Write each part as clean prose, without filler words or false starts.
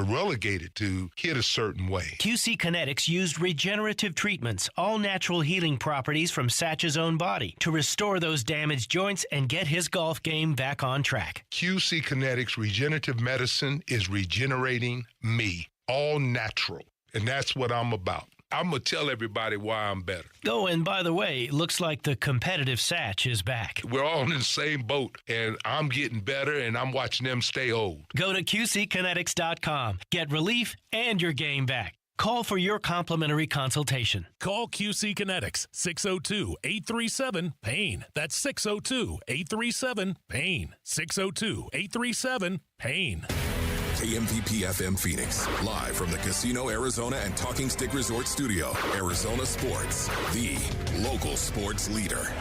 relegated to hit a certain way. QC Kinetics used regenerative treatments, all natural healing properties from Satch's own body to restore those damaged joints and get his golf game back on track. QC Kinetics regenerative medicine is regenerating me, all natural. And that's what I'm about. I'm going to tell everybody why I'm better. Oh, and by the way, looks like the competitive Satch is back. We're all in the same boat, and I'm getting better, and I'm watching them stay old. Go to QCkinetics.com. Get relief and your game back. Call for your complimentary consultation. Call QC Kinetics, 602-837-PAIN. That's 602-837-PAIN. 602-837-PAIN. KMVP FM Phoenix, live from the Casino Arizona and Talking Stick Resort Studio. Arizona Sports, the local sports leader.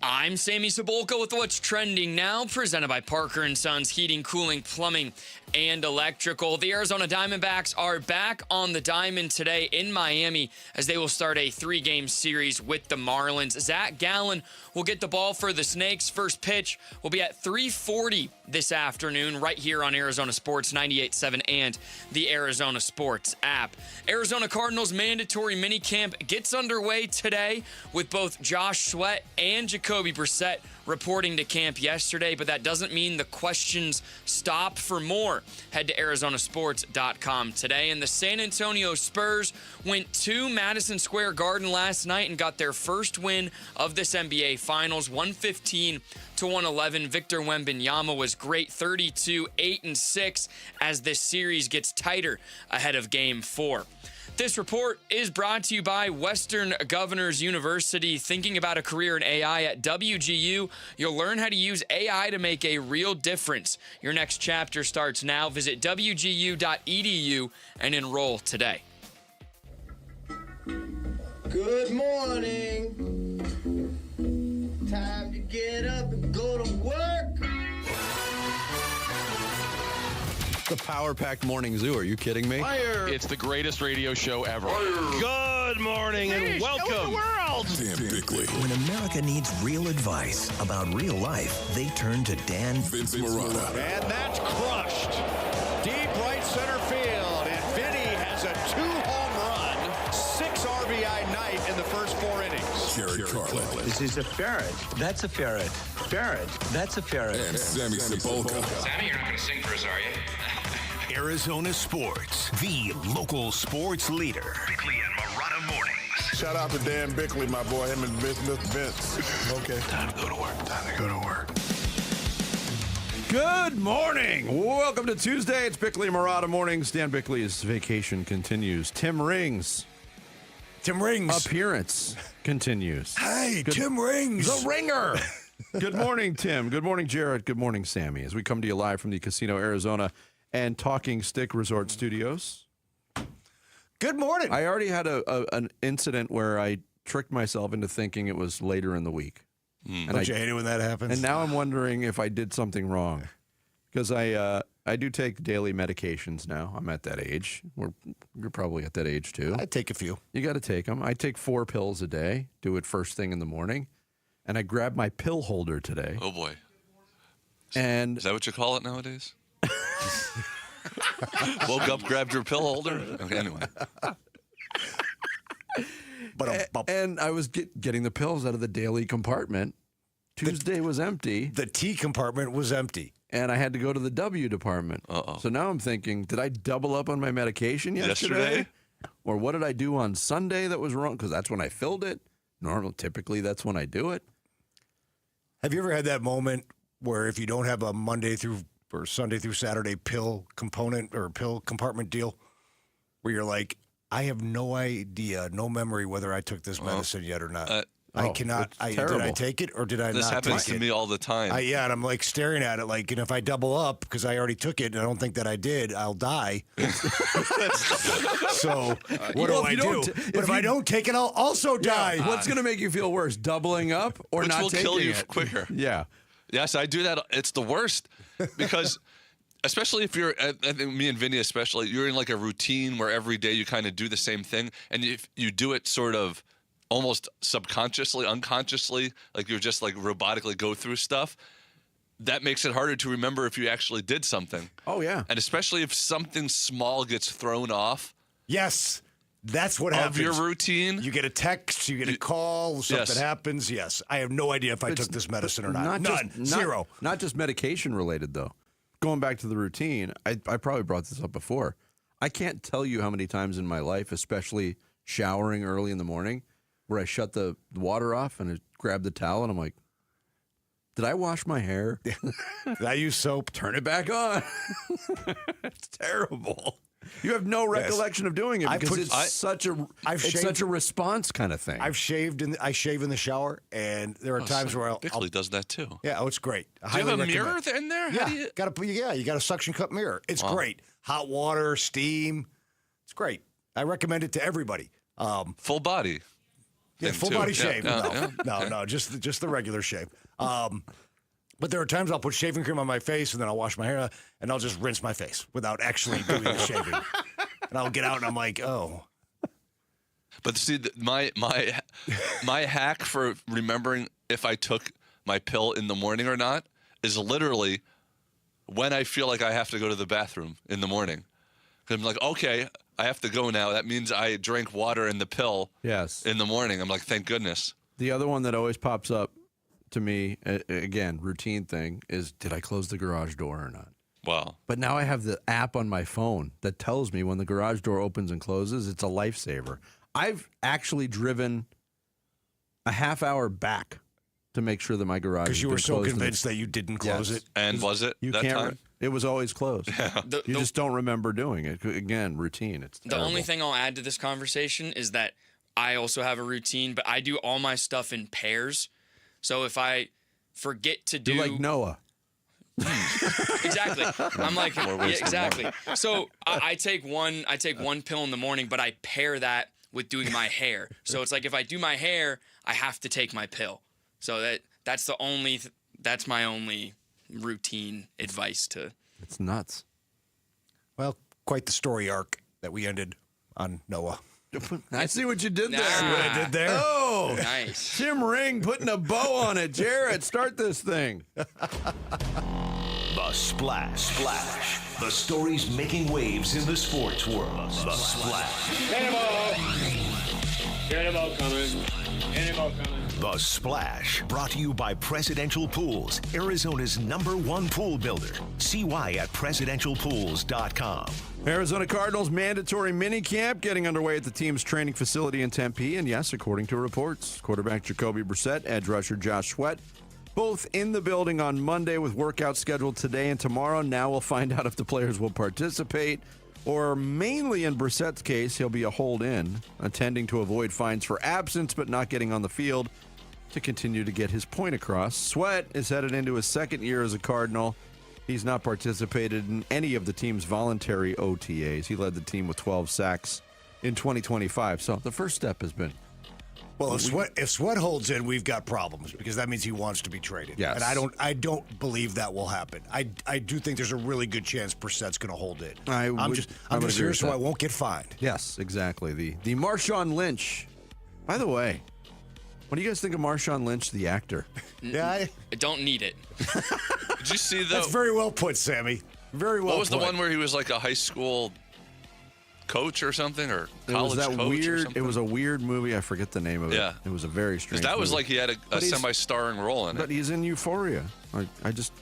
I'm Sammy Cebulka with what's trending now, presented by Parker & Sons Heating, Cooling, Plumbing, and Electrical. The Arizona Diamondbacks are back on the diamond today in Miami as they will start a 3-game series with the Marlins. Zach Gallen will get the ball for the Snakes. First pitch will be at 3:40 this afternoon right here on Arizona Sports 98.7 and the Arizona Sports app. Arizona Cardinals mandatory minicamp gets underway today with both Josh Sweat and Jacoby Brissett reporting to camp yesterday, but that doesn't mean the questions stop. For more, head to arizonasports.com today. And the San Antonio Spurs went to Madison Square Garden last night and got their first win of this NBA Finals, 115-111. Victor Wembanyama was great, 32, 8, and 6 as this series gets tighter ahead of Game 4. This report is brought to you by Western Governors University. Thinking about a career in AI at WGU, you'll learn how to use AI to make a real difference. Your next chapter starts now. Visit wgu.edu and enroll today. Good morning. Time to get up and go to work. The power-packed morning zoo. Are you kidding me? Fire. It's the greatest radio show ever. Good morning and welcome. Dan Bickley, When America needs real advice about real life, they turn to Dan Vince Marotta, And that's crushed. Deep right center field. And Vinny has a 2-home run, 6 RBI night in the first 4 innings. Jared Carlin, This is a ferret. That's a ferret. Ferret. That's a ferret. and Sammy Cebulka. Sammy, you're not going to sing for us, are you? Arizona Sports, the local sports leader. Bickley and Marotta mornings. Shout out to Dan Bickley, my boy, him and Vince. Okay. Time to go to work. Time to go to work. Good morning. Welcome to Tuesday. It's Bickley and Marotta mornings. Dan Bickley's vacation continues. Tim Rings' appearance continues. Hey, Tim Rings. The Ringer. Good morning, Tim. Good morning, Jared. Good morning, Sammy. As we come to you live from the Casino Arizona and Talking Stick Resort Studios. Good morning. I already had an incident where I tricked myself into thinking it was later in the week. And Don't you hate it when that happens? And now I'm wondering if I did something wrong. Because I do take daily medications now. I'm at that age. You're probably at that age, too. I take a few. You got to take them. I take 4 pills a day, do it first thing in the morning. And I grabbed my pill holder today. Oh, boy. And Is that what you call it nowadays? Woke up, grabbed your pill holder? Okay, anyway. And I was getting the pills out of the daily compartment. Tuesday was empty. The T compartment was empty. And I had to go to the W department. Uh-oh. So now I'm thinking, did I double up on my medication yesterday? Or what did I do on Sunday that was wrong? Because that's when I filled it. Typically, that's when I do it. Have you ever had that moment where if you don't have a Monday through or Sunday through Saturday pill component or pill compartment deal, where you're like, I have no idea, no memory whether I took this medicine yet or not. I cannot. Did I take it or did I not take it? This happens to me all the time. Yeah, and I'm like staring at it like, and if I double up because I already took it and I don't think that I did, I'll die. So what do I do? But if I don't take it, I'll also die. What's going to make you feel worse, doubling up or Which not will taking kill you it? quicker. Yeah. Yes, I do that. It's the worst because especially if you're, I think me and Vinny especially, you're in like a routine where every day you kind of do the same thing. And if you do it sort of almost subconsciously, unconsciously, like you're just like robotically go through stuff, that makes it harder to remember if you actually did something. Oh, yeah. And especially if something small gets thrown off. Yes. That's what happens. Of your routine. You get a text, you get a call, something happens. Yes. I have no idea if I took this medicine or not. None. Zero. Not just medication related, though. Going back to the routine, I probably brought this up before. I can't tell you how many times in my life, especially showering early in the morning, where I shut the water off and I grab the towel and I'm like, did I wash my hair? Did I use soap? Turn it back on. It's terrible. You have no recollection of doing it because it's such a response kind of thing. I shave in the shower, and there are times where Bickley does that too. Yeah, it's great. Do you have a mirror in there? Yeah, you got a suction cup mirror. It's great. Hot water, steam. It's great. I recommend it to everybody. Full body. Yeah, full body shave. No, just the regular shave. But there are times I'll put shaving cream on my face and then I'll wash my hair and I'll just rinse my face without actually doing the shaving. And I'll get out and I'm like, oh. But see, my hack for remembering if I took my pill in the morning or not is literally when I feel like I have to go to the bathroom in the morning. I'm like, okay, I have to go now. That means I drank water and the pill in the morning. I'm like, thank goodness. The other one that always pops up to me, again, routine thing, is did I close the garage door or not? Wow. But now I have the app on my phone that tells me when the garage door opens and closes. It's a lifesaver. I've actually driven a half hour back to make sure that my garage because you were so convinced that you didn't close it. And was it that time? It was always closed. Yeah. You just don't remember doing it. Again, routine. It's terrible. The only thing I'll add to this conversation is that I also have a routine, but I do all my stuff in pairs. So if I forget to do... You're like Noah. Exactly. I'm like, exactly. So I take one pill in the morning, but I pair that with doing my hair. So it's like if I do my hair, I have to take my pill. So that's my only routine advice to... It's nuts. Well, quite the story arc that we ended on Noah. I see what you did there. See what I did there? Oh, nice. Tim Ring putting a bow on it. Jarrett, start this thing. The Splash. The stories making waves in the sports world. The Splash. Cannonball coming. The Splash, brought to you by Presidential Pools, Arizona's #1 pool builder. See why at presidentialpools.com. Arizona Cardinals mandatory minicamp getting underway at the team's training facility in Tempe. And yes, according to reports, quarterback Jacoby Brissett, edge rusher Josh Sweat, both in the building on Monday with workouts scheduled today and tomorrow. Now we'll find out if the players will participate. Or mainly in Brissett's case, he'll be a hold-in, attending to avoid fines for absence but not getting on the field to continue to get his point across. Sweat is headed into his second year as a Cardinal. He's not participated in any of the team's voluntary OTAs. He led the team with 12 sacks in 2025. So the first step has been... Well, if Sweat holds in, we've got problems because that means he wants to be traded. Yes. And I don't believe that will happen. I do think there's a really good chance Brissett's going to hold it. I'm just here so I won't get fined. Yes, exactly. The Marshawn Lynch. By the way, what do you guys think of Marshawn Lynch, the actor? Yeah, I don't need it. Did you see That's very well put, Sammy. Very well put. What was the one where he was like a high school coach or something, or college coach or something? It was a weird movie. I forget the name of it. Yeah. It was a very strange That was movie. like he had a semi-starring role in it. But he's in Euphoria. I just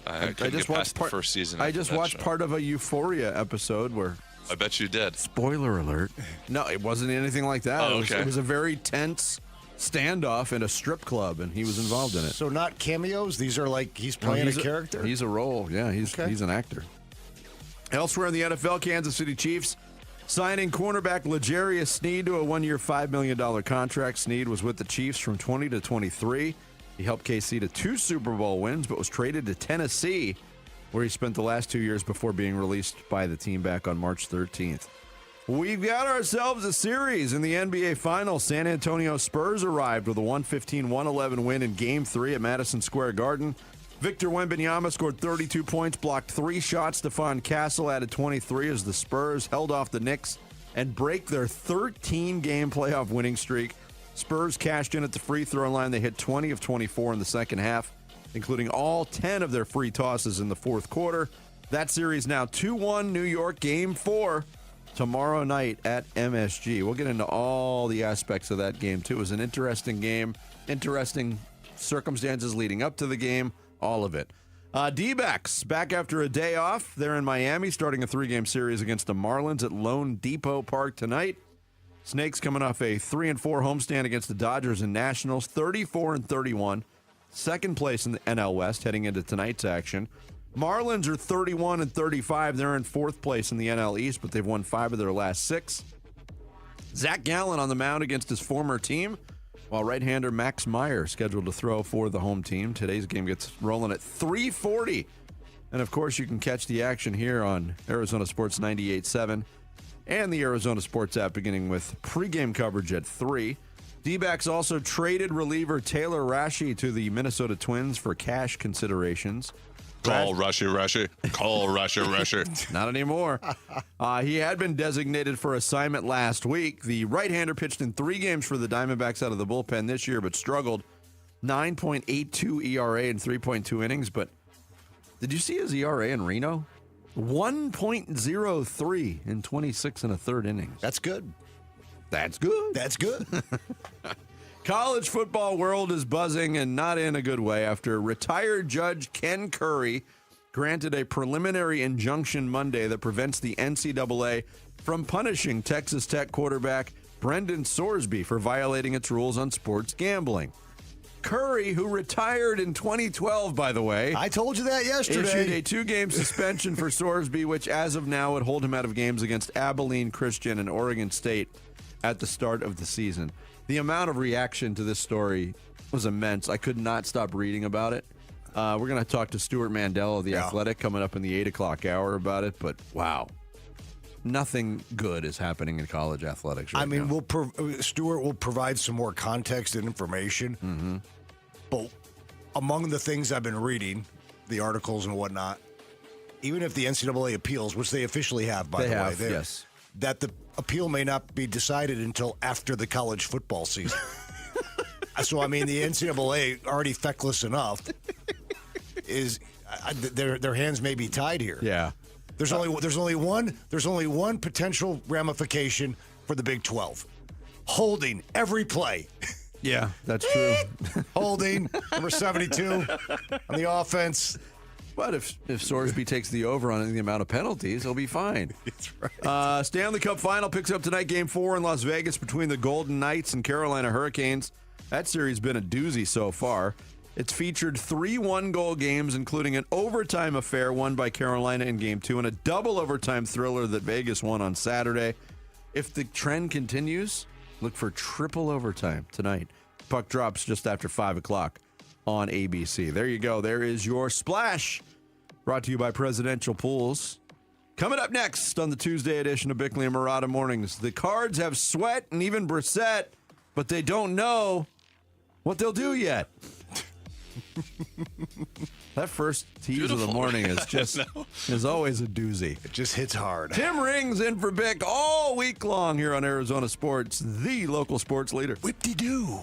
watched the first season. I just watched part of a Euphoria episode where... I bet you did. Spoiler alert. No, it wasn't anything like that. Oh, okay. It was a very tense standoff in a strip club, and he was involved in it. So not cameos? These are like he's playing a character? He's a role. Yeah, he's an actor. Elsewhere in the NFL, Kansas City Chiefs signing cornerback L'Jarius Sneed to a one-year, $5 million contract. Sneed was with the Chiefs from 20 to 23. He helped KC to 2 Super Bowl wins, but was traded to Tennessee, where he spent the last 2 years before being released by the team back on March 13th. We've got ourselves a series in the NBA Finals. San Antonio Spurs arrived with a 115-111 win in Game 3 at Madison Square Garden. Victor Wembanyama scored 32 points, blocked 3 shots. Stephon Castle added 23 as the Spurs held off the Knicks and break their 13-game playoff winning streak. Spurs cashed in at the free throw line. They hit 20 of 24 in the second half including all 10 of their free tosses in the fourth quarter. That series now 2-1 New York, Game 4 tomorrow night at MSG. We'll get into all the aspects of that game, too. It was an interesting game, interesting circumstances leading up to the game, all of it. D-backs back after a day off. They're in Miami, starting a 3-game series against the Marlins at Lone Depot Park tonight. Snakes coming off a 3-4 homestand against the Dodgers and Nationals, 34-31. Second place in the NL West heading into tonight's action. Marlins are 31-35. They're in fourth place in the NL East, but they've won 5 of their last 6. Zach Gallen on the mound against his former team, while right-hander Max Meyer scheduled to throw for the home team. Today's game gets rolling at 3:40. And, of course, you can catch the action here on Arizona Sports 98.7 and the Arizona Sports app, beginning with pregame coverage at 3. D-backs also traded reliever Taylor Rashi to the Minnesota Twins for cash considerations. Call Rashi. Call Rashi. Not anymore. He had been designated for assignment last week. The right-hander pitched in 3 games for the Diamondbacks out of the bullpen this year, but struggled. 9.82 ERA in 3.2 innings. But did you see his ERA in Reno? 1.03 in 26 and a third innings. That's good. That's good. That's good. College football world is buzzing, and not in a good way, after retired Judge Ken Curry granted a preliminary injunction Monday that prevents the NCAA from punishing Texas Tech quarterback Brendan Sorsby for violating its rules on sports gambling. Curry, who retired in 2012, by the way. I told you that yesterday. Issued a 2-game suspension for Sorsby, which as of now would hold him out of games against Abilene Christian and Oregon State at the start of the season. The amount of reaction to this story was immense. I could not stop reading about it. We're going to talk to Stuart Mandel of The Athletic coming up in the 8 o'clock hour about it, but wow. Nothing good is happening in college athletics right now. Stuart will provide some more context and information. Mm-hmm. But among the things I've been reading, the articles and whatnot, even if the NCAA appeals, which they officially have, by the way, yes, that the appeal may not be decided until after the college football season. So, I mean, the NCAA, already feckless enough, is their hands may be tied here. Yeah. There's only one potential ramification for the Big 12. Holding every play. Yeah, that's true. Holding, number 72 on the offense. But if Sorsby takes the over on the amount of penalties, he'll be fine. That's right. Stanley Cup Final picks up tonight, Game 4 in Las Vegas between the Golden Knights and Carolina Hurricanes. That series has been a doozy so far. It's featured 3 one-goal games, including an overtime affair won by Carolina in Game 2 and a double overtime thriller that Vegas won on Saturday. If the trend continues, look for triple overtime tonight. Puck drops just after 5 o'clock on ABC. There you go. There is your splash. Brought to you by Presidential Pools. Coming up next on the Tuesday edition of Bickley and Murata Mornings, the Cards have Sweat and even Brissett, but they don't know what they'll do yet. That first tease of the morning is always a doozy. It just hits hard. Tim Rings in for Bick all week long here on Arizona Sports, the local sports leader. Whip-de-doo.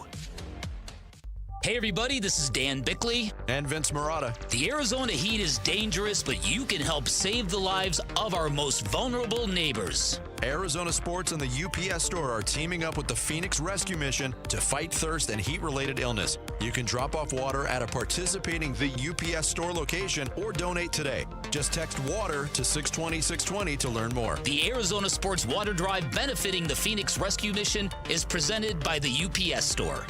Hey everybody, this is Dan Bickley. And Vince Murata. The Arizona heat is dangerous, but you can help save the lives of our most vulnerable neighbors. Arizona Sports and the UPS Store are teaming up with the Phoenix Rescue Mission to fight thirst and heat-related illness. You can drop off water at a participating The UPS Store location or donate today. Just text WATER to 620-620 to learn more. The Arizona Sports Water Drive benefiting the Phoenix Rescue Mission is presented by the UPS Store.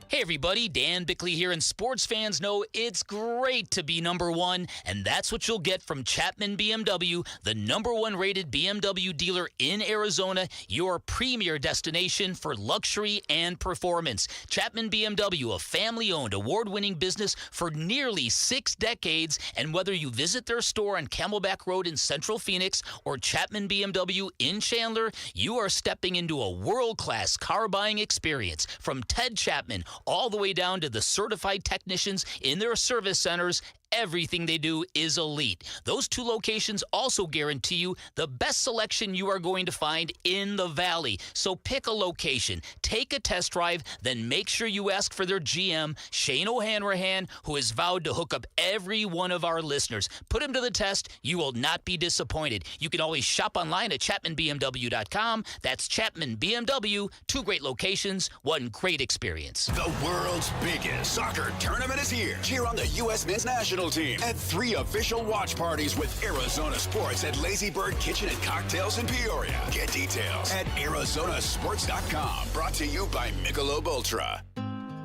Hey everybody, Dan Bickley here, and sports fans know it's great to be number one, and that's what you'll get from Chapman BMW, the number one rated BMW dealer in Arizona, your premier destination for luxury and performance. Chapman BMW, a family-owned, award-winning business for nearly 6 decades, and whether you visit their store on Camelback Road in Central Phoenix or Chapman BMW in Chandler, you are stepping into a world-class car buying experience. From Ted Chapman all the way down to the certified technicians in their service centers, everything they do is elite. Those 2 locations also guarantee you the best selection you are going to find in the Valley. So pick a location, take a test drive, then make sure you ask for their GM, Shane O'Hanrahan, who has vowed to hook up every one of our listeners. Put him to the test. You will not be disappointed. You can always shop online at ChapmanBMW.com. That's Chapman BMW. 2 great locations, 1 great experience. The world's biggest soccer tournament is here. Cheer on the U.S. men's national team at 3 official watch parties with Arizona Sports at Lazy Bird Kitchen and Cocktails in Peoria. Get details at ArizonaSports.com. Brought to you by Michelob Ultra.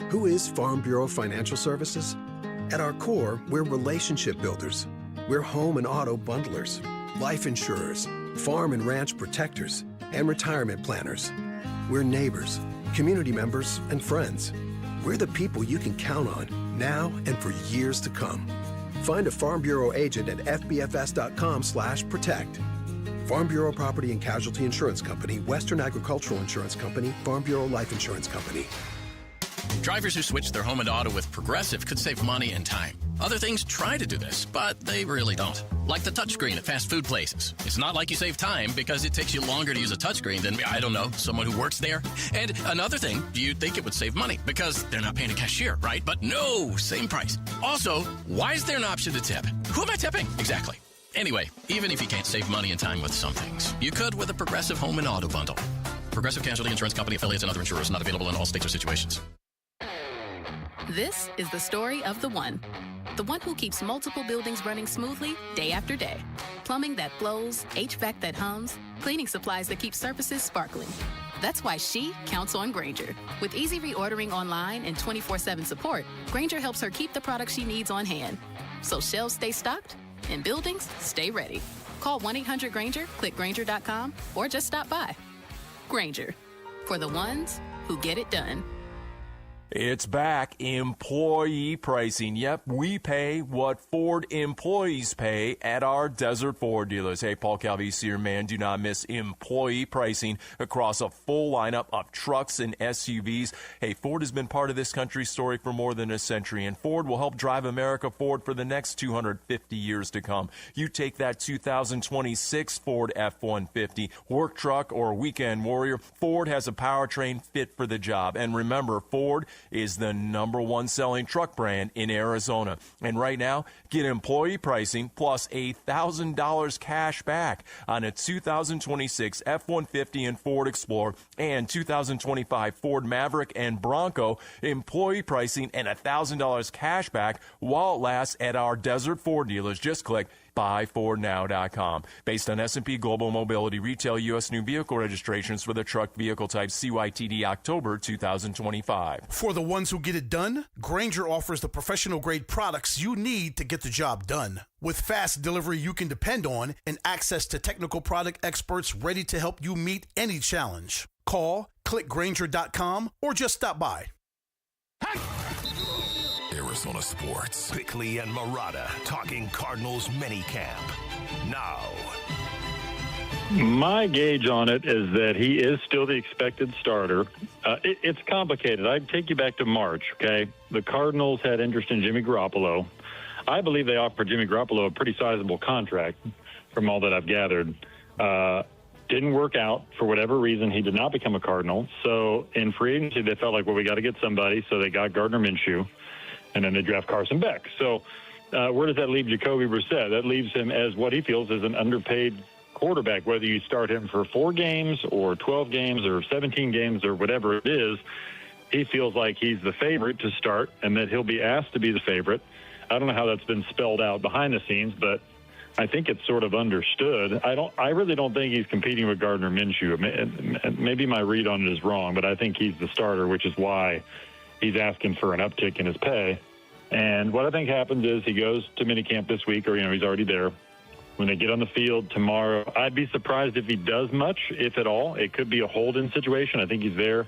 Who is Farm Bureau Financial Services? At our core, we're relationship builders. We're home and auto bundlers, life insurers, farm and ranch protectors, and retirement planners. We're neighbors, community members, and friends. We're the people you can count on now and for years to come. Find a Farm Bureau agent at fbfs.com/protect. Farm Bureau Property and Casualty Insurance Company, Western Agricultural Insurance Company, Farm Bureau Life Insurance Company. Drivers who switch their home and auto with Progressive could save money and time. Other things try to do this, but they really don't. Like the touchscreen at fast food places. It's not like you save time because it takes you longer to use a touchscreen than, I don't know, someone who works there. And another thing, you'd think it would save money because they're not paying a cashier, right? But no, same price. Also, why is there an option to tip? Who am I tipping? Exactly. Anyway, even if you can't save money and time with some things, you could with a Progressive home and auto bundle. Progressive Casualty Insurance Company, affiliates, and other insurers not available in all states or situations. This is the story of the one who keeps multiple buildings running smoothly day after day. Plumbing that flows, HVAC that hums, cleaning supplies that keep surfaces sparkling. That's why she counts on Grainger. With easy reordering online and 24/7 support, Grainger helps her keep the products she needs on hand. So shelves stay stocked and buildings stay ready. Call 1-800-GRAINGER, click Grainger.com, or just stop by. Grainger, for the ones who get it done. It's back. Employee pricing. Yep, we pay what Ford employees pay at our Desert Ford dealers. Hey, Paul Calvisi, your man. Do not miss employee pricing across a full lineup of trucks and SUVs. Hey, Ford has been part of this country's story for more than a century, and Ford will help drive America forward for the next 250 years to come. You take that 2026 Ford F-150, work truck, or weekend warrior, Ford has a powertrain fit for the job. And remember, Ford is the #1 selling truck brand in Arizona. And right now, get employee pricing plus $1,000 cash back on a 2026 F-150 and Ford Explorer and 2025 Ford Maverick and Bronco. Employee pricing and $1,000 cash back while it lasts at our Desert Ford dealers. Just click buyfordnow.com. Based on S&P Global Mobility Retail U.S. new vehicle registrations for the truck vehicle type CYTD October 2025. For the ones who get it done, Grainger offers the professional-grade products you need to get the job done. With fast delivery you can depend on and access to technical product experts ready to help you meet any challenge. Call, click Grainger.com, or just stop by. Arizona Sports. Bickley and Marotta talking Cardinals minicamp. Now. My gauge on it is that he is still the expected starter. It's complicated. I'd take you back to March, okay? The Cardinals had interest in Jimmy Garoppolo. I believe they offered Jimmy Garoppolo a pretty sizable contract from all that I've gathered. Didn't work out for whatever reason. He did not become a Cardinal. So in free agency, they felt like, well, we got to get somebody. So they got Gardner Minshew. And then they draft Carson Beck. So where does that leave Jacoby Brissett? That leaves him as what he feels is an underpaid quarterback, whether you start him for 4 games or 12 games or 17 games or whatever it is. He feels like he's the favorite to start and that he'll be asked to be the favorite. I don't know how that's been spelled out behind the scenes, but I think it's sort of understood. I really don't think he's competing with Gardner Minshew. Maybe my read on it is wrong, but I think he's the starter, which is why he's asking for an uptick in his pay. And what I think happens is he goes to minicamp this week, or, he's already there. When they get on the field tomorrow, I'd be surprised if he does much, if at all. It could be a hold-in situation. I think he's there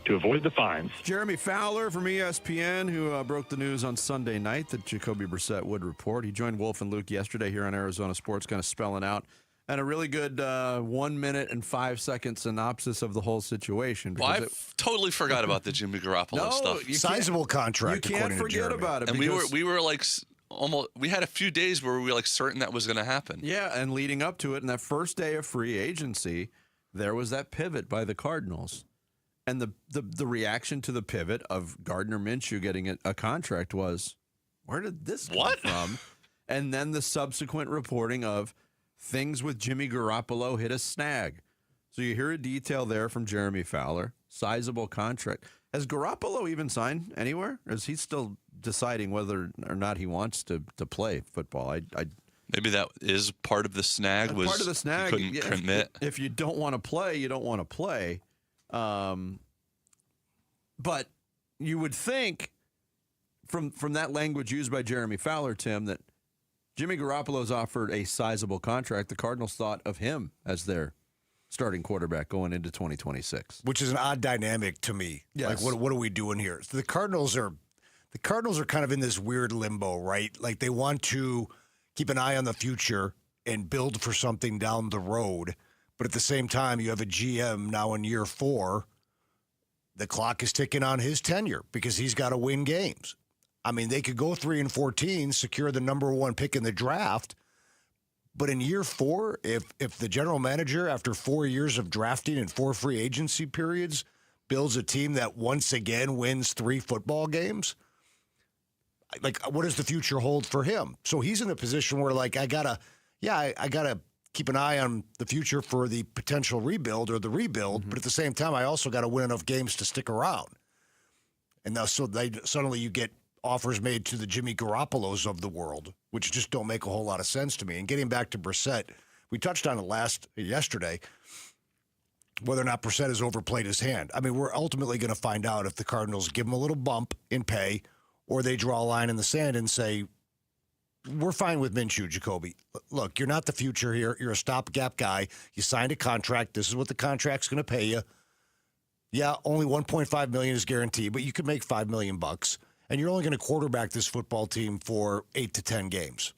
to avoid the fines. Jeremy Fowler from ESPN, who broke the news on Sunday night that Jacoby Brissett would report. He joined Wolf and Luke yesterday here on Arizona Sports, kind of spelling out and a really good 1 minute and 5 second synopsis of the whole situation. Well, I totally forgot about the Jimmy Garoppolo stuff. Sizable contract. You can't forget about it. And we were like we had a few days where we were like certain that was going to happen. Yeah, and leading up to it, and that first day of free agency, there was that pivot by the Cardinals. And the reaction to the pivot of Gardner Minshew getting a contract was, where did this come from? And then the subsequent reporting of things with Jimmy Garoppolo hit a snag. So you hear a detail there from Jeremy Fowler, sizable contract. Has Garoppolo even signed anywhere? Or is he still deciding whether or not he wants to play football? Maybe that is part of the snag. Was part of the snag. He couldn't commit. If you don't want to play, you don't want to play. But you would think from that language used by Jeremy Fowler, Tim, that Jimmy Garoppolo's offered a sizable contract. The Cardinals thought of him as their starting quarterback going into 2026, which is an odd dynamic to me. Yes. Like, what are we doing here? So the Cardinals are kind of in this weird limbo, right? Like they want to keep an eye on the future and build for something down the road, but at the same time, you have a GM now in year 4. The clock is ticking on his tenure because he's got to win games. I mean, they could go 3-14, secure the number 1 pick in the draft. But in year 4, if the general manager, after 4 years of drafting and 4 free agency periods, builds a team that once again wins 3 football games, like, what does the future hold for him? So he's in a position where, like, I gotta keep an eye on the future for the potential rebuild or the rebuild, but at the same time, I also got to win enough games to stick around. And now, suddenly you get offers made to the Jimmy Garoppolos of the world, which just don't make a whole lot of sense to me. And getting back to Brissett, we touched on it yesterday, whether or not Brissett has overplayed his hand. I mean, we're ultimately going to find out if the Cardinals give him a little bump in pay or they draw a line in the sand and say, we're fine with Minshew, Jacoby. Look, you're not the future here. You're a stopgap guy. You signed a contract. This is what the contract's going to pay you. Yeah, only $1.5 million is guaranteed, but you could make $5 million, and you're only going to quarterback this football team for 8 to 10 games.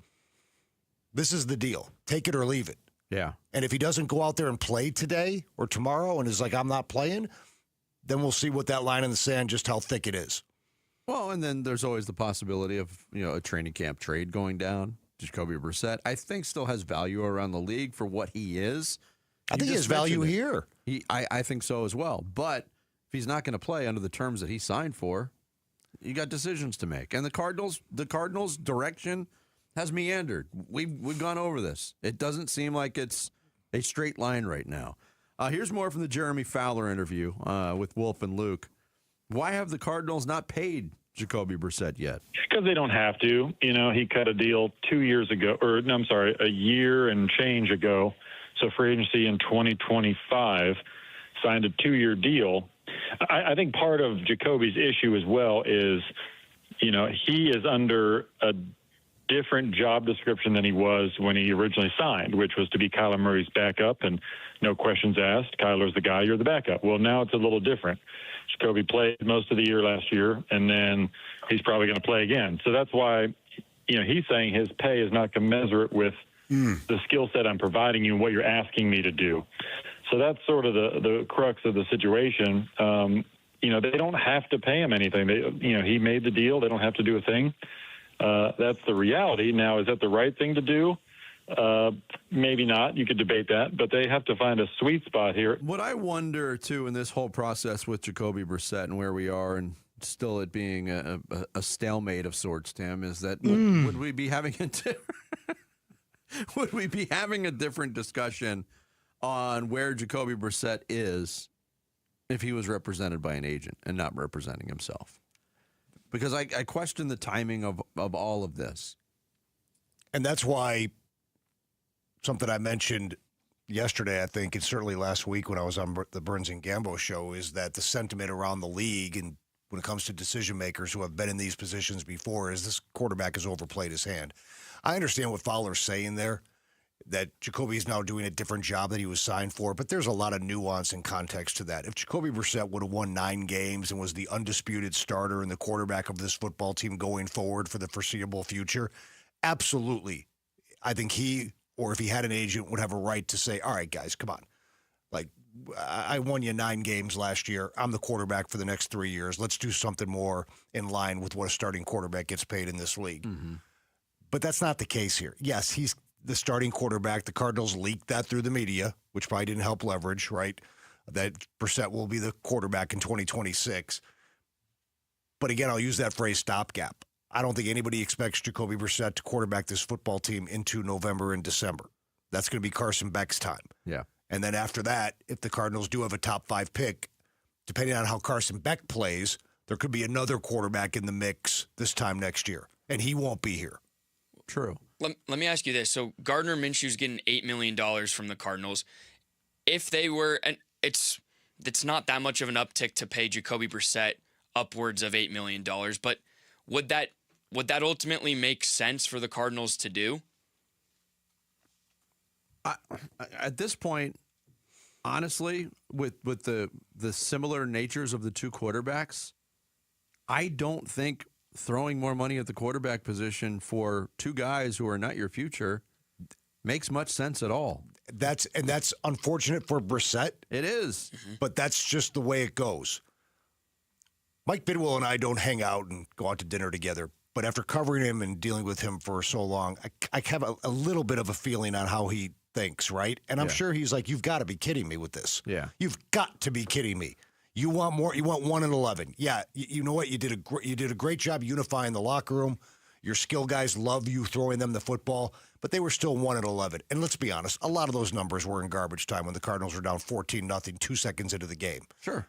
This is the deal. Take it or leave it. Yeah. And if he doesn't go out there and play today or tomorrow and is like, I'm not playing, then we'll see what that line in the sand, just how thick it is. Well, and then there's always the possibility of, a training camp trade going down. Jacoby Brissett, I think, still has value around the league for what he is. I think he has value here. I think so as well. But if he's not going to play under the terms that he signed for, you got decisions to make. And the Cardinals' direction has meandered. We've gone over this. It doesn't seem like it's a straight line right now. Here's more from the Jeremy Fowler interview with Wolf and Luke. Why have the Cardinals not paid Jacoby Brissett yet? Because they don't have to. He cut a deal 2 years ago, a year and change ago. So free agency in 2025, signed a 2-year deal. I think part of Jacoby's issue as well is, he is under a different job description than he was when he originally signed, which was to be Kyler Murray's backup and no questions asked. Kyler's the guy, you're the backup. Well, now it's a little different. Jacoby played most of the year last year, and then he's probably going to play again. So that's why, he's saying his pay is not commensurate with the skill set I'm providing you and what you're asking me to do. So that's sort of the crux of the situation. They don't have to pay him anything. He made the deal. They don't have to do a thing. That's the reality. Now, is that the right thing to do? Maybe not. You could debate that, but they have to find a sweet spot here. What I wonder, too, in this whole process with Jacoby Brissett and where we are and still it being a stalemate of sorts, Tim, is that would we be having would we be having a different discussion on where Jacoby Brissett is if he was represented by an agent and not representing himself? Because I question the timing of all of this. And that's why something I mentioned yesterday, I think, and certainly last week when I was on the Burns and Gambo show, is that the sentiment around the league and when it comes to decision makers who have been in these positions before is this quarterback has overplayed his hand. I understand what Fowler's saying there, that Jacoby is now doing a different job that he was signed for, but there's a lot of nuance and context to that. If Jacoby Brissett would have won 9 games and was the undisputed starter and the quarterback of this football team going forward for the foreseeable future, absolutely. I think he, or if he had an agent, would have a right to say, all right, guys, come on. Like, I won you 9 games last year. I'm the quarterback for the next 3 years. Let's do something more in line with what a starting quarterback gets paid in this league. Mm-hmm. But that's not the case here. Yes, he's the starting quarterback. The Cardinals leaked that through the media, which probably didn't help leverage, right? That Brissett will be the quarterback in 2026. But again, I'll use that phrase stopgap. I don't think anybody expects Jacoby Brissett to quarterback this football team into November and December. That's going to be Carson Beck's time. Yeah. And then after that, if the Cardinals do have a top 5 pick, depending on how Carson Beck plays, there could be another quarterback in the mix this time next year. And he won't be here. True. Let me ask you this. So Gardner Minshew's getting $8 million from the Cardinals. If they were, and it's not that much of an uptick to pay Jacoby Brissett upwards of $8 million, but would that ultimately make sense for the Cardinals to do? At this point, honestly, with the similar natures of the two quarterbacks, I don't think throwing more money at the quarterback position for two guys who are not your future makes much sense at all. That's unfortunate for Brissett. It is. But that's just the way it goes. Mike Bidwell and I don't hang out and go out to dinner together. But after covering him and dealing with him for so long, I have a little bit of a feeling on how he thinks, right? And I'm sure he's like, you've got to be kidding me with this. Yeah. You've got to be kidding me. You want more? You want 1-11? Yeah. You know what? You did a great job unifying the locker room. Your skill guys love you throwing them the football, but they were still 1-11. And let's be honest, a lot of those numbers were in garbage time when the Cardinals were down 14-0 2 seconds into the game. Sure.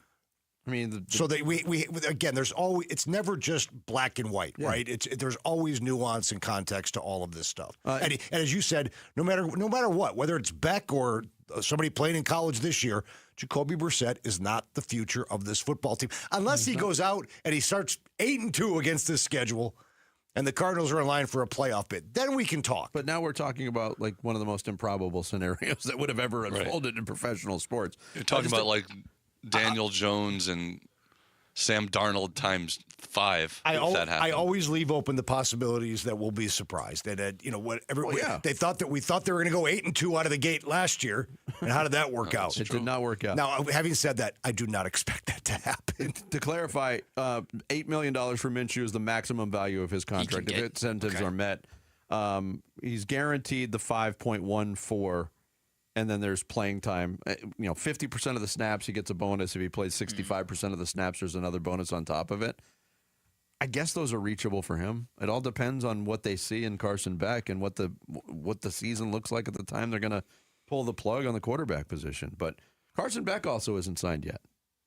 I mean, so we again, there's always, it's never just black and white, right? There's always nuance and context to all of this stuff. And as you said, no matter what, whether it's Beck or somebody playing in college this year, Jacoby Brissett is not the future of this football team unless he goes out and he starts 8-2 against this schedule, and the Cardinals are in line for a playoff bid. Then we can talk. But now we're talking about like one of the most improbable scenarios that would have ever unfolded in professional sports. You're talking about like Daniel Jones and Sam Darnold times 5. If that happened. I always leave open the possibilities that we'll be surprised. That they thought that we thought they were going to go 8-2 out of the gate last year, and how did that work out? It did not work out. Now, having said that, I do not expect that to happen. To clarify, $8 million for Minshew is the maximum value of his contract. If incentives are met, he's guaranteed the 5.14. And then there's playing time. 50% of the snaps, he gets a bonus. If he plays 65% of the snaps, there's another bonus on top of it. I guess those are reachable for him. It all depends on what they see in Carson Beck and what the season looks like at the time they're going to pull the plug on the quarterback position. But Carson Beck also isn't signed yet.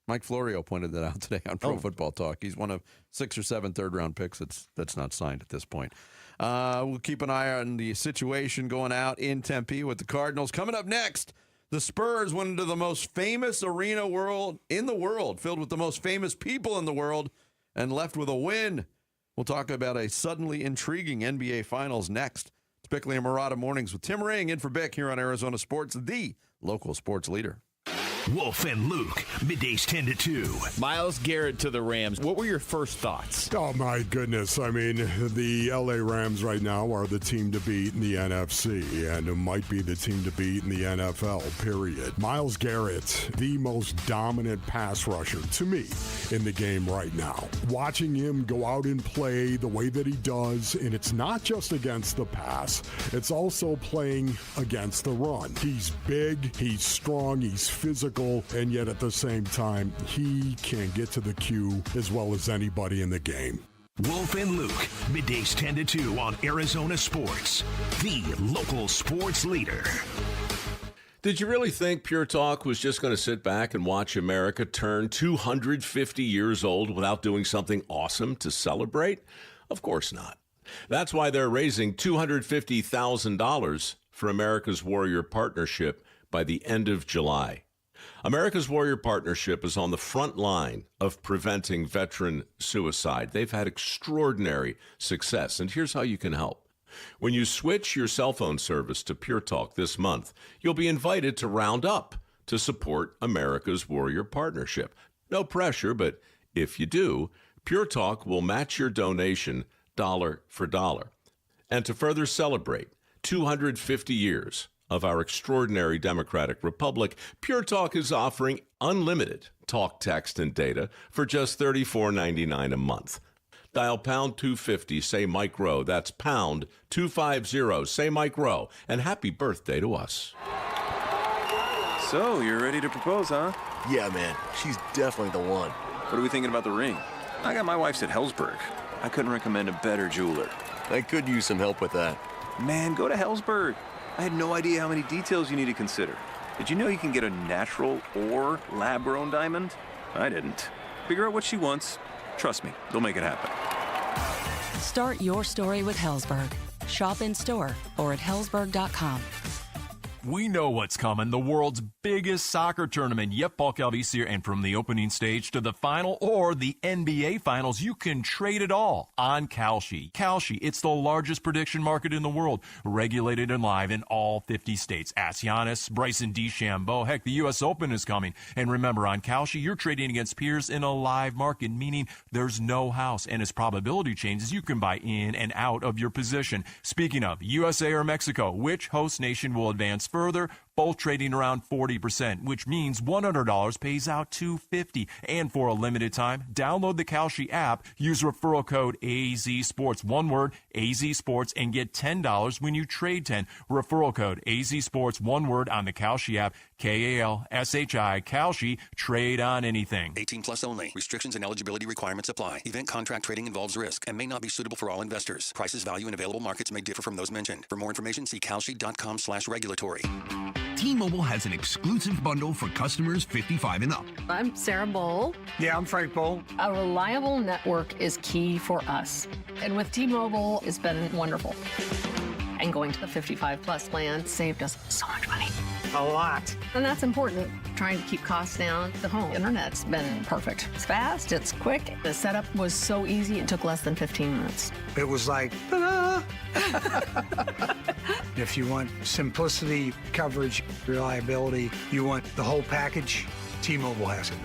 Mike Florio pointed that out today on Pro Football Talk. He's one of 6 or 7 third-round picks that's not signed at this point. We'll keep an eye on the situation going out in Tempe with the Cardinals. Coming up next, the Spurs went into the most famous arena in the world, filled with the most famous people in the world, and left with a win. We'll talk about a suddenly intriguing NBA Finals next. It's Bickley and Murata Mornings with Tim Ring in for Bick here on Arizona Sports, the local sports leader. Wolf and Luke, middays 10 to 2. Myles Garrett to the Rams. What were your first thoughts? Oh, my goodness. I mean, the L.A. Rams right now are the team to beat in the NFC, and it might be the team to beat in the NFL, period. Myles Garrett, the most dominant pass rusher to me in the game right now. Watching him go out and play the way that he does, and it's not just against the pass, it's also playing against the run. He's big, he's strong, he's physical, and yet at the same time, he can get to the queue as well as anybody in the game. Wolf and Luke, middays 10 to 2 on Arizona Sports, the local sports leader. Did you really think Pure Talk was just going to sit back and watch America turn 250 years old without doing something awesome to celebrate? Of course not. That's why they're raising $250,000 for America's Warrior Partnership by the end of July. America's Warrior Partnership is on the front line of preventing veteran suicide. They've had extraordinary success, and here's how you can help. When you switch your cell phone service to Pure Talk this month, you'll be invited to round up to support America's Warrior Partnership. No pressure, but if you do, Pure Talk will match your donation dollar for dollar. And to further celebrate 250 years of our extraordinary democratic republic, Pure Talk is offering unlimited talk, text, and data for just $34.99 a month. Dial pound 250, say Mike Rowe. That's pound 250, say Mike Rowe. And happy birthday to us. So, you're ready to propose, huh? Yeah, man. She's definitely the one. What are we thinking about the ring? I got my wife's at Hellsberg. I couldn't recommend a better jeweler. I could use some help with that. Man, go to Hellsberg. I had no idea how many details you need to consider. Did you know you can get a natural or lab-grown diamond? I didn't. Figure out what she wants. Trust me, they'll make it happen. Start your story with Hellsberg. Shop in store or at hellsberg.com. We know what's coming. The world's biggest soccer tournament. Yep, Paul Calvise here. And from the opening stage to the final or the NBA finals, you can trade it all on Kalshi. Kalshi, it's the largest prediction market in the world. Regulated and live in all 50 states. Ask Giannis, Bryson DeChambeau. Heck, the U.S. Open is coming. And remember, on Kalshi, you're trading against peers in a live market, meaning there's no house. And as probability changes, you can buy in and out of your position. Speaking of USA or Mexico, which host nation will advance further? Both trading around 40%, which means $100 pays out $250. And for a limited time, download the Kalshi app, use referral code AZSports, one word, AZSports, and get $10 when you trade 10. Referral code AZSports, one word, on the Kalshi app, Kalshi, Kalshi, trade on anything. 18 plus only. Restrictions and eligibility requirements apply. Event contract trading involves risk and may not be suitable for all investors. Prices, value, and available markets may differ from those mentioned. For more information, see kalshi.com/regulatory. T-Mobile has an exclusive bundle for customers 55 and up. I'm Sarah Bowl. Yeah, I'm Frank Bowl. A reliable network is key for us. And with T-Mobile, it's been wonderful. And going to the 55 plus plan saved us so much money. A lot. And that's important. Trying to keep costs down. The home internet's been perfect. It's fast, it's quick. The setup was so easy, it took less than 15 minutes. It was like, ta-da! If you want simplicity, coverage, reliability, you want the whole package, T-Mobile has it.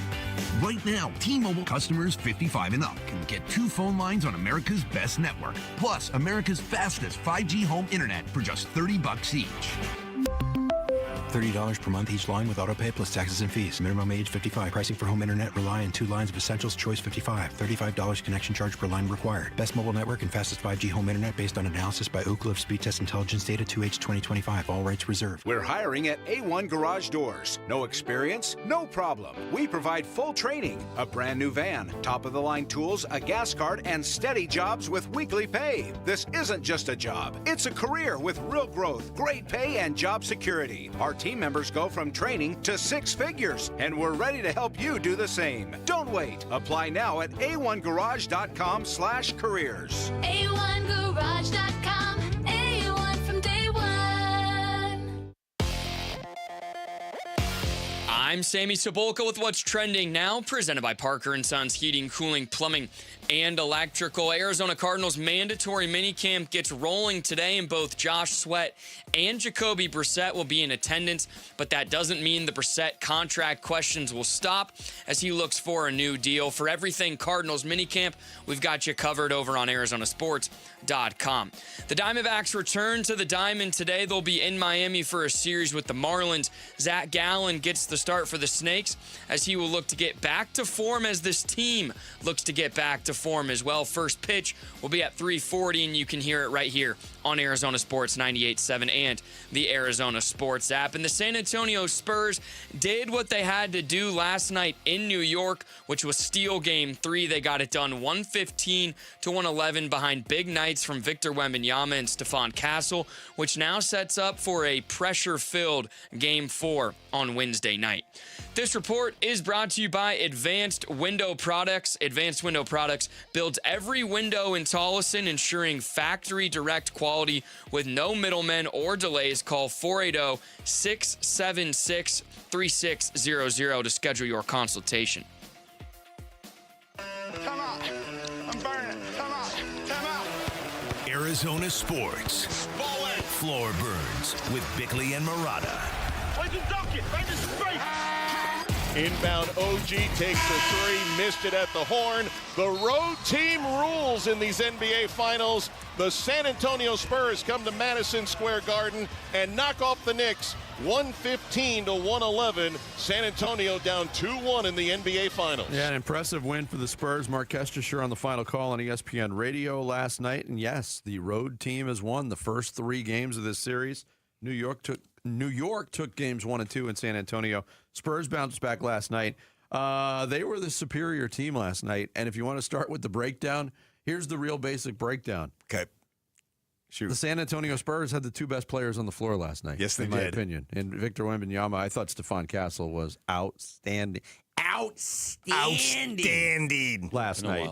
Right now, T-Mobile customers 55 and up can get 2 phone lines on America's best network, plus America's fastest 5G home internet for just $30 each. $30 per month each line with autopay plus taxes and fees. Minimum age 55. Pricing for home internet rely on 2 lines of essentials. Choice 55. $35 connection charge per line required. Best mobile network and fastest 5G home internet based on analysis by Ookla of Speed Test Intelligence Data 2H 2025. All rights reserved. We're hiring at A1 Garage Doors. No experience? No problem. We provide full training, a brand new van, top-of-the-line tools, a gas card, and steady jobs with weekly pay. This isn't just a job. It's a career with real growth, great pay, and job security. Our team members go from training to 6 figures, and we're ready to help you do the same. Don't wait. Apply now at a1garage.com/careers. A1garage.com. A1 from day one. I'm Sammy Cebulka with what's trending now, presented by Parker & Sons Heating, Cooling, Plumbing, and Electrical. Arizona Cardinals mandatory minicamp gets rolling today, and both Josh Sweat and Jacoby Brissett will be in attendance, but that doesn't mean the Brissett contract questions will stop as he looks for a new deal. For everything Cardinals minicamp, we've got you covered over on ArizonaSports.com. The Diamondbacks return to the Diamond today. They'll be in Miami for a series with the Marlins. Zach Gallen gets the start for the Snakes as he will look to get back to form as this team looks to get back to form as well. First pitch will be at 3:40, and you can hear it right here on Arizona Sports 98.7 and the Arizona Sports app. And the San Antonio Spurs did what they had to do last night in New York, which was steal Game 3. They got it done 115-111 behind big nights from Victor Wembanyama and Stephon Castle, which now sets up for a pressure-filled Game 4 on Wednesday night. This report is brought to you by Advanced Window Products. Advanced Window Products builds every window in Tolleson, ensuring factory direct quality with no middlemen or delays. Call 480-676-3600 to schedule your consultation. Come on. I'm burning. Come on. Come on. Arizona Sports. Floor Burns with Bickley and Murata. Inbound OG takes the three, missed it at the horn. The road team rules in these NBA Finals. The San Antonio Spurs come to Madison Square Garden and knock off the Knicks 115 to 111. San Antonio down 2-1 in the NBA Finals. Yeah, an impressive win for the Spurs. Mark Kestisher on the final call on ESPN Radio last night. And yes, the road team has won the first 3 games of this series. New York took games 1 and 2 in San Antonio. Spurs bounced back last night. They were the superior team last night. And if you want to start with the breakdown, here's the real basic breakdown. Okay. Shoot. The San Antonio Spurs had the 2 best players on the floor last night. Yes, they did. In my opinion. And Victor Wembanyama, I thought Stephon Castle was outstanding. Outstanding last night.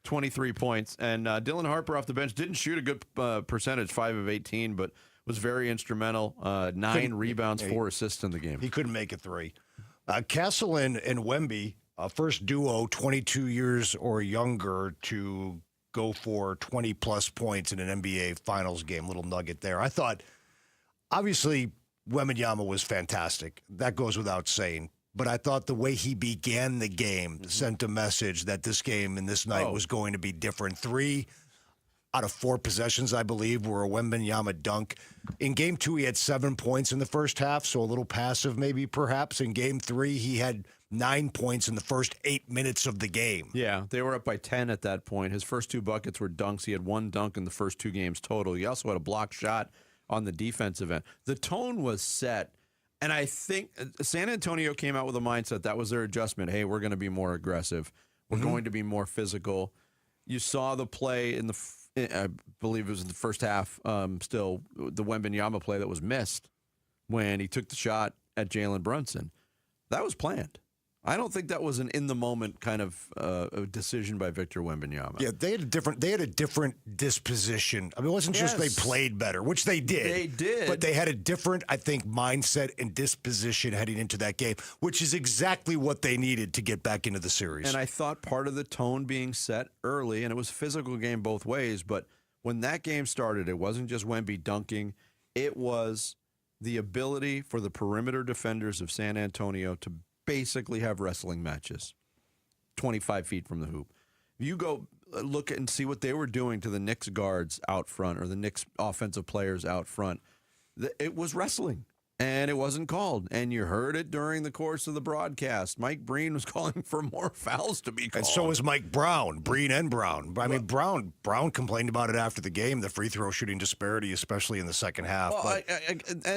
23 points. And Dylan Harper off the bench didn't shoot a good percentage, 5 of 18, but was very instrumental. 9 rebounds, 4 assists in the game. He couldn't make it 3. Castle and Wemby, first duo, 22 years or younger, to go for 20-plus points in an NBA Finals game. Little nugget there. I thought, obviously, Wembanyama was fantastic. That goes without saying. But I thought the way he began the game sent a message that this game and this night was going to be different. 3 out of 4 possessions, I believe, were a Wembanyama dunk. In Game 2, he had 7 points in the first half, so a little passive maybe, perhaps. In Game 3, he had 9 points in the first 8 minutes of the game. Yeah, they were up by 10 at that point. His first 2 buckets were dunks. He had 1 dunk in the first 2 games total. He also had a blocked shot on the defensive end. The tone was set, and I think San Antonio came out with a mindset. That was their adjustment. Hey, we're going to be more aggressive. We're going to be more physical. You saw the play in I believe it was in the first half, still, the Wembanyama play that was missed when he took the shot at Jalen Brunson. That was planned. I don't think that was an in-the-moment kind of a decision by Victor Wembanyama. Yeah, they had a different disposition. I mean, it wasn't just they played better, which they did. They did. But they had a different, I think, mindset and disposition heading into that game, which is exactly what they needed to get back into the series. And I thought part of the tone being set early, and it was a physical game both ways, but when that game started, it wasn't just Wemby dunking. It was the ability for the perimeter defenders of San Antonio to basically have wrestling matches 25 feet from the hoop. You go look and see what they were doing to the Knicks guards out front or the Knicks offensive players out front. It was wrestling, and it wasn't called. And you heard it during the course of the broadcast. Mike Breen was calling for more fouls to be called. And so was Mike Brown, Breen and Brown. I mean, Brown complained about it after the game, the free throw shooting disparity, especially in the second half. Well,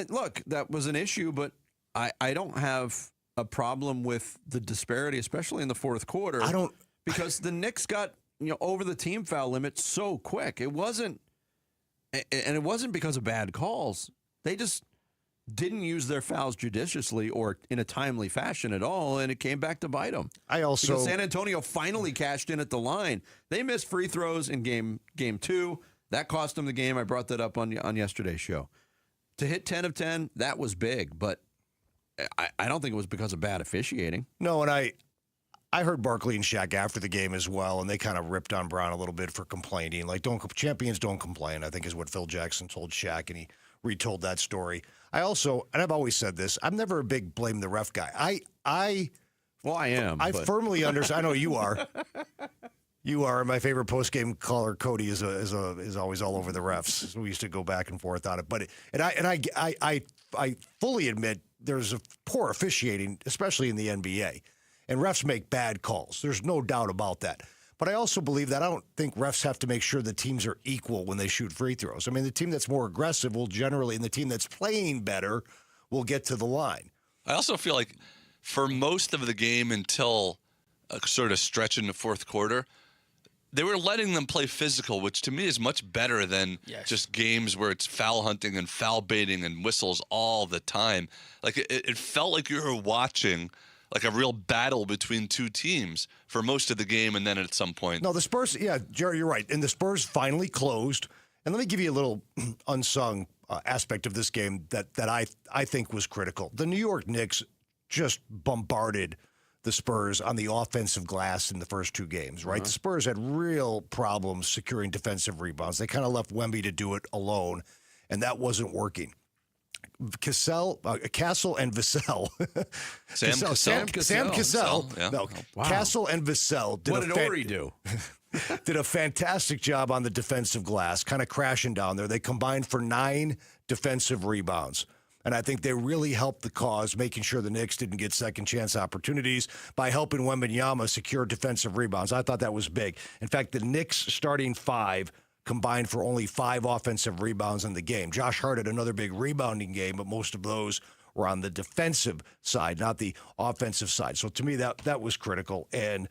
look, that was an issue, but I don't have a problem with the disparity, especially in the fourth quarter. Because the Knicks got over the team foul limit so quick. It wasn't because of bad calls. They just didn't use their fouls judiciously or in a timely fashion at all, and it came back to bite them. Because San Antonio finally cashed in at the line. They missed free throws in game 2. That cost them the game. I brought that up on yesterday's show. To hit 10 of 10, that was big, but I don't think it was because of bad officiating. No, and I heard Barkley and Shaq after the game as well, and they kind of ripped on Brown a little bit for complaining. Like, champions don't complain, I think is what Phil Jackson told Shaq, and he retold that story. I also, and I've always said this, I'm never a big blame the ref guy. I am. I firmly understand. I know you are. You are. My favorite post-game caller, Cody, is always all over the refs. We used to go back and forth on it. But I fully admit there's a poor officiating, especially in the NBA. And refs make bad calls. There's no doubt about that. But I also believe that I don't think refs have to make sure the teams are equal when they shoot free throws. I mean, the team that's more aggressive will generally, and the team that's playing better will get to the line. I also feel like for most of the game until a sort of stretch in the fourth quarter, they were letting them play physical, which to me is much better than just games where it's foul hunting and foul baiting and whistles all the time. Like it felt like you were watching like a real battle between two teams for most of the game, and then at some point. No, the Spurs, Jerry, you're right. And the Spurs finally closed. And let me give you a little unsung aspect of this game that I think was critical. The New York Knicks just bombarded the Spurs on the offensive glass in the first 2 games, right? The Spurs had real problems securing defensive rebounds. They kind of left Wemby to do it alone, and that wasn't working. Castle and Vassell. Sam Cassell. Yeah. No, Wow. Castle and Vassell did What did Ori do? did a fantastic job on the defensive glass, kind of crashing down there. They combined for 9 defensive rebounds. And I think they really helped the cause, making sure the Knicks didn't get second chance opportunities by helping Wembanyama secure defensive rebounds. I thought that was big. In fact, the Knicks starting 5 combined for only 5 offensive rebounds in the game. Josh Hart had another big rebounding game, but most of those were on the defensive side, not the offensive side. So to me, that was critical. And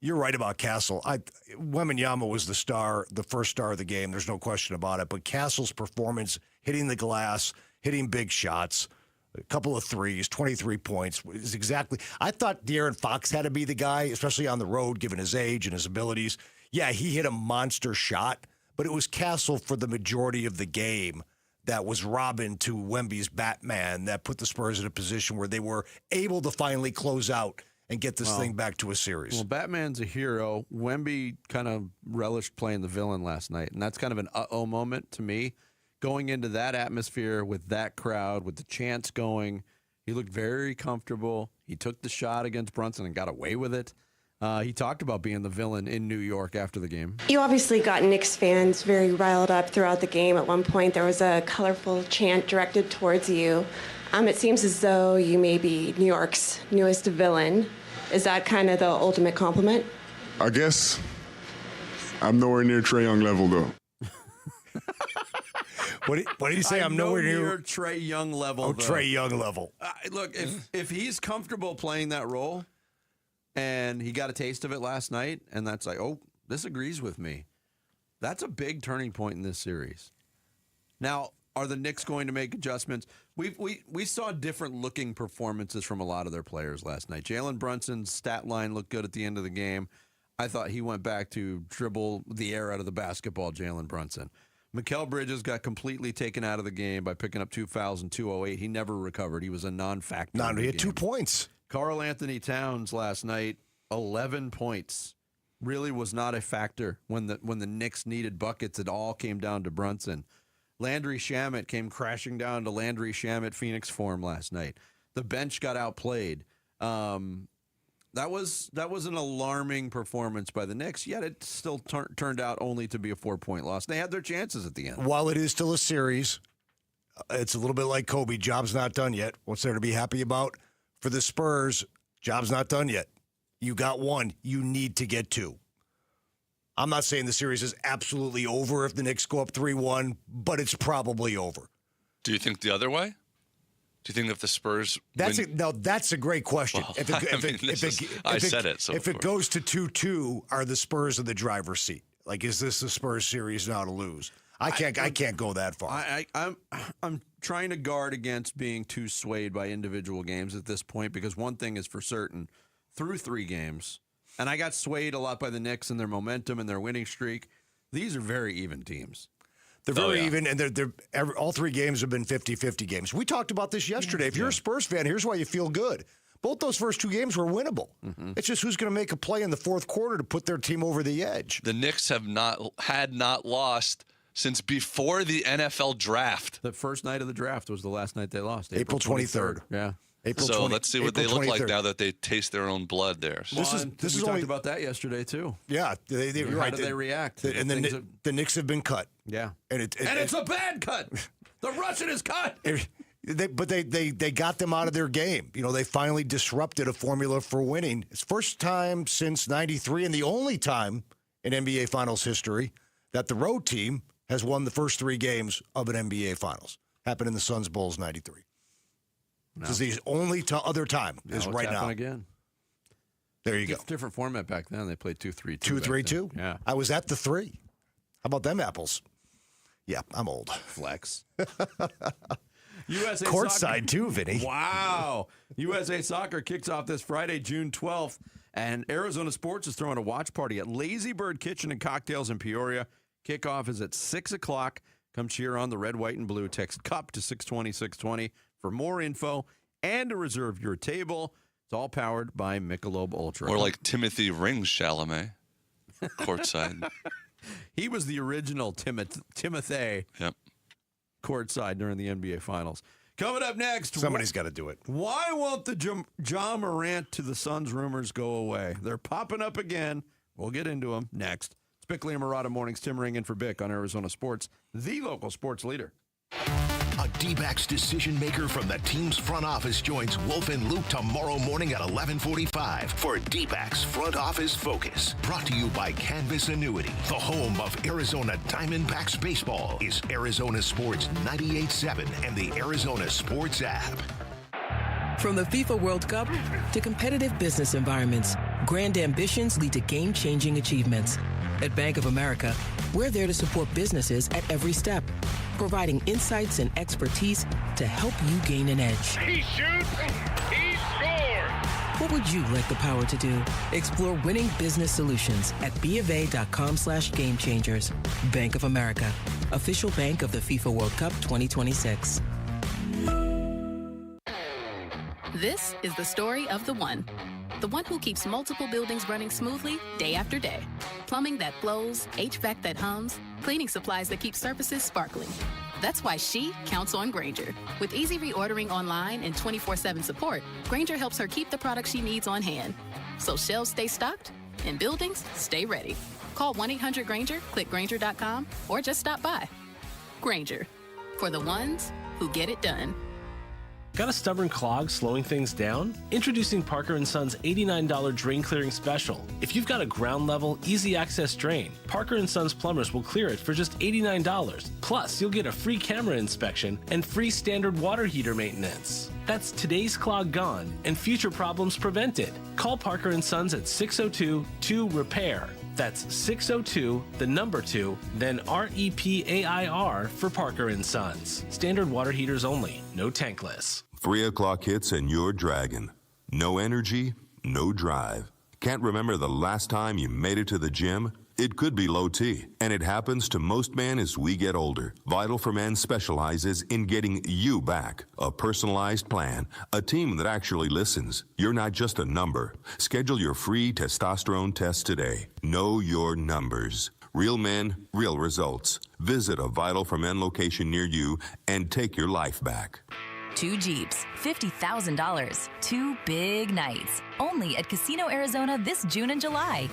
you're right about Castle. Wembanyama was the first star of the game. There's no question about it. But Castle's performance, hitting the glass, hitting big shots, a couple of threes, 23 points, is exactly. I thought De'Aaron Fox had to be the guy, especially on the road, given his age and his abilities. Yeah, he hit a monster shot, but it was Castle for the majority of the game that was Robin to Wemby's Batman that put the Spurs in a position where they were able to finally close out and get this thing back to a series. Well, Batman's a hero. Wemby kind of relished playing the villain last night, and that's kind of an uh-oh moment to me. Going into that atmosphere with that crowd, with the chants going, he looked very comfortable. He took the shot against Brunson and got away with it. He talked about being the villain in New York after the game. You obviously got Knicks fans very riled up throughout the game. At one point, there was a colorful chant directed towards you. It seems as though you may be New York's newest villain. Is that kind of the ultimate compliment? I guess I'm nowhere near Trae Young level, though. What did he say? I'm nowhere near Trae Young level. Oh, Trae Young level. Look, if he's comfortable playing that role, and he got a taste of it last night, and that's like, oh, this agrees with me. That's a big turning point in this series. Now, are the Knicks going to make adjustments? We saw different looking performances from a lot of their players last night. Jalen Brunson's stat line looked good at the end of the game. I thought he went back to dribble the air out of the basketball, Jalen Brunson. Mikal Bridges got completely taken out of the game by picking up 2 fouls in 2:08. He never recovered. He was a non-factor. He had 2 points. Karl Anthony Towns last night, 11 points. Really was not a factor when the Knicks needed buckets. It all came down to Brunson. Landry Shamet came crashing down to Landry Shamet Phoenix form last night. The bench got outplayed. That was an alarming performance by the Knicks, yet it still turned out only to be a 4-point loss. They had their chances at the end. While it is still a series, it's a little bit like Kobe. Job's not done yet. What's there to be happy about? For the Spurs, job's not done yet. You got 1. You need to get 2. I'm not saying the series is absolutely over if the Knicks go up 3-1, but it's probably over. Do you think the other way? Do you think if the Spurs That's a great question. Well, If it goes to 2-2, are the Spurs in the driver's seat? Like, is this the Spurs series now to lose? I can't go that far. I'm trying to guard against being too swayed by individual games at this point, because one thing is for certain, through 3 games, and I got swayed a lot by the Knicks and their momentum and their winning streak. These are very even teams. They're very even, and all 3 games have been 50-50 games. We talked about this yesterday. If you're a Spurs fan, here's why you feel good. Both those first 2 games were winnable. Mm-hmm. It's just who's going to make a play in the fourth quarter to put their team over the edge. The Knicks had not lost since before the NFL draft. The first night of the draft was the last night they lost. April 23rd. Yeah. Let's see what they look like now that they taste their own blood there. We talked about that yesterday, too. Yeah. How do they react? And the Knicks have been cut. Yeah. And it's a bad cut. The Russian is cut. But they got them out of their game. You know, they finally disrupted a formula for winning. It's first time since 93 and the only time in NBA Finals history that the road team has won the first 3 games of an NBA Finals. Happened in the Suns Bulls 93. This is the only other time is right now. Again. There you go. Different format back then. They played 2-3-2. 2-3-2? Yeah. I was at the 3. How about them apples? Yeah, I'm old. Flex. USA Courtside Soccer. too, Vinny. Wow. USA Soccer kicks off this Friday, June 12th, and Arizona Sports is throwing a watch party at Lazy Bird Kitchen and Cocktails in Peoria. Kickoff is at 6 o'clock. Come cheer on the red, white, and blue. Text CUP to 620-620 for more info and to reserve your table. It's all powered by Michelob Ultra. Or like Timothy Rings Chalamet, courtside. He was the original Timothy. Yep. Courtside during the NBA Finals. Coming up next. Somebody's got to do it. Why won't the John Morant to the Suns rumors go away? They're popping up again. We'll get into them next. It's Bickley and Murata Mornings. Tim Ring in for Bick on Arizona Sports, the local sports leader. A D-backs decision maker from the team's front office joins Wolf and Luke tomorrow morning at 11:45 for D-backs Front Office Focus. Brought to you by Canvas Annuity. The home of Arizona Diamondbacks baseball is Arizona Sports 98.7 and the Arizona Sports app. From the FIFA World Cup to competitive business environments, grand ambitions lead to game-changing achievements. At Bank of America, we're there to support businesses at every step, providing insights and expertise to help you gain an edge. He shoots, he scores! What would you like the power to do? Explore winning business solutions at BofA.com/gamechangers. Bank of America, official bank of the FIFA World Cup 2026. This is the story of the one who keeps multiple buildings running smoothly day after day. Plumbing that flows, HVAC that hums, cleaning supplies that keep surfaces sparkling. That's why she counts on Grainger. With easy reordering online and 24/7 support, Grainger helps her keep the products she needs on hand. So shelves stay stocked and buildings stay ready. Call 1-800-GRAINGER, click Grainger.com, or just stop by. Grainger, for the ones who get it done. Got a stubborn clog slowing things down? Introducing Parker & Son's $89 drain clearing special. If you've got a ground level, easy access drain, Parker & Son's plumbers will clear it for just $89. Plus, you'll get a free camera inspection and free standard water heater maintenance. That's today's clog gone and future problems prevented. Call Parker & Sons at 602-2-REPAIR. That's 602, the number 2, then REPAIR for Parker & Sons. Standard water heaters only, no tankless. 3 o'clock hits and you're dragging. No energy, no drive. Can't remember the last time you made it to the gym? It could be low T, and it happens to most men as we get older. Vital for Men specializes in getting you back. A personalized plan, a team that actually listens. You're not just a number. Schedule your free testosterone test today. Know your numbers. Real men, real results. Visit a Vital for Men location near you and take your life back. 2 Jeeps, $50,000. 2 big nights. Only at Casino Arizona this June and July.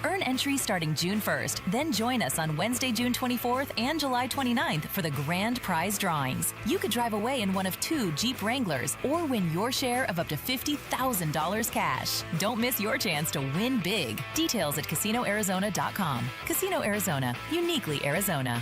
Earn entry starting June 1st, then join us on Wednesday, June 24th and July 29th for the grand prize drawings. You could drive away in one of 2 Jeep Wranglers or win your share of up to $50,000 cash. Don't miss your chance to win big. Details at CasinoArizona.com. Casino Arizona, uniquely Arizona.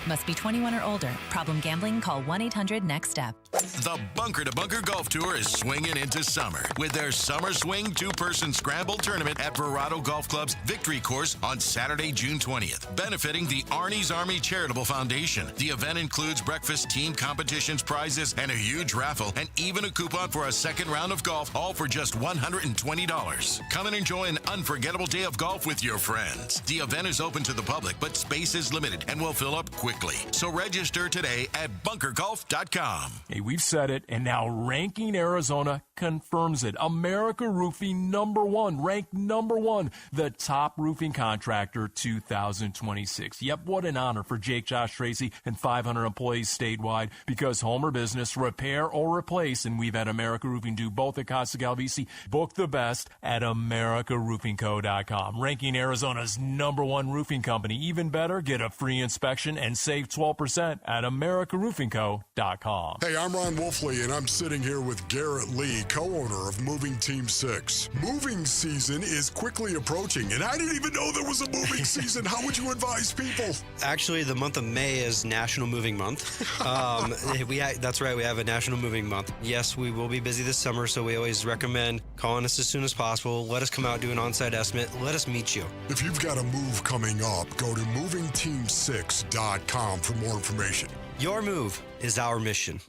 Must be 21 or older. Problem gambling? Call 1-800-NEXT-STEP. The Bunker to Bunker Golf Tour is swinging into summer with their Summer Swing 2-person Scramble Tournament at Verado Golf Club's Victory Course on Saturday, June 20th, benefiting the Arnie's Army Charitable Foundation. The event includes breakfast, team competitions, prizes, and a huge raffle, and even a coupon for a second round of golf, all for just $120. Come and enjoy an unforgettable day of golf with your friends. The event is open to the public, but space is limited and will fill up quickly. So register today at bunkergolf.com. Hey, we've said it, and now Ranking Arizona confirms it. America Roofing #1, ranked #1, the top roofing contractor 2026. Yep, what an honor for Jake, Josh, Tracy, and 500 employees statewide, because home or business, repair or replace, and we've had America Roofing do both at Costa Galvisi. Book the best at AmericaRoofingCo.com. Ranking Arizona's #1 roofing company. Even better, get a free inspection and save 12% at AmericaRoofingCo.com. Hey, I'm Ron Wolfley, and I'm sitting here with Garrett Lee, co-owner of Moving Team 6. Moving season is quickly approaching, and I didn't even know there was a moving season. How would you advise people? Actually, the month of May is National Moving Month. That's right, we have a National Moving Month. Yes, we will be busy this summer, so we always recommend calling us as soon as possible. Let us come out, do an on-site estimate. Let us meet you. If you've got a move coming up, go to movingteam6.com for more information. Your move is our mission.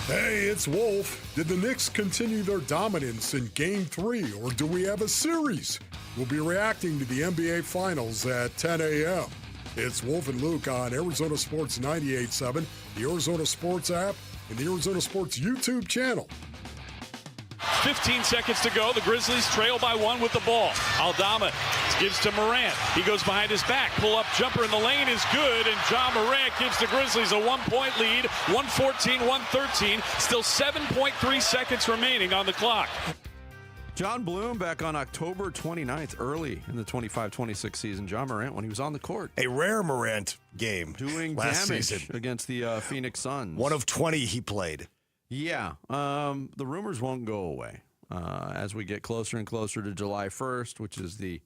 Hey, it's Wolf. Did the Knicks continue their dominance in Game 3, or do we have a series? We'll be reacting to the NBA Finals at 10 a.m. It's Wolf and Luke on Arizona Sports 98.7, the Arizona Sports app, and the Arizona Sports YouTube channel. 15 seconds to go. The Grizzlies trail by 1 with the ball. Aldama gives to Morant. He goes behind his back. Pull-up jumper in the lane is good, and Ja Morant gives the Grizzlies a 1-point lead, 114-113. Still 7.3 seconds remaining on the clock. John Bloom back on October 29th, early in the 25-26 season. Ja Morant, when he was on the court. A rare Morant game. Doing last damage season against the Phoenix Suns. 1 of 20 he played. Yeah. The rumors won't go away as we get closer and closer to July 1st, which is the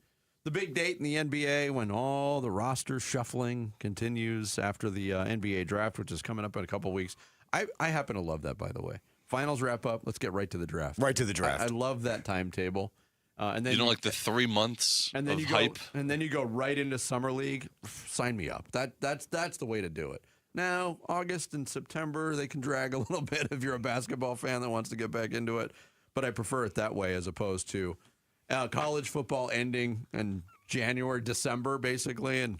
big date in the NBA when all the roster shuffling continues after the NBA draft, which is coming up in a couple weeks. I happen to love that, by the way. Finals wrap up. Let's get right to the draft. Right to the draft. I love that timetable. And then you don't like the 3 months and then of you hype? And then you go right into Summer League. Sign me up. That's the way to do it. Now, August and September, they can drag a little bit if you're a basketball fan that wants to get back into it. But I prefer it that way as opposed to college football ending in January, December, basically, and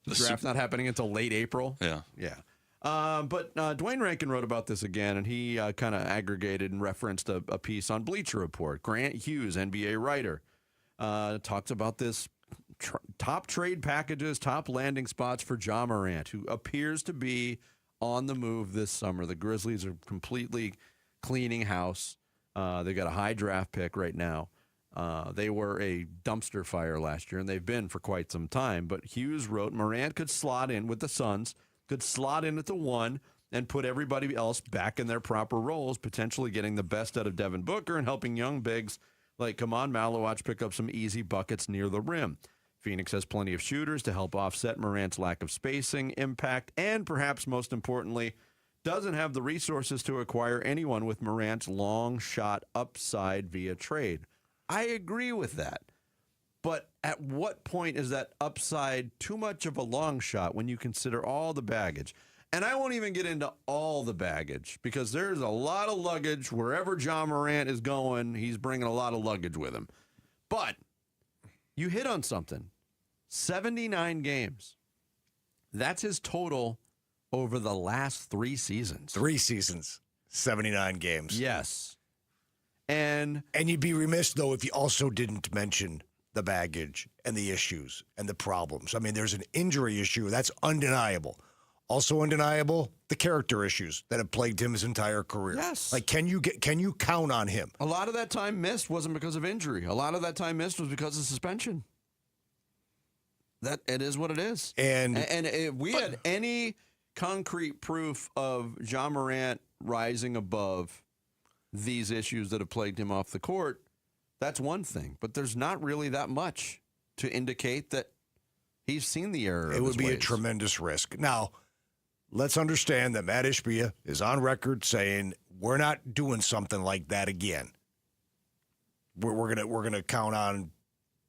the draft not happening until late April. Yeah. Yeah. But Dwayne Rankin wrote about this again, and he kind of aggregated and referenced a piece on Bleacher Report. Grant Hughes, NBA writer, talks about this top trade packages, top landing spots for Ja Morant, who appears to be on the move this summer. The Grizzlies are completely cleaning house. They got a high draft pick right now. They were a dumpster fire last year, and they've been for quite some time. But Hughes wrote Morant could slot in with the Suns, could slot in at the 1 and put everybody else back in their proper roles, potentially getting the best out of Devin Booker and helping young bigs like Kaman Malawach pick up some easy buckets near the rim. Phoenix has plenty of shooters to help offset Morant's lack of spacing, impact, and perhaps most importantly, doesn't have the resources to acquire anyone with Morant's long shot upside via trade. I agree with that. But at what point is that upside too much of a long shot when you consider all the baggage? And I won't even get into all the baggage because there's a lot of luggage. Wherever Ja Morant is going, he's bringing a lot of luggage with him. But you hit on something. 79 games. That's his total over the last 3 seasons. 3 seasons, 79 games. Yes. And you'd be remiss, though, if you also didn't mention the baggage and the issues and the problems. I mean, there's an injury issue. That's undeniable. Also undeniable, the character issues that have plagued him his entire career. Yes. Like, can you count on him? A lot of that time missed wasn't because of injury. A lot of that time missed was because of suspension. That it is what it is. And if we had any concrete proof of Ja Morant rising above these issues that have plagued him off the court, that's one thing. But there's not really that much to indicate that he's seen the error of his It would be ways. a tremendous risk. Now, let's understand that Matt Ishbia is on record saying we're not doing something like that again. We're gonna count on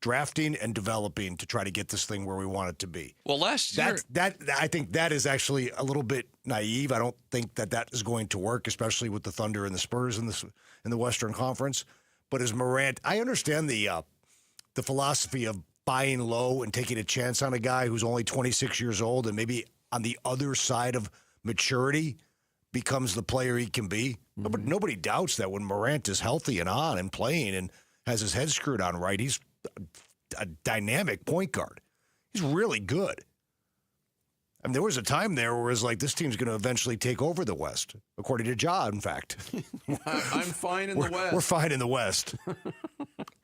drafting and developing to try to get this thing where we want it to be. Well, last year... I think that is actually a little bit naive. I don't think that is going to work, especially with the Thunder and the Spurs in the Western Conference. But as Morant, I understand the philosophy of buying low and taking a chance on a guy who's only 26 years old and maybe on the other side of maturity becomes the player he can be. Mm-hmm. But nobody doubts that when Morant is healthy and on and playing and has his head screwed on right, he's a dynamic point guard. He's really good. I mean, there was a time there where it was like, this team's going to eventually take over the West, according to Ja, in fact. I'm fine in the West. We're fine in the West.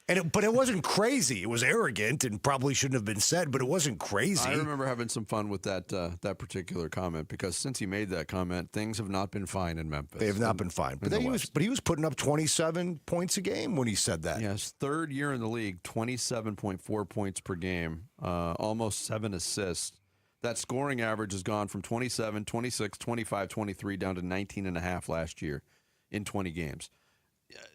But it wasn't crazy. It was arrogant and probably shouldn't have been said, but it wasn't crazy. I remember having some fun with that particular comment because since he made that comment, things have not been fine in Memphis. They have not been fine. But he was putting up 27 points a game when he said that. Yes, third year in the league, 27.4 points per game, almost 7 assists. That scoring average has gone from 27, 26, 25, 23 down to 19.5 last year in 20 games.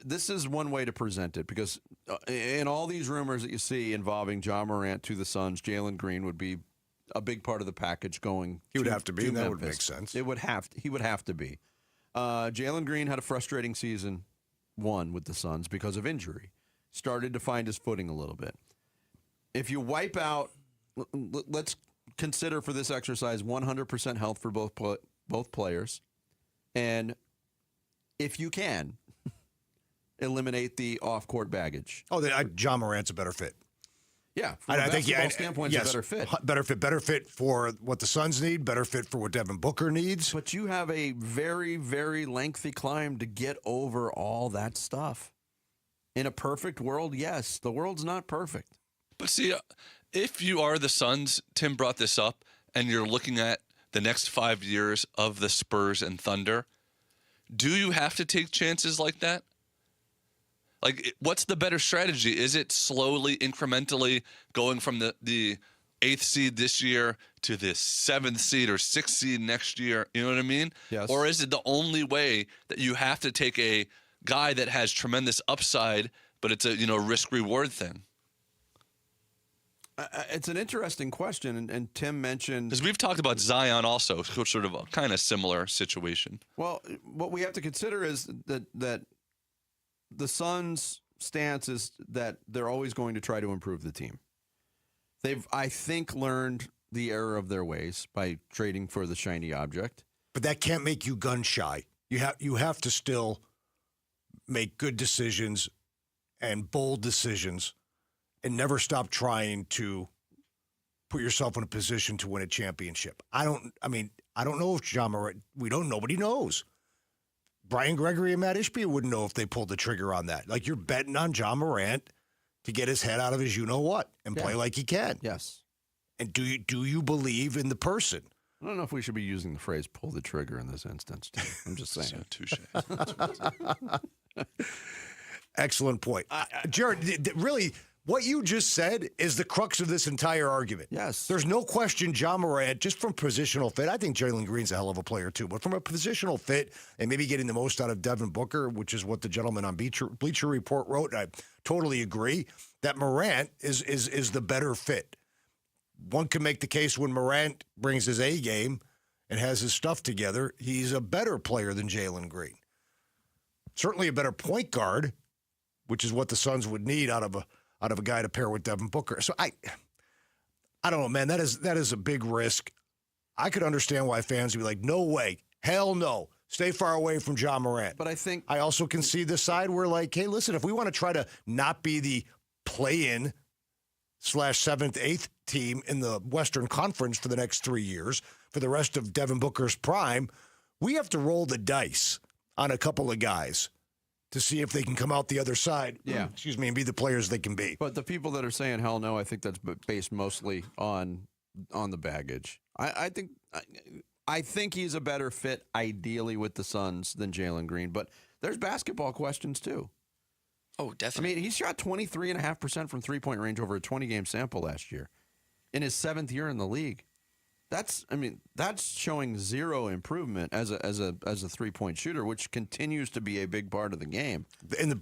This is one way to present it because in all these rumors that you see involving Ja Morant to the Suns, Jalen Green would be a big part of the package going. He would have to be, and that Memphis. would make sense. He would have to be. Jalen Green had a frustrating season one with the Suns because of injury. Started to find his footing a little bit. If you wipe out, let's consider for this exercise 100% health for both players, and if you can. eliminate the off-court baggage. Oh, John Morant's a better fit. Yeah, from a basketball standpoint, it's a better fit. Better fit for what the Suns need, better fit for what Devin Booker needs. But you have a very, very lengthy climb to get over all that stuff. In a perfect world, yes. The world's not perfect. But see, if you are the Suns, Tim brought this up, and you're looking at the next 5 years of the Spurs and Thunder, do you have to take chances like that? Like, what's the better strategy? Is it slowly, incrementally going from the 8th seed this year to the 7th seed or 6th seed next year? You know what I mean? Yes. Or is it the only way that you have to take a guy that has tremendous upside, but it's a risk-reward thing? It's an interesting question, and Tim mentioned... Because we've talked about Zion also, sort of a kind of similar situation. Well, what we have to consider is that the Suns' stance is that they're always going to try to improve the team. They've, I think, learned the error of their ways by trading for the shiny object. But that can't make you gun shy. You have to still make good decisions and bold decisions and never stop trying to put yourself in a position to win a championship. I don't know if John Morant, nobody knows. Brian Gregory and Matt Ishbia wouldn't know if they pulled the trigger on that. Like, you're betting on John Morant to get his head out of his you-know-what and play like he can. Yes. And do you believe in the person? I don't know if we should be using the phrase pull the trigger in this instance. I'm just saying. Touche. Excellent point. Jared, really, what you just said is the crux of this entire argument. Yes. There's no question John Morant, just from positional fit, I think Jalen Green's a hell of a player too, but from a positional fit and maybe getting the most out of Devin Booker, which is what the gentleman on Bleacher Report wrote, and I totally agree, that Morant is the better fit. One can make the case when Morant brings his A game and has his stuff together, he's a better player than Jalen Green. Certainly a better point guard, which is what the Suns would need out of a guy to pair with Devin Booker. So I don't know, man. That is a big risk. I could understand why fans would be like, no way, hell no, stay far away from John Morant. But I think I also can see the side where, like, hey, listen, if we want to try to not be the play-in / 7th, 8th team in the Western Conference for the next 3 years, for the rest of Devin Booker's prime, we have to roll the dice on a couple of guys to see if they can come out the other side, and be the players they can be. But the people that are saying hell no, I think that's based mostly on the baggage. I think he's a better fit ideally with the Suns than Jalen Green, but there's basketball questions too. Oh, definitely. I mean, he shot 23.5% from three-point range over a 20-game sample last year in his 7th year in the league. That's showing zero improvement as a three-point shooter, which continues to be a big part of the game. And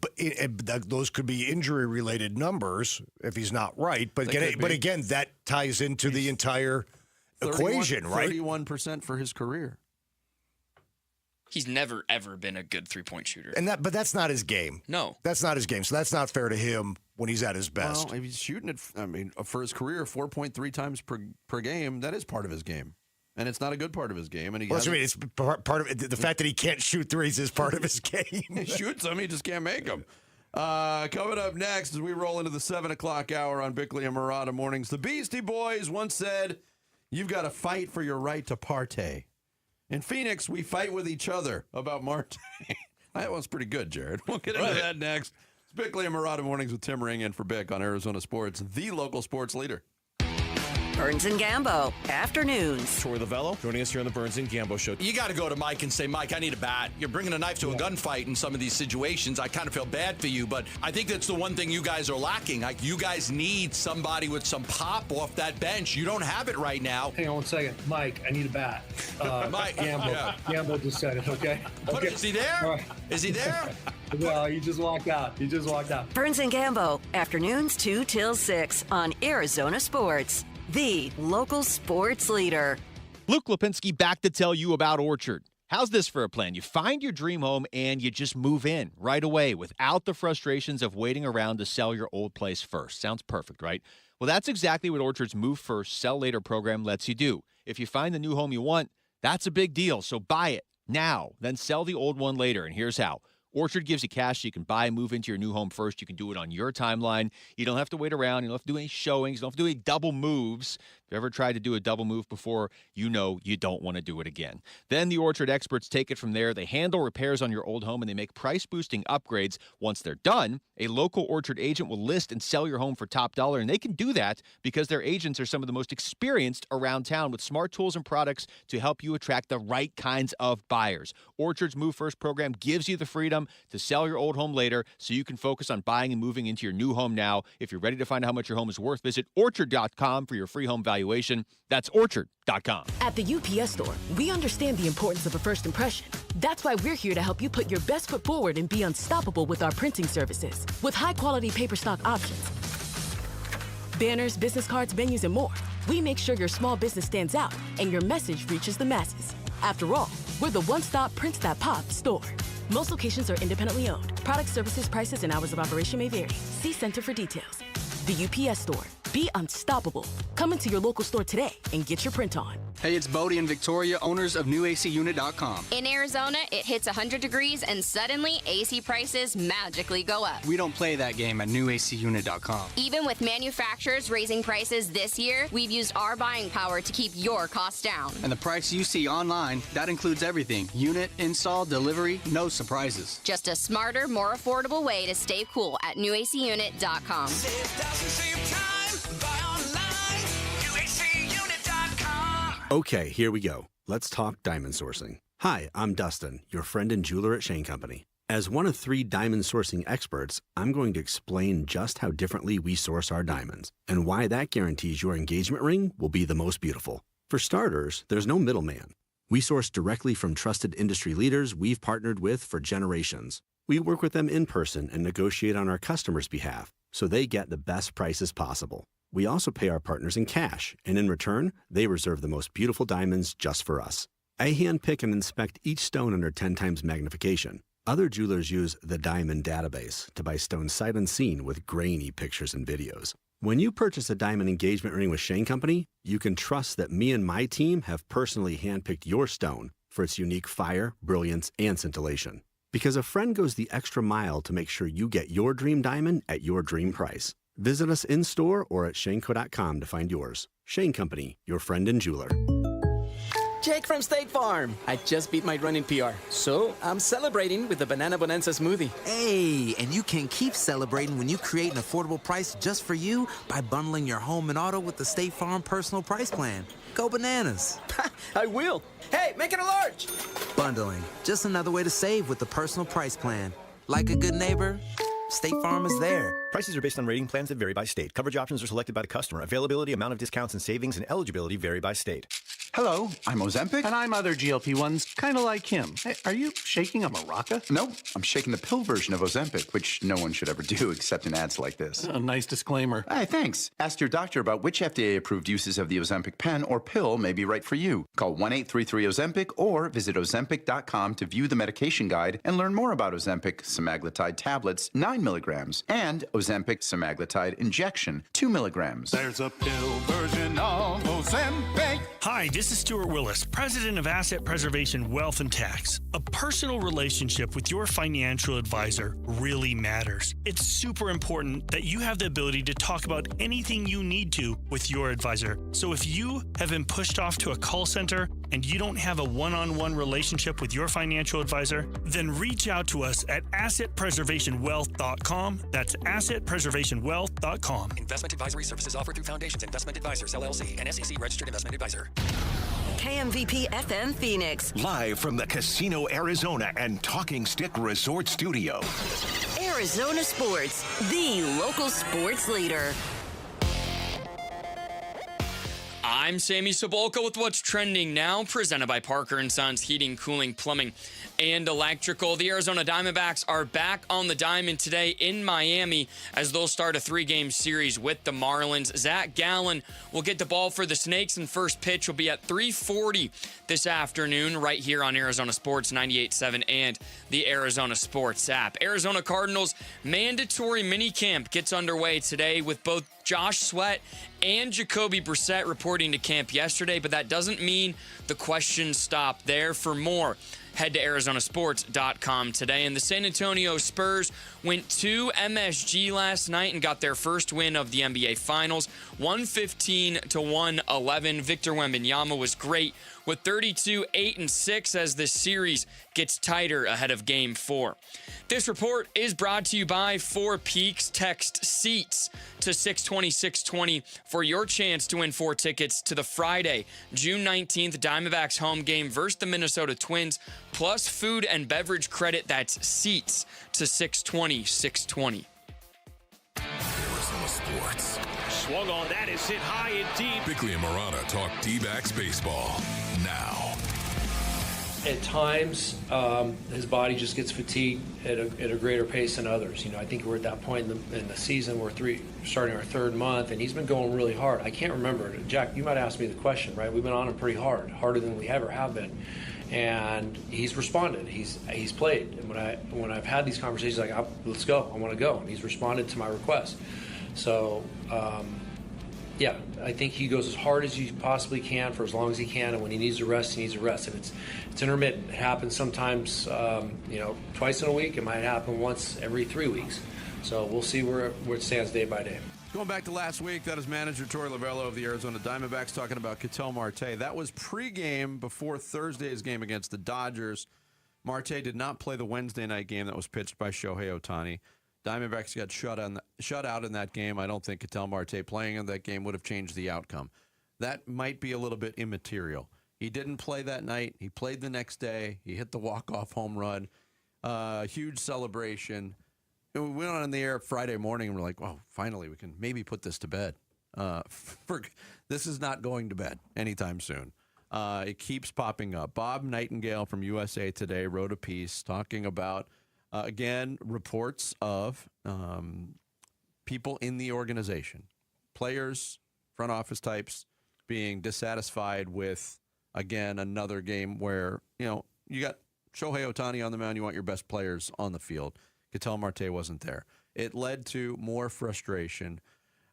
those could be injury-related numbers if he's not right. But again, that ties into the entire equation, right? 31% for his career. He's never, ever been a good three-point shooter. But that's not his game. No. That's not his game. So that's not fair to him when he's at his best. Well, if he's shooting it, for his career, 4.3 times per game, that is part of his game. And it's not a good part of his game. And it's part of it. The fact that he can't shoot threes is part of his game. He shoots them, he just can't make them. Coming up next, as we roll into the 7 o'clock hour on Bickley and Murata Mornings, the Beastie Boys once said, "You've got to fight for your right to partay." In Phoenix, we fight with each other about Marte. That one's pretty good, Jared. We'll get into that next. It's Bickley and Murata Mornings with Tim Ring in for Bick on Arizona Sports, the local sports leader. Burns and Gambo, afternoons. Troy Lavello joining us here on the Burns and Gambo Show. You got to go to Mike and say, Mike, I need a bat. You're bringing a knife to a gunfight in some of these situations. I kind of feel bad for you, but I think that's the one thing you guys are lacking. Like, you guys need somebody with some pop off that bench. You don't have it right now. Hang on one second. Mike, I need a bat. Mike. Gambo. Yeah. Gambo just said it, okay? Is he there? Right. Is he there? Well, he just walked out. Burns and Gambo, afternoons 2 till 6 on Arizona Sports, the local sports leader. Luke Lipinski back to tell you about Orchard. How's this for a plan? You find your dream home and you just move in right away without the frustrations of waiting around to sell your old place first. Sounds perfect, right? Well, that's exactly what Orchard's Move First, Sell Later program lets you do. If you find the new home you want, that's a big deal. So buy it now, then sell the old one later. And here's how. Orchard gives you cash so you can buy and move into your new home first. You can do it on your timeline. You don't have to wait around. You don't have to do any showings. You don't have to do any double moves. If you've ever tried to do a double move before, you know you don't want to do it again. Then the Orchard experts take it from there. They handle repairs on your old home, and they make price-boosting upgrades. Once they're done, a local Orchard agent will list and sell your home for top dollar, and they can do that because their agents are some of the most experienced around town with smart tools and products to help you attract the right kinds of buyers. Orchard's Move First program gives you the freedom to sell your old home later so you can focus on buying and moving into your new home now. If you're ready to find out how much your home is worth, visit Orchard.com for your free home valuation. That's Orchard.com. At the UPS Store, we understand the importance of a first impression. That's why we're here to help you put your best foot forward and be unstoppable with our printing services. With high-quality paper stock options, banners, business cards, menus, and more, we make sure your small business stands out and your message reaches the masses. After all, we're the one-stop prints that pop store. Most locations are independently owned. Product, services, prices, and hours of operation may vary. See Center for details. The UPS Store. Be unstoppable. Come into your local store today and get your print on. Hey, it's Bodie and Victoria, owners of NewACUnit.com. In Arizona, it hits 100 degrees and suddenly AC prices magically go up. We don't play that game at NewACUnit.com. Even with manufacturers raising prices this year, we've used our buying power to keep your costs down. And the price you see online, that includes everything. Unit, install, delivery, no surprises. Just a smarter, more affordable way to stay cool at NewACUnit.com. Save thousands, save time, buy online, NewACUnit.com. Okay, here we go. Let's talk diamond sourcing. Hi, I'm Dustin, your friend and jeweler at Shane Company. As one of 3 diamond sourcing experts, I'm going to explain just how differently we source our diamonds and why that guarantees your engagement ring will be the most beautiful. For starters, there's no middleman. We source directly from trusted industry leaders we've partnered with for generations. We work with them in person and negotiate on our customers' behalf so they get the best prices possible. We also pay our partners in cash, and in return, they reserve the most beautiful diamonds just for us. I handpick and inspect each stone under 10 times magnification. Other jewelers use the Diamond Database to buy stones sight unseen with grainy pictures and videos. When you purchase a diamond engagement ring with Shane Company, you can trust that me and my team have personally handpicked your stone for its unique fire, brilliance, and scintillation. Because a friend goes the extra mile to make sure you get your dream diamond at your dream price. Visit us in-store or at shaneco.com to find yours. Shane Company, your friend and jeweler. Jake from State Farm. I just beat my running PR, so I'm celebrating with the Banana Bonanza smoothie. Hey, and you can keep celebrating when you create an affordable price just for you by bundling your home and auto with the State Farm Personal Price Plan. Go bananas. I will. Hey, make it a large. Bundling, just another way to save with the Personal Price Plan. Like a good neighbor, State Farm is there. Prices are based on rating plans that vary by state. Coverage options are selected by the customer. Availability, amount of discounts and savings, and eligibility vary by state. Hello, I'm Ozempic. And I'm other GLP-1s, kind of like him. Hey, are you shaking a maraca? No, I'm shaking the pill version of Ozempic, which no one should ever do except in ads like this. A nice disclaimer. Hey, thanks. Ask your doctor about which FDA-approved uses of the Ozempic pen or pill may be right for you. Call 1-833-OZEMPIC or visit Ozempic.com to view the medication guide and learn more about Ozempic semaglutide tablets, 9 milligrams, and Ozempic semaglutide injection, 2 milligrams. There's a pill version of Ozempic. Hi, this is Stuart Willis, president of Asset Preservation Wealth and Tax. A personal relationship with your financial advisor really matters. It's super important that you have the ability to talk about anything you need to with your advisor. So if you have been pushed off to a call center and you don't have a one-on-one relationship with your financial advisor, then reach out to us at assetpreservationwealth.com. That's assetpreservationwealth.com. Investment advisory services offered through Foundations Investment Advisors, LLC, an SEC registered investment advisor. KMVP FM Phoenix. Live from the Casino Arizona and Talking Stick Resort Studio. Arizona Sports, the local sports leader. I'm Sammy Sabolka with what's trending now, presented by Parker & Sons Heating, Cooling, Plumbing, and Electrical. The Arizona Diamondbacks are back on the diamond today in Miami as they'll start a 3-game series with the Marlins. Zach Gallen will get the ball for the Snakes, and first pitch will be at 3:40 this afternoon right here on Arizona Sports 98.7 and the Arizona Sports app. Arizona Cardinals mandatory minicamp gets underway today with both Josh Sweat and Jacoby Brissett reporting to camp yesterday, but that doesn't mean the questions stop there. For more, Head to ArizonaSports.com today. And the San Antonio Spurs went to MSG last night and got their first win of the NBA Finals, 115-111. Victor Wembanyama was great with 32, 8, and 6 as this series gets tighter ahead of Game 4. This report is brought to you by Four Peaks. Text SEATS to 620-620 for your chance to win 4 tickets to the Friday, June 19th Diamondbacks home game versus the Minnesota Twins, plus food and beverage credit. That's SEATS to 620-620. Arizona Sports. Swung on, that is hit high and deep. Bickley and Morana talk D-backs baseball now. At times, his body just gets fatigued at a greater pace than others. I think we're at that point in the season. We're starting our 3rd month, and he's been going really hard. I can't remember. Jack, you might ask me the question, right? We've been on him pretty hard, harder than we ever have been. And he's responded. He's played. And when I've had these conversations, like, let's go. I want to go. And he's responded to my request. So, yeah, I think he goes as hard as you possibly can for as long as he can, and when he needs to rest, he needs to rest. And it's intermittent. It happens sometimes, twice in a week. It might happen once every 3 weeks. So we'll see where it stands day by day. Going back to last week, that is manager Torey Lovello of the Arizona Diamondbacks talking about Ketel Marte. That was pregame before Thursday's game against the Dodgers. Marte did not play the Wednesday night game that was pitched by Shohei Ohtani. Diamondbacks got shut out in that game. I don't think Ketel Marte playing in that game would have changed the outcome. That might be a little bit immaterial. He didn't play that night. He played the next day. He hit the walk-off home run. Huge celebration. And we went on the air Friday morning and we're like, well, finally we can maybe put this to bed. This is not going to bed anytime soon. It keeps popping up. Bob Nightingale from USA Today wrote a piece talking about again, reports of people in the organization, players, front office types, being dissatisfied with, again, another game where, you got Shohei Ohtani on the mound, you want your best players on the field. Ketel Marte wasn't there. It led to more frustration,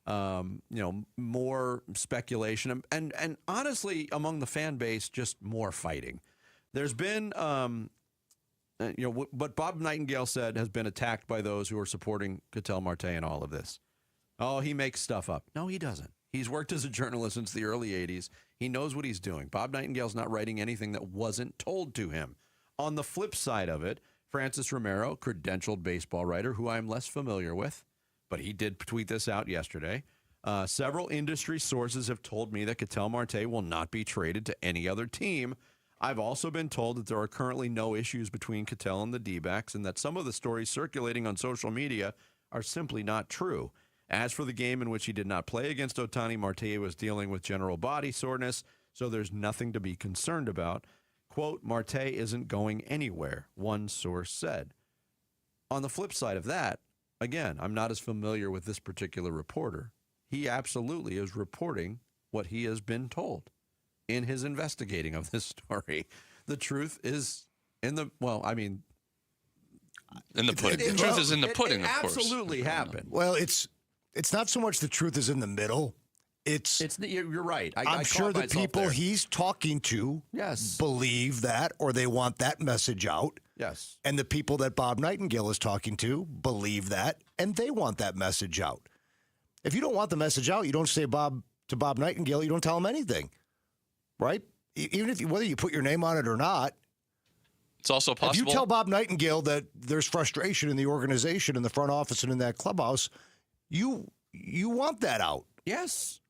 more speculation, and honestly, among the fan base, just more fighting. There's been... what Bob Nightingale said has been attacked by those who are supporting Ketel Marte in all of this. Oh, he makes stuff up. No, he doesn't. He's worked as a journalist since the early 80s. He knows what he's doing. Bob Nightingale's not writing anything that wasn't told to him. On the flip side of it, Francis Romero, credentialed baseball writer, who I'm less familiar with, but he did tweet this out yesterday. Several industry sources have told me that Ketel Marte will not be traded to any other team. I've also been told that there are currently no issues between Ketel and the D-backs and that some of the stories circulating on social media are simply not true. As for the game in which he did not play against Ohtani, Marte was dealing with general body soreness, so there's nothing to be concerned about. Quote, Marte isn't going anywhere, one source said. On the flip side of that, again, I'm not as familiar with this particular reporter. He absolutely is reporting what he has been told in his investigating of this story. The truth is in the pudding. The truth is in the pudding, of course. It absolutely happened. Well, it's not so much the truth is in the middle. You're right. I'm sure the people he's talking to believe that, or they want that message out. Yes. And the people that Bob Nightingale is talking to believe that, and they want that message out. If you don't want the message out, you don't say to Bob Nightingale, you don't tell him anything. Right? Even if whether you put your name on it or not. It's also possible. If you tell Bob Nightingale that there's frustration in the organization, in the front office, and in that clubhouse, you want that out. Yes.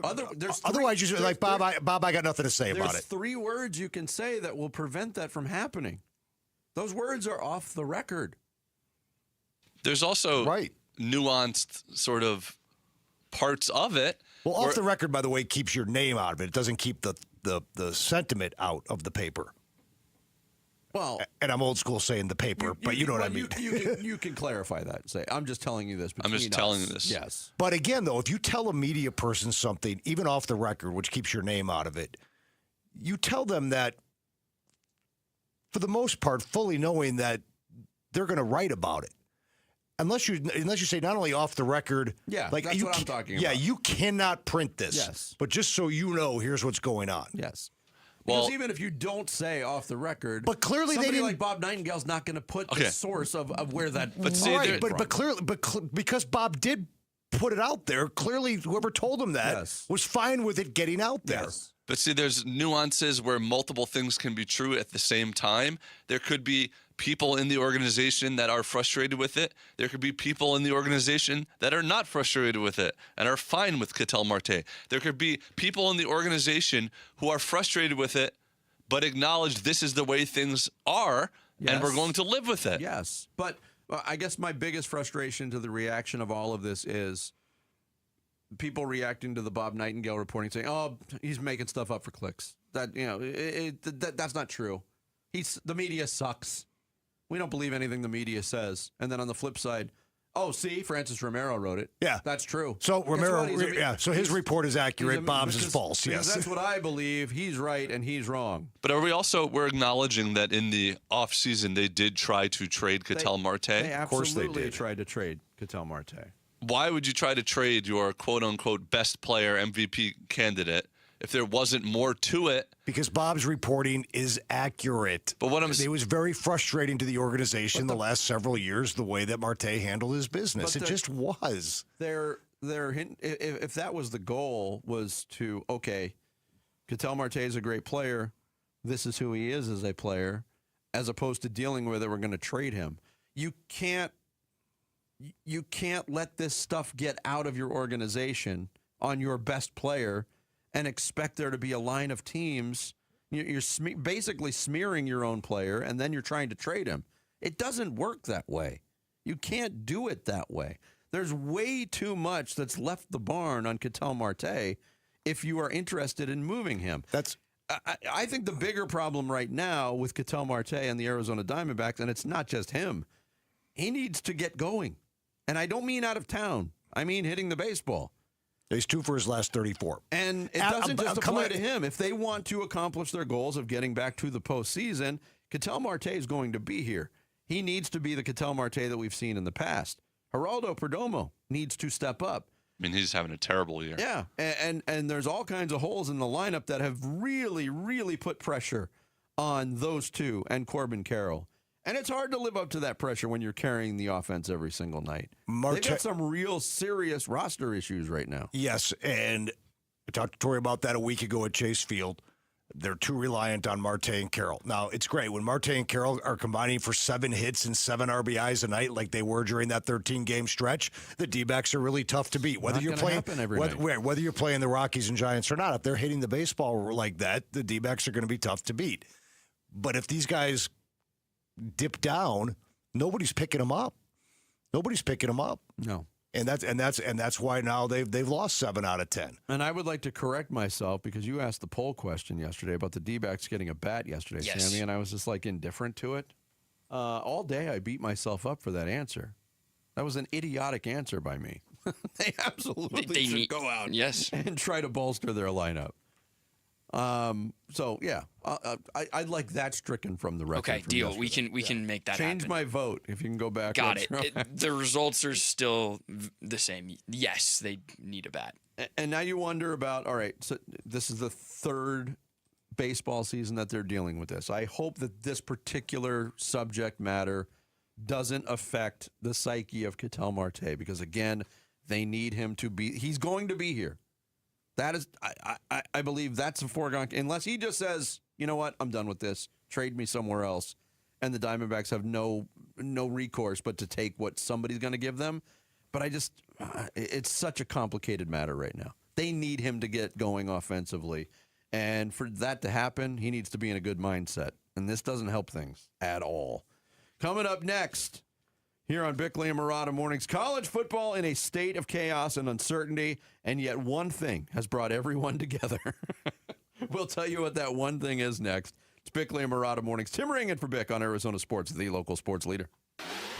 Otherwise, you're like, Bob, I got nothing to say about it. There's 3 words you can say that will prevent that from happening. Those words are off the record. There's also nuanced sort of parts of it. Well, off the record, by the way, keeps your name out of it. It doesn't keep the sentiment out of the paper. Well, and I'm old school saying the paper, but you know what I mean. You can clarify that and say, I'm just telling you this. I'm just telling you this. Yes. But again, though, if you tell a media person something, even off the record, which keeps your name out of it, you tell them that, for the most part, fully knowing that they're going to write about it. Unless you say not only off the record, that's what I'm talking about. Yeah, you cannot print this. Yes. But just so you know, here's what's going on. Yes. Because even if you don't say off the record, but clearly somebody they didn't, like Bob Nightingale's not going to put the source of where that. But see, because Bob did put it out there, clearly whoever told him that was fine with it getting out there. Yes. But see, there's nuances where multiple things can be true at the same time. There could be people in the organization that are frustrated with it. There could be people in the organization that are not frustrated with it and are fine with Ketel Marte. There could be people in the organization who are frustrated with it but acknowledge this is the way things are and we're going to live with it. Yes. But I guess my biggest frustration to the reaction of all of this is people reacting to the Bob Nightingale reporting saying, "Oh, he's making stuff up for clicks." That that's not true. The media sucks. We don't believe anything the media says. And then on the flip side, oh, see, Francis Romero wrote it. Yeah, that's true. So Romero, so his report is accurate. Bob's is false. Because Yes, that's what I believe. He's right and he's wrong. But we're acknowledging that in the offseason they did try to trade Ketel Marte? They absolutely tried to trade Ketel Marte. Why would you try to trade your quote-unquote best player MVP candidate if there wasn't more to it? Because Bob's reporting is accurate. But it was very frustrating to the organization the last several years, the way that Marte handled his business. It just was. If that was the goal, was to, okay, Ketel Marte is a great player. This is who he is as a player, as opposed to dealing with it, we're going to trade him. You can't let this stuff get out of your organization on your best player and expect there to be a line of teams. You're basically smearing your own player, and then you're trying to trade him. It doesn't work that way. You can't do it that way. There's way too much that's left the barn on Ketel Marte if you are interested in moving him. I think the bigger problem right now with Ketel Marte and the Arizona Diamondbacks, and it's not just him, he needs to get going. And I don't mean out of town. I mean hitting the baseball. He's 2 for his last 34. And it doesn't just apply to him. If they want to accomplish their goals of getting back to the postseason, Ketel Marte is going to be here. He needs to be the Ketel Marte that we've seen in the past. Geraldo Perdomo needs to step up. I mean, he's having a terrible year. Yeah, and there's all kinds of holes in the lineup that have really, really put pressure on those two and Corbin Carroll. And it's hard to live up to that pressure when you're carrying the offense every single night. They've got some real serious roster issues right now. Yes, and I talked to Tori about that a week ago at Chase Field. They're too reliant on Marte and Carroll. Now, it's great when Marte and Carroll are combining for 7 hits and 7 RBIs a night like they were during that 13-game stretch. The D-backs are really tough to beat. Whether you're playing the Rockies and Giants or not, if they're hitting the baseball like that, the D-backs are going to be tough to beat. But if these guys dip down, nobody's picking them up. No. And that's why now they've lost 7 out of 10. And I would like to correct myself because you asked the poll question yesterday about the D-backs getting a bat yesterday, Sammy, and I was just like indifferent to it. All day I beat myself up for that answer. That was an idiotic answer by me. They absolutely should go out and try to bolster their lineup. So yeah, I'd like that stricken from the record. Okay, deal. Yesterday. We can make that change happen. my vote if you can go back. Got it. The results are still the same. Yes, they need a bat. And now you wonder about, all right, so this is the 3rd baseball season that they're dealing with this. I hope that this particular subject matter doesn't affect the psyche of Ketel Marte because again, they need him to be. He's going to be here. That is, I believe that's a foregone, unless he just says, you know what, I'm done with this, trade me somewhere else, and the Diamondbacks have no recourse but to take what somebody's going to give them. But it's such a complicated matter right now. They need him to get going offensively, and for that to happen, he needs to be in a good mindset, and this doesn't help things at all. Coming up next, here on Bickley and Marotta Mornings, college football in a state of chaos and uncertainty, and yet one thing has brought everyone together. We'll tell you what that one thing is next. It's Bickley and Marotta Mornings. Tim Ringen for Bick on Arizona Sports, the local sports leader.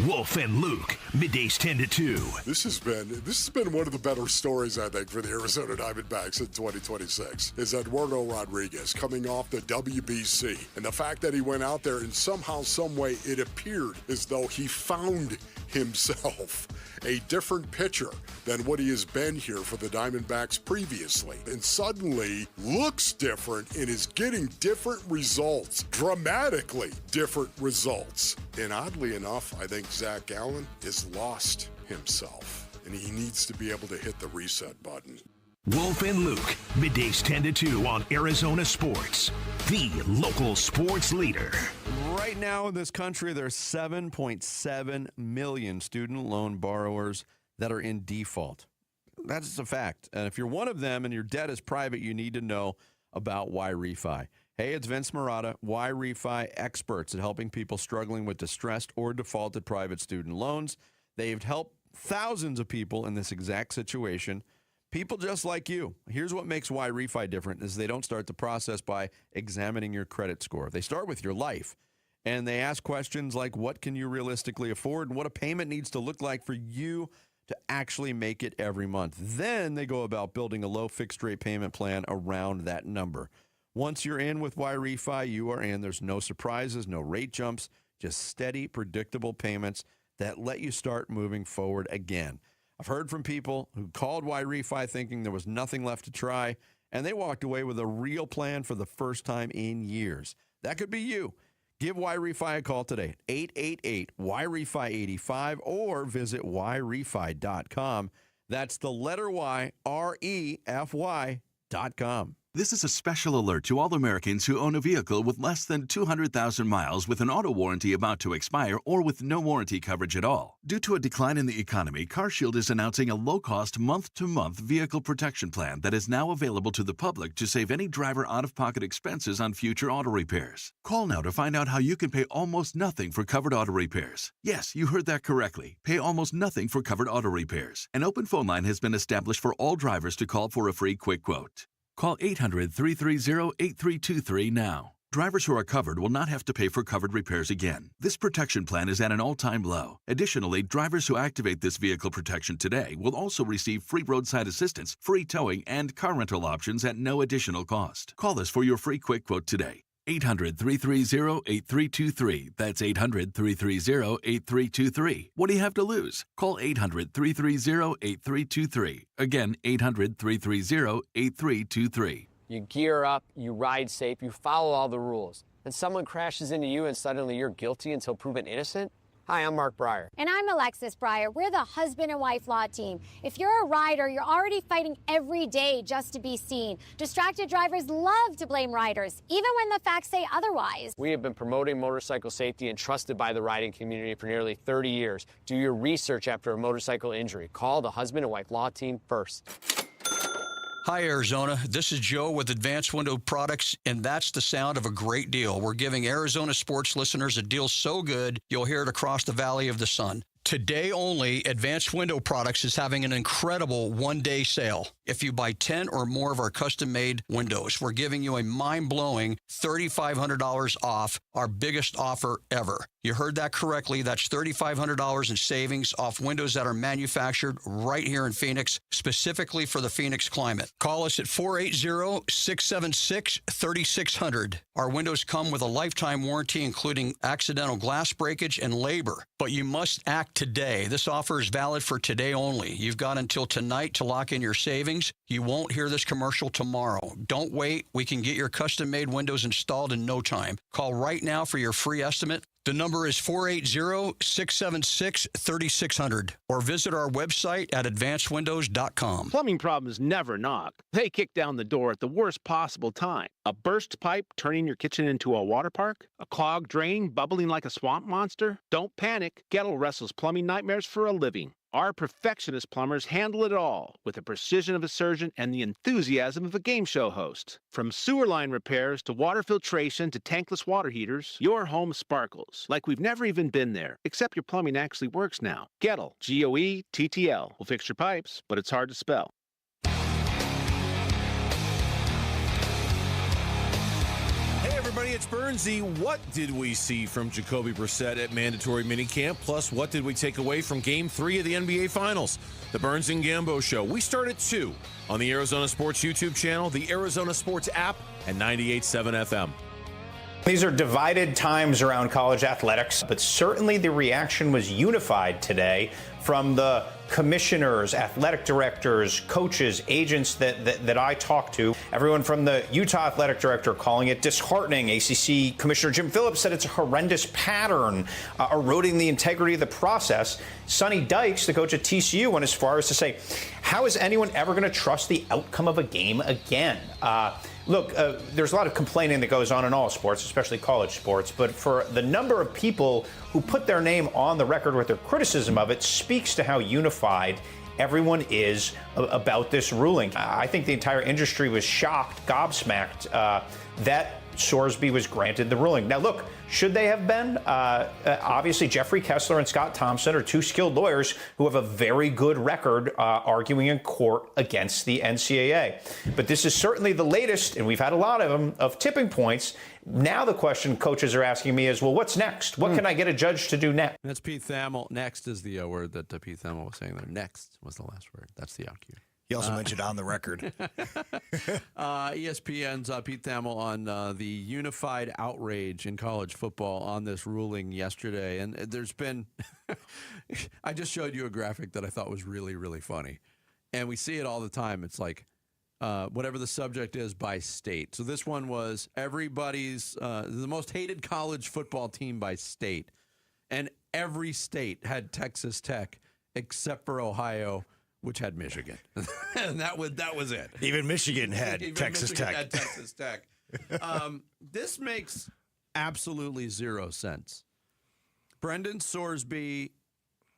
Wolf and Luke, middays 10 to 2. This has been one of the better stories, I think, for the Arizona Diamondbacks in 2026, is Eduardo Rodriguez coming off the WBC. And the fact that he went out there and somehow, some way, it appeared as though he found himself. A different pitcher than what he has been here for the Diamondbacks previously. And suddenly looks different and is getting different results, dramatically different results. And oddly enough, I think Zach Gallen has lost himself, and he needs to be able to hit the reset button. Wolf and Luke, middays 10 to 2 on Arizona Sports, the local sports leader. Right now in this country, there's 7.7 million student loan borrowers that are in default. That's a fact. And if you're one of them and your debt is private, you need to know about Why Refi. Hey, it's Vince Marotta, Why Refi, experts at helping people struggling with distressed or defaulted private student loans. They've helped thousands of people in this exact situation. People just like you. Here's what makes Why Refi different is they don't start the process by examining your credit score. They start with your life, and they ask questions like what can you realistically afford and what a payment needs to look like for you to actually make it every month. Then they go about building a low fixed rate payment plan around that number. Once you're in with Why Refi, you are in. There's no surprises, no rate jumps, just steady, predictable payments that let you start moving forward again. I've heard from people who called Why Refi thinking there was nothing left to try, and they walked away with a real plan for the first time in years. That could be you. Give Why Refi a call today at 888-WHY-REFI-85 or visit whyrefi.com. That's the letter Y, REFY.com. This is a special alert to all Americans who own a vehicle with less than 200,000 miles with an auto warranty about to expire or with no warranty coverage at all. Due to a decline in the economy, CarShield is announcing a low-cost month-to-month vehicle protection plan that is now available to the public to save any driver out-of-pocket expenses on future auto repairs. Call now to find out how you can pay almost nothing for covered auto repairs. Yes, you heard that correctly. Pay almost nothing for covered auto repairs. An open phone line has been established for all drivers to call for a free quick quote. Call 800-330-8323 now. Drivers who are covered will not have to pay for covered repairs again. This protection plan is at an all-time low. Additionally, drivers who activate this vehicle protection today will also receive free roadside assistance, free towing, and car rental options at no additional cost. Call us for your free quick quote today. 800-330-8323. That's 800-330-8323. What do you have to lose? Call 800-330-8323. Again, 800-330-8323. You gear up, you ride safe, you follow all the rules. And someone crashes into you and suddenly you're guilty until proven innocent? Hi, I'm Mark Breyer. And I'm Alexis Breyer. We're the husband and wife law team. If you're a rider, you're already fighting every day just to be seen. Distracted drivers love to blame riders, even when the facts say otherwise. We have been promoting motorcycle safety and trusted by the riding community for nearly 30 years. Do your research after a motorcycle injury. Call the husband and wife law team first. Hi, Arizona. This is Joe with Advanced Window Products, and that's the sound of a great deal. We're giving Arizona sports listeners a deal so good, you'll hear it across the Valley of the Sun. Today only, Advanced Window Products is having an incredible one-day sale. If you buy 10 or more of our custom-made windows, we're giving you a mind-blowing $3,500 off, our biggest offer ever. You heard that correctly. That's $3,500 in savings off windows that are manufactured right here in Phoenix, specifically for the Phoenix climate. Call us at 480-676-3600. Our windows come with a lifetime warranty, including accidental glass breakage and labor. But you must act today. This offer is valid for today only. You've got until tonight to lock in your savings. You won't hear this commercial tomorrow. Don't wait. We can get your custom-made windows installed in no time. Call right now for your free estimate. The number is 480-676-3600 or visit our website at advancedwindows.com. Plumbing problems never knock. They kick down the door at the worst possible time. A burst pipe turning your kitchen into a water park? A clogged drain bubbling like a swamp monster? Don't panic. Gettle wrestles plumbing nightmares for a living. Our perfectionist plumbers handle it all with the precision of a surgeon and the enthusiasm of a game show host. From sewer line repairs to water filtration to tankless water heaters, your home sparkles like we've never even been there, except your plumbing actually works now. Gettle, G-O-E-T-T-L, will fix your pipes, but it's hard to spell. Everybody, it's Bernsey. What did we see from Jacoby Brissett at mandatory minicamp? Plus, what did we take away from Game 3 of the NBA Finals? The Burns and Gambo Show. We start at 2 on the Arizona Sports YouTube channel, the Arizona Sports app, and 98.7 FM. These are divided times around college athletics, but certainly the reaction was unified today from the commissioners, athletic directors, coaches, agents that I talked to. Everyone from the Utah athletic director calling it disheartening. ACC Commissioner Jim Phillips said it's a horrendous pattern, eroding the integrity of the process. Sonny Dykes, the coach at TCU, went as far as to say, how is anyone ever going to trust the outcome of a game again? Look, there's a lot of complaining that goes on in all sports, especially college sports, but for the number of people who put their name on the record with their criticism of it speaks to how unified everyone is about this ruling. I think the entire industry was shocked, gobsmacked, that Sorsby was granted the ruling. Now, look, should they have been? Obviously, Jeffrey Kessler and Scott Thompson are two skilled lawyers who have a very good record arguing in court against the NCAA. But this is certainly the latest, and we've had a lot of them, of tipping points. Now the question coaches are asking me is, well, what's next? What can I get a judge to do next? That's Pete Thamel. Next is the word that Pete Thamel was saying there. Next was the last word. That's the out cue. He also mentioned on the record. ESPN's Pete Thamel on the unified outrage in college football on this ruling yesterday. And there's been, I just showed you a graphic that I thought was really, really funny. And we see it all the time. It's like, whatever the subject is by state. So this one was everybody's, the most hated college football team by state. And every state had Texas Tech except for Ohio, which had Michigan. And that was it. Even Michigan had Texas Tech. This makes absolutely zero sense. Brendan Sorsby,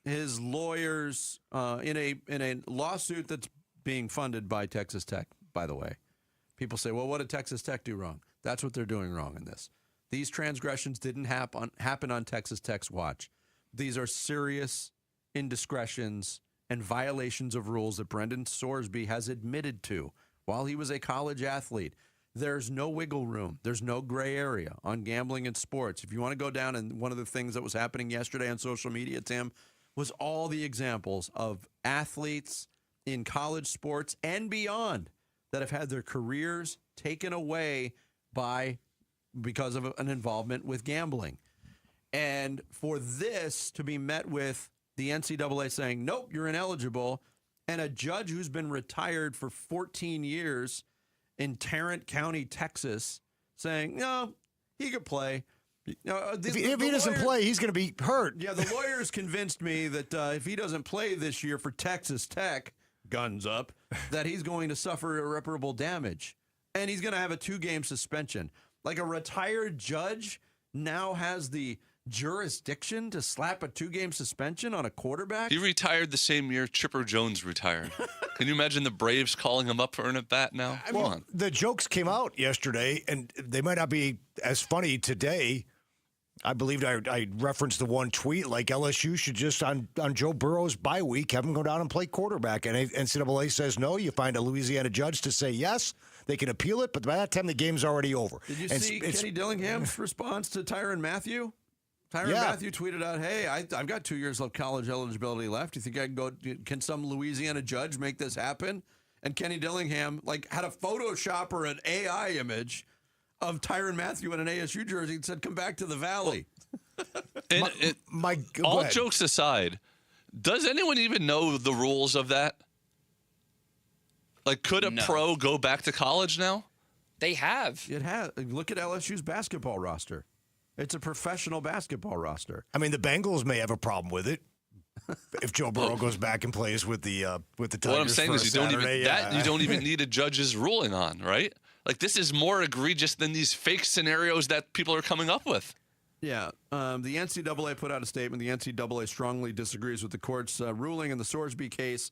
his lawyers, in a lawsuit that's being funded by Texas Tech, by the way. People say, well, what did Texas Tech do wrong? That's what they're doing wrong in this. These transgressions didn't happen on Texas Tech's watch. These are serious indiscretions and violations of rules that Brendan Sorsby has admitted to while he was a college athlete. There's no wiggle room. There's no gray area on gambling and sports. If you want to go down, and one of the things that was happening yesterday on social media, Tim, was all the examples of athletes in college sports and beyond that have had their careers taken away because of an involvement with gambling. And for this to be met with the NCAA saying, nope, you're ineligible, and a judge who's been retired for 14 years in Tarrant County, Texas, saying, no, he could play. If he doesn't play, he's going to be hurt. Yeah, the lawyers convinced me that if he doesn't play this year for Texas Tech, guns up, that he's going to suffer irreparable damage. And he's going to have a 2-game suspension. Like a retired judge now has the jurisdiction to slap a 2-game suspension on a quarterback? He retired the same year Chipper Jones retired. Can you imagine the Braves calling him up for an at-bat now? Come on. The jokes came out yesterday, and they might not be as funny today. I believed I referenced the one tweet, like LSU should just, on Joe Burrow's bye week, have him go down and play quarterback. And NCAA says no. You find a Louisiana judge to say yes. They can appeal it, but by that time, the game's already over. Did you see Kenny Dillingham's response to Tyrann Mathieu? Mathieu tweeted out, hey, I've got 2 years of college eligibility left. You think I can go? Can some Louisiana judge make this happen? And Kenny Dillingham had a Photoshop or an AI image of Tyrann Mathieu in an ASU jersey and said, come back to the Valley. All jokes aside, does anyone even know the rules of that? Like, could a pro go back to college now? They have. It has. Look at LSU's basketball roster. It's a professional basketball roster. I mean, the Bengals may have a problem with it if Joe Burrow goes back and plays with the Tigers. What I'm saying is you don't even need a judge's ruling on, right? Like, this is more egregious than these fake scenarios that people are coming up with. Yeah. The NCAA put out a statement. The NCAA strongly disagrees with the court's ruling in the Sorsby case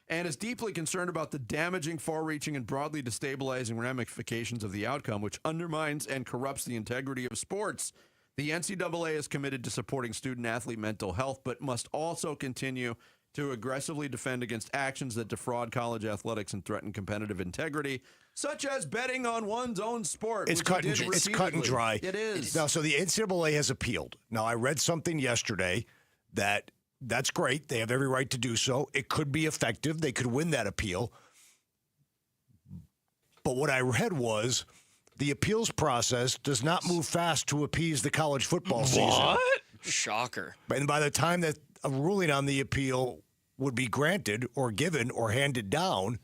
and is deeply concerned about the damaging, far-reaching, and broadly destabilizing ramifications of the outcome, which undermines and corrupts the integrity of sports. The NCAA is committed to supporting student-athlete mental health, but must also continue to aggressively defend against actions that defraud college athletics and threaten competitive integrity, such as betting on one's own sport. It's cut and dry. It is. Now, so the NCAA has appealed. Now, I read something yesterday that's great. They have every right to do so. It could be effective. They could win that appeal. But what I read was the appeals process does not move fast to appease the college football season. What? Shocker. And by the time that a ruling on the appeal would be granted or given or handed down,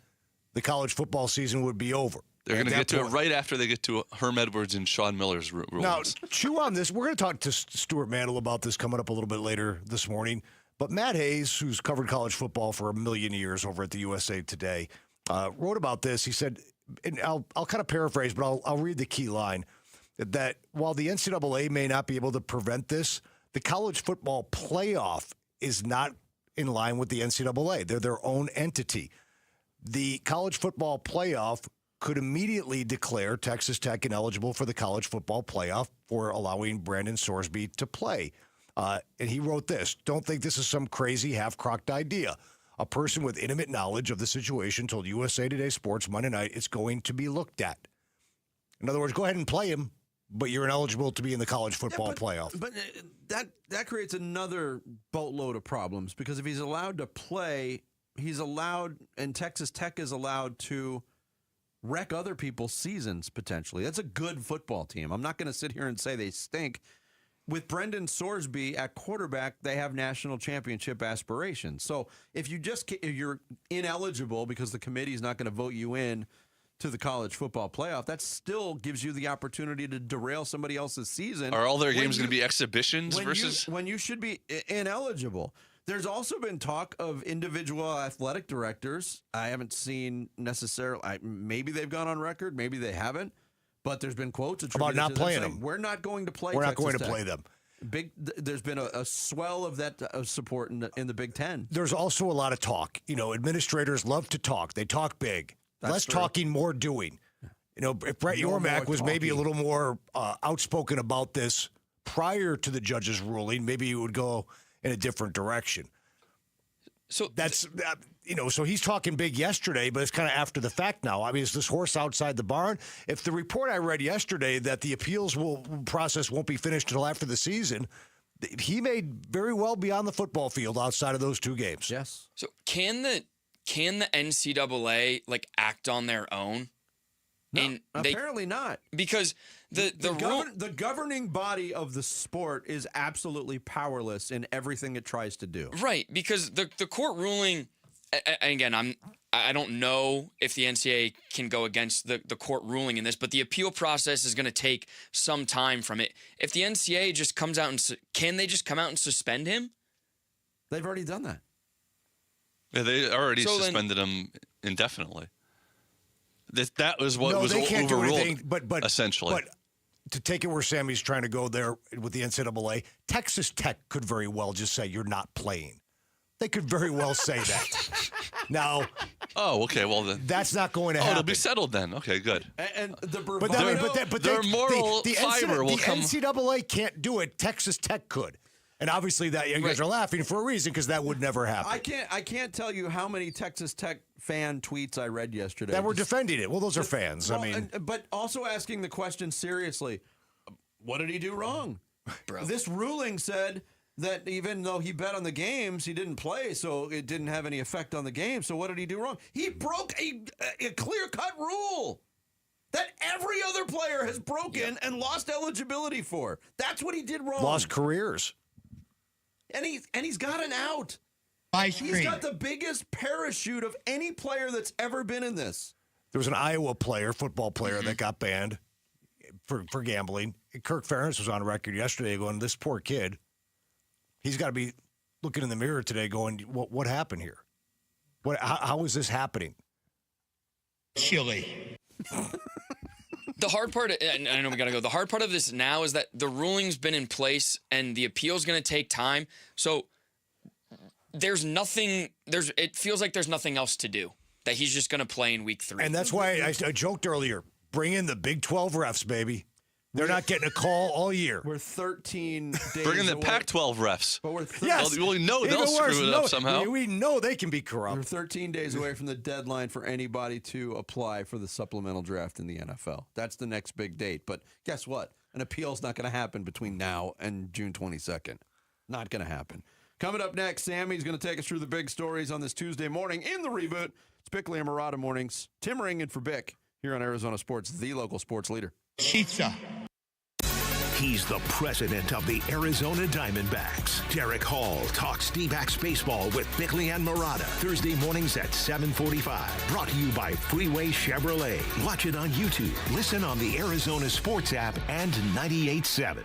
the college football season would be over. They're going to get to it right after they get to Herm Edwards and Sean Miller's rulings. Now, chew on this. We're going to talk to Stuart Mantle about this coming up a little bit later this morning. But Matt Hayes, who's covered college football for a million years over at the USA Today, wrote about this. He said, and I'll kind of paraphrase, but I'll read the key line, that while the NCAA may not be able to prevent this, the college football playoff is not in line with the NCAA. They're their own entity. The college football playoff could immediately declare Texas Tech ineligible for the college football playoff for allowing Brandon Sorsby to play. And he wrote this: "Don't think this is some crazy half-crocked idea. A person with intimate knowledge of the situation told USA Today Sports Monday night it's going to be looked at." In other words, go ahead and play him, but you're ineligible to be in the college football playoff. But that creates another boatload of problems, because if he's allowed to play, he's allowed, and Texas Tech is allowed to wreck other people's seasons potentially. That's a good football team. I'm not going to sit here and say they stink. With Brendan Sorsby at quarterback, they have national championship aspirations. So if you're ineligible because the committee is not going to vote you in to the college football playoff, that still gives you the opportunity to derail somebody else's season. Are all their games going to be exhibitions when you should be ineligible? There's also been talk of individual athletic directors. I haven't seen necessarily. Maybe they've gone on record. Maybe they haven't. But there's been quotes about not playing them. We're not going to play. We're not Texas going to Tech. play them. There's been a swell of that support in the Big Ten. There's also a lot of talk. Administrators love to talk. They talk big. Less talking, more doing. If Brett Yormark was maybe a little more outspoken about this prior to the judge's ruling, maybe it would go in a different direction. So that's, so he's talking big yesterday, but it's kind of after the fact now. I mean, is this horse outside the barn? If the report I read yesterday that the appeals process won't be finished until after the season, he may very well be on the football field outside of those two games. Yes. So can the NCAA act on their own? No, apparently not. Because the governing body of the sport is absolutely powerless in everything it tries to do. Right, because the court ruling, and again, I don't know if the NCAA can go against the court ruling in this, but the appeal process is going to take some time from it. If the NCAA just comes out can they just come out and suspend him? They've already done that. Yeah, they already suspended him indefinitely. That was what was they can't overruled, do anything, but essentially. But to take it where Sammy's trying to go there with the NCAA, Texas Tech could very well just say you're not playing. They could very well say that. Now, okay. Well, then that's not going to happen. It'll be settled then. Okay, good. And their moral fiber will come. The NCAA can't do it. Texas Tech could. And obviously, that you guys are laughing for a reason, because that would never happen. I can't tell you how many Texas Tech fan tweets I read yesterday that were defending it. Well, those are fans. But also asking the question seriously: what did he do wrong? Bro. This ruling said that even though he bet on the games, he didn't play, so it didn't have any effect on the game. So what did he do wrong? He broke a clear-cut rule that every other player has broken and lost eligibility for. That's what he did wrong. Lost careers. And he's got an out. He's got the biggest parachute of any player that's ever been in this. There was an Iowa football player, that got banned for gambling. Kirk Ferentz was on record yesterday going, this poor kid, he's got to be looking in the mirror today going, what happened here? How is this happening? Chili. The hard part, and I know we got to go. The hard part of this now is that the ruling's been in place and the appeal's going to take time. So there's nothing. It feels like there's nothing else to do. That he's just going to play in week 3. And that's why I joked earlier. Bring in the Big 12 refs, baby. They're not getting a call all year. We're 13 days Bring in the away. Pac-12 refs. But we're Yes. Well, they'll screw it up somehow. We know they can be corrupt. We're 13 days away from the deadline for anybody to apply for the supplemental draft in the NFL. That's the next big date. But guess what? An appeal's not going to happen between now and June 22nd. Not going to happen. Coming up next, Sammy's going to take us through the big stories on this Tuesday morning in the reboot. It's Bickley and Murata mornings. Tim Ring in for Bick here on Arizona Sports, the local sports leader. Pizza. He's the president of the Arizona Diamondbacks. Derek Hall talks D-backs baseball with Bickley and Murata. Thursday mornings at 7:45. Brought to you by Freeway Chevrolet. Watch it on YouTube. Listen on the Arizona Sports app and 98.7.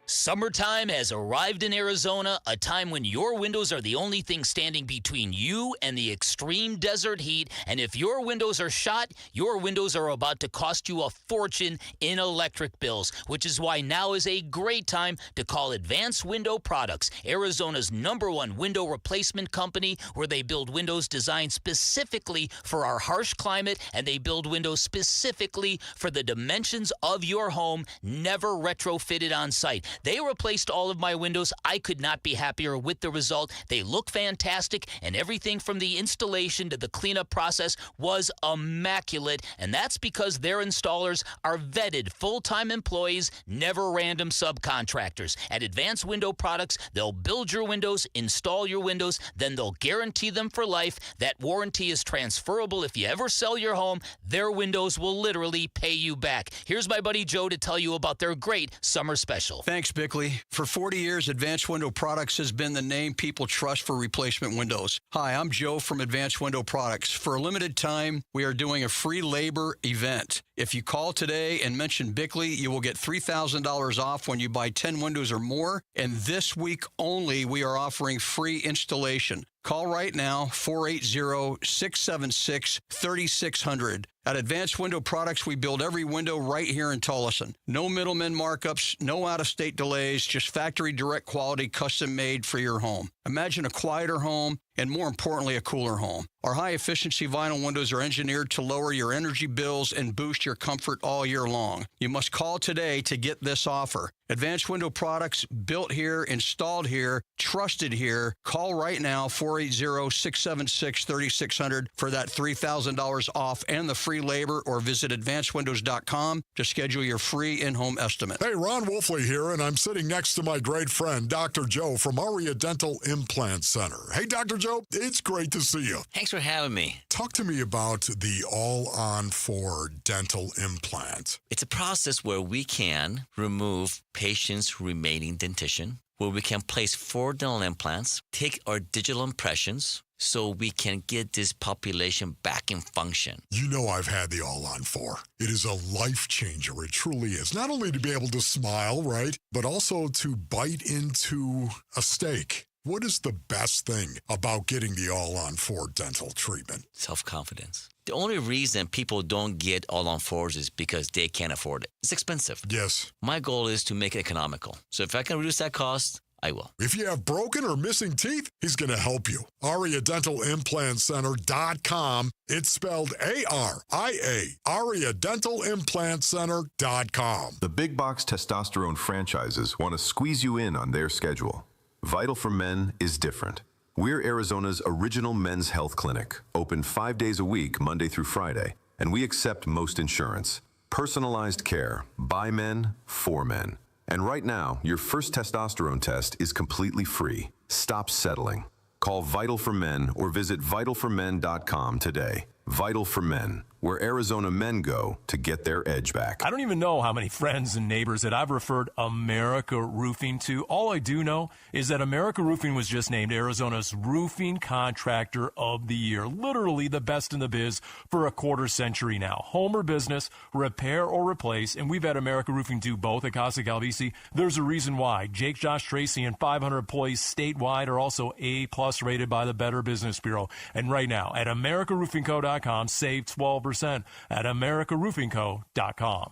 Summertime has arrived in Arizona, a time when your windows are the only thing standing between you and the extreme desert heat. And if your windows are shot, your windows are about to cost you a fortune in electric bills, which is why now is a great time to call Advanced Window Products, Arizona's #1 window replacement company, where they build windows designed specifically for our harsh climate, and they build windows specifically for the dimensions of your home, never retrofitted on site. They replaced all of my windows. I could not be happier with the result. They look fantastic, and everything from the installation to the cleanup process was immaculate, and that's because their installers are vetted full-time employees, never random subcontractors. At Advanced Window Products, they'll build your windows, install your windows, then they'll guarantee them for life. That warranty is transferable. If you ever sell your home, their windows will literally pay you back. Here's my buddy Joe to tell you about their great summer special. Thanks, Bickley. For 40 years, Advanced Window Products has been the name people trust for replacement windows. Hi, I'm Joe from Advanced Window Products. For a limited time, we are doing a free labor event. If you call today and mention Bickley, you will get $3,000 off when you buy 10 windows or more. And this week only, we are offering free installation. Call right now, 480-676-3600. At Advanced Window Products, we build every window right here in Tullison. No middlemen markups, no out-of-state delays, just factory direct quality, custom made for your home. Imagine a quieter home and, more importantly, a cooler home. Our high-efficiency vinyl windows are engineered to lower your energy bills and boost your comfort all year long. You must call today to get this offer. Advanced Window Products, built here, installed here, trusted here. Call right now, 480-676-3600 for that $3,000 off and the free labor, or visit advancedwindows.com to schedule your free in-home estimate. Hey, Ron Wolfley here, and I'm sitting next to my great friend, Dr. Joe from Aria Dental Implant Center. Hey, Dr. Joe, it's great to see you. Thanks for having me. Talk to me about the All-on-4 dental implant. It's a process where we can remove patients' remaining dentition, where we can place 4 dental implants, take our digital impressions, so we can get this population back in function. You know I've had the All-on-4. It is a life changer. It truly is. Not only to be able to smile, right, but also to bite into a steak. What is the best thing about getting the All-on-4 dental treatment? Self-confidence. The only reason people don't get All-on-4s is because they can't afford it. It's expensive. Yes. My goal is to make it economical. So if I can reduce that cost, I will. If you have broken or missing teeth, he's going to help you. AriaDentalImplantCenter.com. It's spelled A-R-I-A. AriaDentalImplantCenter.com. The big box testosterone franchises want to squeeze you in on their schedule. Vital for Men is different. We're Arizona's original men's health clinic, open 5 days a week, Monday through Friday, and we accept most insurance. Personalized care, by men, for men. And right now, your first testosterone test is completely free. Stop settling. Call Vital for Men or visit vitalformen.com today. Vital for Men, where Arizona men go to get their edge back. I don't even know how many friends and neighbors that I've referred America Roofing to. All I do know is that America Roofing was just named Arizona's Roofing Contractor of the Year. Literally the best in the biz for a quarter century now. Home or business, repair or replace, and we've had America Roofing do both at Casa Calvisi. There's a reason why. Jake, Josh, Tracy, and 500 employees statewide are also A+ rated by the Better Business Bureau. And right now, at AmericaRoofingCo.com, save 12% at AmericaRoofingCo.com.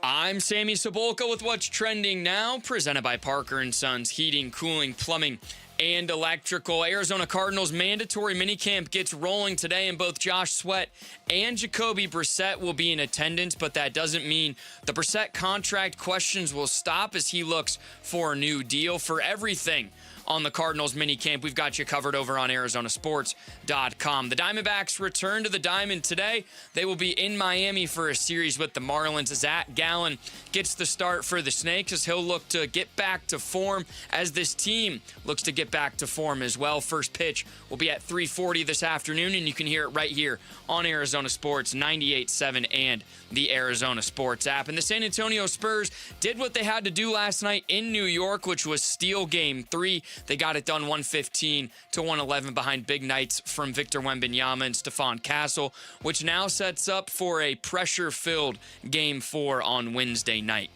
I'm Sammy Cebulka with What's Trending Now, presented by Parker & Sons Heating, Cooling, Plumbing, and Electrical. Arizona Cardinals mandatory minicamp gets rolling today, and both Josh Sweat and Jacoby Brissett will be in attendance, but that doesn't mean the Brissett contract questions will stop as he looks for a new deal. For everything on the Cardinals minicamp. We've got you covered over on ArizonaSports.com. The Diamondbacks return to the Diamond today. They will be in Miami for a series with the Marlins. Zach Gallen gets the start for the Snakes as he'll look to get back to form as this team looks to get back to form as well. First pitch will be at 3:40 this afternoon, and you can hear it right here on Arizona Sports 98.7 and the Arizona Sports app. And the San Antonio Spurs did what they had to do last night in New York, which was steal Game 3. They got it done 115-111 behind big nights from Victor Wembanyama and Stephon Castle, which now sets up for a pressure-filled Game 4 on Wednesday night.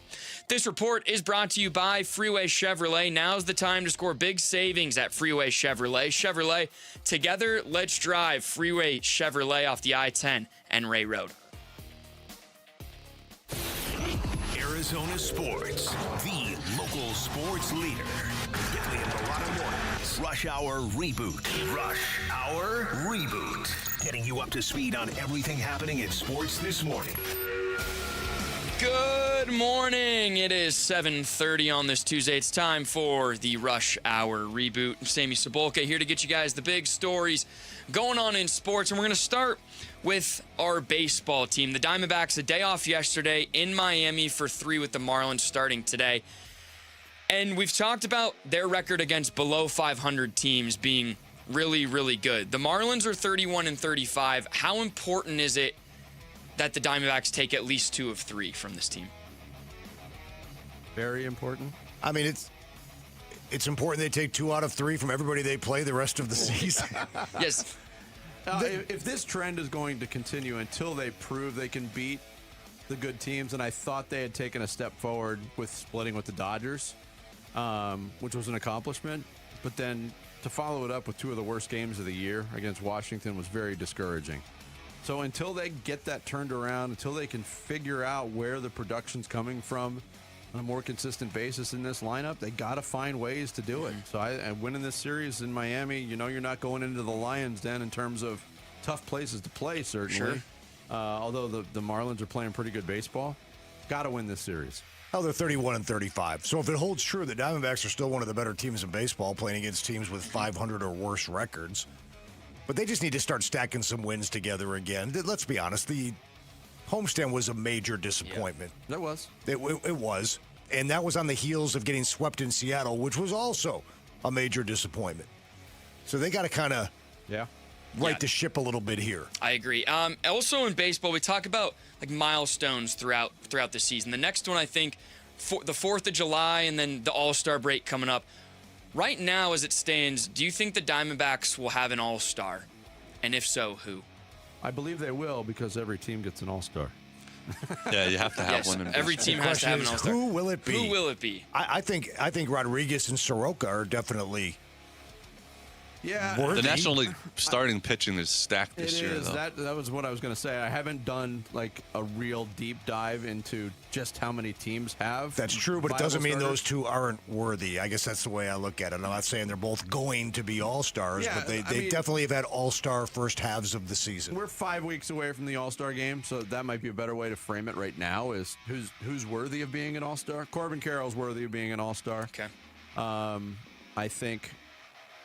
This report is brought to you by Freeway Chevrolet. Now's the time to score big savings at Freeway Chevrolet. Chevrolet, together, let's drive. Freeway Chevrolet off the I-10 and Ray Road. Arizona Sports, the local sports leader. Bentley and Morano mornings. Rush Hour Reboot. Rush Hour Reboot. Getting you up to speed on everything happening in sports this morning. Good morning. It is 7:30 on this Tuesday. It's time for the Rush Hour Reboot. I'm Sammy Cebulka here to get you guys the big stories going on in sports. And we're going to start with our baseball team. The Diamondbacks, a day off yesterday in Miami for 3 with the Marlins starting today. And we've talked about their record against below 500 teams being really, really good. The Marlins are 31-35. How important is it that the Diamondbacks take at least 2 of 3 from this team? Very important. I mean, it's important they take 2 out of 3 from everybody they play the rest of the season. Yes. If this trend is going to continue until they prove they can beat the good teams, and I thought they had taken a step forward with splitting with the Dodgers, which was an accomplishment, but then to follow it up with 2 of the worst games of the year against Washington was very discouraging. So until they get that turned around, until they can figure out where the production's coming from on a more consistent basis in this lineup, they got to find ways to do it. So I winning this series in Miami, you know you're not going into the Lions' den in terms of tough places to play, certainly. Sure. Although the Marlins are playing pretty good baseball, got to win this series. Oh, they're 31-35. So if it holds true, the Diamondbacks are still one of the better teams in baseball, playing against teams with 500 or worse records. But they just need to start stacking some wins together again. Let's be honest, the homestand was a major disappointment. Yeah, that was. It was. And that was on the heels of getting swept in Seattle, which was also a major disappointment. So they got to kind of right the ship a little bit here. I agree. Also in baseball, we talk about like milestones throughout the season. The next one, I think, the 4th of July and then the All-Star break coming up. Right now, as it stands, do you think the Diamondbacks will have an All-Star? And if so, who? I believe they will, because every team gets an All-Star. Yeah, you have to have one. Every team has to have an All-Star. Who will it be? Who will it be? I think Rodriguez and Soroka are definitely worthy. The National League starting pitching is stacked this year, though. That was what I was going to say. I haven't done like a real deep dive into just how many teams have. That's true, but it doesn't mean those 2 aren't worthy. I guess that's the way I look at it. I'm not saying they're both going to be All-Stars, but they definitely have had All-Star first halves of the season. We're 5 weeks away from the All-Star game, so that might be a better way to frame it right now is who's worthy of being an All-Star. Corbin Carroll's worthy of being an All-Star. Okay.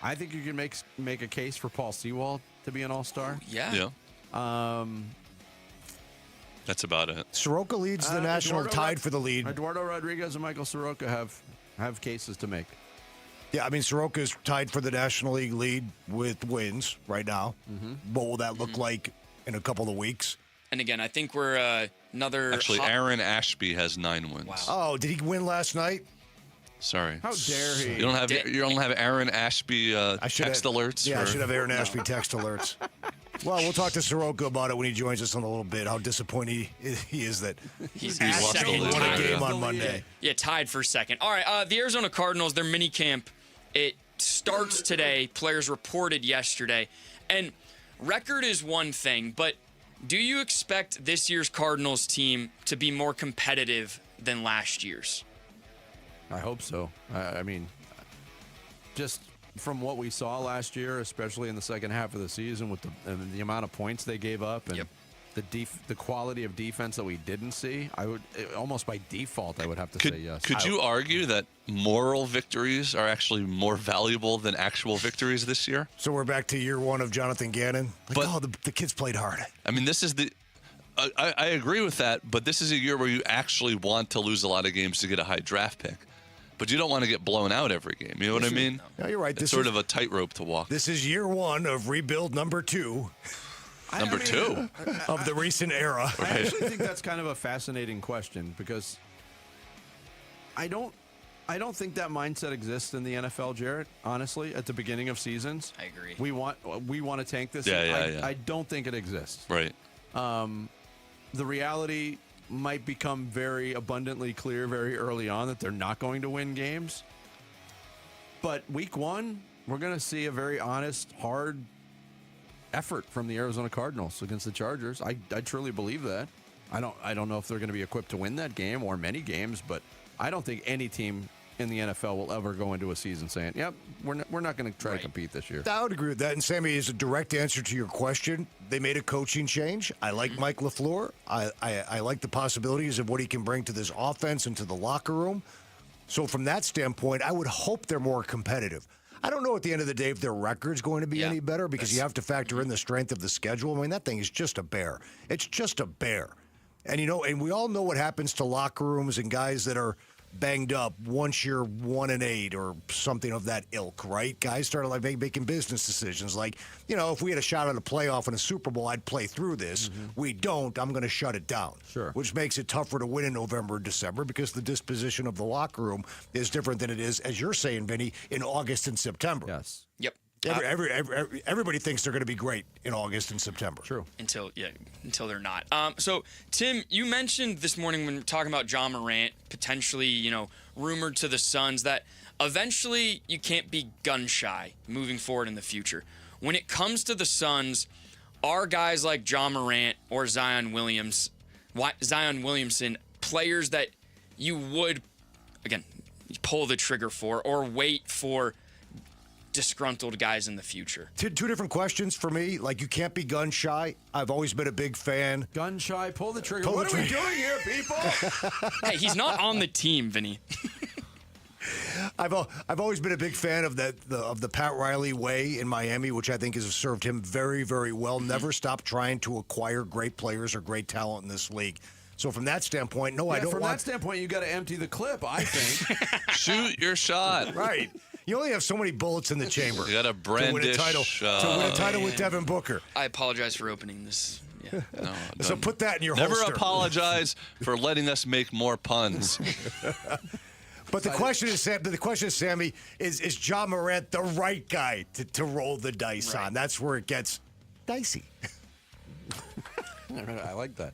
I think you can make a case for Paul Sewald to be an All-Star. Yeah. That's about it. Soroka leads the national tied for the lead. Eduardo Rodriguez and Michael Soroka have cases to make. Yeah, I mean, Soroka is tied for the National League lead with wins right now. Mm-hmm. What will that look like in a couple of weeks? And again, I think we're another... Actually, Aaron Ashby has 9 wins. Wow. Oh, did he win last night? Sorry. How dare he? You don't have Aaron Ashby text alerts? Yeah, I should have Aaron Ashby text alerts. Well, we'll talk to Soroka about it when he joins us in a little bit, how disappointed he is that he's second won a game on Monday. Yeah, tied for second. All right, the Arizona Cardinals, their mini camp, it starts today. Players reported yesterday. And record is one thing, but do you expect this year's Cardinals team to be more competitive than last year's? I hope so. I mean, just from what we saw last year, especially in the second half of the season with the amount of points they gave up and the quality of defense that we didn't see, I would almost by default I would have to say yes. Could you argue that moral victories are actually more valuable than actual victories this year? So we're back to year one of Jonathan Gannon. The kids played hard. I mean, this is I agree with that, but this is a year where you actually want to lose a lot of games to get a high draft pick. But you don't want to get blown out every game. You know what I mean? No, you're right. It's sort of a tightrope to walk. This is year one of rebuild number 2. Number 2 of the recent era. I actually think that's kind of a fascinating question because I don't think that mindset exists in the NFL, Jarrett. Honestly, at the beginning of seasons, I agree. We want to tank this. Yeah. I don't think it exists. Right. The reality might become very abundantly clear very early on that they're not going to win games. But week 1, we're going to see a very honest, hard effort from the Arizona Cardinals against the Chargers. I truly believe that. I don't know if they're going to be equipped to win that game or many games, but I don't think any team in the NFL will ever go into a season saying, yep, we're not going to try to compete this year. I would agree with that. And Sammy, is a direct answer to your question. They made a coaching change. I like Mike LaFleur. I like the possibilities of what he can bring to this offense and to the locker room. So from that standpoint, I would hope they're more competitive. I don't know at the end of the day if their record's going to be any better because you have to factor in the strength of the schedule. I mean, that thing is just a bear. It's just a bear. And, and we all know what happens to locker rooms and guys that are banged up once you're 1-8 or something of that ilk, right? Guys started like making business decisions like, if we had a shot at a playoff and a Super Bowl, I'd play through this. We don't. I'm going to shut it down. Sure. Which makes it tougher to win in November and December because the disposition of the locker room is different than it is, as you're saying, Vinny, in August and September. Yes. Yep. Everybody thinks they're going to be great in August and September. True. Until they're not. So, Tim, you mentioned this morning when we were talking about John Morant, potentially, rumored to the Suns, that eventually you can't be gun-shy moving forward in the future. When it comes to the Suns, are guys like John Morant or Zion Williamson players that you would, again, pull the trigger for or wait for disgruntled guys in the future? Two different questions for me. Like, you can't be gun shy. I've always been a big fan. Gun shy, pull the trigger. What are we doing here, people? Hey, he's not on the team, Vinny. I've always been a big fan of the Pat Riley way in Miami, which I think has served him very, very well. Never stop trying to acquire great players or great talent in this league. So from that standpoint, I don't. From that standpoint, you got to empty the clip, I think. Shoot your shot. Right. You only have so many bullets in the chamber. You got to brandish. To win a title with Devin Booker. I apologize for opening this. Yeah. No, so put that in your Never holster. apologize for letting us make more puns. But the question is, Sammy, is John Morant the right guy to roll the dice on? That's where it gets dicey. I like that.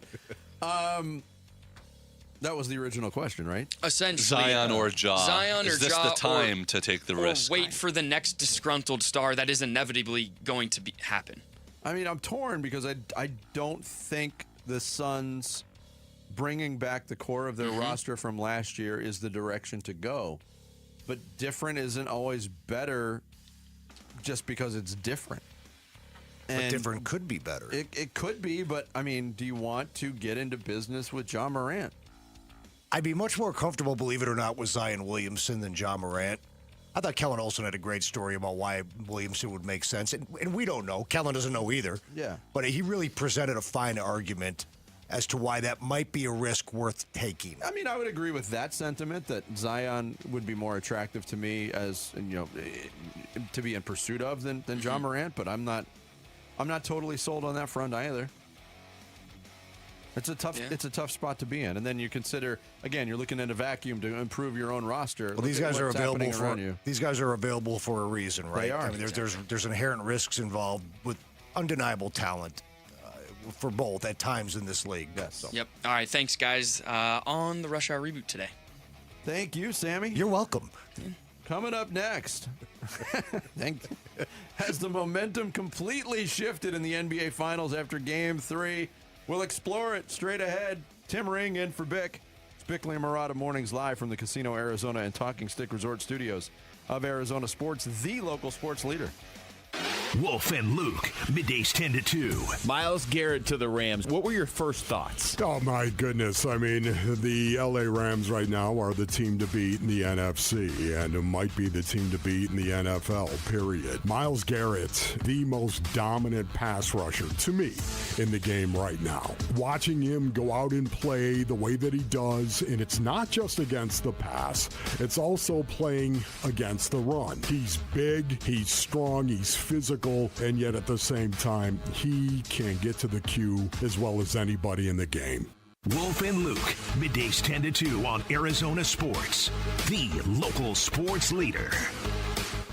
That was the original question, right? Essentially. Zion or Ja. Zion or Ja. Is this the time to take the risk? Wait for the next disgruntled star that is inevitably going to happen. I mean, I'm torn because I don't think the Suns bringing back the core of their roster from last year is the direction to go. But different isn't always better just because it's different. But different could be better. It could be, but, I mean, do you want to get into business with John Morant? I'd be much more comfortable, believe it or not, with Zion Williamson than John Morant. I thought Kellen Olson had a great story about why Williamson would make sense. And we don't know. Kellen doesn't know either. Yeah. But he really presented a fine argument as to why that might be a risk worth taking. I mean, I would agree with that sentiment that Zion would be more attractive to me as, to be in pursuit of than John Morant, but I'm not totally sold on that front either. It's a tough spot to be in. And then you consider, again, you're looking at a vacuum to improve your own roster. Well, these guys are available for a reason, right? They are. I mean, there's inherent risks involved with undeniable talent for both at times in this league. Yes. So. Yep. All right. Thanks, guys. On the Rush Hour Reboot today. Thank you, Sammy. You're welcome. Coming up next, has the momentum completely shifted in the NBA Finals after Game 3? We'll explore it straight ahead. Tim Ring in for Bick. It's Bickley and Murata Mornings live from the Casino Arizona and Talking Stick Resort Studios of Arizona Sports, the local sports leader. Wolf and Luke, middays 10 to 2. Myles Garrett to the Rams. What were your first thoughts? Oh, my goodness. I mean, the LA Rams right now are the team to beat in the NFC, and it might be the team to beat in the NFL, period. Myles Garrett, the most dominant pass rusher to me in the game right now. Watching him go out and play the way that he does, and it's not just against the pass, it's also playing against the run. He's big, he's strong, he's physical, and yet at the same time, he can get to the queue as well as anybody in the game. Wolf and Luke, middays 10 to 2 on Arizona Sports, the local sports leader.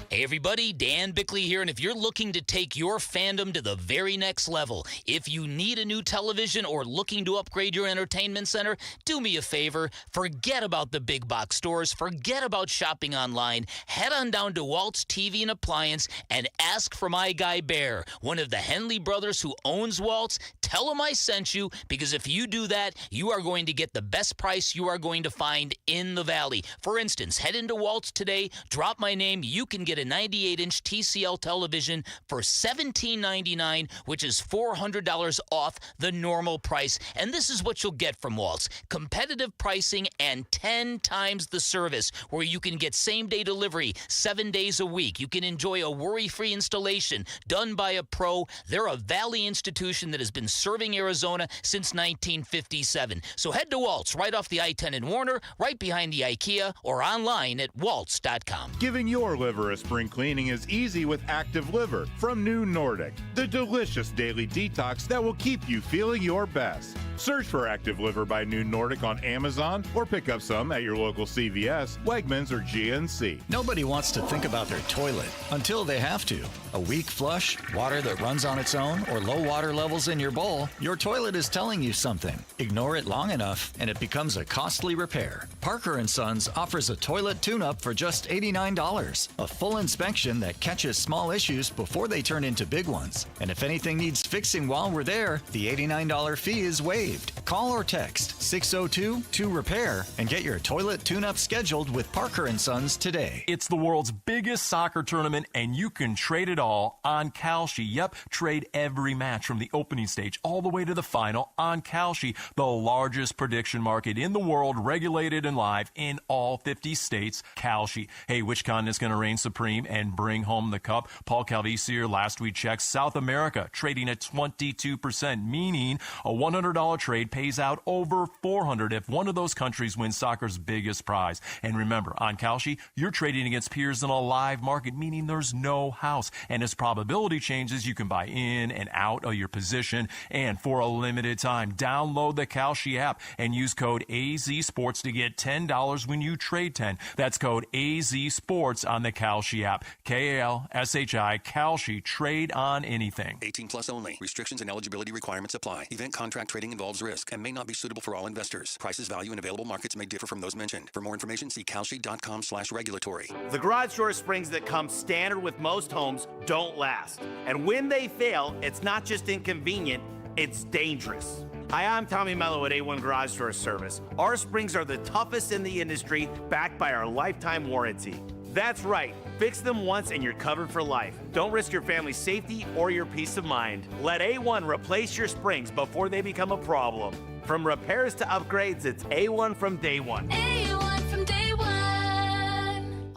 Hey everybody, Dan Bickley here, and if you're looking to take your fandom to the very next level, if you need a new television or looking to upgrade your entertainment center, do me a favor, forget about the big box stores, forget about shopping online, head on down to Walt's TV and Appliance and ask for my guy Bear, one of the Henley brothers who owns Walt's. Tell him I sent you, because if you do that, you are going to get the best price you are going to find in the Valley. For instance, head into Walt's today, drop my name, you can get a 98-inch TCL television for $17.99, which is $400 off the normal price. And this is what you'll get from Walt's: competitive pricing and 10 times the service, where you can get same-day delivery 7 days a week. You can enjoy a worry-free installation done by a pro. They're a Valley institution that has been serving Arizona since 1957. So head to Walt's right off the I-10 in Warner, right behind the IKEA, or online at waltz.com. Giving your liver a spring cleaning is easy with Active Liver from New Nordic, the delicious daily detox that will keep you feeling your best. Search for Active Liver by New Nordic on Amazon or pick up some at your local CVS, Wegmans, or GNC. Nobody wants to think about their toilet until they have to. A weak flush, water that runs on its own, or low water levels in your bowl, your toilet is telling you something. Ignore it long enough and it becomes a costly repair. Parker & Sons offers a toilet tune-up for just $89. A full inspection that catches small issues before they turn into big ones. And if anything needs fixing while we're there, the $89 fee is waived. Call or text 602-2REPAIR and get your toilet tune-up scheduled with Parker & Sons today. It's the world's biggest soccer tournament, and you can trade it all on Kalshi. Yep, trade every match from the opening stage all the way to the final on Kalshi, the largest prediction market in the world, regulated and live in all 50 states. Kalshi. Hey, which continent's going to reign supreme and bring home the cup? Paul Calvisier last week checked South America, trading at 22%, meaning a $100 trade pays out over $400 if one of those countries wins soccer's biggest prize. And remember, on Kalshi, you're trading against peers in a live market, meaning there's no house. And as probability changes, you can buy in and out of your position. And for a limited time, download the Kalshi app and use code AZSports to get $10 when you trade 10. That's code AZSports on the Kalshi app. Kalshi, Kalshi. Trade on anything. 18 plus only. Restrictions and eligibility requirements apply. Event contract trading involves risk and may not be suitable for all investors. Prices, value, and available markets may differ from those mentioned. For more information, see kalshi.com/regulatory. The garage door springs that come standard with most homes don't last. And when they fail, it's not just inconvenient, it's dangerous. Hi, I'm Tommy Mello at A1 Garage Door Service. Our springs are the toughest in the industry, backed by our lifetime warranty. That's right. Fix them once and you're covered for life. Don't risk your family's safety or your peace of mind. Let A1 replace your springs before they become a problem. From repairs to upgrades, it's A1 from day one. A1 from day one.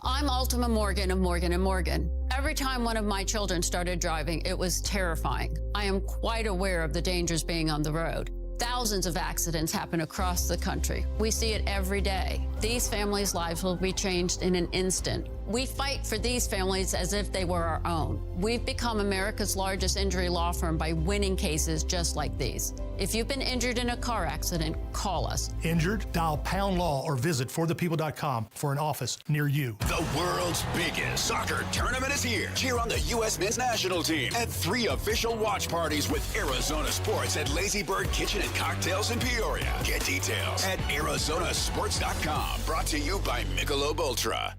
I'm Ultima Morgan of Morgan & Morgan. Every time one of my children started driving, it was terrifying. I am quite aware of the dangers being on the road. Thousands of accidents happen across the country. We see it every day. These families' lives will be changed in an instant. We fight for these families as if they were our own. We've become America's largest injury law firm by winning cases just like these. If you've been injured in a car accident, call us. Injured? Dial # law or visit forthepeople.com for an office near you. The world's biggest soccer tournament is here. Cheer on the U.S. men's national team at 3 official watch parties with Arizona Sports at Lazy Bird Kitchen and Cocktails in Peoria. Get details at arizonasports.com. Brought to you by Michelob Ultra.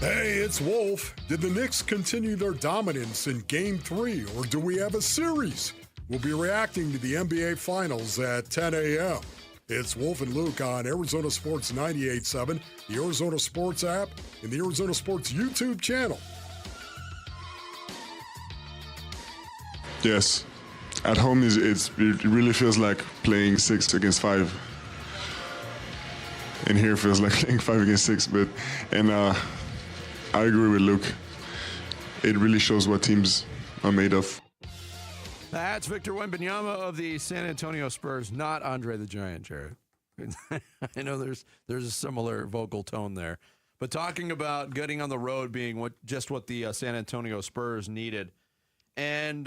Hey, it's Wolf. Did the Knicks continue their dominance in Game 3, or do we have a series? We'll be reacting to the NBA Finals at 10 a.m. It's Wolf and Luke on Arizona Sports 98.7, the Arizona Sports app, and the Arizona Sports YouTube channel. Yes. At home, it really feels like playing 6 against 5. And here it feels like playing 5 against 6. And I agree with Luke. It really shows what teams are made of. That's Victor Wembanyama of the San Antonio Spurs, not Andre the Giant, Jared. I know there's a similar vocal tone there. But talking about getting on the road being what the San Antonio Spurs needed. And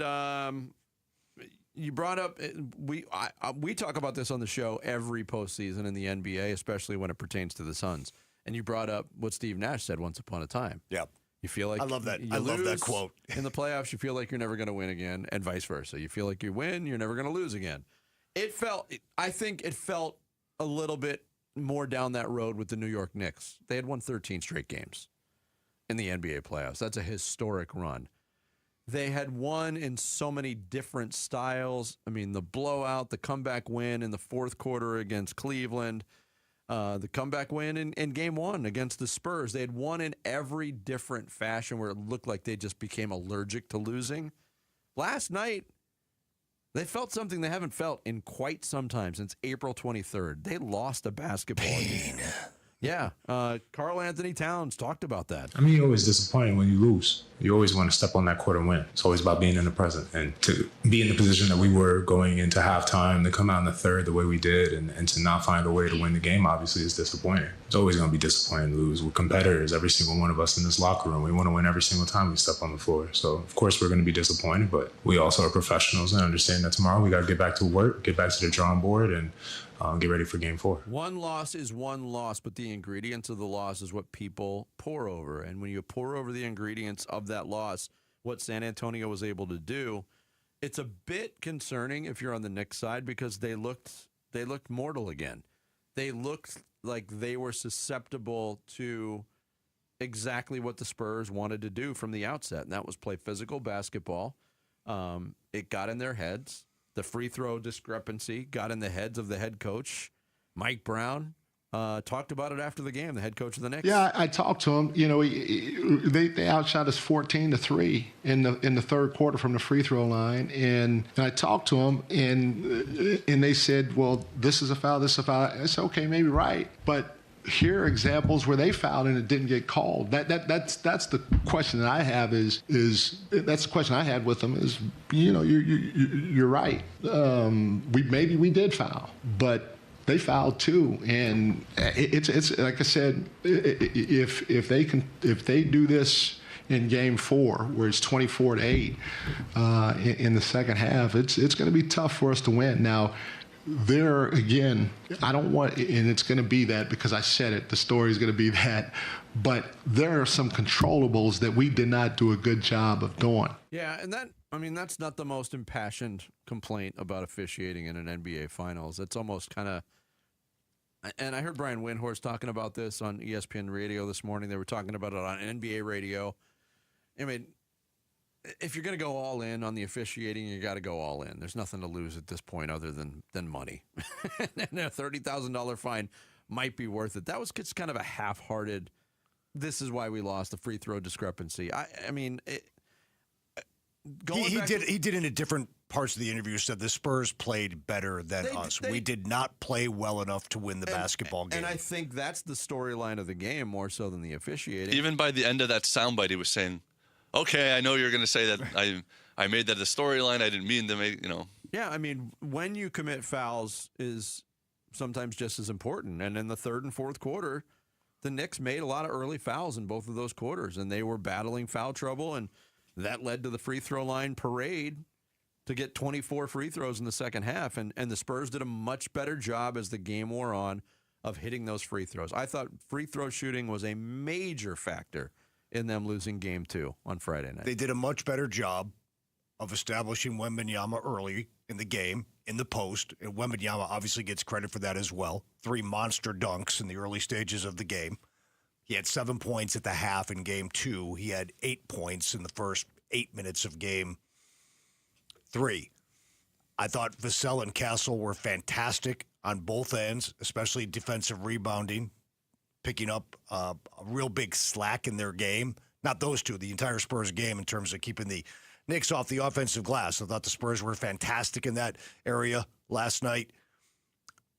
you brought up, we talk about this on the show every postseason in the NBA, especially when it pertains to the Suns. And you brought up what Steve Nash said once upon a time. Yep. You feel like I love that. I love that quote. In the playoffs, you feel like you're never going to win again, and vice versa. You feel like you win, you're never going to lose again. I think it felt a little bit more down that road with the New York Knicks. They had won 13 straight games in the NBA playoffs. That's a historic run. They had won in so many different styles. I mean, the blowout, the comeback win in the fourth quarter against Cleveland, the comeback win in Game 1 against the Spurs. They had won in every different fashion where it looked like they just became allergic to losing. Last night, they felt something they haven't felt in quite some time, since April 23rd. They lost a basketball game. Yeah. Karl Anthony Towns talked about that. I mean, you're always disappointed when you lose. You always want to step on that court and win. It's always about being in the present. And to be in the position that we were going into halftime, to come out in the third the way we did, and to not find a way to win the game, obviously, is disappointing. It's always going to be disappointing to lose. We're competitors, every single one of us in this locker room. We want to win every single time we step on the floor. So, of course, we're going to be disappointed, but we also are professionals and understand that tomorrow we got to get back to work, get back to the drawing board, and get ready for Game 4. One loss is one loss, but the ingredients of the loss is what people pour over. And when you pour over the ingredients of that loss, what San Antonio was able to do, it's a bit concerning if you're on the Knicks side, because they looked mortal again. They looked like they were susceptible to exactly what the Spurs wanted to do from the outset, and that was play physical basketball. It got in their heads. The free throw discrepancy got in the heads of the head coach, Mike Brown. Talked about it after the game, the head coach of the Knicks. Yeah, I talked to him. You know, they outshot us 14-3 in the third quarter from the free throw line, and I talked to him, and they said, "Well, this is a foul, this is a foul." I said, "Okay, maybe right, but here are examples where they fouled and it didn't get called." That's the question that I have is that's the question I had with them is, you know, you're right. Maybe we did foul, but they fouled too, and it's like I said, if they do this in Game 4, where it's 24-8 in the second half, it's going to be tough for us to win. Now, there again, I don't want, and it's going to be that because I said it. The story is going to be that, but there are some controllables that we did not do a good job of doing. Yeah, and that's not the most impassioned complaint about officiating in an NBA Finals. It's almost kind of, and I heard Brian Windhorst talking about this on ESPN Radio this morning. They were talking about it on NBA Radio. I mean, if you're going to go all in on the officiating, you got to go all in. There's nothing to lose at this point other than money. And a $30,000 fine might be worth it. That was just kind of a half-hearted, this is why we lost, the free throw discrepancy. I mean, he did in a different parts of the interview, said the Spurs played better than us. We did not play well enough to win the basketball game. And I think that's the storyline of the game more so than the officiating. Even by the end of that soundbite, he was saying, okay, I know you're going to say that I made that a storyline. I didn't mean to make, you know. Yeah, I mean, when you commit fouls is sometimes just as important. And in the third and fourth quarter, the Knicks made a lot of early fouls in both of those quarters, and they were battling foul trouble, and that led to the free throw line parade to get 24 free throws in the second half. And the Spurs did a much better job as the game wore on of hitting those free throws. I thought free throw shooting was a major factor in them losing Game 2 on Friday night. They did a much better job of establishing Wembanyama early in the game, in the post, and Wembanyama obviously gets credit for that as well. 3 monster dunks in the early stages of the game. He had 7 points at the half in Game 2. He had 8 points in the first 8 minutes of Game 3. I thought Vassell and Castle were fantastic on both ends, especially defensive rebounding, picking up a real big slack in their game. Not those two, the entire Spurs game in terms of keeping the Knicks off the offensive glass. I thought the Spurs were fantastic in that area last night.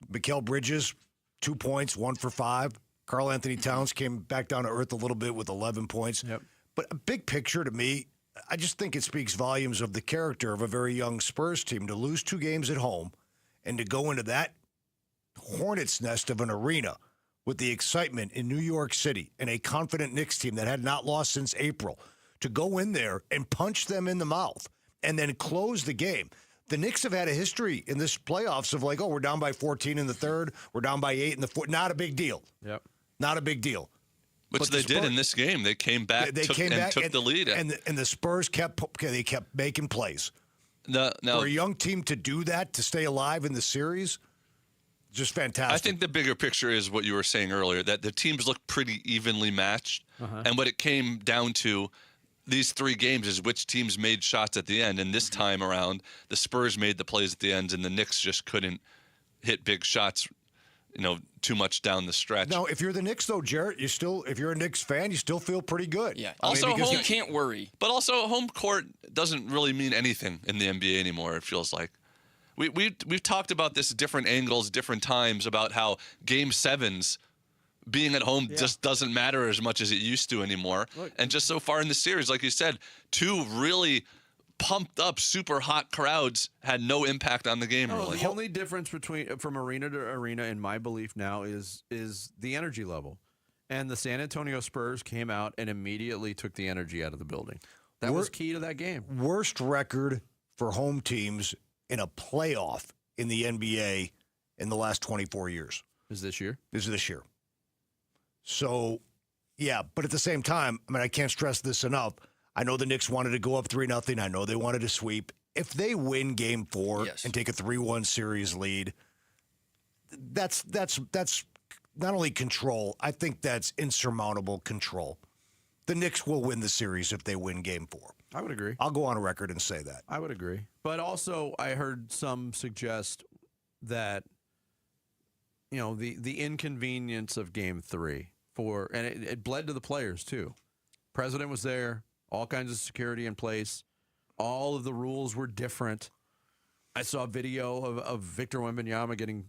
Mikal Bridges, 2 points, 1 for 5. Karl Anthony Towns came back down to earth a little bit with 11 points. Yep. But a big picture to me, I just think it speaks volumes of the character of a very young Spurs team to lose 2 games at home and to go into that hornet's nest of an arena with the excitement in New York City and a confident Knicks team that had not lost since April, to go in there and punch them in the mouth and then close the game. The Knicks have had a history in this playoffs of like, oh, we're down by 14 in the third, we're down by 8 in the fourth. Not a big deal. Yep. Not a big deal. Which they did in this game. They came back, took the lead. And the Spurs kept making plays. Now, for a young team to do that, to stay alive in the series, just fantastic. I think the bigger picture is what you were saying earlier, that the teams look pretty evenly matched. And what it came down to these 3 games is which teams made shots at the end. And this time around, the Spurs made the plays at the ends, and the Knicks just couldn't hit big shots, too much down the stretch. Now, if you're the Knicks, though, Jarrett, if you're a Knicks fan, you still feel pretty good. Yeah. You can't worry. But also, home court doesn't really mean anything in the NBA anymore, it feels like. We've talked about this at different angles, different times, about how Game 7s being at home just doesn't matter as much as it used to anymore. And just so far in the series, like you said, 2 really pumped up, super hot crowds had no impact on the game. Really. The only difference from arena to arena, in my belief now, is the energy level. And the San Antonio Spurs came out and immediately took the energy out of the building. That was key to that game. Worst record for home teams in a playoff in the NBA in the last 24 years. Is this year? This is this year. So, yeah, but at the same time, I can't stress this enough. I know the Knicks wanted to go up 3-0. I know they wanted to sweep. If they win Game 4 and take a 3-1 series lead, that's not only control. I think that's insurmountable control. The Knicks will win the series if they win Game 4. I would agree. I'll go on record and say that. I would agree. But also, I heard some suggest that, the inconvenience of Game 3 and it bled to the players too. President was there, all kinds of security in place. All of the rules were different. I saw a video of Victor Wembanyama getting,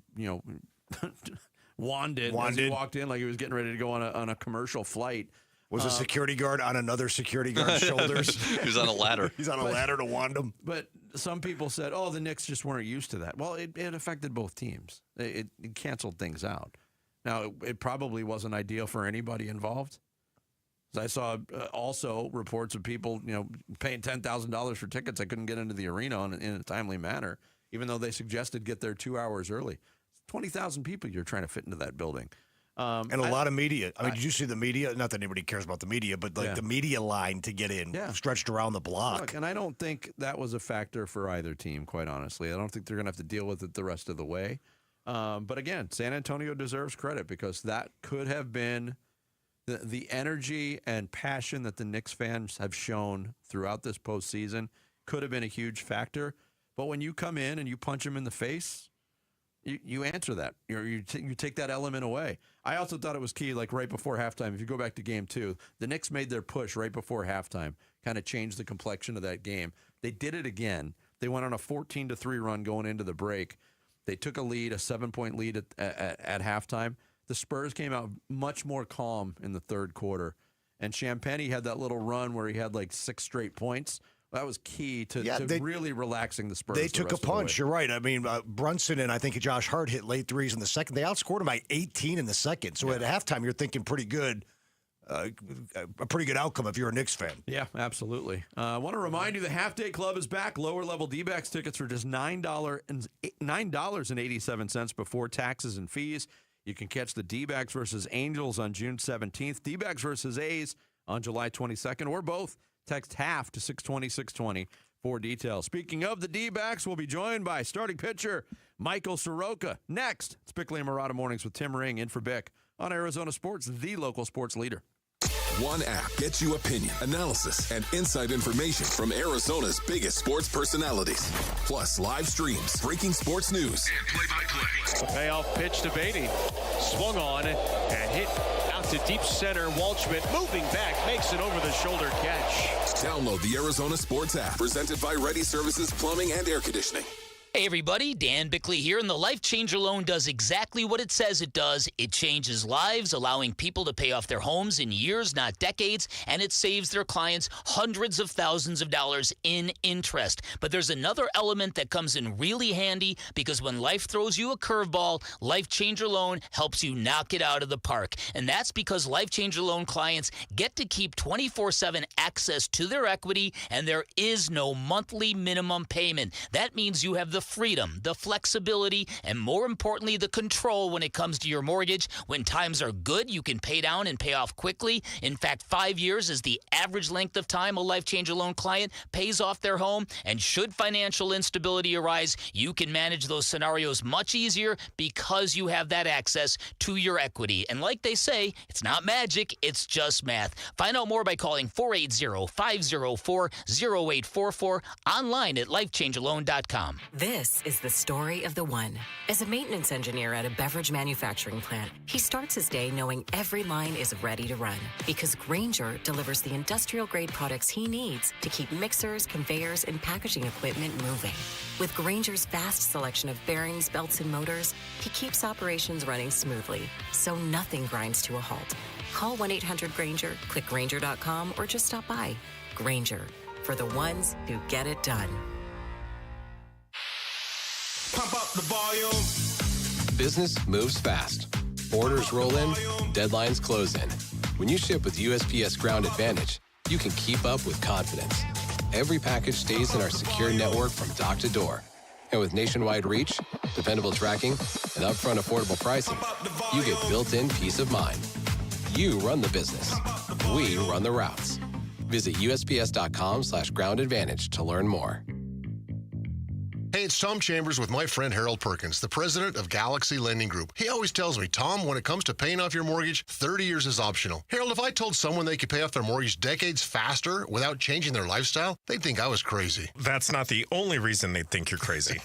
wanded as he walked in like he was getting ready to go on a commercial flight. Was a security guard on another security guard's shoulders? He was on a ladder. He's on a ladder to wand him. But some people said, the Knicks just weren't used to that. Well, it affected both teams. It canceled things out. Now, it probably wasn't ideal for anybody involved. I saw also reports of people, paying $10,000 for tickets that couldn't get into the arena in a timely manner, even though they suggested get there 2 hours early. 20,000 people you're trying to fit into that building. And a lot of media. Did you see the media? Not that anybody cares about the media, but the media line to get in stretched around the block. Look, and I don't think that was a factor for either team, quite honestly. I don't think they're going to have to deal with it the rest of the way. But again, San Antonio deserves credit because that could have been the energy and passion that the Knicks fans have shown throughout this postseason could have been a huge factor. But when you come in and you punch them in the face, you answer that. You take that element away. I also thought it was key, like right before halftime. If you go back to Game 2, the Knicks made their push right before halftime, kind of changed the complexion of that game. They did it again. They went on a 14-3 run going into the break. They took a lead, a 7-point lead at halftime. The Spurs came out much more calm in the third quarter. And Champagnie had that little run where he had like 6 straight points. That was key to really relaxing the Spurs. They took a punch. You're right. Brunson and I think Josh Hart hit late threes in the second. They outscored him by 18 in the second. So at halftime, you're thinking pretty good. A pretty good outcome if you're a Knicks fan. Yeah, absolutely. I want to remind you the Half Day Club is back. Lower level D-backs tickets for just $9.87 before taxes and fees. You can catch the D-backs versus Angels on June 17th, D-backs versus A's on July 22nd, or both. Text HALF to 620-620 for details. Speaking of the D-backs, we'll be joined by starting pitcher Michael Soroka. Next, it's Bickley and Murata Mornings with Tim Ring in for Bick on Arizona Sports, the local sports leader. One app gets you opinion, analysis, and inside information from Arizona's biggest sports personalities. Plus live streams, breaking sports news, and play-by-play. A payoff pitch to Beatty. Swung on and hit out to deep center. Waldschmidt moving back, makes an over-the-shoulder catch. Download the Arizona Sports app, presented by Ready Services Plumbing and Air Conditioning. Hey everybody, Dan Bickley here, and the Life Changer loan does exactly what it says it does. It changes lives, allowing people to pay off their homes in years, not decades, and it saves their clients hundreds of thousands of dollars in interest. But there's another element that comes in really handy, because when life throws you a curveball, Life Changer loan helps you knock it out of the park. And that's because Life Changer loan clients get to keep 24/7 access to their equity, and there is no monthly minimum payment. That means you have the freedom, the flexibility, and more importantly, the control when it comes to your mortgage. When times are good, you can pay down and pay off quickly. In fact, 5 years is the average length of time a Life Changer loan client pays off their home. And should financial instability arise, you can manage those scenarios much easier because you have that access to your equity. And like they say, it's not magic, it's just math. Find out more by calling 480-504-0844, online at lifechangerloan.com. This is the story of the one. As a maintenance engineer at a beverage manufacturing plant, he starts his day knowing every line is ready to run, because Grainger delivers the industrial-grade products he needs to keep mixers, conveyors, and packaging equipment moving. With Grainger's vast selection of bearings, belts, and motors, he keeps operations running smoothly, so nothing grinds to a halt. Call 1-800-GRAINGER, click Grainger.com, or just stop by. Grainger, for the ones who get it done. Pump up the volume. Business moves fast. Orders roll in, deadlines close in. When you ship with USPS Ground Advantage, you can keep up with confidence. Every package stays in our secure network from dock to door. And with nationwide reach, dependable tracking, and upfront affordable pricing, you get built-in peace of mind. You run the business. We run the routes. Visit USPS.com/Ground Advantage to learn more. Hey, it's Tom Chambers with my friend Harold Perkins, the president of Galaxy Lending Group. He always tells me, Tom, when it comes to paying off your mortgage, 30 years is optional. Harold, if I told someone they could pay off their mortgage decades faster without changing their lifestyle, they'd think I was crazy. That's not the only reason they'd think you're crazy.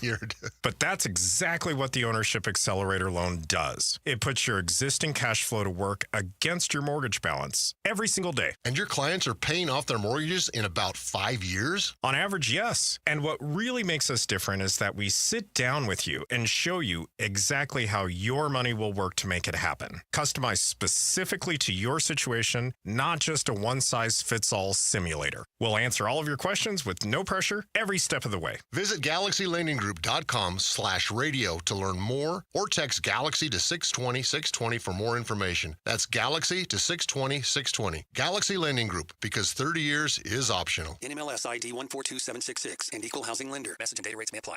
But that's exactly what the Ownership Accelerator loan does. It puts your existing cash flow to work against your mortgage balance every single day. And your clients are paying off their mortgages in about 5 years? On average, yes. And what really makes us different is that we sit down with you and show you exactly how your money will work to make it happen. Customized specifically to your situation, not just a one-size-fits-all simulator. We'll answer all of your questions with no pressure every step of the way. Visit GalaxyLendingGroup.com/radio to learn more, or text Galaxy to 620-620 for more information. That's Galaxy to 620-620. Galaxy Lending Group, because 30 years is optional. NMLS ID 142766 and Equal Housing Lender. Message and data rates may apply.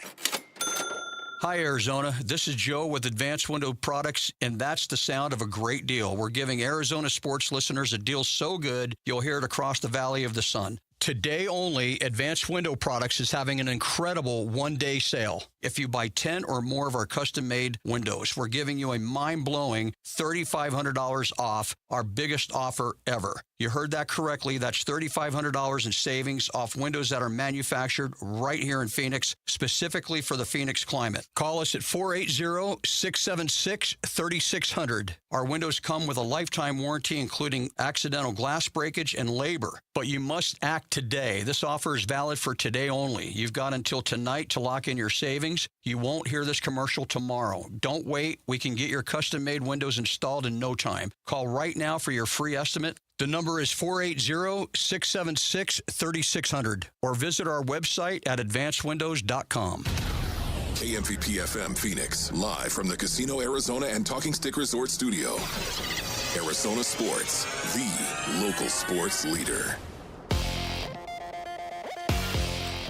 Hi, Arizona. This is Joe with Advanced Window Products, and that's the sound of a great deal. We're giving Arizona sports listeners a deal so good, you'll hear it across the Valley of the Sun. Today only, Advanced Window Products is having an incredible one-day sale. If you buy 10 or more of our custom-made windows, we're giving you a mind-blowing $3,500 off, our biggest offer ever. You heard that correctly. That's $3,500 in savings off windows that are manufactured right here in Phoenix, specifically for the Phoenix climate. Call us at 480-676-3600. Our windows come with a lifetime warranty, including accidental glass breakage and labor. But you must act today. This offer is valid for today only. You've got until tonight to lock in your savings. You won't hear this commercial tomorrow. Don't wait. We can get your custom-made windows installed in no time. Call right now for your free estimate. The number is 480-676-3600, or visit our website at advancedwindows.com. KMVP FM Phoenix, live from the Casino Arizona and Talking Stick Resort Studio. Arizona Sports, the local sports leader.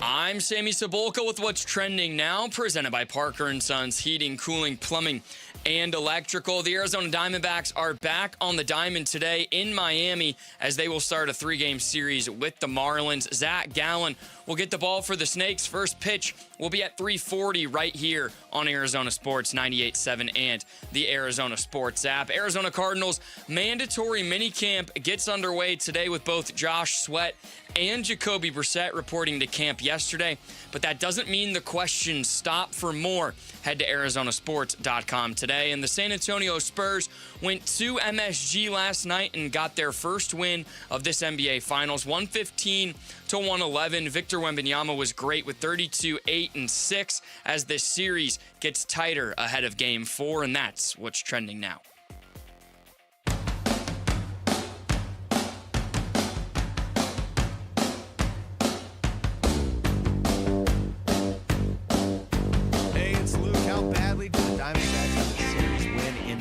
I'm Sammy Sabolka with what's trending now, presented by Parker & Sons Heating, Cooling, Plumbing, and Electrical. The Arizona Diamondbacks are back on the diamond today in Miami as they will start a 3-game series with the Marlins. Zach Gallen will get the ball for the Snakes. First pitch will be at 3:40 right here on Arizona Sports 98.7 and the Arizona Sports app. Arizona Cardinals mandatory minicamp gets underway today with both Josh Sweat and Jacoby Brissett reporting to camp yesterday, but that doesn't mean the questions stop. For more, head to arizonasports.com today. And the San Antonio Spurs went to MSG last night and got their first win of this NBA Finals, 115-111. Victor Wembanyama was great with 32, 8, and 6 as this series gets tighter ahead of Game 4, and that's what's trending now.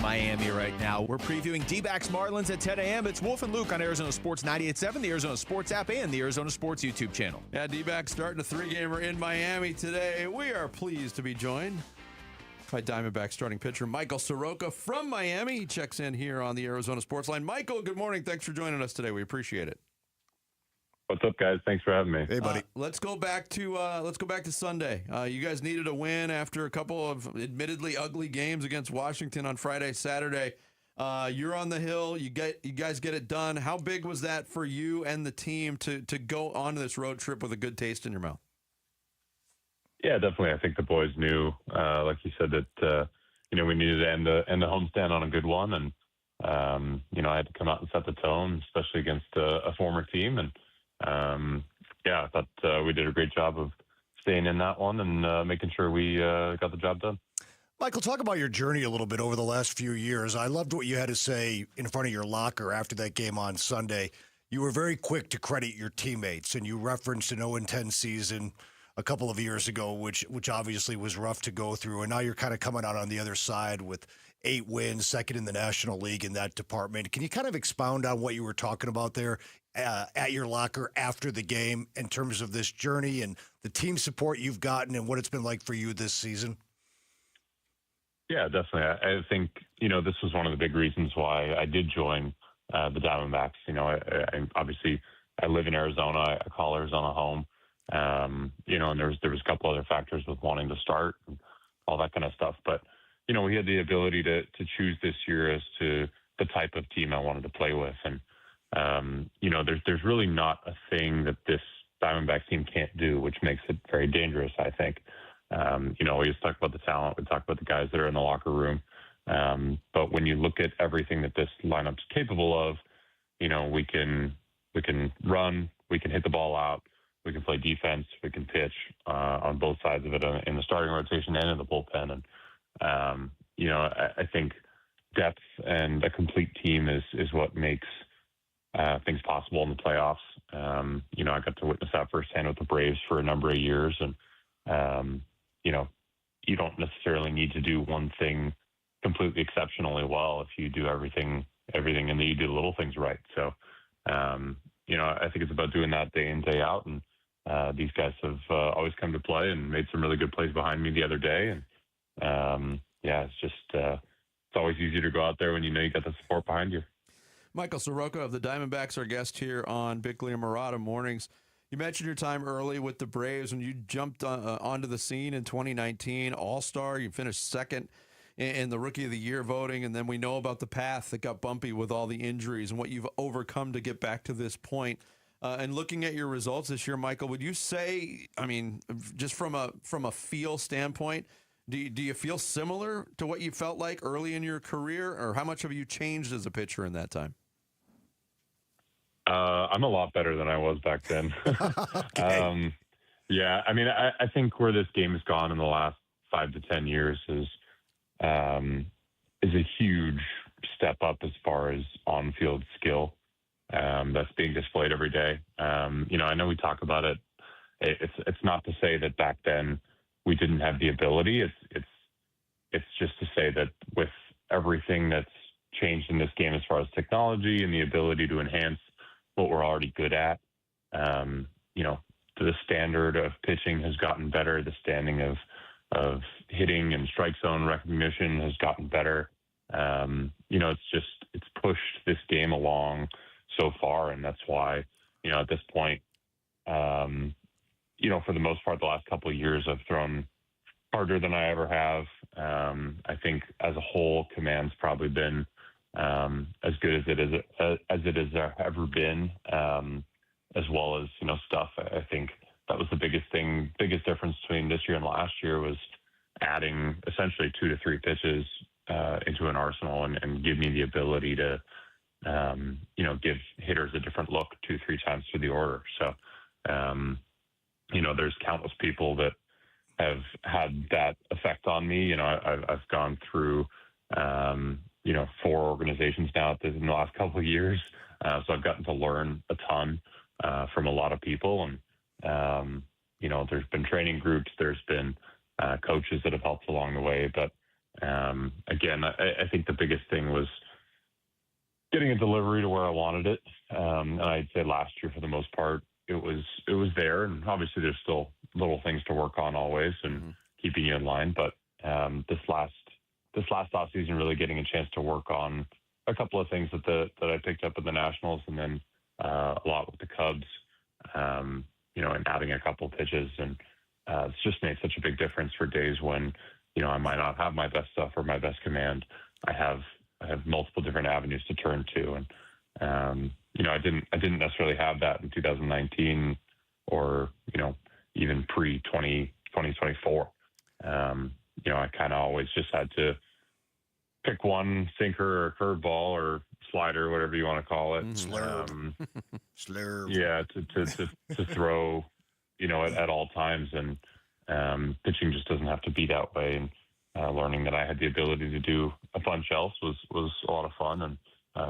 Miami right now. We're previewing D-backs Marlins at 10 a.m. It's Wolf and Luke on Arizona Sports 98.7, the Arizona Sports app, and the Arizona Sports YouTube channel. Yeah, D-backs starting a 3-gamer in Miami today. We are pleased to be joined by Diamondback starting pitcher Michael Soroka from Miami. He checks in here on the Arizona Sports line. Michael, good morning. Thanks for joining us today. We appreciate it. What's up, guys? Thanks for having me. Hey, buddy. Let's go back to Sunday. You guys needed a win after a couple of admittedly ugly games against Washington on Friday, Saturday. You're on the hill. You guys get it done. How big was that for you and the team to go on this road trip with a good taste in your mouth? Yeah, definitely. I think the boys knew, like you said, that we needed to end the homestand on a good one, and I had to come out and set the tone, especially against a former team. And I thought we did a great job of staying in that one and making sure we got the job done. Michael, talk about your journey a little bit over the last few years. I loved what you had to say in front of your locker after that game on Sunday. You were very quick to credit your teammates, and you referenced an 0-10 season a couple of years ago, which obviously was rough to go through. And now you're kind of coming out on the other side with 8 wins, second in the National League in that department. Can you kind of expound on what you were talking about there at your locker after the game in terms of this journey and the team support you've gotten and what it's been like for you this season? Yeah, definitely. I think, this was one of the big reasons why I did join the Diamondbacks. I obviously I live in Arizona. I call Arizona home. And there was a couple other factors with wanting to start and all that kind of stuff. But, we had the ability to choose this year as to the type of team I wanted to play with. And, there's really not a thing that this Diamondback team can't do, which makes it very dangerous, I think. We just talk about the talent. We talk about the guys that are in the locker room. But when you look at everything that this lineup's capable of, we can run, we can hit the ball out, we can play defense, we can pitch on both sides of it in the starting rotation and in the bullpen. And, I think depth and a complete team is what makes things possible in the playoffs. I got to witness that firsthand with the Braves for a number of years. And, you don't necessarily need to do one thing completely exceptionally well if you do everything and then you do the little things right. So, I think it's about doing that day in, day out. And these guys have always come to play and made some really good plays behind me the other day. And, it's just it's always easier to go out there when you know you got the support behind you. Michael Soroka of the Diamondbacks, our guest here on Bickley and Murata Mornings. You mentioned your time early with the Braves when you jumped onto the scene in 2019, All-Star. You finished second in the Rookie of the Year voting, and then we know about the path that got bumpy with all the injuries and what you've overcome to get back to this point. And looking at your results this year, Michael, would you say, just from a feel standpoint, do you feel similar to what you felt like early in your career, or how much have you changed as a pitcher in that time? I'm a lot better than I was back then. Okay. I think where this game has gone in the last 5 to 10 years is a huge step up as far as on-field skill that's being displayed every day. I know we talk about it. It's not to say that back then we didn't have the ability. It's just to say that with everything that's changed in this game as far as technology and the ability to enhance what we're already good at, the standard of pitching has gotten better. The standing of hitting and strike zone recognition has gotten better. It's pushed this game along so far, and that's why, at this point, for the most part, the last couple of years, I've thrown harder than I ever have. I think as a whole, command's probably been as good as it has ever been, as well as stuff. I think that was the biggest difference between this year and last year was adding essentially 2 to 3 pitches into an arsenal and give me the ability to give hitters a different look 2-3 times through the order. So there's countless people that have had that effect on me. I've gone through 4 organizations now in the last couple of years, so I've gotten to learn a ton from a lot of people, and there's been training groups, there's been coaches that have helped along the way, but again, I think the biggest thing was getting a delivery to where I wanted it. And I'd say last year, for the most part, it was there. And obviously, there's still little things to work on always, and keeping you in line. But this last offseason, really getting a chance to work on a couple of things that I picked up in the Nationals, and then a lot with the Cubs. And adding a couple of pitches, and it's just made such a big difference for days when I might not have my best stuff or my best command. I have multiple different avenues to turn to, and I didn't necessarily have that in 2019 or even pre-2024. I kind of always just had to pick one, sinker or curveball or slider, whatever you want to call it. Slurve. Slurve. Yeah, to throw at all times, and pitching just doesn't have to be that way. And learning that I had the ability to do a bunch else was a lot of fun, and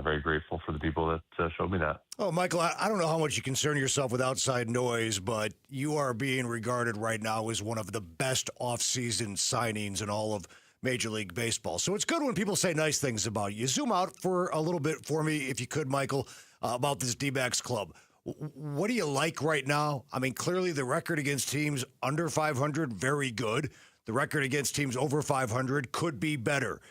very grateful for the people that showed me that. Oh, Michael, I don't know how much you concern yourself with outside noise, but you are being regarded right now as one of the best offseason signings in all of Major League Baseball. So it's good when people say nice things about you. Zoom out for a little bit for me, if you could, Michael, about this D-backs club. What do you like right now? I mean, clearly the record against teams under 500, very good. The record against teams over 500 could be better.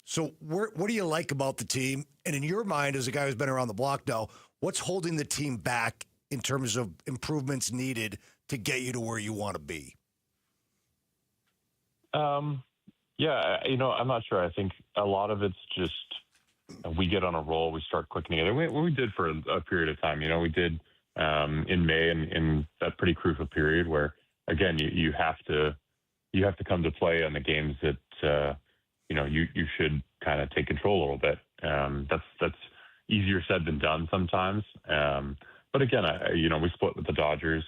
So what do you like about the team? And in your mind, as a guy who's been around the block now, what's holding the team back in terms of improvements needed to get you to where you want to be? Yeah, I'm not sure. I think a lot of it's just we get on a roll, we start clicking together. We did for a period of time. We did in May, and in that pretty crucial period where, again, you have to come to play on the games that you should kind of take control a little bit. That's easier said than done sometimes. But again, we split with the Dodgers.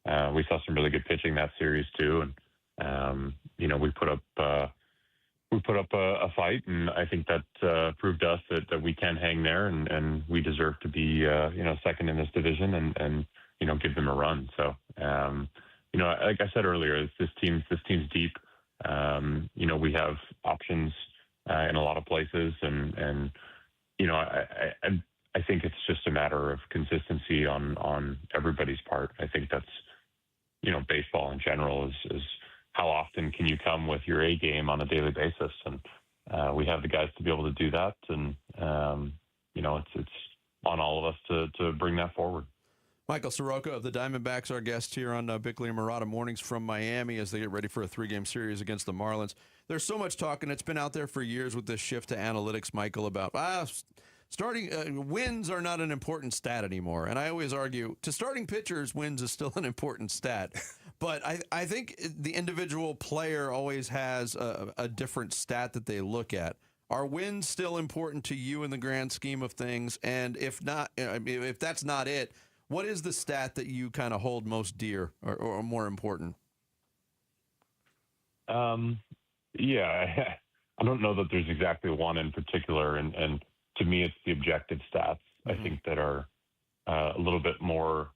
We saw some really good pitching that series too, and we put up a fight, and I think that proved to us that we can hang there, and we deserve to be second in this division, and give them a run. So like I said earlier, this team's deep. We have options in a lot of places, and I think it's just a matter of consistency on everybody's part. I think that's baseball in general is how often can you come with your A game on a daily basis, and we have the guys to be able to do that, and it's on all of us to bring that forward. Michael Soroka of the Diamondbacks, our guest here on Bickley and Murata Mornings from Miami as they get ready for a 3-game series against the Marlins. There's so much talk, and it's been out there for years with this shift to analytics, Michael, about starting wins are not an important stat anymore. And I always argue, to starting pitchers, wins is still an important stat. But I think the individual player always has a different stat that they look at. Are wins still important to you in the grand scheme of things? And if not, if that's not it, what is the stat that you kind of hold most dear or more important? Yeah, I don't know that there's exactly one in particular. And to me, it's the objective stats, I think, that are a little bit more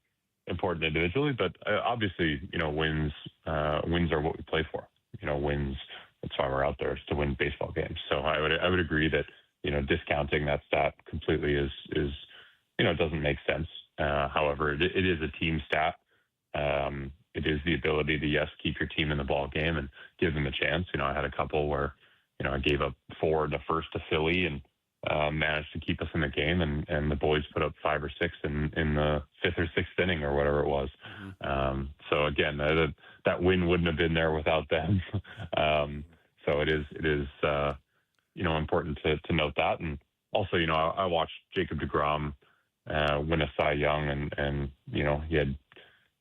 important individually. But obviously, wins are what we play for. Wins, that's why we're out there, is to win baseball games. So I would agree that, discounting that stat completely is doesn't make sense. However, it is a team stat. It is the ability to, yes, keep your team in the ball game and give them a chance. I had a couple where, I gave up 4 in the first to Philly, and managed to keep us in the game, and the boys put up 5 or 6 in the 5th or 6th inning or whatever it was. So again, that win wouldn't have been there without them. So it is important to note that. And also, I watched Jacob deGrom win a Cy Young, and he had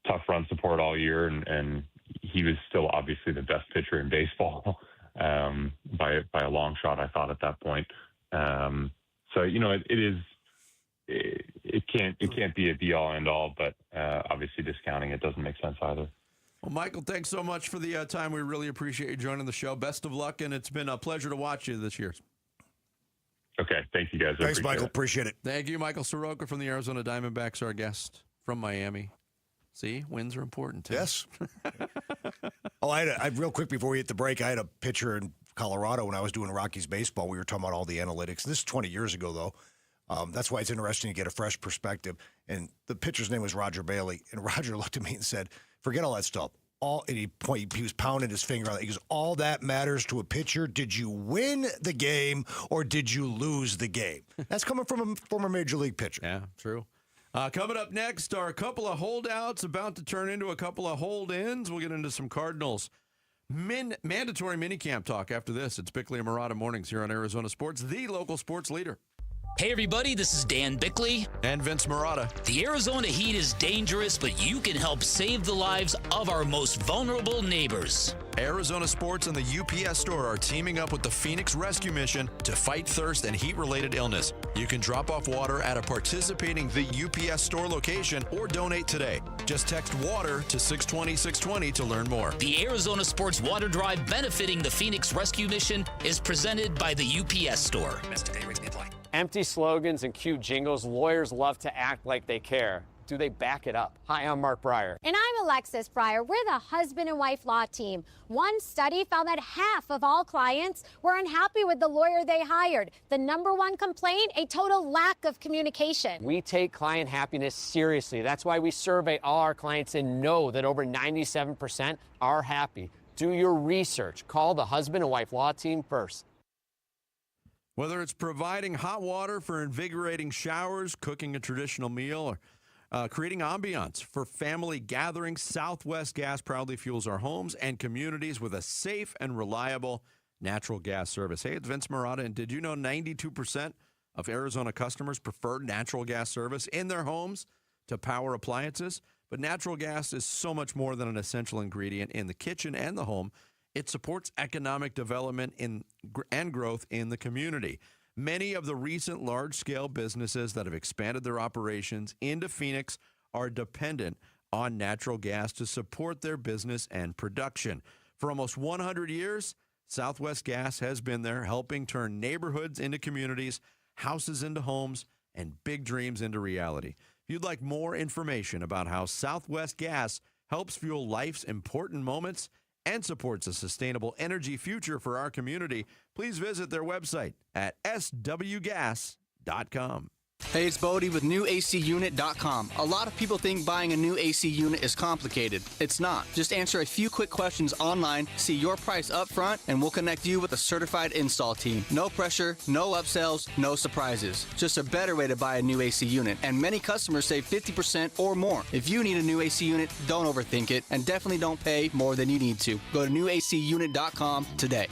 tough run support all year, and he was still obviously the best pitcher in baseball by a long shot, I thought, at that point. So it can't be a be all end all, but obviously discounting it doesn't make sense either. Well, Michael, thanks so much for the time. We really appreciate you joining the show. Best of luck, and it's been a pleasure to watch you this year. Okay, thank you guys. Thanks, Michael. Appreciate it. Thank you, Michael Soroka from the Arizona Diamondbacks, our guest from Miami. See, wins are important, too. Yes. I real quick before we hit the break, I had a pitcher in Colorado when I was doing Rockies baseball. We were talking about all the analytics. This is 20 years ago, though. That's why it's interesting to get a fresh perspective. And the pitcher's name was Roger Bailey. And Roger looked at me and said, forget all that stuff. He was pounding his finger on it. He goes, all that matters to a pitcher, did you win the game or did you lose the game? That's coming from a former major league pitcher. Yeah, true. Coming up next are a couple of holdouts about to turn into a couple of hold-ins. We'll get into some Cardinals mandatory minicamp talk after this. It's Bickley and Murata Mornings here on Arizona Sports, the local sports leader. Hey everybody, this is Dan Bickley. And Vince Murata. The Arizona heat is dangerous, but you can help save the lives of our most vulnerable neighbors. Arizona Sports and the UPS Store are teaming up with the Phoenix Rescue Mission to fight thirst and heat-related illness. You can drop off water at a participating The UPS Store location or donate today. Just text WATER to 620-620 to learn more. The Arizona Sports Water Drive benefiting the Phoenix Rescue Mission is presented by the UPS Store. Empty slogans and cute jingles, lawyers love to act like they care. Do they back it up? Hi, I'm Mark Breyer. And I'm Alexis Breyer. We're the husband and wife law team. One study found that half of all clients were unhappy with the lawyer they hired. The number one complaint, a total lack of communication. We take client happiness seriously. That's why we survey all our clients and know that over 97% are happy. Do your research. Call the husband and wife law team first. Whether it's providing hot water for invigorating showers, cooking a traditional meal, or creating ambiance for family gatherings, Southwest Gas proudly fuels our homes and communities with a safe and reliable natural gas service. Hey, it's Vince Murata, and did you know 92% of Arizona customers prefer natural gas service in their homes to power appliances? But natural gas is so much more than an essential ingredient in the kitchen and the home. It supports economic development and growth in the community. Many of the recent large-scale businesses that have expanded their operations into Phoenix are dependent on natural gas to support their business and production. For almost 100 years, Southwest Gas has been there helping turn neighborhoods into communities, houses into homes, and big dreams into reality. If you'd like more information about how Southwest Gas helps fuel life's important moments and supports a sustainable energy future for our community, please visit their website at swgas.com. Hey, it's Bodie with NewACUnit.com. A lot of people think buying a new AC unit is complicated. It's not. Just answer a few quick questions online, see your price up front, and we'll connect you with a certified install team. No pressure, no upsells, no surprises. Just a better way to buy a new AC unit. And many customers save 50% or more. If you need a new AC unit, don't overthink it, and definitely don't pay more than you need to. Go to NewACUnit.com today.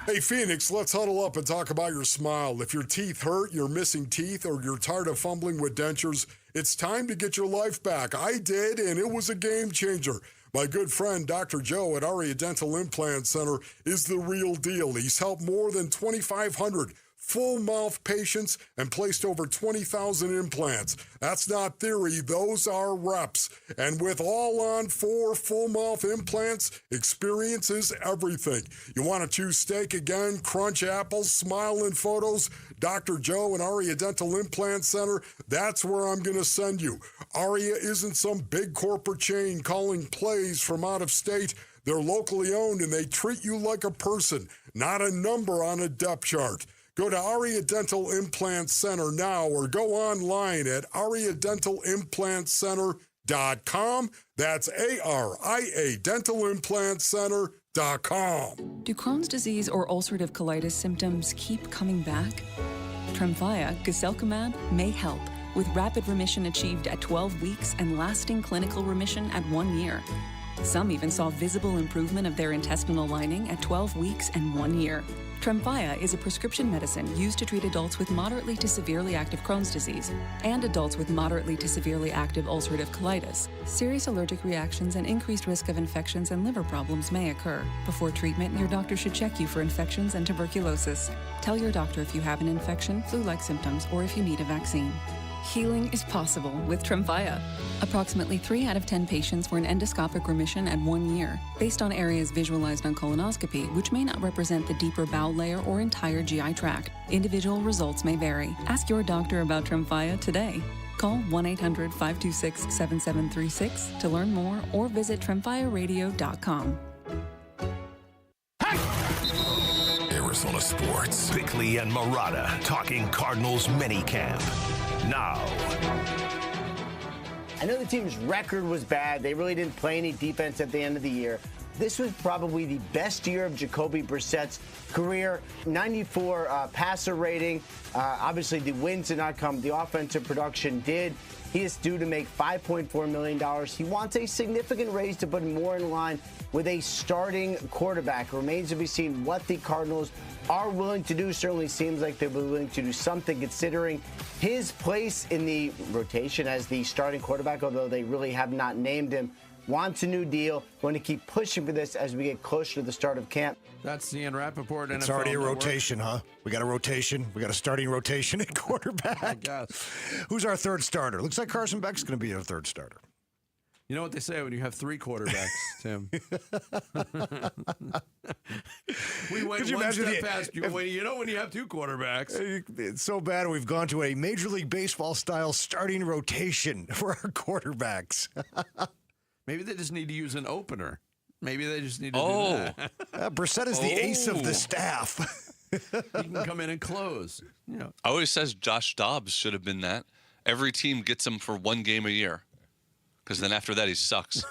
Hey, Phoenix, let's huddle up and talk about your smile. If your teeth hurt, you're missing teeth, or you're tired of fumbling with dentures, it's time to get your life back. I did, and it was a game changer. My good friend, Dr. Joe at Aria Dental Implant Center, is the real deal. He's helped more than 2,500 full-mouth patients and placed over 20,000 implants. That's not theory, those are reps. And with all-on-4 full-mouth implants, experience is everything. You want to choose steak again, crunch apples, smile in photos? Dr. Joe and Aria Dental Implant Center, that's where I'm going to send you. Aria isn't some big corporate chain calling plays from out of state. They're locally owned, and they treat you like a person, not a number on a depth chart. Go to Aria Dental Implant Center now or go online at ariadentalimplantcenter.com. ARIA.com. That's ARIA Dental Implant Center.com. Do Crohn's disease or ulcerative colitis symptoms keep coming back? Tremfya, guselkumab, may help, with rapid remission achieved at 12 weeks and lasting clinical remission at 1 year. Some even saw visible improvement of their intestinal lining at 12 weeks and 1 year. Tremfya is a prescription medicine used to treat adults with moderately to severely active Crohn's disease and adults with moderately to severely active ulcerative colitis. Serious allergic reactions and increased risk of infections and liver problems may occur. Before treatment, your doctor should check you for infections and tuberculosis. Tell your doctor if you have an infection, flu-like symptoms, or if you need a vaccine. Healing is possible with Tremfya. Approximately 3 out of 10 patients were in endoscopic remission at 1 year, based on areas visualized on colonoscopy, which may not represent the deeper bowel layer or entire GI tract. Individual results may vary. Ask your doctor about Tremfya today. Call 1-800-526-7736 to learn more or visit tremfyaradio.com. Arizona Sports. Bickley and Murata talking Cardinals minicamp. Now. I know the team's record was bad. They really didn't play any defense at the end of the year. This was probably the best year of Jacoby Brissett's career. 94 passer rating. Obviously, the wins did not come. The offensive production did. He is due to make $5.4 million. He wants a significant raise to put him more in line with a starting quarterback. It remains to be seen what the Cardinals are willing to do. Certainly seems like they're willing to do something considering his place in the rotation as the starting quarterback, although they really have not named him. Wants a new deal. Going to keep pushing for this as we get closer to the start of camp. That's Ian Rappaport. It's already a rotation, huh? We got a rotation. We got a starting rotation at quarterback. I guess. Who's our third starter? Looks like Carson Beck's going to be our third starter. You know what they say when you have 3 quarterbacks, Tim? We went one step past you. You know when you have 2 quarterbacks. It's so bad we've gone to a Major League Baseball style starting rotation for our quarterbacks. Maybe they just need to use an opener. Maybe they just need to do that. Brissett is the ace of the staff. He can come in and close. You know. I always says Josh Dobbs should have been that. Every team gets him for 1 game a year. Because then after that, he sucks.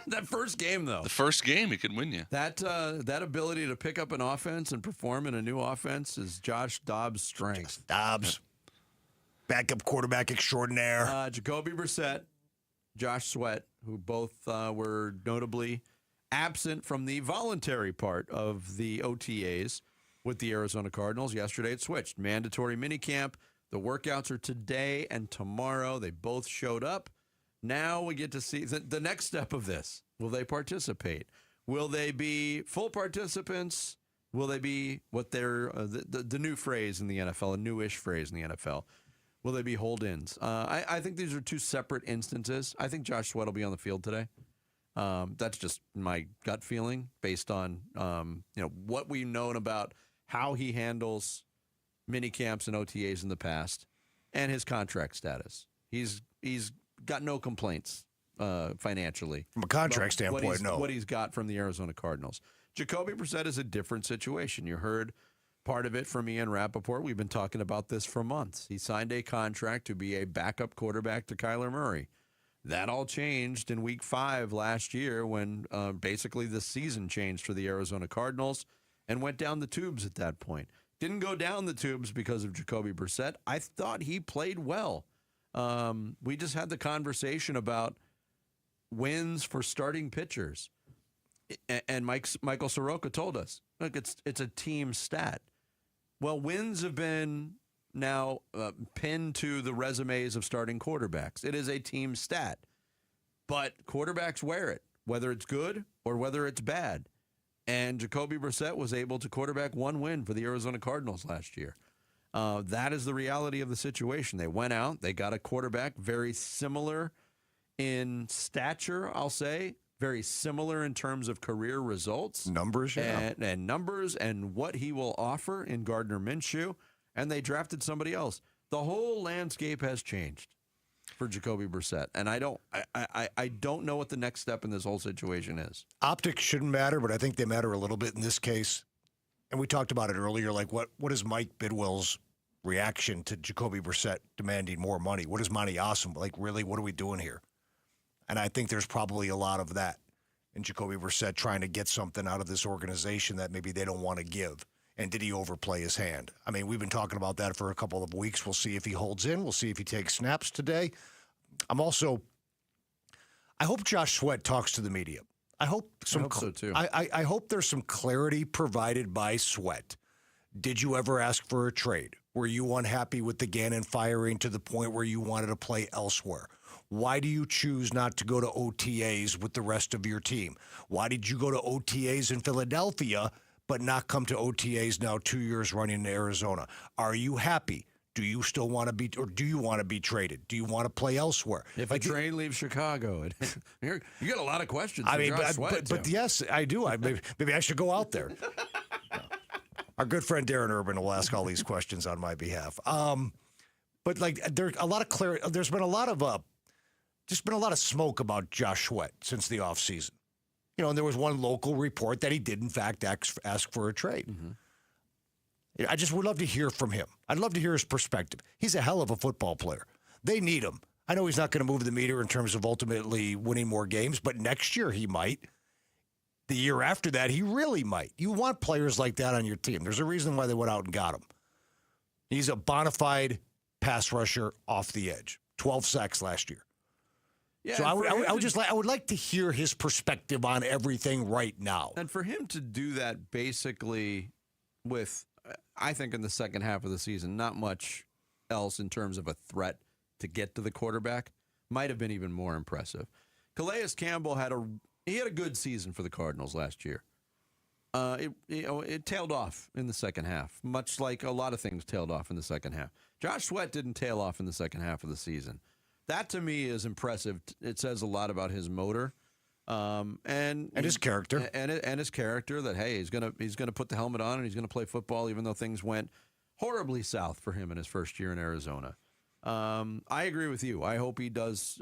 That first game, though. The first game, he could win you. That ability to pick up an offense and perform in a new offense is Josh Dobbs' strength. Dobbs. Backup quarterback extraordinaire. Jacoby Brissett, Josh Sweat, who both were notably absent from the voluntary part of the OTAs with the Arizona Cardinals. Yesterday it switched. Mandatory minicamp. The workouts are today and tomorrow. They both showed up. Now we get to see the next step of this. Will they participate? Will they be full participants? Will they be what they're the new phrase in the NFL, a newish phrase in the NFL? Will they be hold-ins? I think these are 2 separate instances. I think Josh Sweat will be on the field today. That's just my gut feeling based on what we've known about how he handles mini camps and OTAs in the past and his contract status. He's got no complaints financially. From a contract standpoint, no. What he's got from the Arizona Cardinals. Jacoby Brissett is a different situation. You heard part of it from Ian Rappaport. We've been talking about this for months. He signed a contract to be a backup quarterback to Kyler Murray. That all changed in Week 5 last year when basically the season changed for the Arizona Cardinals and went down the tubes at that point. Didn't go down the tubes because of Jacoby Brissett. I thought he played well. We just had the conversation about wins for starting pitchers. And Michael Soroka told us, look, it's a team stat. Well, wins have been now pinned to the resumes of starting quarterbacks. It is a team stat. But quarterbacks wear it, whether it's good or whether it's bad. And Jacoby Brissett was able to quarterback 1 win for the Arizona Cardinals last year. That is the reality of the situation. They went out, they got a quarterback very similar in stature, I'll say, very similar in terms of career results. Numbers, yeah. And numbers and what he will offer in Gardner Minshew. And they drafted somebody else. The whole landscape has changed for Jacoby Brissett. And I don't know what the next step in this whole situation is. Optics shouldn't matter, but I think they matter a little bit in this case. And we talked about it earlier, like what is Mike Bidwell's reaction to Jacoby Brissett demanding more money? What is Monty Awesome? Like, really, what are we doing here? And I think there's probably a lot of that in Jacoby Brissett trying to get something out of this organization that maybe they don't want to give. And did he overplay his hand? I mean, we've been talking about that for a couple of weeks. We'll see if he holds in. We'll see if he takes snaps today. I hope Josh Sweat talks to the media. I hope so too. I hope there's some clarity provided by Sweat. Did you ever ask for a trade? Were you unhappy with the Gannon firing to the point where you wanted to play elsewhere? Why do you choose not to go to OTAs with the rest of your team? Why did you go to OTAs in Philadelphia but not come to OTAs now 2 years running in Arizona? Are you happy? Do you still want to be, or do you want to be traded? Do you want to play elsewhere? If a train leaves Chicago, you got a lot of questions. I mean, but yes, I do. Maybe I should go out there. Our good friend Darren Urban will ask all these questions on my behalf. But like, there's a lot of clarity. There's been a lot of just been a lot of smoke about Josh Sweat since the offseason. You know, and there was one local report that he did, in fact, ask for a trade. Mm-hmm. I just would love to hear from him. I'd love to hear his perspective. He's a hell of a football player. They need him. I know he's not going to move the meter in terms of ultimately winning more games, but next year he might. The year after that, he really might. You want players like that on your team. There's a reason why they went out and got him. He's a bona fide pass rusher off the edge. 12 sacks last year. Yeah, so I would like to hear his perspective on everything right now. And for him to do that basically with, I think in the second half of the season, not much else in terms of a threat to get to the quarterback, might have been even more impressive. Calais Campbell had a good season for the Cardinals last year. It tailed off in the second half, much like a lot of things tailed off in the second half. Josh Sweat didn't tail off in the second half of the season. That to me is impressive. It says a lot about his motor, and his character, and his character. That hey, he's gonna put the helmet on and he's gonna play football, even though things went horribly south for him in his first year in Arizona. I agree with you. I hope he does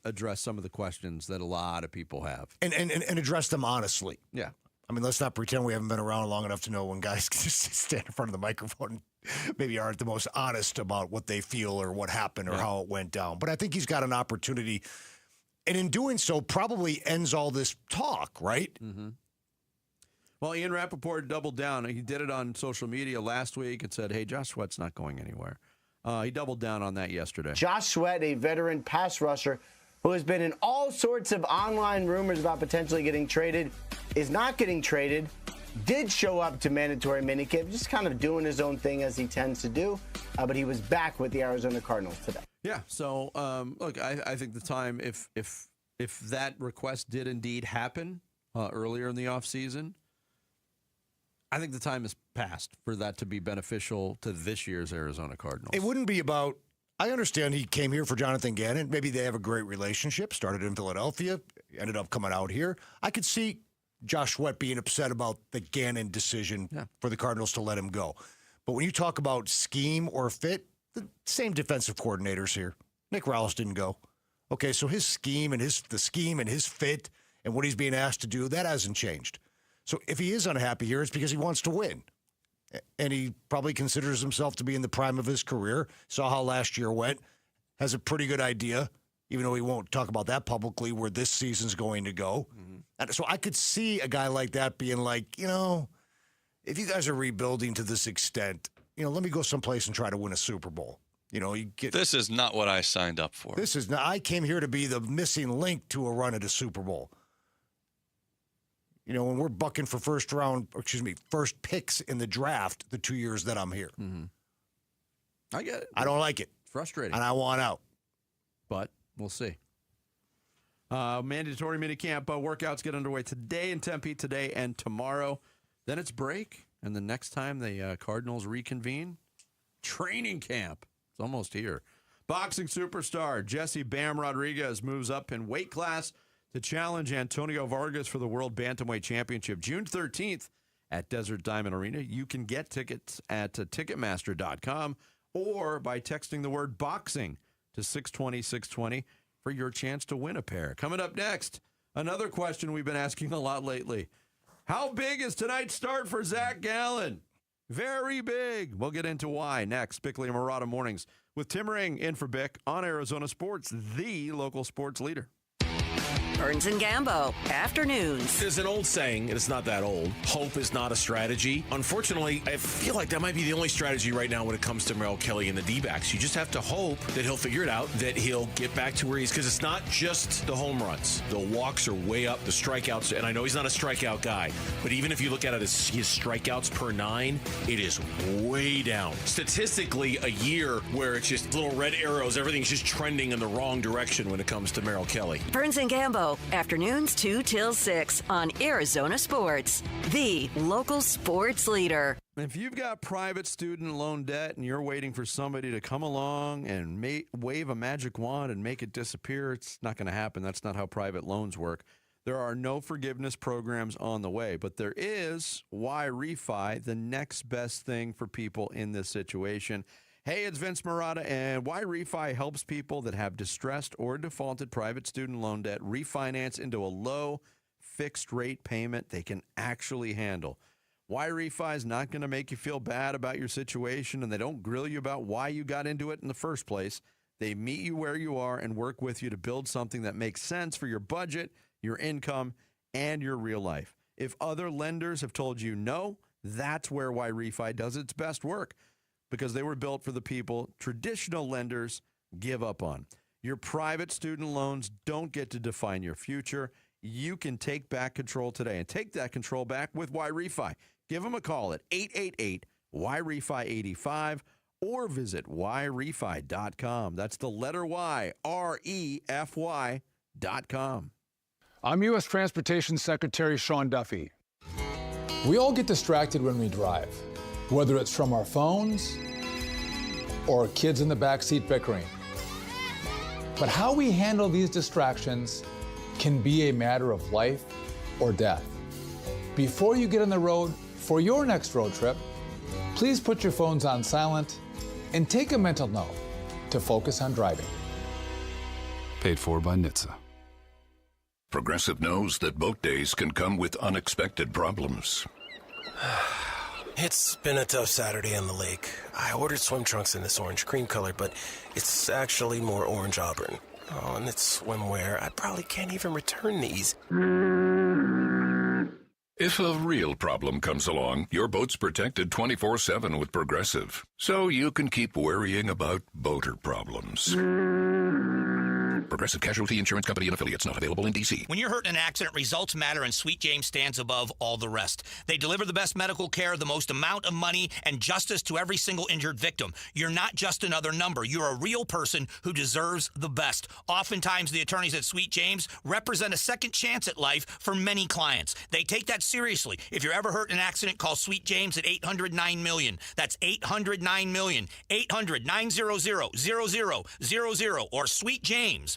address some of the questions that a lot of people have, and address them honestly. Yeah. I mean, let's not pretend we haven't been around long enough to know when guys just stand in front of the microphone and maybe aren't the most honest about what they feel or what happened or how it went down. But I think he's got an opportunity, and in doing so, probably ends all this talk, right? Mm-hmm. Well, Ian Rappaport doubled down. He did it on social media last week and said, hey, Josh Sweat's not going anywhere. He doubled down on that yesterday. Josh Sweat, a veteran pass rusher who has been in all sorts of online rumors about potentially getting traded, is not getting traded, did show up to mandatory minicamp, just kind of doing his own thing as he tends to do, but he was back with the Arizona Cardinals today. Yeah, so look, I think the time, if that request did indeed happen earlier in the offseason, I think the time has passed for that to be beneficial to this year's Arizona Cardinals. It wouldn't be about, I understand he came here for Jonathan Gannon. Maybe they have a great relationship, started in Philadelphia, ended up coming out here. I could see Josh Sweat being upset about the Gannon decision for the Cardinals to let him go. But when you talk about scheme or fit, the same defensive coordinators here. Nick Rallis didn't go. Okay, so his scheme and his fit and what he's being asked to do, that hasn't changed. So if he is unhappy here, it's because he wants to win. And he probably considers himself to be in the prime of his career, saw how last year went, has a pretty good idea, even though he won't talk about that publicly, where this season's going to go. Mm-hmm. And so I could see a guy like that being like, if you guys are rebuilding to this extent, let me go someplace and try to win a Super Bowl. This is not what I signed up for. This is not. I came here to be the missing link to a run at a Super Bowl. When we're bucking for first picks in the draft the 2 years that I'm here. Mm-hmm. I get it. I don't like it. It's frustrating. And I want out. But we'll see. Mandatory minicamp workouts get underway today in Tempe, today and tomorrow. Then it's break, and the next time the Cardinals reconvene, training camp. It's almost here. Boxing superstar Jesse Bam Rodriguez moves up in weight class to challenge Antonio Vargas for the World Bantamweight Championship June 13th at Desert Diamond Arena. You can get tickets at Ticketmaster.com or by texting the word boxing to 620-620 for your chance to win a pair. Coming up next, another question we've been asking a lot lately. How big is tonight's start for Zach Gallen? Very big. We'll get into why next. Bickley and Murata Mornings with Tim Ring in for Bick on Arizona Sports, the local sports leader. Burns and Gambo, afternoons. There's an old saying, and it's not that old, hope is not a strategy. Unfortunately, I feel like that might be the only strategy right now when it comes to Merrill Kelly and the D-backs. You just have to hope that he'll figure it out, that he'll get back to where he's, because it's not just the home runs. The walks are way up, the strikeouts, and I know he's not a strikeout guy, but even if you look at it as his strikeouts per 9, it is way down. Statistically, a year where it's just little red arrows, everything's just trending in the wrong direction when it comes to Merrill Kelly. Burns and Gambo, afternoons 2 till 6 on Arizona Sports, the local sports leader. If you've got private student loan debt and you're waiting for somebody to come along and wave a magic wand and make it disappear, it's not going to happen. That's not how private loans work. There are no forgiveness programs on the way, but there is Why Refi, the next best thing for people in this situation. Hey, it's Vince Marotta, and Why Refi helps people that have distressed or defaulted private student loan debt refinance into a low fixed rate payment they can actually handle. Why Refi is not going to make you feel bad about your situation, and they don't grill you about why you got into it in the first place. They meet you where you are and work with you to build something that makes sense for your budget, your income, and your real life. If other lenders have told you no, that's where Why Refi does its best work, because they were built for the people traditional lenders give up on. Your private student loans don't get to define your future. You can take back control today and take that control back with Why Refi. Give them a call at 888-WHY-REFI-85 or visit whyrefi.com. That's the letter Y, REFY.com. I'm U.S. Transportation Secretary Sean Duffy. We all get distracted when we drive, whether it's from our phones or kids in the backseat bickering. But how we handle these distractions can be a matter of life or death. Before you get on the road for your next road trip, please put your phones on silent and take a mental note to focus on driving. Paid for by NHTSA. Progressive knows that boat days can come with unexpected problems. It's been a tough Saturday on the lake. I ordered swim trunks in this orange cream color, but it's actually more orange auburn. Oh, and it's swimwear. I probably can't even return these. If a real problem comes along, your boat's protected 24/7 with Progressive, so you can keep worrying about boater problems. Progressive Casualty Insurance Company and Affiliates, not available in D.C. When you're hurt in an accident, results matter, and Sweet James stands above all the rest. They deliver the best medical care, the most amount of money, and justice to every single injured victim. You're not just another number. You're a real person who deserves the best. Oftentimes, the attorneys at Sweet James represent a second chance at life for many clients. They take that seriously. If you're ever hurt in an accident, call Sweet James at 800-9-MILLION. That's 800-9-MILLION. 800-900-0000 or sweetjames.com.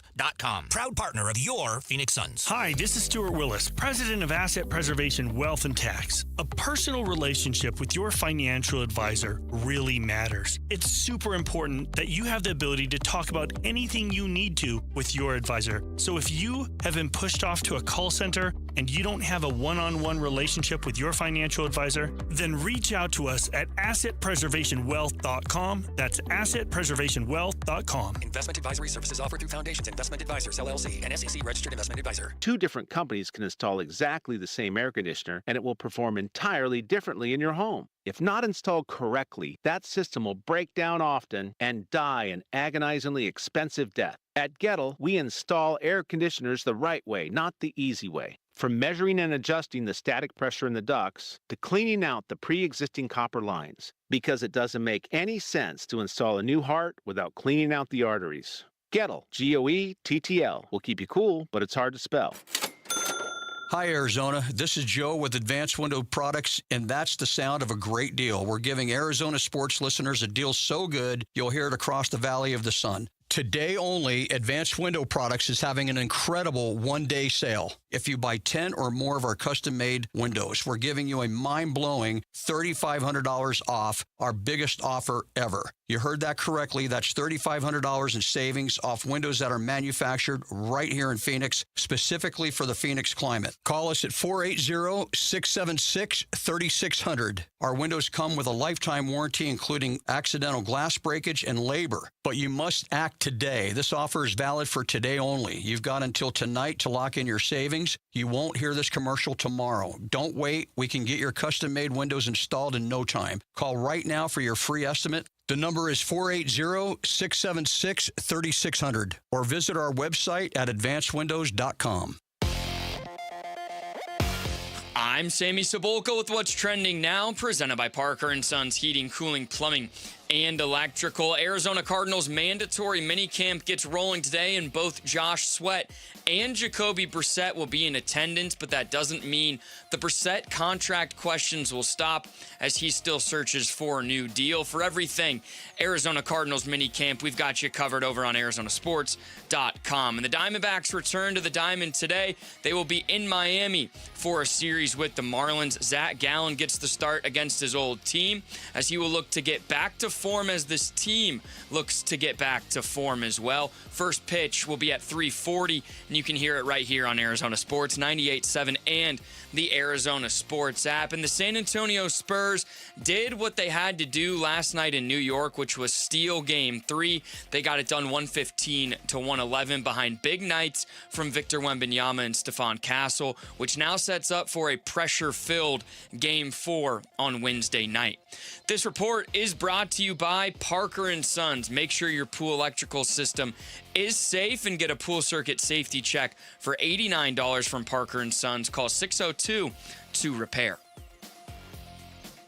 Proud partner of your Phoenix Suns. Hi, this is Stuart Willis, president of Asset Preservation Wealth and Tax. A personal relationship with your financial advisor really matters. It's super important that you have the ability to talk about anything you need to with your advisor. So if you have been pushed off to a call center and you don't have a one-on-one relationship with your financial advisor, then reach out to us at assetpreservationwealth.com. That's assetpreservationwealth.com. Investment advisory services offered through Foundations Investment Advisors, LLC, an SEC-registered investment advisor. Two different companies can install exactly the same air conditioner, and it will perform entirely differently in your home. If not installed correctly, that system will break down often and die an agonizingly expensive death. At Gettle, we install air conditioners the right way, not the easy way. From measuring and adjusting the static pressure in the ducts to cleaning out the pre-existing copper lines, because it doesn't make any sense to install a new heart without cleaning out the arteries. Gettle, G-O-E-T-T-L, will keep you cool, but it's hard to spell. Hi, Arizona. This is Joe with Advanced Window Products, and that's the sound of a great deal. We're giving Arizona sports listeners a deal so good, you'll hear it across the Valley of the Sun. Today only, Advanced Window Products is having an incredible one-day sale. If you buy 10 or more of our custom-made windows, we're giving you a mind-blowing $3,500 off, our biggest offer ever. You heard that correctly. That's $3,500 in savings off windows that are manufactured right here in Phoenix, specifically for the Phoenix climate. Call us at 480-676-3600. Our windows come with a lifetime warranty, including accidental glass breakage and labor. But you must act today. This offer is valid for today only. You've got until tonight to lock in your savings. You won't hear this commercial tomorrow. Don't wait. We can get your custom-made windows installed in no time. Call right now for your free estimate. The number is 480-676-3600 or visit our website at advancedwindows.com. I'm Sammy Cebulka with What's Trending Now, presented by Parker & Sons Heating, Cooling, Plumbing, and Electrical. Arizona Cardinals mandatory minicamp gets rolling today, and both Josh Sweat and Jacoby Brissett will be in attendance, but that doesn't mean the Brissett contract questions will stop as he still searches for a new deal. For everything Arizona Cardinals minicamp, we've got you covered over on ArizonaSports.com. And the Diamondbacks return to the Diamond today. They will be in Miami for a series with the Marlins. Zach Gallen gets the start against his old team as he will look to get back to form as this team looks to get back to form as well. First pitch will be at 3:40, and you can hear it right here on Arizona Sports 98.7 and the Arizona Sports app. And the San Antonio Spurs did what they had to do last night in New York, which was steal Game 3. They got it done 115-111 behind big nights from Victor Wembanyama and Stephon Castle, which now sets up for a pressure-filled Game 4 on Wednesday night. This report is brought to you by Parker & Sons. Make sure your pool electrical system is safe and get a pool circuit safety check for $89 from Parker & Sons. Call 602-2-REPAIR.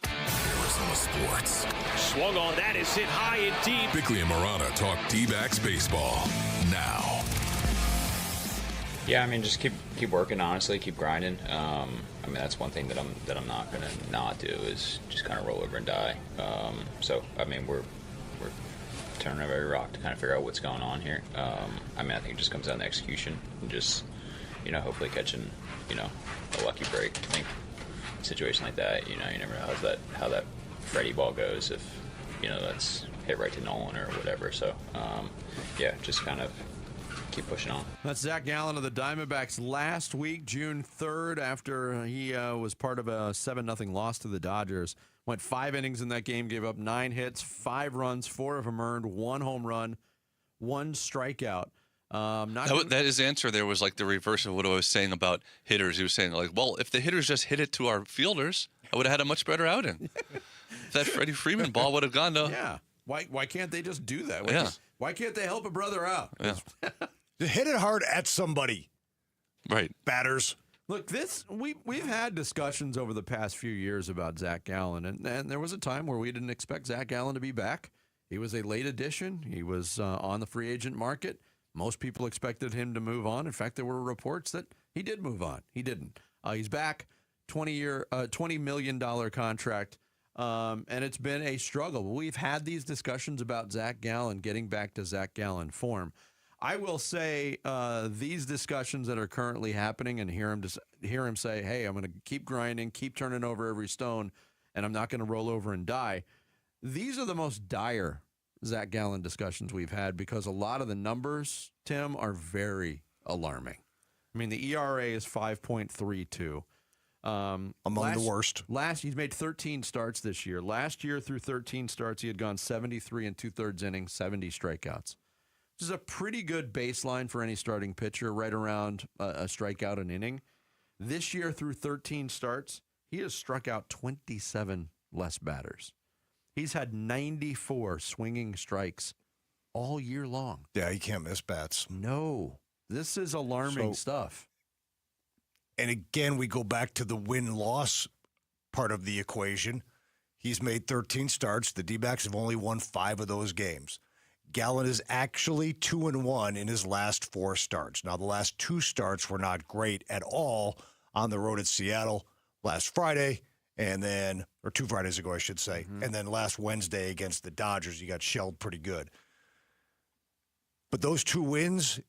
Arizona Sports. Swung on, that is hit high and deep. Bickley and Morana talk D-backs baseball now. Yeah, I mean, just keep working. Honestly, keep grinding. I mean, that's one thing that I'm not gonna not do is just kind of roll over and die. So I mean, we're turning over every rock to kind of figure out what's going on here. I mean, I think it just comes down to execution and just hopefully catching a lucky break. I think a situation like that, you never know how that Freddie ball goes if that's hit right to Nolan or whatever. So yeah, just kind of keep pushing on. That's Zach Gallen of the Diamondbacks last week, June 3rd, after he was part of a 7-0 loss to the Dodgers. Went 5 innings in that game, gave up 9 hits, 5 runs, 4 of them earned, 1 home run, 1 strikeout. That his answer there was like the reverse of what I was saying about hitters. He was saying, like, well, if the hitters just hit it to our fielders, I would have had a much better outing. That Freddie Freeman ball would have gone to... Yeah. Why can't they just do that? Why can't they help a brother out? Yeah. Hit it hard at somebody. Right. Batters. Look, we've had discussions over the past few years about Zach Gallen, and there was a time where we didn't expect Zach Gallen to be back. He was a late addition. He was on the free agent market. Most people expected him to move on. In fact, there were reports that he did move on. He didn't. He's back, $20 million contract, and it's been a struggle. We've had these discussions about Zach Gallen getting back to Zach Gallen form. I will say these discussions that are currently happening, and hear him say, hey, I'm going to keep grinding, keep turning over every stone, and I'm not going to roll over and die. These are the most dire Zach Gallen discussions we've had because a lot of the numbers, Tim, are very alarming. I mean, the ERA is 5.32. Among the worst. He's made 13 starts this year. Last year, through 13 starts, he had gone 73 and 2/3 innings, 70 strikeouts. This is a pretty good baseline for any starting pitcher, right around a strikeout an inning. This year, through 13 starts, he has struck out 27 less batters. He's had 94 swinging strikes all year long. Yeah, he can't miss bats. No. This is alarming stuff. And again, we go back to the win-loss part of the equation. He's made 13 starts. The D-backs have only won 5 of those games. Gallen is actually 2-1 in his last 4 starts. Now, the last 2 starts were not great at all on the road at Seattle last Friday, or 2 Fridays ago, I should say. Mm-hmm. And then last Wednesday against the Dodgers, he got shelled pretty good. But those 2 wins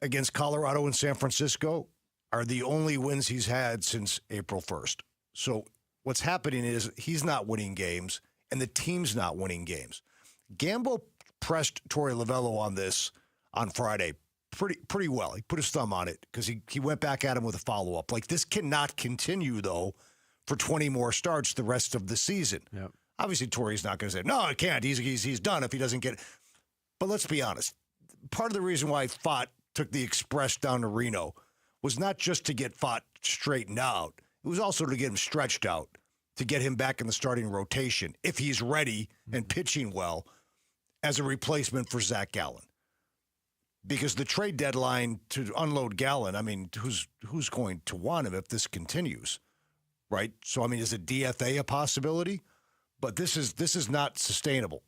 against Colorado and San Francisco are the only wins he's had since April 1st. So what's happening is he's not winning games, and the team's not winning games. Gambo pressed Torey Lovello on this on Friday pretty well. He put his thumb on it because he went back at him with a follow-up. Like, this cannot continue, though, for 20 more starts the rest of the season. Yep. Obviously, Torrey's not going to say, no, I can't. He's done if he doesn't get it. But let's be honest. Part of the reason why Fott took the Express down to Reno was not just to get Fott straightened out. It was also to get him stretched out, to get him back in the starting rotation, if he's ready and pitching well, as a replacement for Zach Gallen. Because the trade deadline to unload Gallen, I mean, who's going to want him if this continues, right? So, I mean, is a DFA a possibility? But this is not sustainable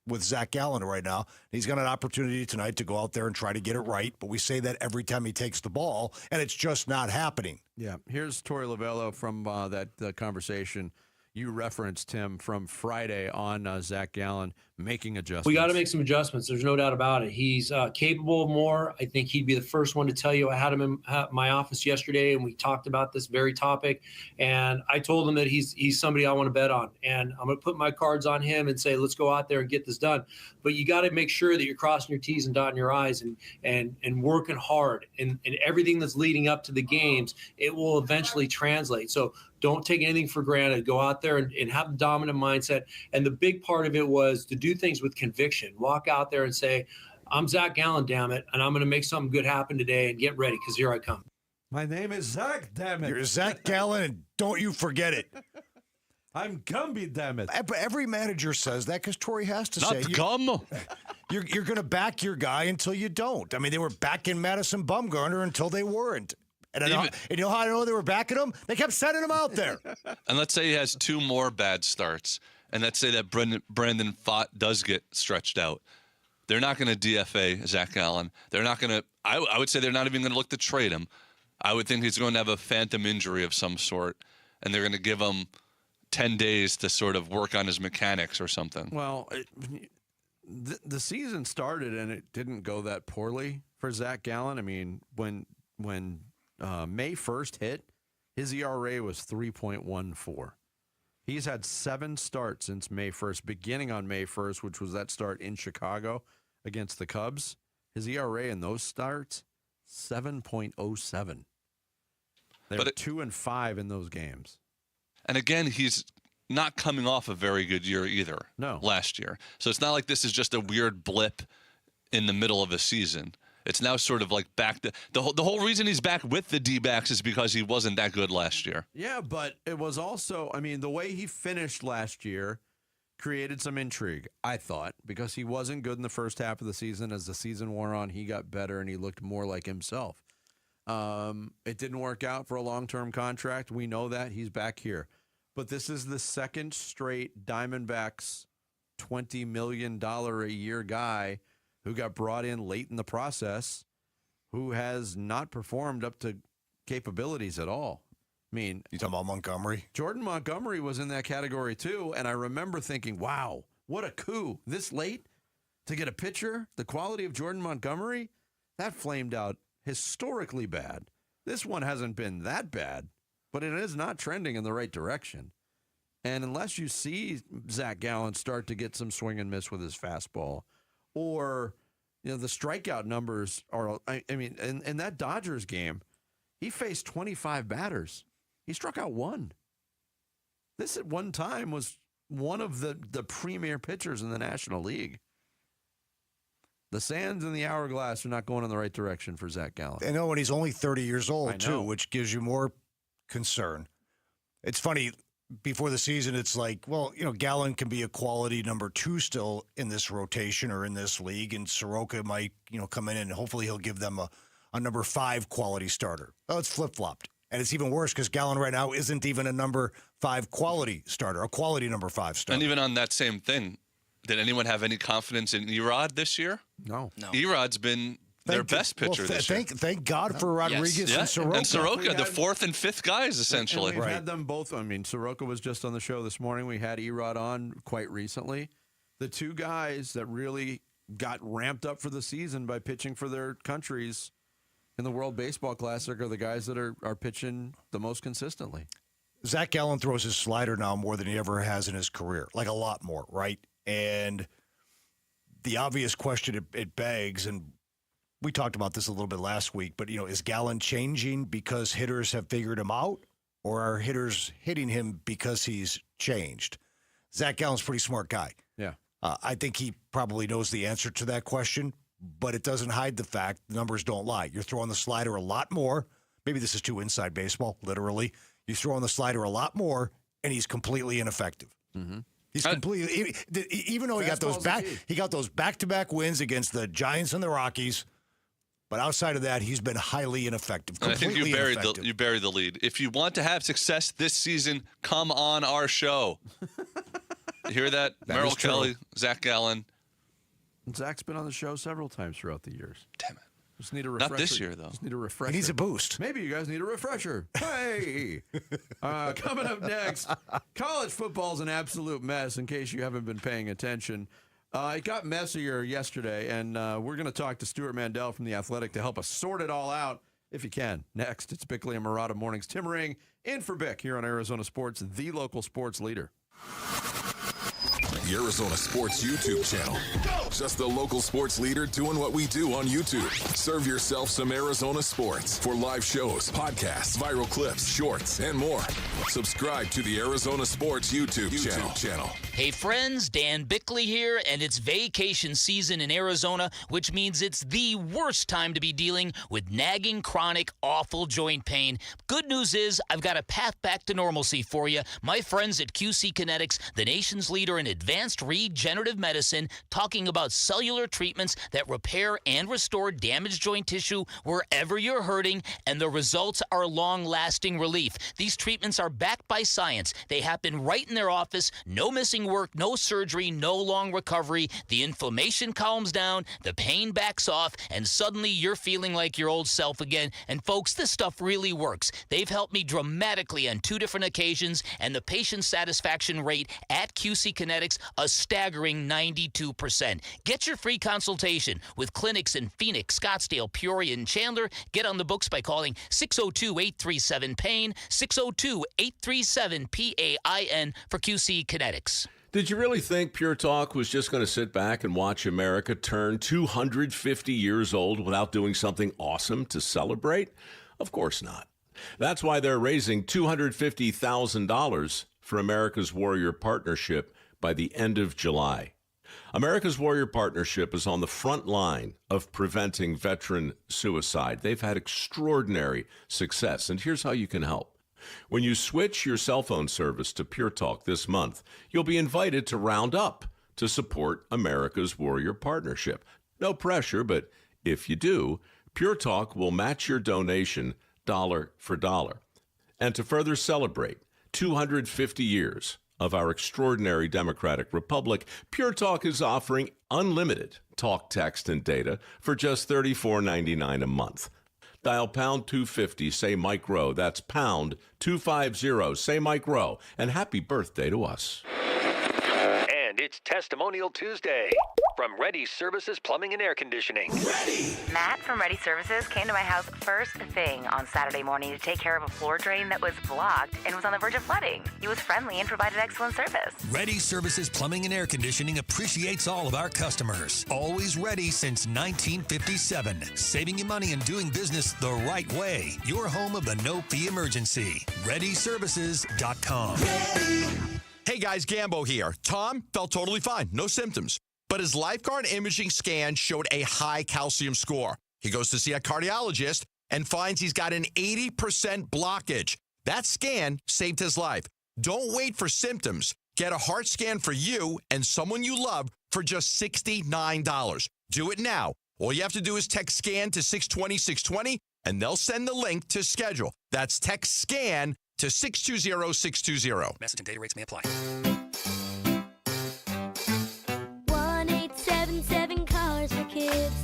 with Zach Gallen right now. He's got an opportunity tonight to go out there and try to get it right, but we say that every time he takes the ball, and it's just not happening. Yeah, here's Torey Lovello from that conversation you referenced, him, from Friday on Zach Gallen making adjustments. We got to make some adjustments. There's no doubt about it. He's capable of more. I think he'd be the first one to tell you. I had him in my office yesterday, and we talked about this very topic. And I told him that he's somebody I want to bet on. And I'm going to put my cards on him and say, let's go out there and get this done. But you got to make sure that you're crossing your T's and dotting your I's and working hard. And everything that's leading up to the games, it will eventually translate. So don't take anything for granted. Go out there and have a dominant mindset. And the big part of it was to do things with conviction. Walk out there and say, I'm Zach Gallen, damn it, and I'm going to make something good happen today, and get ready, because here I come. My name is Zach, damn it. You're Zach Gallen, and don't you forget it. I'm Gumby, damn it. But every manager says that because Torrey has to say. Not gum. You're going to back your guy until you don't. I mean, they were backing Madison Bumgarner until they weren't. And you know how I know they were backing him? They kept sending him out there. And let's say he has 2 more bad starts. And let's say that Brandon Fott does get stretched out. They're not going to DFA Zach Gallen. They're not going to – I would say they're not even going to look to trade him. I would think he's going to have a phantom injury of some sort, and they're going to give him 10 days to sort of work on his mechanics or something. Well, the season started, and it didn't go that poorly for Zach Gallen. I mean, when May 1st hit, his ERA was 3.14. He's had 7 starts since May 1st, beginning on May 1st, which was that start in Chicago against the Cubs. His ERA in those starts, 7.07. They were 2-5 in those games. And again, he's not coming off a very good year either. No. Last year. So it's not like this is just a weird blip in the middle of a season. It's now sort of like back to the whole reason he's back with the D-backs is because he wasn't that good last year. Yeah, but it was also, I mean, the way he finished last year created some intrigue, I thought, because he wasn't good in the first half of the season. As the season wore on, he got better and he looked more like himself. It didn't work out for a long-term contract. We know that. He's back here. But this is the second straight Diamondbacks $20 million a year guy who got brought in late in the process, who has not performed up to capabilities at all. I mean, you talking about Montgomery? Jordan Montgomery was in that category too, and I remember thinking, wow, what a coup. This late to get a pitcher, the quality of Jordan Montgomery, that flamed out historically bad. This one hasn't been that bad, but it is not trending in the right direction. And unless you see Zach Gallen start to get some swing and miss with his fastball, or, you know, the strikeout numbers are, I mean, in that Dodgers game, he faced 25 batters. He struck out 1. This at one time was one of the premier pitchers in the National League. The sands in the hourglass are not going in the right direction for Zach Gallen. I know, and he's only 30 years old, too, which gives you more concern. It's funny. Before the season, it's like, well, you know, Gallen can be a quality number 2 still in this rotation or in this league, and Soroka might, you know, come in and hopefully he'll give them a number 5 quality starter. Oh, it's flip-flopped. And it's even worse because Gallen right now isn't even a number 5 quality starter, a quality number 5 starter. And even on that same thing, did anyone have any confidence in Erod this year? No. Erod's been their best pitcher this year. Thank God for Rodriguez and Soroka. And Soroka, the 4th and 5th guys, essentially. And we've had them both. I mean, Soroka was just on the show this morning. We had Erod on quite recently. The 2 guys that really got ramped up for the season by pitching for their countries in the World Baseball Classic are the guys that are pitching the most consistently. Zach Gallen throws his slider now more than he ever has in his career, like a lot more, right? And the obvious question it begs, and we talked about this a little bit last week, but, you know, is Gallen changing because hitters have figured him out? or are hitters hitting him because he's changed? Zach Gallen's a pretty smart guy. Yeah. I think he probably knows the answer to that question, but it doesn't hide the fact the numbers don't lie. You're throwing the slider a lot more. Maybe this is too inside baseball, literally. You throw on the slider a lot more, and he's completely ineffective. Mm-hmm. He's completely, even though he got those back-to-back wins against the Giants and the Rockies, but outside of that, he's been highly ineffective. I think you buried the lead. If you want to have success this season, come on our show. You hear that? Merrill Kelly, Zach Gallen. Zach's been on the show several times throughout the years. Damn it. Just need a refresher. Not this year, though. Just need a refresher. He needs a boost. Maybe you guys need a refresher. Hey! Coming up next, college football's an absolute mess, in case you haven't been paying attention. It got messier yesterday, and we're going to talk to Stuart Mandel from The Athletic to help us sort it all out, if you can. Next, it's Bickley and Murata Mornings. Tim Ring in for Bick here on Arizona Sports, the local sports leader. The Arizona Sports YouTube channel. Just the local sports leader doing what we do on YouTube. Serve yourself some Arizona sports for live shows, podcasts, viral clips, shorts, and more. Subscribe to the Arizona Sports YouTube channel. Hey friends, Dan Bickley here, and it's vacation season in Arizona, which means it's the worst time to be dealing with nagging, chronic, awful joint pain. Good news is I've got a path back to normalcy for you. My friends at QC Kinetics, the nation's leader in advanced regenerative medicine, talking about cellular treatments that repair and restore damaged joint tissue wherever you're hurting, and the results are long-lasting relief. These treatments are backed by science. They happen right in their office, no missing work, no surgery, no long recovery. The inflammation calms down, the pain backs off, and suddenly you're feeling like your old self again. And folks, this stuff really works. They've helped me dramatically on 2 different occasions, and the patient satisfaction rate at QC Kinetics, a staggering 92%. Get your free consultation with clinics in Phoenix, Scottsdale, Peoria, and Chandler. Get on the books by calling 602-837-PAIN, 602-837-PAIN for QC Kinetics. Did you really think Pure Talk was just going to sit back and watch America turn 250 years old without doing something awesome to celebrate? Of course not. That's why they're raising $250,000 for America's Warrior Partnership by the end of July. America's Warrior Partnership is on the front line of preventing veteran suicide. They've had extraordinary success, and here's how you can help. When you switch your cell phone service to Pure Talk this month, you'll be invited to round up to support America's Warrior Partnership. No pressure, but if you do, Pure Talk will match your donation dollar for dollar. And to further celebrate 250 years of our extraordinary democratic republic, Pure Talk is offering unlimited talk, text, and data for just $34.99 a month. Dial pound 250, say Mike Rowe. That's pound 250, say Mike Rowe. And happy birthday to us. And it's Testimonial Tuesday from Ready Services Plumbing and Air Conditioning. Matt from Ready Services came to my house first thing on Saturday morning to take care of a floor drain that was blocked and was on the verge of flooding. He was friendly and provided excellent service. Ready Services Plumbing and Air Conditioning appreciates all of our customers. Always ready since 1957. Saving you money and doing business the right way. Your home of the no-fee emergency. ReadyServices.com. Hey guys, Gambo here. Tom felt totally fine, no symptoms. But his lifeguard imaging scan showed a high calcium score. He goes to see a cardiologist and finds he's got an 80% blockage. That scan saved his life. Don't wait for symptoms. Get a heart scan for you and someone you love for just $69. Do it now. All you have to do is text SCAN to 620-620, and they'll send the link to schedule. That's text SCAN to 620-620. Message and data rates may apply. 1-877 Cars for Kids.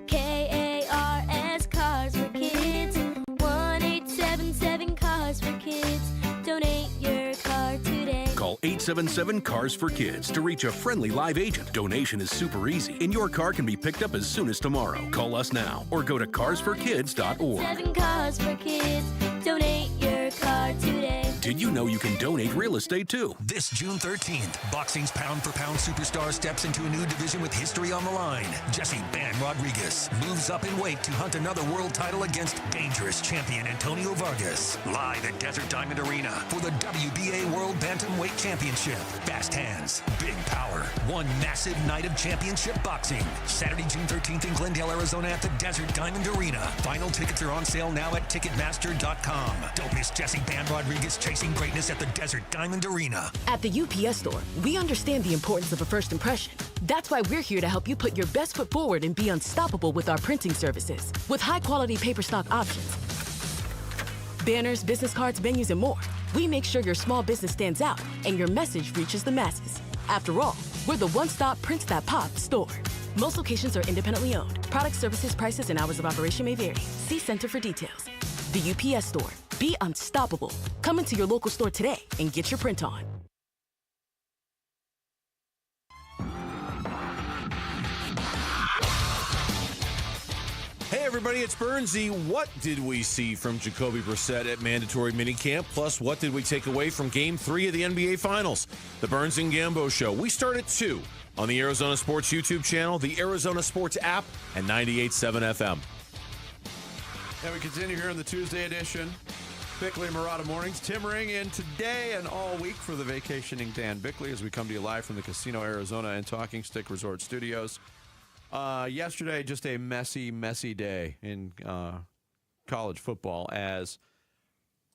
KARS Cars for Kids. 1-877 Cars for Kids. Donate your car today. Call 877 Cars for Kids to reach a friendly live agent. Donation is super easy, and your car can be picked up as soon as tomorrow. Call us now or go to carsforkids.org. 7 Cars for Kids. Donate your car today. Did you know you can donate real estate too? This June 13th, boxing's pound-for-pound superstar steps into a new division with history on the line. Jesse "Ban" Rodriguez moves up in weight to hunt another world title against dangerous champion Antonio Vargas. Live at Desert Diamond Arena for the WBA World Bantamweight Championship. Fast hands, big power, one massive night of championship boxing. Saturday, June 13th in Glendale, Arizona at the Desert Diamond Arena. Final tickets are on sale now at Ticketmaster.com. Don't miss Jesse "Ban" Rodriguez chasing greatness at the Desert Diamond Arena. At the UPS Store, we understand the importance of a first impression. That's why we're here to help you put your best foot forward and be unstoppable with our printing services. With high-quality paper stock options, banners, business cards, menus, and more, we make sure your small business stands out and your message reaches the masses. After all, we're the one-stop prints that pop store. Most locations are independently owned. Product, services, prices, and hours of operation may vary. See Center for details. The UPS Store. Be unstoppable. Come into your local store today and get your print on. Hey everybody, it's Bernsey. What did we see from Jacoby Brissett at mandatory minicamp? Plus, what did we take away from Game 3 of the NBA Finals? The Burns and Gambo Show. We start at 2 on the Arizona Sports YouTube channel, the Arizona Sports app, and 98.7 FM. And we continue here on the Tuesday edition. Bickley and Murata Mornings. Tim Ring in today and all week for the vacationing Dan Bickley as we come to you live from the Casino Arizona and Talking Stick Resort Studios. Yesterday, just a messy day in college football as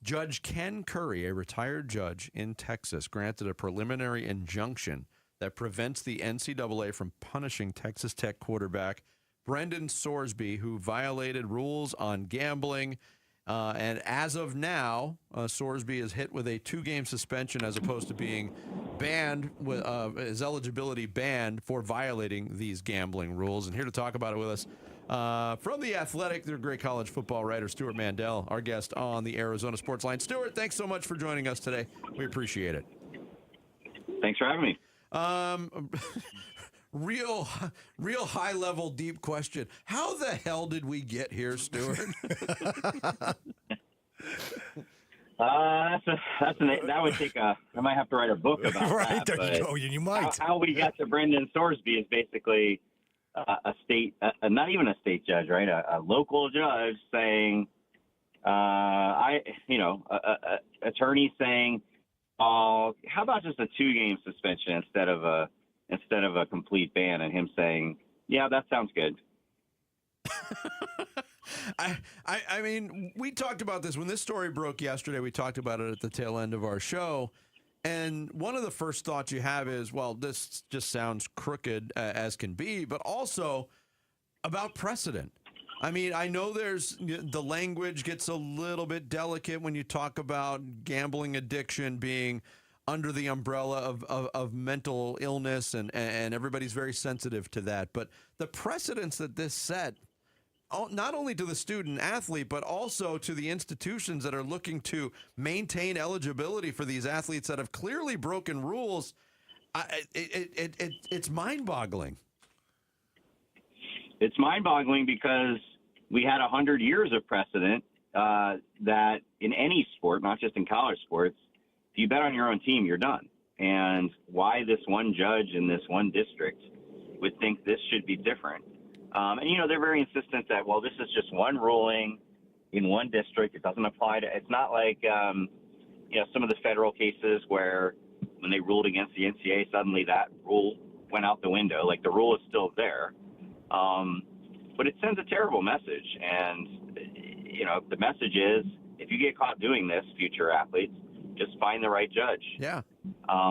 Judge Ken Curry, a retired judge in Texas, granted a preliminary injunction that prevents the NCAA from punishing Texas Tech quarterback Brendan Sorsby, who violated rules on gambling. And as of now, Sorsby is hit with a 2-game suspension as opposed to being banned, with his eligibility banned for violating these gambling rules. And here to talk about it with us from The Athletic, their great college football writer, Stuart Mandel, our guest on the Arizona Sports Line. Stuart, thanks so much for joining us today. We appreciate it. Thanks for having me. Real high level, deep question. How the hell did we get here, Stuart? That would take I might have to write a book about right, that. There you go. You might. How we got to Brendan Sorsby is basically a state, not even a state judge, right? A local judge saying, attorney saying, "Oh, how about just a 2-game suspension instead of a complete ban?" And him saying, "Yeah, that sounds good." I mean, we talked about this when this story broke yesterday. We talked about it at the tail end of our show. And one of the first thoughts you have is, well, this just sounds crooked as can be, but also about precedent. I mean, I know the language gets a little bit delicate when you talk about gambling addiction being under the umbrella of mental illness, and everybody's very sensitive to that. But the precedents that this set, not only to the student athlete, but also to the institutions that are looking to maintain eligibility for these athletes that have clearly broken rules, it's mind-boggling. It's mind-boggling because we had 100 years of precedent that in any sport, not just in college sports, if you bet on your own team, you're done. And why this one judge in this one district would think this should be different. They're very insistent that, well, this is just one ruling in one district. It doesn't apply to – it's not like, some of the federal cases where when they ruled against the NCAA, suddenly that rule went out the window. Like, the rule is still there. But it sends a terrible message. And, the message is, if you get caught doing this, future athletes, just find the right judge. Yeah.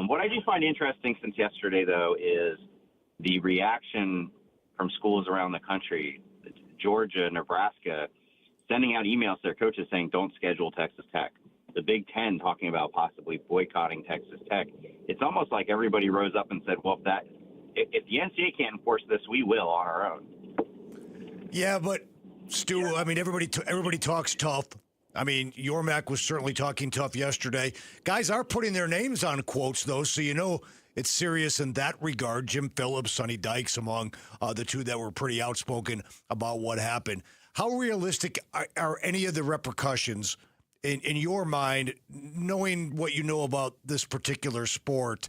What I do find interesting since yesterday, though, is the reaction from schools around the country, Georgia, Nebraska, sending out emails to their coaches saying, don't schedule Texas Tech. The Big Ten talking about possibly boycotting Texas Tech. It's almost like everybody rose up and said, well, if the NCAA can't enforce this, we will on our own. Yeah, but Stu, I mean, everybody talks tough. I mean, Yormack was certainly talking tough yesterday. Guys are putting their names on quotes, though, so it's serious in that regard. Jim Phillips, Sonny Dykes, among the two that were pretty outspoken about what happened. How realistic are any of the repercussions in your mind, knowing what you know about this particular sport,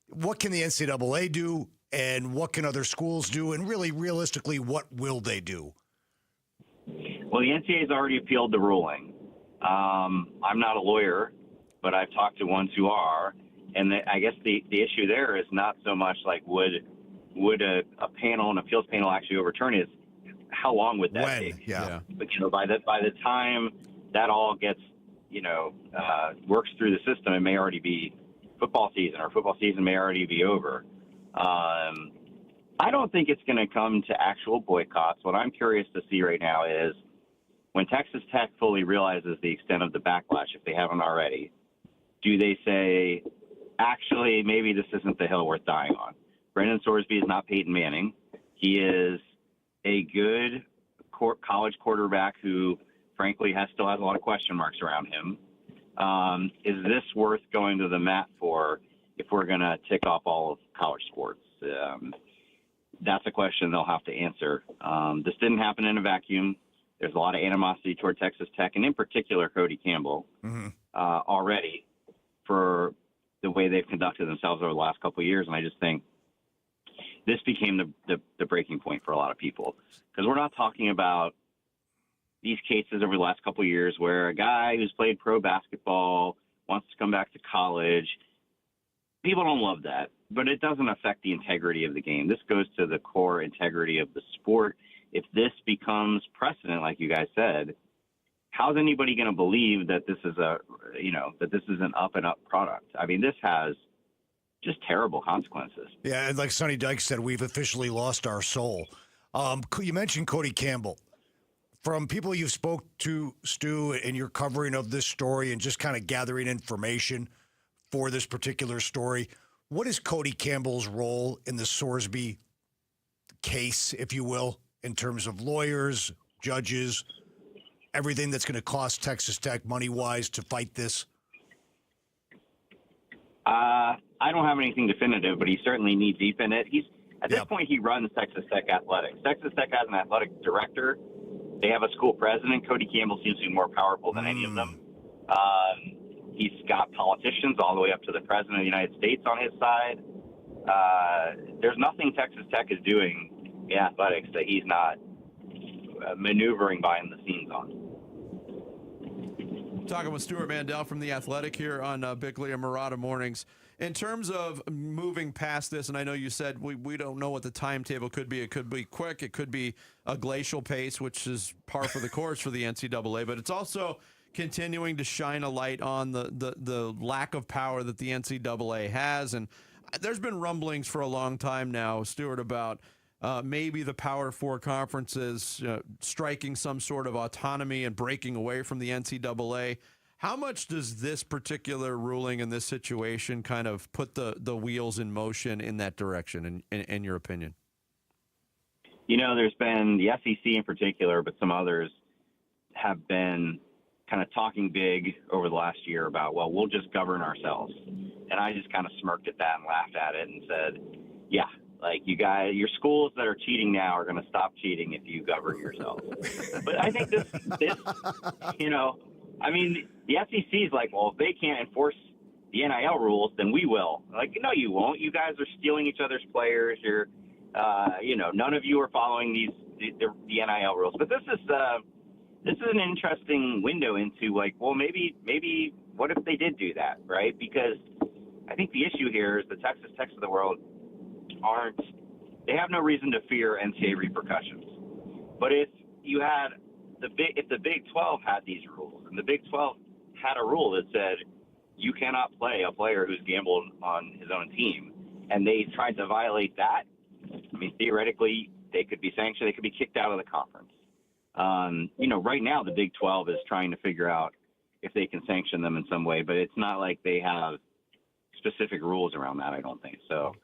what can the NCAA do and what can other schools do? And really, realistically, what will they do? Well, the NCAA has already appealed the ruling. I'm not a lawyer, but I've talked to ones who are. And I guess the issue there is not so much like would a panel, an appeals panel, actually overturn it? How long would that take? Yeah. But by the time that all gets works through the system, it may already be football season, or football season may already be over. I don't think it's going to come to actual boycotts. What I'm curious to see right now is when Texas Tech fully realizes the extent of the backlash, if they haven't already, do they say, actually, maybe this isn't the hill worth dying on? Brendan Sorsby is not Peyton Manning. He is a good college quarterback who, frankly, still has a lot of question marks around him. Is this worth going to the mat for if we're going to tick off all of college sports? That's a question they'll have to answer. This didn't happen in a vacuum. There's a lot of animosity toward Texas Tech, and in particular Cody Campbell, already for the way they've conducted themselves over the last couple of years. And I just think this became the breaking point for a lot of people, because we're not talking about these cases over the last couple of years where a guy who's played pro basketball wants to come back to college. People don't love that, but it doesn't affect the integrity of the game. This goes to the core integrity of the sport. If this becomes precedent, like you guys said, how's anybody going to believe that this is that this is an up and up product? I mean, this has just terrible consequences. Yeah, and like Sonny Dykes said, we've officially lost our soul. You mentioned Cody Campbell. From people you've spoke to, Stu, in your covering of this story and just kind of gathering information for this particular story, what is Cody Campbell's role in the Sorsby case, if you will, in terms of lawyers, judges, everything that's going to cost Texas Tech money-wise to fight this? I don't have anything definitive, but he's certainly knee deep in it. At this point, he runs Texas Tech athletics. Texas Tech has an athletic director. They have a school president. Cody Campbell seems to be more powerful than any of them. He's got politicians all the way up to the president of the United States on his side. There's nothing Texas Tech is doing in athletics that he's not maneuvering behind the scenes on. Talking with Stuart Mandel from The Athletic here on Bickley and Murata Mornings. In terms of moving past this, and I know you said we don't know what the timetable could be. It could be quick. It could be a glacial pace, which is par for the course for the NCAA. But it's also continuing to shine a light on the lack of power that the NCAA has. And there's been rumblings for a long time now, Stuart, about maybe the Power Four conferences striking some sort of autonomy and breaking away from the NCAA. How much does this particular ruling in this situation kind of put the wheels in motion in that direction, in your opinion? There's been the SEC in particular, but some others have been kind of talking big over the last year about, well, we'll just govern ourselves. And I just kind of smirked at that and laughed at it and said, yeah, like you guys, your schools that are cheating now are going to stop cheating if you govern yourselves. But I think this, the SEC is like, well, if they can't enforce the NIL rules, then we will. Like, no, you won't. You guys are stealing each other's players. You're, none of you are following the NIL rules. But this is an interesting window into like, well, maybe what if they did do that, right? Because I think the issue here is the Texas Techs of the world they have no reason to fear NCAA repercussions. But if you had if the Big 12 had these rules, and the Big 12 had a rule that said you cannot play a player who's gambled on his own team, and they tried to violate that, I mean, theoretically, they could be sanctioned. They could be kicked out of the conference. Right now the Big 12 is trying to figure out if they can sanction them in some way, but it's not like they have specific rules around that, I don't think. So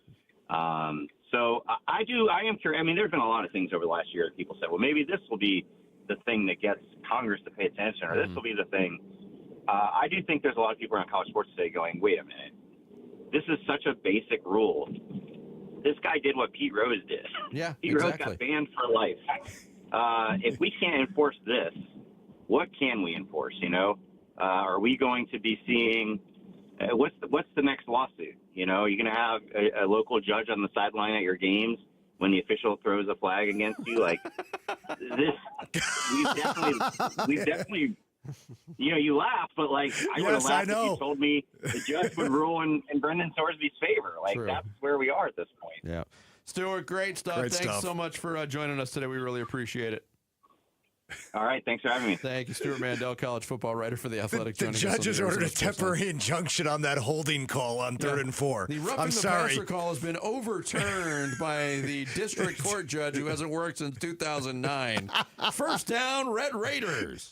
I am curious. I mean, there's been a lot of things over the last year that people said, well, maybe this will be the thing that gets Congress to pay attention, or this will be the thing. I do think there's a lot of people around college sports today going, wait a minute, this is such a basic rule. This guy did what Pete Rose did. Yeah, Pete Rose got banned for life. If we can't enforce this, what can we enforce, Are we going to be seeing what's the next lawsuit? You know, are you going to have a local judge on the sideline at your games when the official throws a flag against you? Like this, we've definitely. You know, you laugh, but like I would have laughed if you told me the judge would rule in Brendan Sorsby's favor. Like that's where we are at this point. Yeah, Stuart, great stuff. Thanks so much for joining us today. We really appreciate it. All right, thanks for having me. Thank you, Stuart Mandel, college football writer for The Athletic. The judges ordered a temporary injunction on that holding call on 3rd and 4. The roughing the passer call has been overturned by the district court judge who hasn't worked since 2009. First down, Red Raiders.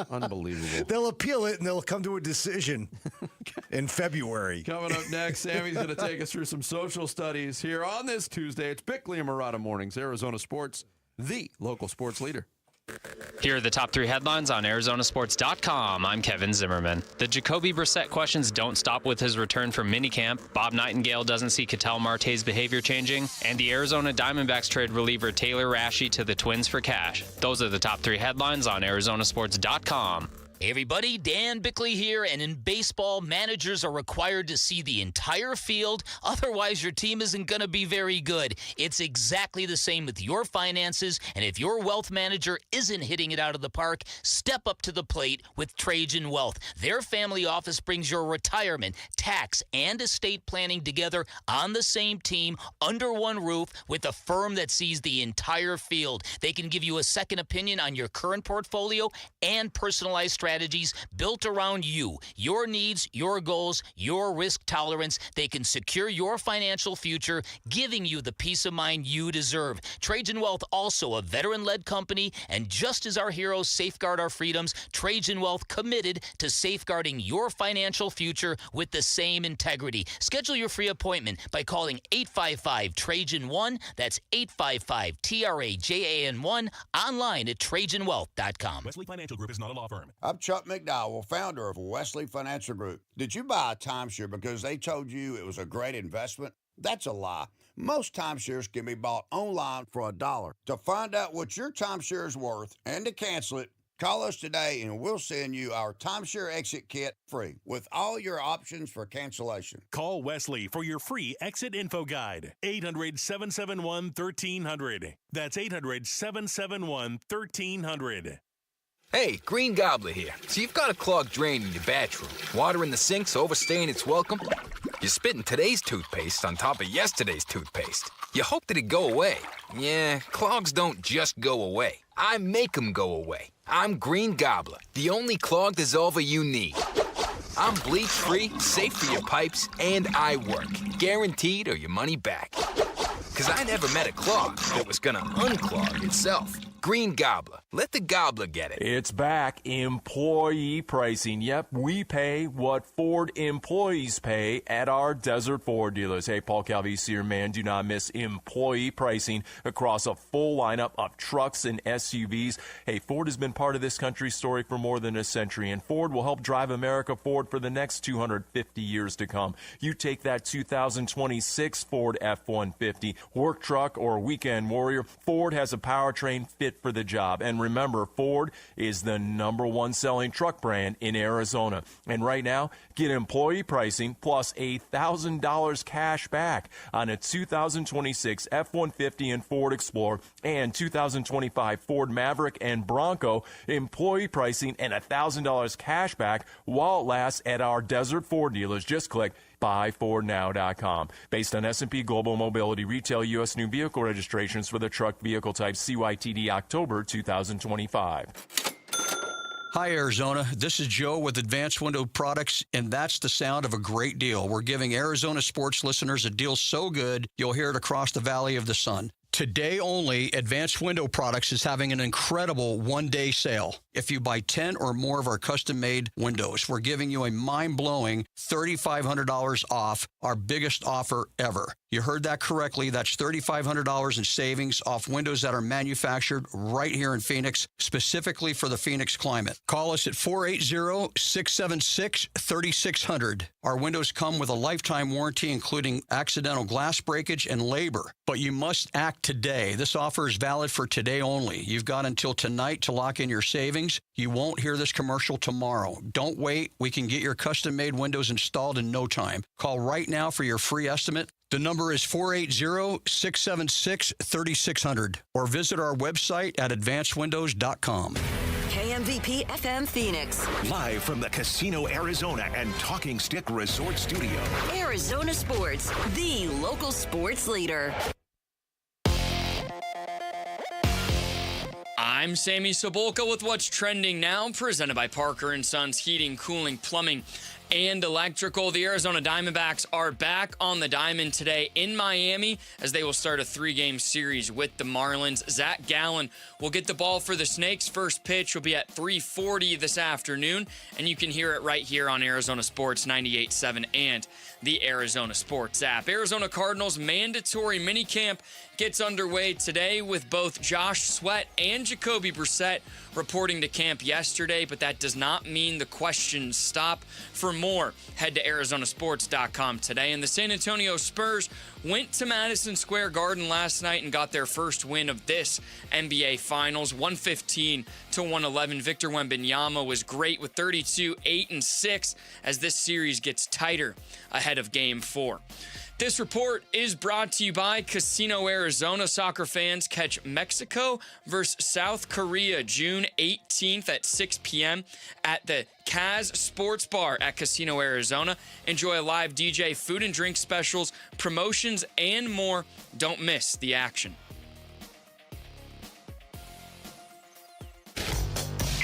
Unbelievable. They'll appeal it, and they'll come to a decision in February. Coming up next, Sammy's going to take us through some social studies here on this Tuesday. It's Bickley and Murata Mornings, Arizona Sports, the local sports leader. Here are the top 3 headlines on Arizonasports.com. I'm Kevin Zimmerman. The Jacoby Brissett questions don't stop with his return from minicamp. Bob Nightingale doesn't see Ketel Marte's behavior changing. And the Arizona Diamondbacks trade reliever Taylor Rashi to the Twins for cash. Those are the top 3 headlines on Arizonasports.com. Hey everybody, Dan Bickley here, and in baseball, managers are required to see the entire field, otherwise your team isn't going to be very good. It's exactly the same with your finances, and if your wealth manager isn't hitting it out of the park, step up to the plate with Trajan Wealth. Their family office brings your retirement, tax, and estate planning together on the same team, under one roof, with a firm that sees the entire field. They can give you a second opinion on your current portfolio and personalized strategies built around you, your needs, your goals, your risk tolerance. They can secure your financial future, giving you the peace of mind you deserve. Trajan Wealth, also a veteran-led company, and just as our heroes safeguard our freedoms, Trajan Wealth committed to safeguarding your financial future with the same integrity. Schedule your free appointment by calling 855-TRAJAN-1. That's 855-TRAJAN-1, online at TrajanWealth.com. Wesley Financial Group is not a law firm. I'm Chuck McDowell, founder of Wesley Financial Group. Did you buy a timeshare because they told you it was a great investment? That's a lie. Most timeshares can be bought online for $1. To find out what your timeshare is worth and to cancel it, call us today and we'll send you our timeshare exit kit free with all your options for cancellation. Call Wesley for your free exit info guide. 800-771-1300. That's 800-771-1300. Hey, Green Gobbler here. So you've got a clogged drain in your bathroom. Water in the sink's overstaying its welcome. You're spitting today's toothpaste on top of yesterday's toothpaste. You hope that it go away. Yeah, clogs don't just go away. I make them go away. I'm Green Gobbler, the only clog dissolver you need. I'm bleach-free, safe for your pipes, and I work. Guaranteed or your money back. Because I never met a clog that was gonna unclog itself. Green Gobbler. Let the gobbler get it. It's back. Employee pricing. Yep, we pay what Ford employees pay at our Desert Ford dealers. Hey, Paul Calvisi here, man. Do not miss employee pricing across a full lineup of trucks and SUVs. Hey, Ford has been part of this country's story for more than a century, and Ford will help drive America forward for the next 250 years to come. You take that 2026 Ford F-150, work truck, or weekend warrior, Ford has a powertrain fit for the job. And remember, Ford is the #1 selling truck brand in Arizona. And right now, get employee pricing plus $1,000 cash back on a 2026 F-150 and Ford Explorer and 2025 Ford Maverick and Bronco. Employee pricing and $1,000 cash back while it lasts at our Desert Ford dealers. Just click buyfordnow.com. Based on S&P Global Mobility Retail U.S. new vehicle registrations for the truck vehicle type CYTD October 2025. Hi, Arizona. This is Joe with Advanced Window Products, and that's the sound of a great deal. We're giving Arizona sports listeners a deal so good, you'll hear it across the Valley of the Sun. Today only, Advanced Window Products is having an incredible one-day sale. If you buy 10 or more of our custom-made windows, we're giving you a mind-blowing $3,500 off, our biggest offer ever. You heard that correctly. That's $3,500 in savings off windows that are manufactured right here in Phoenix, specifically for the Phoenix climate. Call us at 480-676-3600. Our windows come with a lifetime warranty, including accidental glass breakage and labor. But you must act today. This offer is valid for today only. You've got until tonight to lock in your savings. You won't hear this commercial tomorrow. Don't wait. We can get your custom-made windows installed in no time. Call right now for your free estimate. The number is 480-676-3600 or visit our website at advancedwindows.com. KMVP FM Phoenix. Live from the Casino Arizona and Talking Stick Resort Studio. Arizona Sports, the local sports leader. I'm Sammy Sobolka with what's trending now, presented by Parker & Sons Heating, Cooling, Plumbing, and Electrical. The Arizona Diamondbacks are back on the diamond today in Miami as they will start a 3-game series with the Marlins. Zach Gallen will get the ball for the Snakes. First pitch will be at 3:40 this afternoon, and you can hear it right here on Arizona Sports 98.7 and the Arizona Sports app. Arizona Cardinals mandatory minicamp gets underway today with both Josh Sweat and Jacoby Brissett reporting to camp yesterday, but that does not mean the questions stop. For more, head to arizonasports.com today. And the San Antonio Spurs went to Madison Square Garden last night and got their first win of this NBA Finals, 115-111. Victor Wembanyama was great with 32, 8, and 6 as this series gets tighter ahead of Game 4. This report is brought to you by Casino Arizona. Soccer fans, catch Mexico versus South Korea June 18th at 6 p.m. at the Kaz Sports Bar at Casino Arizona. Enjoy a live DJ, food and drink specials, promotions, and more. Don't miss the action.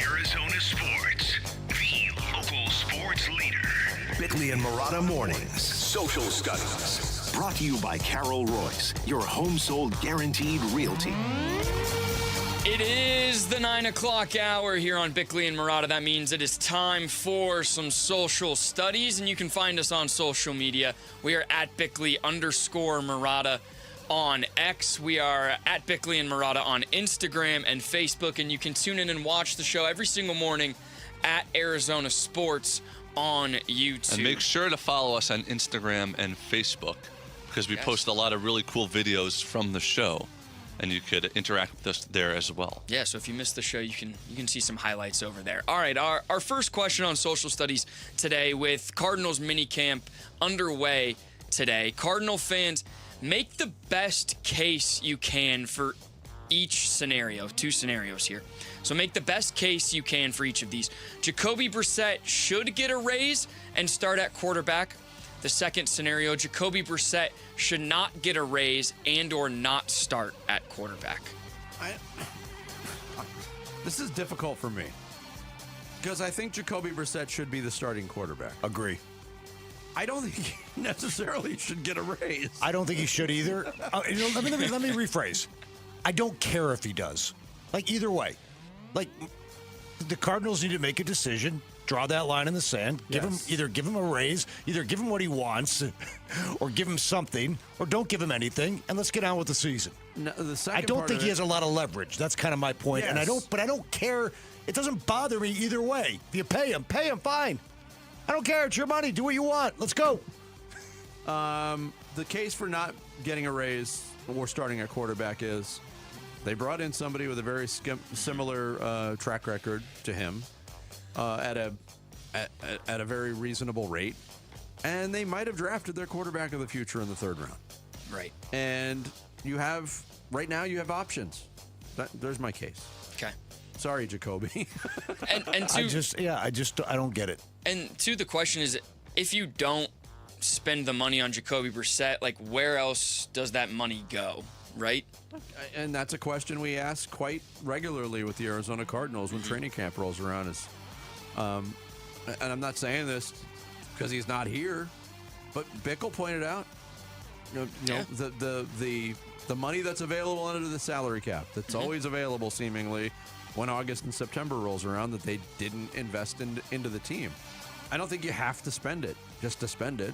Arizona Sports, the local sports leader. Bickley and Murata Mornings. Social Studies. Brought to you by Carol Royce, your home sold guaranteed realty. It is the 9 o'clock hour here on Bickley and Murata. That means it is time for some social studies, and you can find us on social media. We are at Bickley_Murata on X. We are at Bickley and Murata on Instagram and Facebook, and you can tune in and watch the show every single morning at Arizona Sports on YouTube. And make sure to follow us on Instagram and Facebook because we post a lot of really cool videos from the show, and you could interact with us there as well. Yeah, so if you missed the show, you can see some highlights over there. All right, our first question on social studies today with Cardinals minicamp underway today. Cardinal fans, make the best case you can for each scenario. 2 scenarios here. So make the best case you can for each of these. Jacoby Brissett should get a raise and start at quarterback. The second scenario, Jacoby Brissett should not get a raise and or not start at quarterback. This is difficult for me because I think Jacoby Brissett should be the starting quarterback. Agree. I don't think he necessarily should get a raise. I don't think he should either. Let me rephrase. I don't care if he does. Like, either way. Like, the Cardinals need to make a decision, draw that line in the sand, give him a raise, either give him what he wants or give him something, or don't give him anything, and let's get on with the season. No, I don't think he has a lot of leverage. That's kind of my point. Yes. And I don't care. It doesn't bother me either way. If you pay him, fine. I don't care. It's your money. Do what you want. Let's go. The case for not getting a raise or starting a quarterback is they brought in somebody with a very similar track record to him at a very reasonable rate, and they might have drafted their quarterback of the future in the 3rd round. Right. And right now you have options. There's my case. Okay. Sorry, Jacoby. and I don't get it. And two, the question is, if you don't spend the money on Jacoby Brissett, like, where else does that money go, right? And that's a question we ask quite regularly with the Arizona Cardinals when training camp rolls around. And I'm not saying this because he's not here, but Bickle pointed out, the money that's available under the salary cap, that's always available seemingly when August and September rolls around, that they didn't invest into the team. I don't think you have to spend it just to spend it.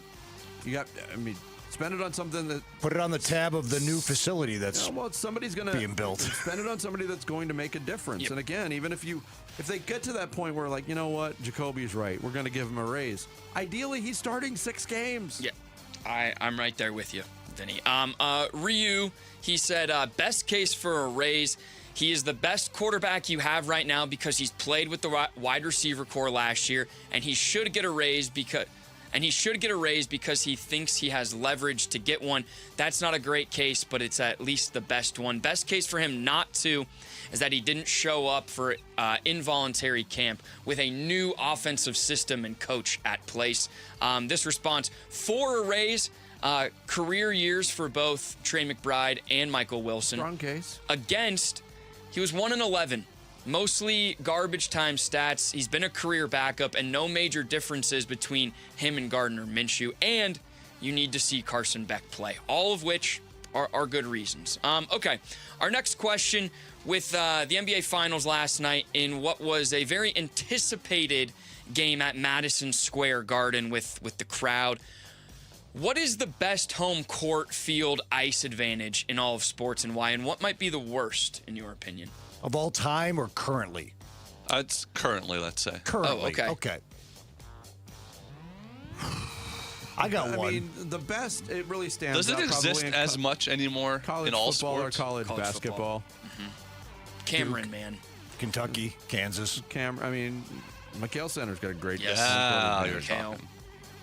Spend it on something that... Put it on the tab of the new facility that's somebody's going to being built. Spend it on somebody that's going to make a difference. Yep. And again, even if they get to that point where, like, you know what, Jacoby's right, we're going to give him a raise. Ideally, he's starting 6 games. Yeah, I'm right there with you. Vinny. Ryu, he said, best case for a raise. He is the best quarterback you have right now because he's played with the wide receiver core last year, and he should get a raise because he thinks he has leverage to get one. That's not a great case, but it's at least the best one. Best case for him not to is that he didn't show up for involuntary camp with a new offensive system and coach at place. This response for a raise, career years for both Trey McBride and Michael Wilson. Strong case. Against, he was 1-11. Mostly garbage time stats. He's been a career backup, and no major differences between him and Gardner Minshew. And you need to see Carson Beck play, all of which are good reasons. Okay, our next question with the NBA Finals last night in what was a very anticipated game at Madison Square Garden with the crowd. What is the best home court field ice advantage in all of sports and why? And what might be the worst, in your opinion? Of all time or currently? It's currently, let's say. Currently. Oh, okay. I got one. I mean, the best, it really stands Does out. it exist probably as much anymore college in all football sports? or college basketball? Cameron, Duke, man. Kentucky, Kansas. I mean, McHale Center's got a great Yes. Yeah, you're you're talking.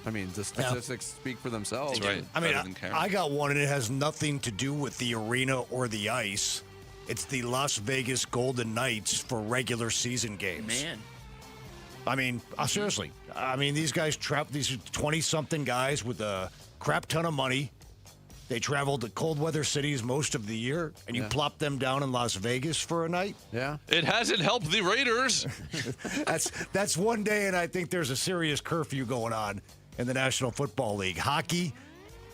I mean, the statistics speak for themselves. That's right. I mean, Better than Cameron. I got one, and it has nothing to do with the arena or the ice. It's the Las Vegas Golden Knights for regular season games. Man. I mean, seriously. I mean, these guys these 20-something guys with a crap ton of money. They traveled to cold weather cities most of the year, and you plop them down in Las Vegas for a night. Yeah. It hasn't helped the Raiders. That's one day, and I think there's a serious curfew going on in the National Football League. Hockey,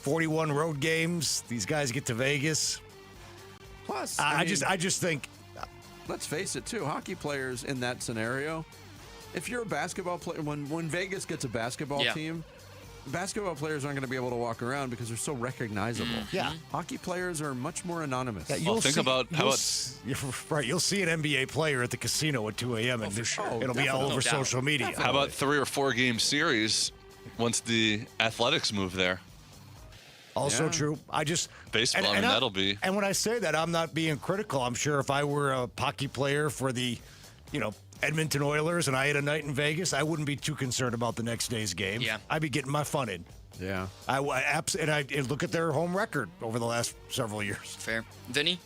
41 road games. These guys get to Vegas. Plus, I just think, let's face it, too. Hockey players in that scenario, if you're a basketball player, when Vegas gets a basketball team, basketball players aren't going to be able to walk around because they're so recognizable. Yeah. Hockey players are much more anonymous. Yeah, you'll see an NBA player at the casino at 2 a.m. and it'll be all over social media. How about 3 or 4 game series once the Athletics move there? Also true. Baseball, I mean, that'll be. And when I say that, I'm not being critical. I'm sure if I were a hockey player for the, Edmonton Oilers and I had a night in Vegas, I wouldn't be too concerned about the next day's game. Yeah. I'd be getting my fun in. Yeah. I look at their home record over the last several years. Fair. Vinny?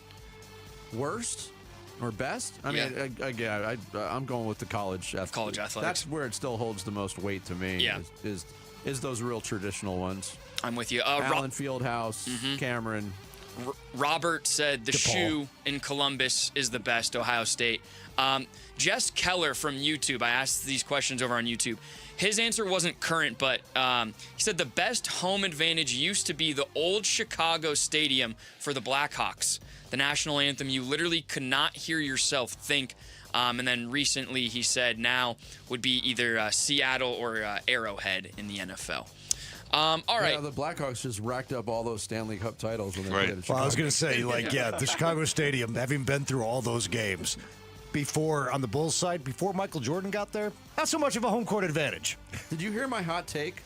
Worst or best? I mean, again, I'm going with the college athletics. College athletics. That's where it still holds the most weight to me. Yeah. Is those real traditional ones. I'm with you. Allen Fieldhouse, Cameron. Robert said the shoe in Columbus is the best, Ohio State. Jess Keller from YouTube, I asked these questions over on YouTube. His answer wasn't current, but he said the best home advantage used to be the old Chicago Stadium for the Blackhawks. The national anthem, you literally could not hear yourself think. And then recently he said now would be either Seattle or Arrowhead in the NFL. All right. Yeah, the Blackhawks just racked up all those Stanley Cup titles when they played in Chicago. Well, I was going to say, the Chicago Stadium, having been through all those games, before, on the Bulls side, before Michael Jordan got there, not so much of a home court advantage. Did you hear my hot take?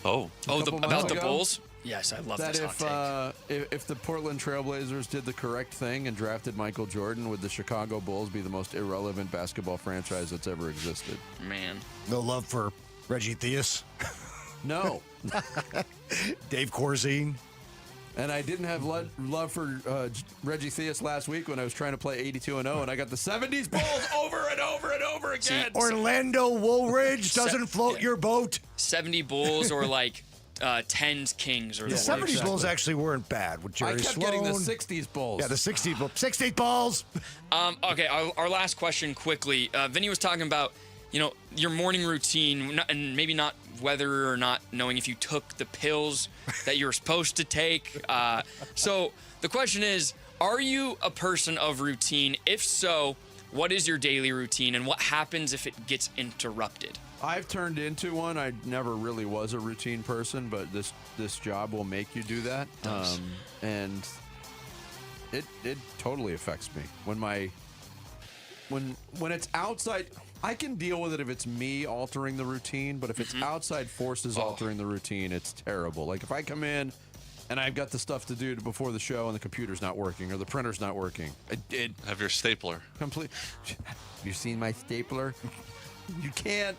Oh, about the Bulls? Yes, I love this hot take. If the Portland Trailblazers did the correct thing and drafted Michael Jordan, would the Chicago Bulls be the most irrelevant basketball franchise that's ever existed? Man. No love for Reggie Theus? No. Dave Corzine? And I didn't have love for Reggie Theus last week when I was trying to play 82-0, and I got the 70s Bulls over and over and over again. Orlando Woolridge doesn't float your boat. 70 Bulls or like 10s Kings or the 70s Bulls actually weren't bad with Jerry I kept Sloan. getting the 60s Bulls. Yeah, the 60s Bulls. 60s Bulls. Okay, our last question quickly. Vinny was talking about, your morning routine, and maybe not whether or not knowing if you took the pills that you were supposed to take. So the question is, are you a person of routine? If so, what is your daily routine, and what happens if it gets interrupted? I've turned into one. I never really was a routine person, but this job will make you do that. And it totally affects me. When it's outside, I can deal with it if it's me altering the routine, but if it's outside forces altering the routine, it's terrible. Like if I come in and I've got the stuff to do before the show, and the computer's not working or the printer's not working. I did have your stapler. Complete. You seen my stapler? You can't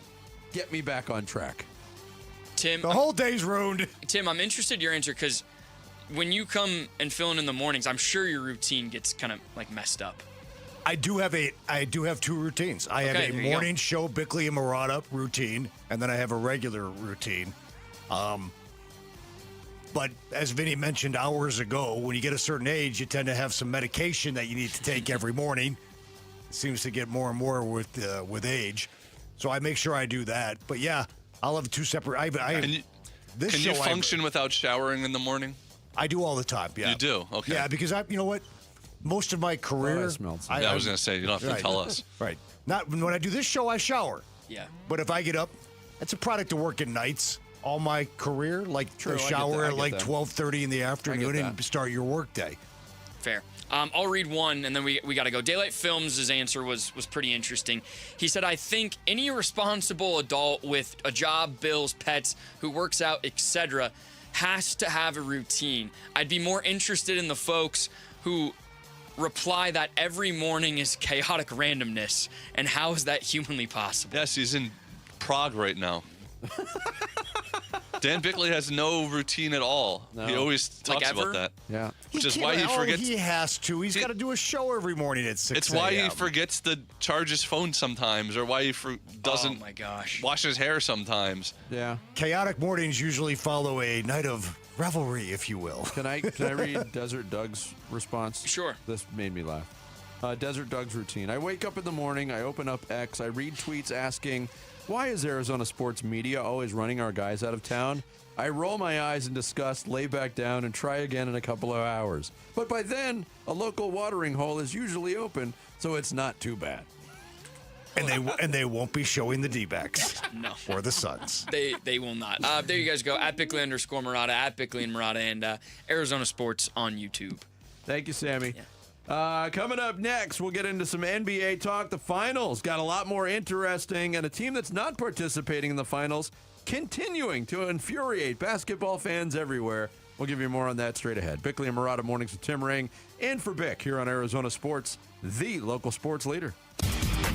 get me back on track. Tim, the whole day's ruined. Tim, I'm interested in your answer because when you come and fill in the mornings, I'm sure your routine gets kind of like messed up. I do have 2 routines. I have a morning show Bickley and Murata routine, and then I have a regular routine. But as Vinny mentioned hours ago, when you get a certain age, you tend to have some medication that you need to take every morning. It seems to get more and more with age. So I make sure I do that. But yeah, I'll have 2 separate. Can you function without showering in the morning? I do all the time. Yeah, you do. Okay. Yeah, because you know what? Most of my career, I was going to say you don't have to tell us. Right. Not when I do this show, I shower. Yeah. But if I get up, it's a product of working nights. All my career, like I shower at like 12:30 in the afternoon and start your work day. Fair. I'll read one, and then we got to go. Daylight Films' answer was pretty interesting. He said, I think any responsible adult with a job, bills, pets, who works out, etc., has to have a routine. I'd be more interested in the folks who reply that every morning is chaotic randomness, and how is that humanly possible? Yes, he's in Prague right now. Dan Bickley has no routine at all. No. He always talks about that. Yeah. Which is why he forgets. He has to. He's got to do a show every morning at 6 It's why he forgets to charge his phone sometimes, or why he doesn't wash his hair sometimes. Yeah. Chaotic mornings usually follow a night of revelry, if you will. Can I read Desert Doug's response? Sure. This made me laugh. Desert Doug's routine. I wake up in the morning, I open up X, I read tweets asking, why is Arizona sports media always running our guys out of town? I roll my eyes in disgust, lay back down, and try again in a couple of hours. But by then, a local watering hole is usually open, so it's not too bad. And they won't be showing the D-backs. No. Or the Suns. They will not. There you guys go. At Bickley _Murata, at Bickley and Murata, and Arizona Sports on YouTube. Thank you, Sammy. Coming up next, we'll get into some NBA talk. The finals got a lot more interesting, and a team that's not participating in the finals continuing to infuriate basketball fans everywhere. We'll give you more on that straight ahead. Bickley and Murata Mornings with Tim Ring in for Bick here on Arizona Sports, the local sports leader.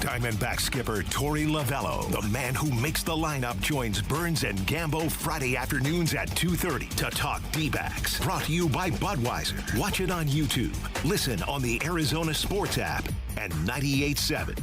Diamondback skipper Torey Lovello, the man who makes the lineup, joins Burns and Gambo Friday afternoons at 2:30 to talk D-backs. Brought to you by Budweiser. Watch it on YouTube. Listen on the Arizona Sports app and 98.7.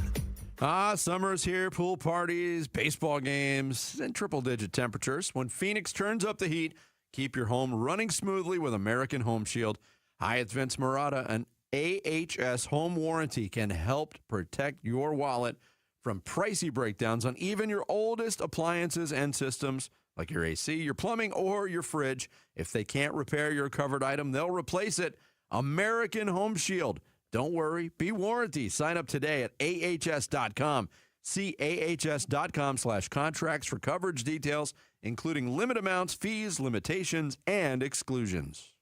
Summer's here, pool parties, baseball games, and triple-digit temperatures. When Phoenix turns up the heat, keep your home running smoothly with American Home Shield. Hi, it's Vince Murata. An AHS home warranty can help protect your wallet from pricey breakdowns on even your oldest appliances and systems, like your AC, your plumbing, or your fridge. If they can't repair your covered item, they'll replace it. American Home Shield. Don't worry, be warranty. Sign up today at ahs.com. See ahs.com/contracts for coverage details, including limit amounts, fees, limitations, and exclusions.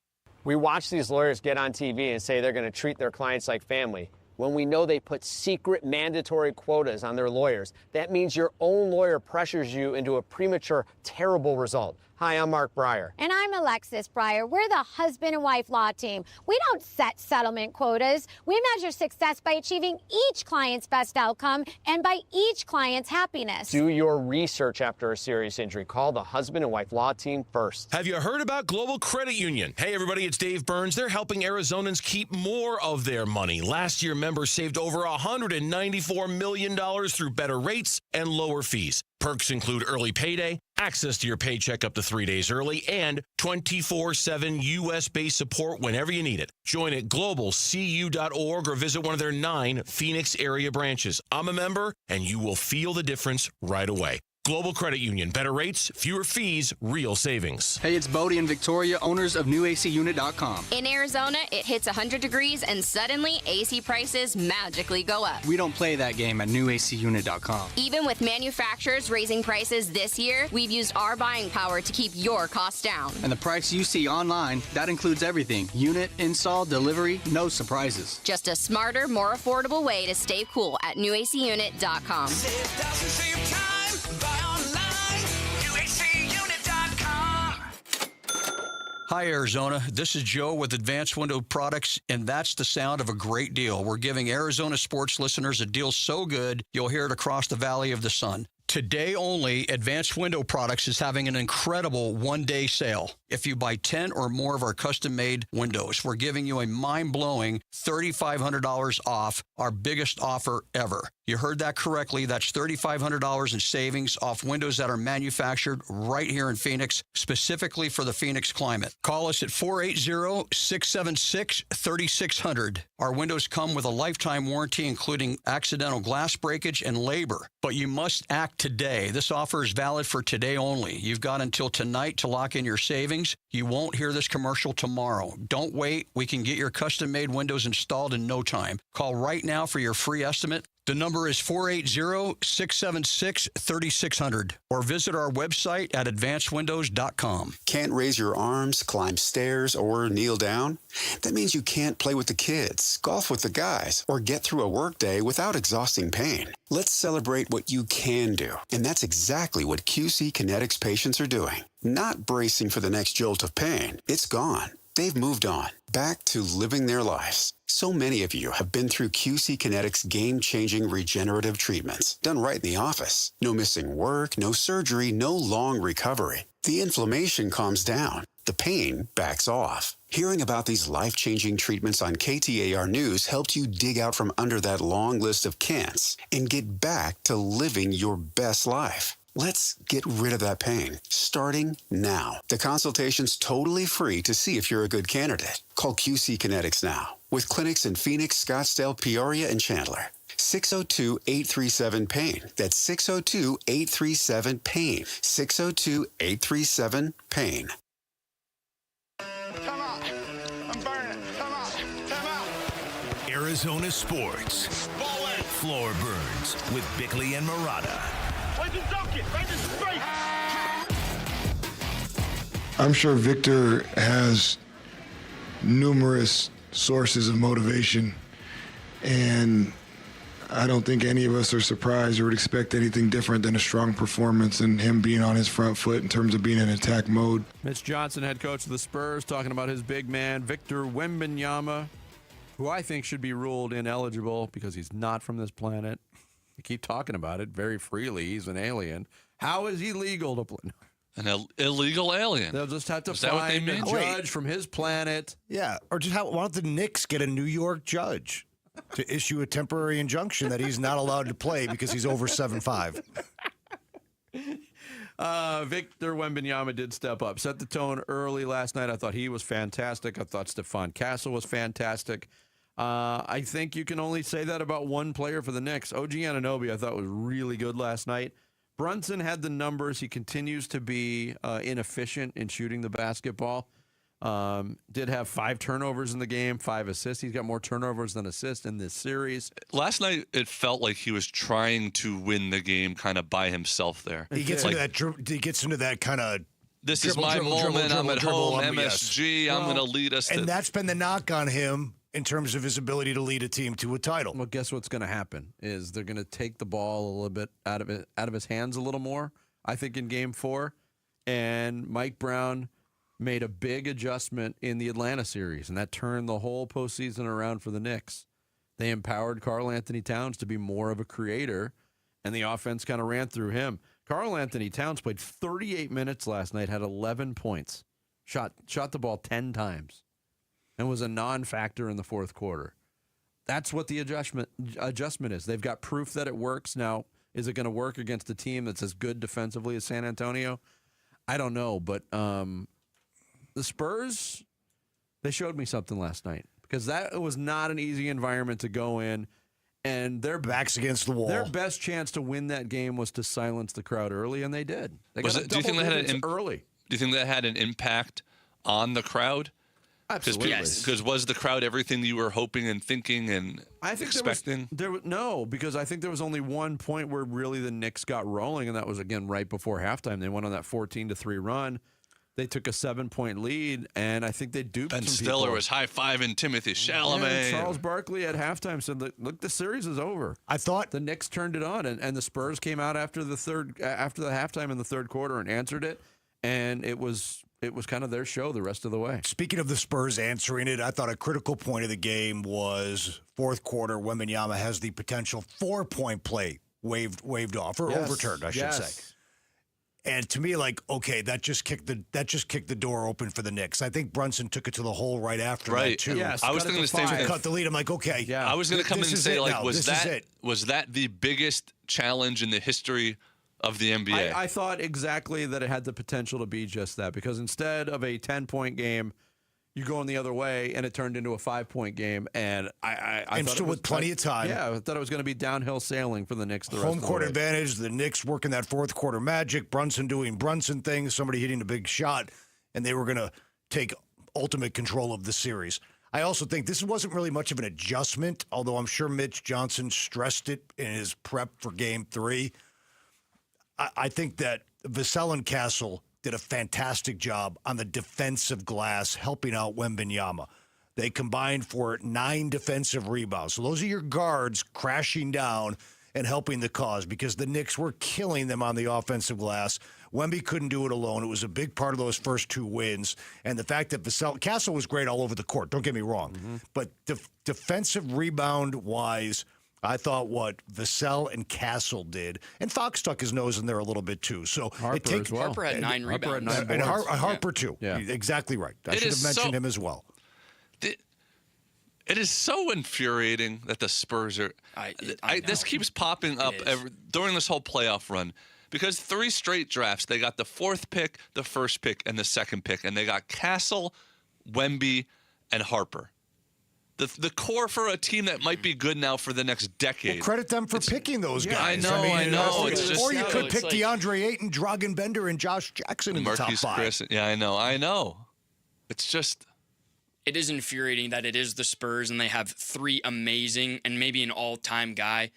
We watch these lawyers get on TV and say they're going to treat their clients like family, when we know they put secret mandatory quotas on their lawyers. That means your own lawyer pressures you into a premature, terrible result. Hi, I'm Mark Breyer. And I'm Alexis Breyer. We're the husband and wife law team. We don't set settlement quotas. We measure success by achieving each client's best outcome and by each client's happiness. Do your research after a serious injury. Call the husband and wife law team first. Have you heard about Global Credit Union? Hey, everybody, it's Dave Burns. They're helping Arizonans keep more of their money. Last year, members saved over $194 million through better rates and lower fees. Perks include early payday, access to your paycheck up to 3 days early, and 24/7 U.S.-based support whenever you need it. Join at globalcu.org or visit one of their 9 Phoenix area branches. I'm a member, and you will feel the difference right away. Global Credit Union. Better rates, fewer fees, real savings. Hey, it's Bodie and Victoria, owners of NewACUnit.com. In Arizona, it hits 100 degrees and suddenly AC prices magically go up. We don't play that game at NewACUnit.com. Even with manufacturers raising prices this year, we've used our buying power to keep your costs down. And the price you see online, that includes everything. Unit, install, delivery, no surprises. Just a smarter, more affordable way to stay cool at NewACUnit.com. Save thousands, save time. Buy online, UACUnit.com. Hi, Arizona. This is Joe with Advanced Window Products, and that's the sound of a great deal. We're giving Arizona sports listeners a deal so good, you'll hear it across the Valley of the Sun. Today only, Advanced Window Products is having an incredible one-day sale. If you buy 10 or more of our custom-made windows, we're giving you a mind-blowing $3,500 off, our biggest offer ever. You heard that correctly. That's $3,500 in savings off windows that are manufactured right here in Phoenix, specifically for the Phoenix climate. Call us at 480-676-3600. Our windows come with a lifetime warranty, including accidental glass breakage and labor. But you must act today. This offer is valid for today only. You've got until tonight to lock in your savings. You won't hear this commercial tomorrow. Don't wait. We can get your custom-made windows installed in no time. Call right now for your free estimate. The number is 480-676-3600 or visit our website at advancedwindows.com. Can't raise your arms, climb stairs, or kneel down? That means you can't play with the kids, golf with the guys, or get through a workday without exhausting pain. Let's celebrate what you can do. And that's exactly what QC Kinetics patients are doing. Not bracing for the next jolt of pain. It's gone. They've moved on, back to living their lives. So many of you have been through QC Kinetics game-changing regenerative treatments, done right in the office. No missing work, no surgery, no long recovery. The inflammation calms down. The pain backs off. Hearing about these life-changing treatments on KTAR News helped you dig out from under that long list of can'ts and get back to living your best life. Let's get rid of that pain, starting now. The consultation's totally free to see if you're a good candidate. Call QC Kinetics now, with clinics in Phoenix, Scottsdale, Peoria, and Chandler. 602-837-PAIN. That's 602-837-PAIN. 602-837-PAIN. Come on. I'm burning. Come on. Come on. Arizona sports. Floor Burns with Bickley and Murata. I'm sure Victor has numerous sources of motivation, and I don't think any of us are surprised or would expect anything different than a strong performance and him being on his front foot in terms of being in attack mode. Mitch Johnson, head coach of the Spurs, talking about his big man, Victor Wembanyama, who I think should be ruled ineligible because he's not from this planet. You keep talking about it very freely. He's an alien. How is he legal to play? An illegal alien. They'll just have to Is that what they find a mean? judge from his planet. Yeah, or just why don't the Knicks get a New York judge to issue a temporary injunction that he's not allowed to play because he's over 7'5"? Victor Wembanyama did step up, set the tone early last night. I thought he was fantastic. I thought Stephon Castle was fantastic. I think you can only say that about one player for the Knicks. OG Anunoby, I thought, was really good last night. Brunson had the numbers. He continues to be inefficient in shooting the basketball. Did have 5 turnovers in the game, 5 assists. He's got more turnovers than assists in this series. Last night, it felt like he was trying to win the game kind of by himself there. He gets into that kind of. This is my moment. I'm at home. MSG. I'm going to lead us. And that's been the knock on him in terms of his ability to lead a team to a title. Well, guess what's going to happen is they're going to take the ball a little bit out of his hands a little more, I think, in Game 4. And Mike Brown made a big adjustment in the Atlanta series, and that turned the whole postseason around for the Knicks. They empowered Karl Anthony Towns to be more of a creator, and the offense kind of ran through him. Karl Anthony Towns played 38 minutes last night, had 11 points, shot the ball 10 times, and was a non-factor in the fourth quarter. That's what the adjustment is. They've got proof that it works. Now, is it going to work against a team that's as good defensively as San Antonio? I don't know, but the Spurs, they showed me something last night because that was not an easy environment to go in, and their backs against the wall. Their best chance to win that game was to silence the crowd early, and they did. They got Do you think that had early? Do you think that had an impact on the crowd? Absolutely. Because was the crowd everything you were hoping and thinking and expecting? No, because I think there was only one point where really the Knicks got rolling, and that was, again, right before halftime. They went on that 14-3 run. They took a 7-point lead, and I think they duped Ben some Stiller people. was high-fiving Timothy Chalamet. Yeah, Charles Barkley at halftime said, look, the series is over. I thought the Knicks turned it on, and the Spurs came out after the halftime in the third quarter and answered it. and it was kind of their show the rest of the way. Speaking of the Spurs answering it, I thought a critical point of the game was fourth quarter. Wembanyama has the potential 4-point play waved off or overturned, I should say. And to me, okay, that just kicked the door open for the Knicks. I think Brunson took it to the hole right after that too. Yes, I was thinking the same thing. Cut the lead. I'm like, okay, I was going to come in and say, was that the biggest challenge in the history of the NBA? I thought exactly that it had the potential to be just that, because instead of a 10-point game, you going the other way, and it turned into a 5-point game, and I thought still with plenty of time. Yeah, I thought it was going to be downhill sailing for the Knicks. The rest Home of the court way. advantage. The Knicks working that fourth quarter magic. Brunson doing Brunson things. Somebody hitting a big shot, and they were going to take ultimate control of the series. I also think this wasn't really much of an adjustment, although I'm sure Mitch Johnson stressed it in his prep for Game 3. I think that Vassell and Castle did a fantastic job on the defensive glass, helping out Wembanyama. They combined for 9 defensive rebounds. So those are your guards crashing down and helping the cause, because the Knicks were killing them on the offensive glass. Wemby couldn't do it alone. It was a big part of those first 2 wins. And the fact that Castle was great all over the court, don't get me wrong. But defensive rebound-wise, I thought what Vassell and Castle did, and Fox stuck his nose in there a little bit too. So Harper as well. Harper had 9 rebounds. And Harper too. Yeah. Exactly right. I should have mentioned him as well. It is so infuriating that the Spurs are. This keeps popping up during this whole playoff run, because 3 straight drafts, they got the 4th pick, the 1st pick, and the 2nd pick, and they got Castle, Wemby, and Harper. The core for a team that might be good now for the next decade. Well, credit them for picking those guys. I know. Or you could pick DeAndre Ayton, Dragan Bender, and Josh Jackson in the top 5. Chris, I know. It's just... It is infuriating that it is the Spurs and they have 3 amazing and maybe an all-time guy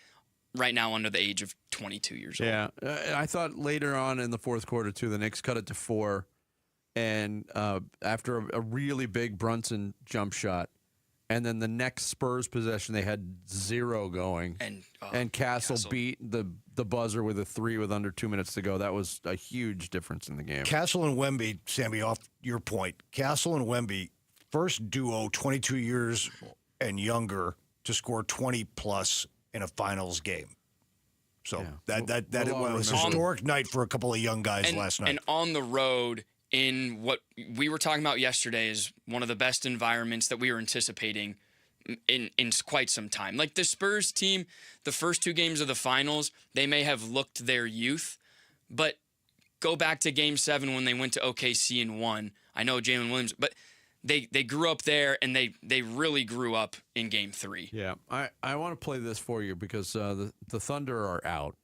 right now under the age of 22 years old. Yeah, I thought later on in the fourth quarter, too, the Knicks cut it to 4. And after a really big Brunson jump shot, and then the next Spurs possession, they had 0 going. And Castle beat the buzzer with a 3 with under 2 minutes to go. That was a huge difference in the game. Castle and Wemby, Sammy, off your point, Castle and Wemby, first duo 22 years and younger to score 20-plus in a finals game. So that was a historic night for a couple of young guys last night. And on the road, in what we were talking about yesterday, is one of the best environments that we were anticipating in quite some time. Like the Spurs team, the first 2 games of the finals, they may have looked their youth, but go back to Game 7 when they went to OKC and won. I know Jalen Williams, but they grew up there, and they really grew up in Game 3. Yeah, I want to play this for you because the Thunder are out.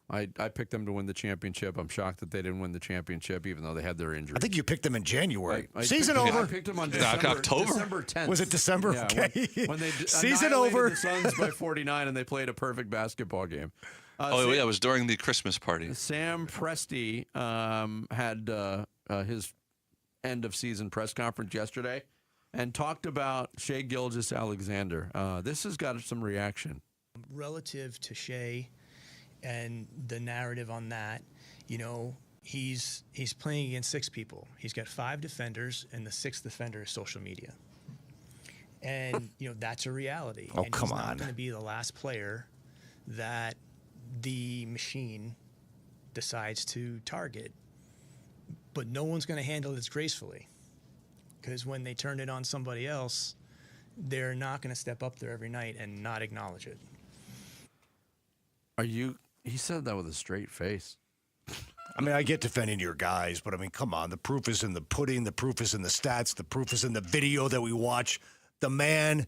I picked them to win the championship. I'm shocked that they didn't win the championship, even though they had their injury. I think you picked them in January. Season over. I picked them on October. December 10th. Was it December? Yeah, okay. When they season over. The Suns by 49, and they played a perfect basketball game. It was during the Christmas party. Sam Presti had his end-of-season press conference yesterday and talked about Shai Gilgeous-Alexander. This has got some reaction. Relative to Shai and the narrative on that, he's playing against 6 people. He's got 5 defenders, and the 6th defender is social media. And, that's a reality. Oh, and come he's on. not going to be the last player that the machine decides to target. But no one's going to handle this gracefully, because when they turn it on somebody else, they're not going to step up there every night and not acknowledge it. He said that with a straight face. I mean, I get defending your guys, but I mean, come on. The proof is in the pudding. The proof is in the stats. The proof is in the video that we watch. The man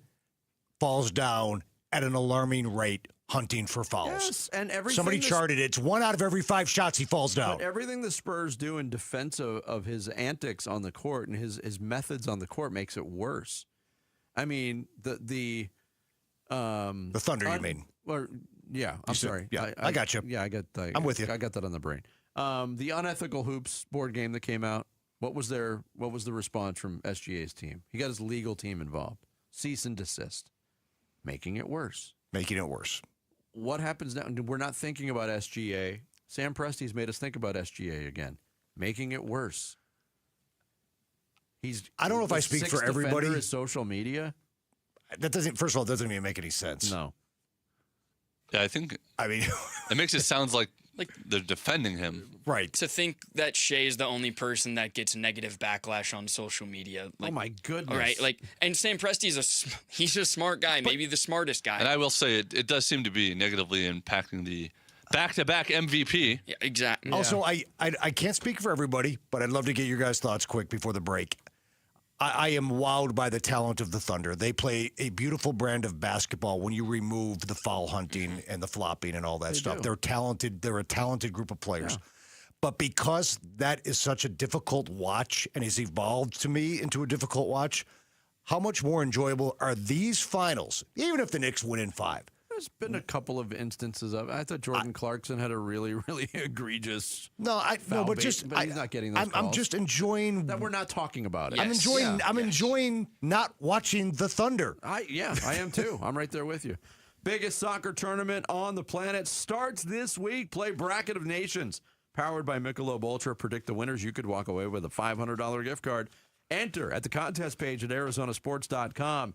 falls down at an alarming rate hunting for fouls. Yes, and everything somebody charted it. It's 1 out of every 5 shots he falls down. But everything the Spurs do in defense of his antics on the court and his methods on the court makes it worse. I mean, the Thunder, you mean? Or yeah, I'm sorry. Yeah, I got you. Yeah, I got. I'm with you. I got that on the brain. The Unethical Hoops board game that came out. What was the response from SGA's team? He got his legal team involved. Cease and desist. Making it worse. What happens now? We're not thinking about SGA. Sam Presti's made us think about SGA again. making it worse. I don't know if I speak for everybody. Is social media. That doesn't. First of all, it doesn't even make any sense. No. Yeah, I mean, it makes it sound like they're defending him. Right. To think that Shea is the only person that gets negative backlash on social media. Oh my goodness. Right. And Sam Presti's he's a smart guy, maybe the smartest guy. And I will say it does seem to be negatively impacting the back-to-back MVP. Yeah, exactly. Also, I can't speak for everybody, but I'd love to get your guys' thoughts quick before the break. I am wowed by the talent of the Thunder. They play a beautiful brand of basketball when you remove the foul hunting and the flopping and all that stuff. They're talented. They're a talented group of players. Yeah. But because that is such a difficult watch and has evolved to me into a difficult watch, how much more enjoyable are these finals, even if the Knicks win in 5? There's been a couple of instances of. I thought Jordan Clarkson had a really, really egregious. But he's not getting those calls. I'm just enjoying that. We're not talking about it. Yes. I'm enjoying not watching the Thunder. I am too. I'm right there with you. Biggest soccer tournament on the planet starts this week. Play Bracket of Nations, powered by Michelob Ultra. Predict the winners. You could walk away with a $500 gift card. Enter at the contest page at ArizonaSports.com.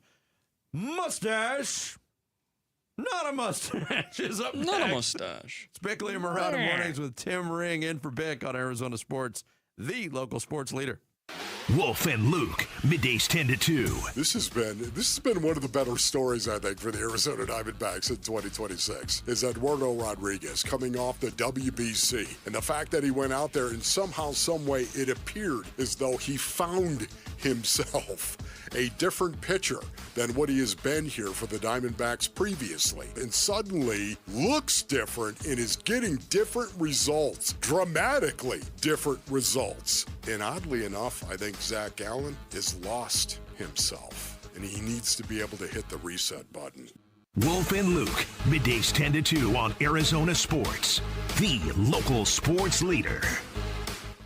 Mustache. Not a mustache is up next. Not a mustache. It's Bickley and Murata Mornings with Tim Ring in for Bick on Arizona Sports, the local sports leader. Wolf and Luke, middays 10 to 2. This has been one of the better stories, I think, for the Arizona Diamondbacks in 2026, is Eduardo Rodriguez coming off the WBC. And the fact that he went out there and somehow, some way, it appeared as though he found himself a different pitcher than what he has been here for the Diamondbacks previously. And suddenly looks different and is getting different results, dramatically different results. And oddly enough, I think Zach Allen has lost himself, and he needs to be able to hit the reset button. Wolf and Luke, middays 10 to 2 on Arizona Sports, the local sports leader.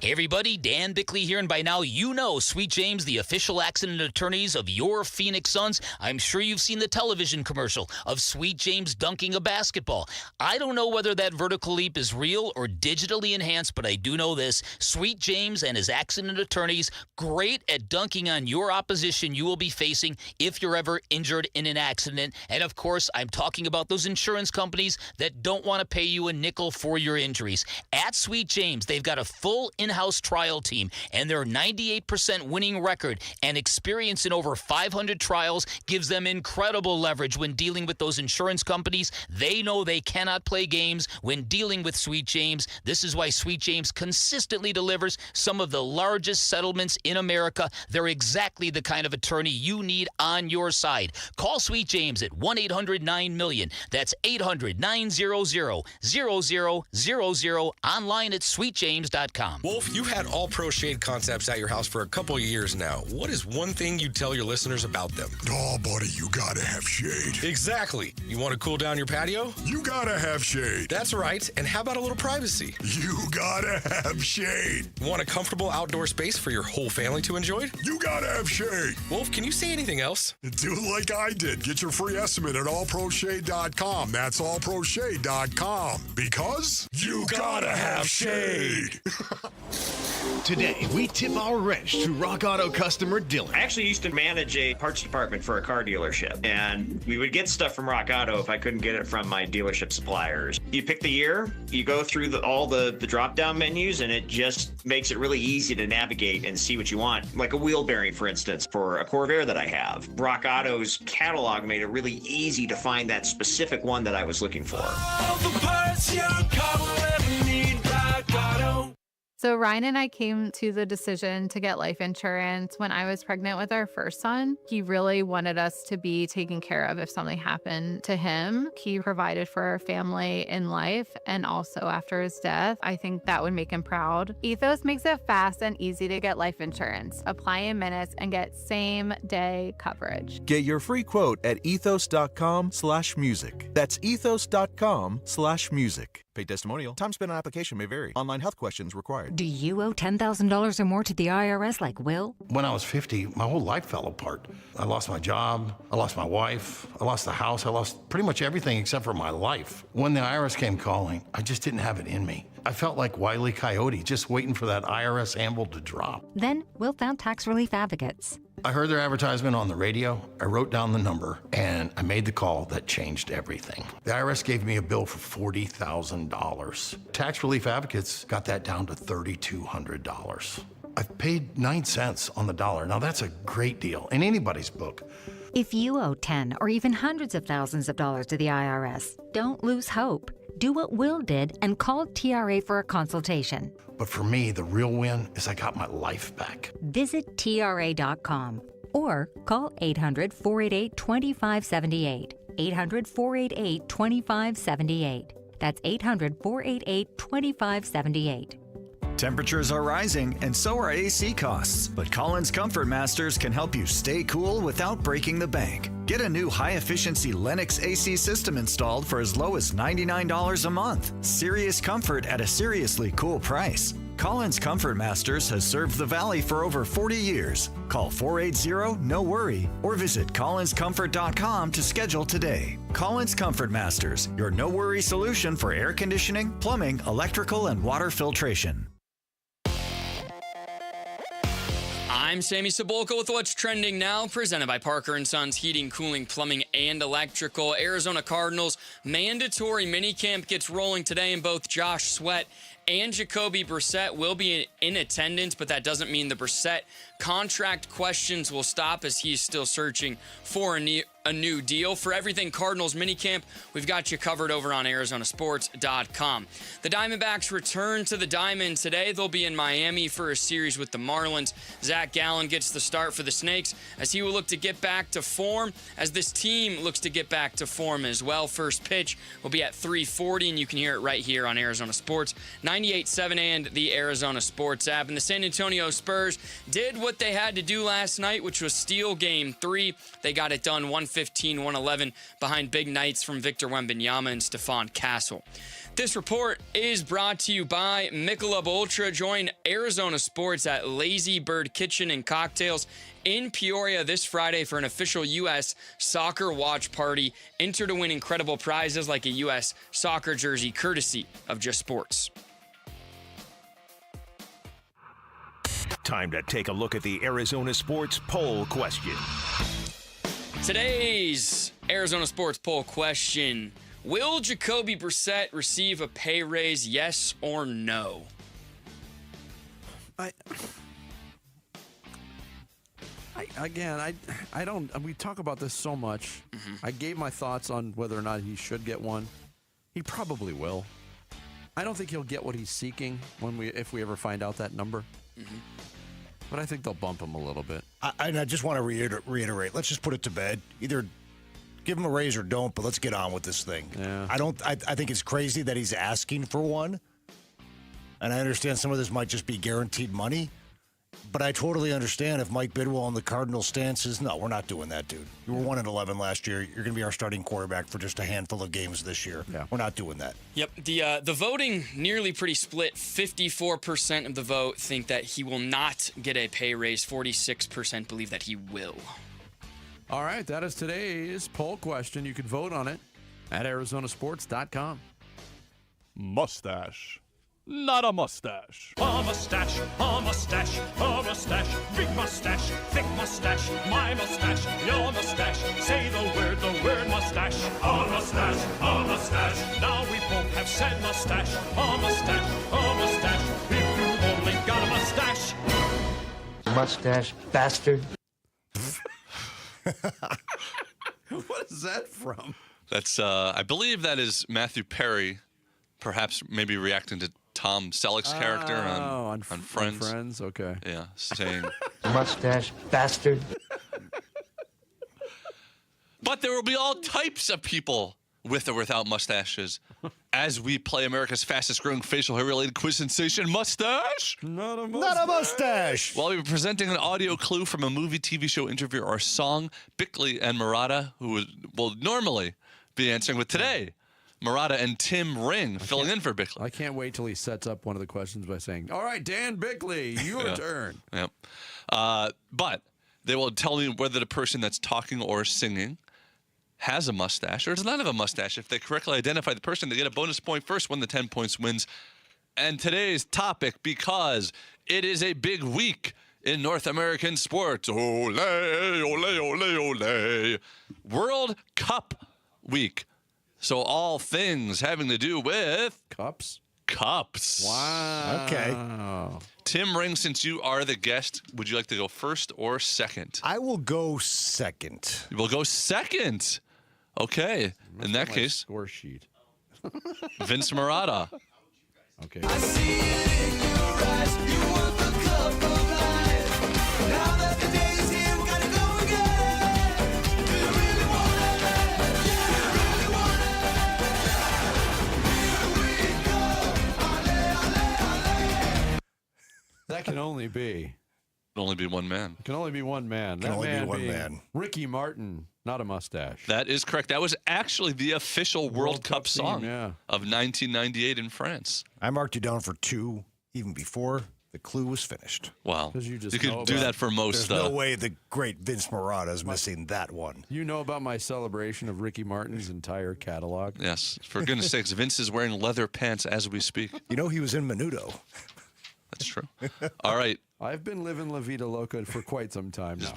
Hey everybody, Dan Bickley here, and by now you know Sweet James, the official accident attorneys of your Phoenix Suns. I'm sure you've seen the television commercial of Sweet James dunking a basketball. I don't know whether that vertical leap is real or digitally enhanced, but I do know this. Sweet James and his accident attorneys, great at dunking on your opposition you will be facing if you're ever injured in an accident. And of course, I'm talking about those insurance companies that don't want to pay you a nickel for your injuries. At Sweet James, they've got a full in-house trial team, and their 98% winning record and experience in over 500 trials gives them incredible leverage when dealing with those insurance companies. They know they cannot play games when dealing with Sweet James. This is why Sweet James consistently delivers some of the largest settlements in America. They're exactly the kind of attorney you need on your side. Call Sweet James at 1-800-9-MILLION. That's 800-900-0000, online at sweetjames.com. Wolf, you've had All Pro Shade concepts at your house for a couple of years now. What is one thing you'd tell your listeners about them? Oh, buddy, you gotta have shade. Exactly. You want to cool down your patio? You gotta have shade. That's right. And how about a little privacy? You gotta have shade. Want a comfortable outdoor space for your whole family to enjoy? You gotta have shade. Wolf, can you say anything else? Do like I did. Get your free estimate at allproshade.com. That's allproshade.com. Because you gotta have shade. Today, we tip our wrench to Rock Auto customer Dylan. I actually used to manage a parts department for a car dealership, and we would get stuff from Rock Auto if I couldn't get it from my dealership suppliers. You pick the year, you go through all the drop-down menus, and it just makes it really easy to navigate and see what you want. Like a wheel bearing, for instance, for a Corvair that I have. Rock Auto's catalog made it really easy to find that specific one that I was looking for. All the parts your car will ever need, Rock Auto. So Ryan and I came to the decision to get life insurance when I was pregnant with our first son. He really wanted us to be taken care of if something happened to him. He provided for our family in life and also after his death. I think that would make him proud. Ethos makes it fast and easy to get life insurance. Apply in minutes and get same-day coverage. Get your free quote at ethos.com/music. That's ethos.com/music. Paid testimonial. Time spent on application may vary. Online health questions required. Do you owe $10,000 or more to the IRS like Will? When I was 50, my whole life fell apart. I lost my job. I lost my wife. I lost the house. I lost pretty much everything except for my life. When the IRS came calling, I just didn't have it in me. I felt like Wile E. Coyote, just waiting for that IRS anvil to drop. Then Will found tax relief advocates. I heard their advertisement on the radio, I wrote down the number, and I made the call that changed everything. The IRS gave me a bill for $40,000. Tax Relief Advocates got that down to $3,200. I've paid 9 cents on the dollar. Now that's a great deal in anybody's book. If you owe 10 or even hundreds of thousands of dollars to the IRS, don't lose hope. Do what Will did and call TRA for a consultation. But for me, the real win is I got my life back. Visit TRA.com or call 800-488-2578. 800-488-2578. That's 800-488-2578. Temperatures are rising, and so are AC costs. But Collins Comfort Masters can help you stay cool without breaking the bank. Get a new high-efficiency Lennox AC system installed for as low as $99 a month. Serious comfort at a seriously cool price. Collins Comfort Masters has served the Valley for over 40 years. Call 480-NO-WORRY or visit collinscomfort.com to schedule today. Collins Comfort Masters, your no-worry solution for air conditioning, plumbing, electrical, and water filtration. I'm Sammy Cebulka with what's trending now, presented by Parker & Sons Heating, Cooling, Plumbing, and Electrical. Arizona Cardinals mandatory minicamp gets rolling today, and both Josh Sweat and Jacoby Brissett will be in attendance, but that doesn't mean the Brissett contract questions will stop, as he's still searching for a new deal. For everything Cardinals minicamp, we've got you covered over on ArizonaSports.com. The Diamondbacks return to the Diamond today. They'll be in Miami for a series with the Marlins. Zach Gallen gets the start for the Snakes, as he will look to get back to form, as this team looks to get back to form as well. First pitch will be at 3:40, and you can hear it right here on Arizona Sports 98.7 and the Arizona Sports app. And the San Antonio Spurs did what they had to do last night, which was steal Game 3. They got it done 115-111 behind big nights from Victor Wembanyama and Stephon Castle. This report is brought to you by Michelob Ultra. Join Arizona Sports at Lazy Bird Kitchen and Cocktails in Peoria this Friday for an official U.S. soccer watch party. Enter to win incredible prizes like a U.S. soccer jersey courtesy of Just Sports. Time to take a look at the Arizona Sports poll question. Today's Arizona Sports poll question: will Jacoby Brissett receive a pay raise, yes or no? I don't. We talk about this so much. I gave my thoughts on whether or not he should get one. He probably will. I don't think he'll get what he's seeking if we ever find out that number. But I think they'll bump him a little bit. I just want to reiterate. Let's just put it to bed. Either give him a raise or don't, but let's get on with this thing. Yeah. I think it's crazy that he's asking for one. And I understand some of this might just be guaranteed money. But I totally understand if Mike Bidwell on the Cardinals stance is, no, we're not doing that, dude. You were 1-11 last year. You're going to be our starting quarterback for just a handful of games this year. Yeah. We're not doing that. Yep. The voting nearly pretty split. 54% of the vote think that he will not get a pay raise. 46% believe that he will. All right, that is today's poll question. You can vote on it at ArizonaSports.com. Mustache. Not a mustache. A mustache, a mustache, a mustache, big mustache, thick mustache, my mustache, your mustache. Say the word mustache. A mustache, a mustache. Now we both have said mustache. A mustache, a mustache. If you've only got a mustache. Mustache bastard. What is that from? That's, I believe that is Matthew Perry, perhaps maybe reacting to Tom Selleck's character on Friends. On Friends, okay. Yeah, saying Mustache bastard. But there will be all types of people with or without mustaches as we play America's fastest growing facial hair related quiz sensation, Mustache. Not a mustache. Not a mustache. While we're presenting an audio clue from a movie, TV show, interview, or song, Bickley and Murata, who will normally be answering with today, Marotta and Tim Ring filling in for Bickley. I can't wait till he sets up one of the questions by saying, all right, Dan Bickley, your turn. Yep. But they will tell me whether the person that's talking or singing has a mustache or does not have a mustache. If they correctly identify the person, they get a bonus point. First one, the 10 points wins. And today's topic, because it is a big week in North American sports. Ole, ole, ole, ole. World Cup week. So all things having to do with cups. Wow. Okay. Tim Ring, since you are the guest, would you like to go first or second? I will go second. You will go second. Okay. In that case, score sheet. Vince Marotta. Okay. I see it in your eyes. You want the cup of life. Now that the day is here, we gotta go and get it. Do you really want it? Yeah, you really want it. Here we go. Ale, ale, ale. That can only be. Can only be one man. Can only be one man. Can That only be man one being man. Ricky Martin, not a mustache. That is correct. That was actually the official World Cup theme, song yeah. of 1998 in France. I marked you down for 2 even before the clue was finished. Wow. 'Cause you just could know do about- that for most. There's no way the great Vince Marotta is missing that one. You know about my celebration of Ricky Martin's entire catalog? Yes. For goodness sakes, Vince is wearing leather pants as we speak. You know he was in Menudo. That's true. All right. I've been living La Vida Loca for quite some time now.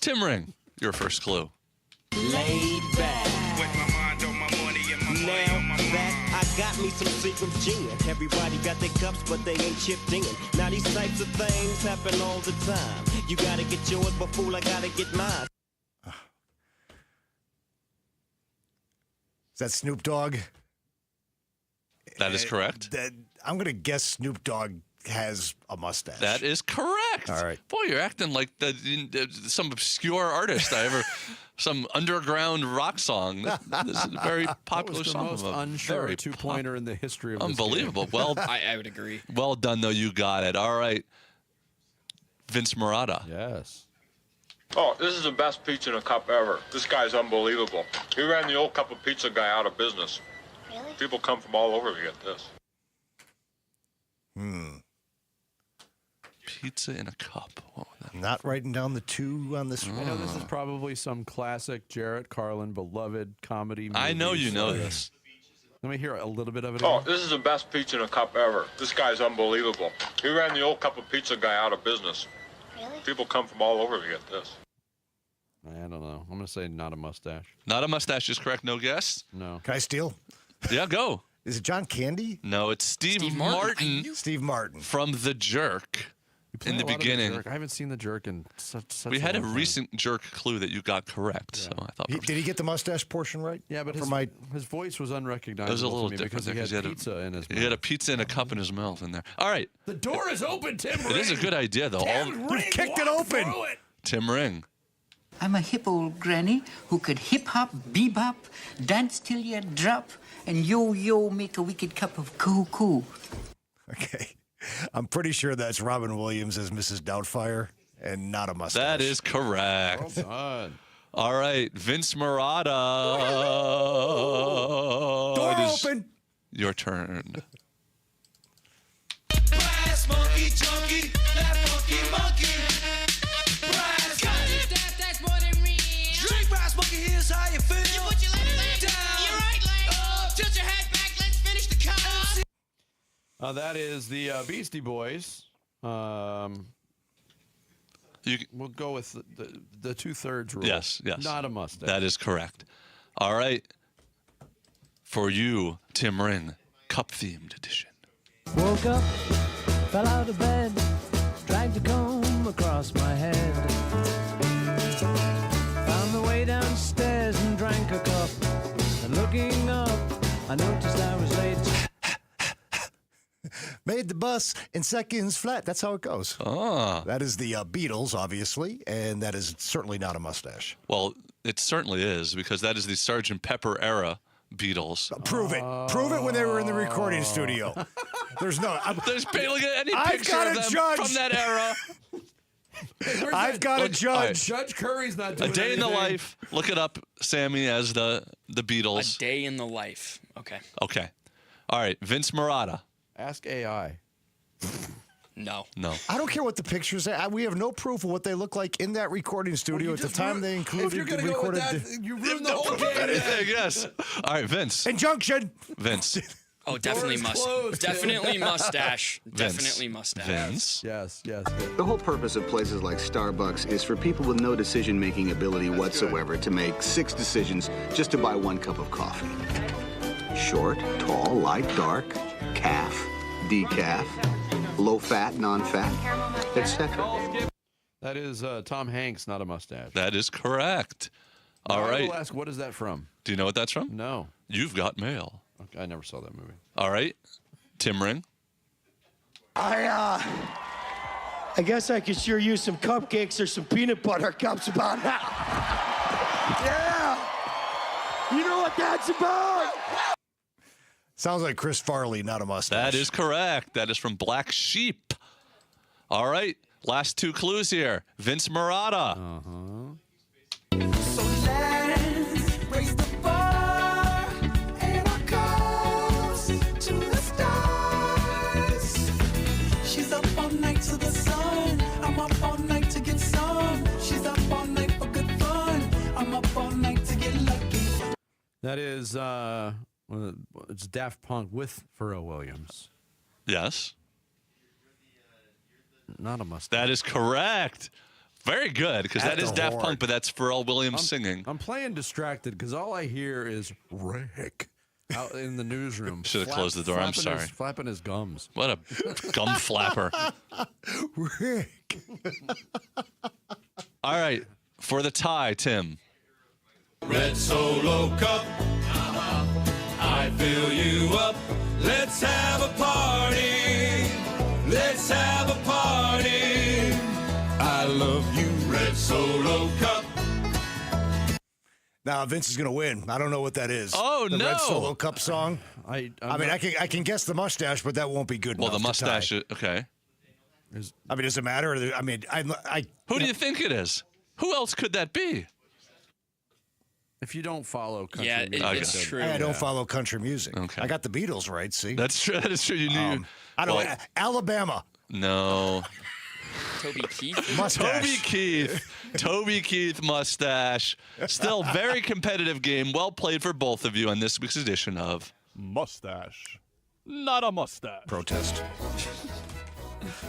Tim Ring, your first clue. Laid back. With my mind on my money and my money on my back. I got me some secret gin. Everybody got their cups, but they ain't chipped in. Now these types of things happen all the time. You gotta get yours, but fool, I gotta get mine. Is that Snoop Dogg? That is correct. I'm going to guess Snoop Dogg has a mustache. That is correct. All right. Boy, you're acting like some obscure artist some underground rock song. This is a very popular that was the song. most of a unsure very two-pointer in the history of this unbelievable. game. Well, I would agree. Well done, though. You got it. All right. Vince Marotta. Yes. Oh, this is the best pizza in a cup ever. This guy's unbelievable. He ran the old cup of pizza guy out of business. Really? People come from all over to get this. Pizza in a cup. Not writing down the 2 on this one. I know this is probably some classic Jarrett Carlin beloved comedy movie. I know you know this. Let me hear a little bit of it Oh, again. this is the best pizza in a cup ever. This guy's unbelievable. He ran the old cup of pizza guy out of business. Really? People come from all over to get this. I don't know. I'm going to say not a mustache. Not a mustache is correct. No guess? No. Can I steal? Yeah, go. Is it John Candy? No, it's Steve Martin. Steve Martin. From The Jerk. In the A lot of beginning. Jerk. I haven't seen The Jerk in such We had a long time. recent Jerk clue that you got correct. So I thought Did he get the mustache portion right? Yeah, but For his voice was unrecognizable. it was a little to me different because there he had pizza in his mouth. He had a pizza and a cup in his mouth in there. All right. The door is open, Tim Ring. It is a good idea, though. You kicked it open. Tim Ring. I'm a hip old granny who could hip-hop, bebop, dance till you drop, and yo-yo make a wicked cup of coo-coo. Okay. I'm pretty sure that's Robin Williams as Mrs. Doubtfire and not a mustache. That is correct. Well done. All right. Vince Marotta. Door open. Your turn. Brass monkey junkie, that funky monkey. Brass that's more than real. Drink brass monkey, here's how you feel. You put your left leg down, your right leg up. Tilt your head back, let's finish the count. That is the Beastie Boys. We'll go with the 2/3 rule. Yes. Not a mustache. That is correct. All right. For you, Tim Ring, cup-themed edition. Woke up, fell out of bed, dragged a comb across my head. Found the way downstairs and drank a cup. And looking up, I noticed I was late. Made the bus in seconds flat. That's how it goes. That is the Beatles, obviously, and that is certainly not a mustache. Well, it certainly is, because that is the Sgt. Pepper era Beatles. Prove it. Prove it when they were in the recording studio. There's no... There's barely any I've picture got of a them judge. from that era. I've got a judge. Judge Curry's not doing A Day in the anything. Life. Look it up, Sammy, as the The Beatles. A day in the life. Okay. Okay. All right. Vince Marotta. Ask AI. No. I don't care what the pictures are. We have no proof of what they look like in that recording studio at the time they included. If you're going to go with that, you ruined the whole game. Anything, yes. All right, Vince. Injunction. Vince. Oh, definitely definitely mustache. Vince. Definitely mustache. Vince. Yes. The whole purpose of places like Starbucks is for people with no decision-making ability whatsoever to make 6 decisions just to buy 1 cup of coffee. Short, tall, light, dark, calf, decaf, low-fat, non-fat, etc. That is Tom Hanks, not a mustache. That is correct. All I right. will ask, what is that from? Do you know what that's from? No. You've Got Mail. Okay, I never saw that movie. All right. Tim Ring. I guess I could sure use some cupcakes or some peanut butter cups about now. Yeah! You know what that's about? Sounds like Chris Farley, not a mustache. That is correct. That is from Black Sheep. All right. Last 2 clues here. Vince Marotta. Uh-huh. So let's raise the bar and our cups to the stars. She's up all night to the sun. I'm up all night to get some. She's up all night for good fun. I'm up all night to get lucky. That is, it's Daft Punk with Pharrell Williams. Yes. Not a mustache. That is correct. Very good, because that At is the Daft horn. Punk, but that's Pharrell Williams singing. I'm playing distracted because all I hear is Rick out in the newsroom. Should have closed the door. I'm sorry. Flapping his gums. What a gum flapper. Rick. All right. For the tie, Tim. Red Solo Cup, I fill you up. Let's have a party. Let's have a party. I love you, Red Solo Cup. Now Vince is going to win. I don't know what that is. Oh, the no. Red Solo Cup song. I mean, I can guess the mustache, but that won't be good Well, enough. the mustache, okay. I mean, does it matter? I mean, Who do you think it is? Who else could that be? If you don't follow country Yeah, music. it's true. I don't follow country music. Okay. I got the Beatles right. See, That's true. That is true. You knew. I don't. Alabama. No. Toby Keith? Mustache. Toby Keith mustache. Still very competitive game. Well played for both of you on this week's edition of Mustache. Not a mustache. Protest.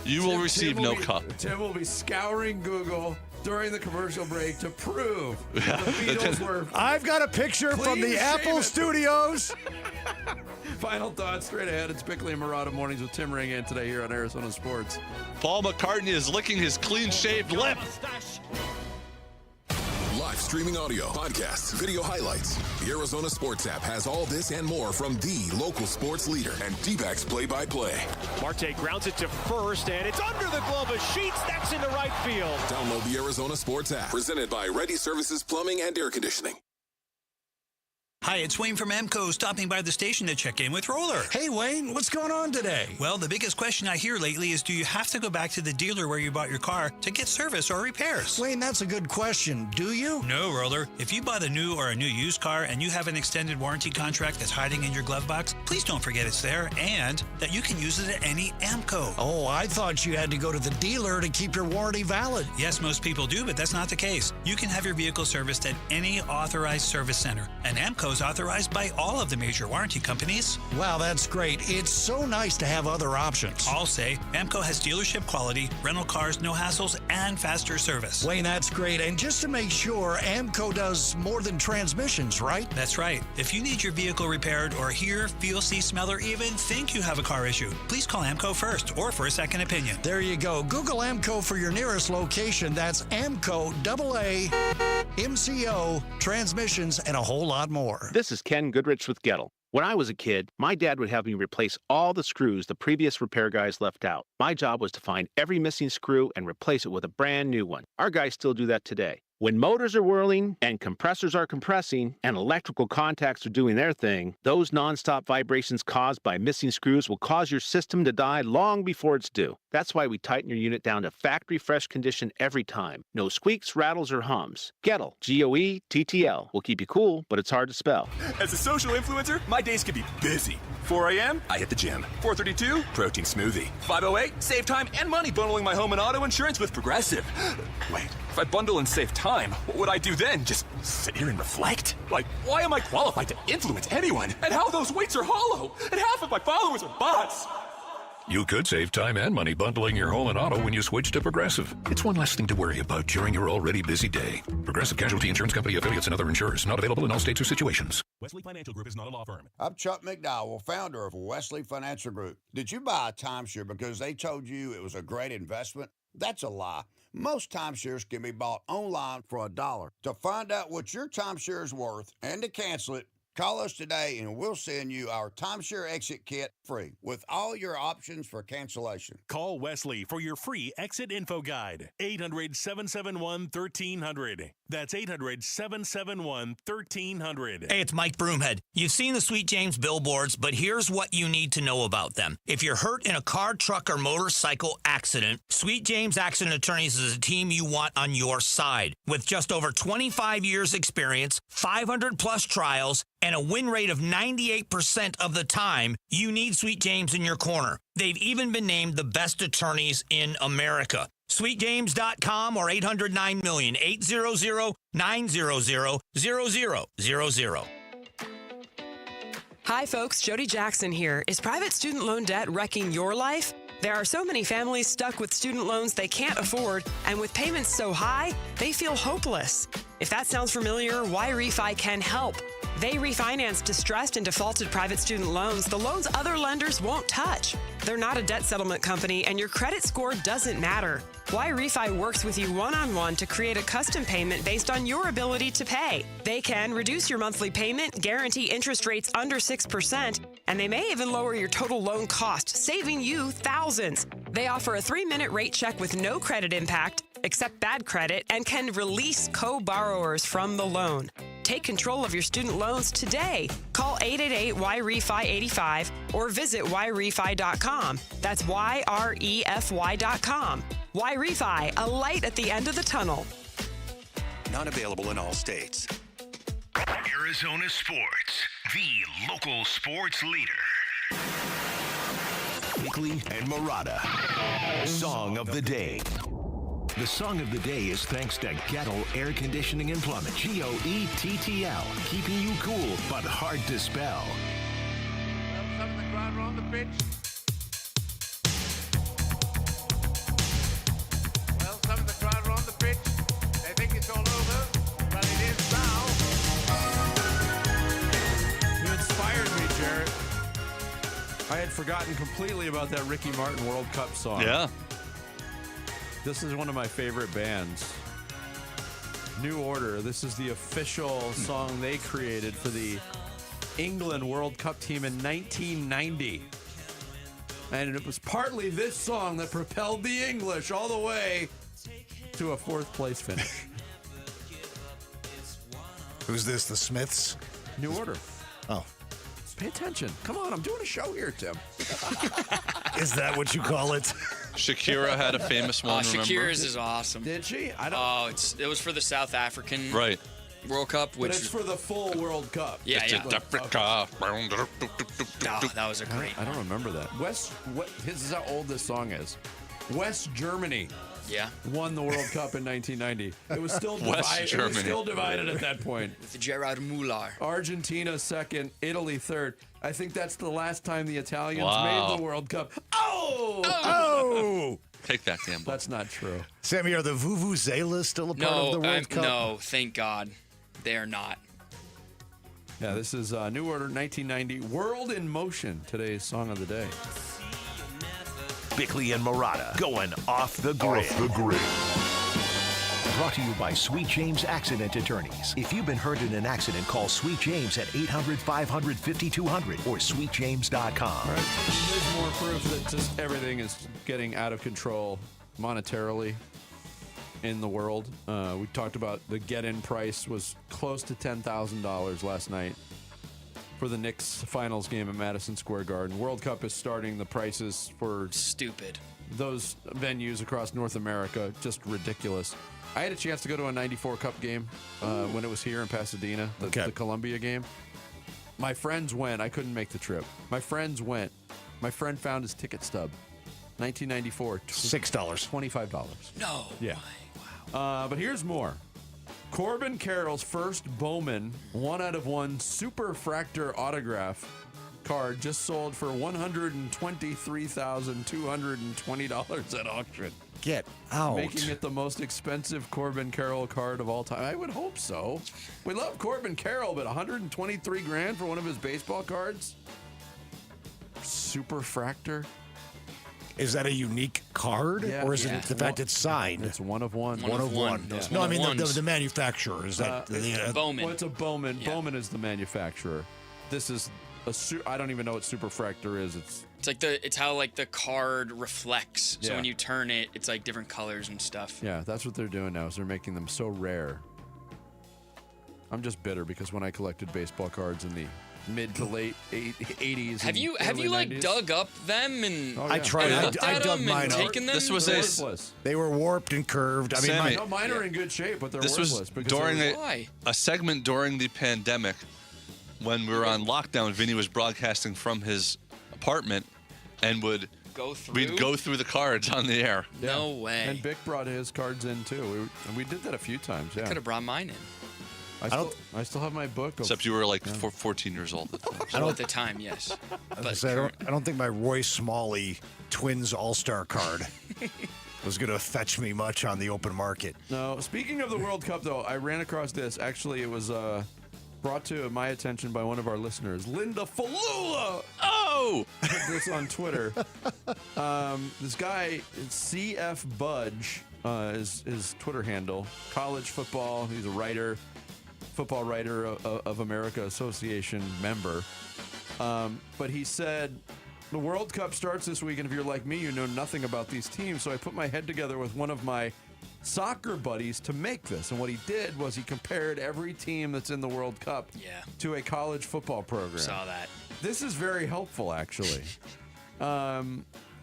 You will receive no cup. Tim will be scouring Google during the commercial break to prove the Beatles were. I've got a picture from the Apple Studios. Final thoughts straight ahead. It's Bickley and Marotta Mornings with Tim Ring in today here on Arizona Sports. Paul McCartney is licking his clean-shaved lip. Live streaming audio, podcasts, video highlights. The Arizona Sports app has all this and more from the local sports leader and D-backs play-by-play. Marte grounds it to first, and it's under the glove of Sheets. That's into right field. Download the Arizona Sports app, presented by Ready Services Plumbing and Air Conditioning. Hi, it's Wayne from AMCO, stopping by the station to check in with Roller. Hey, Wayne, what's going on today? Well, the biggest question I hear lately is, do you have to go back to the dealer where you bought your car to get service or repairs? Wayne, that's a good question. Do you? No, Roller. If you bought a new or a new used car and you have an extended warranty contract that's hiding in your glove box, please don't forget it's there and that you can use it at any AMCO. Oh, I thought you had to go to the dealer to keep your warranty valid. Yes, most people do, but that's not the case. You can have your vehicle serviced at any authorized service center, and AMCO is authorized by all of the major warranty companies. Wow, that's great. It's so nice to have other options. I'll say AMCO has dealership quality, rental cars, no hassles, and faster service. Wayne, that's great. And just to make sure, AMCO does more than transmissions, right? That's right. If you need your vehicle repaired or hear, feel, see, smell, or even think you have a car issue, please call AMCO first or for a second opinion. There you go. Google AMCO for your nearest location. That's AMCO, AA, MCO, transmissions, and a whole lot more. This is Ken Goodrich with Gettle. When I was a kid, my dad would have me replace all the screws the previous repair guys left out. My job was to find every missing screw and replace it with a brand new one. Our guys still do that today. When motors are whirling and compressors are compressing and electrical contacts are doing their thing, those nonstop vibrations caused by missing screws will cause your system to die long before it's due. That's why we tighten your unit down to factory fresh condition every time. No squeaks, rattles, or hums. Gettle, Goettl, will keep you cool, but it's hard to spell. As a social influencer, my days can be busy. 4 a.m., I hit the gym. 4:32, protein smoothie. 5:08, save time and money bundling my home and auto insurance with Progressive. Wait, if I bundle and save time, what would I do then? Just sit here and reflect? Like, why am I qualified to influence anyone? And how those weights are hollow? And half of my followers are bots. You could save time and money bundling your home and auto when you switch to Progressive. It's one less thing to worry about during your already busy day. Progressive Casualty Insurance Company, affiliates, and other insurers. Not available in all states or situations. Wesley Financial Group is not a law firm. I'm Chuck McDowell, founder of Wesley Financial Group. Did you buy a timeshare because they told you it was a great investment? That's a lie. Most timeshares can be bought online for $1. To find out what your timeshare is worth and to cancel it, call us today and we'll send you our timeshare exit kit free with all your options for cancellation. Call Wesley for your free exit info guide. 800-771-1300. That's 800-771-1300. Hey, it's Mike Broomhead. You've seen the Sweet James billboards, but here's what you need to know about them. If you're hurt in a car, truck, or motorcycle accident, Sweet James Accident Attorneys is a team you want on your side. With just over 25 years experience, 500-plus trials, and a win rate of 98% of the time, you need Sweet James in your corner. They've even been named the best attorneys in America. SweetJames.com or 800-9-million, 800-900-0000. Hi, folks. Jody Jackson here. Is private student loan debt wrecking your life? There are so many families stuck with student loans they can't afford, and with payments so high, they feel hopeless. If that sounds familiar, Y-Refi can help. They refinance distressed and defaulted private student loans the loans other lenders won't touch. They're not a debt settlement company, and your credit score doesn't matter. Y-Refi works with you one-on-one to create a custom payment based on your ability to pay. They can reduce your monthly payment, guarantee interest rates under 6%, and they may even lower your total loan cost, saving you thousands. They offer a 3-minute rate check with no credit impact, accept bad credit, and can release co-borrowers from the loan. Take control of your student loans today. Call 888-YREFI-85 or visit YREFI.com. That's YREFY.com. Y-Refi, a light at the end of the tunnel. Not available in all states. Arizona Sports, the local sports leader. Bickley and Murata. Song of the day. The song of the day is thanks to Gettle Air Conditioning and Plumbing. Goettl, keeping you cool but hard to spell. Some of the crowd are on the pitch. Well, some of the crowd are on the pitch. They think it's all over, but it is now. You inspired me, Jarrett. I had forgotten completely about that Ricky Martin World Cup song. Yeah. This is one of my favorite bands. New Order. This is the official song they created for the England World Cup team in 1990. And it was partly this song that propelled the English all the way to a 4th place finish. Who's this, the Smiths? New Order. Oh. Pay attention. Come on, I'm doing a show here, Tim. Is that what you call it? Shakira had a famous one. Shakira's is awesome. Did she? I don't. Oh, it was for the South African World Cup, which But it's for the full World Cup. Yeah, it's yeah. Africa. Oh, that was a great. I don't remember that. This is how old this song is. West Germany. Yeah. Won the World Cup in 1990. It was still West divided. Germany. It was still divided at that point. With Gerard Muller. Argentina 2nd, Italy 3rd. I think that's the last time the Italians Wow. made the World Cup. Oh! Oh! Take that, Campbell. That's not true. Sammy, are the Vuvuzelas still a part of the World Cup? No, thank God. They are not. Yeah, this is New Order 1990. World in Motion, today's song of the day. Bickley and Murata going off the grid. Off the grid. Brought to you by Sweet James Accident Attorneys. If you've been hurt in an accident, call Sweet James at 800-500-5200 or sweetjames.com. All right. There's more proof that just everything is getting out of control monetarily. in the world. We talked about the get-in price was close to $10,000 last night for the Knicks finals game at Madison Square Garden. World Cup is starting. The prices for stupid those venues across North America, just ridiculous. I had a chance to go to a 94 Cup game when it was here in Pasadena, the Columbia game. My friends went. I couldn't make the trip. My friends went. My friend found his ticket stub. 1994. $6. $25. No. Yeah. Wow. But here's more. Corbin Carroll's first Bowman 1/1 Superfractor autograph card just sold for $123,220 at auction. Get out. Making it the most expensive Corbin Carroll card of all time. I would hope so. We love Corbin Carroll, but $123,000 for one of his baseball cards? Superfractor? Is that a unique card, or is it the fact it's signed? It's one of one. One of one. Yeah. No, I mean the manufacturer. Is that Bowman? Well, it's a Bowman. Yeah. Bowman is the manufacturer. This is I don't even know what Superfractor is. It's how like the card reflects. So Yeah. when you turn it, it's like different colors and stuff. yeah, that's what they're doing now. Is they're making them so rare. I'm just bitter because when I collected baseball cards in the mid to late 80s, Have you early like 90s. dug up them and Oh, I yeah. tried. and looked I at dug them mine and out. taken them? This was a Worthless. They were warped and curved. I mean, Sammy. No, mine are in good shape, but they're This worthless. was because during they were- Why? a segment during the pandemic when we were on lockdown. Vinny was broadcasting from his apartment and we'd go through the cards on the air. No way. And Bick brought his cards in too. We did that a few times. Yeah, Could have brought mine in. I still have my book. Except you were like 14 years old at the time. Well, at the time, yes. But I don't think my Roy Smalley Twins All-Star card was going to fetch me much on the open market. No, speaking of the World Cup, though, I ran across this. Actually, it was brought to my attention by one of our listeners, Linda Falula. Oh! Put this on Twitter. This guy, CF Budge, is his Twitter handle. College football. He's a writer, football writer of America Association member. But he said, the World Cup starts this week, and if you're like me, you know nothing about these teams. So I put my head together with one of my soccer buddies to make this. And what he did was he compared every team that's in the World Cup to a college football program. Saw that. This is very helpful, actually.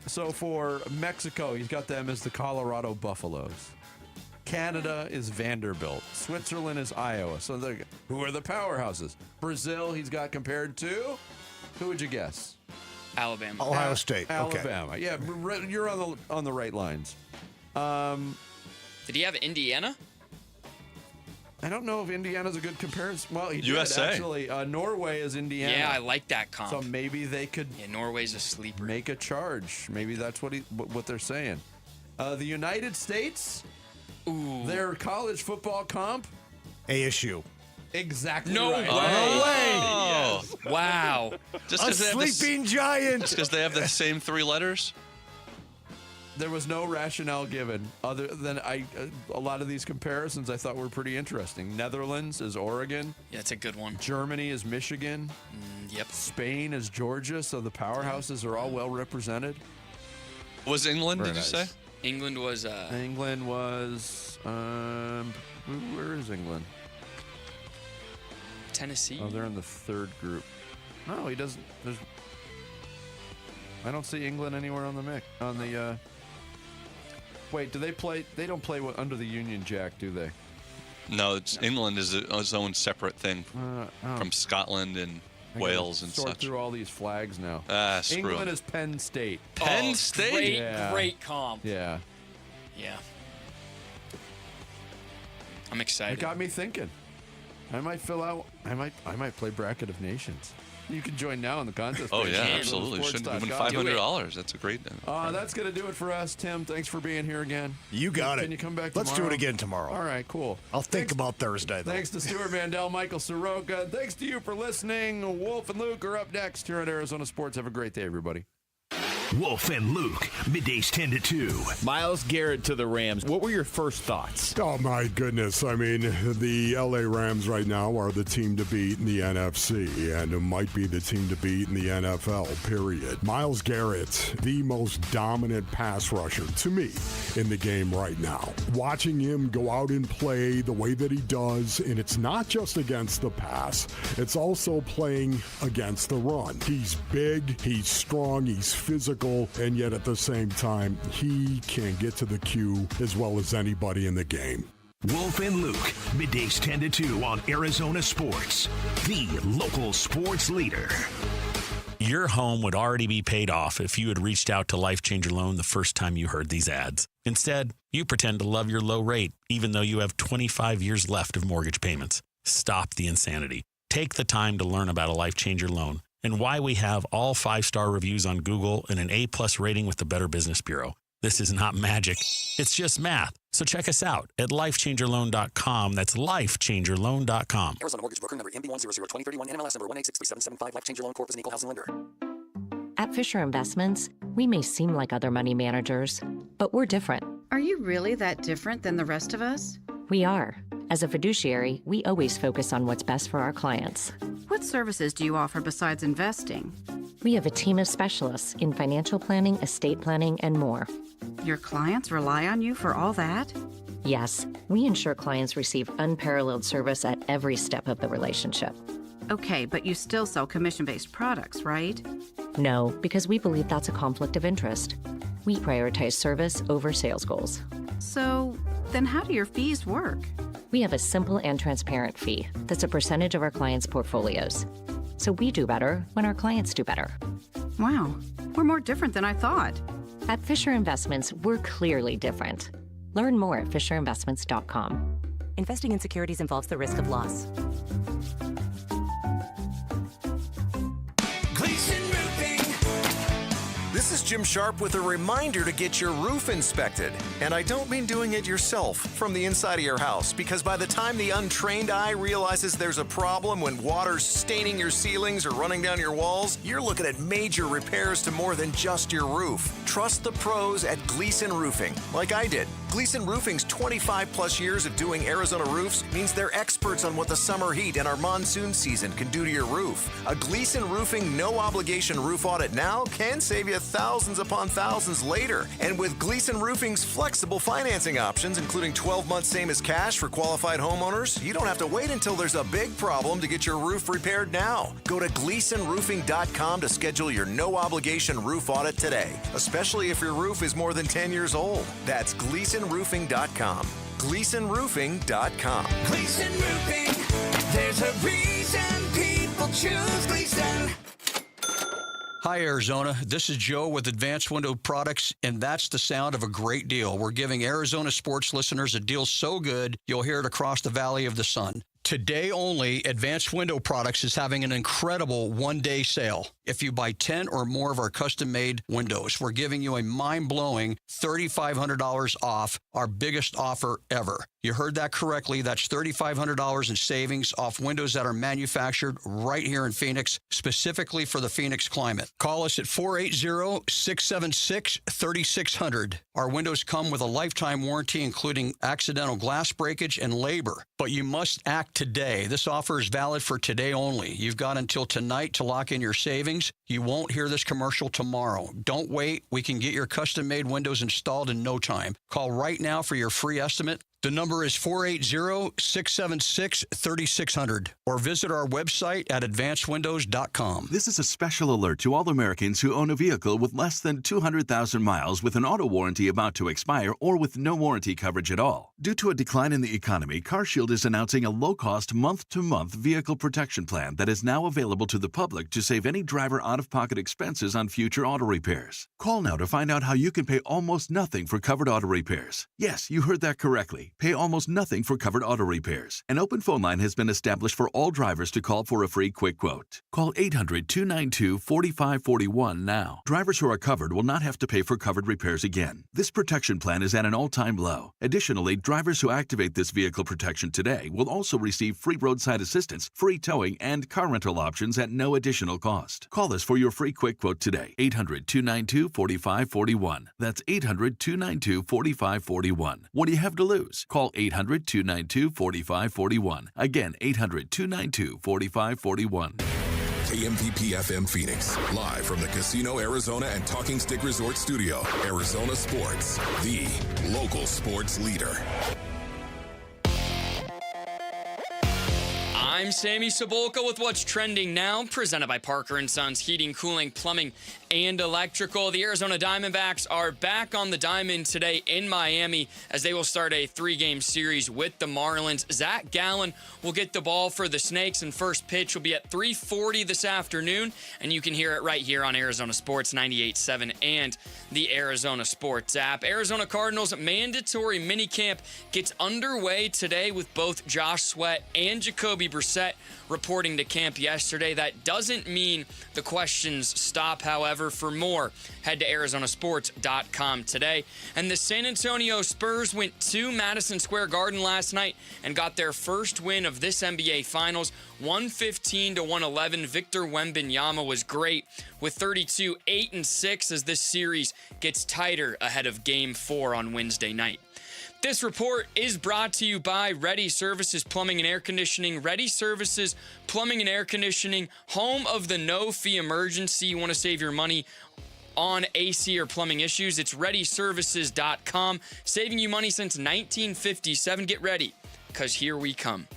So for Mexico, he's got them as the Colorado Buffaloes. Canada is Vanderbilt. Switzerland is Iowa. So who are the powerhouses? Brazil, he's got compared to, who would you guess? Alabama. Ohio State. Alabama. Okay. Yeah, you're on the right lines. Did he have Indiana? I don't know if Indiana's a good comparison. Well, he USA. did, actually. Norway is Indiana. Yeah, I like that comp. So maybe they could Norway's a sleeper. make a charge. Maybe that's what they're saying. The United States, their college football comp, ASU. exactly No right. way. Oh. Yes. Wow. Just A 'cause they have the sleeping giant. Because they have the same three letters? There was no rationale given other than a lot of these comparisons I thought were pretty interesting. Netherlands is Oregon. Yeah, that's a good one. Germany is Michigan. Yep. Spain is Georgia. So the powerhouses are all well represented. Was England, Very did you nice. say? England was England was where is England? Tennessee. Oh, they're in the third group. No, he doesn't. I don't see England anywhere on the mix. On the wait, do they play? They don't play under the Union Jack, do they? No, England is its own separate thing oh. from Scotland and I gotta Wales and sort such. through all these flags now. Screw England 'em. is Penn State. Penn State? Great, Yeah. great comp. Yeah, Yeah. I'm it excited. got me thinking. I might fill out. I might play Bracket of Nations. You can join now on the contest. Oh, page. yeah, Go to absolutely. Should win sports.com. $500. That's a great. That's going to do it for us, Tim. Thanks for being here again. You got it. Can you come back Let's do tomorrow? it again tomorrow. All right, cool. I'll think about Thursday, though. Thanks to Stuart Mandel, Michael Soroka. Thanks to you for listening. Wolf and Luke are up next here at Arizona Sports. Have a great day, everybody. Wolf and Luke, middays 10 to 2. Myles Garrett to the Rams. What were your first thoughts? Oh, my goodness. I mean, the LA Rams right now are the team to beat in the NFC, and it might be the team to beat in the NFL, period. Myles Garrett, the most dominant pass rusher to me in the game right now. Watching him go out and play the way that he does, and it's not just against the pass, it's also playing against the run. He's big, he's strong, he's physical, and yet at the same time, he can get to the queue as well as anybody in the game. Wolf and Luke, middays 10 to 2 on Arizona Sports, the local sports leader. Your home would already be paid off if you had reached out to Life Changer Loan the first time you heard these ads. Instead, you pretend to love your low rate, even though you have 25 years left of mortgage payments. Stop the insanity. Take the time to learn about a Life Changer Loan and why we have all 5-star reviews on Google and an A+ rating with the Better Business Bureau. This is not magic. It's just math. So check us out at lifechangerloan.com. That's lifechangerloan.com. Arizona Mortgage Broker number MB1002031, NMLS number 1863775. Life Changer Loan Corp is an equal housing lender. At Fisher Investments, we may seem like other money managers, but we're different. Are you really that different than the rest of us? We are. As a fiduciary, we always focus on what's best for our clients. What services do you offer besides investing? We have a team of specialists in financial planning, estate planning, and more. Your clients rely on you for all that? Yes, we ensure clients receive unparalleled service at every step of the relationship. Okay, but you still sell commission-based products, right? No, because we believe that's a conflict of interest. We prioritize service over sales goals. So, then how do your fees work? We have a simple and transparent fee that's a percentage of our clients' portfolios. So we do better when our clients do better. Wow, we're more different than I thought. At Fisher Investments, we're clearly different. Learn more at fisherinvestments.com. Investing in securities involves the risk of loss. This is Jim Sharp with a reminder to get your roof inspected. And I don't mean doing it yourself from the inside of your house, because by the time the untrained eye realizes there's a problem when water's staining your ceilings or running down your walls, you're looking at major repairs to more than just your roof. Trust the pros at Gleason Roofing, like I did. Gleason Roofing's 25 plus years of doing Arizona roofs means they're experts on what the summer heat and our monsoon season can do to your roof. A Gleason Roofing no-obligation roof audit now can save you thousands upon thousands later. And with Gleason Roofing's flexible financing options, including 12 months same as cash for qualified homeowners, you don't have to wait until there's a big problem to get your roof repaired now. Go to GleasonRoofing.com to schedule your no-obligation roof audit today, especially if your roof is more than 10 years old. That's GleasonRoofing.com. GleasonRoofing.com. Gleason Roofing, there's a reason people choose Gleason. Hi, Arizona. This is Joe with Advanced Window Products, and that's the sound of a great deal. We're giving Arizona sports listeners a deal so good, you'll hear it across the Valley of the Sun. Today only, Advanced Window Products is having an incredible one-day sale. If you buy 10 or more of our custom-made windows, we're giving you a mind-blowing $3,500 off, our biggest offer ever. You heard that correctly. That's $3,500 in savings off windows that are manufactured right here in Phoenix, specifically for the Phoenix climate. Call us at 480-676-3600. Our windows come with a lifetime warranty, including accidental glass breakage and labor. But you must act today. This offer is valid for today only. You've got until tonight to lock in your savings. You won't hear this commercial tomorrow. Don't wait. We can get your custom-made windows installed in no time. Call right now for your free estimate. The number is 480-676-3600 or visit our website at advancedwindows.com. This is a special alert to all Americans who own a vehicle with less than 200,000 miles with an auto warranty about to expire or with no warranty coverage at all. Due to a decline in the economy, CarShield is announcing a low-cost month-to-month vehicle protection plan that is now available to the public to save any driver out-of-pocket expenses on future auto repairs. Call now to find out how you can pay almost nothing for covered auto repairs. Yes, you heard that correctly. today. Pay almost nothing for covered auto repairs. An open phone line has been established for all drivers to call for a free quick quote. Call 800-292-4541 now. Drivers who are covered will not have to pay for covered repairs again. This protection plan is at an all-time low. Additionally, drivers who activate this vehicle protection today will also receive free roadside assistance, free towing, and car rental options at no additional cost. Call us for your free quick quote today. 800-292-4541. That's 800-292-4541. What do you have to lose? Call 800-292-4541. Again, 800-292-4541. KMVP FM Phoenix, live from the Casino Arizona and Talking Stick Resort Studio. Arizona Sports, the local sports leader. I'm Sammy Cebulka with what's trending now, presented by Parker & Sons Heating, Cooling, Plumbing, and Electrical. The Arizona Diamondbacks are back on the diamond today in Miami as they will start a 3-game series with the Marlins. Zach Gallen will get the ball for the Snakes, and first pitch will be at 3:40 this afternoon, and you can hear it right here on Arizona Sports 98.7 and the Arizona Sports app. Arizona Cardinals mandatory minicamp gets underway today with both Josh Sweat and Jacoby Brissett reporting to camp yesterday. That doesn't mean the questions stop, however. For more, head to arizonasports.com today. And the San Antonio Spurs went to Madison Square Garden last night and got their first win of this NBA Finals, 115-111. Victor Wembanyama was great with 32, 8, and 6 as this series gets tighter ahead of Game 4 on Wednesday night. This report is brought to you by Ready Services Plumbing and Air Conditioning. Ready Services Plumbing and Air Conditioning, home of the no-fee emergency. You want to save your money on AC or plumbing issues? It's ReadyServices.com. Saving you money since 1957. Get ready, because here we come.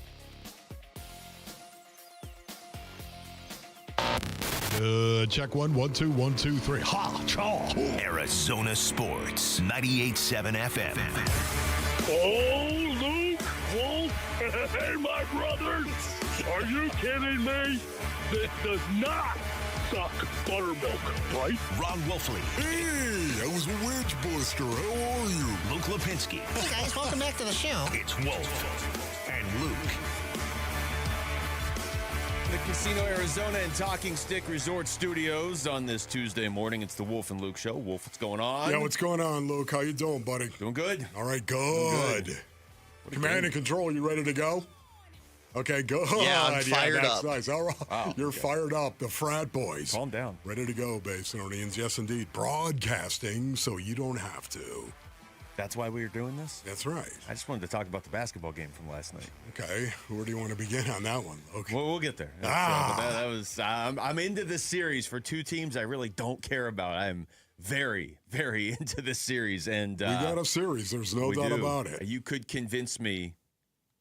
Check 1, 1, 2, 1, 2, 3. Ha! Chaw! Arizona Sports, 98.7 FM. Oh, Luke, Wolf, hey, my brother, are you kidding me? This does not suck buttermilk, right? Ron Wolfley. Hey, I was a wedge buster. How are you? Luke Lipinski. Hey, guys, welcome back to the show. It's Wolf and Luke. The Casino Arizona and Talking Stick Resort Studios on this Tuesday morning. It's the Wolf and Luke Show. Wolf, what's going on? Yeah, what's going on, Luke? How you doing, buddy? Doing good. All right, good. Command and control, you ready to go? Okay, good. Yeah, I'm fired that's up. Nice. All right. Wow, You're fired up. The frat boys. Calm down. Ready to go, Basinonians. Yes, indeed. Broadcasting so you don't have to. That's why we were doing this? That's right. I just wanted to talk about the basketball game from last night. Okay. Where do you want to begin on that one? Okay. Well, we'll get there. That was. I'm into this series for two teams I really don't care about. I'm very, very into this series, and we got a series. There's no doubt about it. You could convince me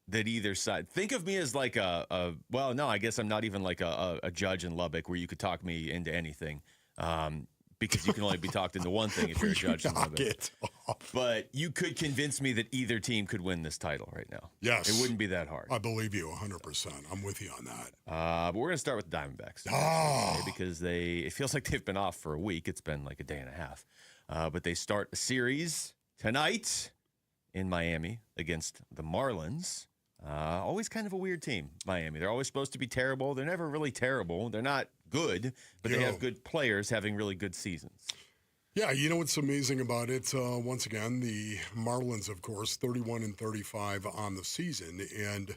that either side. Think of me as like well, no, I guess I'm not even like a judge in Lubbock where you could talk me into anything. Because you can only be talked into one thing if you're a judge. But you could convince me that either team could win this title right now. Yes. It wouldn't be that hard. I believe you 100%. I'm with you on that. But we're going to start with the Diamondbacks. Because it feels like they've been off for a week. It's been like a day and a half. But they start a series tonight in Miami against the Marlins. Always kind of a weird team, Miami. They're always supposed to be terrible. They're never really terrible. They're not good, but they have good players having really good seasons. Yeah, you know what's amazing about it? Once again, the Marlins, of course, 31-35 on the season, and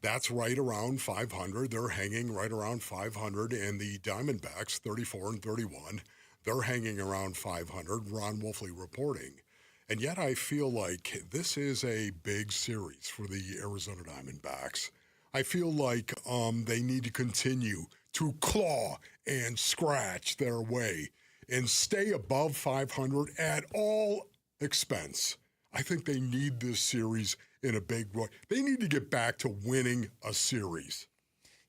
that's right around 500. They're hanging right around 500, and the Diamondbacks, 34-31, they're hanging around 500. Ron Wolfley reporting. And yet I feel like this is a big series for the Arizona Diamondbacks. I feel like they need to continue to claw and scratch their way and stay above 500 at all expense. I think they need this series in a big way. They need to get back to winning a series.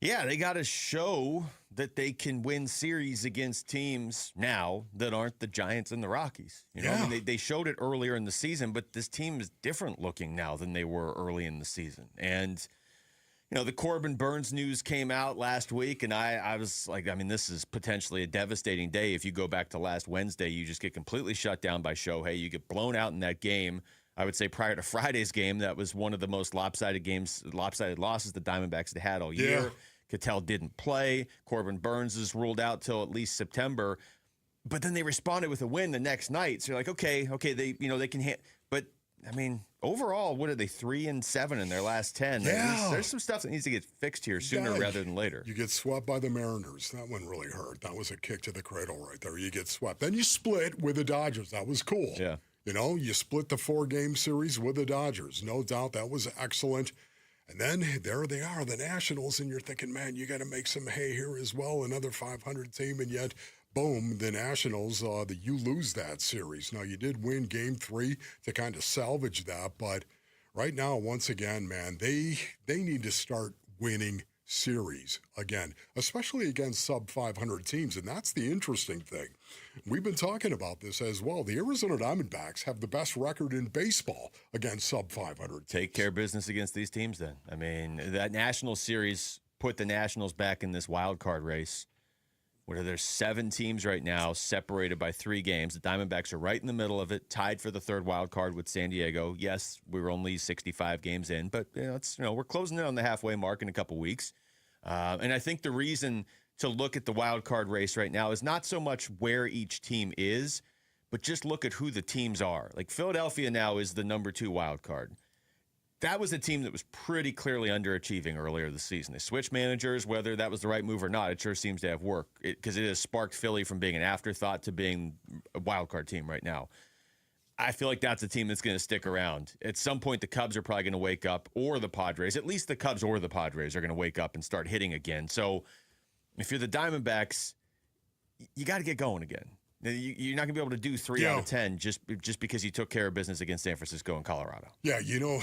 Yeah, they got to show that they can win series against teams now that aren't the Giants and the Rockies. You know, I mean, they showed it earlier in the season, but this team is different looking now than they were early in the season. And you know, the Corbin Burns news came out last week, and I was like, I mean, this is potentially a devastating day. If you go back to last Wednesday, you just get completely shut down by Shohei. You get blown out in that game. I would say prior to Friday's game, that was one of the most lopsided losses the Diamondbacks had had all year. Yeah. Cattell didn't play. Corbin Burns is ruled out till at least September. But then they responded with a win the next night. So you're like, okay, they can hit. But I mean, overall, what are they, 3-7 in their last 10? Yeah. There's some stuff that needs to get fixed here sooner rather than later. You get swept by the Mariners. That one really hurt. That was a kick to the cradle right there. You get swept. Then you split with the Dodgers. That was cool. Yeah. You split the 4-game series with the Dodgers. No doubt that was excellent. And then there they are, the Nationals, and you're thinking, man, you got to make some hay here as well, another 500 team, and yet, boom, the Nationals, you lose that series. Now, you did win Game 3 to kind of salvage that, but right now, once again, man, they need to start winning series again, especially against sub-500 teams, and that's the interesting thing. We've been talking about this as well. The Arizona Diamondbacks have the best record in baseball against sub-500. Take care of business against these teams then. I mean, that National Series put the Nationals back in this wild card race where there's 7 teams right now separated by 3 games. The Diamondbacks are right in the middle of it, tied for the 3rd wild card with San Diego. Yes, we were only 65 games in, but we're closing in on the halfway mark in a couple weeks. And I think the reason to look at the wild card race right now is not so much where each team is, but just look at who the teams are. Like Philadelphia now is the number 2 wild card. That was a team that was pretty clearly underachieving earlier this season. They switched managers, whether that was the right move or not. It sure seems to have worked because it has sparked Philly from being an afterthought to being a wild card team right now. I feel like that's a team that's going to stick around. At some point, the Cubs are probably going to wake up, or the Padres. At least the Cubs or the Padres are going to wake up and start hitting again. So if you're the Diamondbacks, you got to get going again. You're not going to be able to do 3 out of 10 just because you took care of business against San Francisco and Colorado. Yeah, I'm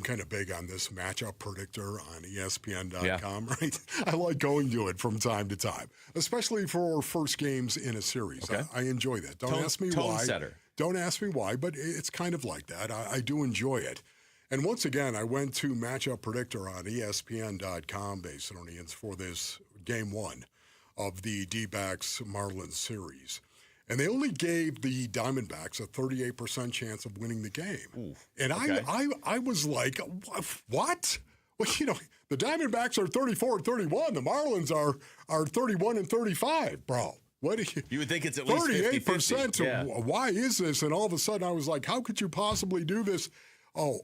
kind of big on this matchup predictor on ESPN.com, right? I like going to it from time to time, especially for first games in a series. Okay. I enjoy that. Don't ask me why. Setter. Don't ask me why, but it's kind of like that. I do enjoy it. And once again, I went to matchup predictor on ESPN.com, Basinonians, for this game 1 of the D-backs Marlins series. And they only gave the Diamondbacks a 38% chance of winning the game. Ooh, and okay. I was like, what? Well, the Diamondbacks are 34-31. The Marlins are 31-35, bro. What do you would think it's at least 38%. 50-50. Yeah. Why is this? And all of a sudden I was like, how could you possibly do this? Oh.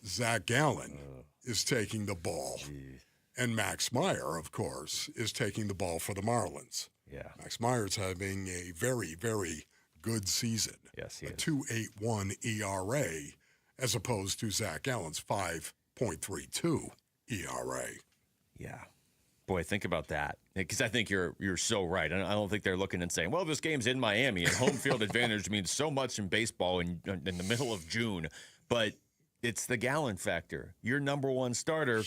Zach Gallen is taking the ball. Geez. And Max Meyer, of course, is taking the ball for the Marlins. Yeah. Max Meyer's having a very, very good season. Yes, he is. 2.81 ERA as opposed to Zach Gallen's 5.32 ERA. Yeah. Boy, think about that. Because I think you're so right. I don't think they're looking and saying, well, this game's in Miami, and home field advantage means so much in baseball in the middle of June. But it's the Gallen factor. Your number 1 starter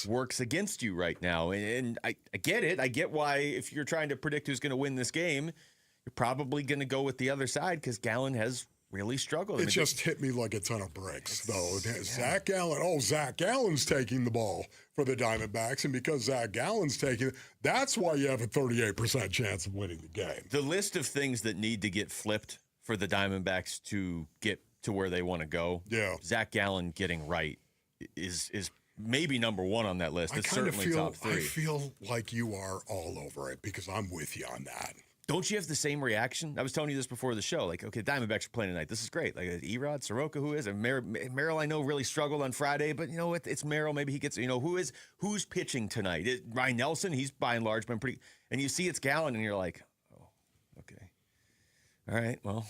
works against you right now. And I get it. I get why if you're trying to predict who's going to win this game, you're probably going to go with the other side because Gallen has really struggled. It just hit me like a ton of bricks, though. Zach Gallen. Zach Gallen's taking the ball for the Diamondbacks, and because Zach Gallen's taking it, that's why you have a 38% chance of winning the game. The list of things that need to get flipped for the Diamondbacks to get to where they want to go. Yeah. Zach Gallen getting right is maybe number 1 on that list. It's certainly top 3. I feel like you are all over it because I'm with you on that. Don't you have the same reaction? I was telling you this before the show. Like, okay, Diamondbacks are playing tonight. This is great. Like, Erod, Soroka, who is? And Merrill, I know, really struggled on Friday, but you know what? It's Merrill. Maybe he gets, who's pitching tonight? Ryan Nelson, he's by and large been pretty. And you see it's Gallen, and you're like, oh, okay. All right, well.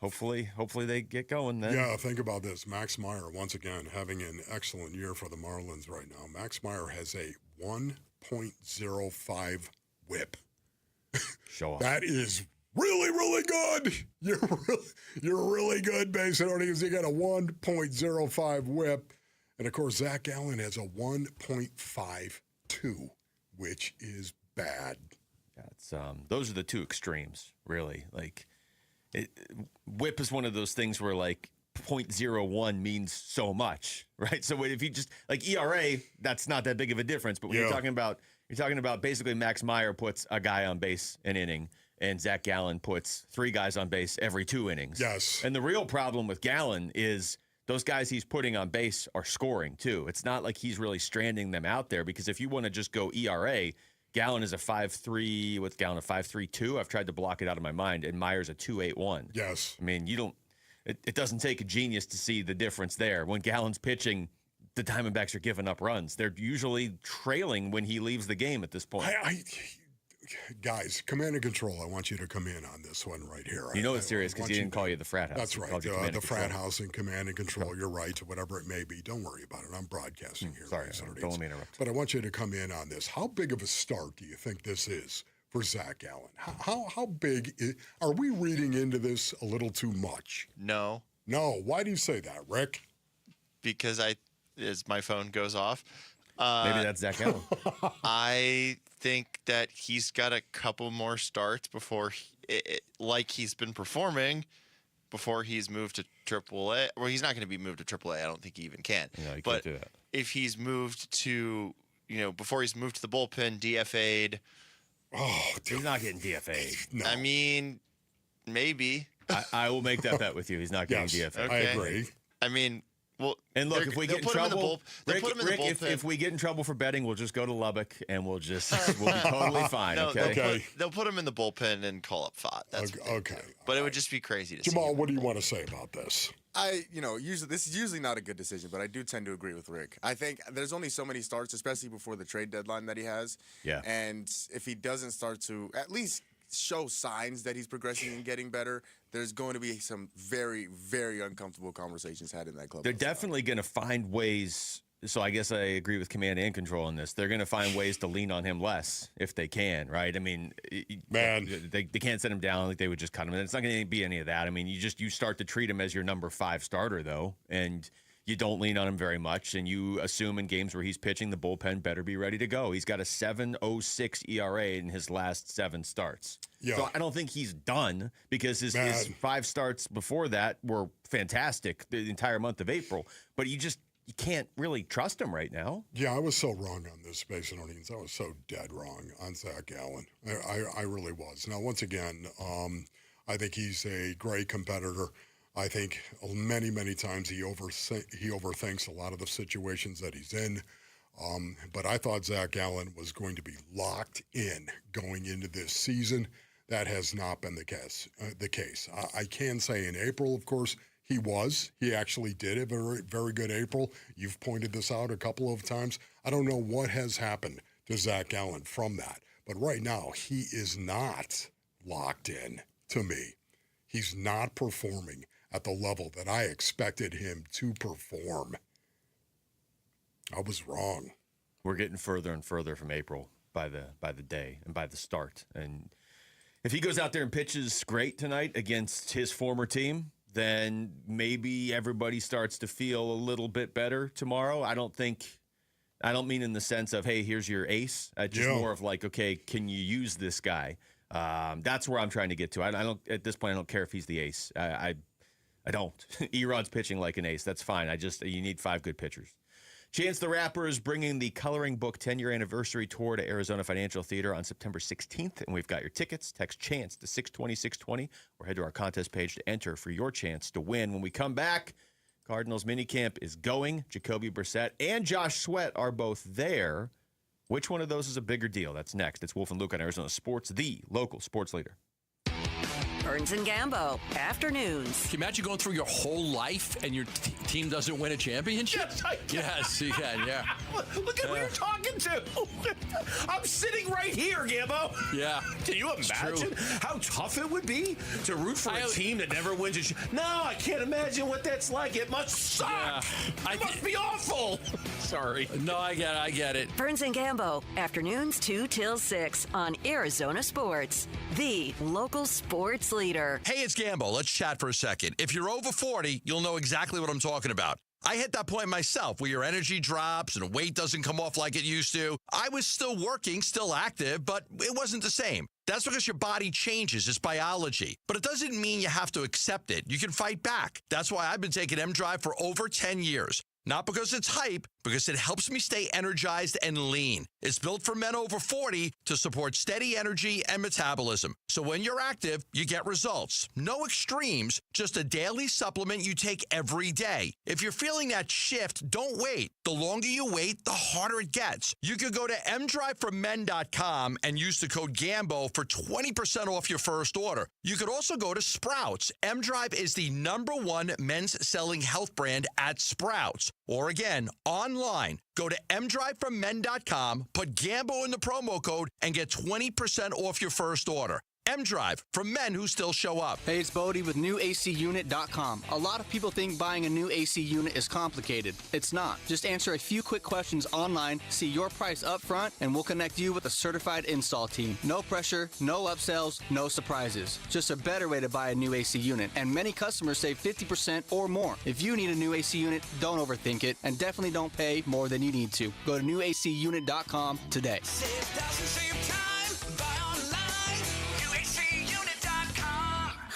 Hopefully they get going then. Yeah, think about this. Max Meyer, once again, having an excellent year for the Marlins right now. Max Meyer has a 1.05 whip. Show off. That is really, really good. You're really good, Basinonians. You got a 1.05 whip. And, of course, Zach Gallen has a 1.52, which is bad. That's those are the 2 extremes, really. Like, whip is one of those things where, like, 0.01 means so much, right? So if you just, like, ERA, that's not that big of a difference. But when you're talking about basically Max Meyer puts a guy on base an inning, and Zach Gallen puts 3 guys on base every 2 innings. Yes. And the real problem with Gallen is those guys he's putting on base are scoring too. It's not like he's really stranding them out there, because if you want to just go ERA, Gallen is a 5.3. What's Gallen, a 5.32? I've tried to block it out of my mind. And Myers a 2.81. Yes. I mean, it doesn't take a genius to see the difference there. When Gallen's pitching, the Diamondbacks are giving up runs. They're usually trailing when he leaves the game at this point. Guys, command and control, I want you to come in on this one right here. You know it's serious because he didn't call you the frat house. That's He right. called you command The and frat control. house and command and control. You're right, whatever it may be. Don't worry about it. I'm broadcasting here. Sorry, don't let me interrupt. But I want you to come in on this. How big of a start do you think this is for Zach Gallen? How big are we reading into this a little too much? No. No. Why do you say that, Rick? Because as my phone goes off. Maybe that's Zach Gallen. I think that he's got a couple more starts before, like he's been performing, before he's moved to AAA. Well, he's not going to be moved to AAA. I don't think he even can. No, he but can't do that. if he's moved to, before he's moved to the bullpen, DFA'd. Oh, he's not getting DFA'd. No. I mean, maybe. I will make that bet with you. He's not getting DFA'd. Okay. I agree. I mean, well, and look, if we get in trouble, Rick, if we get in trouble for betting, we'll just go to Lubbock and we'll be totally fine. No, okay. They'll put him in the bullpen and call up Fott. That's okay. But it would just be crazy to Jamal, see. what do you want to say about this? Usually this is usually not a good decision, but I do tend to agree with Rick. I think there's only so many starts, especially before the trade deadline, that he has. Yeah. And if he doesn't start to at least show signs that he's progressing and getting better, there's going to be some very, very uncomfortable conversations had in that club. They're definitely going to find ways. So I guess I agree with command and control on this. They're going to find ways to lean on him less if they can, right? I mean, they can't set him down like they would just cut him. And it's not going to be any of that. I mean, you start to treat him as your number 5 starter, though, and you don't lean on him very much, and you assume in games where he's pitching, the bullpen better be ready to go. He's got a 7.06 ERA in his last 7 starts. Yeah. So I don't think he's done, because his 5 starts before that were fantastic the entire month of April. But you can't really trust him right now. Yeah, I was so wrong on this, Space and Onions. I was so dead wrong on Zach Gallen. I really was. Now, once again, I think he's a great competitor. I think many, many times he overthinks a lot of the situations that he's in. But I thought Zach Gallen was going to be locked in going into this season. That has not been the case. I can say in April, of course, he was. He actually did a very, very good April. You've pointed this out a couple of times. I don't know what has happened to Zach Gallen from that. But right now, he is not locked in to me. He's not performing at the level that I expected him to perform. I was wrong. We're getting further and further from April by the day and by the start. And if he goes out there and pitches great tonight against his former team, then maybe everybody starts to feel a little bit better tomorrow. I don't mean in the sense of, hey, here's your ace. Just more of like, okay, can you use this guy? That's where I'm trying to get to. I don't at this point. I don't care if he's the ace. I don't. Erod's pitching like an ace. That's fine. You need 5 good pitchers. Chance the Rapper is bringing the Coloring Book 10-year anniversary tour to Arizona Financial Theater on September 16th, and we've got your tickets. Text CHANCE to 620-620 or head to our contest page to enter for your chance to win. When we come back, Cardinals minicamp is going. Jacoby Brissett and Josh Sweat are both there. Which one of those is a bigger deal? That's next. It's Wolf and Luke on Arizona Sports, the local sports leader. Burns and Gambo, afternoons. Can you imagine going through your whole life and your team doesn't win a championship? Yes, I can. Yes, you can, yeah. Look at who you're talking to. I'm sitting right here, Gambo. Yeah. Can you imagine how tough it would be to root for a team that never wins a No, I can't imagine what that's like. It must suck. Yeah. It must be awful. Sorry. No, I get it. Burns and Gambo, afternoons 2 till 6 on Arizona Sports, the local sports leader. Hey, it's Gambo. Let's chat for a second. If you're over 40, you'll know exactly what I'm talking about. I hit that point myself where your energy drops and weight doesn't come off like it used to. I was still working, still active, but it wasn't the same. That's because your body changes. It's biology. But it doesn't mean you have to accept it. You can fight back. That's why I've been taking M-Drive for over 10 years. Not because it's hype, because it helps me stay energized and lean. It's built for men over 40 to support steady energy and metabolism. So when you're active, you get results. No extremes, just a daily supplement you take every day. If you're feeling that shift, don't wait. The longer you wait, the harder it gets. You could go to mdriveformen.com and use the code GAMBO for 20% off your first order. You could also go to Sprouts. mDrive is the #1 men's selling health brand at Sprouts. Or again, online. Go to mdriveformen.com, put GAMBO in the promo code, and get 20% off your first order. mDrive, for men who still show up. Hey, it's Bodie with newacunit.com. A lot of people think buying a new AC unit is complicated. It's not. Just answer a few quick questions online, see your price up front, and we'll connect you with a certified install team. No pressure, no upsells, no surprises. Just a better way to buy a new AC unit. And many customers save 50% or more. If you need a new AC unit, don't overthink it, and definitely don't pay more than you need to. Go to newacunit.com today.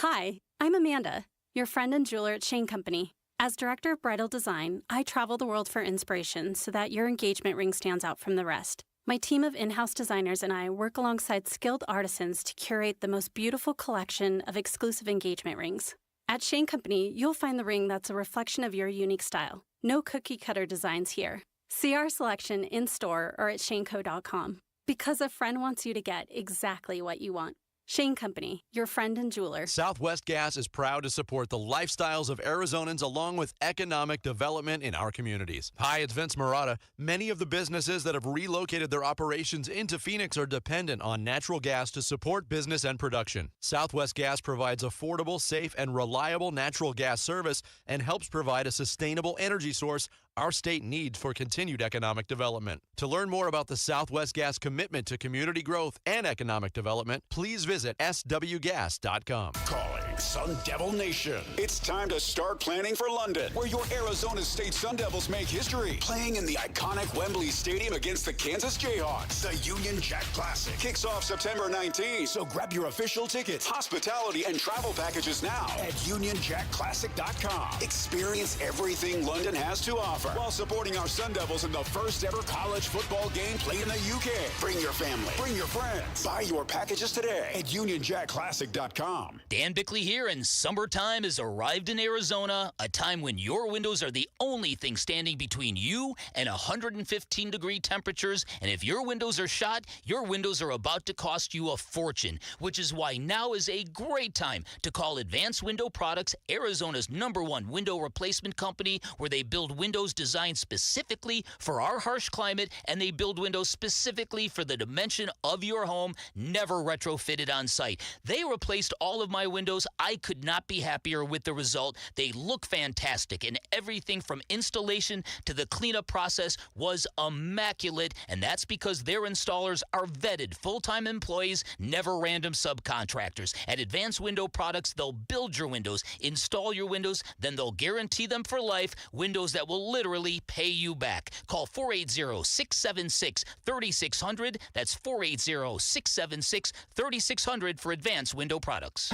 Hi, I'm Amanda, your friend and jeweler at Shane Company. As director of bridal design, I travel the world for inspiration so that your engagement ring stands out from the rest. My team of in-house designers and I work alongside skilled artisans to curate the most beautiful collection of exclusive engagement rings. At Shane Company, you'll find the ring that's a reflection of your unique style. No cookie-cutter designs here. See our selection in-store or at shaneco.com. Because a friend wants you to get exactly what you want. Shane Company, your friend and jeweler. Southwest Gas is proud to support the lifestyles of Arizonans along with economic development in our communities. Hi, it's Vince Marotta. Many of the businesses that have relocated their operations into Phoenix are dependent on natural gas to support business and production. Southwest Gas provides affordable, safe, and reliable natural gas service and helps provide a sustainable energy source our state needs for continued economic development. To learn more about the Southwest Gas commitment to community growth and economic development, please visit swgas.com. Calling Sun Devil Nation. It's time to start planning for London, where your Arizona State Sun Devils make history. Playing in the iconic Wembley Stadium against the Kansas Jayhawks. The Union Jack Classic kicks off September 19th, so grab your official tickets, hospitality, and travel packages now at unionjackclassic.com. Experience everything London has to offer while supporting our Sun Devils in the first ever college football game played in the UK. Bring your family, bring your friends. Buy your packages today at unionjackclassic.com. Dan Bickley here, and summertime has arrived in Arizona, a time when your windows are the only thing standing between you and 115-degree temperatures. And if your windows are shot, your windows are about to cost you a fortune, which is why now is a great time to call Advanced Window Products, Arizona's #1 window replacement company, where they build windows designed specifically for our harsh climate, and they build windows specifically for the dimension of your home, never retrofitted on site. They replaced all of my windows. I could not be happier with the result. They look fantastic, and everything from installation to the cleanup process was immaculate, and that's because their installers are vetted full-time employees, never random subcontractors. At Advanced Window Products, they'll build your windows, install your windows, then they'll guarantee them for life, windows that will literally pay you back. Call 480-676-3600. That's 480-676-3600 for Advanced Window Products.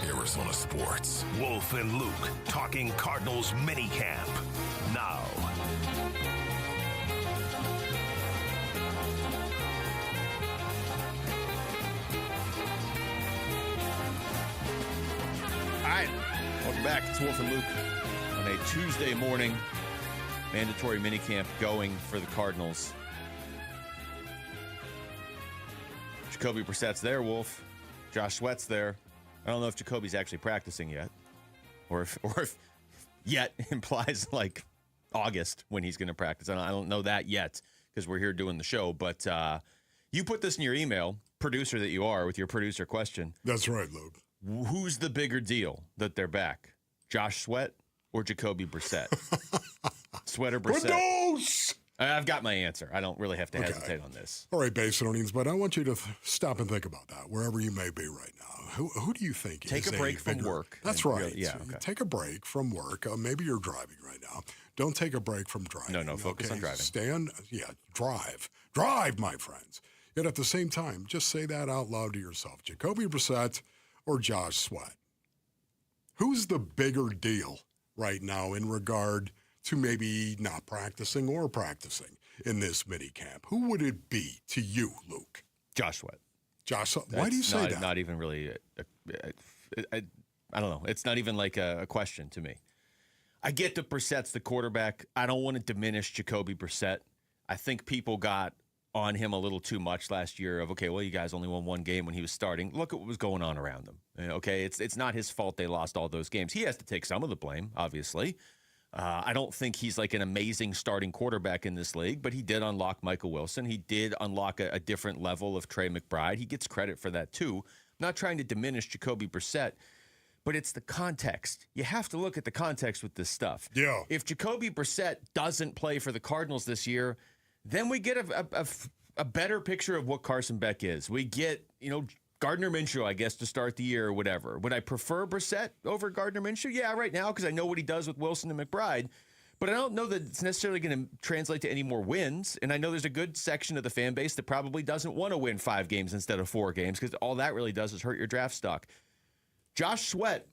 Arizona Sports. Wolf and Luke talking Cardinals minicamp. Now. All right. Welcome back. It's Wolf and Luke on a Tuesday morning. Mandatory minicamp going for the Cardinals. Jacoby Brissett's there, Wolf. Josh Sweat's there. I don't know if Jacoby's actually practicing yet, or if yet implies like August when he's going to practice. I don't know that yet because we're here doing the show. But you put this in your email, producer that you are, with your producer question. That's right, Luke. Who's the bigger deal that they're back? Josh Sweat or Jacoby Brissett? Sweat or Brissett? Windows! I've got my answer. I don't really have to hesitate on this. All right, Basinonians, but I want you to stop and think about that, wherever you may be right now. Who do you think Take is a break from work. That's and right. Really, yeah, okay. Take a break from work. Maybe you're driving right now. Don't take a break from driving. No, focus on driving. Drive. Drive, my friends. Yet at the same time, just say that out loud to yourself. Jacoby Brissett or Josh Sweat? Who's the bigger deal right now in regard to maybe not practicing or practicing in this mini camp? Who would it be to you, Luke? Josh Sweat. Josh, why do you say that? Not even really. I don't know. It's not even like a question to me. I get that Brissett's the quarterback. I don't want to diminish Jacoby Brissett. I think people got on him a little too much last year of, okay, well, you guys only won one game when he was starting. Look at what was going on around them. Okay, it's not his fault they lost all those games. He has to take some of the blame, obviously. I don't think he's like an amazing starting quarterback in this league, but he did unlock Michael Wilson. He did unlock a different level of Trey McBride. He gets credit for that, too. I'm not trying to diminish Jacoby Brissett, but it's the context. You have to look at the context with this stuff. Yeah. If Jacoby Brissett doesn't play for the Cardinals this year, then we get a better picture of what Carson Beck is. We get, Gardner Minshew, I guess, to start the year or whatever. Would I prefer Brissett over Gardner Minshew? Yeah, right now, because I know what he does with Wilson and McBride. But I don't know that it's necessarily going to translate to any more wins. And I know there's a good section of the fan base that probably doesn't want to win 5 games instead of 4 games, because all that really does is hurt your draft stock. Josh Sweat,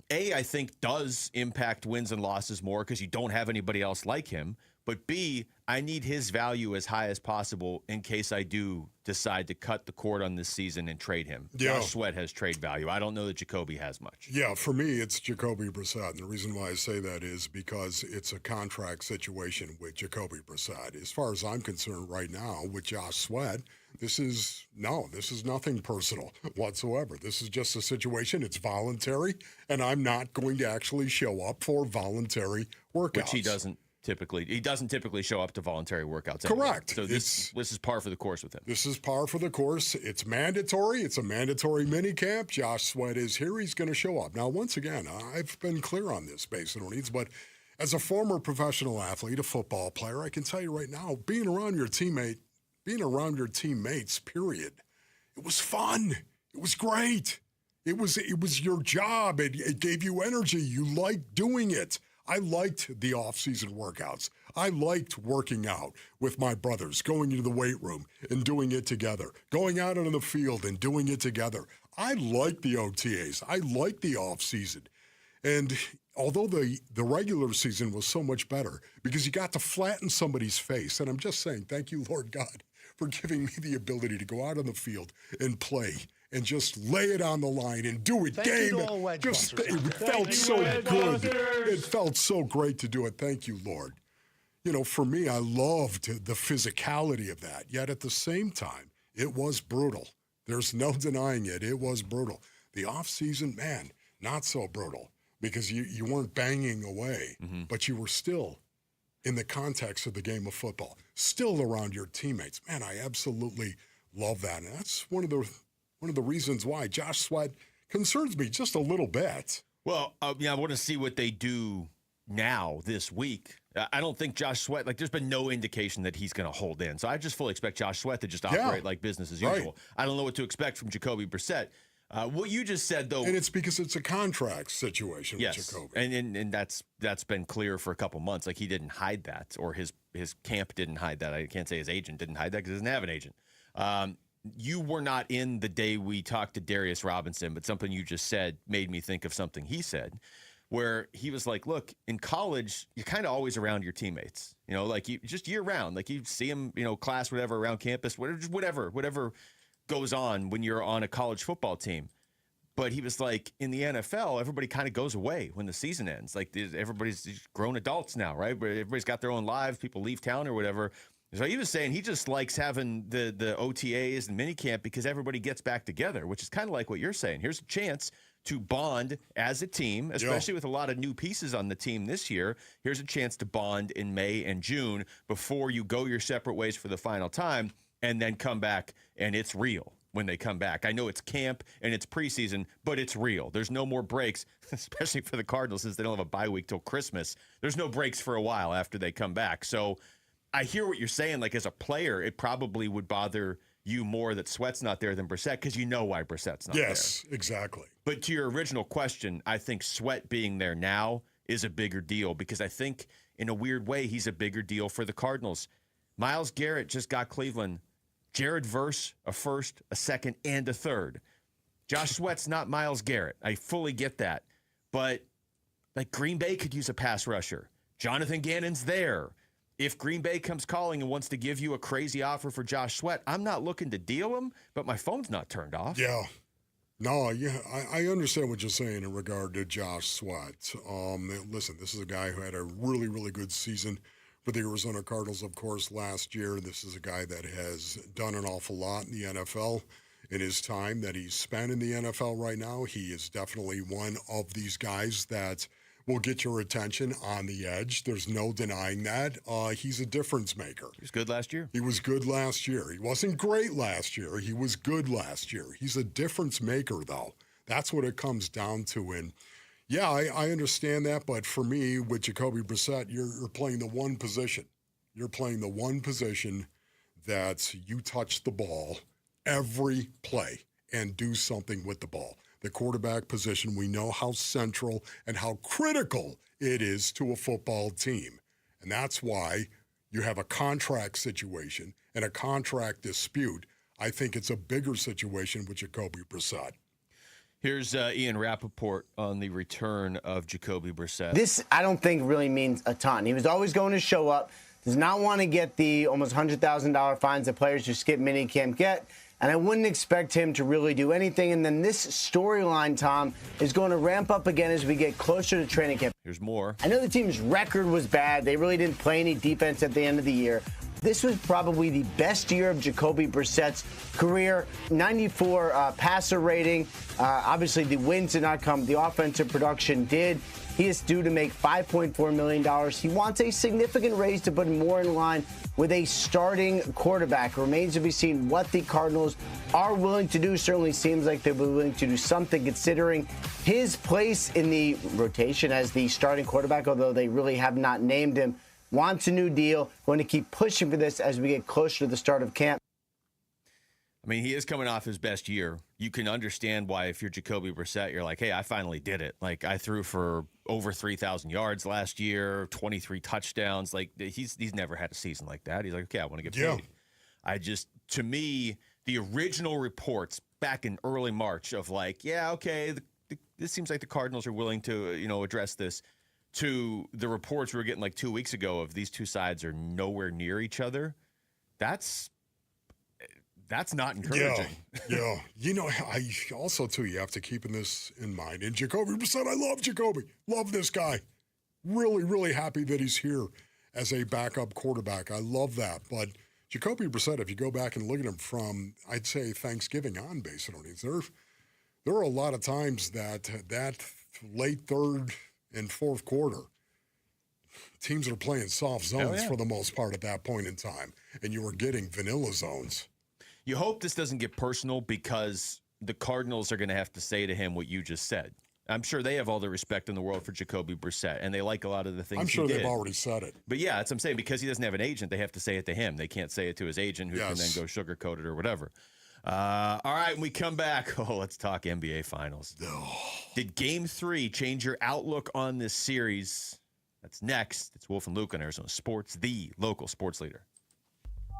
I think, does impact wins and losses more because you don't have anybody else like him. But B, I need his value as high as possible in case I do decide to cut the cord on this season and trade him. Yeah. Josh Sweat has trade value. I don't know that Jacoby has much. Yeah, for me, it's Jacoby Brissett. And the reason why I say that is because it's a contract situation with Jacoby Brissett. As far as I'm concerned right now with Josh Sweat, this is nothing personal whatsoever. This is just a situation. It's voluntary, and I'm not going to actually show up for voluntary workouts. Which he doesn't typically show up to voluntary workouts. Correct. So this is par for the course with him. This is par for the course. It's mandatory. It's a mandatory mini camp. Josh Sweat is here. He's going to show up. Now, once again, I've been clear on this based on needs, but as a former professional athlete, a football player, I can tell you right now, being around your teammates, period, it was fun. It was great. It was your job. It gave you energy. You liked doing it. I liked the off-season workouts. I liked working out with my brothers, going into the weight room and doing it together, going out on the field and doing it together. I liked the OTAs. I liked the off-season. And although the regular season was so much better because you got to flatten somebody's face, and I'm just saying, thank you, Lord God, for giving me the ability to go out on the field and play and just lay it on the line and do it. It felt so good. It felt so great to do it. Thank you, Lord. For me, I loved the physicality of that. Yet at the same time, it was brutal. There's no denying it. It was brutal. The offseason, man, not so brutal because you weren't banging away, but you were still in the context of the game of football, still around your teammates. Man, I absolutely love that. And that's one of the reasons why Josh Sweat concerns me just a little bit. Well, I want to see what they do now this week. I don't think Josh Sweat, there's been no indication that he's going to hold in. So I just fully expect Josh Sweat to just operate like business as usual. Right. I don't know what to expect from Jacoby Brissett. What you just said, though. And it's because it's a contract situation with Jacoby. And that's been clear for a couple months. He didn't hide that, or his camp didn't hide that. I can't say his agent didn't hide that because he doesn't have an agent. You were not in the day we talked to Darius Robinson, but something you just said made me think of something he said, where he was like, look, in college, you're kind of always around your teammates, you just year round, you see them, class, whatever, around campus, whatever goes on when you're on a college football team. But he was like, in the NFL, everybody kind of goes away when the season ends. Everybody's grown adults now, right? Everybody's got their own lives. People leave town or whatever. So he was saying he just likes having the OTAs and minicamp because everybody gets back together, which is kind of like what you're saying. Here's a chance to bond as a team, especially with a lot of new pieces on the team this year. Here's a chance to bond in May and June before you go your separate ways for the final time and then come back, and it's real when they come back. I know it's camp and it's preseason, but it's real. There's no more breaks, especially for the Cardinals since they don't have a bye week till Christmas. There's no breaks for a while after they come back. So I hear what you're saying. As a player, it probably would bother you more that Sweat's not there than Brissett because you know why Brissett's not there. Yes, exactly. But to your original question, I think Sweat being there now is a bigger deal because I think in a weird way he's a bigger deal for the Cardinals. Myles Garrett just got Cleveland Jared Verse, a first, a second, and a third. Josh Sweat's not Myles Garrett. I fully get that. But Green Bay could use a pass rusher. Jonathan Gannon's there. If Green Bay comes calling and wants to give you a crazy offer for Josh Sweat, I'm not looking to deal him, but my phone's not turned off. Yeah. No, yeah, I understand what you're saying in regard to Josh Sweat. Listen, this is a guy who had a really, really good season for the Arizona Cardinals, of course, last year. This is a guy that has done an awful lot in the NFL in his time that he's spent in the NFL right now. He is definitely one of these guys that will get your attention on the edge. There's no denying that. He's a difference maker. He was good last year. He was good last year. He wasn't great last year. He was good last year. He's a difference maker, though. That's what it comes down to. And, yeah, I understand that. But for me, with Jacoby Brissett, you're playing the one position. You're playing the one position that you touch the ball every play and do something with the ball. The quarterback position, we know how central and how critical it is to a football team. And that's why you have a contract situation and a contract dispute. I think it's a bigger situation with Jacoby Brissett. Here's Ian Rappaport on the return of Jacoby Brissett. This, I don't think, really means a ton. He was always going to show up, does not want to get the almost $100,000 fines that players who skip minicamp get. And I wouldn't expect him to really do anything. And then this storyline, Tom, is going to ramp up again as we get closer to training camp. Here's more. I know the team's record was bad. They really didn't play any defense at the end of the year. This was probably the best year of Jacoby Brissett's career. 94 passer rating. Obviously, the wins did not come. The offensive production did. He is due to make $5.4 million. He wants a significant raise to put him more in line with a starting quarterback. It remains to be seen what the Cardinals are willing to do. Certainly seems like they'll be willing to do something considering his place in the rotation as the starting quarterback, although they really have not named him. Wants a new deal. Going to keep pushing for this as we get closer to the start of camp. I mean, he is coming off his best year. You can understand why if you're Jacoby Brissett, you're like, hey, I finally did it. Like, I threw for over 3,000 yards last year, 23 touchdowns. Like, he's never had a season like that. He's like, okay, I want to get paid. To me, the original reports back in early March of like, yeah, okay, this seems like the Cardinals are willing to, address this, to the reports we were getting like 2 weeks ago of these two sides are nowhere near each other. That's not encouraging. Yeah. I also, too, you have to keep this in mind. And Jacoby Brissett, I love Jacoby. Love this guy. Really, really happy that he's here as a backup quarterback. I love that. But Jacoby Brissett, if you go back and look at him from, I'd say, Thanksgiving on, basically, there are a lot of times that late third and fourth quarter, teams are playing soft zones for the most part at that point in time. And you were getting vanilla zones. You hope this doesn't get personal because the Cardinals are going to have to say to him what you just said. I'm sure they have all the respect in the world for Jacoby Brissett, and they like a lot of the things I'm sure he did. They've already said it. But yeah, that's what I'm saying. Because he doesn't have an agent, they have to say it to him. They can't say it to his agent who can then go sugarcoat it or whatever. All right, when we come back, let's talk NBA Finals. Did Game 3 change your outlook on this series? That's next. It's Wolf and Luke on Arizona Sports, the local sports leader.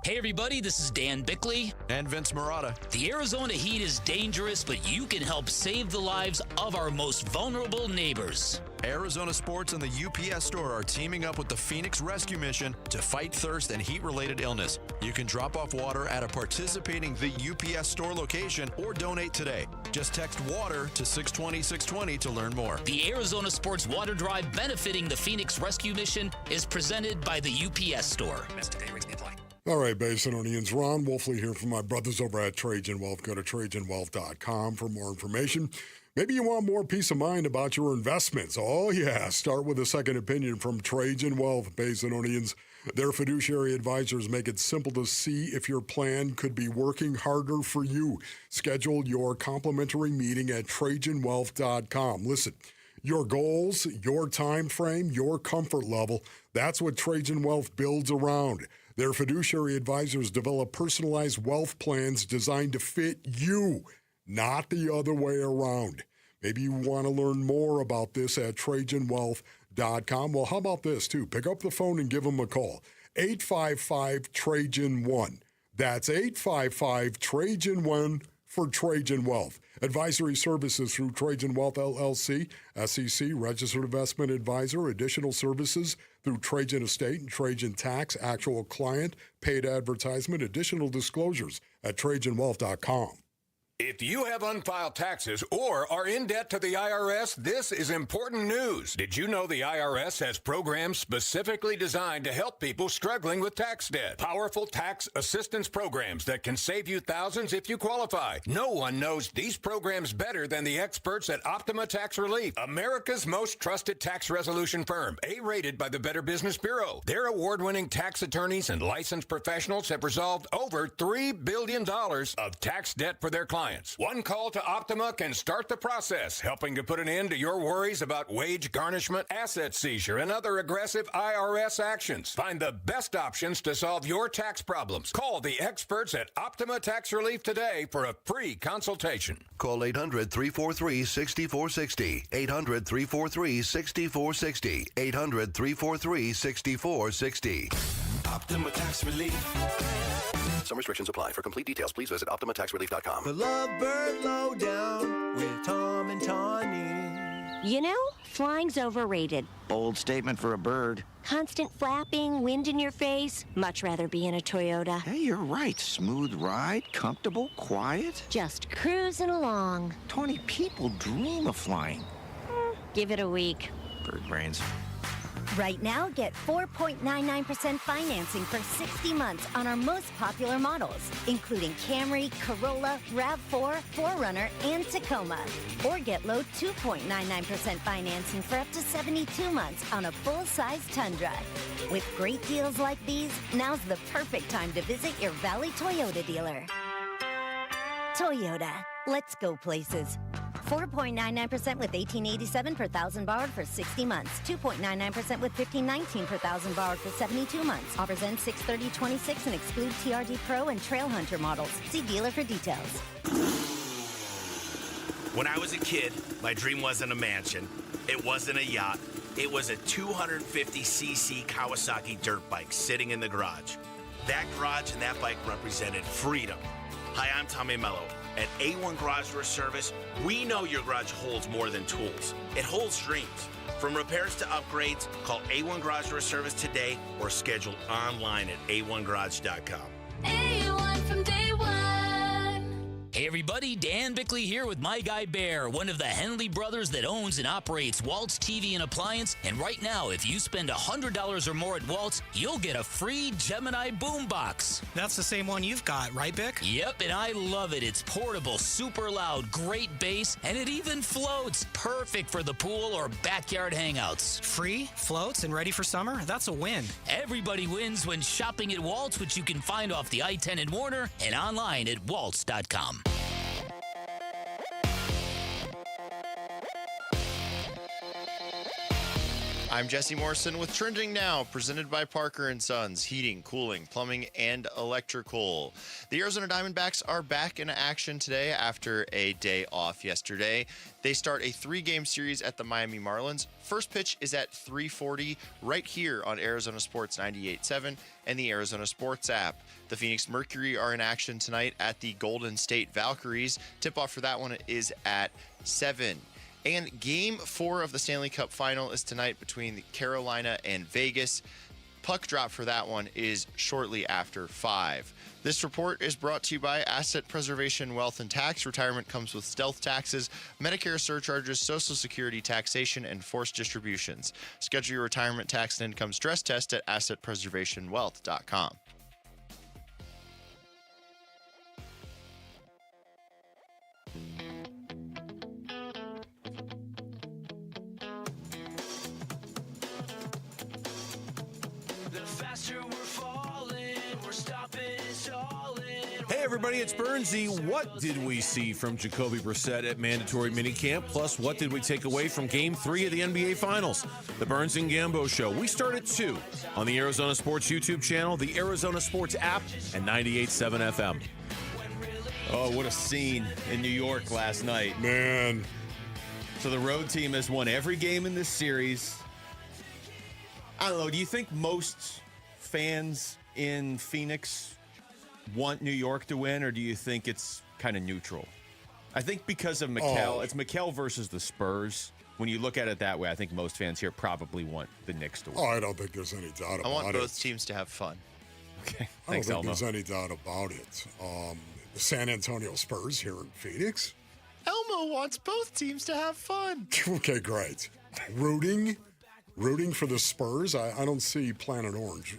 Hey everybody, this is Dan Bickley. And Vince Marotta. The Arizona heat is dangerous, but you can help save the lives of our most vulnerable neighbors. Arizona Sports and the UPS Store are teaming up with the Phoenix Rescue Mission to fight thirst and heat-related illness. You can drop off water at a participating The UPS Store location or donate today. Just text WATER to 620-620 to learn more. The Arizona Sports Water Drive benefiting the Phoenix Rescue Mission is presented by the UPS Store. All right, Basinonians, Ron Wolfley here from my brothers over at Trajan Wealth. Go to TrajanWealth.com for more information. Maybe you want more peace of mind about your investments. Oh, yeah. Start with a second opinion from Trajan Wealth, Basinonians. Their fiduciary advisors make it simple to see if your plan could be working harder for you. Schedule your complimentary meeting at TrajanWealth.com. Listen, your goals, your time frame, your comfort level, that's what Trajan Wealth builds around. Their fiduciary advisors develop personalized wealth plans designed to fit you, not the other way around. Maybe you want to learn more about this at TrajanWealth.com. Well, how about this, too? Pick up the phone and give them a call. 855-TRAJAN-1. That's 855-TRAJAN-1 for Trajan Wealth. Advisory services through Trajan Wealth LLC, SEC Registered Investment Advisor. Additional services through Trajan Estate and Trajan Tax, actual client, paid advertisement. Additional disclosures at TrajanWealth.com. If you have unfiled taxes or are in debt to the IRS, this is important news. Did you know the IRS has programs specifically designed to help people struggling with tax debt? Powerful tax assistance programs that can save you thousands if you qualify. No one knows these programs better than the experts at Optima Tax Relief, America's most trusted tax resolution firm, A-rated by the Better Business Bureau. Their award-winning tax attorneys and licensed professionals have resolved over $3 billion of tax debt for their clients. One call to Optima can start the process, helping to put an end to your worries about wage garnishment, asset seizure, and other aggressive IRS actions. Find the best options to solve your tax problems. Call the experts at Optima Tax Relief today for a free consultation. Call 800-343-6460. 800-343-6460. 800-343-6460. Optima Tax Relief. Some restrictions apply. For complete details, please visit OptimaTaxRelief.com. The Lovebird Lowdown with Tom and Tawny. You know, flying's overrated. Bold statement for a bird. Constant flapping, wind in your face. Much rather be in a Toyota. Hey, you're right. Smooth ride, comfortable, quiet. Just cruising along. 20 people dream of flying. Give it a week. Bird brains. Right now, get 4.99% financing for 60 months on our most popular models, including Camry, Corolla, RAV4, 4Runner, and Tacoma. Or get low 2.99% financing for up to 72 months on a full-size Tundra. With great deals like these, now's the perfect time to visit your Valley Toyota dealer. Toyota, let's go places. 4.99% with $1,887 per thousand borrowed for 60 months. 2.99% with $1,519 per thousand borrowed for 72 months. Offers end 6/30/26 and exclude TRD Pro and Trail Hunter models. See dealer for details. When I was a kid, my dream wasn't a mansion. It wasn't a yacht. It was a 250cc Kawasaki dirt bike sitting in the garage. That garage and that bike represented freedom. Hi, I'm Tommy Mello. At A1 Garage Door Service, we know your garage holds more than tools. It holds dreams. From repairs to upgrades, call A1 Garage Door Service today or schedule online at a1garage.com. A1 from day one. Hey everybody, Dan Bickley here with my guy Bear, one of the Henley brothers that owns and operates Waltz TV and Appliance. And right now, if you spend $100 or more at Waltz, you'll get a free Gemini boombox. That's the same one you've got, right, Bick? Yep, and I love it. It's portable, super loud, great bass, and it even floats. Perfect for the pool or backyard hangouts. Free, floats, and ready for summer? That's a win. Everybody wins when shopping at Waltz, which you can find off the I-10 in Warner and online at waltz.com. I'm Jesse Morrison with Trending Now, presented by Parker & Sons, heating, cooling, plumbing, and electrical. The Arizona Diamondbacks are back in action today after a day off yesterday. They start a 3-game series at the Miami Marlins. First pitch is at 3:40 right here on Arizona Sports 98.7 and the Arizona Sports app. The Phoenix Mercury are in action tonight at the Golden State Valkyries. Tip-off for that one is at 7. And Game 4 of the Stanley Cup Final is tonight between Carolina and Vegas. Puck drop for that one is shortly after 5. This report is brought to you by Asset Preservation Wealth and Tax. Retirement comes with stealth taxes, Medicare surcharges, Social Security taxation, and forced distributions. Schedule your retirement tax and income stress test at AssetPreservationWealth.com. Hey everybody, it's Bernsey. What did we see from Jacoby Brissett at mandatory minicamp? Plus, what did we take away from Game 3 of the NBA Finals? The Burns and Gambo Show. We start at 2 on the Arizona Sports YouTube channel, the Arizona Sports app, and 98.7 FM. Oh, what a scene in New York last night. Man. So the road team has won every game in this series. I don't know, do you think most fans in Phoenix want New York to win, or do you think it's kind of neutral. I think because of Mikal, it's Mikal versus the Spurs. When you look at it that way, I think most fans here probably want the Knicks to win. Oh, I don't think there's any doubt about it. I want both teams to have fun. Okay, I don't think there's any doubt about it. The San Antonio Spurs here in Phoenix. Elmo wants both teams to have fun. Okay, great. Rooting for the Spurs. I don't see Planet Orange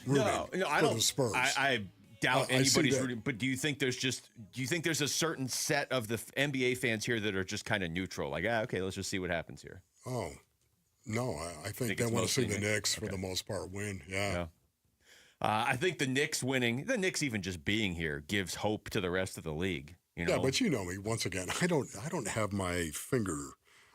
rooting I for don't. the Spurs. I doubt I see anybody's that. rooting. But do you think there's a certain set of the NBA fans here that are just kind of neutral? Like, okay, let's just see what happens here. Oh, no, I think they it's want to see mostly the Knicks for the most part win. Yeah. I think the Knicks winning, the Knicks even just being here gives hope to the rest of the league. You know? Yeah, but you know me. Once again, I don't have my finger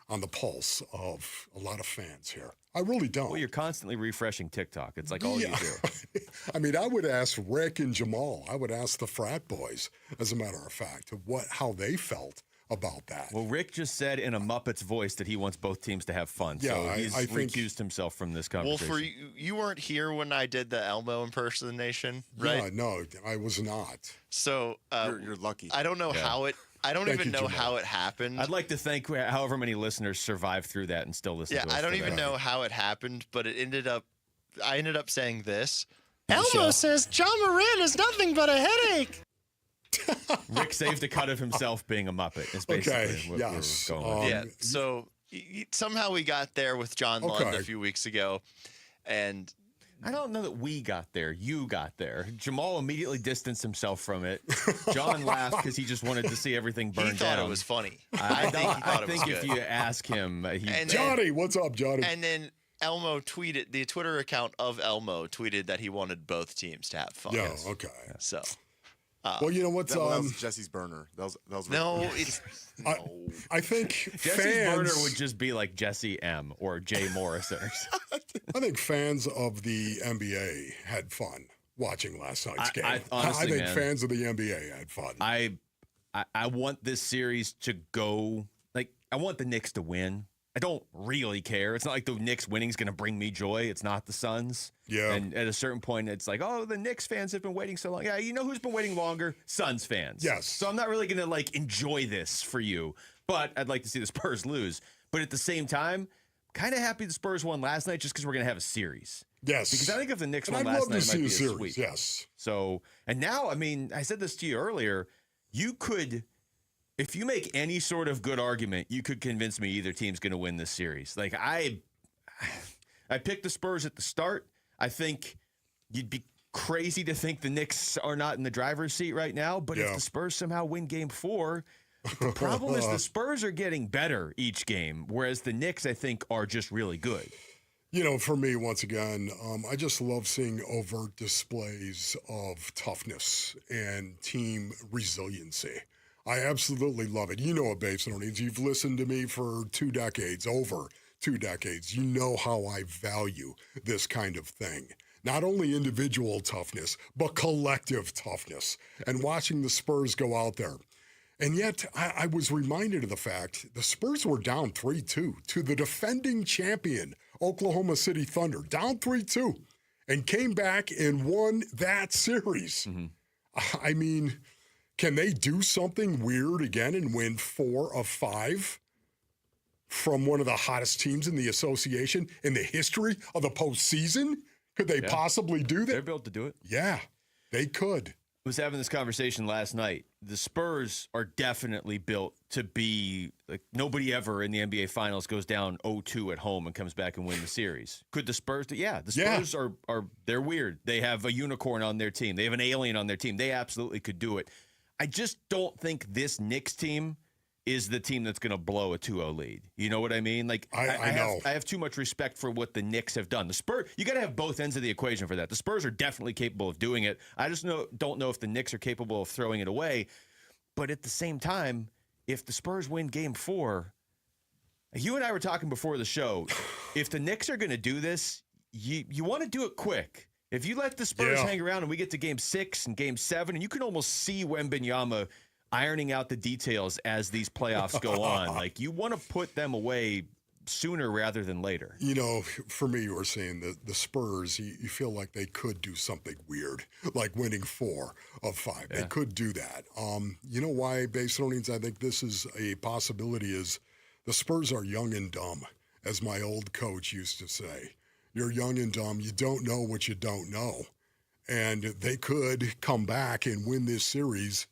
on the pulse of a lot of fans here. I really don't. Well, you're constantly refreshing TikTok. It's like all you do. I mean, I would ask Rick and Jamal. I would ask the frat boys, as a matter of fact, how they felt about that. Well, Rick just said in a Muppet's voice that he wants both teams to have fun. Yeah, so he's I think recused himself from this Well, conversation. for you weren't here when I did the Elmo impersonation, right? Yeah, no, I was not. So you're lucky. I don't know how it. I don't Thank even you, know Jamal. how it happened. I'd like to thank however many listeners survived through that and still listen Yeah, to us. I don't for even that. know how it happened, but I ended up saying this. Elmo says John Moran is nothing but a headache. Rick saved a cut of himself being a Muppet. Is basically what we're going with. Yeah. So somehow we got there with John Lund a few weeks ago, and I don't know that we got there. You got there. Jamal immediately distanced himself from it. John laughed because he just wanted to see everything burn down. he thought it was funny. I think he thought it was if good. you ask him, Johnny, what's up, Johnny? And then Elmo tweeted, the Twitter account of Elmo tweeted that he wanted both teams to have fun. Yeah, okay. So. Well, you know what? That was Jesse's burner. That was No, it's I think Jesse's fans. burner would just be like Jesse M or Jay Morris. I think fans of the NBA had fun watching last night's game. Honestly, I think man, fans of the NBA had fun. I want this series to go like I want the Knicks to win. I don't really care. It's not like the Knicks winning is going to bring me joy. It's not the Suns. Yeah. And at a certain point, it's like, oh, the Knicks fans have been waiting so long. Yeah, you know who's been waiting longer? Suns fans. Yes. So I'm not really going to like enjoy this for you, but I'd like to see the Spurs lose. But at the same time, kind of happy the Spurs won last night just because we're going to have a series. Yes. Because I think if the Knicks And won I'd last love night, to it might see be a a series. sweep. Yes. So, and now, I mean, I said this to you earlier. You could, if you make any sort of good argument, you could convince me either team's going to win this series. Like I picked the Spurs at the start. I think you'd be crazy to think the Knicks are not in the driver's seat right now. But if the Spurs somehow win Game 4, the problem is the Spurs are getting better each game, whereas the Knicks, I think, are just really good. You know, for me, once again, I just love seeing overt displays of toughness and team resiliency. I absolutely love it. You know it, Babes and O'Neills. You've listened to me for over 2 decades. You know how I value this kind of thing. Not only individual toughness, but collective toughness. And watching the Spurs go out there. And yet, I was reminded of the fact the Spurs were down 3-2 to the defending champion, Oklahoma City Thunder, down 3-2, and came back and won that series. I mean, can they do something weird again and win 4 of 5 from one of the hottest teams in the association in the history of the postseason? Could they possibly do that? They're built to do it. Yeah, they could. I was having this conversation last night. The Spurs are definitely built to be like nobody ever in the NBA Finals goes down 0-2 at home and comes back and win the series. Could the Spurs do? Yeah, the Spurs are they're weird. They have a unicorn on their team. They have an alien on their team. They absolutely could do it. I just don't think this Knicks team is the team that's going to blow a 2-0 lead. You know what I mean? Like I know. I have too much respect for what the Knicks have done. The Spurs, you got to have both ends of the equation for that. The Spurs are definitely capable of doing it. I just don't know if the Knicks are capable of throwing it away. But at the same time, if the Spurs win Game 4, you and I were talking before the show. If the Knicks are going to do this, you want to do it quick. If you let the Spurs hang around and we get to Game 6 and Game 7, and you can almost see Wembanyama ironing out the details as these playoffs go on. Like, you want to put them away sooner rather than later. You know, for me, you were saying that the Spurs, you feel like they could do something weird, like winning 4 of 5. Yeah. They could do that. You know why, Basinonians, I think this is a possibility is the Spurs are young and dumb, as my old coach used to say. You're young and dumb. You don't know what you don't know. And they could come back and win this series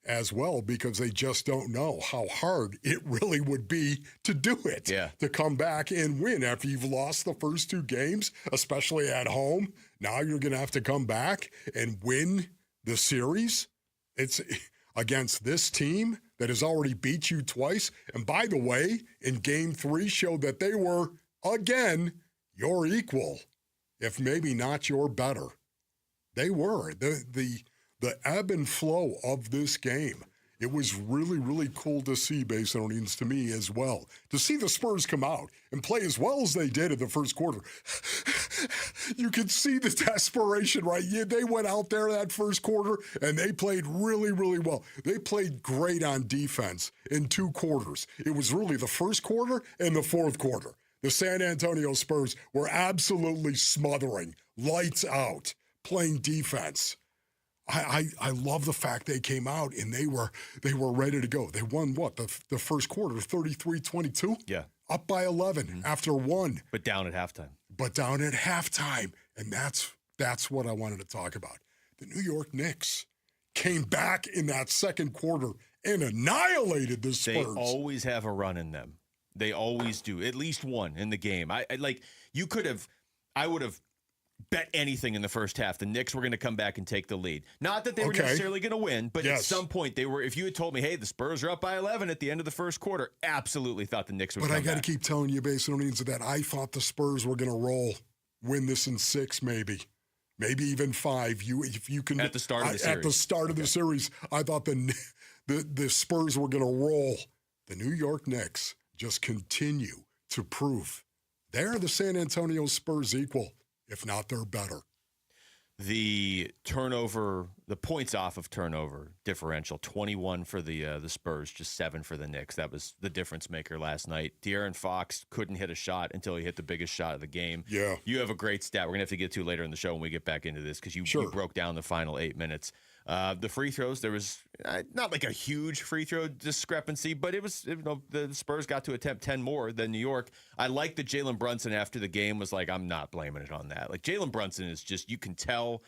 as well because they just don't know how hard it really would be to do it. Yeah. To come back and win after you've lost the first 2 games, especially at home. Now you're going to have to come back and win the series. It's against this team that has already beat you twice. And by the way, in Game 3 showed that they were, again, your equal, if maybe not your better. They were. The ebb and flow of this game, it was really, really cool to see, Basinonians, to me as well. To see the Spurs come out and play as well as they did in the first quarter. You could see the desperation, right? Yeah, they went out there that first quarter, and they played really, really well. They played great on defense in 2 quarters. It was really the first quarter and the fourth quarter. The San Antonio Spurs were absolutely smothering, lights out, playing defense. I love the fact they came out and they were ready to go. They won the first quarter, 33-22? Yeah. Up by 11 after 1. But down at halftime. And that's what I wanted to talk about. The New York Knicks came back in that second quarter and annihilated the Spurs. They always have a run in them. They always do. At least one in the game. I would have bet anything in the first half. The Knicks were going to come back and take the lead. Not that they were necessarily going to win, but at some point they were. If you had told me, hey, the Spurs are up by 11 at the end of the first quarter, absolutely thought the Knicks would come back. But I got to keep telling you, Basinonians, that I thought the Spurs were going to roll, win this in 6 maybe even 5. If you can at the start of the series. At the start of the series, I thought the Spurs were going to roll. The New York Knicks just continue to prove they're the San Antonio Spurs equal. If not, they're better. The points off of turnover differential, 21 for the Spurs, just 7 for the Knicks. That was the difference maker last night. De'Aaron Fox couldn't hit a shot until he hit the biggest shot of the game. Yeah. You have a great stat we're going to have to get to later in the show when we get back into this because you broke down the final 8 minutes. The free throws, there was not like a huge free throw discrepancy, but it was, the Spurs got to attempt 10 more than New York. I like that Jalen Brunson after the game was like, I'm not blaming it on that. Like Jalen Brunson is just, you can tell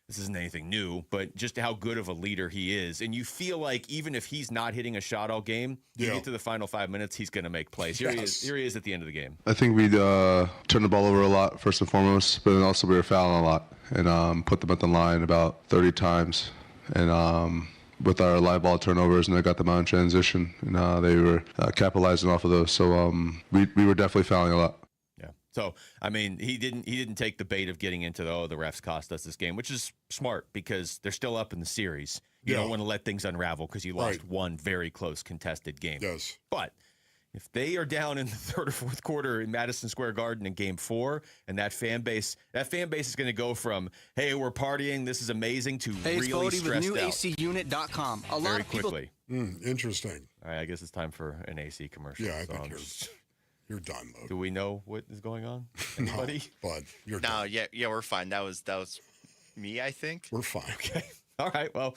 this isn't anything new, but just how good of a leader he is. And you feel like even if he's not hitting a shot all game, you get to the final 5 minutes, he's going to make plays. Here he is at the end of the game. I think we turned the ball over a lot, first and foremost, but then also we were fouling a lot and put them at the line about 30 times. And with our live ball turnovers, and they got them out in transition, and they were capitalizing off of those. So we were definitely fouling a lot. Yeah. So I mean, he didn't take the bait of getting into the refs cost us this game, which is smart because they're still up in the series. You don't want to let things unravel because you lost one very close contested game. Yes. But if they are down in the third or fourth quarter in Madison Square Garden in Game 4, and that fan base is going to go from, hey, we're partying, this is amazing, to really stressed with out. newACUnit.com. A lot Very of people. quickly. Interesting. All right, I guess it's time for an AC commercial. Yeah, I think you're done, though. Do we know what is going on? Anybody? No, but you're no, done. Yeah, we're fine. That was me, I think. We're fine. Okay. All right, well,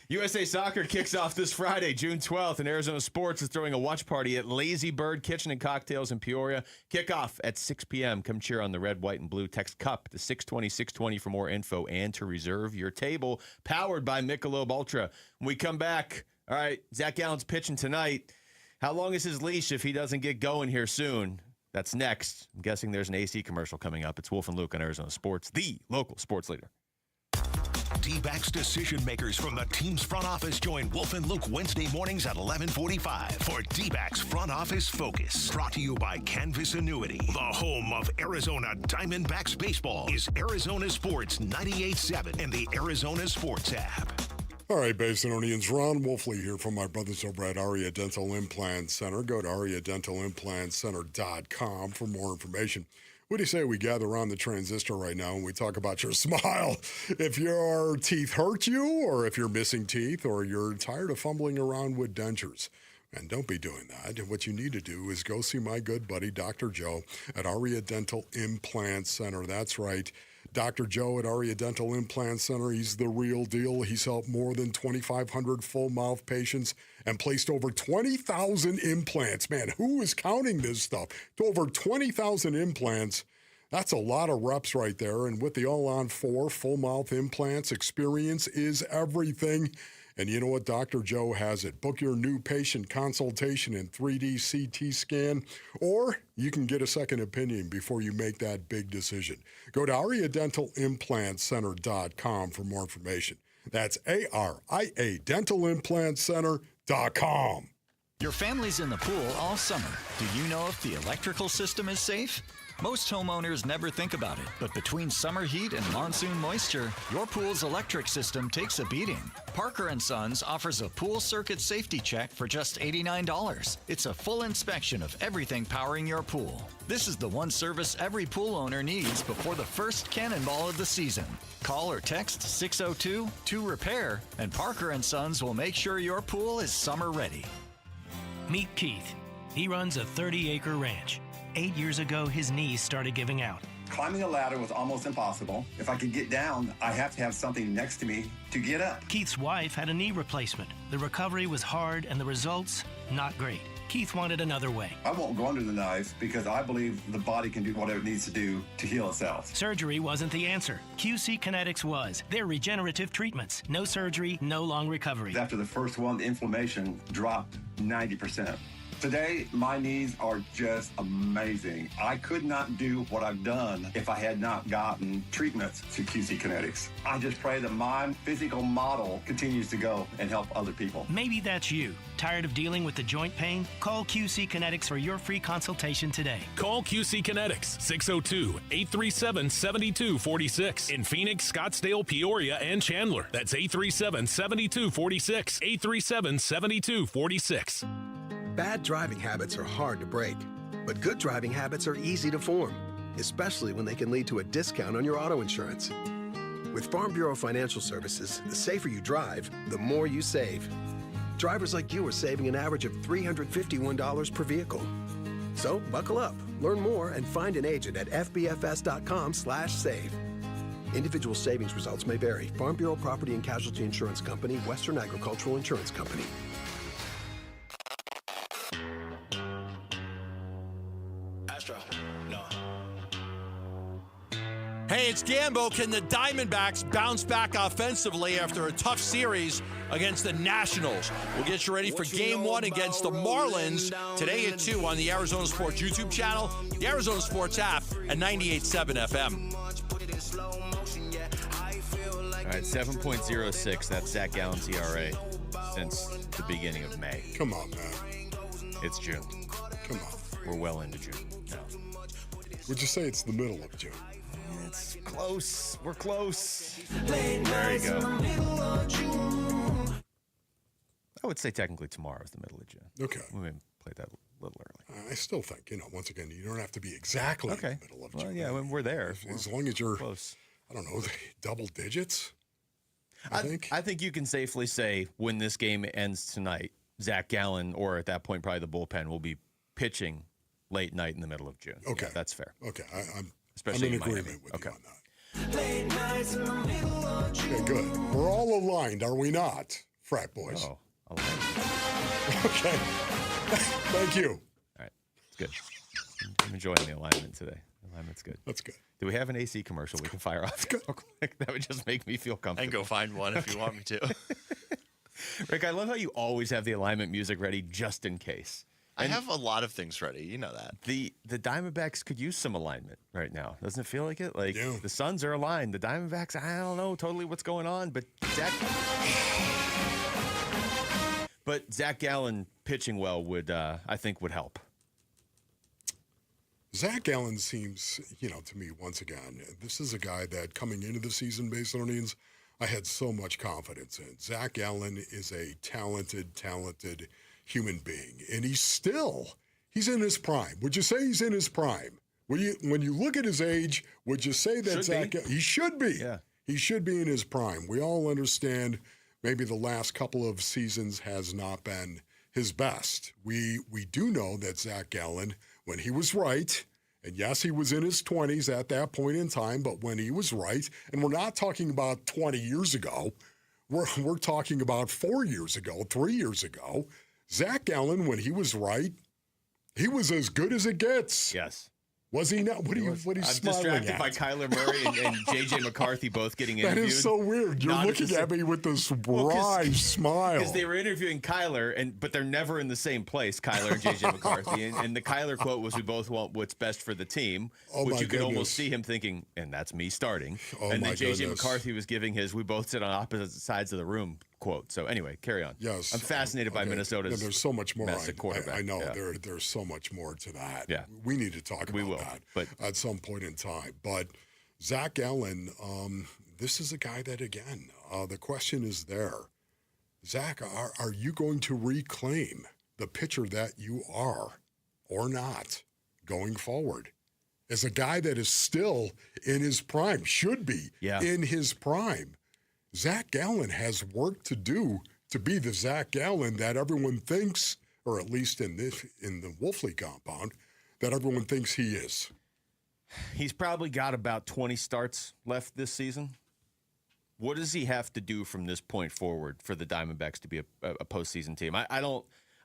USA Soccer kicks off this Friday, June 12th, and Arizona Sports is throwing a watch party at Lazy Bird Kitchen and Cocktails in Peoria. Kickoff at 6 p.m. Come cheer on the red, white, and blue. Text CUP to 620-620 for more info and to reserve your table. Powered by Michelob Ultra. When we come back, all right, Zach Allen's pitching tonight. How long is his leash if he doesn't get going here soon? That's next. I'm guessing there's an AC commercial coming up. It's Wolf and Luke on Arizona Sports, the local sports leader. D-backs decision makers from the team's front office join Wolf and Luke Wednesday mornings at 11:45 for D-backs Front Office Focus. Brought to you by Canvas Annuity. The home of Arizona Diamondbacks baseball is Arizona Sports 98.7 and the Arizona Sports app. All right, Basinonians, Ron Wolfley here from my brothers over at Aria Dental Implant Center. Go to ariadentalimplantcenter.com for more information. What do you say we gather around the transistor right now and we talk about your smile? If your teeth hurt you, or if you're missing teeth, or you're tired of fumbling around with dentures, And don't be doing that. What you need to do is go see my good buddy, Dr. Joe, at Aria Dental Implant Center. That's right. Dr. Joe at Aria Dental Implant Center, he's the real deal. He's helped more than 2,500 full mouth patients and placed over 20,000 implants. Man, who is counting this stuff? To over 20,000 implants. That's a lot of reps right there. And with the All-on-4 full mouth implants, experience is everything. And you know what? Dr. Joe has it. Book your new patient consultation in 3D CT scan, or you can get a second opinion before you make that big decision. Go to ariadentalimplantcenter.com for more information. That's ARIA dentalimplantcenter.com. Your family's in the pool all summer. Do you know if the electrical system is safe? Most homeowners never think about it, but between summer heat and monsoon moisture, your pool's electric system takes a beating. Parker & Sons offers a pool circuit safety check for just $89. It's a full inspection of everything powering your pool. This is the one service every pool owner needs before the first cannonball of the season. Call or text 602-2REPAIR, and Parker & Sons will make sure your pool is summer ready. Meet Keith. He runs a 30-acre ranch. 8 years ago, his knees started giving out. Climbing a ladder was almost impossible. If I could get down, I have to have something next to me to get up. Keith's wife had a knee replacement. The recovery was hard and the results, not great. Keith wanted another way. I won't go under the knife because I believe the body can do whatever it needs to do to heal itself. Surgery wasn't the answer. QC Kinetics was. They're regenerative treatments. No surgery, no long recovery. After the first one, the inflammation dropped 90%. Today, my knees are just amazing. I could not do what I've done if I had not gotten treatments to QC Kinetics. I just pray that my physical model continues to go and help other people. Maybe that's you. Tired of dealing with the joint pain? Call QC Kinetics for your free consultation today. Call QC Kinetics, 602-837-7246. In Phoenix, Scottsdale, Peoria, and Chandler. That's 837-7246. 837-7246. Bad driving habits are hard to break, but good driving habits are easy to form, especially when they can lead to a discount on your auto insurance. With Farm Bureau Financial Services, the safer you drive, the more you save. Drivers like you are saving an average of $351 per vehicle. So buckle up, learn more, and find an agent at fbfs.com/save. Individual savings results may vary. Farm Bureau Property and Casualty Insurance Company, Western Agricultural Insurance Company. Hey, it's Gambo. Can the Diamondbacks bounce back offensively after a tough series against the Nationals? We'll get you ready for Game 1 against the Marlins today at 2 on the Arizona Sports YouTube channel, the Arizona Sports app, and 98.7 FM. All right, 7.06. That's Zach Gallen's ERA since the beginning of May. Come on, man. It's June. Come on. We're well into June now. Would you say it's the middle of June? It's close. We're close. There you go. I would say technically tomorrow is the middle of June. Okay. We may play that a little early. I still think, once again, you don't have to be exactly in the middle of June. Well, yeah, when we're there. As long as you're close. I don't know, double digits, I think. I think you can safely say when this game ends tonight, Zach Gallen, or at that point probably the bullpen, will be pitching late night in the middle of June. Okay. Yeah, that's fair. Okay. I'm Especially in agreement Miami. with you on that. Okay, good. We're all aligned, are we not, frat boys? Oh, aligned. Okay. Thank you. All right. It's good. I'm enjoying the alignment today. The alignment's good. That's good. Do we have an AC commercial we can fire off real quick? That would just make me feel comfortable. I can go find one if you want me to. Rick, I love how you always have the alignment music ready just in case. I have a lot of things ready. You know that. The Diamondbacks could use some alignment right now. Doesn't it feel like it? Like the Suns are aligned. The Diamondbacks, I don't know totally what's going on, but Zach Gallen pitching well would, I think, would help. Zach Gallen seems, to me, once again, this is a guy that coming into the season based on earnings, I had so much confidence in. Zach Gallen is a talented human being, and he's in his prime. Would you say he's in his prime? When you look at his age, would you say that he should be? Yeah. He should be in his prime. We all understand maybe the last couple of seasons has not been his best. We do know that Zach Gallen, when he was right, and yes, he was in his 20s at that point in time, but when he was right, and we're not talking about 20 years ago, we're talking about 4 years ago, 3 years ago, Zach Gallen, when he was right, he was as good as it gets. Yes. Was he not? What are you smiling distracted at? by Kyler Murray and J.J. McCarthy both getting interviewed. That is so weird. You're looking at me with this wry smile. Because they were interviewing Kyler, but they're never in the same place, Kyler and J.J. McCarthy. And the Kyler quote was, "We both want what's best for the team," which you could almost see him thinking, and that's me starting. And then J.J. McCarthy was giving his, "We both sit on opposite sides of the room" quote. So anyway, carry on. Yes. I'm fascinated by Minnesota's there's so much more. mess at quarterback. I know. Yeah. There's so much more to that. Yeah. We need to talk about that but at some point in time. But Zach Gallen, this is a guy that, again, the question is there. Zach, are you going to reclaim the pitcher that you are or not going forward? As a guy that is still in his prime, should be in his prime. Zach Gallen has work to do to be the Zach Gallen that everyone thinks, or at least in the Wolfley compound, that everyone thinks he is. He's probably got about 20 starts left this season. What does he have to do from this point forward for the Diamondbacks to be a postseason team?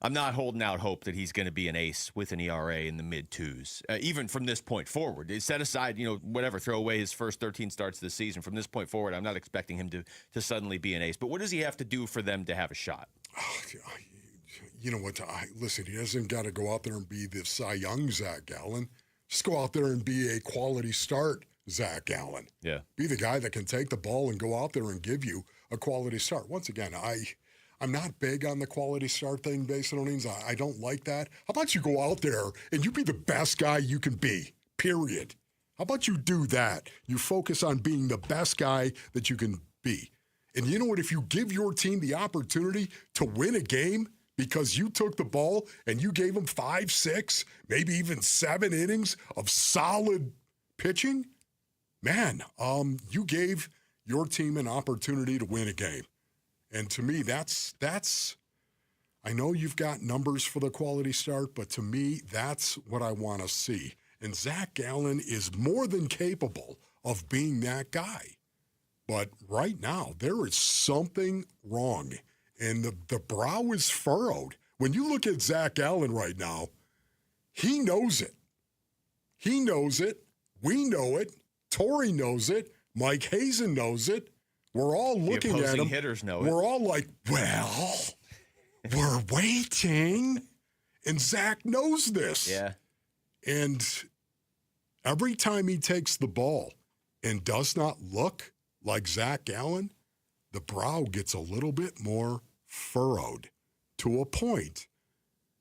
I'm not holding out hope that he's going to be an ace with an ERA in the mid-twos, even from this point forward. Set aside, whatever, throw away his first 13 starts this season. From this point forward, I'm not expecting him to suddenly be an ace. But what does he have to do for them to have a shot? You know what? Listen, he doesn't got to go out there and be the Cy Young Zach Gallen. Just go out there and be a quality start Zach Gallen. Yeah. Be the guy that can take the ball and go out there and give you a quality start. Once again, I'm not big on the quality start thing based on innings. I don't like that. How about you go out there and you be the best guy you can be, period. How about you do that? You focus on being the best guy that you can be. And you know what? If you give your team the opportunity to win a game because you took the ball and you gave them 5, 6, maybe even 7 innings of solid pitching, man, you gave your team an opportunity to win a game. And to me, that's. I know you've got numbers for the quality start, but to me, that's what I want to see. And Zach Gallen is more than capable of being that guy. But right now, there is something wrong, and the brow is furrowed. When you look at Zach Gallen right now, he knows it. He knows it. We know it. Torrey knows it. Mike Hazen knows it. We're all looking at him. Hitters know We're all like, well, we're waiting. And Zach knows this. Yeah. And every time he takes the ball and does not look like Zach Gallen, the brow gets a little bit more furrowed to a point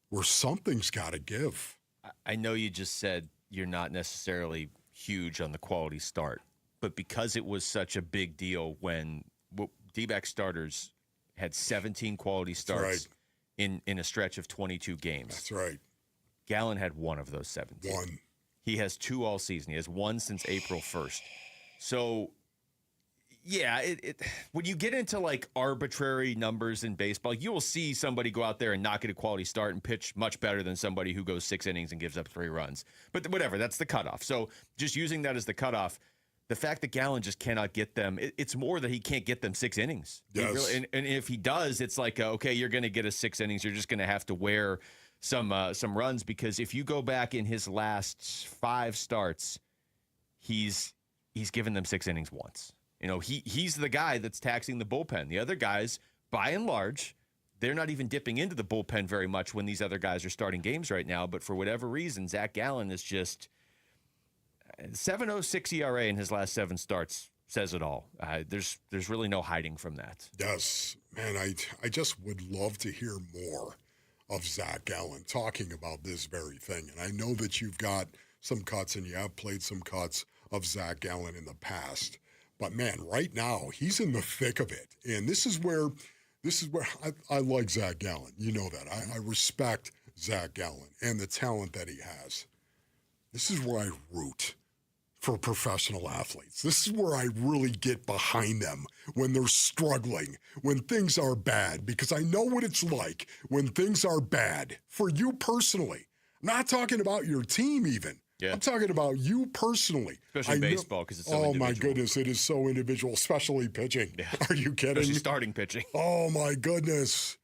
where something's got to give. I know you just said you're not necessarily huge on the quality start, but because it was such a big deal when D-back starters had 17 quality starts in a stretch of 22 games. That's right. Gallen had one of those 17. One. He has 2 all season. He has 1 since April 1st. So, yeah, when you get into like arbitrary numbers in baseball, you will see somebody go out there and not get a quality start and pitch much better than somebody who goes 6 innings and gives up 3 runs. But whatever, that's the cutoff. So just using that as the cutoff, the fact that Gallen just cannot get them, it's more that he can't get them 6 innings. Yes. And if he does, it's like, okay, you're going to get a 6 innings. You're just going to have to wear some runs, because if you go back in his last 5 starts, he's given them 6 innings once. He's the guy that's taxing the bullpen. The other guys, by and large, they're not even dipping into the bullpen very much when these other guys are starting games right now. But for whatever reason, Zach Gallen is just 7.06 ERA in his last 7 starts says it all. There's really no hiding from that. Yes, man, I just would love to hear more of Zach Gallen talking about this very thing. And I know that you've got some cuts and you have played some cuts of Zach Gallen in the past. But man, right now he's in the thick of it. And this is where I like Zach Gallen. You know that. I respect Zach Gallen and the talent that he has. This is where I root for professional athletes. This is where I really get behind them when they're struggling, when things are bad, because I know what it's like when things are bad for you personally. I'm not talking about your team even. Yeah. I'm talking about you personally. Especially baseball, because it's so individual. Oh, my goodness, it is so individual, especially pitching. Yeah. Are you kidding? Especially starting pitching. Oh, my goodness.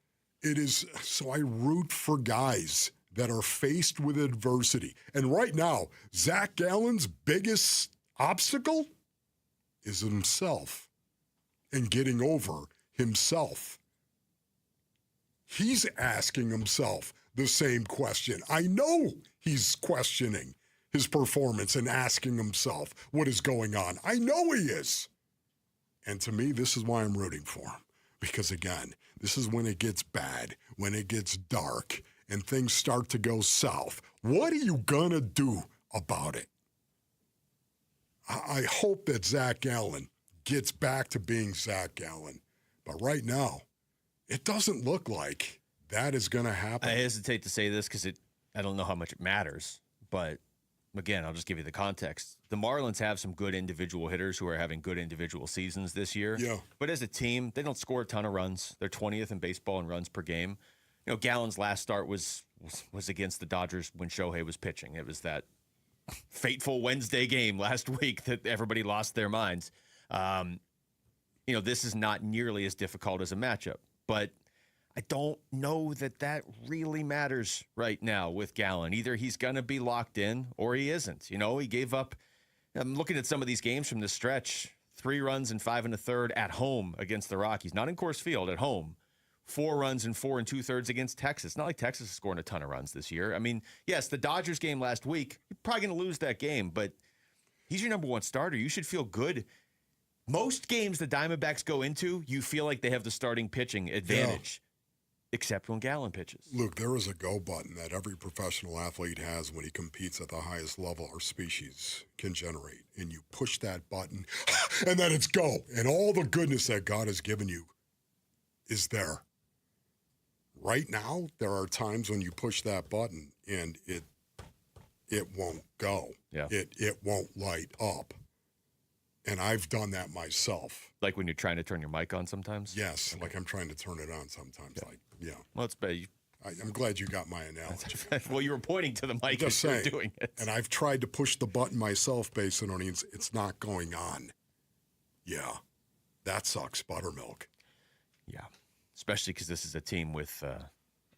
It is. So I root for guys that are faced with adversity. And right now, Zach Gallen's biggest obstacle is himself and getting over himself. He's asking himself the same question. I know he's questioning his performance and asking himself what is going on. I know he is. And to me, this is why I'm rooting for him. Because again, this is when it gets bad, when it gets dark, and things start to go south. What are you going to do about it? I hope that Zach Gallen gets back to being Zach Gallen. But right now, it doesn't look like that is going to happen. I hesitate to say this because I don't know how much it matters. But again, I'll just give you the context. The Marlins have some good individual hitters who are having good individual seasons this year. Yeah. But as a team, they don't score a ton of runs. They're 20th in baseball in runs per game. You know, Gallen's last start was against the Dodgers when Shohei was pitching. It was that fateful Wednesday game last week that everybody lost their minds. You know, this is not nearly as difficult as a matchup. But I don't know that really matters right now with Gallen. Either he's going to be locked in or he isn't. You know, he gave up. I'm looking at some of these games from the stretch. 3 runs and 5 1/3 at home against the Rockies. Not in Coors Field, at home. 4 runs and 4 2/3 against Texas. Not like Texas is scoring a ton of runs this year. I mean, yes, the Dodgers game last week, you're probably going to lose that game, but he's your number one starter. You should feel good. Most games the Diamondbacks go into, you feel like they have the starting pitching advantage. Yeah. Except when Gallen pitches. Luke, there is a go button that every professional athlete has when he competes at the highest level our species can generate. And you push that button, and then it's go. And all the goodness that God has given you is there. Right now, there are times when you push that button, and it won't go. Yeah. It won't light up. And I've done that myself. Like when you're trying to turn your mic on sometimes? Yes, like I'm trying to turn it on sometimes. Yeah. Well, it's bad. I'm glad you got my analogy. Well, you were pointing to the mic as you were doing it. And I've tried to push the button myself based on it's not going on. Yeah, that sucks, buttermilk. Yeah, especially because this is a team with,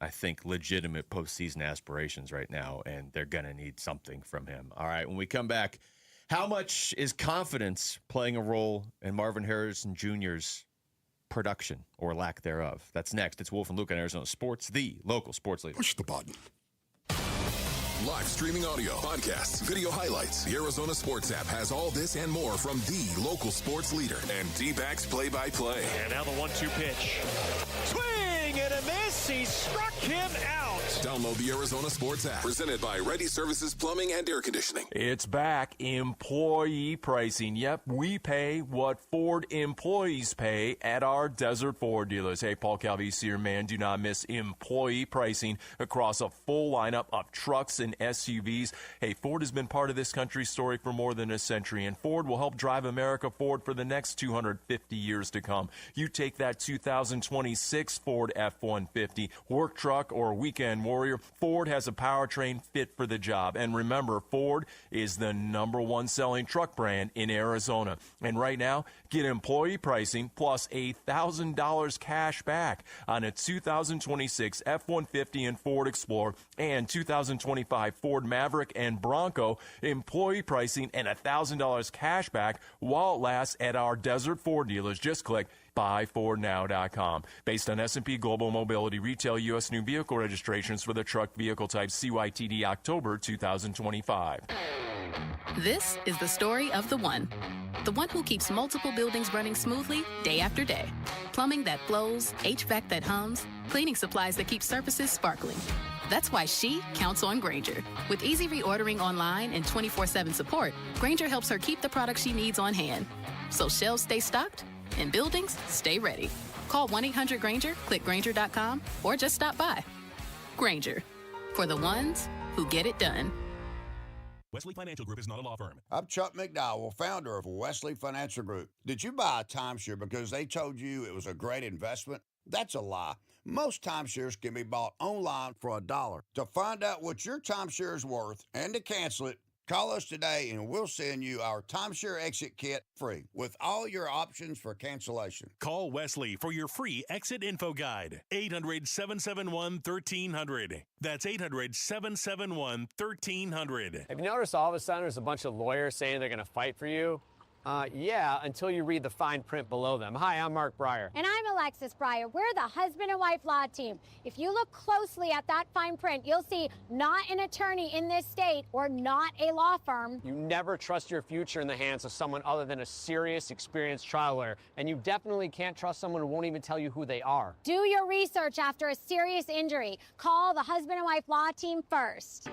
I think, legitimate postseason aspirations right now, and they're going to need something from him. All right, when we come back, how much is confidence playing a role in Marvin Harrison Jr.'s production or lack thereof? That's next. It's Wolf and Luke on Arizona Sports, the local sports leader. Push the button. Live streaming audio, podcasts, video highlights. The Arizona Sports app has all this and more from the local sports leader and D-backs play-by-play. And now the 1-2 pitch. Swing and a miss. He struck him out. Download the Arizona Sports app. Presented by Ready Services Plumbing and Air Conditioning. It's back. Employee pricing. Yep, we pay what Ford employees pay at our Desert Ford dealers. Hey, Paul Calvisi here, man. Do not miss employee pricing across a full lineup of trucks and SUVs. Hey, Ford has been part of this country's story for more than a century, and Ford will help drive America forward for the next 250 years to come. You take that 2026 Ford F-150, work truck, or weekend warrior, Ford has a powertrain fit for the job. And remember, Ford is the #1 selling truck brand in Arizona. And right now, get employee pricing plus $1,000 cash back on a 2026 F-150 and Ford Explorer and 2025 Ford Maverick and Bronco. Employee pricing and $1,000 cash back while it lasts at our Desert Ford dealers. Just click buyfordnow.com. Based on S&P Global Mobility Retail U.S. new vehicle registrations for the truck vehicle type CYTD October 2025. This is the story of the one who keeps multiple buildings running smoothly day after day. Plumbing that flows, HVAC that hums, cleaning supplies that keep surfaces sparkling. That's why she counts on Grainger. With easy reordering online and 24/7 support, Grainger helps her keep the products she needs on hand. So shelves stay stocked and buildings stay ready. Call 1-800-GRAINGER, click Grainger.com, or just stop by. Grainger, for the ones who get it done. Wesley Financial Group is not a law firm. I'm Chuck McDowell, founder of Wesley Financial Group. Did you buy a timeshare because they told you it was a great investment? That's a lie. Most timeshares can be bought online for $1. To find out what your timeshare is worth and to cancel it, call us today and we'll send you our timeshare exit kit free with all your options for cancellation. Call Wesley for your free exit info guide. 800-771-1300. That's 800-771-1300. Have you noticed all of a sudden there's a bunch of lawyers saying they're going to fight for you? Yeah, until you read the fine print below them. Hi, I'm Mark Breyer. And I'm Alexis Breyer. We're the husband and wife law team. If you look closely at that fine print, you'll see not an attorney in this state or not a law firm. You never trust your future in the hands of someone other than a serious, experienced trial lawyer. And you definitely can't trust someone who won't even tell you who they are. Do your research after a serious injury. Call the husband and wife law team first.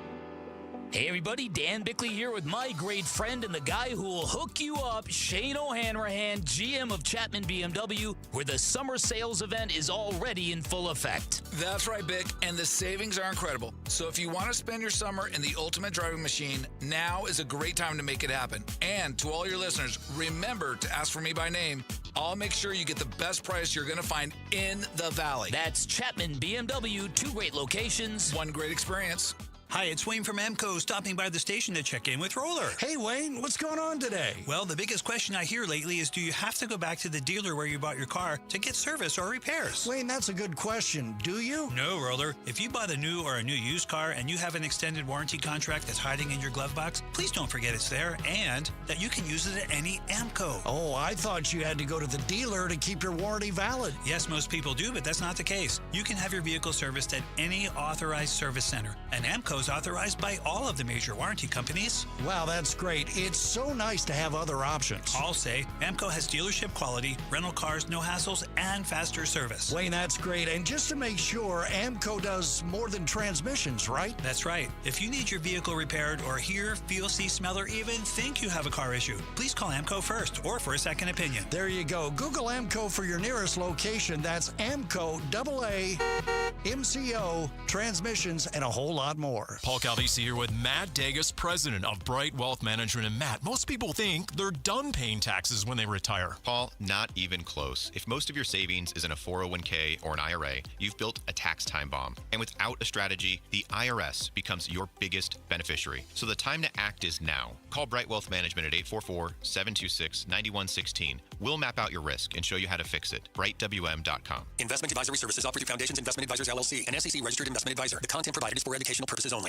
Hey everybody, Dan Bickley here with my great friend and the guy who will hook you up, Shane O'Hanrahan, GM of Chapman BMW, where the summer sales event is already in full effect. That's right, Bick, and the savings are incredible. So if you want to spend your summer in the ultimate driving machine, now is a great time to make it happen. And to all your listeners, remember to ask for me by name. I'll make sure you get the best price you're going to find in the Valley. That's Chapman BMW, 2 great locations, 1 great experience. Hi, it's Wayne from AMCO, stopping by the station to check in with Roller. Hey, Wayne, what's going on today? Well, the biggest question I hear lately is, do you have to go back to the dealer where you bought your car to get service or repairs? Wayne, that's a good question. Do you? No, Roller. If you bought a new or a new used car and you have an extended warranty contract that's hiding in your glove box, please don't forget it's there and that you can use it at any AMCO. Oh, I thought you had to go to the dealer to keep your warranty valid. Yes, most people do, but that's not the case. You can have your vehicle serviced at any authorized service center, and AMCO is authorized by all of the major warranty companies. Wow, that's great. It's so nice to have other options. I'll say AMCO has dealership quality, rental cars, no hassles, and faster service. Wayne, that's great. And just to make sure, AMCO does more than transmissions, right? That's right. If you need your vehicle repaired or hear, feel, see, smell, or even think you have a car issue, please call AMCO first or for a second opinion. There you go. Google AMCO for your nearest location. That's AMCO, AA, MCO, transmissions, and a whole lot more. Paul Calvisi here with Matt Dagas, president of Bright Wealth Management. And Matt, most people think they're done paying taxes when they retire. Paul, not even close. If most of your savings is in a 401k or an IRA, you've built a tax time bomb. And without a strategy, the IRS becomes your biggest beneficiary. So the time to act is now. Call Bright Wealth Management at 844-726-9116. We'll map out your risk and show you how to fix it. BrightWM.com. Investment advisory services offered through Foundations Investment Advisors LLC, an SEC registered investment advisor. The content provided is for educational purposes only.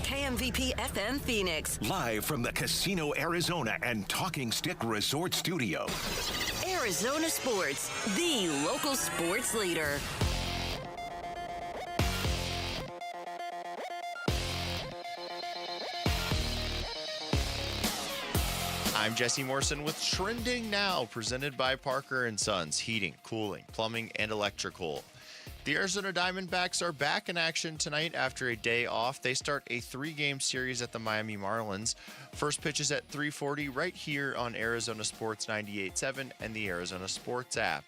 KMVP FM Phoenix. Live from the Casino Arizona and Talking Stick Resort Studio. Arizona Sports, the local sports leader. I'm Jesse Morrison with Trending Now, presented by Parker & Sons, heating, cooling, plumbing, and electrical. The Arizona Diamondbacks are back in action tonight after a day off. They start a 3-game series at the Miami Marlins. First pitch is at 3:40 right here on Arizona Sports 98.7 and the Arizona Sports app.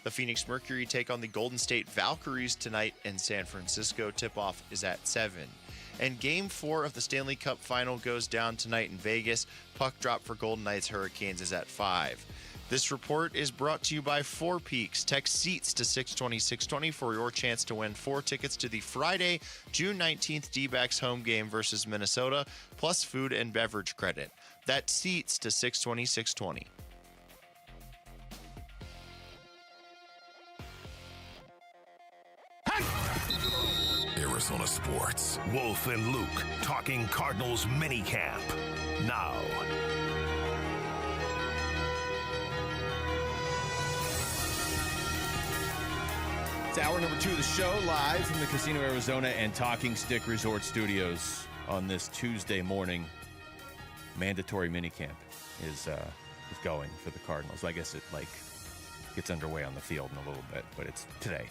The Phoenix Mercury take on the Golden State Valkyries tonight in San Francisco. Tip-off is at 7. And Game 4 of the Stanley Cup Final goes down tonight in Vegas. Puck drop for Golden Knights Hurricanes is at 5. This report is brought to you by Four Peaks. Text SEATS to 620-620 for your chance to win 4 tickets to the Friday, June 19th D-backs home game versus Minnesota, plus food and beverage credit. That's SEATS to 620-620. Arizona Sports. Wolf and Luke talking Cardinals minicamp. Now. It's hour number 2 of the show, live from the Casino Arizona and Talking Stick Resort Studios on this Tuesday morning. Mandatory minicamp is going for the Cardinals. I guess it gets underway on the field in a little bit, but it's today.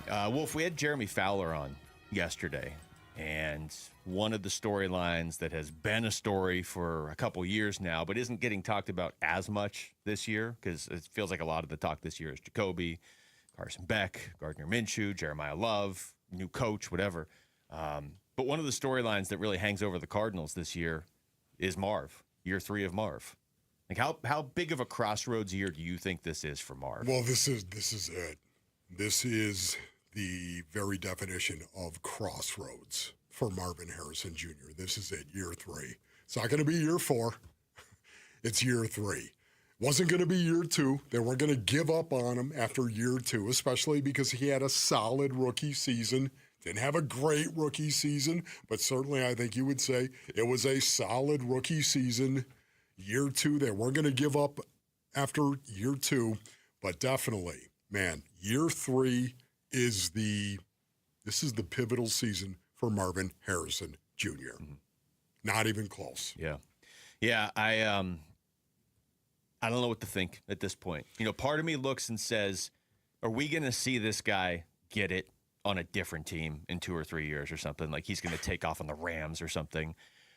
Wolf, we had Jeremy Fowler on yesterday, and one of the storylines that has been a story for a couple years now, but isn't getting talked about as much this year, because it feels like a lot of the talk this year is Jacoby, Carson Beck, Gardner Minshew, Jeremiah Love, new coach, whatever. But one of the storylines that really hangs over the Cardinals this year is Marv, year 3 of Marv. Like how big of a crossroads year do you think this is for Marv? Well, this is it. This is the very definition of crossroads for Marvin Harrison Jr. This is it, year 3. It's not going to be year 4. It's year 3. Wasn't going to be year 2. They weren't going to give up on him after year 2, especially because he had a solid rookie season. Didn't have a great rookie season, but certainly I think you would say it was a solid rookie season. Year 2, they weren't going to give up after year 2, but definitely, man, year 3 is the pivotal season for Marvin Harrison Jr. Mm-hmm. Not even close. Yeah. Yeah, I don't know what to think at this point. You know, part of me looks and says, are we going to see this guy get it on a different team in 2 or 3 years or something? Like he's going to take off on the Rams or something.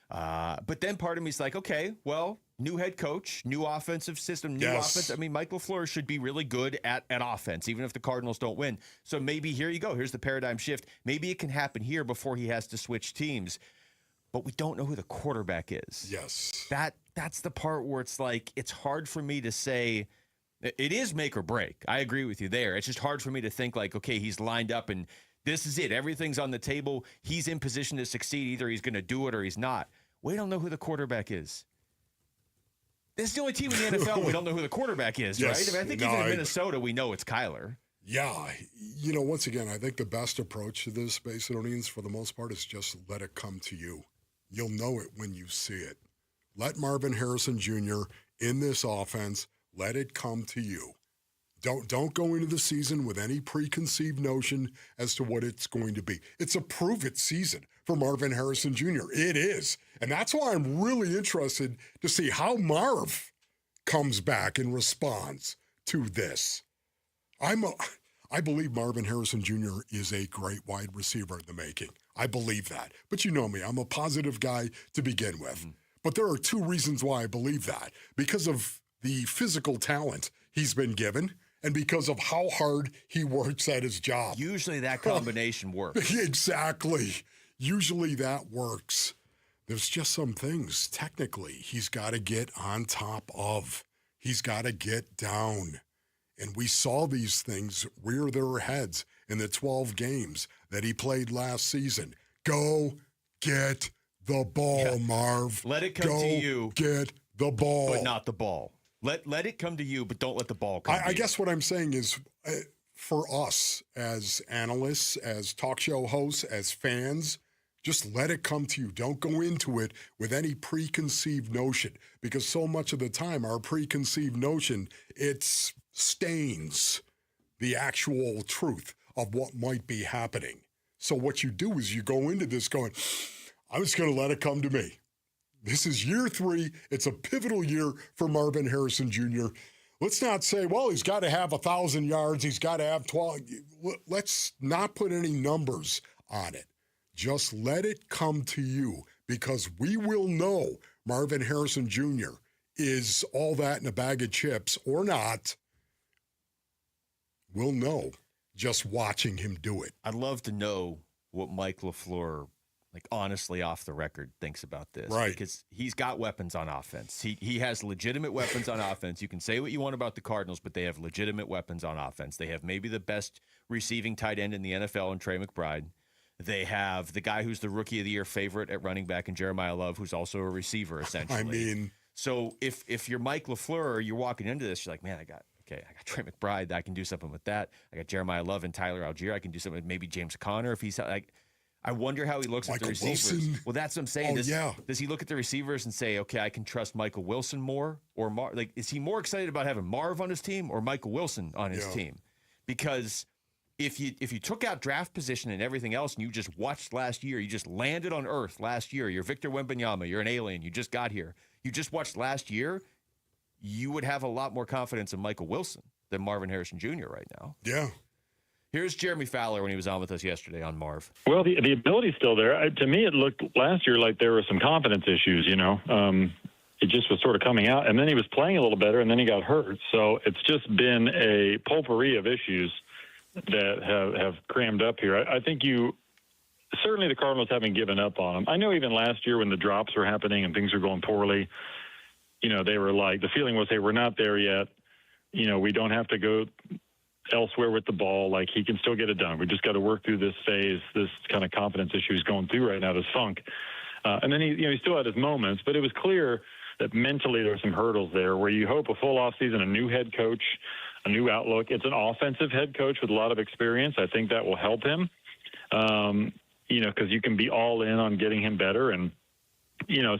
But then part of me is like, okay, well, new head coach, new offensive system, new offense. I mean, Mike LaFleur should be really good at offense, even if the Cardinals don't win. So maybe here you go. Here's the paradigm shift. Maybe it can happen here before he has to switch teams. But we don't know who the quarterback is. Yes. That's the part where it's like, it's hard for me to say it is make or break. I agree with you there. It's just hard for me to think like, okay, he's lined up and this is it. Everything's on the table. He's in position to succeed. Either he's going to do it or he's not. We don't know who the quarterback is. This is the only team in the NFL we don't know who the quarterback is, right? I mean, I think even in Minnesota, we know it's Kyler. Yeah. You know, once again, I think the best approach to this, Macedonians, for the most part, is just let it come to you. You'll know it when you see it. Let Marvin Harrison Jr. in this offense, let it come to you. Don't go into the season with any preconceived notion as to what it's going to be. It's a prove-it season for Marvin Harrison Jr. It is. And that's why I'm really interested to see how Marv comes back and responds to this. I believe Marvin Harrison Jr. is a great wide receiver in the making. I believe that. But you know me, I'm a positive guy to begin with. Mm-hmm. But there are 2 reasons why I believe that. Because of the physical talent he's been given and because of how hard he works at his job. Usually that combination works. Exactly. Usually that works. There's just some things, technically, he's got to get on top of. He's got to get down. And we saw these things rear their heads in the 12 games that he played last season. Go get the ball, Marv. Let it come to you. Get the ball. But not the ball. Let it come to you, but don't let the ball come to you. I guess what I'm saying is for us as analysts, as talk show hosts, as fans, just let it come to you. Don't go into it with any preconceived notion because so much of the time our preconceived notion, it stains the actual truth of what might be happening. So what you do is you go into this going, I'm just going to let it come to me. This is year 3. It's a pivotal year for Marvin Harrison Jr. Let's not say, well, he's got to have 1,000 yards. He's got to have 12. Let's not put any numbers on it. Just let it come to you because we will know Marvin Harrison Jr. is all that in a bag of chips or not. We'll know just watching him do it. I'd love to know what Mike LaFleur, like honestly off the record, thinks about this. Right. Because he's got weapons on offense. He has legitimate weapons on offense. You can say what you want about the Cardinals, but they have legitimate weapons on offense. They have maybe the best receiving tight end in the NFL in Trey McBride. They have the guy who's the Rookie of the Year favorite at running back in Jeremiah Love, who's also a receiver, essentially. I mean, so if you're Mike LaFleur, you're walking into this, you're like, man, I got Trey McBride. I can do something with that. I got Jeremiah Love and Tyler Algier. I can do something with maybe James Conner if he's like. I wonder how he looks at the receivers. Wilson. Well, that's what I'm saying. Does he look at the receivers and say, okay, I can trust Michael Wilson more? Or like, is he more excited about having Marv on his team or Michael Wilson on his team? Because if you took out draft position and everything else and you just watched last year, you just landed on Earth last year, you're Victor Wembanyama, you're an alien, you just got here, you just watched last year, you would have a lot more confidence in Michael Wilson than Marvin Harrison Jr. right now. Yeah. Here's Jeremy Fowler when he was on with us yesterday on Marv. Well, the ability's still there. To me, it looked last year like there were some confidence issues, you know. It just was sort of coming out. And then he was playing a little better, and then he got hurt. So it's just been a potpourri of issues that have crammed up here. I think certainly the Cardinals haven't given up on him. I know even last year when the drops were happening and things were going poorly, they were like, the feeling was, hey, we're not there yet. We don't have to go elsewhere with the ball. Like, he can still get it done. We just got to work through this phase, this kind of confidence issue he's going through right now, this funk. And then he still had his moments, but it was clear that mentally there were some hurdles there where you hope a full offseason, a new head coach, a new outlook. It's an offensive head coach with a lot of experience. I think that will help him, because you can be all in on getting him better. And,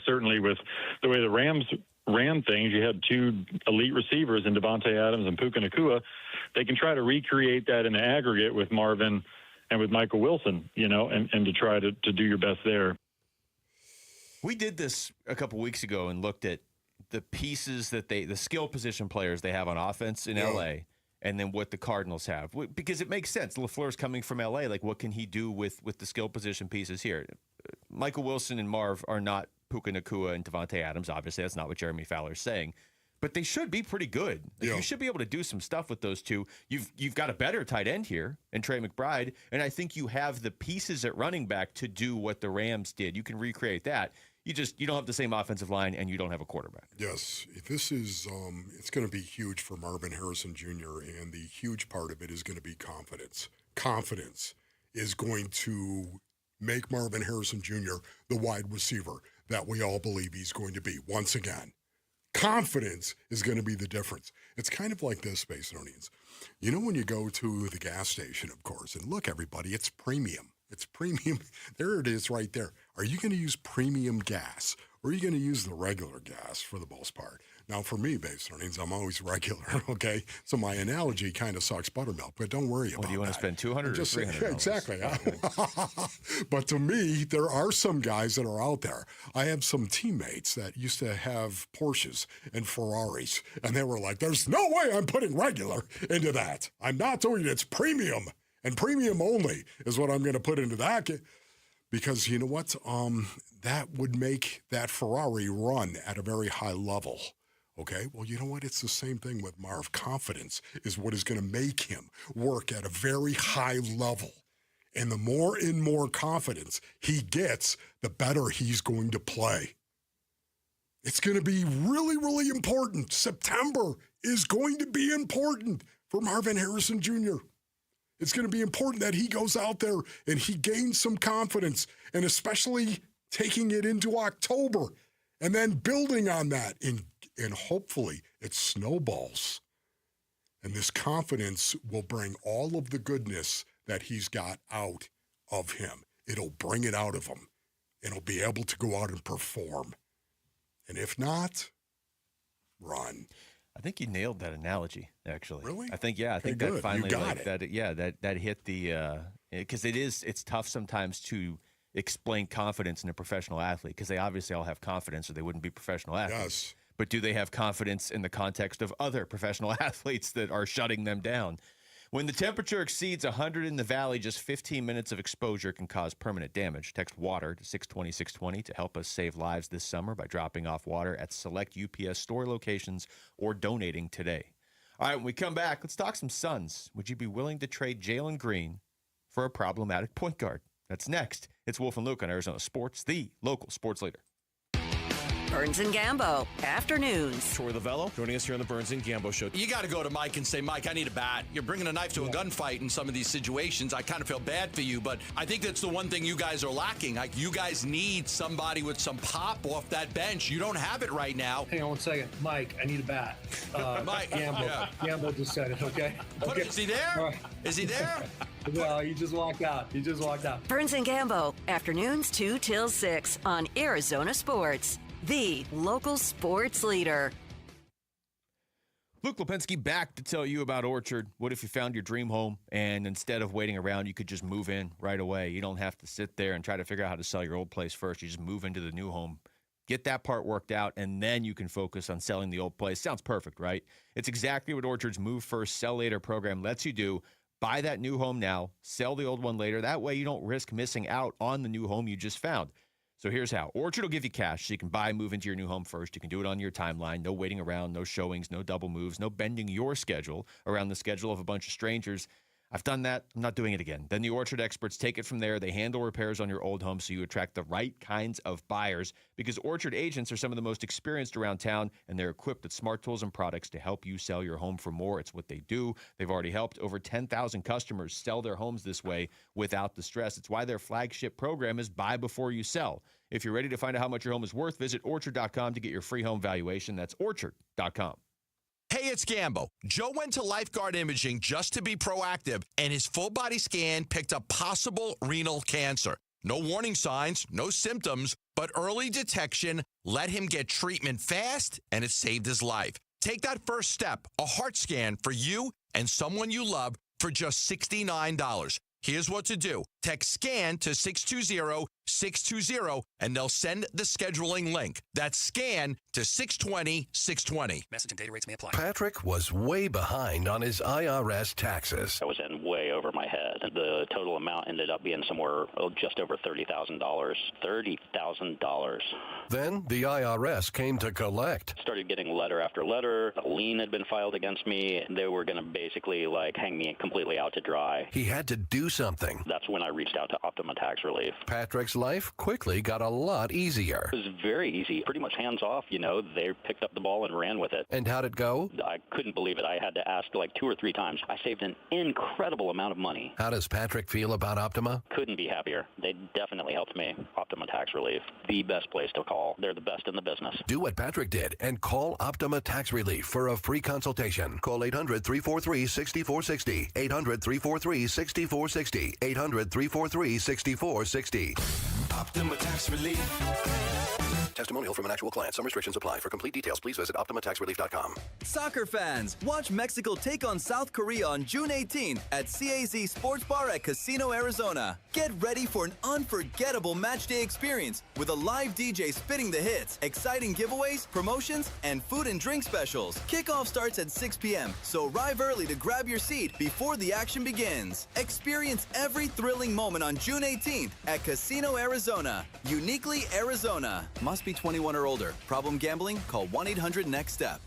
certainly with the way the Rams ran things, you had two elite receivers in Devontae Adams and Puka Nacua. They can try to recreate that in the aggregate with Marvin and with Michael Wilson, and to try to do your best there. We did this a couple weeks ago and looked at the pieces that the skill position players they have on offense in L.A. and then what the Cardinals have. Because it makes sense. LaFleur's coming from L.A. Like, what can he do with the skill position pieces here? Michael Wilson and Marv are not Puka Nacua and Devontae Adams. Obviously, that's not what Jeremy Fowler's saying. But they should be pretty good. Like, you should be able to do some stuff with those two. You've got a better tight end here in Trey McBride, and I think you have the pieces at running back to do what the Rams did. You can recreate that. You don't have the same offensive line, and you don't have a quarterback. Yes, this is it's going to be huge for Marvin Harrison Jr., and the huge part of it is going to be confidence. Confidence is going to make Marvin Harrison Jr. the wide receiver that we all believe he's going to be once again. Confidence is going to be the difference. It's kind of like this, Basinonians. When you go to the gas station, of course, and look, everybody, it's premium. It's premium. There it is right there. Are you going to use premium gas or are you going to use the regular gas for the most part? Now, for me, Basinonians, I'm always regular, okay? So my analogy kind of sucks buttermilk, but don't worry about it. Do you want to spend $200 or $300? Yeah, exactly. But to me, there are some guys that are out there. I have some teammates that used to have Porsches and Ferraris, and they were like, there's no way I'm putting regular into that. I'm not doing it. It's premium. And premium only is what I'm going to put into that, because you know what? That would make that Ferrari run at a very high level. Okay? Well, you know what? It's the same thing with Marv. Confidence is what is going to make him work at a very high level. And the more and more confidence he gets, the better he's going to play. It's going to be really, really important. September is going to be important for Marvin Harrison Jr. It's going to be important that he goes out there and he gains some confidence, and especially taking it into October and then building on that. And hopefully it snowballs. And this confidence will bring all of the goodness that he's got out of him. It'll bring it out of him. And he'll be able to go out and perform. And if not, run. I think you nailed that analogy, actually. Really? I think that good. finally, you got it. that hit the, because it's tough sometimes to explain confidence in a professional athlete, because they obviously all have confidence or they wouldn't be professional athletes. Yes. But do they have confidence in the context of other professional athletes that are shutting them down? When the temperature exceeds 100 in the valley, just 15 minutes of exposure can cause permanent damage. Text WATER to 620-620 to help us save lives this summer by dropping off water at select UPS store locations or donating today. All right, when we come back, let's talk some Suns. Would you be willing to trade Jalen Green for a problematic point guard? That's next. It's Wolf and Luke on Arizona Sports, the local sports leader. Burns and Gambo, afternoons. Troy Lavello joining us here on the Burns and Gambo Show. You got to go to Mike and say, Mike, I need a bat. You're bringing a knife to a gunfight in some of these situations. I kind of feel bad for you, but I think that's the one thing you guys are lacking. Like, you guys need somebody with some pop off that bench. You don't have it right now. Hang on one second. Mike, I need a bat. Mike. Gambo. Yeah. Gambo just said it, okay? Is he there? Right. Is he there? Well, he just walked out. Burns and Gambo, afternoons 2 till 6 on Arizona Sports, the local sports leader. Luke Lipinski back to tell you about Orchard. What if you found your dream home and instead of waiting around, you could just move in right away? You don't have to sit there and try to figure out how to sell your old place first. You just move into the new home, get that part worked out, and then you can focus on selling the old place. Sounds perfect, right? It's exactly what Orchard's Move First, Sell Later program lets you do. Buy that new home now, sell the old one later. That way you don't risk missing out on the new home you just found. So here's how. Orchard will give you cash so you can buy, move into your new home first. You can do it on your timeline. No waiting around, no showings, no double moves, no bending your schedule around the schedule of a bunch of strangers. I've done that. I'm not doing it again. Then the Orchard experts take it from there. They handle repairs on your old home so you attract the right kinds of buyers because Orchard agents are some of the most experienced around town, and they're equipped with smart tools and products to help you sell your home for more. It's what they do. They've already helped over 10,000 customers sell their homes this way without the stress. It's why their flagship program is buy before you sell. If you're ready to find out how much your home is worth, visit Orchard.com to get your free home valuation. That's Orchard.com. Hey, it's Gambo. Joe went to Lifeguard Imaging just to be proactive, and his full body scan picked up possible renal cancer. No warning signs, no symptoms, but early detection let him get treatment fast, and it saved his life. Take that first step, a heart scan for you and someone you love for just $69. Here's what to do. Text SCAN to 620-620, and they'll send the scheduling link. That's SCAN to 620-620. Message and data rates may apply. Patrick was way behind on his IRS taxes. I was in way over my head. The total amount ended up being somewhere just over $30,000. $30,000. Then the IRS came to collect. Started getting letter after letter. A lien had been filed against me. They were going to basically hang me completely out to dry. He had to do something. That's when I reached out to Optima Tax Relief. Patrick's life quickly got a lot easier. It was very easy, pretty much hands off. They picked up the ball and ran with it. And how'd it go? I couldn't believe it. I had to ask 2 or 3 times. I saved an incredible amount of money. How does Patrick feel about Optima? Couldn't be happier. They definitely helped me. Optima Tax Relief, the best place to call. They're the best in the business. Do what Patrick did and call Optima Tax Relief for a free consultation. Call 800-343-6460. 800-343-6460. 800-343-6460. Optima Tax Relief. Testimonial from an actual client. Some restrictions apply. For complete details, please visit OptimaTaxRelief.com. Soccer fans, watch Mexico take on South Korea on June 18th at CAZ Sports Bar at Casino, Arizona. Get ready for an unforgettable matchday experience with a live DJ spitting the hits, exciting giveaways, promotions, and food and drink specials. Kickoff starts at 6 p.m., so arrive early to grab your seat before the action begins. Experience every thrilling moment on June 18th at Casino, Arizona. Uniquely Arizona. Must be 21 or older. Problem gambling? Call 1-800-NEXT-STEP.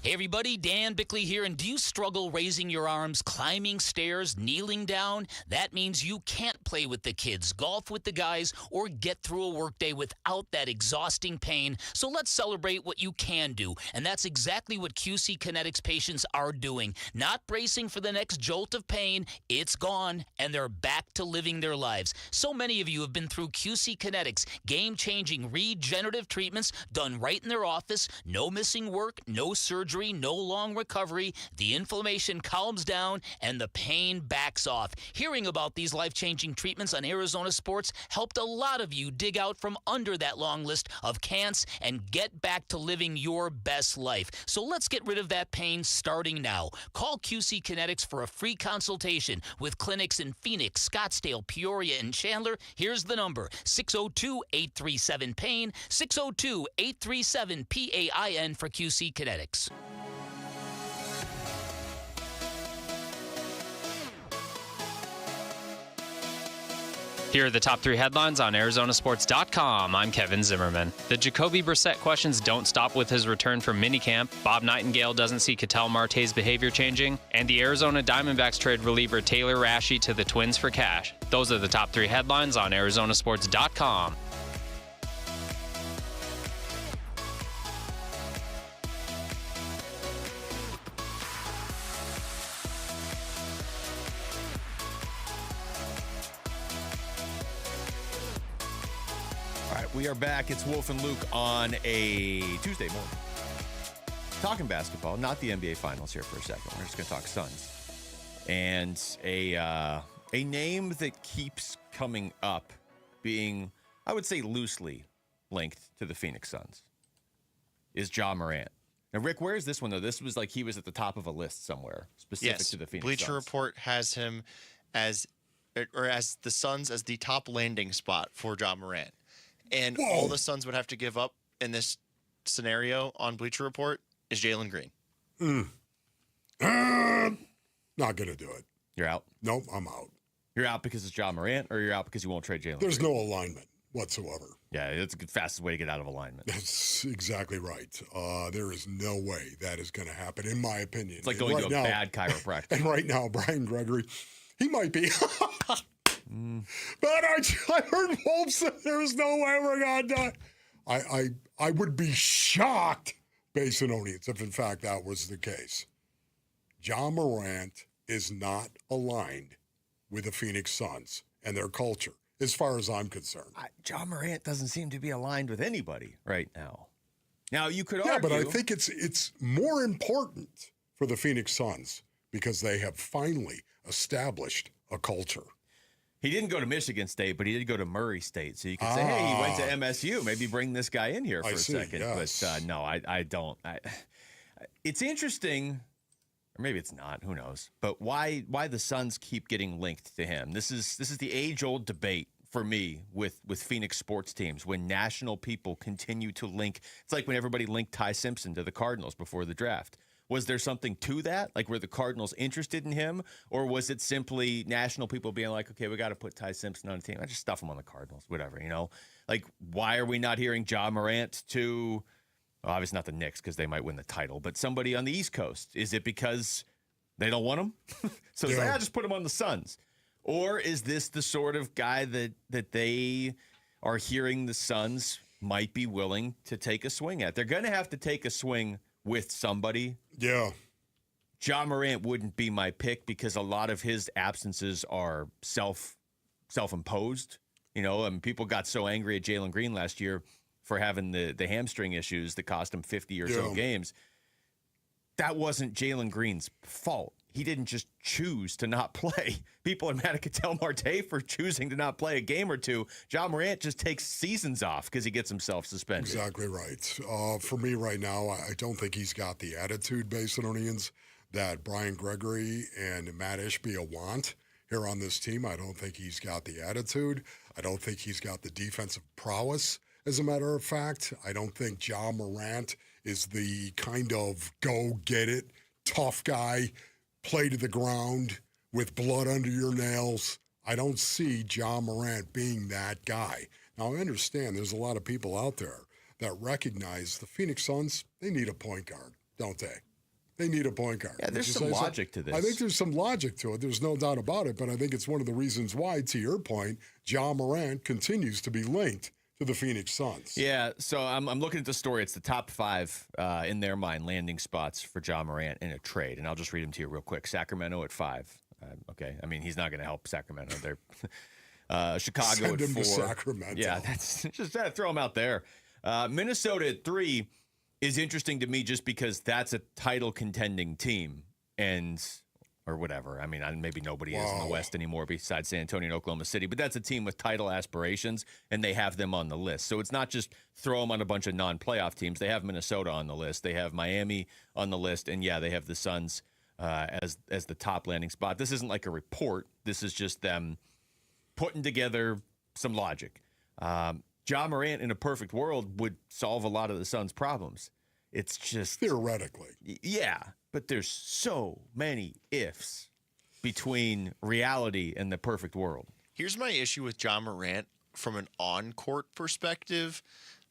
Hey everybody, Dan Bickley here, and do you struggle raising your arms, climbing stairs, kneeling down? That means you can't play with the kids, golf with the guys, or get through a workday without that exhausting pain. So let's celebrate what you can do, and that's exactly what QC Kinetics patients are doing. Not bracing for the next jolt of pain, it's gone, and they're back to living their lives. So many of you have been through QC Kinetics, game-changing regenerative treatments done right in their office, no missing work, no surgery, no long recovery, the inflammation calms down, and the pain backs off. Hearing about these life-changing treatments on Arizona Sports helped a lot of you dig out from under that long list of can'ts and get back to living your best life. So let's get rid of that pain starting now. Call QC Kinetics for a free consultation with clinics in Phoenix, Scottsdale, Peoria, and Chandler. Here's the number, 602-837-PAIN, 602-837-PAIN for QC Kinetics. Here are the top 3 headlines on Arizonasports.com. I'm Kevin Zimmerman. The Jacoby Brissett questions don't stop with his return from minicamp. Bob Nightingale doesn't see Ketel Marte's behavior changing. And the Arizona Diamondbacks trade reliever Taylor Rashi to the Twins for cash. Those are the top 3 headlines on Arizonasports.com. We are back. It's Wolf and Luke on a Tuesday morning. Talking basketball, not the NBA Finals here for a second. We're just going to talk Suns. And a name that keeps coming up being, I would say, loosely linked to the Phoenix Suns is Ja Morant. Now, Rick, where is this one, though? This was he was at the top of a list somewhere specific to the Phoenix Bleacher Suns. Report has him as the Suns as the top landing spot for Ja Morant. And all the Suns would have to give up in this scenario on Bleacher Report is Jalen Green. Not going to do it. You're out? Nope, I'm out. You're out because it's Ja Morant, or you're out because you won't trade Jalen There's Green? no alignment whatsoever. Yeah, it's the fastest way to get out of alignment. That's exactly right. There is no way that is going to happen, in my opinion. It's like going to a bad chiropractor. And right now, Brian Gregory He might be. But I heard Wolf say there's no way we're going to do it. I would be shocked, Basinonians, if in fact that was the case. John Morant is not aligned with the Phoenix Suns and their culture, as far as I'm concerned. John Morant doesn't seem to be aligned with anybody right now. Now, you could Yeah, argue... but I think it's more important for the Phoenix Suns because they have finally established a culture. He didn't go to Michigan State, but he did go to Murray State. So you could say, hey, he went to MSU. Maybe bring this guy in here for a second. Yes. But no, I don't. It's interesting, or maybe it's not. Who knows? But why the Suns keep getting linked to him? This is the age-old debate for me with Phoenix sports teams when national people continue to link. It's like when everybody linked Ty Simpson to the Cardinals before the draft. Was there something to that? Like, were the Cardinals interested in him? Or was it simply national people being like, okay, we got to put Ty Simpson on a team. I just stuff him on the Cardinals, whatever, you know? Like, why are we not hearing Ja Morant to, well, obviously not the Knicks because they might win the title, but somebody on the East Coast? Is it because they don't want him? So it's like, just put him on the Suns. Or is this the sort of guy that they are hearing the Suns might be willing to take a swing at? They're going to have to take a swing with somebody. Yeah. Ja Morant wouldn't be my pick because a lot of his absences are self-imposed. You know, and people got so angry at Jalen Green last year for having the hamstring issues that cost him 50 or so games. That wasn't Jalen Green's fault. He didn't just choose to not play. People are mad at Ketel Marte for choosing to not play a game or two. Ja Morant just takes seasons off because he gets himself suspended. Exactly right. For me right now, I don't think he's got the attitude, Basinonians, that Brian Gregory and Matt Ishbia want here on this team. I don't think he's got the attitude. I don't think he's got the defensive prowess, as a matter of fact. I don't think Ja Morant is the kind of go-get-it, tough guy, play to the ground with blood under your nails. I don't see Ja Morant being that guy. Now, I understand there's a lot of people out there that recognize the Phoenix Suns, they need a point guard, don't they? They need a point guard. Yeah, there's some logic to this. I think there's some logic to it. There's no doubt about it, but I think it's one of the reasons why, to your point, Ja Morant continues to be linked to the Phoenix Suns. Yeah, so I'm looking at the story. It's the top 5 in their mind landing spots for Ja Morant in a trade, and I'll just read them to you real quick. Sacramento at 5. Okay, I mean he's not going to help Sacramento. They're Chicago Send at him 4. to Sacramento. Yeah, that's just throw him out there. Minnesota at 3 is interesting to me just because that's a title contending team or whatever. I mean, maybe nobody is in the West anymore besides San Antonio and Oklahoma City, but that's a team with title aspirations, and they have them on the list. So it's not just throw them on a bunch of non-playoff teams. They have Minnesota on the list. They have Miami on the list, and yeah, they have the Suns as the top landing spot. This isn't like a report. This is just them putting together some logic. Ja Morant in a perfect world would solve a lot of the Suns' problems. It's just theoretically. Yeah, but there's so many ifs between reality and the perfect world. Here's my issue with Ja Morant from an on-court perspective.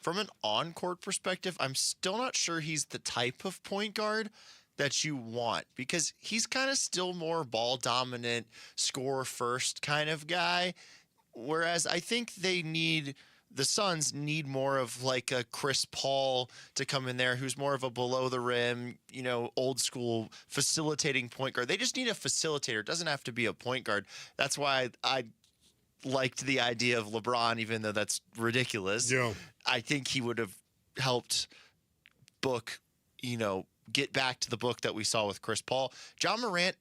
From an on-court perspective, I'm still not sure he's the type of point guard that you want because he's kind of still more ball dominant, score first kind of guy. Whereas I think the Suns need more of like a Chris Paul to come in there who's more of a below the rim, old school facilitating point guard. They just need a facilitator. It doesn't have to be a point guard. That's why I liked the idea of LeBron, even though that's ridiculous. Yeah. I think he would have helped Book, get back to the Book that we saw with Chris Paul. Ja Morant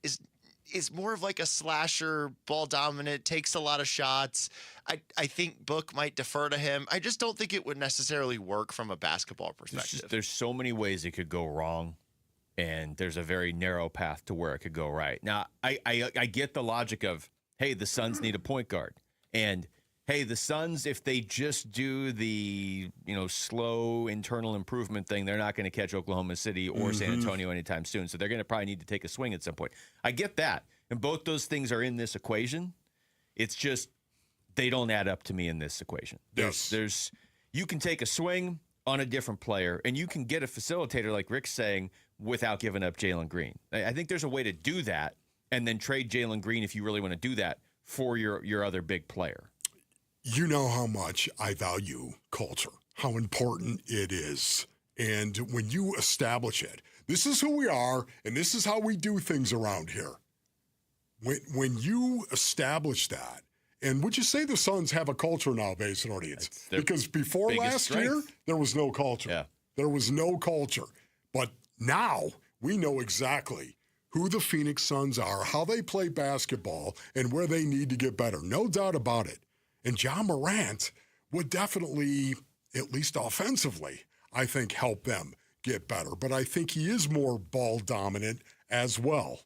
is more of like a slasher, ball dominant, takes a lot of shots. I think Book might defer to him. I just don't think it would necessarily work from a basketball perspective. There's so many ways it could go wrong, and there's a very narrow path to where it could go right. Now, I get the logic of, hey, the Suns need a point guard. And, hey, the Suns, if they just do the, slow internal improvement thing, they're not going to catch Oklahoma City or San Antonio anytime soon. So they're going to probably need to take a swing at some point. I get that. And both those things are in this equation. It's just they don't add up to me in this equation. There's you can take a swing on a different player, and you can get a facilitator, like Rick's saying, without giving up Jalen Green. I think there's a way to do that and then trade Jalen Green if you really want to do that for your other big player. You know how much I value culture, how important it is. And when you establish it, this is who we are, and this is how we do things around here. When you establish that, and would you say the Suns have a culture now, Basin Audience? Because before last year, there was no culture. Yeah. There was no culture. But now we know exactly who the Phoenix Suns are, how they play basketball, and where they need to get better. No doubt about it. And Ja Morant would definitely, at least offensively, I think help them get better. But I think he is more ball dominant as well.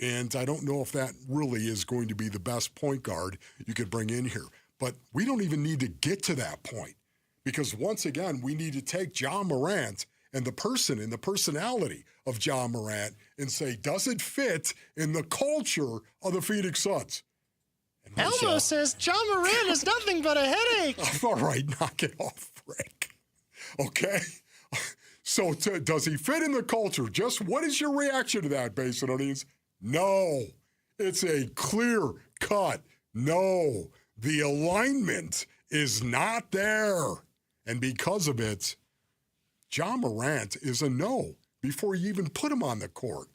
And I don't know if that really is going to be the best point guard you could bring in here. But we don't even need to get to that point. Because once again, we need to take Ja Morant and the person and the personality of Ja Morant and say, does it fit in the culture of the Phoenix Suns? Elmo says Ja Morant is nothing but a headache. All right, knock it off, Rick. Okay? So does he fit in the culture? Just what is your reaction to that, Basin Audience? No. It's a clear cut no. The alignment is not there. And because of it, Ja Morant is a no before you even put him on the court.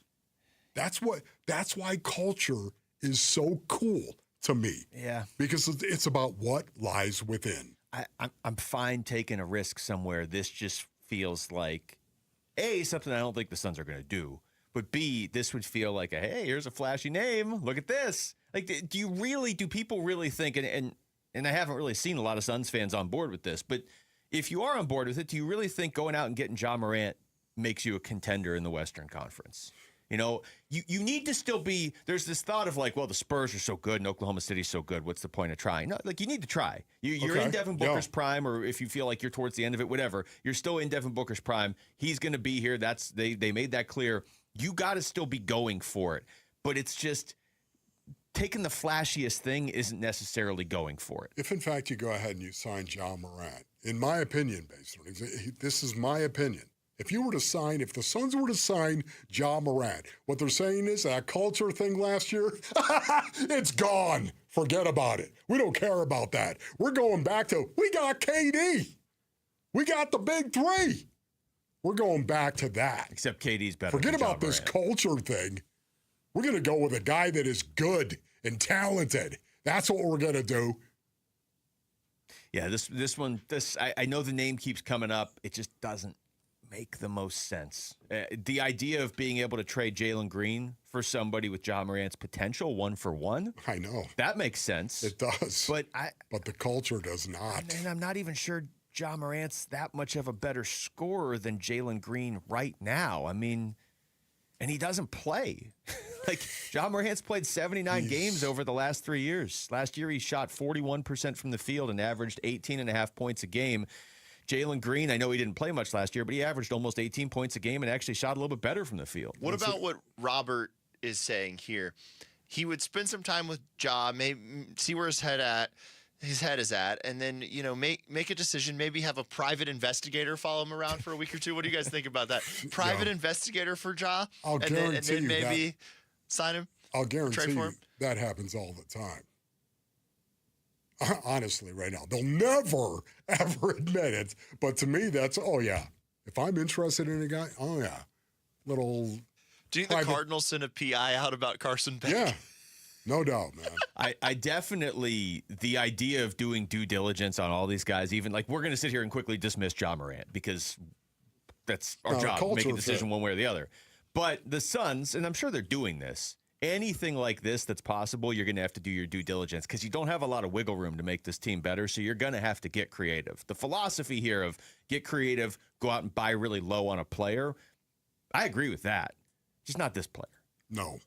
That's why culture is so cool to me. Yeah. Because it's about what lies within. I'm fine taking a risk somewhere. This just feels like, A, something I don't think the Suns are going to do. But B, this would feel like, hey, here's a flashy name. Look at this. Like, do people really think, and I haven't really seen a lot of Suns fans on board with this, but if you are on board with it, do you really think going out and getting Ja Morant makes you a contender in the Western Conference? You know, you need to still be, there's this thought of like, well, the Spurs are so good and Oklahoma City's so good. What's the point of trying? No, like you need to try. You're in Devin Booker's prime, or if you feel like you're towards the end of it, whatever, you're still in Devin Booker's prime. He's going to be here. They made that clear. You got to still be going for it. But it's just taking the flashiest thing isn't necessarily going for it. If, in fact, you go ahead and you sign Ja Morant, in my opinion, this is my opinion. If the Suns were to sign Ja Morant, what they're saying is that culture thing last year, it's gone. Forget about it. We don't care about that. We're going back to, we got KD. We got the big three. We're going back to that. Except KD's better. Forget than Ja about this Morant. culture thing. We're going to go with a guy that is good and talented. That's what we're going to do. Yeah, this one, I know the name keeps coming up. It just doesn't make the most sense. The idea of being able to trade Jalen Green for somebody with Ja Morant's potential 1-for-1. I know. That makes sense. It does. But the culture does not. And I'm not even sure Ja Morant's that much of a better scorer than Jalen Green right now. I mean, and he doesn't play. Like, Ja Morant's played 79 games over the last 3 years. Last year, he shot 41% from the field and averaged 18.5 points a game. Jalen Green, I know he didn't play much last year, but he averaged almost 18 points a game and actually shot a little bit better from the field. What about what Robert is saying here? He would spend some time with Ja, maybe see where his head is at, and then, you know, make a decision, maybe have a private investigator follow him around for a week or two. What do you guys think about that? Private investigator for Ja? I'll guarantee and then you maybe that, sign him? I'll guarantee trade for you him? that happens all the time. Honestly, right now. They'll never, ever admit it. But to me, that's, oh, yeah. If I'm interested in a guy, oh, yeah. Little. Do you think the Cardinals send a PI out about Carson Beck? Yeah. No doubt, man. I definitely, the idea of doing due diligence on all these guys, even like we're going to sit here and quickly dismiss Ja Morant because that's our job, make a decision one way or the other. But the Suns, and I'm sure they're doing this, anything like this that's possible, you're going to have to do your due diligence because you don't have a lot of wiggle room to make this team better, so you're going to have to get creative. The philosophy here of get creative, go out and buy really low on a player, I agree with that. Just not this player. No.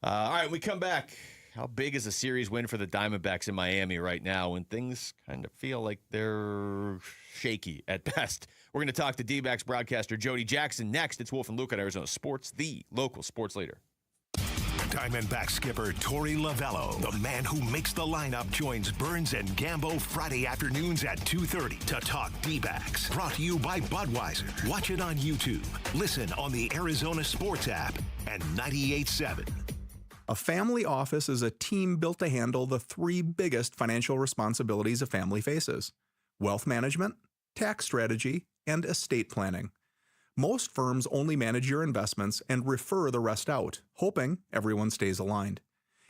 All right, we come back. How big is a series win for the Diamondbacks in Miami right now when things kind of feel like they're shaky at best? We're going to talk to D-backs broadcaster Jody Jackson next. It's Wolf and Luke at Arizona Sports, the local sports leader. Diamondback skipper Torey Lovello, the man who makes the lineup, joins Burns and Gambo Friday afternoons at 2:30 to talk D-backs. Brought to you by Budweiser. Watch it on YouTube. Listen on the Arizona Sports app and 98.7. A family office is a team built to handle the 3 biggest financial responsibilities a family faces: wealth management, tax strategy, and estate planning. Most firms only manage your investments and refer the rest out, hoping everyone stays aligned.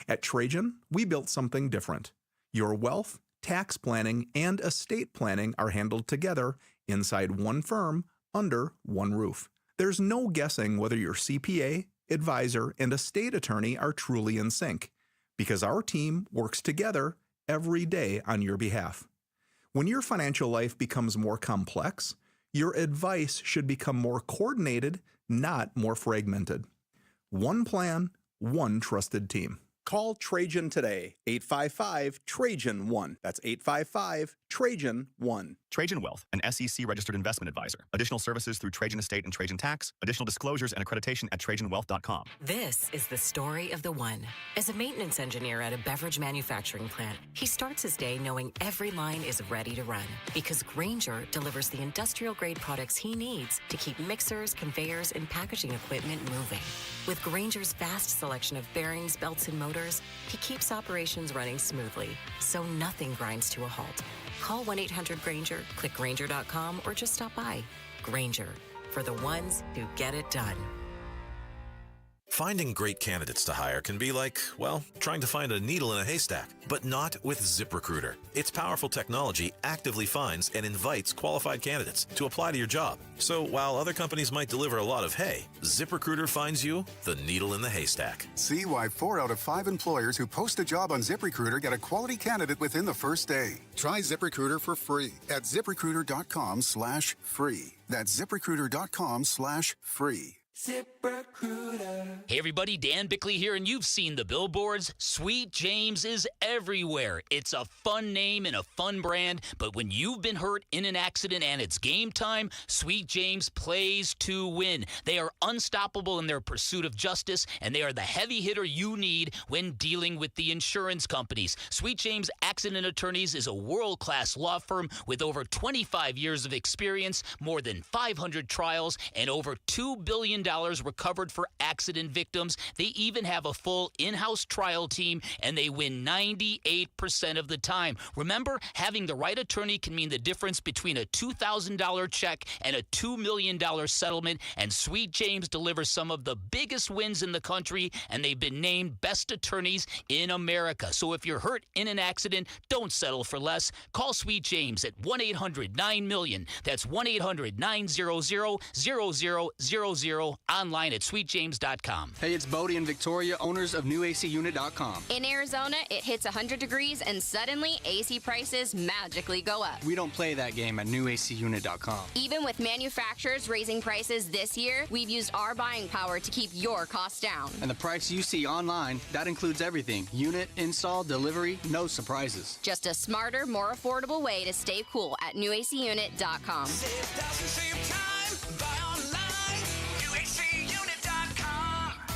At Trajan, we built something different. Your wealth, tax planning, and estate planning are handled together inside one firm under one roof. There's no guessing whether your CPA, advisor, and estate attorney are truly in sync, because our team works together every day on your behalf. When your financial life becomes more complex, your advice should become more coordinated, not more fragmented. One plan, one trusted team. Call Trajan today, 855-TRAJAN-1. That's 855-TRAJAN-1. Trajan Wealth, an SEC-registered investment advisor. Additional services through Trajan Estate and Trajan Tax. Additional disclosures and accreditation at TrajanWealth.com. This is the story of the one. As a maintenance engineer at a beverage manufacturing plant, he starts his day knowing every line is ready to run, because Grainger delivers the industrial-grade products he needs to keep mixers, conveyors, and packaging equipment moving. With Grainger's vast selection of bearings, belts, and motors, he keeps operations running smoothly, so nothing grinds to a halt. Call 1-800-GRAINGER, click Grainger.com, or just stop by. Grainger, for the ones who get it done. Finding great candidates to hire can be like, well, trying to find a needle in a haystack, but not with ZipRecruiter. Its powerful technology actively finds and invites qualified candidates to apply to your job. So while other companies might deliver a lot of hay, ZipRecruiter finds you the needle in the haystack. See why 4 out of 5 employers who post a job on ZipRecruiter get a quality candidate within the first day. Try ZipRecruiter for free at ZipRecruiter.com/free. That's ZipRecruiter.com/free. ZipRecruiter. Hey everybody, Dan Bickley here, and you've seen the billboards. Sweet James is everywhere. It's a fun name and a fun brand, but when you've been hurt in an accident and it's game time, Sweet James plays to win. They are unstoppable in their pursuit of justice, and they are the heavy hitter you need when dealing with the insurance companies. Sweet James Accident Attorneys is a world-class law firm with over 25 years of experience, more than 500 trials, and over $2 billion recovered for accident victims. They even have a full in-house trial team, and they win 98% of the time. Remember, having the right attorney can mean the difference between a $2,000 check and a $2 million settlement, and Sweet James delivers some of the biggest wins in the country, and they've been named best attorneys in America. So if you're hurt in an accident, don't settle for less. Call Sweet James at 1-800-9-MILLION. That's 1-800-900-0000. Online at sweetjames.com. Hey, it's Bodie and Victoria, owners of NewACUnit.com. In Arizona, it hits 100 degrees and suddenly AC prices magically go up. We don't play that game at NewACUnit.com. Even with manufacturers raising prices this year, we've used our buying power to keep your costs down. And the price you see online, that includes everything. Unit, install, delivery, no surprises. Just a smarter, more affordable way to stay cool at NewACUnit.com.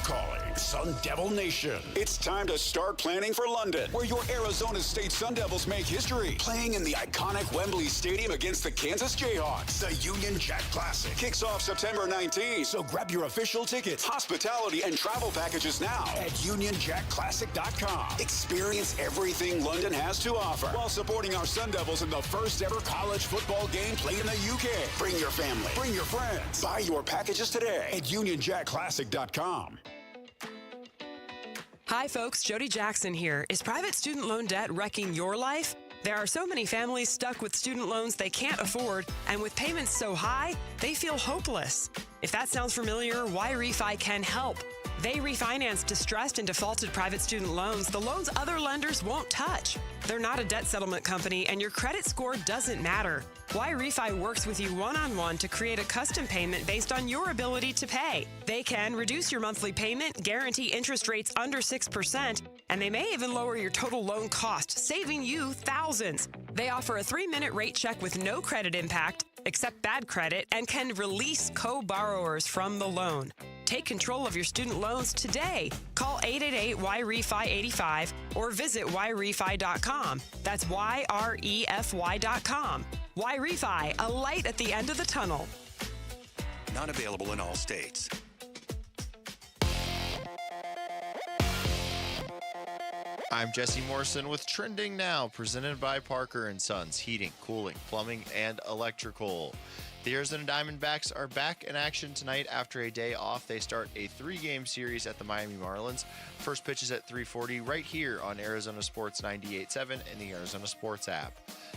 Calling Sun Devil Nation. It's time to start planning for London, where your Arizona State Sun Devils make history. Playing in the iconic Wembley Stadium against the Kansas Jayhawks. The Union Jack Classic kicks off September 19th, so grab your official tickets, hospitality, and travel packages now at UnionJackClassic.com. Experience everything London has to offer while supporting our Sun Devils in the first ever college football game played in the UK. Bring your family, bring your friends. Buy your packages today at UnionJackClassic.com. Hi, folks. Jody Jackson here. Is private student loan debt wrecking your life? There are so many families stuck with student loans they can't afford, and with payments so high, they feel hopeless. If that sounds familiar, YRefi can help. They refinance distressed and defaulted private student loans, the loans other lenders won't touch. They're not a debt settlement company, and your credit score doesn't matter. YRefi works with you one-on-one to create a custom payment based on your ability to pay. They can reduce your monthly payment, guarantee interest rates under 6%, and they may even lower your total loan cost, saving you thousands. They offer a 3-minute rate check with no credit impact, accept bad credit, and can release co-borrowers from the loan. Take control of your student loans today. Call 888-YREFI-85 or visit YRefi.com. That's YREFY.com. YRefi, a light at the end of the tunnel. Not available in all states. I'm Jesse Morrison with Trending Now, presented by Parker & Sons, heating, cooling, plumbing, and electrical. The Arizona Diamondbacks are back in action tonight after a day off. They start a 3-game series at the Miami Marlins. First pitch is at 3:40 right here on Arizona Sports 98.7 and the Arizona Sports app.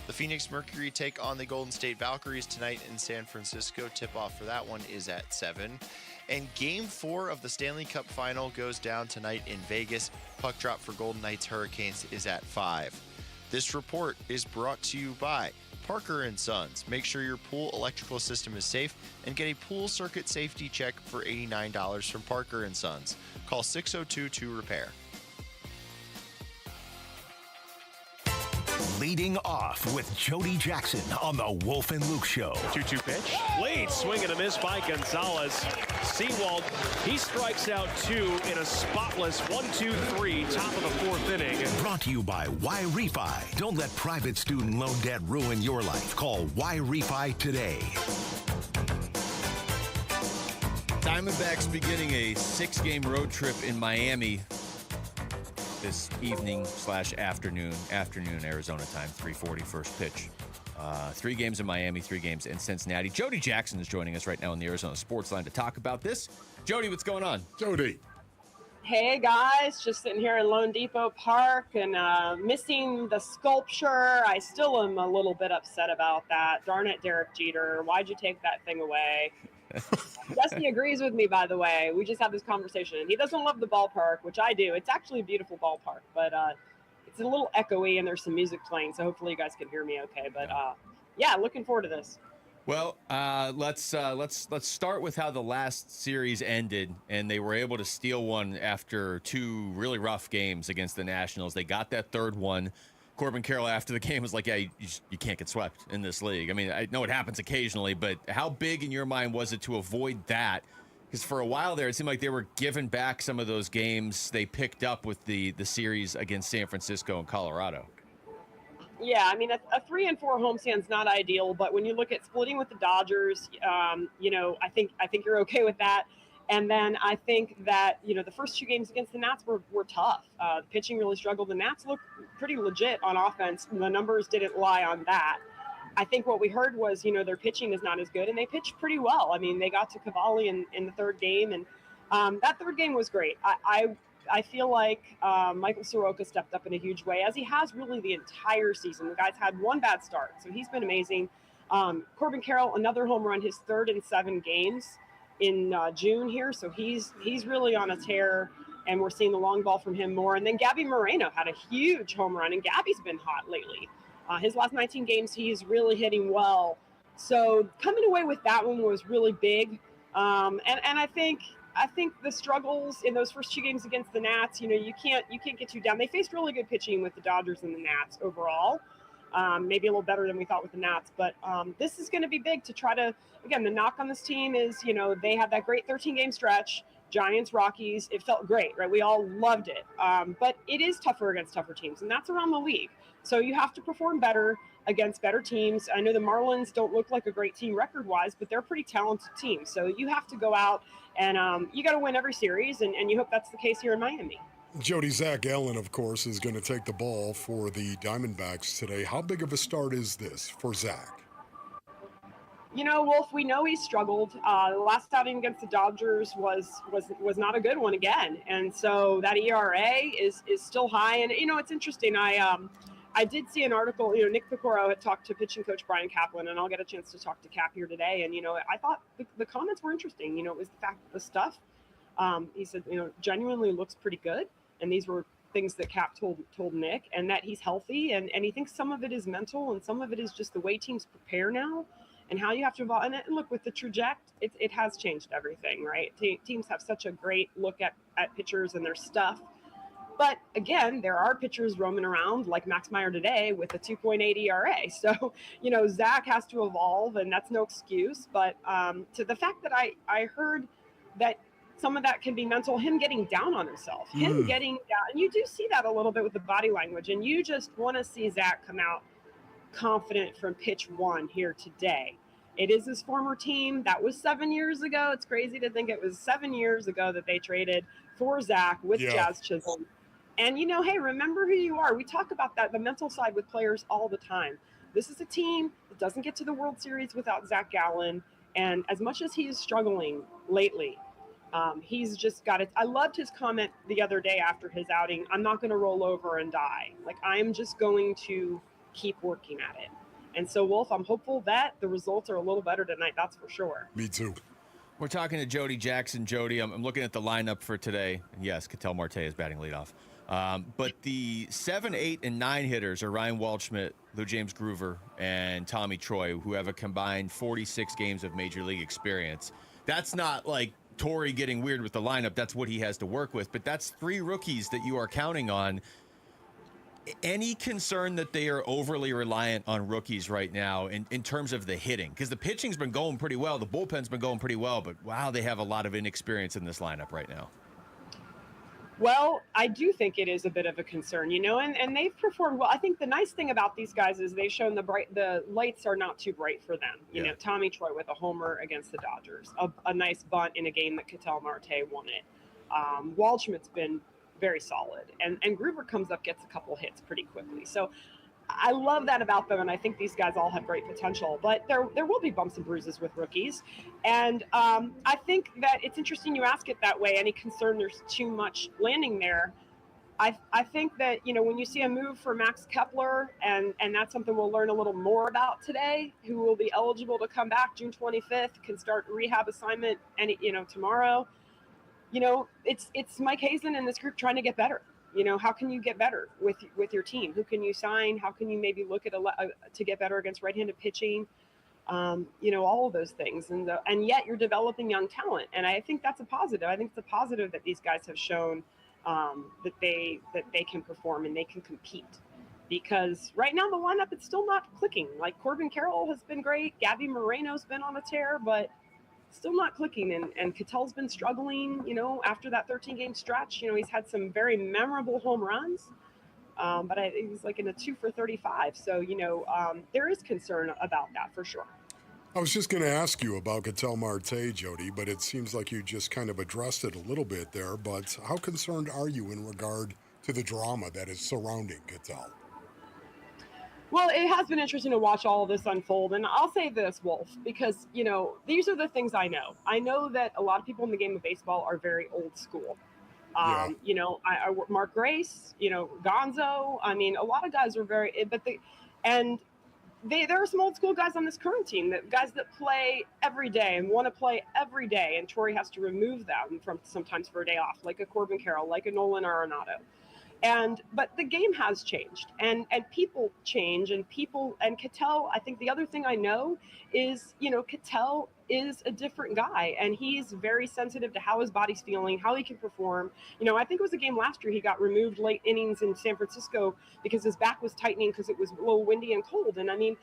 The Phoenix Mercury take on the Golden State Valkyries tonight in San Francisco. Tip-off for that one is at 7. And Game 4 of the Stanley Cup Final goes down tonight in Vegas. Puck drop for Golden Knights Hurricanes is at 5. This report is brought to you by Parker & Sons. Make sure your pool electrical system is safe and get a pool circuit safety check for $89 from Parker & Sons. Call 602-2-REPAIR. Leading off with Jody Jackson on the Wolf and Luke Show. 2-2 pitch. Late swing and a miss by Gonzalez. Seawald, he strikes out 2 in a spotless 1-2-3 top of the 4th inning. Brought to you by Y-Refi. Don't let private student loan debt ruin your life. Call Y-Refi today. Diamondbacks beginning a 6-game road trip in Miami this evening/afternoon, Arizona time, 3:40 first pitch. 3 games in Miami, 3 games in Cincinnati. Jody Jackson is joining us right now on the Arizona Sports Line to talk about this. Jody, what's going on? Jody. Hey guys, just sitting here in Lone Depot Park and missing the sculpture. I still am a little bit upset about that. Darn it, Derek Jeter. Why'd you take that thing away? Jesse agrees with me, by the way. We just had this conversation. He doesn't love the ballpark, which I do. It's actually a beautiful ballpark, but it's a little echoey and there's some music playing, so hopefully you guys can hear me okay. But yeah, looking forward to this. Well, let's start with how the last series ended, and they were able to steal one after 2 really rough games against the Nationals. They got that 3rd one. Corbin Carroll after the game was like, yeah, you can't get swept in this league. I mean, I know it happens occasionally, but how big in your mind was it to avoid that? Because for a while there, it seemed like they were giving back some of those games they picked up with the series against San Francisco and Colorado. Yeah, I mean, a 3-4 homestand's not ideal, but when you look at splitting with the Dodgers, you know, I think you're okay with that. And then I think that, you know, the first 2 games against the Nats were tough. The pitching really struggled. The Nats looked pretty legit on offense. The numbers didn't lie on that. I think what we heard was, you know, their pitching is not as good, and they pitched pretty well. I mean, they got to Cavalli in the 3rd game, and that 3rd game was great. I feel like Michael Soroka stepped up in a huge way, as he has really the entire season. The guy's had 1 bad start, so he's been amazing. Corbin Carroll, another home run, his 3rd in 7 games in June here, so he's really on a tear, and we're seeing the long ball from him more. And then Gabby Moreno had a huge home run, and Gabby's been hot lately. His last 19 games, he's really hitting well. So coming away with that one was really big. And I think the struggles in those first 2 games against the Nats, you know, you can't get too down. They faced really good pitching with the Dodgers and the Nats overall. Maybe a little better than we thought with the Nats, but this is going to be big to try to, again, the knock on this team is, you know, they had that great 13-game stretch, Giants, Rockies. It felt great, right? We all loved it. But it is tougher against tougher teams, and that's around the league. So you have to perform better against better teams. I know the Marlins don't look like a great team record-wise, but they're a pretty talented team. So you have to go out and you got to win every series, and you hope that's the case here in Miami. Jody, Zach Allen, of course, is going to take the ball for the Diamondbacks today. How big of a start is this for Zach? You know, Wolf, we know he struggled. The last outing against the Dodgers was not a good one again. And so that ERA is still high. And, you know, it's interesting. I did see an article, you know, Nick Picoro had talked to pitching coach Brian Kaplan, and I'll get a chance to talk to Cap here today. And, you know, I thought the comments were interesting. You know, it was the fact that the stuff, he said, you know, genuinely looks pretty good. And these were things that Cap told Nick, and that he's healthy. And he thinks some of it is mental and some of it is just the way teams prepare now and how you have to evolve. And look, with the trajectory, it has changed everything, right? Teams have such a great look at pitchers and their stuff. But again, there are pitchers roaming around like Max Meyer today with a 2.8 ERA. So, you know, Zach has to evolve, and that's no excuse. But to the fact that I heard that some of that can be mental, him getting down on himself, him getting down. And you do see that a little bit with the body language. And you just want to see Zach come out confident from pitch 1 here today. It is his former team. That was 7 years ago. It's crazy to think it was 7 years ago that they traded for Zach with Jazz Chisholm. And, hey, remember who you are. We talk about that, the mental side with players all the time. This is a team that doesn't get to the World Series without Zach Gallen. And as much as he is struggling lately, he's just got it. I loved his comment the other day after his outing. I'm not going to roll over and die. Like, I'm just going to keep working at it. And so, Wolf, I'm hopeful that the results are a little better tonight. That's for sure. Me too. We're talking to Jody Jackson. Jody, I'm looking at the lineup for today. And yes, Ketel Marte is batting leadoff. But the 7, 8, and 9 hitters are Ryan Waldschmidt, Lou James Groover, and Tommy Troy, who have a combined 46 games of Major League experience. That's not like Torey getting weird with the lineup. That's what he has to work with. But that's 3 rookies that you are counting on. Any concern that they are overly reliant on rookies right now in terms of the hitting? Because the pitching's been going pretty well. The bullpen's been going pretty well. But, wow, they have a lot of inexperience in this lineup right now. Well, I do think it is a bit of a concern, and they've performed well. I think the nice thing about these guys is they've shown the lights are not too bright for them. You know, Tommy Troy with a homer against the Dodgers, a nice bunt in a game that Ketel Marte won it. Waldschmidt's been very solid, and Groover comes up, gets a couple hits pretty quickly. So I love that about them, and I think these guys all have great potential. But there will be bumps and bruises with rookies, and I think that it's interesting you ask it that way. Any concern there's too much landing there? I think that when you see a move for Max Kepler, and that's something we'll learn a little more about today, who will be eligible to come back June 25th, can start rehab assignment tomorrow. It's Mike Hazen and this group trying to get better. How can you get better with your team? Who can you sign? How can you maybe look at to get better against right-handed pitching? All of those things. And yet you're developing young talent. And I think that's a positive. I think it's a positive that these guys have shown that they can perform and they can compete. Because right now the lineup, it's still not clicking. Like Corbin Carroll has been great. Gabby Moreno's been on a tear, but still not clicking, and Ketel's been struggling, after that 13-game stretch. He's had some very memorable home runs, but he was like in a 2 for 35. So, there is concern about that for sure. I was just going to ask you about Ketel Marte, Jody, but it seems like you just kind of addressed it a little bit there. But how concerned are you in regard to the drama that is surrounding Ketel? Well, it has been interesting to watch all of this unfold. And I'll say this, Wolf, because, these are the things I know. I know that a lot of people in the game of baseball are very old school. Mark Grace, Gonzo. I mean, a lot of guys are there are some old school guys on this current team, guys that play every day and want to play every day. And Torey has to remove them from sometimes for a day off, like a Corbin Carroll, like a Nolan Arenado. But the game has changed, and people change, and Ketel, I think the other thing I know is, Ketel is a different guy, and he's very sensitive to how his body's feeling, how he can perform. I think it was a game last year he got removed late innings in San Francisco because his back was tightening because it was a little windy and cold. And I mean,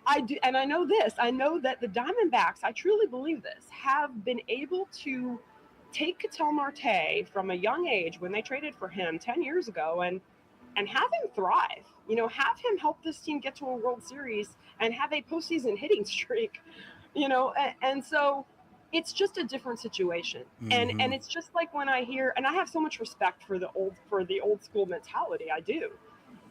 I know that the Diamondbacks, I truly believe this, have been able to take Ketel Marte from a young age when they traded for him 10 years ago and have him thrive, have him help this team get to a World Series and have a postseason hitting streak, and so it's just a different situation. Mm-hmm. And it's just like when I hear, and I have so much respect for the old school mentality, I do.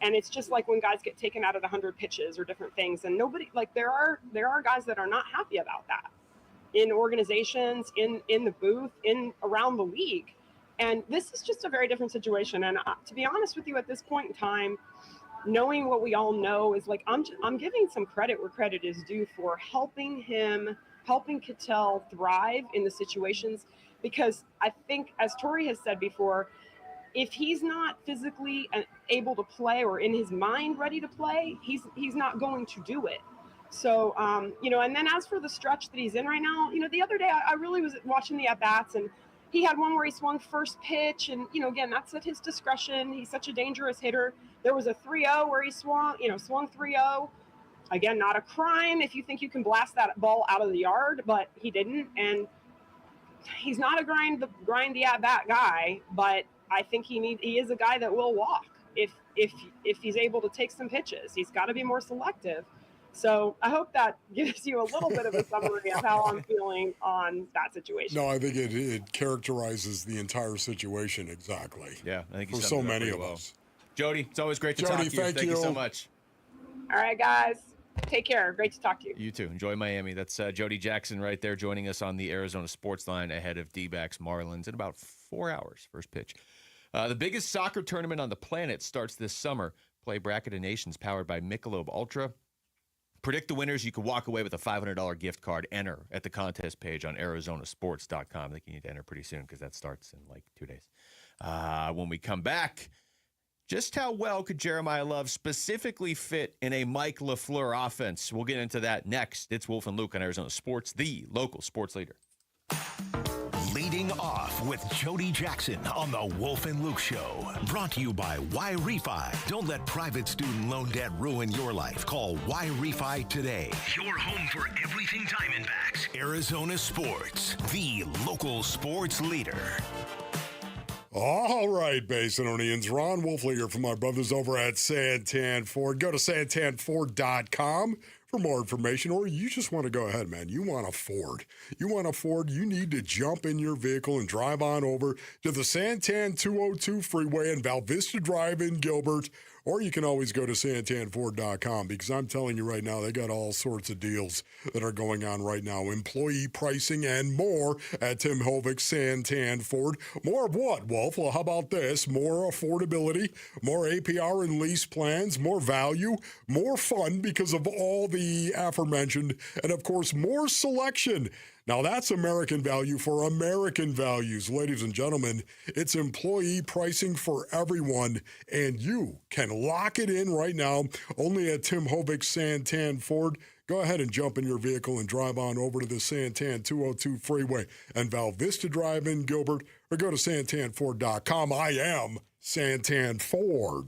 And it's just like when guys get taken out of 100 pitches or different things, and nobody, like there are guys that are not happy about that in organizations, in the booth, around the league. And this is just a very different situation. And to be honest with you, at this point in time, knowing what we all know is like, I'm giving some credit where credit is due for helping Ketel thrive in the situations, because I think, as Torey has said before, if he's not physically able to play or in his mind ready to play, he's not going to do it. So, and then as for the stretch that he's in right now, the other day I really was watching the at-bats, and he had one where he swung first pitch, and, again, that's at his discretion. He's such a dangerous hitter. There was a 3-0 where he swung 3-0. Again, not a crime if you think you can blast that ball out of the yard, but he didn't. And he's not a grind the at-bat guy, but I think he is a guy that will walk if he's able to take some pitches. He's got to be more selective. So I hope that gives you a little bit of a summary of how I'm feeling on that situation. No, I think it characterizes the entire situation exactly. Yeah, I think you for summed so it up many pretty of well. us. Jody, it's always great to Jody, talk to you. thank you you. so much. All right, guys. Take care. Great to talk to you. You too. Enjoy Miami. That's Jody Jackson right there joining us on the Arizona Sports Line ahead of D-backs Marlins in about 4 hours. First pitch. The biggest soccer tournament on the planet starts this summer. Play Bracket of Nations powered by Michelob Ultra. Predict the winners. You can walk away with a $500 gift card. Enter at the contest page on arizonasports.com. I think you need to enter pretty soon because that starts in like 2 days. When we come back, just how well could Jeremiah Love specifically fit in a Mike LaFleur offense? We'll get into that next. It's Wolf and Luke on Arizona Sports, the local sports leader. Leading off with Jody Jackson on the Wolf and Luke Show. Brought to you by Y-Refi. Don't let private student loan debt ruin your life. Call Y-Refi today. Your home for everything Diamondbacks. Arizona Sports, the local sports leader. All right, Basinonians. Ron Wolfley here from my brothers over at Santan Ford. Go to santanford.com for more information, or you just want to go ahead, man. You want a Ford. You need to jump in your vehicle and drive on over to the Santan 202 freeway and Val Vista Drive in Gilbert, or you can always go to santanford.com because I'm telling you right now, they got all sorts of deals that are going on right now. Employee pricing and more at Tim Hovik Santan Ford. More of what, Wolf? Well, how about this? More affordability, more APR and lease plans, more value, more fun because of all the aforementioned, and of course, more selection. Now, that's American value for American values. Ladies and gentlemen, it's employee pricing for everyone, and you can lock it in right now only at Tim Hovik Santan Ford. Go ahead and jump in your vehicle and drive on over to the Santan 202 freeway and Val Vista Drive in Gilbert, or go to santanford.com. I am Santan Ford.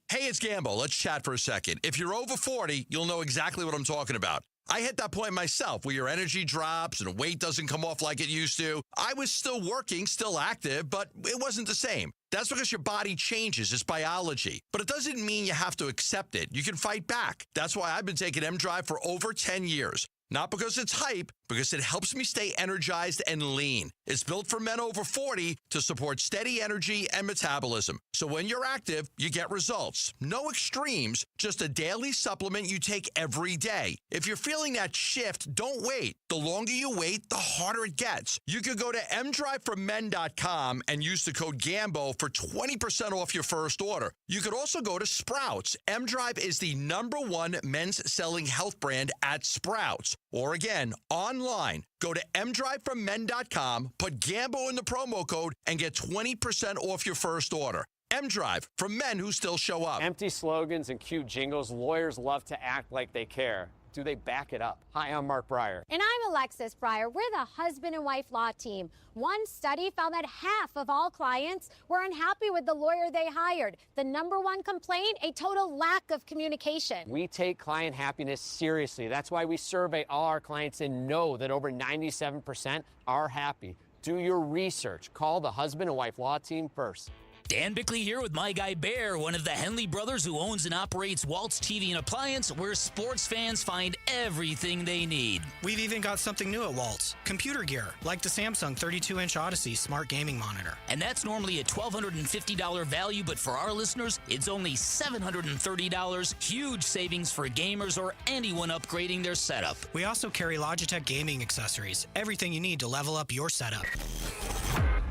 Hey, it's Gambo. Let's chat for a second. If you're over 40, you'll know exactly what I'm talking about. I hit that point myself where your energy drops and weight doesn't come off like it used to. I was still working, still active, but it wasn't the same. That's because your body changes. It's biology. But it doesn't mean you have to accept it. You can fight back. That's why I've been taking M-Drive for over 10 years. Not because it's hype, because it helps me stay energized and lean. It's built for men over 40 to support steady energy and metabolism. So when you're active, you get results. No extremes, just a daily supplement you take every day. If you're feeling that shift, don't wait. The longer you wait, the harder it gets. You could go to mdriveformen.com and use the code GAMBO for 20% off your first order. You could also go to Sprouts. M-Drive is the #1 men's selling health brand at Sprouts. Or again, online, go to mdriveformen.com, put Gambo in the promo code, and get 20% off your first order. M-Drive, for men who still show up. Empty slogans and cute jingles, lawyers love to act like they care. Do they back it up? Hi, I'm Mark Breyer. And I'm Alexis Breyer. We're the husband and wife law team. One study found that half of all clients were unhappy with the lawyer they hired. The #1 complaint, a total lack of communication. We take client happiness seriously. That's why we survey all our clients and know that over 97% are happy. Do your research. Call the husband and wife law team first. Dan Bickley here with my guy Bear, one of the Henley brothers who owns and operates Waltz TV and Appliance, where sports fans find everything they need. We've even got something new at Waltz. Computer gear, like the Samsung 32-inch Odyssey smart gaming monitor. And that's normally a $1,250 value, but for our listeners, it's only $730. Huge savings for gamers or anyone upgrading their setup. We also carry Logitech gaming accessories. Everything you need to level up your setup.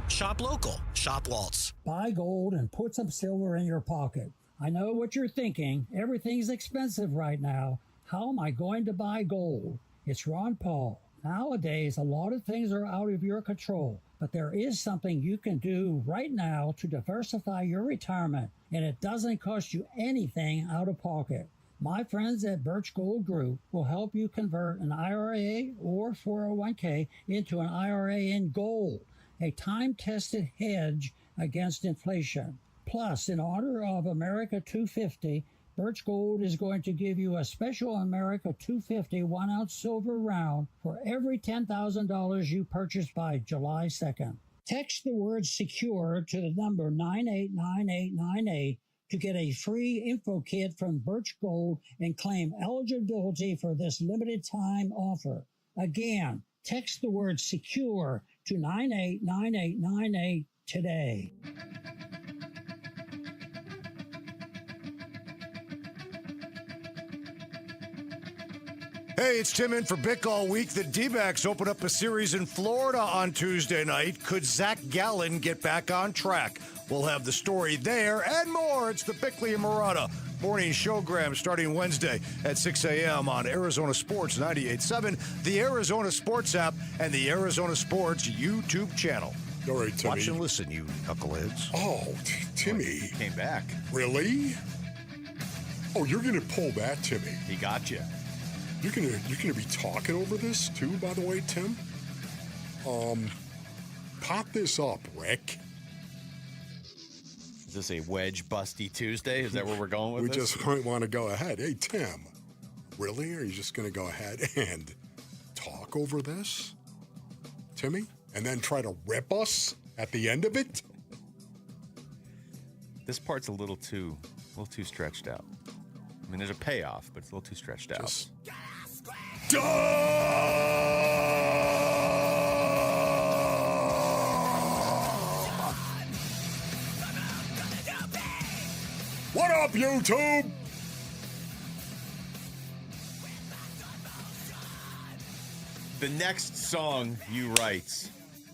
Shop local. Shop Waltz. Buy gold and put some silver in your pocket. I know what you're thinking. Everything's expensive right now. How am I going to buy gold? It's Ron Paul. Nowadays, a lot of things are out of your control, but there is something you can do right now to diversify your retirement, and it doesn't cost you anything out of pocket. My friends at Birch Gold Group will help you convert an IRA or 401k into an IRA in gold, a time-tested hedge against inflation. Plus, in honor of America 250, Birch Gold is going to give you a special America 250 1-ounce silver round for every $10,000 you purchase by July 2nd. Text the word SECURE to the number 989898 to get a free info kit from Birch Gold and claim eligibility for this limited time offer. Again, text the word secure to 989898 today. Hey, it's Tim in for Bick all week. The D-backs open up a series in Florida on Tuesday night. Could Zach Gallen get back on track? We'll have the story there and more. It's the Bickley and Murata Morning Showgram starting Wednesday at 6 a.m. on Arizona Sports 98.7, the Arizona Sports app, and the Arizona Sports YouTube channel. All right, Timmy. Watch and listen, you knuckleheads. Oh, Timmy. Came back. Really? Oh, you're going to pull that, Timmy. He got you. You're gonna be talking over this too, by the way, Tim. Pop this up, Rick. Is this a wedge busty Tuesday? Is that where we're going with we this? We just might want to go ahead. Hey, Tim, really? Are you just gonna go ahead and talk over this, Timmy, and then try to rip us at the end of it? This part's a little too stretched out. I mean, there's a payoff, but it's a little too stretched out. What up, YouTube? The next song you write,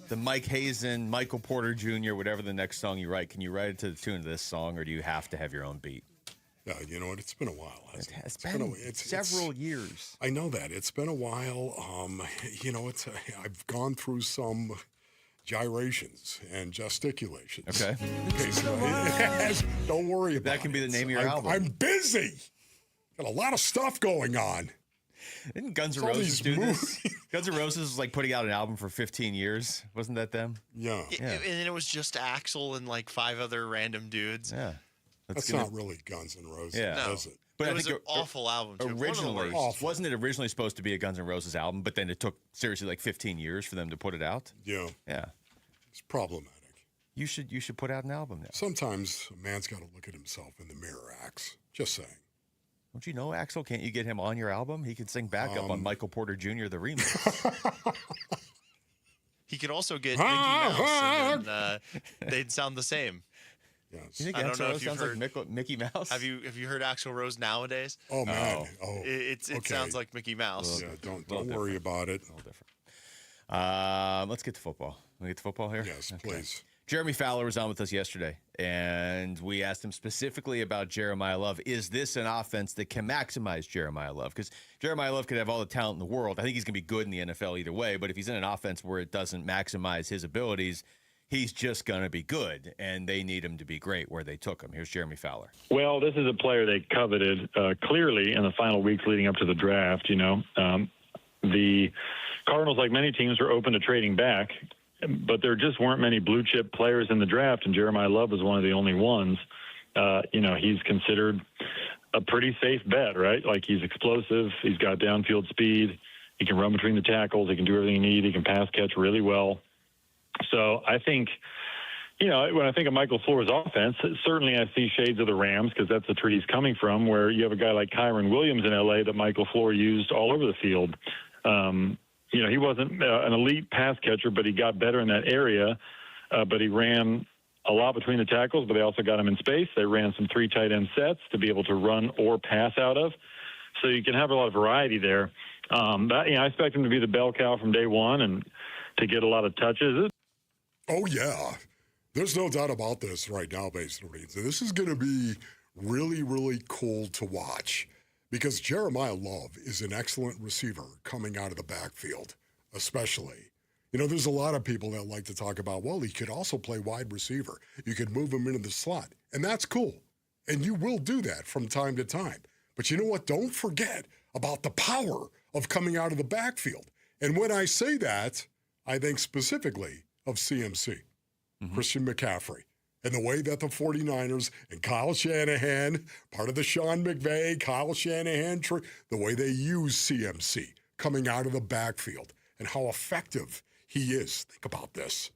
the Mike Hazen, Michael Porter Jr., whatever the next song you write, can you write it to the tune of this song, or do you have to have your own beat? Yeah, you know what? It's been a while. It's been several years. I know that. It's been a while. I've gone through some gyrations and gesticulations. Okay. Don't worry about it. That can be the name of your album. I'm busy. Got a lot of stuff going on. Didn't Guns N' Roses do this? Guns N' Roses was like putting out an album for 15 years. Wasn't that them? Yeah. And it was just Axl and like 5 other random dudes. Yeah. That's not really Guns N' Roses, is it? But it was an awful album, too. Originally, wasn't it originally supposed to be a Guns N' Roses album, but then it took seriously like 15 years for them to put it out? Yeah. Yeah. It's problematic. You should put out an album now. Sometimes a man's got to look at himself in the mirror, Axe. Just saying. Don't you know, Axl? Can't you get him on your album? He can sing backup on Michael Porter Jr., the remix. He could also get Mickey Mouse, and then they'd sound the same. Yes. You think I don't know if you've sounds heard like Mickey Mouse? Have you heard Axl Rose nowadays? Oh man, it sounds like Mickey Mouse. Yeah, don't worry about it. A little different. Let's get to football. Can we get to football here? Yes, please. Jeremy Fowler was on with us yesterday, and we asked him specifically about Jeremiah Love. Is this an offense that can maximize Jeremiah Love? Because Jeremiah Love could have all the talent in the world. I think he's going to be good in the NFL either way, but if he's in an offense where it doesn't maximize his abilities, he's just going to be good, and they need him to be great where they took him. Here's Jeremy Fowler. Well, this is a player they coveted clearly in the final weeks leading up to the draft. The Cardinals, like many teams, were open to trading back, but there just weren't many blue chip players in the draft, and Jeremiah Love was one of the only ones. He's considered a pretty safe bet, right? Like, he's explosive. He's got downfield speed. He can run between the tackles. He can do everything you need. He can pass catch really well. So I think, when I think of Michael Floor's offense, certainly I see shades of the Rams, because that's the tree he's coming from, where you have a guy like Kyron Williams in L.A. that Michael Floor used all over the field. He wasn't an elite pass catcher, but he got better in that area. But he ran a lot between the tackles, but they also got him in space. They ran some 3 tight end sets to be able to run or pass out of. So you can have a lot of variety there. I expect him to be the bell cow from day one and to get a lot of touches. Oh, yeah. There's no doubt about this right now, basically. So this is going to be really, really cool to watch, because Jeremiah Love is an excellent receiver coming out of the backfield, especially. There's a lot of people that like to talk about, well, he could also play wide receiver. You could move him into the slot, and that's cool. And you will do that from time to time. But you know what? Don't forget about the power of coming out of the backfield. And when I say that, I think specifically of CMC, Christian McCaffrey, and the way that the 49ers and Kyle Shanahan, part of the Sean McVay, Kyle Shanahan tree, the way they use CMC coming out of the backfield and how effective he is. Think about this.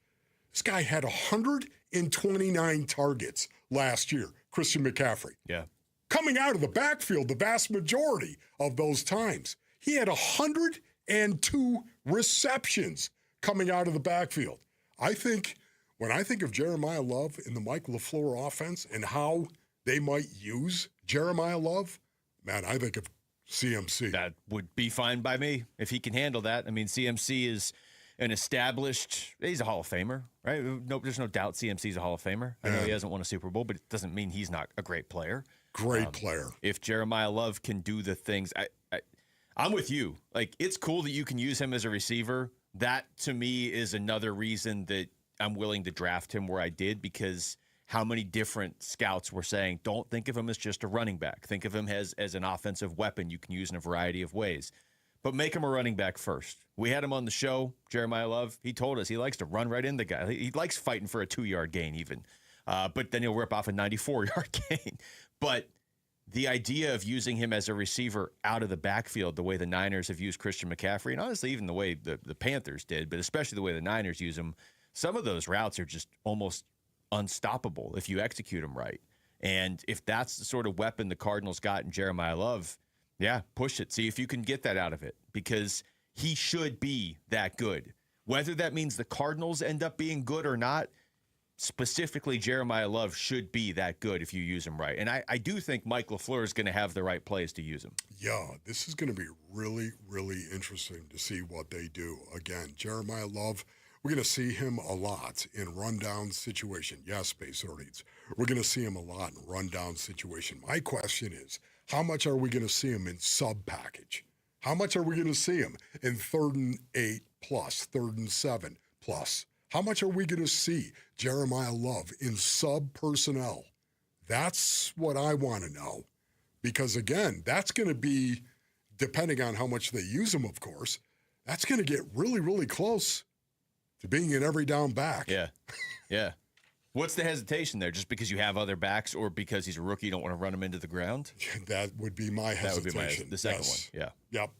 This guy had 129 targets last year, Christian McCaffrey. Yeah. Coming out of the backfield the vast majority of those times. He had 102 receptions coming out of the backfield. I think when I think of Jeremiah Love in the Mike LaFleur offense and how they might use Jeremiah Love, man, I think of CMC. That would be fine by me if he can handle that. I mean, CMC is an established, he's a Hall of Famer, right? No, there's no doubt CMC's a Hall of Famer. I know he hasn't won a Super Bowl, but it doesn't mean he's not a great player. Great player. If Jeremiah Love can do the things, I'm with you. Like, it's cool that you can use him as a receiver. That, to me, is another reason that I'm willing to draft him where I did, because how many different scouts were saying, don't think of him as just a running back. Think of him as an offensive weapon you can use in a variety of ways. But make him a running back first. We had him on the show, Jeremiah Love. He told us he likes to run right in the guy. He likes fighting for a 2-yard gain even. But then he'll rip off a 94-yard gain. But the idea of using him as a receiver out of the backfield, the way the Niners have used Christian McCaffrey, and honestly even the way the Panthers did, but especially the way the Niners use him, some of those routes are just almost unstoppable if you execute them right. And if that's the sort of weapon the Cardinals got in Jeremiah Love, yeah, push it. See if you can get that out of it, because he should be that good. Whether that means the Cardinals end up being good or not, specifically Jeremiah Love should be that good if you use him right. And I do think Mike LaFleur is going to have the right plays to use him. Yeah, this is going to be really, really interesting to see what they do. Again, Jeremiah Love, we're going to see him a lot in rundown situation. Yes, Space Orleans. We're going to see him a lot in rundown situation. My question is, how much are we going to see him in sub package? How much are we going to see him in 3rd and 8 plus, 3rd and 7 plus? How much are we going to see Jeremiah Love in sub personnel? That's what I want to know. Because, again, that's going to be, depending on how much they use him, of course, that's going to get really, really close to being an every down back. Yeah. Yeah. What's the hesitation there? Just because you have other backs, or because he's a rookie, you don't want to run him into the ground? That would be my hesitation. That would be the second one. Yeah. Yep.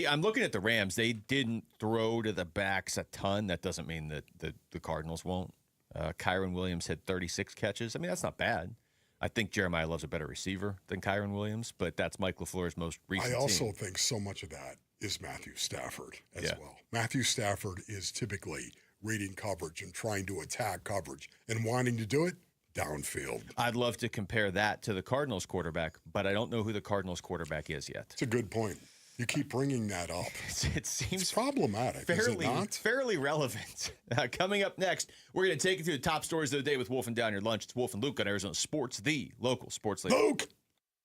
I'm looking at the Rams. They didn't throw to the backs a ton. That doesn't mean that the Cardinals won't. Kyron Williams had 36 catches. I mean, that's not bad. I think Jeremiah Love's a better receiver than Kyron Williams, but that's Mike LaFleur's most recent I also team. think so much of that is Matthew Stafford as well. Matthew Stafford is typically reading coverage and trying to attack coverage and wanting to do it downfield. I'd love to compare that to the Cardinals quarterback, but I don't know who the Cardinals quarterback is yet. It's a good point. You keep bringing that up. It seems it's problematic, is it not? Fairly relevant. Coming up next, we're going to take you through the top stories of the day with Wolf and Down Your Lunch. It's Wolf and Luke on Arizona Sports, the local sports leader. Luke!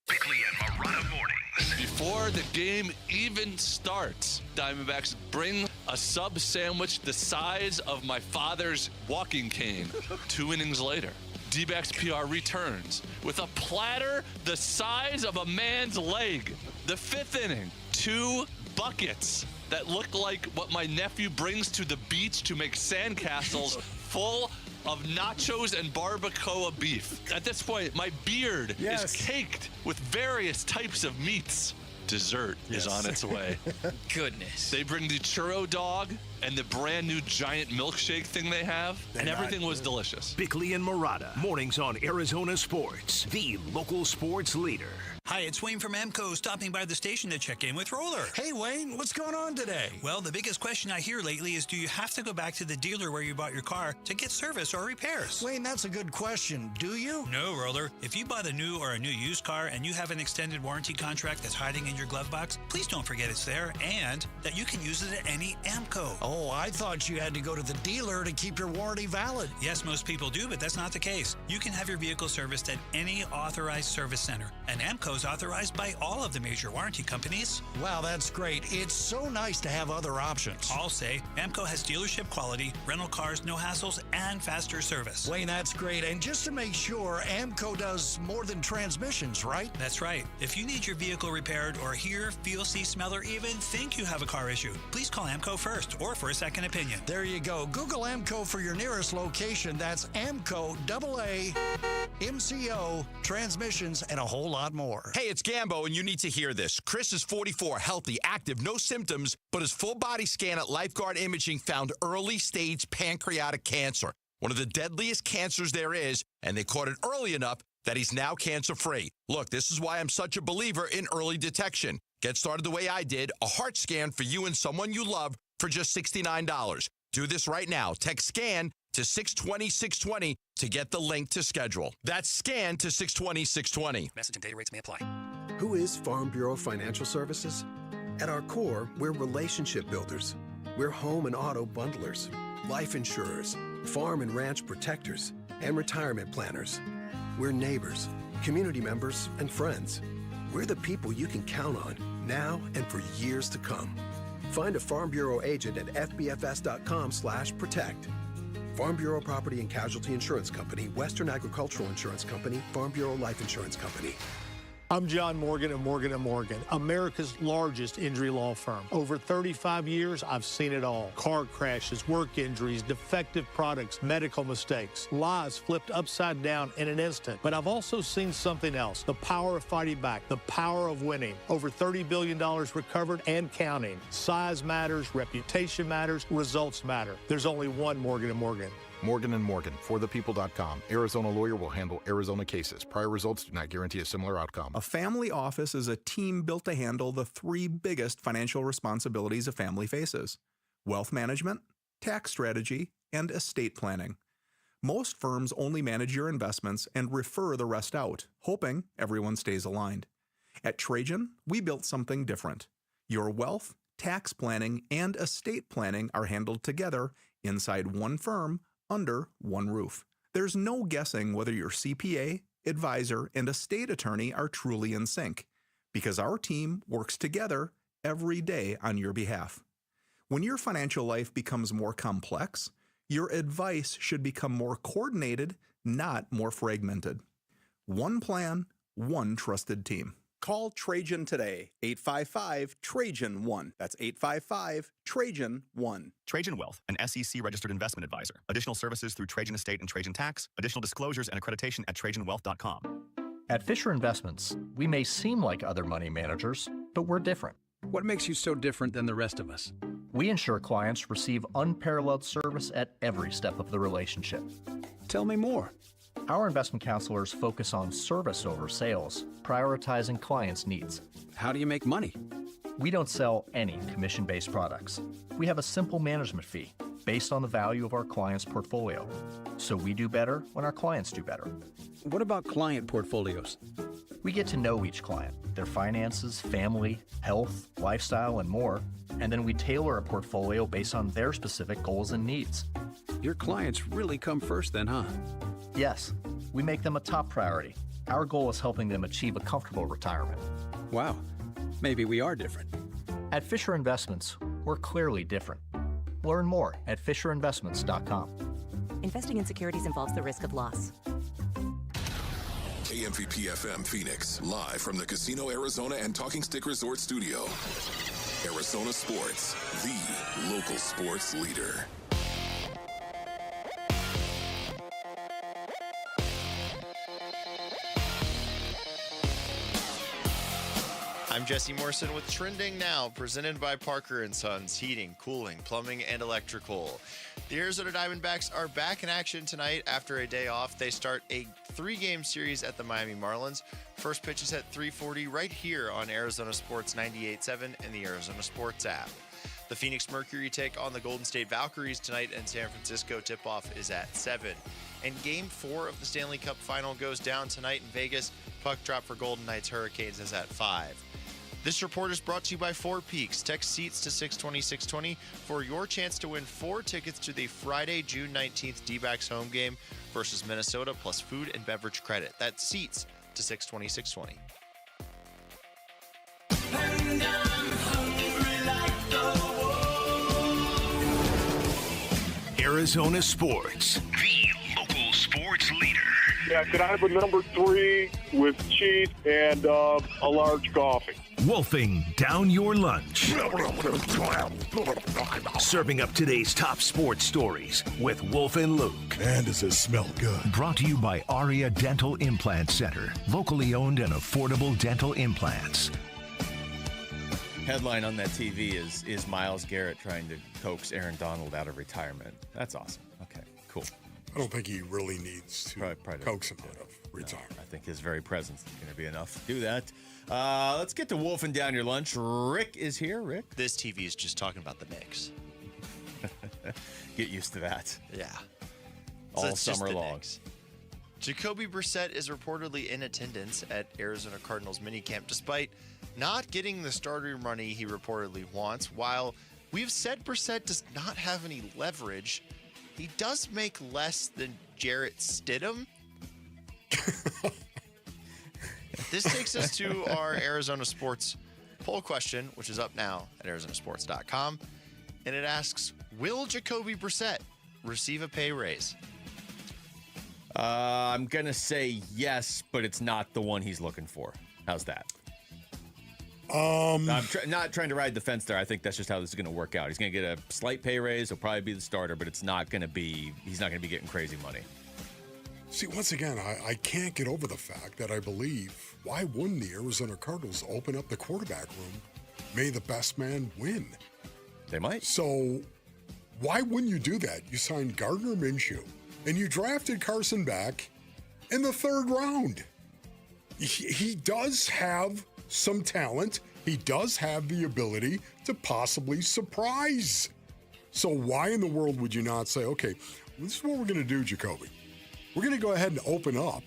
Bickley and Marotta mornings. Before the game even starts, Diamondbacks bring a sub sandwich the size of my father's walking cane. 2 innings later, D-backs PR returns with a platter the size of a man's leg. The 5th inning, 2 buckets that look like what my nephew brings to the beach to make sandcastles full of nachos and barbacoa beef. At this point, my beard is caked with various types of meats. Dessert is on its way. Goodness. They bring the churro dog and the brand new giant milkshake thing they have, and everything was delicious. Bickley and Marotta, mornings on Arizona Sports, the local sports leader. Hi, it's Wayne from AMCO, stopping by the station to check in with Roller. Hey, Wayne, what's going on today? Well, the biggest question I hear lately is, do you have to go back to the dealer where you bought your car to get service or repairs? Wayne, that's a good question. Do you? No, Roller. If you bought a new or a new used car and you have an extended warranty contract that's hiding in your glove box, please don't forget it's there and that you can use it at any AMCO. Oh, I thought you had to go to the dealer to keep your warranty valid. Yes, most people do, but that's not the case. You can have your vehicle serviced at any authorized service center, and AMCO is authorized by all of the major warranty companies. Wow, that's great. It's so nice to have other options. I'll say AMCO has dealership quality, rental cars, no hassles, and faster service. Wayne, that's great. And just to make sure, AMCO does more than transmissions, right? That's right. If you need your vehicle repaired or hear, feel, see, smell, or even think you have a car issue, please call AMCO first or for a second opinion. There you go. Google AMCO for your nearest location. That's AMCO, AA, MCO, transmissions, and a whole lot more. Hey, it's Gambo, and you need to hear this. Chris is 44, healthy, active, no symptoms, but his full body scan at Lifeguard Imaging found early stage pancreatic cancer, one of the deadliest cancers there is, and they caught it early enough that he's now cancer-free. Look, this is why I'm such a believer in early detection. Get started the way I did, a heart scan for you and someone you love for just $69. Do this right now. Text SCAN to 620-620 to get the link to schedule. That's SCAN to 620-620. Message and data rates may apply. Who is Farm Bureau Financial Services? At our core, we're relationship builders. We're home and auto bundlers, life insurers, farm and ranch protectors, and retirement planners. We're neighbors, community members, and friends. We're the people you can count on now and for years to come. Find a Farm Bureau agent at fbfs.com/protect. Farm Bureau Property and Casualty Insurance Company, Western Agricultural Insurance Company, Farm Bureau Life Insurance Company. I'm John Morgan of Morgan & Morgan, America's largest injury law firm. Over 35 years, I've seen it all. Car crashes, work injuries, defective products, medical mistakes, lives flipped upside down in an instant. But I've also seen something else, the power of fighting back, the power of winning. Over $30 billion recovered and counting. Size matters, reputation matters, results matter. There's only one Morgan & Morgan. Morgan & Morgan, forthepeople.com. Arizona lawyer will handle Arizona cases. Prior results do not guarantee a similar outcome. A family office is a team built to handle the three biggest financial responsibilities a family faces: wealth management, tax strategy, and estate planning. Most firms only manage your investments and refer the rest out, hoping everyone stays aligned. At Trajan, we built something different. Your wealth, tax planning, and estate planning are handled together inside one firm, under one roof. There's no guessing whether your CPA, advisor, and estate attorney are truly in sync, because our team works together every day on your behalf. When your financial life becomes more complex, your advice should become more coordinated, not more fragmented. One plan, one trusted team. Call Trajan today, 855-TRAJAN-1. That's 855-TRAJAN-1. Trajan Wealth, an SEC-registered investment advisor. Additional services through Trajan Estate and Trajan Tax. Additional disclosures and accreditation at TrajanWealth.com. At Fisher Investments, we may seem like other money managers, but we're different. What makes you so different than the rest of us? We ensure clients receive unparalleled service at every step of the relationship. Tell me more. Our investment counselors focus on service over sales, prioritizing clients' needs. How do you make money? We don't sell any commission-based products. We have a simple management fee based on the value of our clients' portfolio. So we do better when our clients do better. What about client portfolios? We get to know each client, their finances, family, health, lifestyle, and more, and then we tailor a portfolio based on their specific goals and needs. Your clients really come first then, huh? Yes, we make them a top priority. Our goal is helping them achieve a comfortable retirement. Wow, maybe we are different. At Fisher Investments, we're clearly different. Learn more at FisherInvestments.com. Investing in securities involves the risk of loss. KMVP FM Phoenix, live from the Casino Arizona and Talking Stick Resort Studio. Arizona Sports, the local sports leader. I'm Jesse Morrison with Trending Now, presented by Parker & Sons Heating, Cooling, Plumbing, and Electrical. The Arizona Diamondbacks are back in action tonight after a day off. They start a 3-game series at the Miami Marlins. First pitch is at 3:40 right here on Arizona Sports 98.7 and the Arizona Sports app. The Phoenix Mercury take on the Golden State Valkyries tonight, and San Francisco tip-off is at 7. And Game 4 of the Stanley Cup Final goes down tonight in Vegas. Puck drop for Golden Knights Hurricanes is at 5. This report is brought to you by Four Peaks. Text SEATS to 620-620 for your chance to win 4 tickets to the Friday, June 19th D-backs home game versus Minnesota, plus food and beverage credit. That's SEATS to 620-620. Arizona Sports, the local sports leader. Yeah, can I have a number 3 with cheese and a large coffee? Wolfing down your lunch. Serving up today's top sports stories with Wolf and Luke. Man, does this smell good. Brought to you by Aria Dental Implant Center. Locally owned and affordable dental implants. Headline on that TV is Myles Garrett trying to coax Aaron Donald out of retirement. That's awesome. Okay, cool. I don't think he really needs to coax him out of retire. I think his very presence is going to be enough to do that. Let's get to wolfing down your lunch. Rick is here. Rick? This TV is just talking about the Knicks. Get used to that. Yeah. All it's just summer the long. Knicks. Jacoby Brissett is reportedly in attendance at Arizona Cardinals minicamp, despite not getting the starting money he reportedly wants. While we've said Brissett does not have any leverage, he does make less than Jarrett Stidham. This takes us to our Arizona Sports poll question, which is up now at arizonasports.com. And it asks, will Jacoby Brissett receive a pay raise? I'm going to say yes, but it's not the one he's looking for. How's that? I'm not trying to ride the fence there. I think that's just how this is going to work out. He's going to get a slight pay raise. He'll probably be the starter, but he's not going to be getting crazy money. See, once again, I can't get over the fact that I believe, why wouldn't the Arizona Cardinals open up the quarterback room? May the best man win. They might. So why wouldn't you do that? You signed Gardner Minshew, and you drafted Carson back in the third round. He does have some talent. He does have the ability to possibly surprise. So why in the world would you not say, okay, this is what we're going to do, Jacoby. We're going to go ahead and open up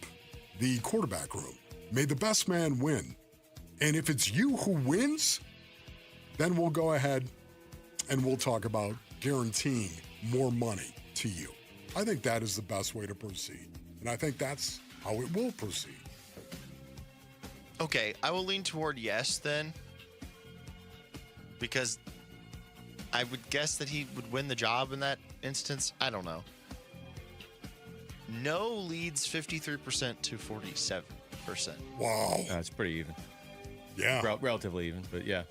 the quarterback room. May the best man win. And if it's you who wins, then we'll go ahead and we'll talk about guaranteeing more money to you. I think that is the best way to proceed. And I think that's how it will proceed. Okay, I will lean toward yes then. Because I would guess that he would win the job in that instance. I don't know. No leads 53% to 47%. Wow. That's pretty even. Yeah. Relatively even, but yeah.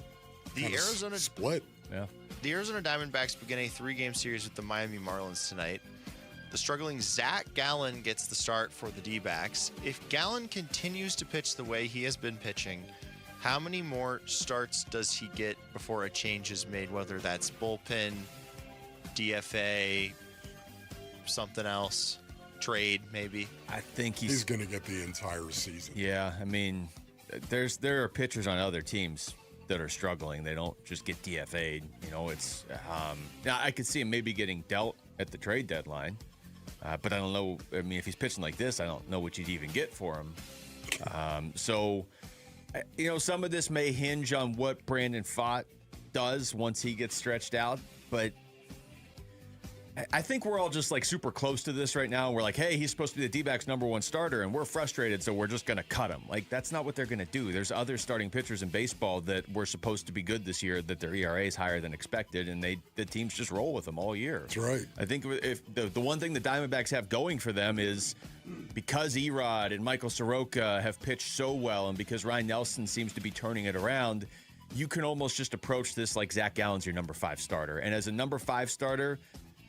The Arizona split. Yeah. The Arizona Diamondbacks begin a 3-game series with the Miami Marlins tonight. The struggling Zach Gallen gets the start for the D-backs. If Gallen continues to pitch the way he has been pitching, how many more starts does he get before a change is made, whether that's bullpen, DFA, something else, trade maybe? I think he's going to get the entire season. Yeah, I mean, there are pitchers on other teams that are struggling. They don't just get DFA'd. You know, it's now I could see him maybe getting dealt at the trade deadline, but I don't know. I mean, if he's pitching like this, I don't know what you'd even get for him. So, you know, some of this may hinge on what Brandon Pfaadt does once he gets stretched out, but I think we're all just like super close to this right now. We're like, hey, he's supposed to be the D-backs number one starter, and we're frustrated, so we're just going to cut him. Like, that's not what they're going to do. There's other starting pitchers in baseball that were supposed to be good this year, that their ERA is higher than expected, and the teams just roll with them all year. That's right. I think if the one thing the Diamondbacks have going for them is because Erod and Michael Soroka have pitched so well, and because Ryan Nelson seems to be turning it around, you can almost just approach this like Zach Gallen's your number 5 starter. And as a number 5 starter,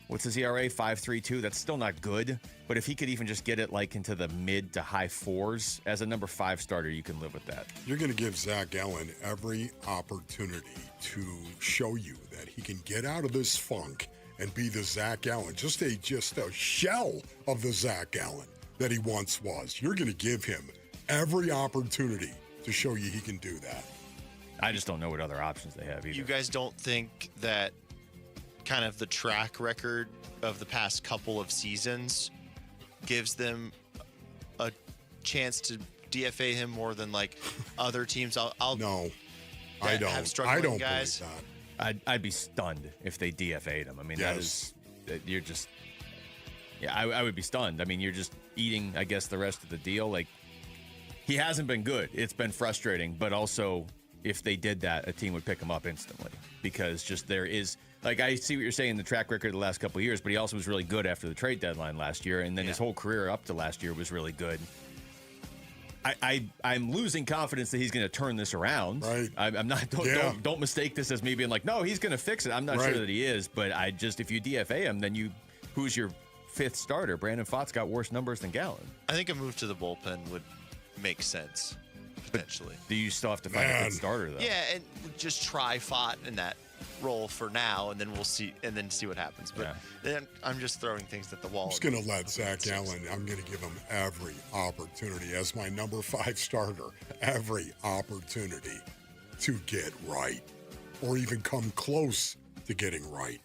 what's his ERA? 5.32. That's still not good. But if he could even just get it like into the mid to high 4s as a number 5 starter, you can live with that. You're going to give Zach Gallen every opportunity to show you that he can get out of this funk and be the Zach Gallen, just a shell of the Zach Gallen that he once was. You're going to give him every opportunity to show you he can do that. I just don't know what other options they have either. You guys don't think that kind of the track record of the past couple of seasons gives them a chance to DFA him more than like other teams? No, I don't. Have struggling I don't guys. believe that. I'd be stunned if they DFA'd him. I mean, you're just, yeah, I would be stunned. I mean, you're just eating, I guess, the rest of the deal. Like, he hasn't been good. It's been frustrating, but also if they did that, a team would pick him up instantly because just there is, like, I see what you're saying, the track record of the last couple of years, but he also was really good after the trade deadline last year, and then his whole career up to last year was really good. I'm losing confidence that he's going to turn this around. Right. I'm not. Don't mistake this as me being like, no, he's going to fix it. I'm not Right. sure that he is, but if you DFA him, then who's your 5th starter? Brandon Pfaadt's got worse numbers than Gallen. I think a move to the bullpen would make sense potentially. Do you still have to find a good starter though? Yeah, and just try Pfaadt in that role for now, and then we'll see what happens. But then I'm just throwing things at the wall. I'm just going to let Zach Allen, I'm going to give him every opportunity as my number 5 starter, every opportunity to get right or even come close to getting right.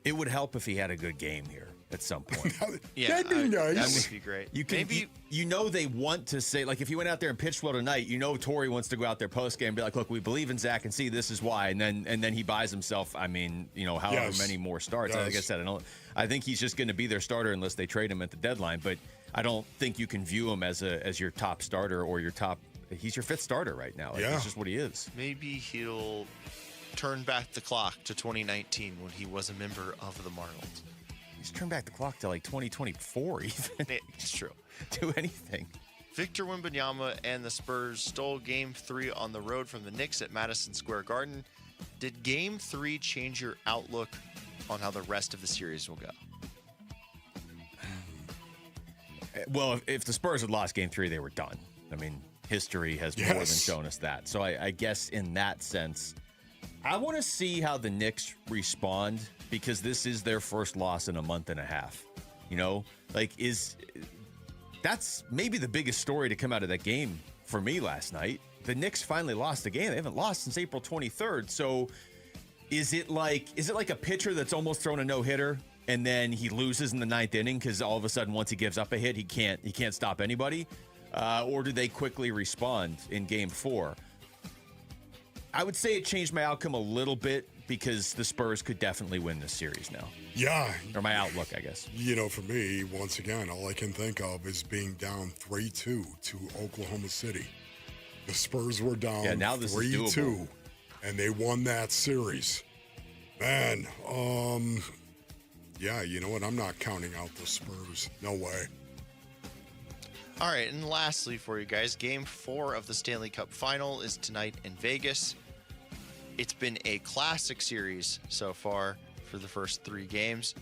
It would help if he had a good game here at some point. That'd be nice. That would be great. You can, you know they want to say, like, if he went out there and pitched well tonight, you know Torrey wants to go out there post-game and be like, look, we believe in Zach and see this is why. And then he buys himself, however many more starts. Like I said, I think he's just going to be their starter unless they trade him at the deadline. But I don't think you can view him as your top starter or he's your 5th starter right now. That's just what he is. Maybe he'll turn back the clock to 2019 when he was a member of the Marlins. He's turned back the clock to like 2024 even. It's true. Do anything. Victor Wembanyama and the Spurs stole Game 3 on the road from the Knicks at Madison Square Garden. Did Game 3 change your outlook on how the rest of the series will go? Well, if the Spurs had lost Game 3, they were done. I mean, history has more than shown us that. So I guess in that sense, I want to see how the Knicks respond because this is their first loss in a month and a half. That's maybe the biggest story to come out of that game for me last night. The Knicks finally lost a game. They haven't lost since April 23rd. So is it like a pitcher that's almost thrown a no-hitter and then he loses in the 9th inning because all of a sudden once he gives up a hit, he can't stop anybody? Or do they quickly respond in Game 4? I would say it changed my outcome a little bit because the Spurs could definitely win this series now. Yeah. Or my outlook, I guess. For me, once again, all I can think of is being down 3-2 to Oklahoma City. The Spurs were down now this 3-2, is doable. and they won that series. Man, you know what? I'm not counting out the Spurs. No way. All right, and lastly for you guys, Game 4 of the Stanley Cup Final is tonight in Vegas. It's been a classic series so far for the first 3 games.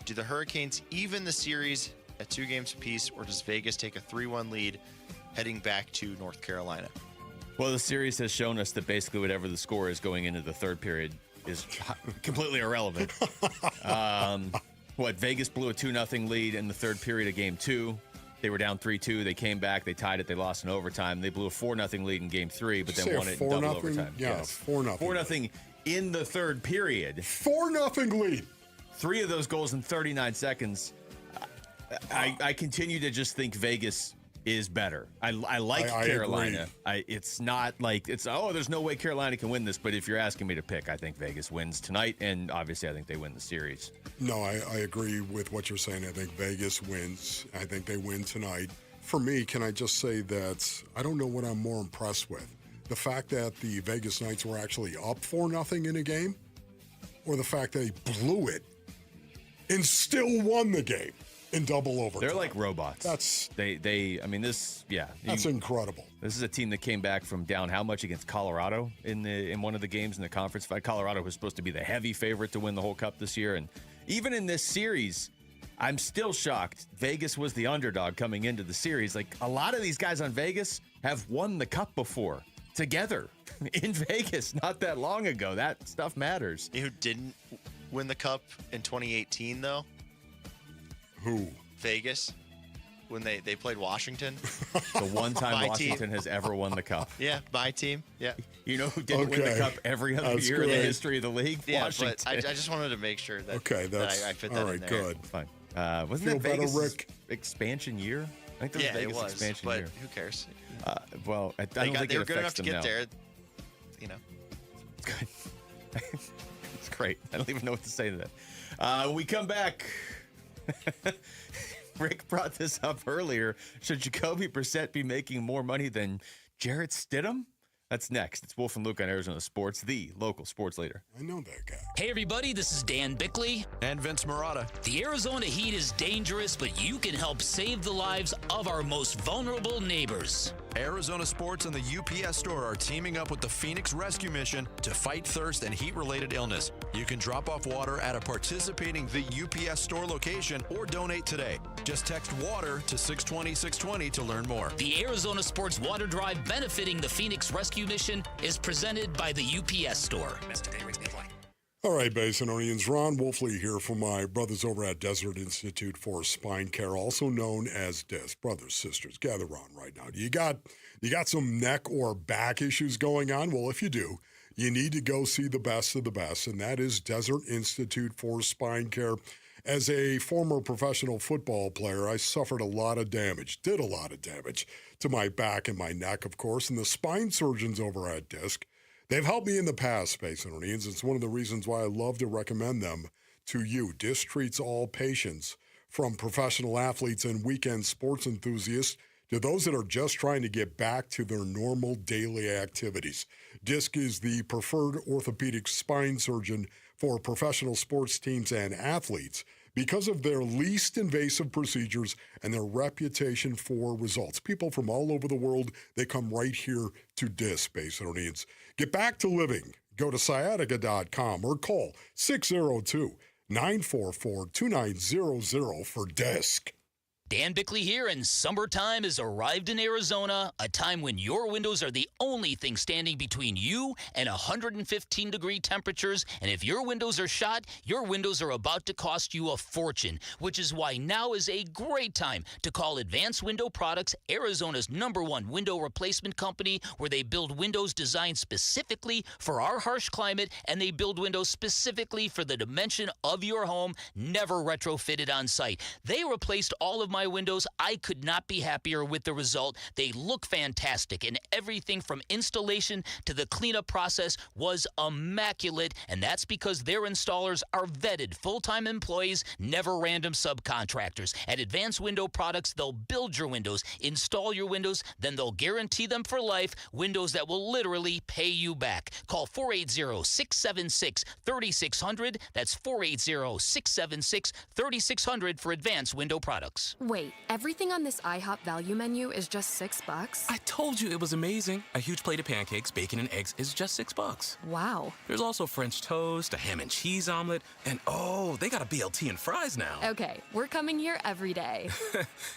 Do the Hurricanes even the series at 2 games apiece, or does Vegas take a 3-1 lead heading back to North Carolina? Well, the series has shown us that basically whatever the score is going into the third period is completely irrelevant. Vegas blew a 2-0 lead in the third period of Game 2. They were down 3-2. They came back. They tied it. They lost in overtime. They blew a 4-0 lead in Game 3, but then won it in double overtime. Yeah, 4-0. 4-0 in the third period. 4-0 lead. 3 of those goals in 39 seconds. I continue to just think Vegas is better. I like Carolina. It's not like there's no way Carolina can win this, but if you're asking me to pick, I think Vegas wins tonight, and obviously I think they win the series. No, I agree with what you're saying. I think Vegas wins. I think they win tonight. For me, can I just say that I don't know what I'm more impressed with? The fact that the Vegas Knights were actually up 4-0 in a game, or the fact that they blew it and still won the game in double overtime. They're like robots. That's incredible. This is a team that came back from down how much against Colorado in one of the games in the conference fight. Colorado was supposed to be the heavy favorite to win the whole cup this year, and even in this series, I'm still shocked. Vegas was the underdog coming into the series. Like, a lot of these guys on Vegas have won the cup before together in Vegas not that long ago. That stuff matters. You know who didn't win the cup in 2018 though? Who? Vegas, when they played Washington. The one time Washington has ever won the cup. Yeah, my team. Yeah. You know who didn't win the cup every other year in the history of the league? Yeah, Washington. but I just wanted to make sure that, I fit that all right, in there. good. Fine. Wasn't that Vegas' expansion year? I think that was Vegas' it was, expansion but year. who cares? I don't think they were it good enough affects to them get now. there. You know. It's good. It's great. I don't even know what to say to that. When we come back, Rick brought this up earlier. Should Jacoby Brissett be making more money than Jarrett Stidham? That's next. It's Wolf and Luke on Arizona Sports, the local sports leader. I know that guy. Hey, everybody, this is Dan Bickley. And Vince Marotta. The Arizona heat is dangerous, but you can help save the lives of our most vulnerable neighbors. Arizona Sports and the UPS Store are teaming up with the Phoenix Rescue Mission to fight thirst and heat-related illness. You can drop off water at a participating The UPS Store location or donate today. Just text WATER to 620-620 to learn more. The Arizona Sports Water Drive benefiting the Phoenix Rescue Mission is presented by the UPS Store. All right, Basinonians. Ron Wolfley here from my brothers over at Desert Institute for Spine Care, also known as DIS. Brothers, sisters, gather around right now. You got some neck or back issues going on? Well, if you do, you need to go see the best of the best, and that is Desert Institute for Spine Care. As a former professional football player, I suffered a lot of damage, did a lot of damage to my back and my neck, of course, and the spine surgeons over at DISC, they've helped me in the past, Space Indians. It's one of the reasons why I love to recommend them to you. DISC treats all patients, from professional athletes and weekend sports enthusiasts to those that are just trying to get back to their normal daily activities. DISC is the preferred orthopedic spine surgeon for professional sports teams and athletes because of their least invasive procedures and their reputation for results. People from all over the world, they come right here to DISC, Basinonians. Get back to living. Go to sciatica.com or call 602-944-2900 for DISC. Dan Bickley here, and summertime has arrived in Arizona, a time when your windows are the only thing standing between you and 115-degree temperatures. And if your windows are shot, your windows are about to cost you a fortune, which is why now is a great time to call Advanced Window Products, Arizona's #1 window replacement company, where they build windows designed specifically for our harsh climate, and they build windows specifically for the dimension of your home, never retrofitted on site. They replaced all of my windows. I could not be happier with the result. They look fantastic, and everything from installation to the cleanup process was immaculate, and that's because their installers are vetted full-time employees, never random subcontractors. At Advanced Window Products, they'll build your windows, install your windows, then they'll guarantee them for life, windows that will literally pay you back. Call 480-676-3600. That's 480-676-3600 for Advanced Window Products. Wait, everything on this IHOP value menu is just $6? I told you it was amazing. A huge plate of pancakes, bacon, and eggs is just $6. Wow. There's also French toast, a ham and cheese omelet, and oh, they got a BLT and fries now. Okay, we're coming here every day.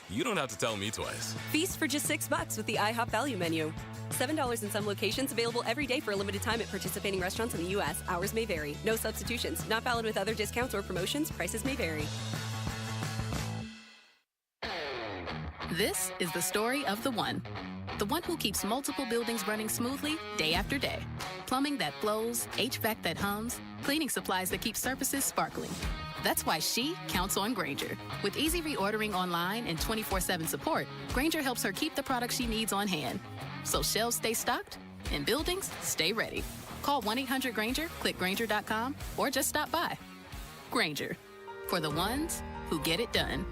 You don't have to tell me twice. Feast for just $6 with the IHOP value menu. $7 in some locations, available every day for a limited time at participating restaurants in the U.S. Hours may vary. No substitutions. Not valid with other discounts or promotions. Prices may vary. This is the story of the one who keeps multiple buildings running smoothly day after day. Plumbing that flows, HVAC that hums, cleaning supplies that keep surfaces sparkling. That's why she counts on Grainger. With easy reordering online and 24/7 support, Grainger helps her keep the products she needs on hand. So shelves stay stocked and buildings stay ready. Call 1-800-GRAINGER, click Grainger.com, or just stop by. Grainger, for the ones who get it done.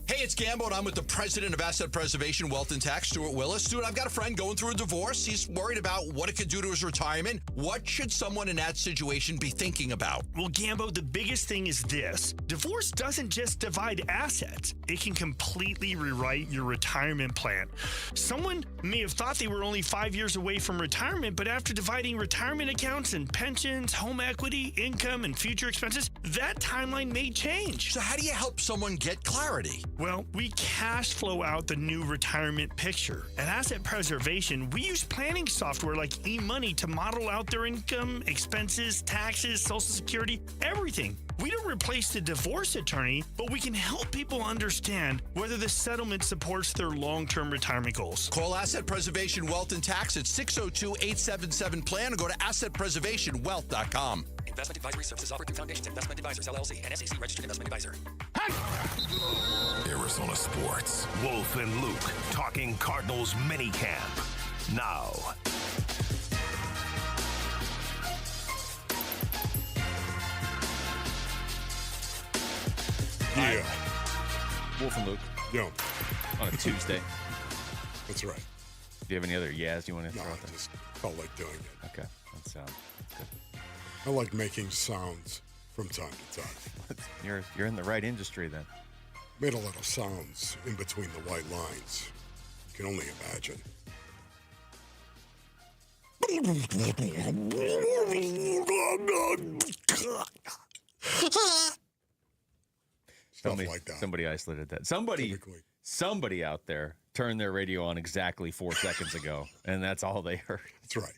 Hey, it's Gambo, and I'm with the president of Asset Preservation, Wealth and Tax, Stuart Willis. Stuart, I've got a friend going through a divorce. He's worried about what it could do to his retirement. What should someone in that situation be thinking about? Well, Gambo, the biggest thing is this. Divorce doesn't just divide assets. It can completely rewrite your retirement plan. Someone may have thought they were only 5 years away from retirement, but after dividing retirement accounts and pensions, home equity, income, and future expenses, that timeline may change. So how do you help someone get clarity? Well, we cash flow out the new retirement picture. At Asset Preservation, we use planning software like eMoney to model out their income, expenses, taxes, Social Security, everything. We don't replace the divorce attorney, but we can help people understand whether the settlement supports their long-term retirement goals. Call Asset Preservation Wealth and Tax at 602-877-PLAN or go to AssetPreservationWealth.com. Investment advisory services offered through Foundations Investment Advisors, LLC, and SEC Registered Investment Advisor. Arizona Sports. Wolf and Luke talking Cardinals minicamp. Now. Yeah. Wolf and Luke. Yeah. On a Tuesday. That's right. Do you have any other yes you want to No, throw I out there? just felt like doing it. Okay. That sounds good. I like making sounds from time to time. You're in the right industry then. Made a lot of sounds in between the white lines. You can only imagine. Stuff like that. Somebody isolated that. Somebody out there turned their radio on exactly 4 seconds ago, and that's all they heard. That's right.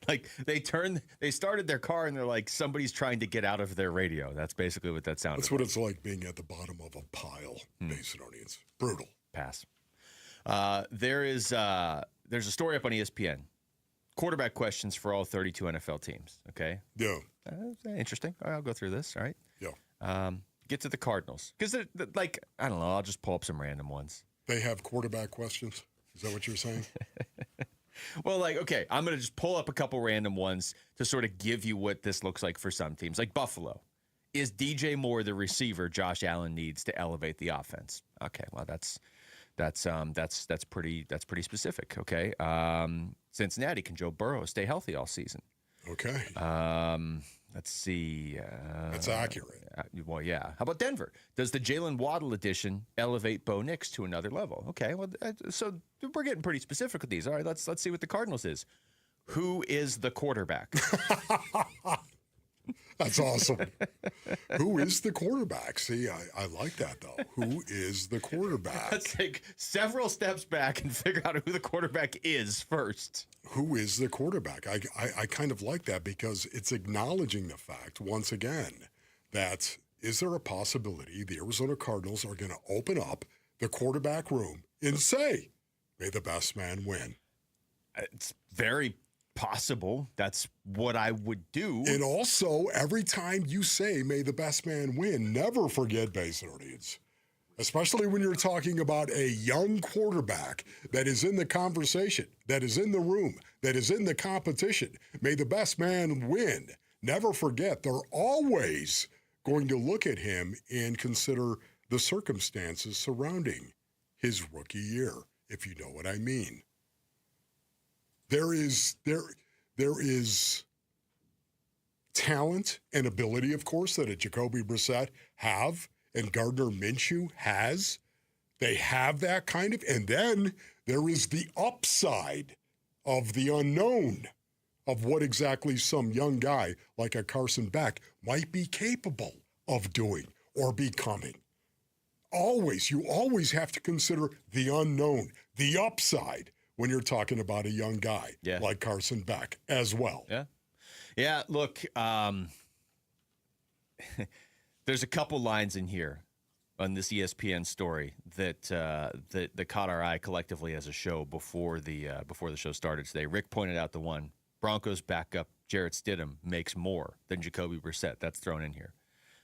Like they started their car and they're like, somebody's trying to get out of their radio. That's basically what that sounded That's what it's like being at the bottom of a pile, Basinonians. Brutal. Pass. There's a story up on ESPN. Quarterback questions for all 32 NFL teams. Okay. Yeah. Interesting. All right, I'll go through this. All right. Yeah. Get to the Cardinals. Because like, I don't know, I'll just pull up some random ones. They have quarterback questions? Is that what you're saying? Well, like, okay, I'm going to just pull up a couple random ones to sort of give you what this looks like for some teams. Like Buffalo. Is DJ Moore the receiver Josh Allen needs to elevate the offense? Okay, well, that's pretty specific, okay? Cincinnati, can Joe Burrow stay healthy all season? Okay. Let's see. That's accurate. Well, yeah. How about Denver? Does the Jalen Waddle addition elevate Bo Nix to another level? Okay. Well, so we're getting pretty specific with these. All right. Let's see what the Cardinals is. Who is the quarterback? That's awesome. Who is the quarterback? See, I like that, though. Who is the quarterback? Let's take several steps back and figure out who the quarterback is first. Who is the quarterback? I kind of like that because it's acknowledging the fact, once again, that is there a possibility the Arizona Cardinals are going to open up the quarterback room and say, may the best man win? It's very possible. That's what I would do. And also, every time you say, may the best man win, never forget Basinonians. Especially when you're talking about a young quarterback that is in the conversation, that is in the room, that is in the competition. May the best man win. Never forget, they're always going to look at him and consider the circumstances surrounding his rookie year, if you know what I mean. There is talent and ability, of course, that a Jacoby Brissett have and Gardner Minshew has. They have that kind of, and then there is the upside of the unknown of what exactly some young guy like a Carson Beck might be capable of doing or becoming. You always have to consider the unknown, the upside, when you're talking about a young guy like Carson Beck as well. Yeah. Yeah, look, there's a couple lines in here on this ESPN story that caught our eye collectively as a show before the show started today. Rick pointed out the one. Broncos backup Jarrett Stidham makes more than Jacoby Brissett. That's thrown in here.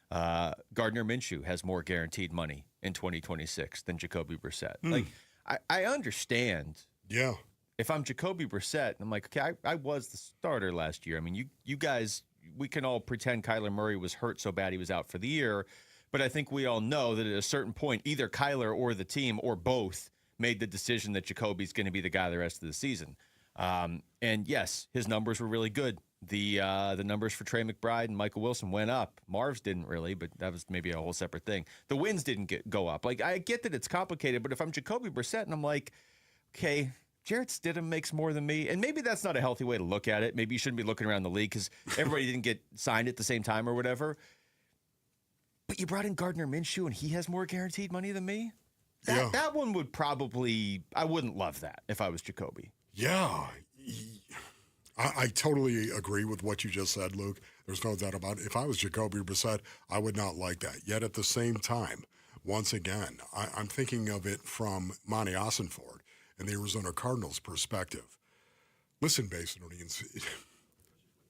Gardner Minshew has more guaranteed money in 2026 than Jacoby Brissett. Like, I understand. Yeah. If I'm Jacoby Brissett, I'm like, okay, I was the starter last year. I mean, you guys, we can all pretend Kyler Murray was hurt so bad he was out for the year, but I think we all know that at a certain point, either Kyler or the team or both made the decision that Jacoby's going to be the guy the rest of the season. And yes, his numbers were really good. The numbers for Trey McBride and Michael Wilson went up. Marv's didn't really, but that was maybe a whole separate thing. The wins didn't go up. Like, I get that it's complicated, but if I'm Jacoby Brissett and I'm like, okay, Jarrett Stidham makes more than me, and maybe that's not a healthy way to look at it. Maybe you shouldn't be looking around the league because everybody didn't get signed at the same time or whatever. But you brought in Gardner Minshew, and he has more guaranteed money than me? That one would probably – I wouldn't love that if I was Jacoby. Yeah. I totally agree with what you just said, Luke. There's no doubt about it. If I was Jacoby Brissett, I would not like that. Yet at the same time, once again, I'm thinking of it from Monty Ossenford and the Arizona Cardinals' perspective. Listen, Basinonians,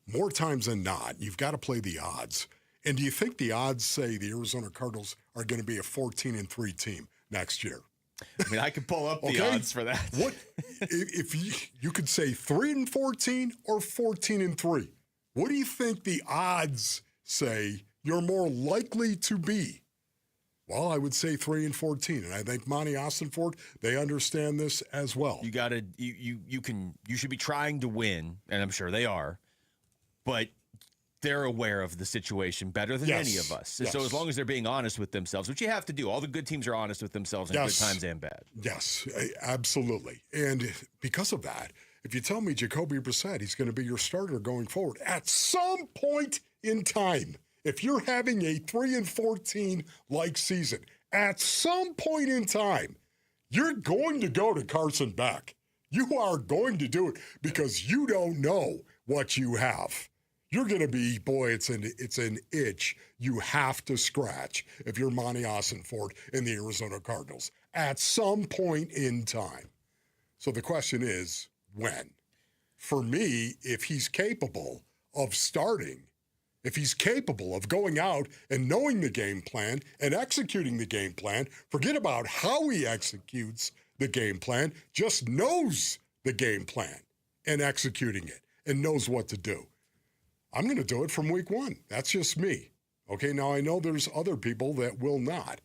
more times than not, you've got to play the odds. And do you think the odds say the Arizona Cardinals are going to be a 14-3 team next year? I mean, I could pull up the odds for that. What if you could say 3-14 or 14-3? What do you think the odds say you're more likely to be? Well, I would say 3-14, and I think Monty Ossenford, they understand this as well. You got to you should be trying to win, and I'm sure they are, but they're aware of the situation better than any of us. Yes. So as long as they're being honest with themselves, which you have to do, all the good teams are honest with themselves in good times and bad. Yes, absolutely. And because of that, if you tell me Jacoby Brissett, he's going to be your starter going forward, at some point in time, if you're having a 3-14 like season, at some point in time, you're going to go to Carson Beck. You are going to do it because you don't know what you have. You're going to be, boy, it's an itch you have to scratch if you're Monty Ossenfort and the Arizona Cardinals at some point in time. So the question is, when? For me, if he's capable of starting, if he's capable of going out and knowing the game plan and executing the game plan, forget about how he executes the game plan, just knows the game plan and executing it and knows what to do. I'm going to do it from week one. That's just me. Okay, now I know there's other people that will not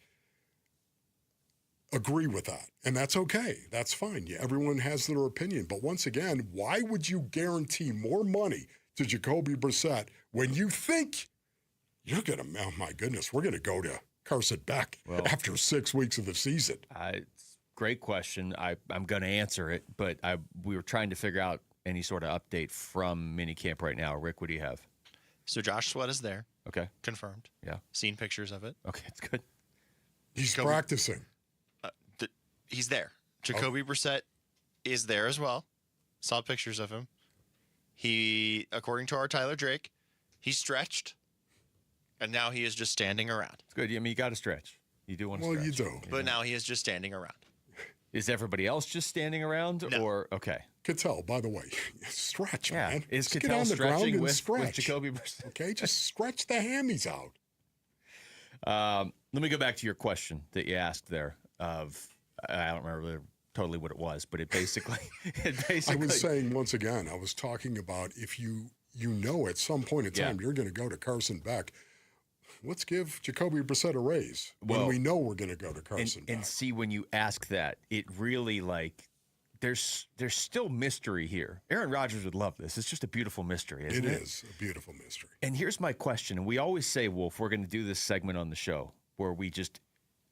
agree with that, and that's okay. That's fine. Yeah, everyone has their opinion. But once again, why would you guarantee more money to Jacoby Brissett when you think you're going to, oh my goodness, we're going to go to Carson Beck after 6 weeks of the season? Great question. I'm going to answer it, but we were trying to figure out any sort of update from minicamp right now. Rick, what do you have? So Josh Sweat is there. Okay. Confirmed. Yeah. Seen pictures of it. Okay, it's good. He's practicing. He's there. Jacoby Brissett is there as well. Saw pictures of him. He, according to our Tyler Drake, he stretched, and now he is just standing around. It's good. I mean, you got to stretch. You do want to stretch. Well, you do. But now he is just standing around. Is everybody else just standing around? No. Or, okay. Cattell, by the way, stretch, man. Is Just Cattell stretching with stretch. Jacoby Brissett? Okay, just stretch the hammies out. Let me go back to your question that you asked there of, I don't remember totally what it was, but it basically. I was saying once again, I was talking about if you know at some point in time you're going to go to Carson Beck, let's give Jacoby Brissett a raise when we know we're going to go to Carson Beck. And see, when you ask that, it really there's still mystery here. Aaron Rodgers would love this. It's just a beautiful mystery, isn't it? It is a beautiful mystery. And here's my question, and we always say, Wolf, we're going to do this segment on the show where we just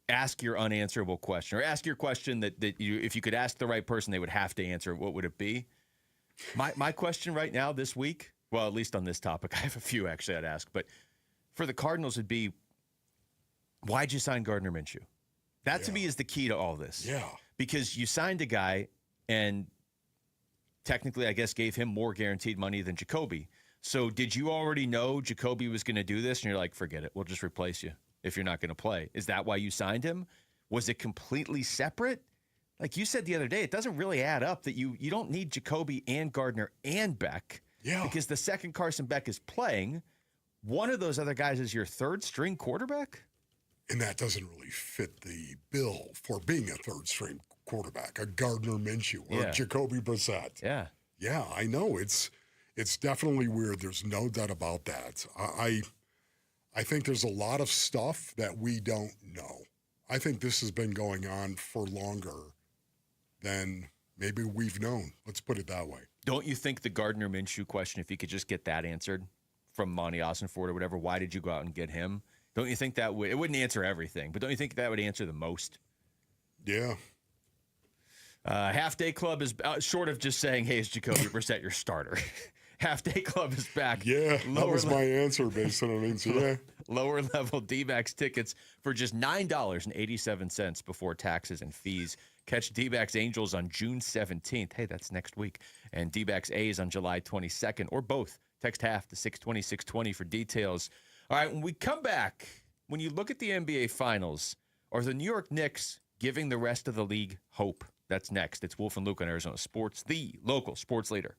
ask your unanswerable question, or ask your question that you, if you could ask the right person, they would have to answer. What would it be? My question right now this week, well, at least on this topic, I have a few actually I'd ask, but for the Cardinals would be, why'd you sign Gardner Minshew? That to me is the key to all this. Yeah. Because you signed a guy and technically, I guess, gave him more guaranteed money than Jacoby. So did you already know Jacoby was going to do this? And you're like, forget it. We'll just replace you if you're not going to play. Is that why you signed him? Was it completely separate? Like you said the other day, it doesn't really add up that you don't need Jacoby and Gardner and Beck. Yeah. Because the second Carson Beck is playing, one of those other guys is your third string quarterback? And that doesn't really fit the bill for being a third string quarterback, a Gardner Minshew or Jacoby Brissett. Yeah. Yeah, I know. It's definitely weird. There's no doubt about that. I think there's a lot of stuff that we don't know. I think this has been going on for longer than maybe we've known. Let's put it that way. Don't you think the Gardner Minshew question, if you could just get that answered from Monty Ossenfort or whatever, why did you go out and get him? Don't you think that would, it wouldn't answer everything, but don't you think that would answer the most? Yeah. Half Day Club is short of just saying, hey, is Jacoby Brissett your starter? Half Day Club is back. Yeah, that was my answer based on an answer. Yeah. Lower level D-backs tickets for just $9.87 before taxes and fees. Catch D-backs Angels on June 17th. Hey, that's next week. And D-backs A's on July 22nd, or both. Text half to 620-620 for details. All right, when we come back, when you look at the NBA Finals, are the New York Knicks giving the rest of the league hope? That's next. It's Wolf and Luke on Arizona Sports, the local sports leader.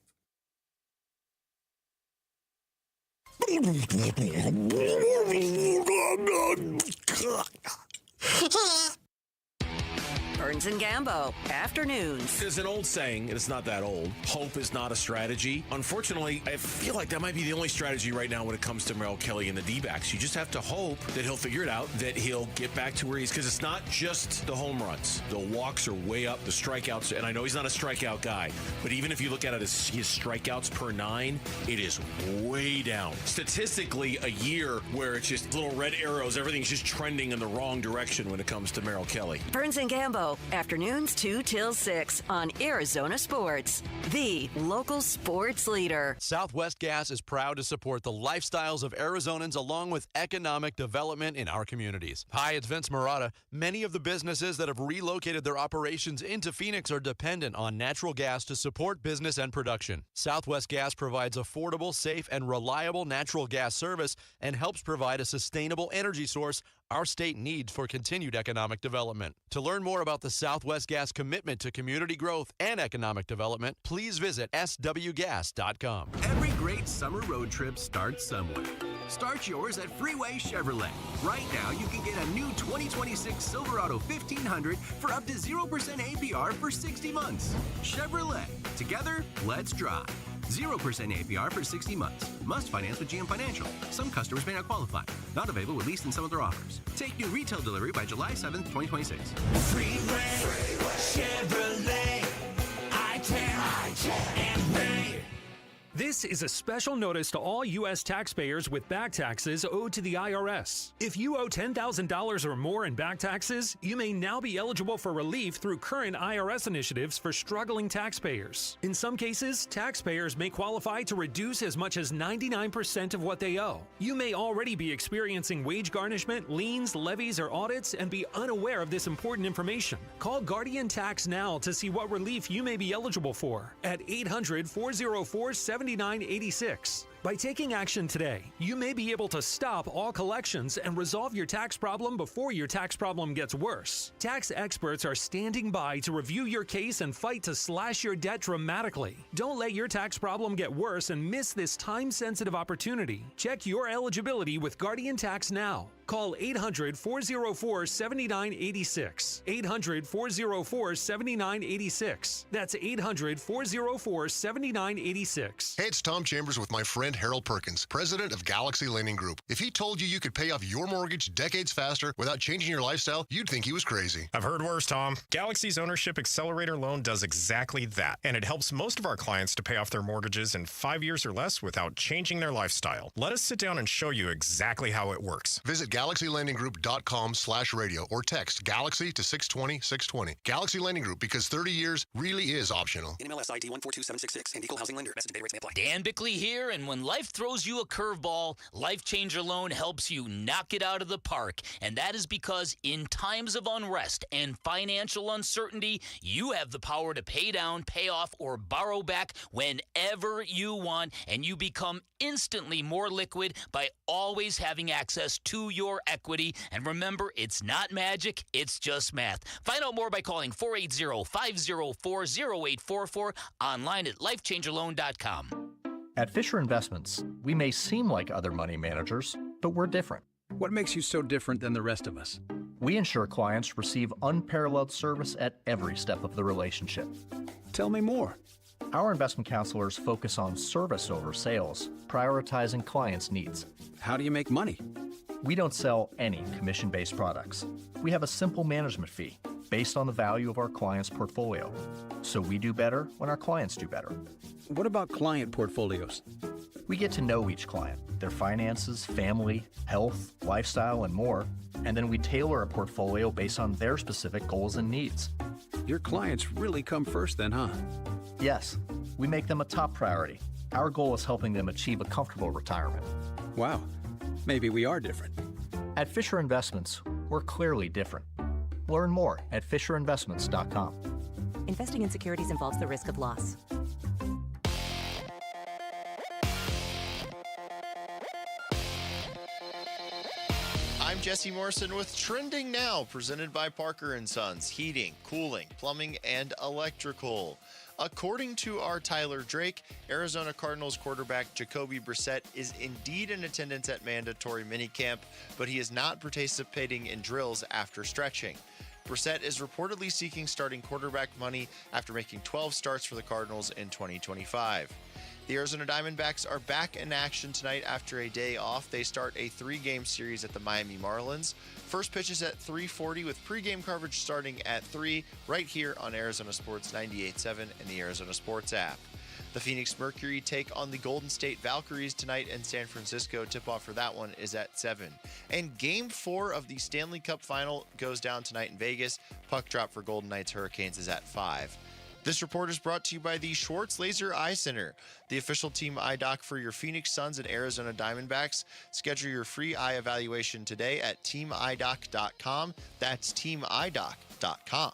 Burns and Gambo, afternoons. There's an old saying, and it's not that old, hope is not a strategy. Unfortunately, I feel like that might be the only strategy right now when it comes to Merrill Kelly and the D-backs. You just have to hope that he'll figure it out, that he'll get back to where he's, because it's not just the home runs. The walks are way up, the strikeouts, and I know he's not a strikeout guy, but even if you look at it as his strikeouts per 9, it is way down. Statistically, a year where it's just little red arrows, everything's just trending in the wrong direction when it comes to Merrill Kelly. Burns and Gambo, Afternoons 2 till 6 on Arizona Sports, the local sports leader. Southwest Gas is proud to support the lifestyles of Arizonans along with economic development in our communities. Hi, it's Vince Marotta. Many of the businesses that have relocated their operations into Phoenix are dependent on natural gas to support business and production. Southwest Gas provides affordable, safe, and reliable natural gas service and helps provide a sustainable energy source our state needs for continued economic development. To learn more about the Southwest Gas commitment to community growth and economic development, please visit swgas.com. Every great summer road trip starts somewhere. Start yours at Freeway Chevrolet. Right now, you can get a new 2026 Silverado 1500 for up to 0% APR for 60 months. Chevrolet. Together, let's drive. 0% APR for 60 months. Must finance with GM Financial. Some customers may not qualify. Not available with lease and some other offers. Take new retail delivery by July 7th, 2026. Freeway Chevrolet. I-10 and Bay. This is a special notice to all U.S. taxpayers with back taxes owed to the IRS. If you owe $10,000 or more in back taxes, you may now be eligible for relief through current IRS initiatives for struggling taxpayers. In some cases, taxpayers may qualify to reduce as much as 99% of what they owe. You may already be experiencing wage garnishment, liens, levies, or audits and be unaware of this important information. Call Guardian Tax now to see what relief you may be eligible for at 800-404-7986. By taking action today, you may be able to stop all collections and resolve your tax problem before your tax problem gets worse. Tax experts are standing by to review your case and fight to slash your debt dramatically. Don't let your tax problem get worse and miss this time-sensitive opportunity. Check your eligibility with Guardian Tax now. Call 800-404-7986. 800-404-7986. That's 800-404-7986. Hey, it's Tom Chambers with my friend Harold Perkins, president of Galaxy Lending Group. If he told you you could pay off your mortgage decades faster without changing your lifestyle, you'd think he was crazy. I've heard worse, Tom. Galaxy's Ownership Accelerator Loan does exactly that, and it helps most of our clients to pay off their mortgages in 5 years or less without changing their lifestyle. Let us sit down and show you exactly how it works. Visit GalaxyLendingGroup.com/radio or text Galaxy to 620-620. Galaxy Lending Group, because 30 years really is optional. NMLS ID 142766 and Equal Housing Lender. Message and data rates may apply. Dan Bickley here, and when life throws you a curveball, Life Changer Loan helps you knock it out of the park. And that is because in times of unrest and financial uncertainty, you have the power to pay down, pay off, or borrow back whenever you want, and you become instantly more liquid by always having access to your equity. And remember, it's not magic, it's just math. Find out more by calling 480-504-0844, online at lifechangerloan.com. At Fisher Investments, we may seem like other money managers, but we're different. What makes you so different than the rest of us? We ensure clients receive unparalleled service at every step of the relationship. Tell me more. Our investment counselors focus on service over sales, prioritizing clients' needs. How do you make money? We don't sell any commission-based products. We have a simple management fee based on the value of our client's portfolio. So we do better when our clients do better. What about client portfolios? We get to know each client, their finances, family, health, lifestyle, and more, and then we tailor a portfolio based on their specific goals and needs. Your clients really come first then, huh? Yes, we make them a top priority. Our goal is helping them achieve a comfortable retirement. Wow, maybe we are different. At Fisher Investments, we're clearly different. Learn more at FisherInvestments.com. Investing in securities involves the risk of loss. I'm Jesse Morrison with Trending Now, presented by Parker & Sons, heating, cooling, plumbing, and electrical. According to our Tyler Drake, Arizona Cardinals quarterback Jacoby Brissett is indeed in attendance at mandatory minicamp, but he is not participating in drills after stretching. Brissett is reportedly seeking starting quarterback money after making 12 starts for the Cardinals in 2025. The Arizona Diamondbacks are back in action tonight after a day off. They start a 3-game series at the Miami Marlins. First pitch is at 3:40 with pregame coverage starting at 3 right here on Arizona Sports 98.7 and the Arizona Sports app. The Phoenix Mercury take on the Golden State Valkyries tonight in San Francisco. Tip-off for that one is at 7. And Game 4 of the Stanley Cup Final goes down tonight in Vegas. Puck drop for Golden Knights Hurricanes is at 5. This report is brought to you by the Schwartz Laser Eye Center, the official team eye doc for your Phoenix Suns and Arizona Diamondbacks. Schedule your free eye evaluation today at teamidoc.com. That's teamidoc.com.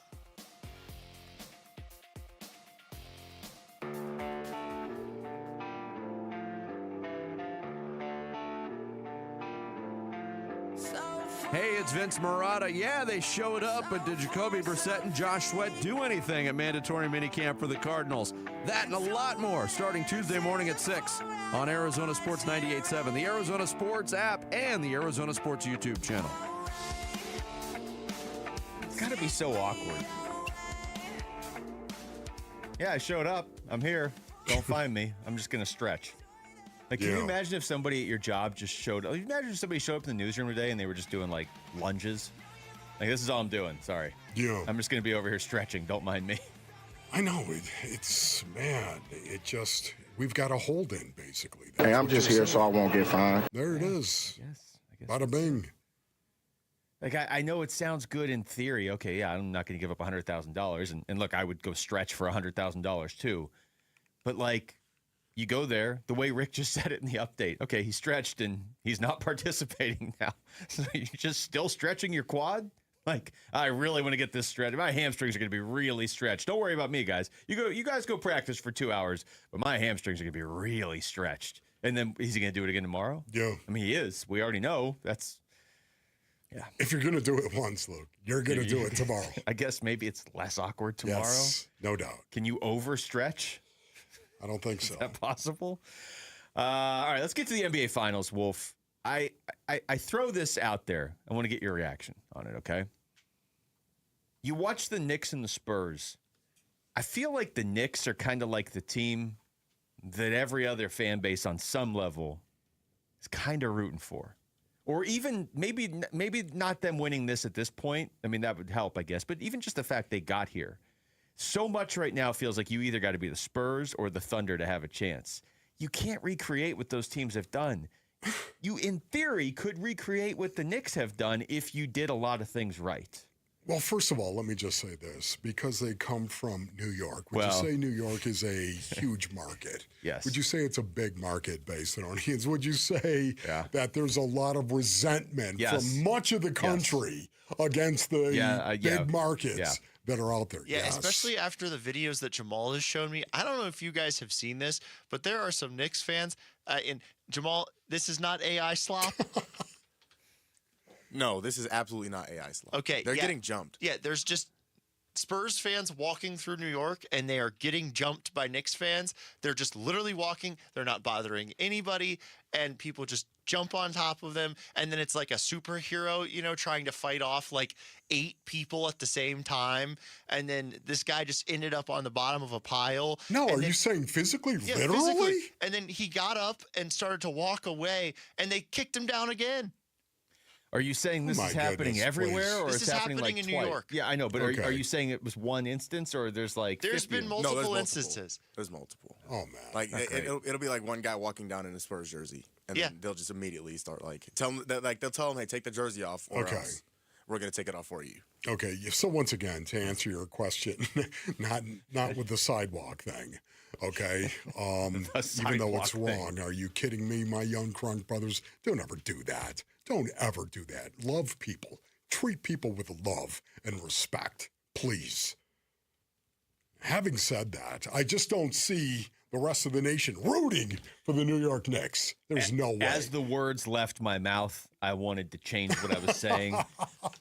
Hey, it's Vince Marotta. Yeah, they showed up, but did Jacoby Brissett and Josh Sweat do anything at mandatory minicamp for the Cardinals? That and a lot more starting Tuesday morning at 6 on Arizona Sports 98.7, the Arizona Sports app, and the Arizona Sports YouTube channel. It's got to be so awkward. Yeah, I showed up. I'm here. Don't find me. I'm just going to stretch. Like, can you imagine if somebody at your job just showed up? Imagine if somebody showed up in the newsroom today and they were just doing, like, lunges. Like, this is all I'm doing. Sorry. Yeah. I'm just going to be over here stretching. Don't mind me. I know. It's, man, it just, we've got a hold in, basically. Hey, I'm just here so I won't get fined. There it is. Yes. I guess Bada bing. Like, I know it sounds good in theory. Okay, yeah, I'm not going to give up $100,000. And look, I would go stretch for $100,000 too. But, like, you go there, the way Rick just said it in the update. Okay, he stretched and he's not participating now. So you're just still stretching your quad? Like, I really want to get this stretched. My hamstrings are going to be really stretched. Don't worry about me, guys. You guys go practice for 2 hours, but my hamstrings are going to be really stretched. And then is he going to do it again tomorrow? Yeah. I mean, he is. We already know. That's, yeah. If you're going to do it once, Luke, you're going to do it tomorrow. I guess maybe it's less awkward tomorrow. Yes, no doubt. Can you overstretch? I don't think so. Is that possible? All right, let's get to the NBA Finals, Wolf. I throw this out there. I want to get your reaction on it, okay? You watch the Knicks and the Spurs. I feel like the Knicks are kind of like the team that every other fan base on some level is kind of rooting for. Or even maybe not them winning this at this point. I mean, that would help, I guess. But even just the fact they got here. So much right now feels like you either got to be the Spurs or the Thunder to have a chance. You can't recreate what those teams have done. You, in theory, could recreate what the Knicks have done if you did a lot of things right. Well, first of all, let me just say this. Because they come from New York, would you say New York is a huge market? Yes. Would you say it's a big market based on audience? Would you say that there's a lot of resentment from much of the country against the big markets that are out there? Yeah, especially after the videos that Jamal has shown me. I don't know if you guys have seen this, but there are some Knicks fans. And Jamal, this is not AI slop. No, this is absolutely not AI slop. Okay. They're getting jumped. Yeah, there's just Spurs fans walking through New York, and they are getting jumped by Knicks fans. They're just literally walking. They're not bothering anybody, and people just jump on top of them. And then it's like a superhero, trying to fight off like 8 people at the same time. And then this guy just ended up on the bottom of a pile. No, are you saying physically, literally? Physically. And then he got up and started to walk away, and they kicked him down again. Are you saying this is happening everywhere, or this it's is happening like in twice? New York? Yeah, I know, but are you saying it was one instance, or there's like there's 50? been multiple instances? There's multiple. Oh man! Like it'll be like one guy walking down in a Spurs jersey, and then they'll just immediately start they'll tell him, hey, take the jersey off, or else we're gonna take it off for you. Okay, so once again, to answer your question, not with the sidewalk thing. Okay, even though it's wrong. Are you kidding me, my young crunk brothers? Don't ever do that. Don't ever do that. Love people. Treat people with love and respect, please. Having said that, I just don't see the rest of the nation rooting for the New York Knicks. There's no way. As the words left my mouth, I wanted to change what I was saying.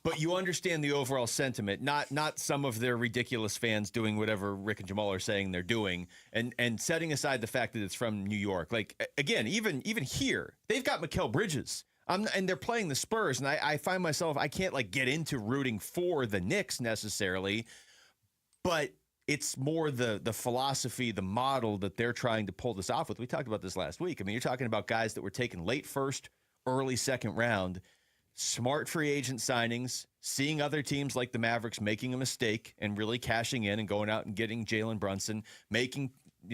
But you understand the overall sentiment, not some of their ridiculous fans doing whatever Rick and Jamal are saying they're doing, and setting aside the fact that it's from New York. Like, again, even here, they've got Mikal Bridges. And they're playing the Spurs, and I find myself, I can't get into rooting for the Knicks necessarily, but it's more the philosophy, the model that they're trying to pull this off with. We talked about this last week. I mean, you're talking about guys that were taken late first, early second round, smart free agent signings, seeing other teams like the Mavericks making a mistake and really cashing in and going out and getting Jalen Brunson, making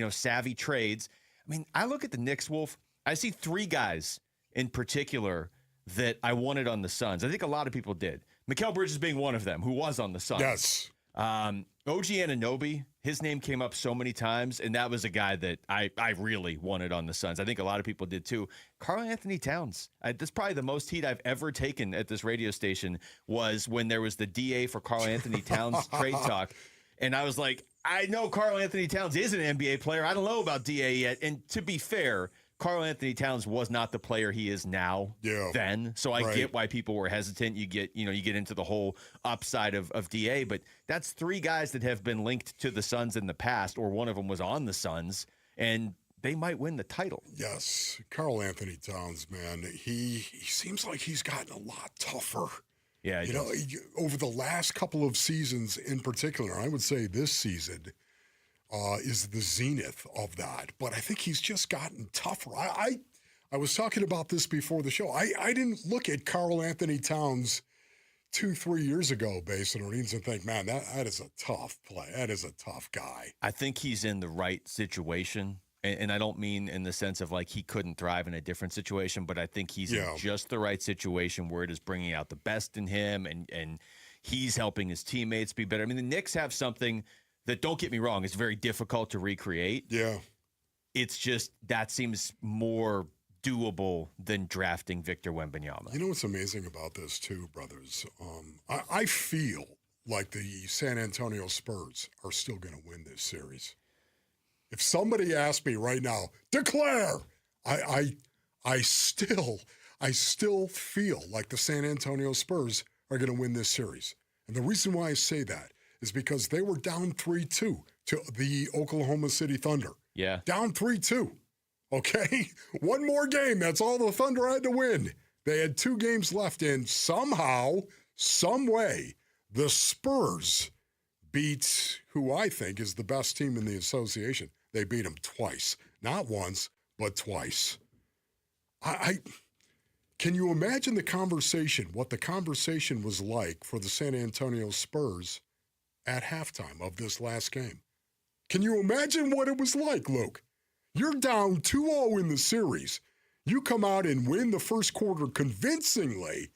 savvy trades. I mean, I look at the Knicks, Wolf. I see three guys in particular that I wanted on the Suns. I think a lot of people did. Mikal Bridges being one of them, who was on the Suns. Yes. OG Anunoby, his name came up so many times, and that was a guy that I really wanted on the Suns. I think a lot of people did too. Karl Anthony Towns. That's probably the most heat I've ever taken at this radio station was when there was the DA for Karl Anthony Towns trade talk. And I was like, I know Karl Anthony Towns is an NBA player. I don't know about DA yet. And to be fair, Karl Anthony Towns was not the player he is now then. So I get why people were hesitant. You get into the whole upside of DA, but that's three guys that have been linked to the Suns in the past, or one of them was on the Suns, and they might win the title. Yes. Karl Anthony Towns, man, he seems like he's gotten a lot tougher. Yeah. Over the last couple of seasons in particular, I would say this season is the zenith of that. But I think he's just gotten tougher. I was talking about this before the show. I didn't look at Karl Anthony Towns 2-3 years ago, Basin Orleans, and think, man, that is a tough play. That is a tough guy. I think he's in the right situation. And I don't mean in the sense of like he couldn't thrive in a different situation, but I think he's in just the right situation where it is bringing out the best in him, and he's helping his teammates be better. I mean, the Knicks have something that, don't get me wrong, is very difficult to recreate. Yeah. It's just that seems more doable than drafting Victor Wembanyama. You know what's amazing about this too, brothers? I feel like the San Antonio Spurs are still going to win this series. If somebody asked me right now, declare, I still feel like the San Antonio Spurs are going to win this series. And the reason why I say that is because they were down 3-2 to the Oklahoma City Thunder. Yeah. Down 3-2. Okay? One more game. That's all the Thunder had to win. They had 2 games left, and somehow, some way, the Spurs beat who I think is the best team in the association. They beat them twice. Not once, but twice. Can you imagine the conversation, what the conversation was like for the San Antonio Spurs at halftime of this last game? Can you imagine what it was like, Luke? You're down 2-0 in the series. You come out and win the first quarter convincingly,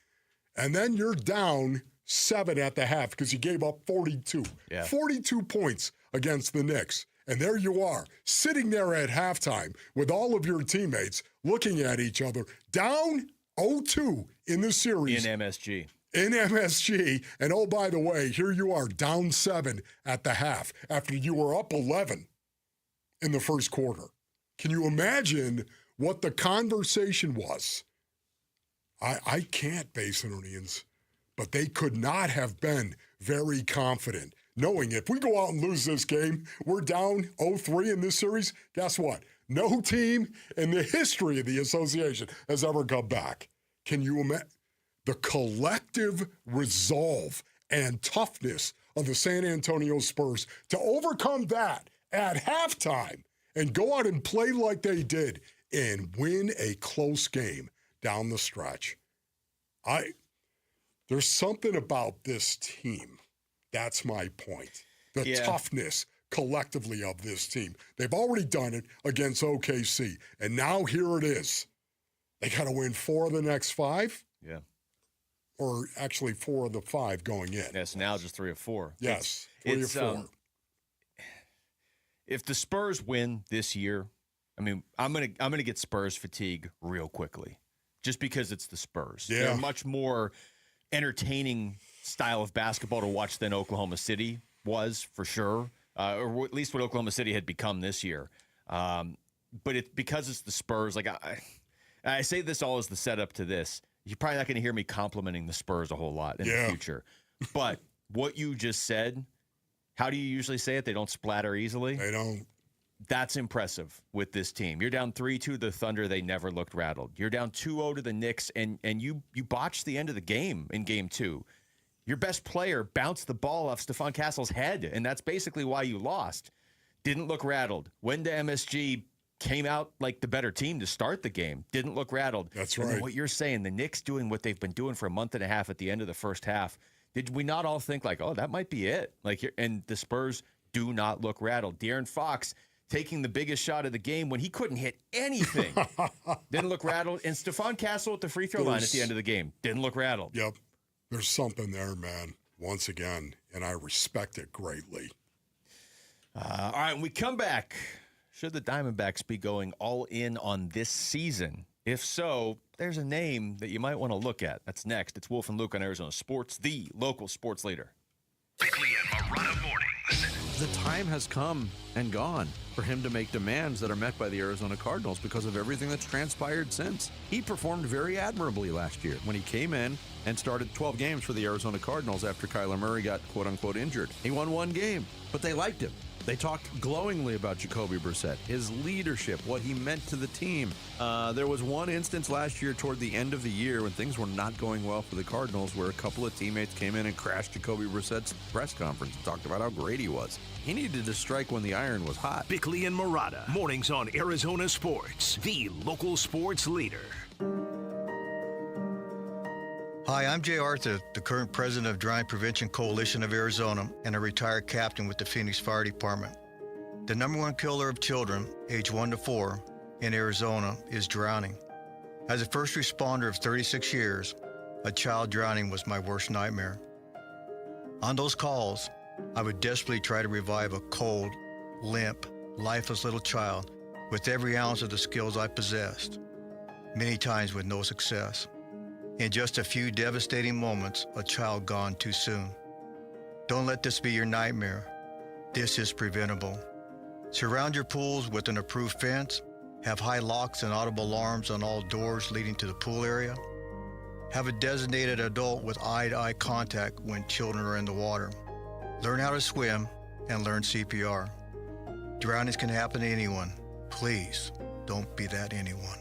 and then you're down 7 at the half because you gave up 42. Yeah. 42 points against the Knicks. And there you are, sitting there at halftime with all of your teammates looking at each other, down 0-2 in the series. In MSG. In MSG. And oh, by the way, here you are, down 7 at the half after you were up 11 in the first quarter. Can you imagine what the conversation was? I can't, Basin Orleans, but they could not have been very confident, knowing if we go out and lose this game, we're down 0-3 in this series. Guess what? No team in the history of the association has ever come back. Can you imagine the collective resolve and toughness of the San Antonio Spurs to overcome that at halftime and go out and play like they did and win a close game down the stretch? There's something about this team. That's my point. The toughness collectively of this team. They've already done it against OKC, and now here it is. They got to win 4 of the next 5? Yeah. Or actually 4 of the 5 going in. Yes, now just 3 of 4. Yes, 3 of 4. If the Spurs win this year, I mean, I'm gonna get Spurs fatigue real quickly, just because it's the Spurs. Yeah. They're a much more entertaining style of basketball to watch than Oklahoma City was, for sure, or at least what Oklahoma City had become this year. But because it's the Spurs, like I say this all as the setup to this. You're probably not going to hear me complimenting the Spurs a whole lot in the future. But what you just said, how do you usually say it? They don't splatter easily? They don't. That's impressive with this team. You're down 3-2 to the Thunder. They never looked rattled. You're down 2-0 to the Knicks, and you botched the end of the game in Game 2. Your best player bounced the ball off Stephon Castle's head, and that's basically why you lost. Didn't look rattled. Went to MSG, came out like the better team to start the game. Didn't look rattled. That's and right. then what you're saying, the Knicks doing what they've been doing for a month and a half at the end of the first half, did we not all think like, oh, that might be it? And the Spurs do not look rattled. De'Aaron Fox taking the biggest shot of the game when he couldn't hit anything. Didn't look rattled. And Stephon Castle at the free throw line at the end of the game. Didn't look rattled. Yep. There's something there, man, once again, and I respect it greatly. All right, when we come back, should the Diamondbacks be going all in on this season? If so, there's a name that you might want to look at. That's next. It's Wolf and Luke on Arizona Sports, the local sports leader. Bickley and Marotta mornings. The time has come and gone for him to make demands that are met by the Arizona Cardinals because of everything that's transpired since. He performed very admirably last year when he came in and started 12 games for the Arizona Cardinals after Kyler Murray got quote-unquote injured. He won one game, but they liked him. They talked glowingly about Jacoby Brissett, his leadership, what he meant to the team. There was one instance last year toward the end of the year when things were not going well for the Cardinals where a couple of teammates came in and crashed Jacoby Brissett's press conference and talked about how great he was. He needed to strike when the iron was hot. Bickley and Marotta, mornings on Arizona Sports, the local sports leader. Hi, I'm Jay Arthur, the current president of Drowning Prevention Coalition of Arizona and a retired captain with the Phoenix Fire Department. The number one killer of children, age 1 to 4, in Arizona is drowning. As a first responder of 36 years, a child drowning was my worst nightmare. On those calls, I would desperately try to revive a cold, limp, lifeless little child with every ounce of the skills I possessed, many times with no success. In just a few devastating moments, a child gone too soon. Don't let this be your nightmare. This is preventable. Surround your pools with an approved fence. Have high locks and audible alarms on all doors leading to the pool area. Have a designated adult with eye-to-eye contact when children are in the water. Learn how to swim and learn CPR. Drownings can happen to anyone. Please, don't be that anyone.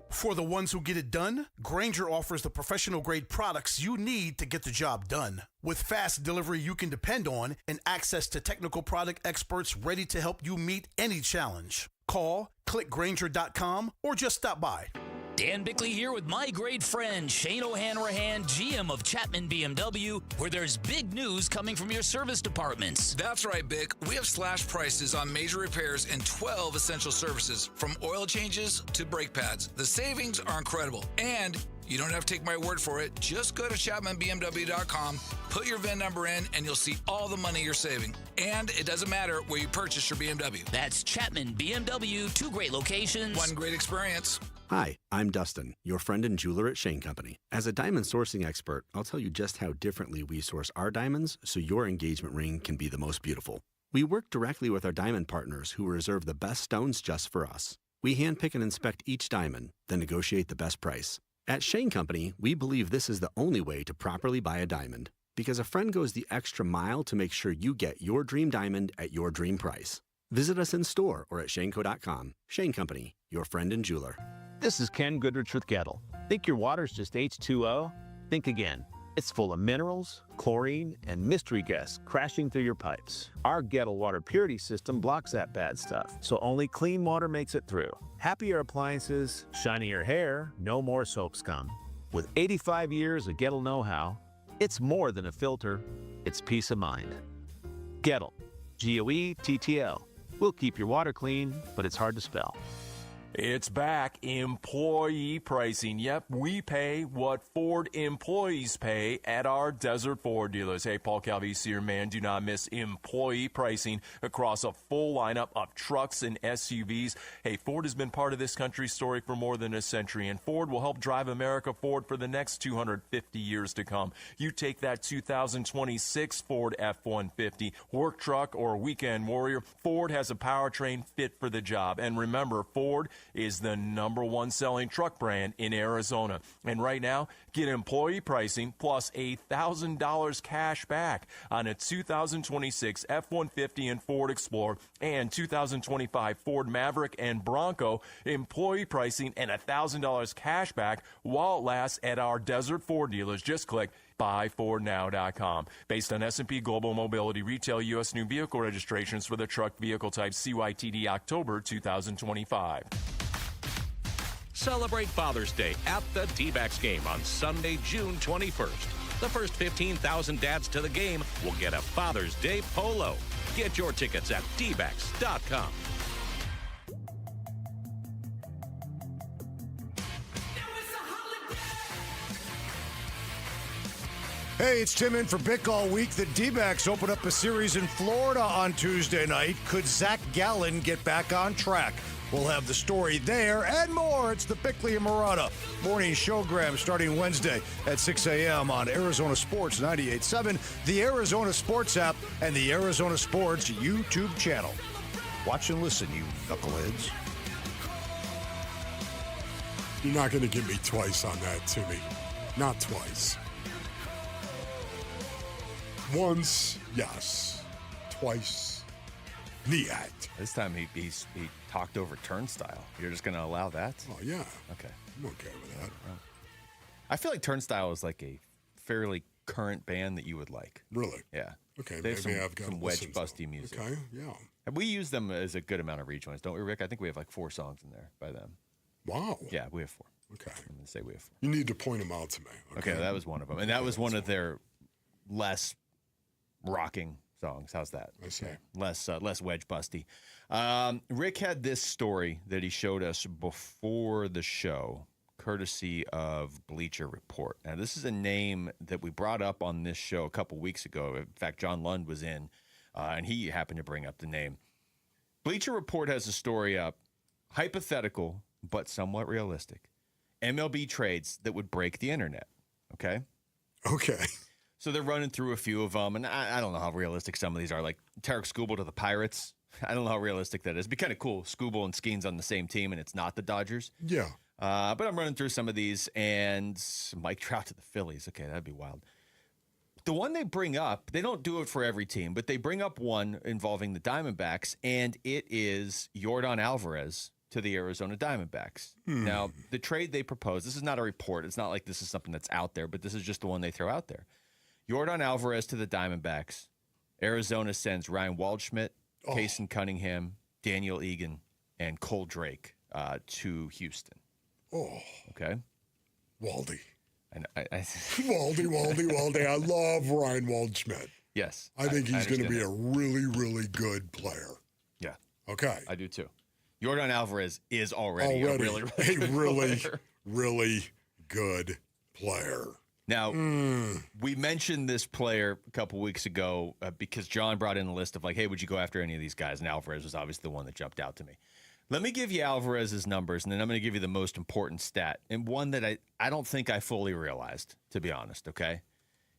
For the ones who get it done, Grainger offers the professional-grade products you need to get the job done. With fast delivery you can depend on and access to technical product experts ready to help you meet any challenge. Call, click Grainger.com, or just stop by. Dan Bickley here with my great friend Shane O'Hanrahan, GM of Chapman BMW, where there's big news coming from your service departments. That's right, Bick. We have slashed prices on major repairs and 12 essential services, from oil changes to brake pads. The savings are incredible, and you don't have to take my word for it. Just go to ChapmanBMW.com, put your VIN number in, and you'll see all the money you're saving. And it doesn't matter where you purchase your BMW. That's Chapman BMW, 2 great locations. One great experience. Hi, I'm Dustin, your friend and jeweler at Shane Company. As a diamond sourcing expert, I'll tell you just how differently we source our diamonds so your engagement ring can be the most beautiful. We work directly with our diamond partners who reserve the best stones just for us. We handpick and inspect each diamond, then negotiate the best price. At Shane Company, we believe this is the only way to properly buy a diamond, because a friend goes the extra mile to make sure you get your dream diamond at your dream price. Visit us in store or at shaneco.com. Shane Company, your friend and jeweler. This is Ken Goodrich with Gettle. Think your water's just H2O? Think again. It's full of minerals, chlorine, and mystery gas crashing through your pipes. Our Gettle water purity system blocks that bad stuff, so only clean water makes it through. Happier appliances, shinier hair, no more soap scum. With 85 years of Gettle know-how, it's more than a filter, it's peace of mind. Gettle, G-O-E-T-T-L. We'll keep your water clean, but it's hard to spell. It's back. Employee pricing. Yep, we pay what Ford employees pay at our Desert Ford dealers. Hey, Paul Calvisi here, man. Do not miss employee pricing across a full lineup of trucks and SUVs. Hey, Ford has been part of this country's story for more than a century, and Ford will help drive America forward for the next 250 years to come. You take that 2026 Ford F-150, work truck, or weekend warrior, Ford has a powertrain fit for the job. And remember, Ford is the #1 selling truck brand in Arizona. And right now, get employee pricing plus $1,000 cash back on a 2026 F-150 and Ford Explorer and 2025 Ford Maverick and Bronco. Employee pricing and $1,000 cash back while it lasts at our Desert Ford dealers. Just click buyfordnow.com. Based on S&P Global Mobility Retail U.S. new vehicle registrations for the truck vehicle type CYTD October 2025. Celebrate Father's Day at the D-backs game on Sunday, June 21st. The first 15,000 dads to the game will get a Father's Day polo. Get your tickets at dbacks.com. Hey, it's Tim in for Bick all week. The D-backs open up a series in Florida on Tuesday night. Could Zach Gallen get back on track? We'll have the story there and more. It's the Bickley and Murata Morning Showgram starting Wednesday at 6 a.m. on Arizona Sports 98.7, the Arizona Sports app, and the Arizona Sports YouTube channel. Watch and listen, you knuckleheads. You're not going to give me twice on that, Timmy. Not twice. Once, yes. Twice, niet. This time he talked over Turnstile. You're just going to allow that? Oh, yeah. Okay. I'm okay with that. I feel like Turnstile is like a fairly current band that you would like. Really? Yeah. Okay, They have maybe some, I've got some to wedge listen to busty them. music. Okay, yeah. And we use them as a good amount of rejoins, don't we, Rick? I think we have like 4 songs in there by them. Wow. Yeah, we have 4. Okay. I'm going to say we have 4. You need to point them out to me. Okay, that was one of them. And that was one of their less rocking songs. How's that? I see. Less wedge busty. Rick had this story that he showed us before the show, courtesy of Bleacher Report. Now, this is a name that we brought up on this show a couple weeks ago. In fact, John Lund was in, and he happened to bring up the name. Bleacher Report has a story up, hypothetical, but somewhat realistic. MLB trades that would break the internet. Okay? Okay. So they're running through a few of them, and I don't know how realistic some of these are. Like Tarek Skubal to the Pirates. I don't know how realistic that is. It'd be kind of cool. Skubal and Skeens on the same team, and it's not the Dodgers. Yeah. But I'm running through some of these, and Mike Trout to the Phillies. Okay, that'd be wild. The one they bring up, they don't do it for every team, but they bring up one involving the Diamondbacks, and it is Yordan Alvarez to the Arizona Diamondbacks. Now, the trade they propose, this is not a report. It's not like this is something that's out there, but this is just the one they throw out there. Yordan Alvarez to the Diamondbacks. Arizona sends Ryan Waldschmidt, Kason Cunningham, Daniel Egan, and Cole Drake to Houston. Oh. Okay. Waldy. And Waldy. I love Ryan Waldschmidt. Yes. I think he's going to be that. a really, really good player. Yeah. Okay. I do too. Yordan Alvarez is already a really, really good player. Now, we mentioned this player a couple weeks ago because John brought in a list of like, hey, would you go after any of these guys? And Alvarez was obviously the one that jumped out to me. Let me give you Alvarez's numbers, and then I'm going to give you the most important stat, and one that I don't think I fully realized, to be honest, okay?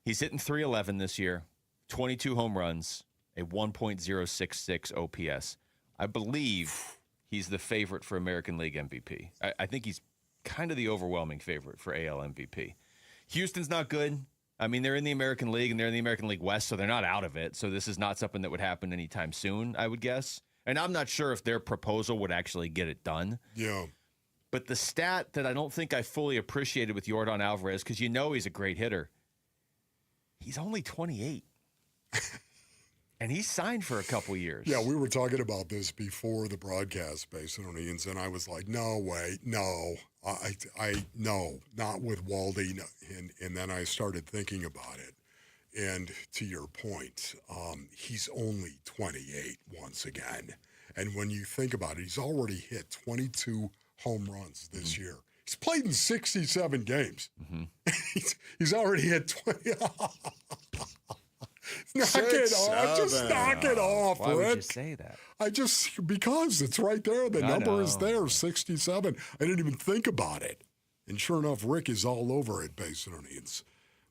He's hitting .311 this year, 22 home runs, a 1.066 OPS. I believe he's the favorite for American League MVP. I think he's kind of the overwhelming favorite for AL MVP. Houston's not good. I mean, they're in the American League, and they're in the American League West, so they're not out of it. So this is not something that would happen anytime soon, I would guess. And I'm not sure if their proposal would actually get it done. Yeah. But the stat that I don't think I fully appreciated with Yordan Alvarez, because you know he's a great hitter, he's only 28. And he's signed for a couple years. Yeah, we were talking about this before the broadcast, Basinonians, and I was like, no way, no. I no, not with Waldy. No. And then I started thinking about it. And to your point, he's only 28 once again. And when you think about it, he's already hit 22 home runs this year. He's played in 67 games. He's already hit 20. Knock it off. Just knock it off, Why Rick. would you say that? Because it's right there. The number is there, 67. I didn't even think about it. And sure enough, Rick is all over it, Basinonians.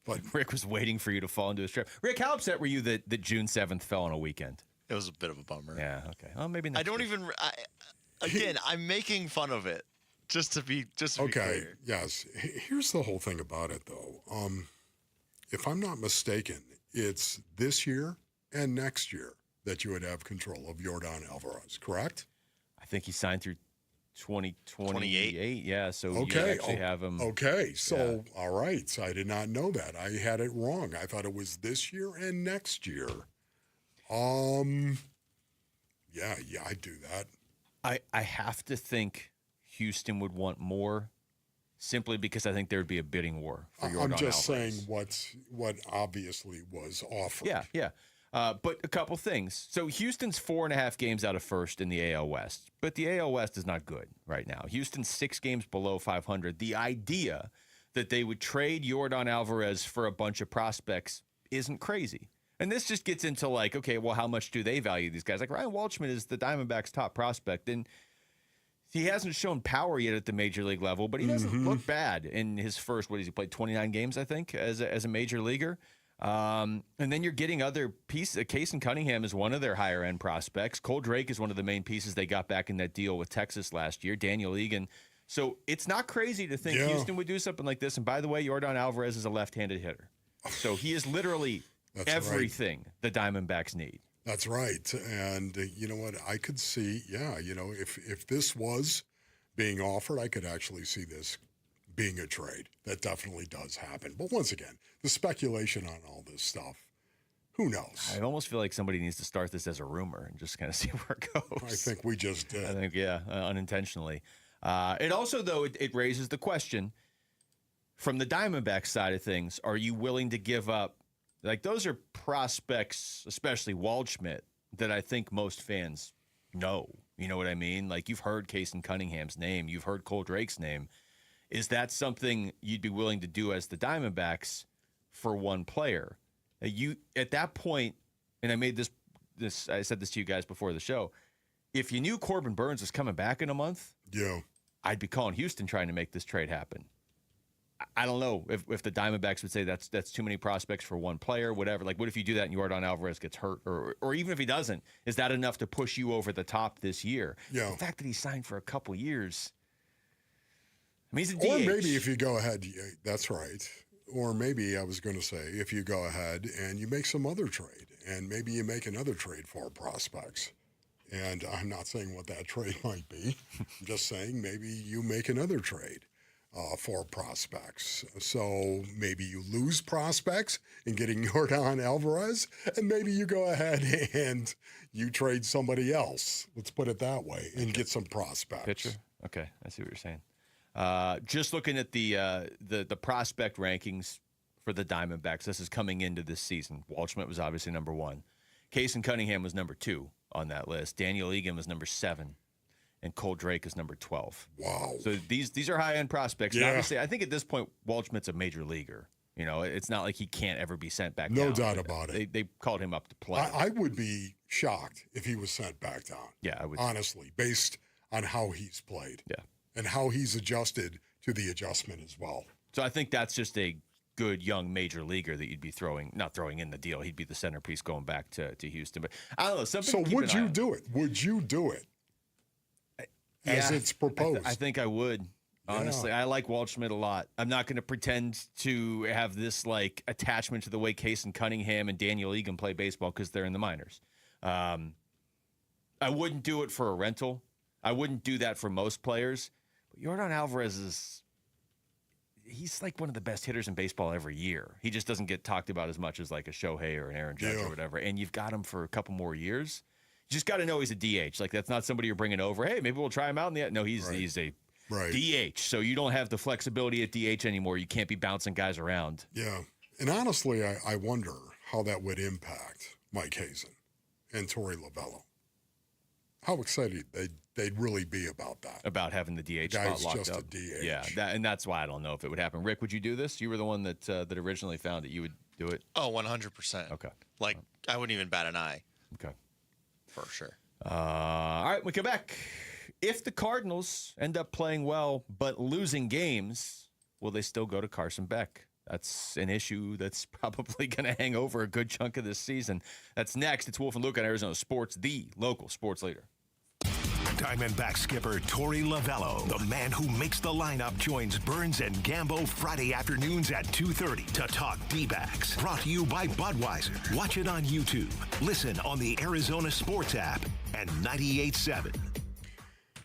But Rick was waiting for you to fall into a trap. Rick, how upset were you that June 7th fell on a weekend? It was a bit of a bummer. Yeah, okay. Well, maybe not. I don't even. I'm making fun of it, just to be okay, clear. yes. Here's the whole thing about it, though. If I'm not mistaken, it's this year and next year that you would have control of Yordan Alvarez, correct? I think he signed through 2028. Yeah, so you okay. actually have him. Okay, so all right. So I did not know that. I had it wrong. I thought it was this year and next year. Yeah, I'd do that. I have to think Houston would want more, simply because I think there would be a bidding war for Yordan I'm just Alvarez. saying what obviously was offered. Yeah. But a couple things. So Houston's 4.5 games out of first in the AL West, but the AL West is not good right now. Houston's 6 games below 500. The idea that they would trade Yordan Alvarez for a bunch of prospects isn't crazy. And this just gets into like, okay, well, how much do they value these guys? Like Ryan Waldschmidt is the Diamondbacks' top prospect, and he hasn't shown power yet at the major league level, but he doesn't look bad in his first, what has he played, 29 games, I think, as a major leaguer. And then you're getting other pieces. Casey Cunningham is one of their higher-end prospects. Cole Drake is one of the main pieces they got back in that deal with Texas last year. Daniel Egan. So it's not crazy to think Houston would do something like this. And by the way, Yordan Alvarez is a left-handed hitter. So he is literally everything the Diamondbacks need. That's right. And you know what? I could see, if this was being offered, I could actually see this being a trade. That definitely does happen. But once again, the speculation on all this stuff, who knows? I almost feel like somebody needs to start this as a rumor and just kind of see where it goes. I think we just did. I think, unintentionally. It also, though, it raises the question, from the Diamondback side of things, are you willing to give up? Like, those are prospects, especially Waldschmidt, that I think most fans know. You know what I mean? Like, you've heard Casey Cunningham's name. You've heard Cole Drake's name. Is that something you'd be willing to do as the Diamondbacks for one player? You at that point, and I made this I said this to you guys before the show, if you knew Corbin Burns was coming back in a month, I'd be calling Houston trying to make this trade happen. I don't know if the Diamondbacks would say that's too many prospects for one player, whatever. Like, what if you do that and Yordan Alvarez gets hurt? Or even if he doesn't, is that enough to push you over the top this year? Yeah. The fact that he signed for a couple years, I mean, he's a DH. Or maybe if you go ahead, that's right. Or maybe I was going to say, if you go ahead and you make some other trade, and maybe you make another trade for prospects. And I'm not saying what that trade might be. I'm just saying maybe you make another trade for prospects. So maybe you lose prospects in getting Yordan Alvarez, and maybe you go ahead and you trade somebody else. Let's put it that way, and get some prospects. Pitcher? Okay, I see what you're saying. Just looking at the prospect rankings for the Diamondbacks, this is coming into this season. Waldschmidt was obviously number 1. Casey Cunningham was number 2 on that list. Daniel Egan was number 7. And Cole Drake is number 12. Wow. So these are high-end prospects. And obviously, I think at this point, Waldschmidt's a major leaguer. You know, it's not like he can't ever be sent back down. No doubt about it. They called him up to play. I would be shocked if he was sent back down. Yeah, I would. Honestly, based on how he's played. Yeah. And how he's adjusted to the adjustment as well. So I think that's just a good young major leaguer that you'd be not throwing in the deal. He'd be the centerpiece going back to Houston. But I don't know. So would you do it? Would you do it? As it's proposed. I think I would. Honestly, I like Waldschmidt a lot. I'm not going to pretend to have this like attachment to the way Casey Cunningham and Daniel Egan play baseball because they're in the minors. I wouldn't do it for a rental. I wouldn't do that for most players. But Yordan Alvarez he's like one of the best hitters in baseball every year. He just doesn't get talked about as much as like a Shohei or an Aaron Judge or whatever. And you've got him for a couple more years. You just got to know he's a DH. Like, that's not somebody you're bringing over. Hey, maybe we'll try him out in the. No, he's a DH. So you don't have the flexibility at DH anymore. You can't be bouncing guys around. Yeah. And honestly, I wonder how that would impact Mike Hazen and Torey Lovello. How excited they'd really be about that. About having the DH spot locked just up. A DH. Yeah, and that's why I don't know if it would happen. Rick, would you do this? You were the one that originally found it. You would do it? Oh, 100%. Okay. Like, I wouldn't even bat an eye. Okay. For sure. All right, we come back. If the Cardinals end up playing well but losing games, will they still go to Carson Beck? That's an issue that's probably going to hang over a good chunk of this season. That's next. It's Wolf and Luke on Arizona Sports, the local sports leader. Diamondback skipper Torey Lovello, the man who makes the lineup, joins Burns and Gambo Friday afternoons at 2:30 to talk D-backs. Brought to you by Budweiser. Watch it on YouTube. Listen on the Arizona Sports app and 98.7.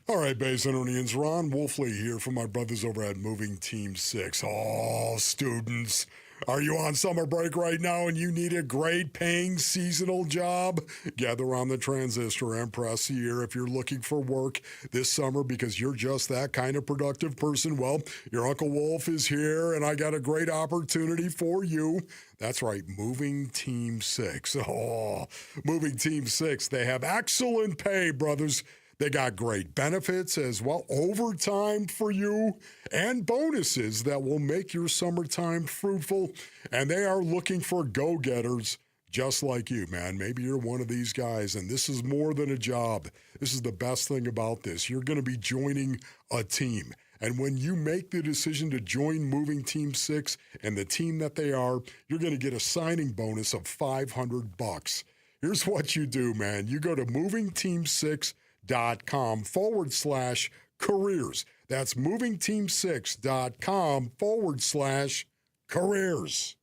All right, Basinonians, Ron Wolfley here from my brothers over at Moving Team 6. Oh, students, Are you on summer break right now and you need a great paying seasonal job? Gather on the Transistor and press here if you're looking for work this summer because you're just that kind of productive person. Well, your Uncle Wolf is here and I got a great opportunity for you. That's right, Moving Team 6. Oh, Moving Team 6. They have excellent pay, brothers. They got great benefits as well, overtime for you, and bonuses that will make your summertime fruitful. And they are looking for go-getters just like you, man. Maybe you're one of these guys, and this is more than a job. This is the best thing about this. You're going to be joining a team. And when you make the decision to join Moving Team 6 and the team that they are, you're going to get a signing bonus of $500. Here's what you do, man. You go to movingteam6.com/careers. That's movingteam6.com/careers.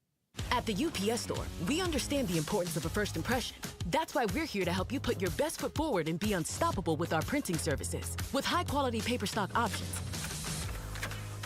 At the UPS Store, we understand the importance of a first impression. That's why we're here to help you put your best foot forward and be unstoppable with our printing services. With high-quality paper stock options,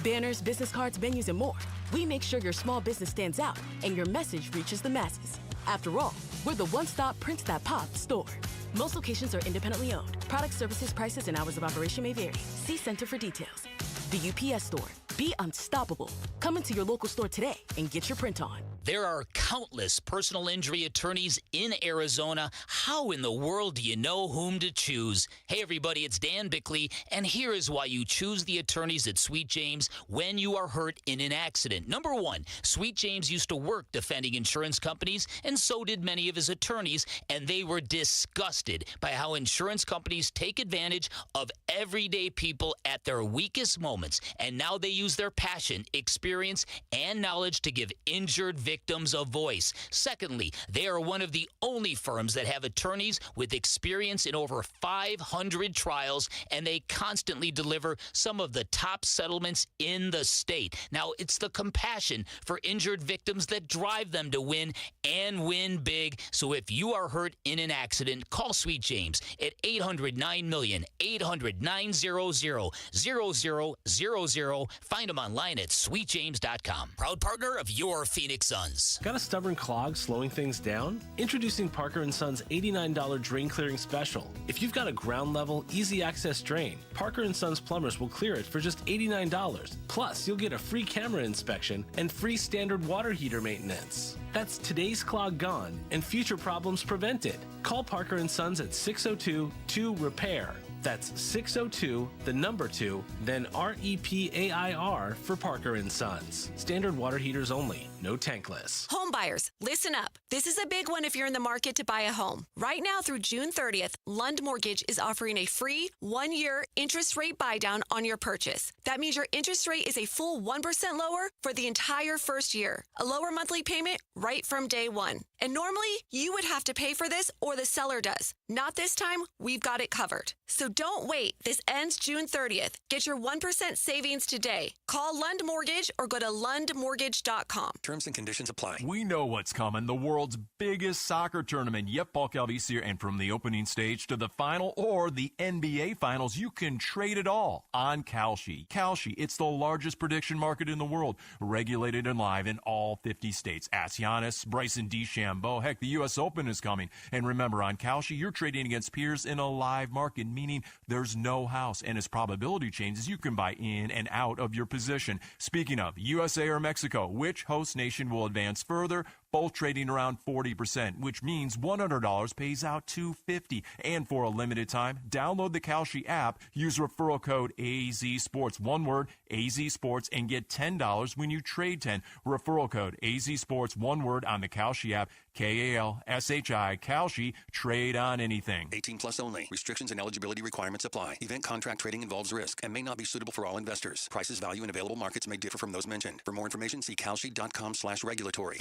banners, business cards, menus, and more, we make sure your small business stands out and your message reaches the masses. After all, we're the one-stop prints that pop store. Most locations are independently owned. Product, services, prices, and hours of operation may vary. See Center for details. The UPS Store. Be unstoppable. Come into your local store today and get your print on. There are countless personal injury attorneys in Arizona. How in the world do you know whom to choose? Hey, everybody, it's Dan Bickley, and here is why you choose the attorneys at Sweet James when you are hurt in an accident. Number one, Sweet James used to work defending insurance companies, and so did many of his attorneys, and they were disgusted by how insurance companies take advantage of everyday people at their weakest moments, and now they use their passion, experience, and knowledge to give injured victims a voice. Secondly, they are one of the only firms that have attorneys with experience in over 500 trials, and they constantly deliver some of the top settlements in the state. Now, it's the compassion for injured victims that drive them to win and win big. So if you are hurt in an accident, call Sweet James at 800-9-million, 800-900-0000. Find them online at sweetjames.com. Proud partner of your Phoenix Suns. Got a stubborn clog slowing things down? Introducing Parker & Son's $89 drain clearing special. If you've got a ground level, easy access drain, Parker & Son's plumbers will clear it for just $89. Plus, you'll get a free camera inspection and free standard water heater maintenance. That's today's clog gone and future problems prevented. Call Parker & Sons at 602-2-REPAIR. That's 602, the number 2, then REPAIR for Parker & Sons. Standard water heaters only, no tankless. Home buyers, listen up. This is a big one if you're in the market to buy a home. Right now through June 30th, Lund Mortgage is offering a free 1-year interest rate buydown on your purchase. That means your interest rate is a full 1% lower for the entire first year. A lower monthly payment right from day one. And normally, you would have to pay for this or the seller does. Not this time, we've got it covered. So don't wait. This ends June 30th. Get your 1% savings today. Call Lund Mortgage or go to lundmortgage.com. Terms and conditions apply. We know what's coming. The world's biggest soccer tournament. Yep, Paul Calvise here. And from the opening stage to the final or the NBA finals, you can trade it all on Kalshi. Kalshi, it's the largest prediction market in the world. Regulated and live in all 50 states. Ask Giannis, Bryson DeChambeau. Heck, the U.S. Open is coming. And remember, on Kalshi, you're trading against peers in a live market, meaning there's no house. And as probability changes, you can buy in and out of your position. Speaking of USA or Mexico, which host nation will advance further? Both trading around 40%, which means $100 pays out $250. And for a limited time, download the Kalshi app, use referral code AZSports, one word, AZSports, and get $10 when you trade 10. Referral code AZSports, one word, on the Kalshi app, KALSHI, Kalshi, trade on anything. 18 plus only. Restrictions and eligibility requirements apply. Event contract trading involves risk and may not be suitable for all investors. Prices, value, and available markets may differ from those mentioned. For more information, see kalshi.com/regulatory.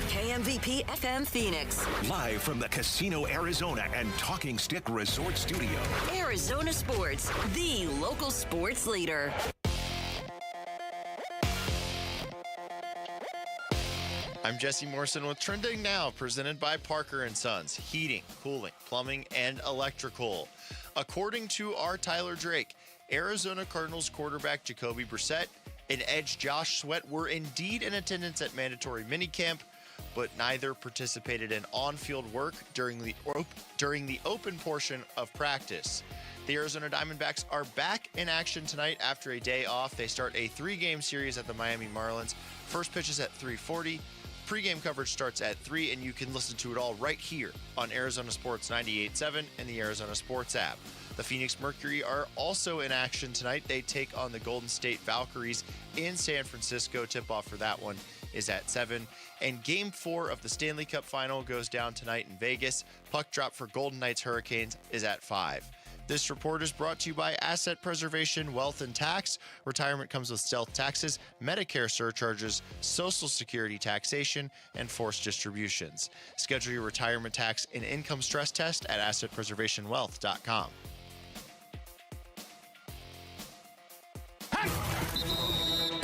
KMVP FM Phoenix. Live from the Casino Arizona and Talking Stick Resort Studio. Arizona Sports, the local sports leader. I'm Jesse Morrison with Trending Now, presented by Parker & Sons. Heating, cooling, plumbing, and electrical. According to our Tyler Drake, Arizona Cardinals quarterback Jacoby Brissett and Edge Josh Sweat were indeed in attendance at mandatory minicamp, but neither participated in on-field work during the open portion of practice. The Arizona Diamondbacks are back in action tonight after a day off. They start a 3-game series at the Miami Marlins. First pitch is at 3:40. Pre-game coverage starts at 3, and you can listen to it all right here on Arizona Sports 98.7 and the Arizona Sports app. The Phoenix Mercury are also in action tonight. They take on the Golden State Valkyries in San Francisco. Tip-off for that one is at 7. And Game 4 of the Stanley Cup Final goes down tonight in Vegas. Puck drop for Golden Knights Hurricanes is at 5. This report is brought to you by Asset Preservation Wealth and Tax. Retirement comes with stealth taxes, Medicare surcharges, Social Security taxation, and forced distributions. Schedule your retirement tax and income stress test at AssetPreservationWealth.com.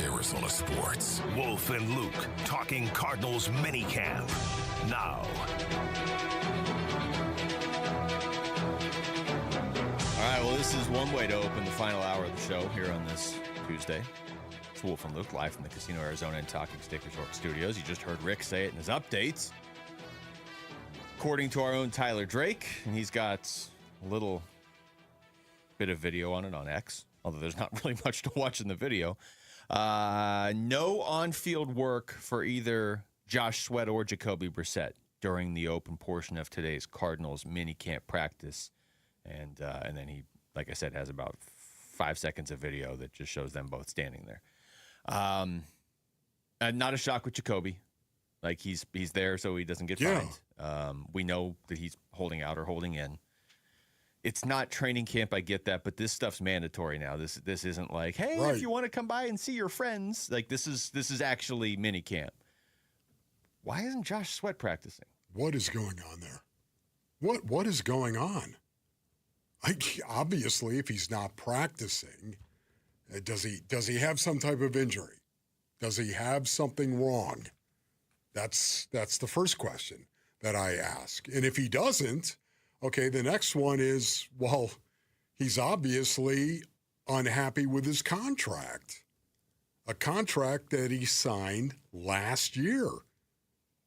Arizona Sports. Wolf and Luke talking Cardinals minicamp. Now. All right, well, this is one way to open the final hour of the show here on this Tuesday. It's Wolf and Luke live from the Casino Arizona and Talking Stick Resort Studios. You just heard Rick say it in his updates. According to our own Tyler Drake, and he's got a little bit of video on it on X, although there's not really much to watch in the video. No on-field work for either Josh Sweat or Jacoby Brissett during the open portion of today's Cardinals minicamp practice. And then he, like I said, has about 5 seconds of video that just shows them both standing there. And not a shock with Jacoby. Like, he's there so he doesn't get fined. We know that he's holding out or holding in. It's not training camp, I get that, but this stuff's mandatory now. This isn't like, hey, if you want to come by and see your friends, like this is actually mini camp. Why isn't Josh Sweat practicing? What is going on there? What is going on? Obviously, if he's not practicing, does he have some type of injury? Does he have something wrong? That's the first question that I ask. And if he doesn't, okay, the next one is, well, he's obviously unhappy with his contract. A contract that he signed last year.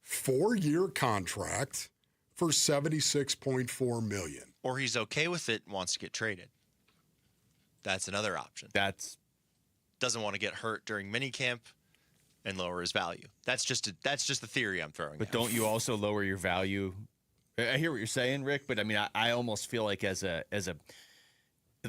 4-year contract for $76.4 million. Or he's okay with it and wants to get traded. That's another option. Doesn't want to get hurt during minicamp and lower his value. That's just the theory I'm throwing. But don't you also lower your value? I hear what you're saying, Rick, but I mean, I almost feel like as a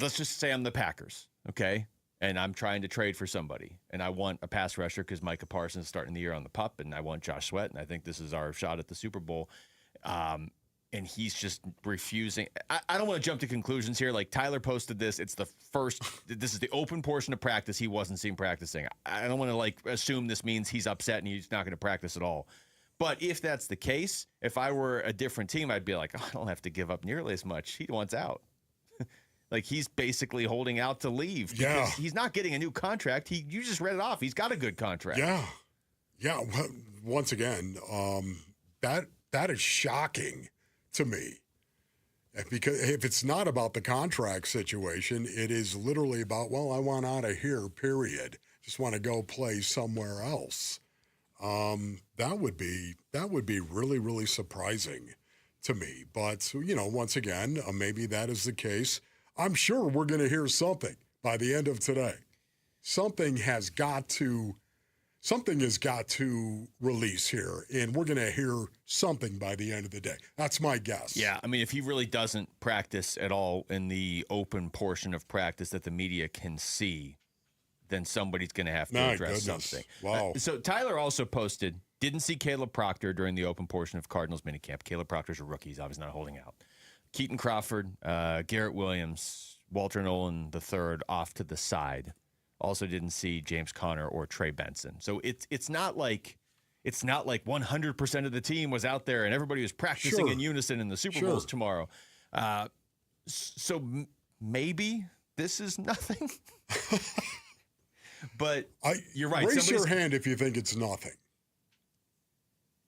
let's just say I'm the Packers, okay? And I'm trying to trade for somebody, and I want a pass rusher because Micah Parsons is starting the year on the pup, and I want Josh Sweat, and I think this is our shot at the Super Bowl. And he's just refusing. I don't want to jump to conclusions here. Like, Tyler posted this. It's the first. This is the open portion of practice he wasn't seen practicing. I don't want to, assume this means he's upset and he's not going to practice at all. But if that's the case, if I were a different team, I'd be like, I don't have to give up nearly as much. He wants out. Like, he's basically holding out to leave. Because he's not getting a new contract. You just read it off. He's got a good contract. Yeah. Well, once again, that is shocking to me. Because if it's not about the contract situation, it is literally about, well, I want out of here, period. Just want to go play somewhere else. That would be really, really surprising to me. But, once again, maybe that is the case. I'm sure we're going to hear something by the end of today. Something has got to release here, and we're going to hear something by the end of the day. That's my guess. Yeah, I mean, if he really doesn't practice at all in the open portion of practice that the media can see, then somebody's going to have to address something. Wow. So Tyler also posted, didn't see Caleb Proctor during the open portion of Cardinals minicamp. Caleb Proctor's a rookie. He's obviously not holding out. Keaton Crawford, Garrett Williams, Walter Nolan III off to the side. Also didn't see James Conner or Trey Benson. So it's not like 100% of the team was out there and everybody was practicing in unison in the Super Bowls tomorrow. So maybe this is nothing. But you're right. Raise your hand if you think it's nothing.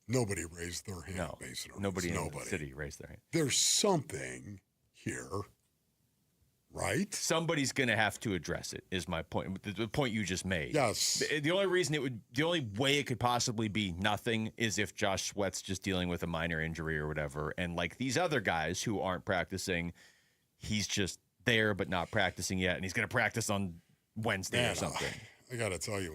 Nobody raised their hand. No, basically. nobody in the city raised their hand. There's something here Right? Somebody's going to have to address it, is my point. The point you just made. Yes. The only way it could possibly be nothing is if Josh Sweat's just dealing with a minor injury or whatever. And like these other guys who aren't practicing, he's just there but not practicing yet. And he's going to practice on Wednesday or something. I got to tell you,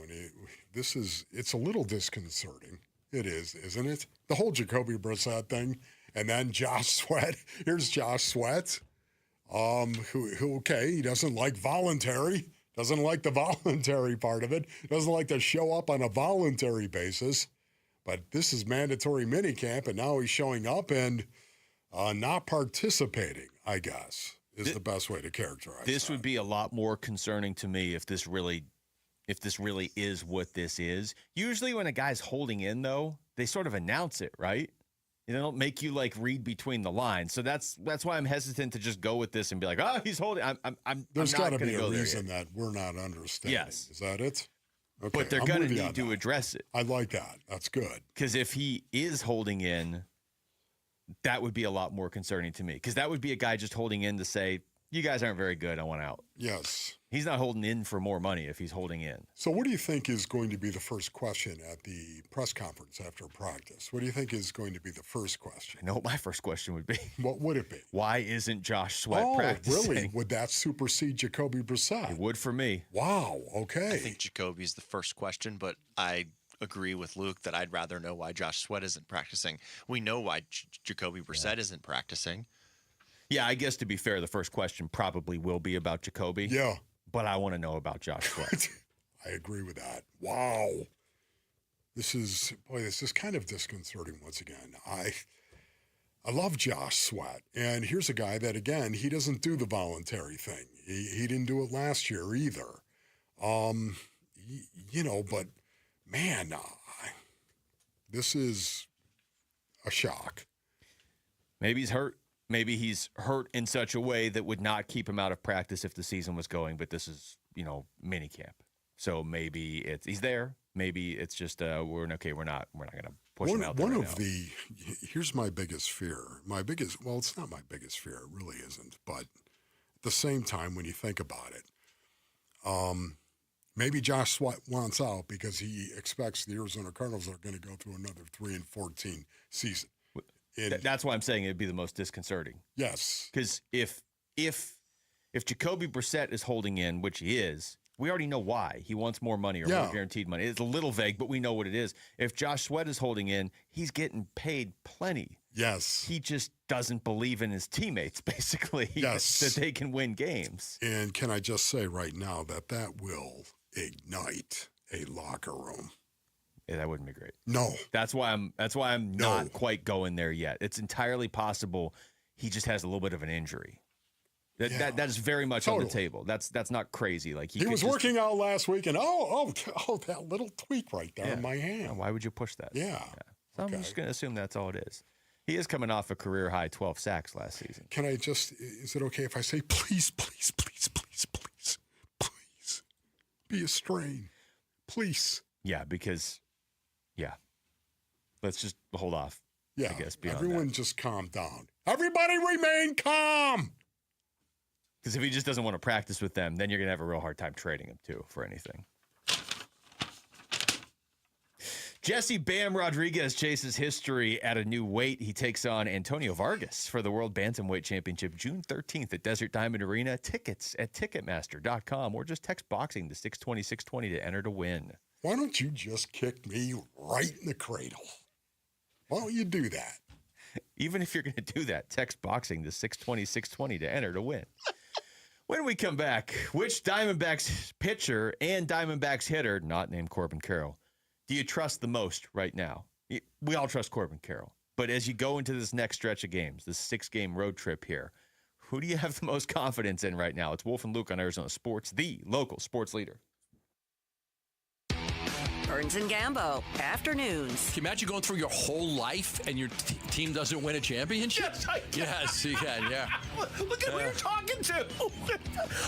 it's a little disconcerting. It is, isn't it? The whole Jacoby Brissett thing. And then Josh Sweat. Here's Josh Sweat. Who he doesn't like voluntary, doesn't like the voluntary part of it, doesn't like to show up on a voluntary basis. But this is mandatory minicamp, and now he's showing up and not participating, I guess, is the best way to characterize This that. would be a lot more concerning to me if this really is what this is. Usually when a guy's holding in, though, they sort of announce it, right? They don't make you like read between the lines. So that's why I'm hesitant to just go with this and be like, oh, he's holding. There's got to be a reason that we're not understanding. Yes. Is that it? Okay. But they're going to need to address it. I like that. That's good. Because if he is holding in, that would be a lot more concerning to me. Because that would be a guy just holding in to say, you guys aren't very good. I want out. Yes. He's not holding in for more money if he's holding in. So what do you think is going to be the first question at the press conference after practice? What do you think is going to be the first question? I know what my first question would be. What would it be? Why isn't Josh Sweat practicing? Really? Would that supersede Jacoby Brissett? It would for me. Wow. Okay. I think Jacoby's the first question, but I agree with Luke that I'd rather know why Josh Sweat isn't practicing. We know why Jacoby Brissett isn't practicing. Yeah, I guess to be fair, the first question probably will be about Jacoby. Yeah. But I want to know about Josh Sweat. I agree with that. Wow. This is kind of disconcerting once again. I love Josh Sweat. And here's a guy that, again, he doesn't do the voluntary thing. He didn't do it last year either. But man, this is a shock. Maybe he's hurt. Maybe he's hurt in such a way that would not keep him out of practice if the season was going, but this is, mini camp. So maybe he's there. Maybe it's just we're not going to push him out there. Here's my biggest fear. It's not my biggest fear. It really isn't. But at the same time, when you think about it, maybe Josh Sweat wants out because he expects the Arizona Cardinals are going to go through another 3-14 season. That's why I'm saying it'd be the most disconcerting. Yes. Because if Jacoby Brissett is holding in, which he is, we already know why. He wants more money or more guaranteed money. It's a little vague, but we know what it is. If Josh Sweat is holding in, he's getting paid plenty. Yes. He just doesn't believe in his teammates, basically. Yes. That they can win games. And can I just say right now that will ignite a locker room. Yeah, that wouldn't be great. No. That's why I'm not quite going there yet. It's entirely possible he just has a little bit of an injury. That is very much on the table. That's not crazy. Like he was working out last week, and that little tweak right there in my hand. Yeah, why would you push that? Yeah. So I'm just going to assume that's all it is. He is coming off a career high 12 sacks last season. Can I just? Is it okay if I say please, please, please, please, please, please, be a strain, please? Yeah, because. Yeah. Let's just hold off. Yeah. I guess everyone just calm down. Everybody remain calm. Because if he just doesn't want to practice with them, then you're going to have a real hard time trading him, too, for anything. Jesse Bam Rodriguez chases history at a new weight. He takes on Antonio Vargas for the World Bantamweight Championship June 13th at Desert Diamond Arena. Tickets at Ticketmaster.com or just text boxing to 620-620 to enter to win. Why don't you just kick me right in the cradle? Why don't you do that? Even if you're going to do that, text boxing to 620-620 to enter to win. When we come back, which Diamondbacks pitcher and Diamondbacks hitter, not named Corbin Carroll, do you trust the most right now? We all trust Corbin Carroll. But as you go into this next stretch of games, this 6-game road trip here, who do you have the most confidence in right now? It's Wolf and Luke on Arizona Sports, the local sports leader. Burns and Gambo, afternoons. Can you imagine going through your whole life and your team doesn't win a championship? Yes, I can. Yes, you can, yeah. Look at who you're talking to.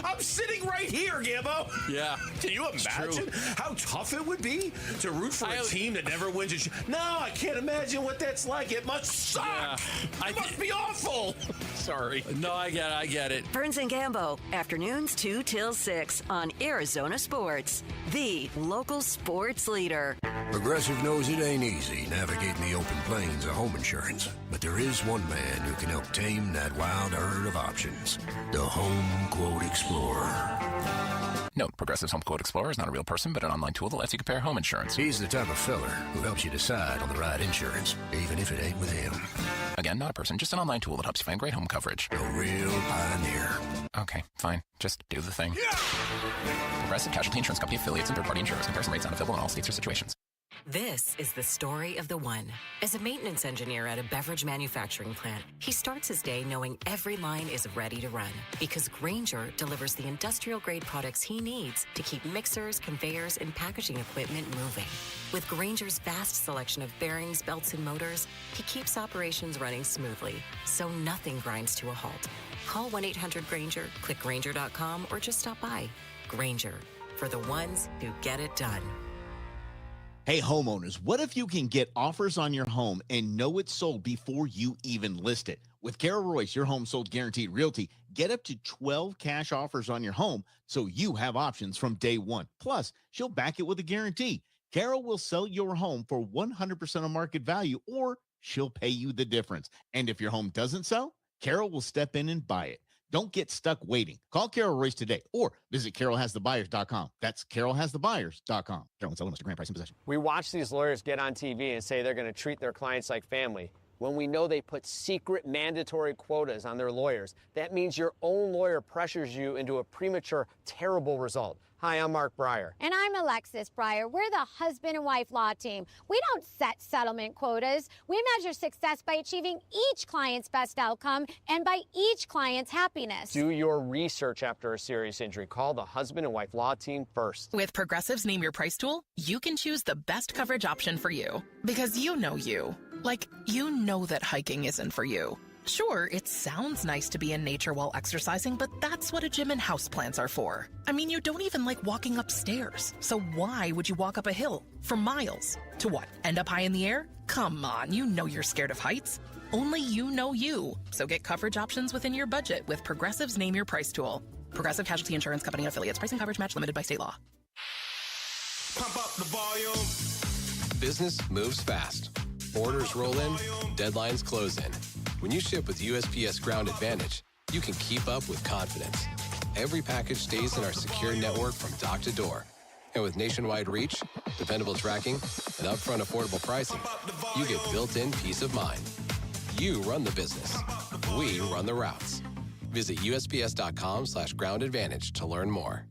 I'm sitting right here, Gambo. Yeah. Can you imagine how tough it would be to root for a team that never wins a No, I can't imagine what that's like. It must suck. Yeah. It must be awful. Sorry. No, I get it. Burns and Gambo, afternoons 2 till 6 on Arizona Sports, the local sports leader. Progressive knows it ain't easy navigating the open plains of home insurance, but there is one man who can help tame that wild herd of options. The Home Quote Explorer. Note, Progressive's Home Quote Explorer is not a real person, but an online tool that lets you compare home insurance. He's the type of feller who helps you decide on the right insurance, even if it ain't with him. Again, not a person, just an online tool that helps you find great home coverage. A real pioneer. Okay, fine. Just do the thing. Yeah! Progressive Casualty Insurance Company affiliates and third-party insurers. Comparison rates not available in all states or situations. This is the story of the one. As a maintenance engineer at a beverage manufacturing plant, he starts his day knowing every line is ready to run because Grainger delivers the industrial-grade products he needs to keep mixers, conveyors, and packaging equipment moving. With Grainger's vast selection of bearings, belts, and motors, he keeps operations running smoothly, so nothing grinds to a halt. Call 1-800-GRAINGER, click Grainger.com, or just stop by. Grainger, for the ones who get it done. Hey, homeowners, what if you can get offers on your home and know it's sold before you even list it? With Carol Royce, your home sold guaranteed realty, get up to 12 cash offers on your home so you have options from day one. Plus, she'll back it with a guarantee. Carol will sell your home for 100% of market value, or she'll pay you the difference. And if your home doesn't sell, Carol will step in and buy it. Don't get stuck waiting. Call Carol Royce today or visit carolhasthebuyers.com. That's carolhasthebuyers.com. Carol and seller must grant price and possession. We watch these lawyers get on TV and say they're going to treat their clients like family when we know they put secret mandatory quotas on their lawyers. That means your own lawyer pressures you into a premature, terrible result. Hi, I'm Mark Breyer. And I'm Alexis Breyer. We're the husband and wife law team. We don't set settlement quotas. We measure success by achieving each client's best outcome and by each client's happiness. Do your research after a serious injury. Call the husband and wife law team first. With Progressive's Name Your Price tool, you can choose the best coverage option for you. Because you know you. Like, you know that hiking isn't for you. Sure, it sounds nice to be in nature while exercising, but that's what a gym and houseplants are for. I mean, you don't even like walking upstairs. So why would you walk up a hill for miles? To what, end up high in the air? Come on, you know you're scared of heights. Only you know you. So get coverage options within your budget with Progressive's Name Your Price tool. Progressive Casualty Insurance Company and affiliates. Pricing coverage match limited by state law. Pump up the volume. Business moves fast. Orders roll in, deadlines close in. When you ship with USPS Ground Advantage, you can keep up with confidence. Every package stays in our secure network from dock to door. And with nationwide reach, dependable tracking, and upfront affordable pricing, you get built-in peace of mind. You run the business. We run the routes. Visit USPS.com/Ground Advantage to learn more.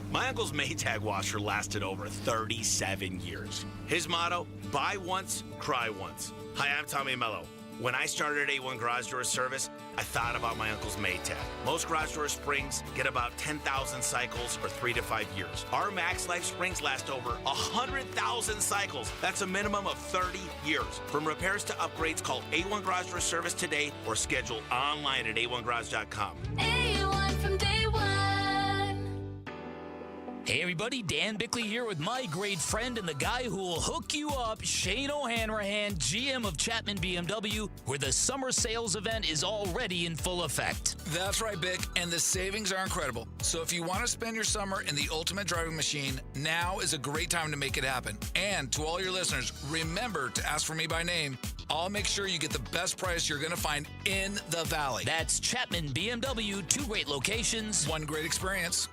My uncle's Maytag washer lasted over 37 years. His motto, buy once, cry once. Hi, I'm Tommy Mello. When I started at A1 Garage Door Service, I thought about my uncle's Maytag. Most garage door springs get about 10,000 cycles or 3 to 5 years. Our Max Life springs last over 100,000 cycles. That's a minimum of 30 years. From repairs to upgrades, call A1 Garage Door Service today or schedule online at a1garage.com. A1 from day one. Hey everybody, Dan Bickley here with my great friend and the guy who will hook you up, Shane O'Hanrahan, GM of Chapman BMW, where the summer sales event is already in full effect. That's right, Bick, and the savings are incredible. So if you want to spend your summer in the ultimate driving machine, now is a great time to make it happen. And to all your listeners, remember to ask for me by name. I'll make sure you get the best price you're going to find in the Valley. That's Chapman BMW, 2 great locations, 1 great experience.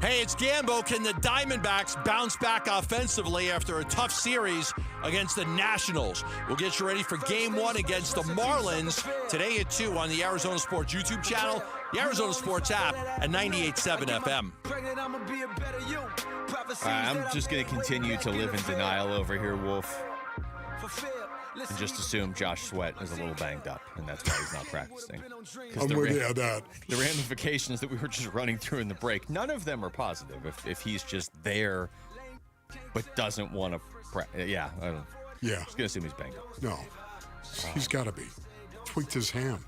Hey, it's Gambo. Can the Diamondbacks bounce back offensively after a tough series against the Nationals? We'll get you ready for Game 1 against the Marlins today at 2 on the Arizona Sports YouTube channel, the Arizona Sports app, and 98.7 FM. I'm just going to continue to live in denial over here, Wolf. And just assume Josh Sweat is a little banged up, and that's why he's not practicing. I'm with you on that. The ramifications that we were just running through in the break, none of them are positive. If he's just there but doesn't want to practice. Yeah. I don't, Yeah. I'm just going to assume he's banged up. No. He's got to be. Tweaked his ham.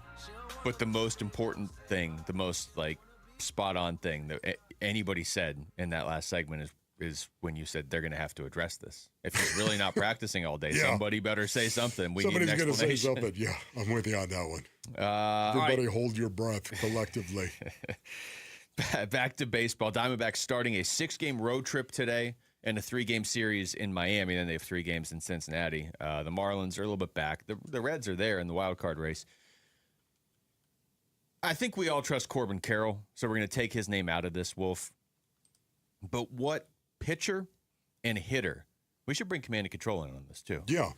But the most important thing, the most like spot-on thing that anybody said in that last segment is when you said they're going to have to address this. If he's really not practicing all day, somebody better say something. Somebody's going to say something. Yeah, I'm with you on that one. Everybody hold your breath collectively. Back to baseball. Diamondbacks starting a 6-game road trip today and a 3-game series in Miami. Then they have 3 games in Cincinnati. The Marlins are a little bit back. The Reds are there in the wild card race. I think we all trust Corbin Carroll, so we're going to take his name out of this, Wolf. But what pitcher and hitter? We should bring command and control in on this too. Yeah.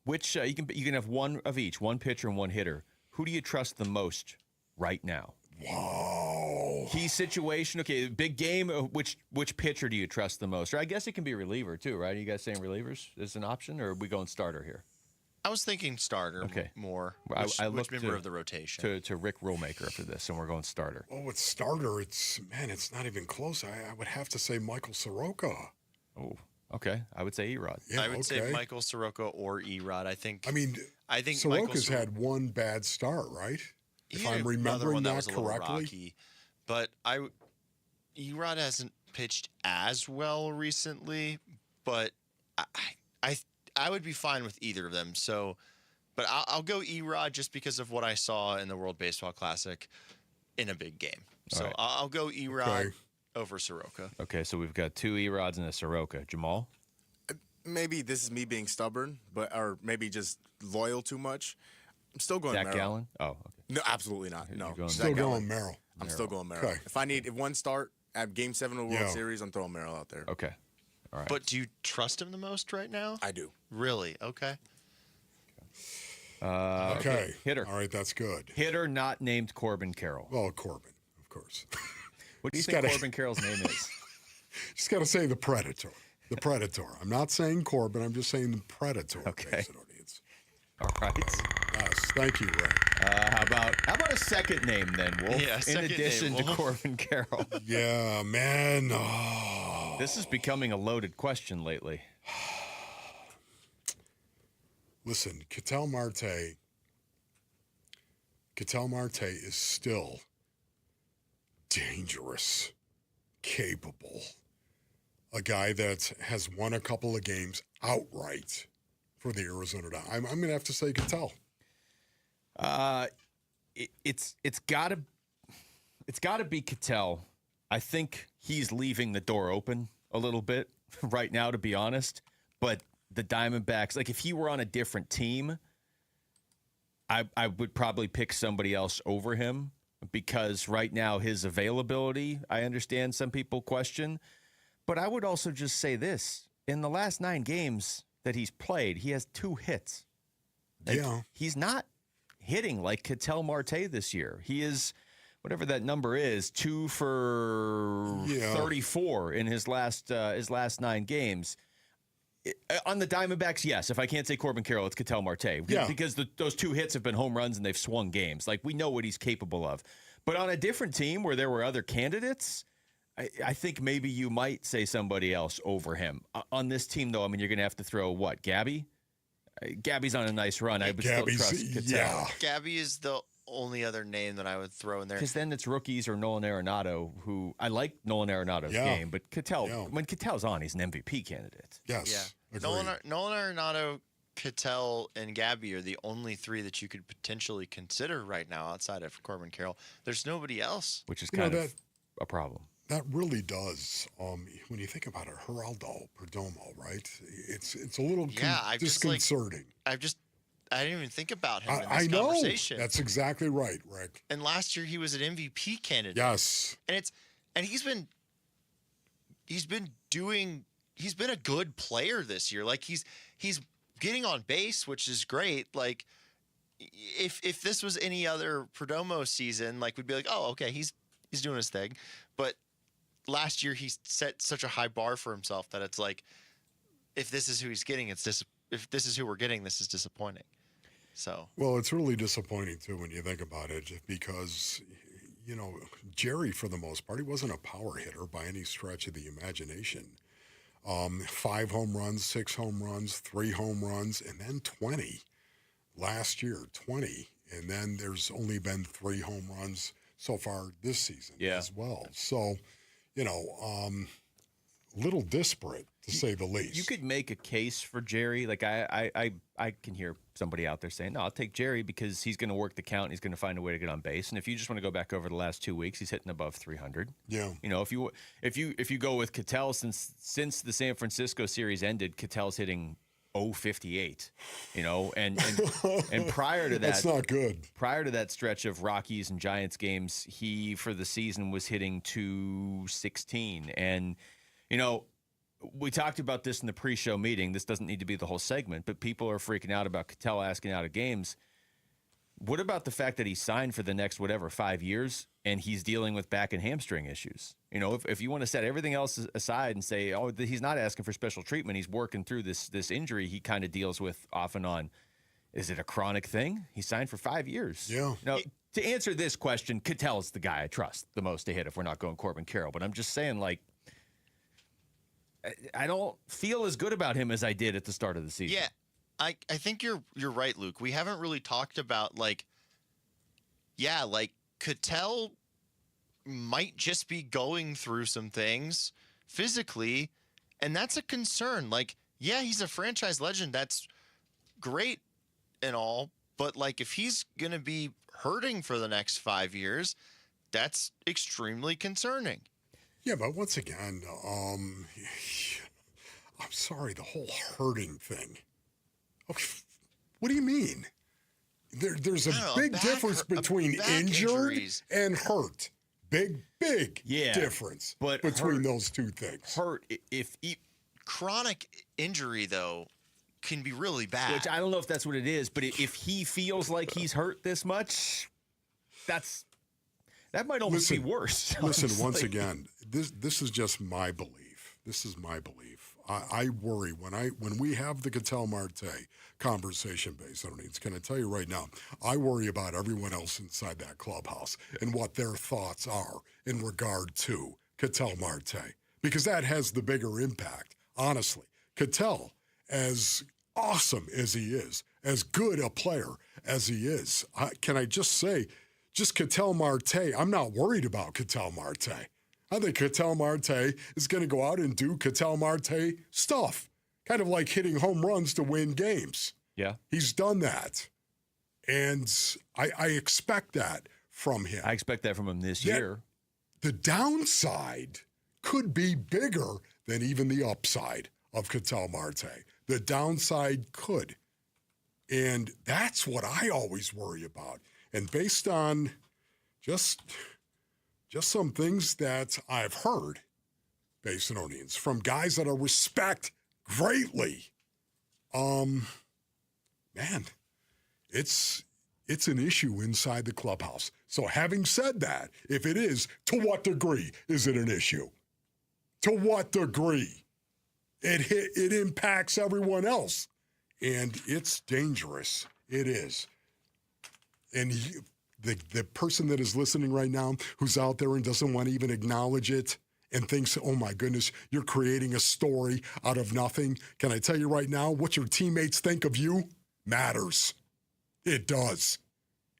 Which you can have one of each, one pitcher and one hitter. Who do you trust the most right now? Wow. Key situation. Okay, big game. Which pitcher do you trust the most? Or I guess it can be a reliever too, right? Are you guys saying relievers is an option, or are we going starter here? I was thinking starter more. I looked member of the rotation? To Rick Rulemaker for this, and we're going starter. Oh, with starter, it's not even close. I would have to say Michael Soroka. Oh, okay. I would say Erod. Yeah, I would say Michael Soroka or Erod. I think Soroka's had one bad start, right? If I'm remembering that correctly. Rocky, but Erod hasn't pitched as well recently, but I would be fine with either of them. So, but I'll go Erod just because of what I saw in the World Baseball Classic in a big game. So right. I'll go Erod over Soroka. Okay, so we've got 2 Erods and a Soroka. Jamal? Maybe this is me being stubborn, or maybe just loyal too much. I'm still going Zach Merrill. Gallen? Oh, okay. No, absolutely not. No, still going Merrill. I'm still going Merrill. Okay. If I need one start at Game 7 of the World Series, I'm throwing Merrill out there. Okay. All right. But do you trust him the most right now? I do. Really? Okay. Okay. Hitter. All right, that's good. Hitter not named Corbin Carroll. Well, Corbin, of course. What do you think Corbin Carroll's name is? Just got to say the Predator. The Predator. I'm not saying Corbin. I'm just saying the Predator. Okay. All right. Yes. Thank you, Ray. How about a second name then, Wolf? Yeah, in addition to Corbin Carroll. Yeah, man. Oh. This is becoming a loaded question lately. Listen, Ketel Marte is still dangerous, capable. A guy that has won a couple of games outright for the Arizona Diamondbacks. I'm going to have to say Ketel. It's got to be Ketel. I think he's leaving the door open a little bit right now, to be honest. But the Diamondbacks, like if he were on a different team, I would probably pick somebody else over him because right now his availability, I understand some people question. But I would also just say this. In the last 9 games that he's played, he has 2 hits. Like, he's not hitting like Ketel Marte this year. He is, whatever that number is, 2 for 34 in his last 9 games. On the Diamondbacks, yes. If I can't say Corbin Carroll, it's Ketel Marte. Yeah. Because those 2 hits have been home runs and they've swung games. Like, we know what he's capable of. But on a different team where there were other candidates, I think maybe you might say somebody else over him. On this team, though, I mean, you're going to have to throw, what, Gabby? Gabby's on a nice run. I would still trust Ketel. Yeah. Gabby is the only other name that I would throw in there. Because then it's rookies or Nolan Arenado, who I like Nolan Arenado's game, but Ketel, when Ketel's on, he's an MVP candidate. Yes. Yeah. Nolan Arenado, Ketel, and Gabby are the only 3 that you could potentially consider right now outside of Corbin Carroll. There's nobody else. Which is kind of a problem. That really does. When you think about it, Geraldo Perdomo, right? It's a little disconcerting. I didn't even think about him in this I know. conversation. That's exactly right, Rick. And last year he was an MVP candidate. Yes. And he's been a good player this year. Like he's getting on base, which is great. Like if this was any other Perdomo season, like we'd be like, oh, okay, he's doing his thing. But last year he set such a high bar for himself that it's like, if this is who he's getting, it's if this is who we're getting, this is disappointing. So well, it's really disappointing too when you think about it, because Jerry, for the most part, he wasn't a power hitter by any stretch of the imagination. 5 home runs, 6 home runs, 3 home runs, and then 20 last year. 20, and then there's only been 3 home runs so far this season as well. So, little disparate, to say the least. You could make a case for Jerry. Like I can hear somebody out there saying, "No, I'll take Jerry because he's going to work the count. And he's going to find a way to get on base." And if you just want to go back over the last 2 weeks, he's hitting above 300. Yeah. If you go with Ketel, since the San Francisco series ended, Ketel's hitting 058. And prior to that, that's not good. Prior to that stretch of Rockies and Giants games, he for the season was hitting 216. And we talked about this in the pre-show meeting. This doesn't need to be the whole segment, but people are freaking out about Ketel asking out of games. What about the fact that he signed for the next 5 years and he's dealing with back and hamstring issues? If you want to set everything else aside and say, oh, he's not asking for special treatment, he's working through this injury he kind of deals with off and on. Is it a chronic thing? He signed for 5 years. Yeah. Now, to answer this question, Ketel's the guy I trust the most to hit if we're not going Corbin Carroll. But I'm just saying, I don't feel as good about him as I did at the start of the season. yeah, I think you're right, Luke. We haven't really talked about Ketel might just be going through some things physically, and that's a concern. He's a franchise legend. That's great and all, but if he's going to be hurting for the next 5 years, that's extremely concerning. Yeah, but once again, I'm sorry, the whole hurting thing. Okay, what do you mean? There's a big difference between injured injuries and hurt. Big difference between those two things. Chronic injury, though, can be really bad. Which I don't know if that's what it is, but if he feels like he's hurt this much, that might almost be worse. Listen, once again, this is just my belief. This is my belief. I worry when we have the Ketel Marte conversation based on it. Can I tell you right now, I worry about everyone else inside that clubhouse and what their thoughts are in regard to Ketel Marte, because that has the bigger impact, honestly. Ketel, as awesome as he is, as good a player as he is, can I just say, just Ketel Marte, I'm not worried about Ketel Marte. I think Ketel Marte is going to go out and do Ketel Marte stuff, kind of like hitting home runs to win games. Yeah. He's done that. And I expect that from him. I expect that from him this year. The downside could be bigger than even the upside of Ketel Marte. The downside could. And that's what I always worry about. And based on just some things that I've heard, Basinonians, from guys that I respect greatly, man, it's an issue inside the clubhouse. So having said that, if it is, to what degree is it an issue? To what degree? It impacts everyone else. And it's dangerous. It is. And the person that is listening right now who's out there and doesn't want to even acknowledge it and thinks, oh, my goodness, you're creating a story out of nothing. Can I tell you right now, what your teammates think of you matters. It does.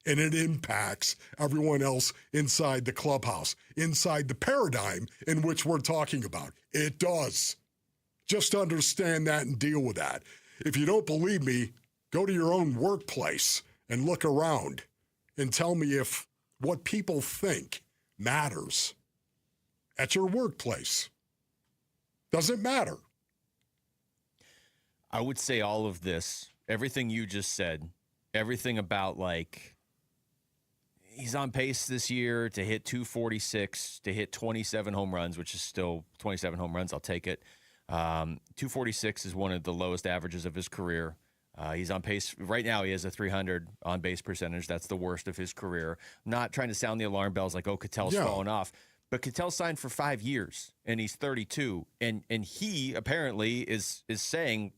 And it impacts everyone else inside the clubhouse, inside the paradigm in which we're talking about. It does. Just understand that and deal with that. If you don't believe me, go to your own workplace and look around and tell me if what people think matters at your workplace. Does it matter? I would say all of this, everything you just said, everything about he's on pace this year to hit 246, to hit 27 home runs, which is still 27 home runs. I'll take it. 246 is one of the lowest averages of his career. He's on pace. Right now, he has a 300 on-base percentage. That's the worst of his career. I'm not trying to sound the alarm bells like, oh, Ketel's falling off. But Ketel signed for 5 years, and he's 32. And he apparently is saying,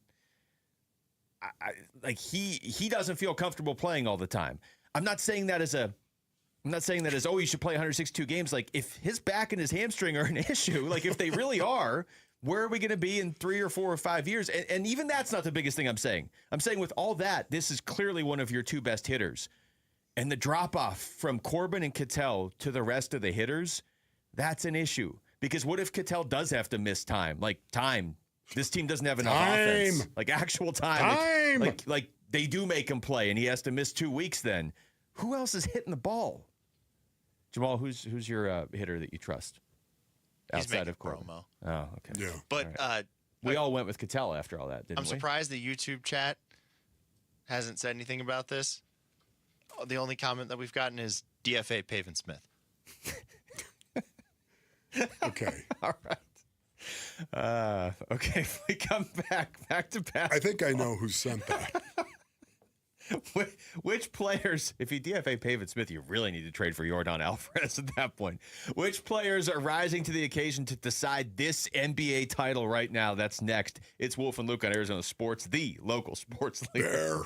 he doesn't feel comfortable playing all the time. I'm not saying that as oh, you should play 162 games. Like, if his back and his hamstring are an issue, like if they really are, where are we going to be in 3 or 4 or 5 years? And even that's not the biggest thing I'm saying. I'm saying with all that, this is clearly one of your 2 best hitters. And the drop-off from Corbin and Ketel to the rest of the hitters, that's an issue. Because what if Ketel does have to miss time? Like, time. This team doesn't have enough offense. Like, actual time. Like they do make him play, and he has to miss 2 weeks then. Who else is hitting the ball? Jamal, who's your hitter that you trust? Outside of Corbin. Romo. Oh, okay. Yeah. But we all went with Ketel after all that, didn't we? I'm surprised the YouTube chat hasn't said anything about this. The only comment that we've gotten is DFA Pavin Smith. Okay. All right. Okay, we come back to basketball. I think I know who sent that. Which players, if you DFA Pavin Smith, you really need to trade for Yordan Alvarez at that point. Which players are rising to the occasion to decide this NBA title right now? That's next. It's Wolf and Luke on Arizona Sports, the local sports leader.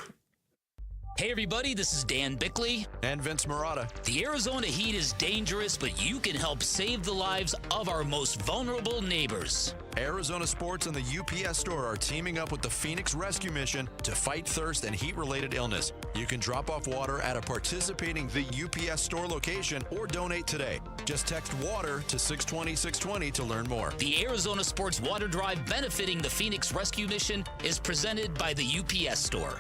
Hey everybody, this is Dan Bickley. And Vince Marotta. The Arizona heat is dangerous, but you can help save the lives of our most vulnerable neighbors. Arizona Sports and the UPS Store are teaming up with the Phoenix Rescue Mission to fight thirst and heat-related illness. You can drop off water at a participating The UPS Store location or donate today. Just text WATER to 620-620 to learn more. The Arizona Sports Water Drive benefiting the Phoenix Rescue Mission is presented by the UPS Store.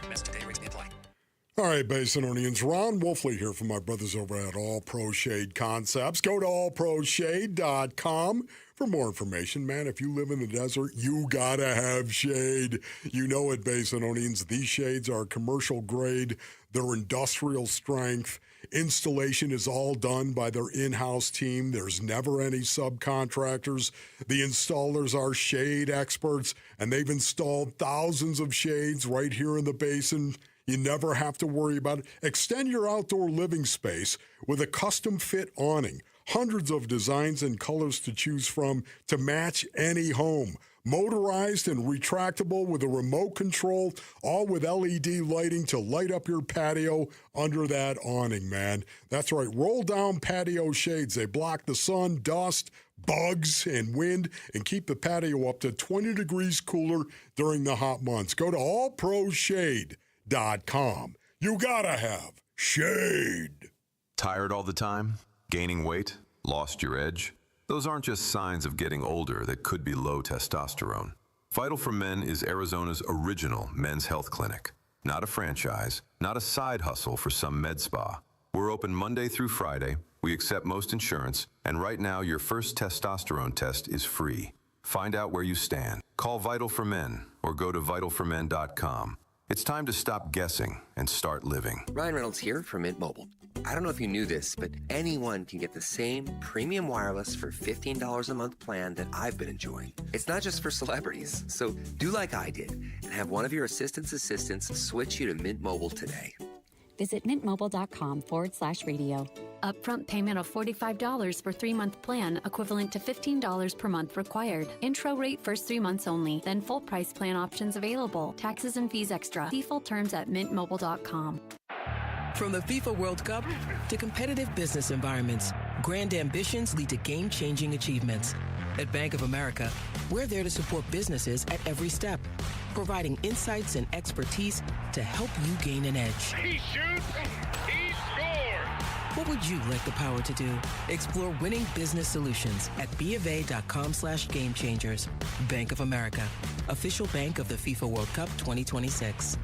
All right, Basinonians, Ron Wolfley here from my brothers over at All Pro Shade Concepts. Go to allproshade.com for more information. Man, if you live in the desert, you gotta have shade. You know it, Basinonians. These shades are commercial grade. They're industrial strength. Installation is all done by their in-house team. There's never any subcontractors. The installers are shade experts, and they've installed thousands of shades right here in the basin. You never have to worry about it. Extend your outdoor living space with a custom-fit awning. Hundreds of designs and colors to choose from to match any home. Motorized and retractable with a remote control, all with LED lighting to light up your patio under that awning, man. That's right, roll-down patio shades. They block the sun, dust, bugs, and wind, and keep the patio up to 20 degrees cooler during the hot months. Go to allproshade.com. You gotta have shade. Tired all the time? Gaining weight? Lost your edge? Those aren't just signs of getting older that could be low testosterone. Vital for Men is Arizona's original men's health clinic. Not a franchise, not a side hustle for some med spa. We're open Monday through Friday. We accept most insurance, and right now your first testosterone test is free. Find out where you stand. Call Vital for Men or go to vitalformen.com. It's time to stop guessing and start living. Ryan Reynolds here from Mint Mobile. I don't know if you knew this, but anyone can get the same premium wireless for $15 a month plan that I've been enjoying. It's not just for celebrities. So do like I did and have one of your assistants switch you to Mint Mobile today. Visit mintmobile.com/radio. Upfront payment of $45 for 3-month plan, equivalent to $15 per month required. Intro rate first 3 months only, then full price plan options available. Taxes and fees extra. See full terms at mintmobile.com. From the FIFA World Cup to competitive business environments, grand ambitions lead to game-changing achievements. At Bank of America, we're there to support businesses at every step, providing insights and expertise to help you gain an edge. He shoots, he scores! What would you like the power to do? Explore winning business solutions at BofA.com/gamechangers. Bank of America, official bank of the FIFA World Cup 2026.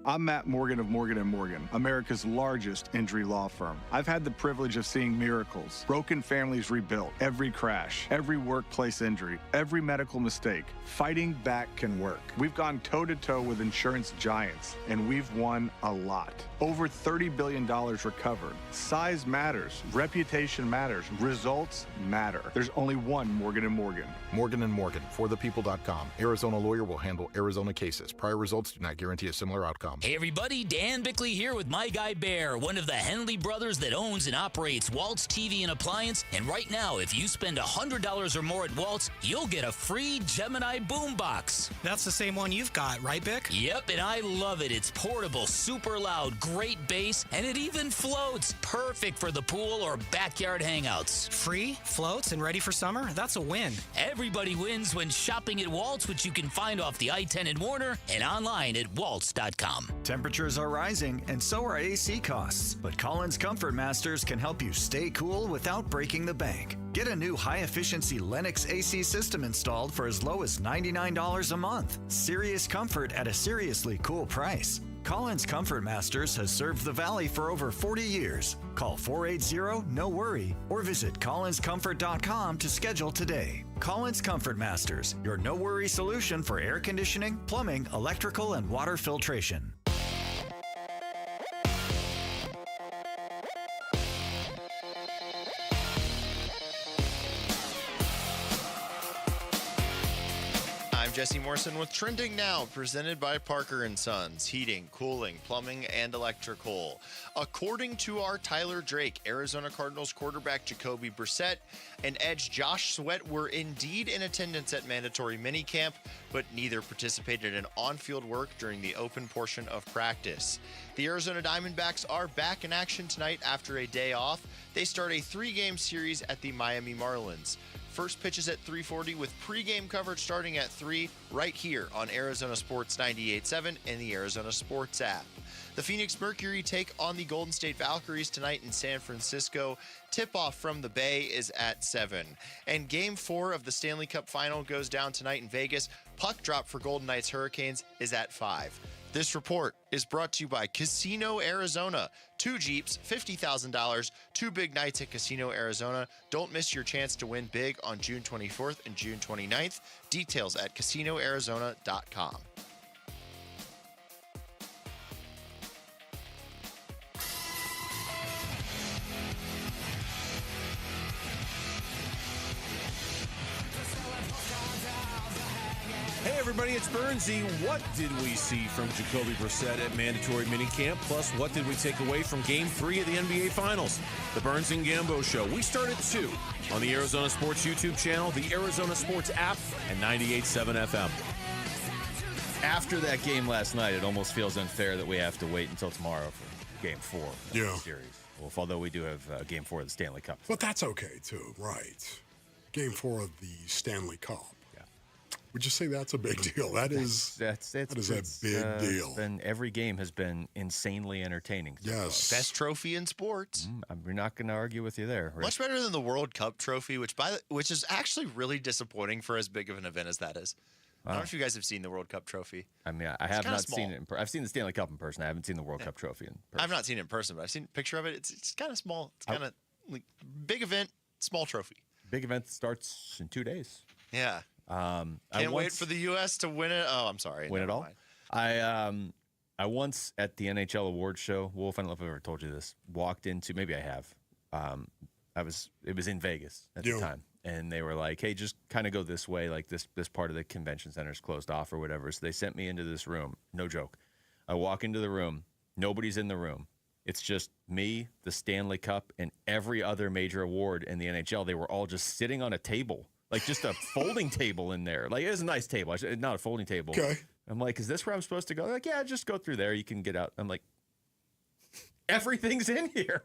I'm Matt Morgan of Morgan & Morgan, America's largest injury law firm. I've had the privilege of seeing miracles, broken families rebuilt, every crash, every workplace injury, every medical mistake. Fighting back can work. We've gone toe-to-toe with insurance giants, and we've won a lot. Over $30 billion recovered. Size matters. Reputation matters. Results matter. There's only one Morgan & Morgan. Morgan & Morgan, forthepeople.com. Arizona lawyer will handle Arizona cases. Prior results do not guarantee a similar outcome. HenleyBrothers.com. Hey everybody, Dan Bickley here with my guy Bear, one of the Henley brothers that owns and operates Waltz TV and Appliance. And right now, if you spend $100 or more at Waltz, you'll get a free Gemini boombox. That's the same one you've got, right, Bick? Yep, and I love it. It's portable, super loud, great bass, and it even floats. Perfect for the pool or backyard hangouts. Free, floats, and ready for summer? That's a win. Everybody wins when shopping at Waltz, which you can find off the I-10 in Warner and online at waltz.com. Temperatures are rising, and so are AC costs. But Collins Comfort Masters can help you stay cool without breaking the bank. Get a new high-efficiency Lennox AC system installed for as low as $99 a month. Serious comfort at a seriously cool price. Collins Comfort Masters has served the Valley for over 40 years. Call 480-NO-WORRY or visit collinscomfort.com to schedule today. Collins Comfort Masters, your no-worry solution for air conditioning, plumbing, electrical, and water filtration. Jesse Morrison with Trending Now, presented by Parker & Sons, heating, cooling, plumbing, and electrical. According to our Tyler Drake, Arizona Cardinals quarterback Jacoby Brissett and edge Josh Sweat were indeed in attendance at mandatory minicamp, but neither participated in on-field work during the open portion of practice. The Arizona Diamondbacks are back in action tonight after a day off. They start a 3-game series at the Miami Marlins. First pitch is at 3:40 with pregame coverage starting at 3 right here on Arizona Sports 98.7 and the Arizona Sports app. The Phoenix Mercury take on the Golden State Valkyries tonight in San Francisco. Tip-off from the Bay is at 7. And Game 4 of the Stanley Cup Final goes down tonight in Vegas. Puck drop for Golden Knights Hurricanes is at 5. This report is brought to you by Casino Arizona. 2 Jeeps, $50,000, 2 big nights at Casino Arizona. Don't miss your chance to win big on June 24th and June 29th. Details at CasinoArizona.com. Hey everybody, it's Bernsey. What did we see from Jacoby Brissett at mandatory minicamp? Plus, what did we take away from Game 3 of the NBA Finals? The Burns and Gambo Show. We start at 2 on the Arizona Sports YouTube channel, the Arizona Sports app, and 98.7 FM. After that game last night, it almost feels unfair that we have to wait until tomorrow for Game 4 of the series. Well, although we do have Game 4 of the Stanley Cup. But that's okay, too, right? Game 4 of the Stanley Cup. Would you say that's a big deal? That is a big deal. And every game has been insanely entertaining. Yes. Best trophy in sports. We're not going to argue with you there. Right? Much better than the World Cup trophy, which is actually really disappointing for as big of an event as that is. I don't know if you guys have seen the World Cup trophy. I mean, I have not seen it. I've seen the Stanley Cup in person. I haven't seen the World Cup trophy in person. I've not seen it in person, but I've seen a picture of it. It's kind of small. It's kind of like big event, small trophy. Big event starts in 2 days. Yeah. Can't wait for the U.S. to win it. Oh, I'm sorry. Win it all? I once at the NHL awards show, Wolf, I don't know if I've ever told you this, walked into, maybe I have. It was in Vegas at the time. And they were like, hey, just kind of go this way. Like this part of the convention center is closed off or whatever. So they sent me into this room. No joke. I walk into the room. Nobody's in the room. It's just me, the Stanley Cup, and every other major award in the NHL. They were all just sitting on a table. Like just a folding table in there. Like it was a nice table, not a folding table. Okay. I'm like, is this where I'm supposed to go? They're like, yeah, just go through there. You can get out. I'm like, everything's in here.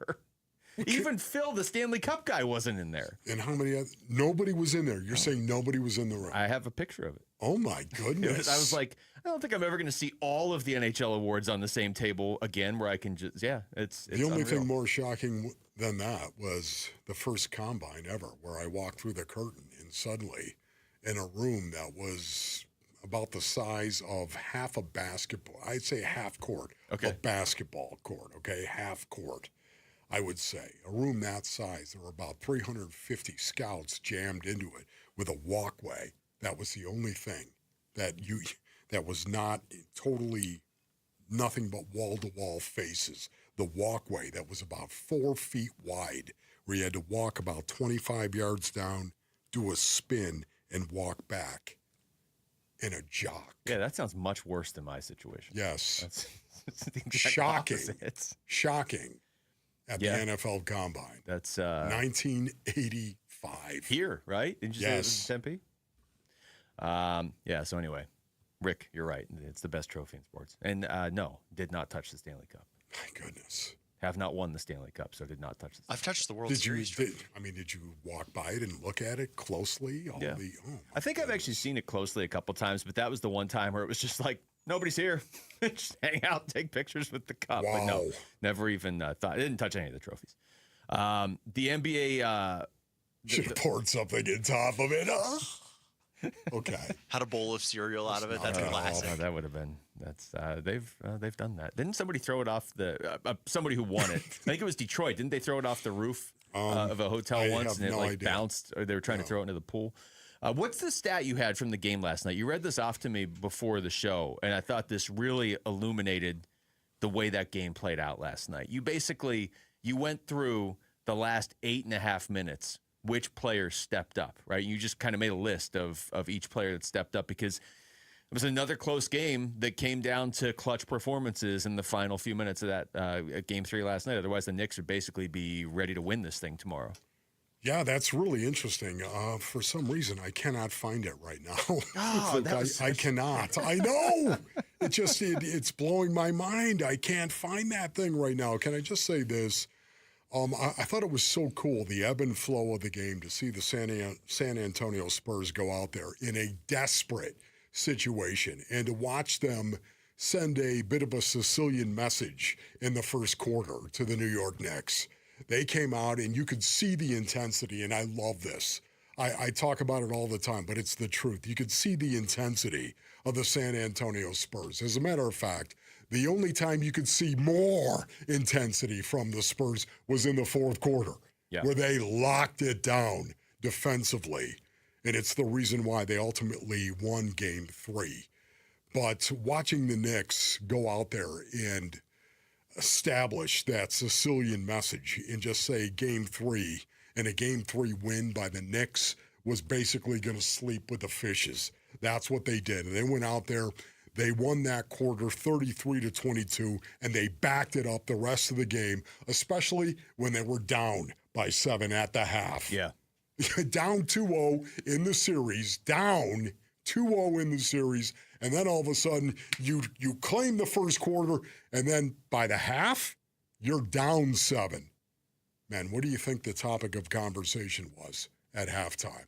Okay. Even Phil, the Stanley Cup guy, wasn't in there. And how many? Nobody was in there. You're saying nobody was in the room? I have a picture of it. Oh my goodness! I was like, I don't think I'm ever going to see all of the NHL awards on the same table again, where I can just, it's the only unreal. thing more shocking than that was the first combine ever, where I walked through the curtain and suddenly, in a room that was about the size of half a basketball, I'd say half court, a basketball court, half court. I would say a room that size, there were about 350 scouts jammed into it with a walkway. That was the only thing that was not totally nothing but wall-to-wall faces. The walkway that was about 4 feet wide, where you had to walk about 25 yards down, do a spin, and walk back in a jock. Yeah, that sounds much worse than my situation. Yes. Shocking at the NFL Combine. That's 1985. Here, right? Didn't you say it was in Tempe? So anyway, Rick, you're right. It's the best trophy in sports. And no, did not touch the Stanley Cup. My goodness. Have not won the Stanley Cup, so did not touch the Stanley Cup. I've touched the World Series. Did you walk by it and look at it closely? I think I've actually seen it closely a couple times, but that was the one time where it was just like, nobody's here. Just hang out, take pictures with the cup. Wow. But no, never even thought. It didn't touch any of the trophies. The NBA... should have poured something in top of it. Okay. Had a bowl of cereal out of it. That's classic. That would have been. They've done that. Didn't somebody throw it off the? Somebody who won it. I think it was Detroit. Didn't they throw it off the roof of a hotel once and it idea. bounced? Or they were trying to throw it into the pool. What's the stat you had from the game last night? You read this off to me before the show, and I thought this really illuminated the way that game played out last night. You went through the last 8.5 minutes. Which players stepped up, right? You just kind of made a list of each player that stepped up because it was another close game that came down to clutch performances in the final few minutes of that Game 3 last night. Otherwise, the Knicks would basically be ready to win this thing tomorrow. Yeah, that's really interesting. For some reason, I cannot find it right now. I cannot. I know. It's blowing my mind. I can't find that thing right now. Can I just say this? I thought it was so cool, the ebb and flow of the game, to see the San Antonio Spurs go out there in a desperate situation and to watch them send a bit of a Sicilian message in the first quarter to the New York Knicks. They came out and you could see the intensity, and I love this. I talk about it all the time, but it's the truth. You could see the intensity of the San Antonio Spurs. As a matter of fact, the only time you could see more intensity from the Spurs was in the fourth quarter, where they locked it down defensively. And it's the reason why they ultimately won Game 3. But watching the Knicks go out there and establish that Sicilian message and just say Game 3 and a Game 3 win by the Knicks was basically going to sleep with the fishes. That's what they did. And they went out there. They won that quarter 33-22, and they backed it up the rest of the game, especially when they were down by 7 at the half. Yeah. Down 2-0 in the series, down 2-0 in the series, and then all of a sudden you claim the first quarter, and then by the half, you're down 7. Man, what do you think the topic of conversation was at halftime?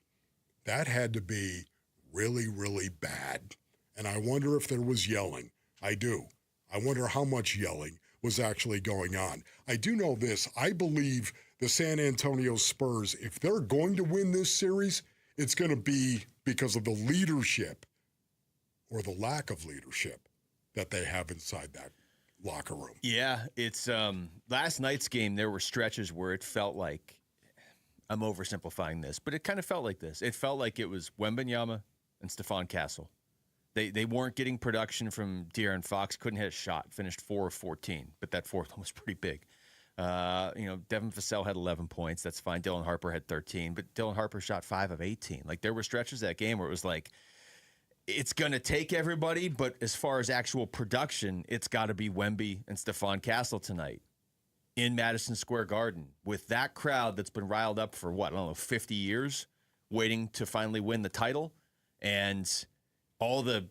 That had to be really, really bad. And I wonder if there was yelling. I do. I wonder how much yelling was actually going on. I do know this. I believe the San Antonio Spurs, if they're going to win this series, it's going to be because of the leadership or the lack of leadership that they have inside that locker room. Yeah, it's last night's game, there were stretches where it felt like, I'm oversimplifying this, but it kind of felt like this. It felt like it was Wembanyama and Stephon Castle. They weren't getting production from De'Aaron Fox. Couldn't hit a shot. Finished 4 of 14, but that fourth one was pretty big. Devin Vassell had 11 points. That's fine. Dylan Harper had 13, but Dylan Harper shot 5 of 18. Like, there were stretches of that game where it was like, it's going to take everybody, but as far as actual production, it's got to be Wemby and Stephon Castle tonight in Madison Square Garden with that crowd that's been riled up for, 50 years, waiting to finally win the title. And all the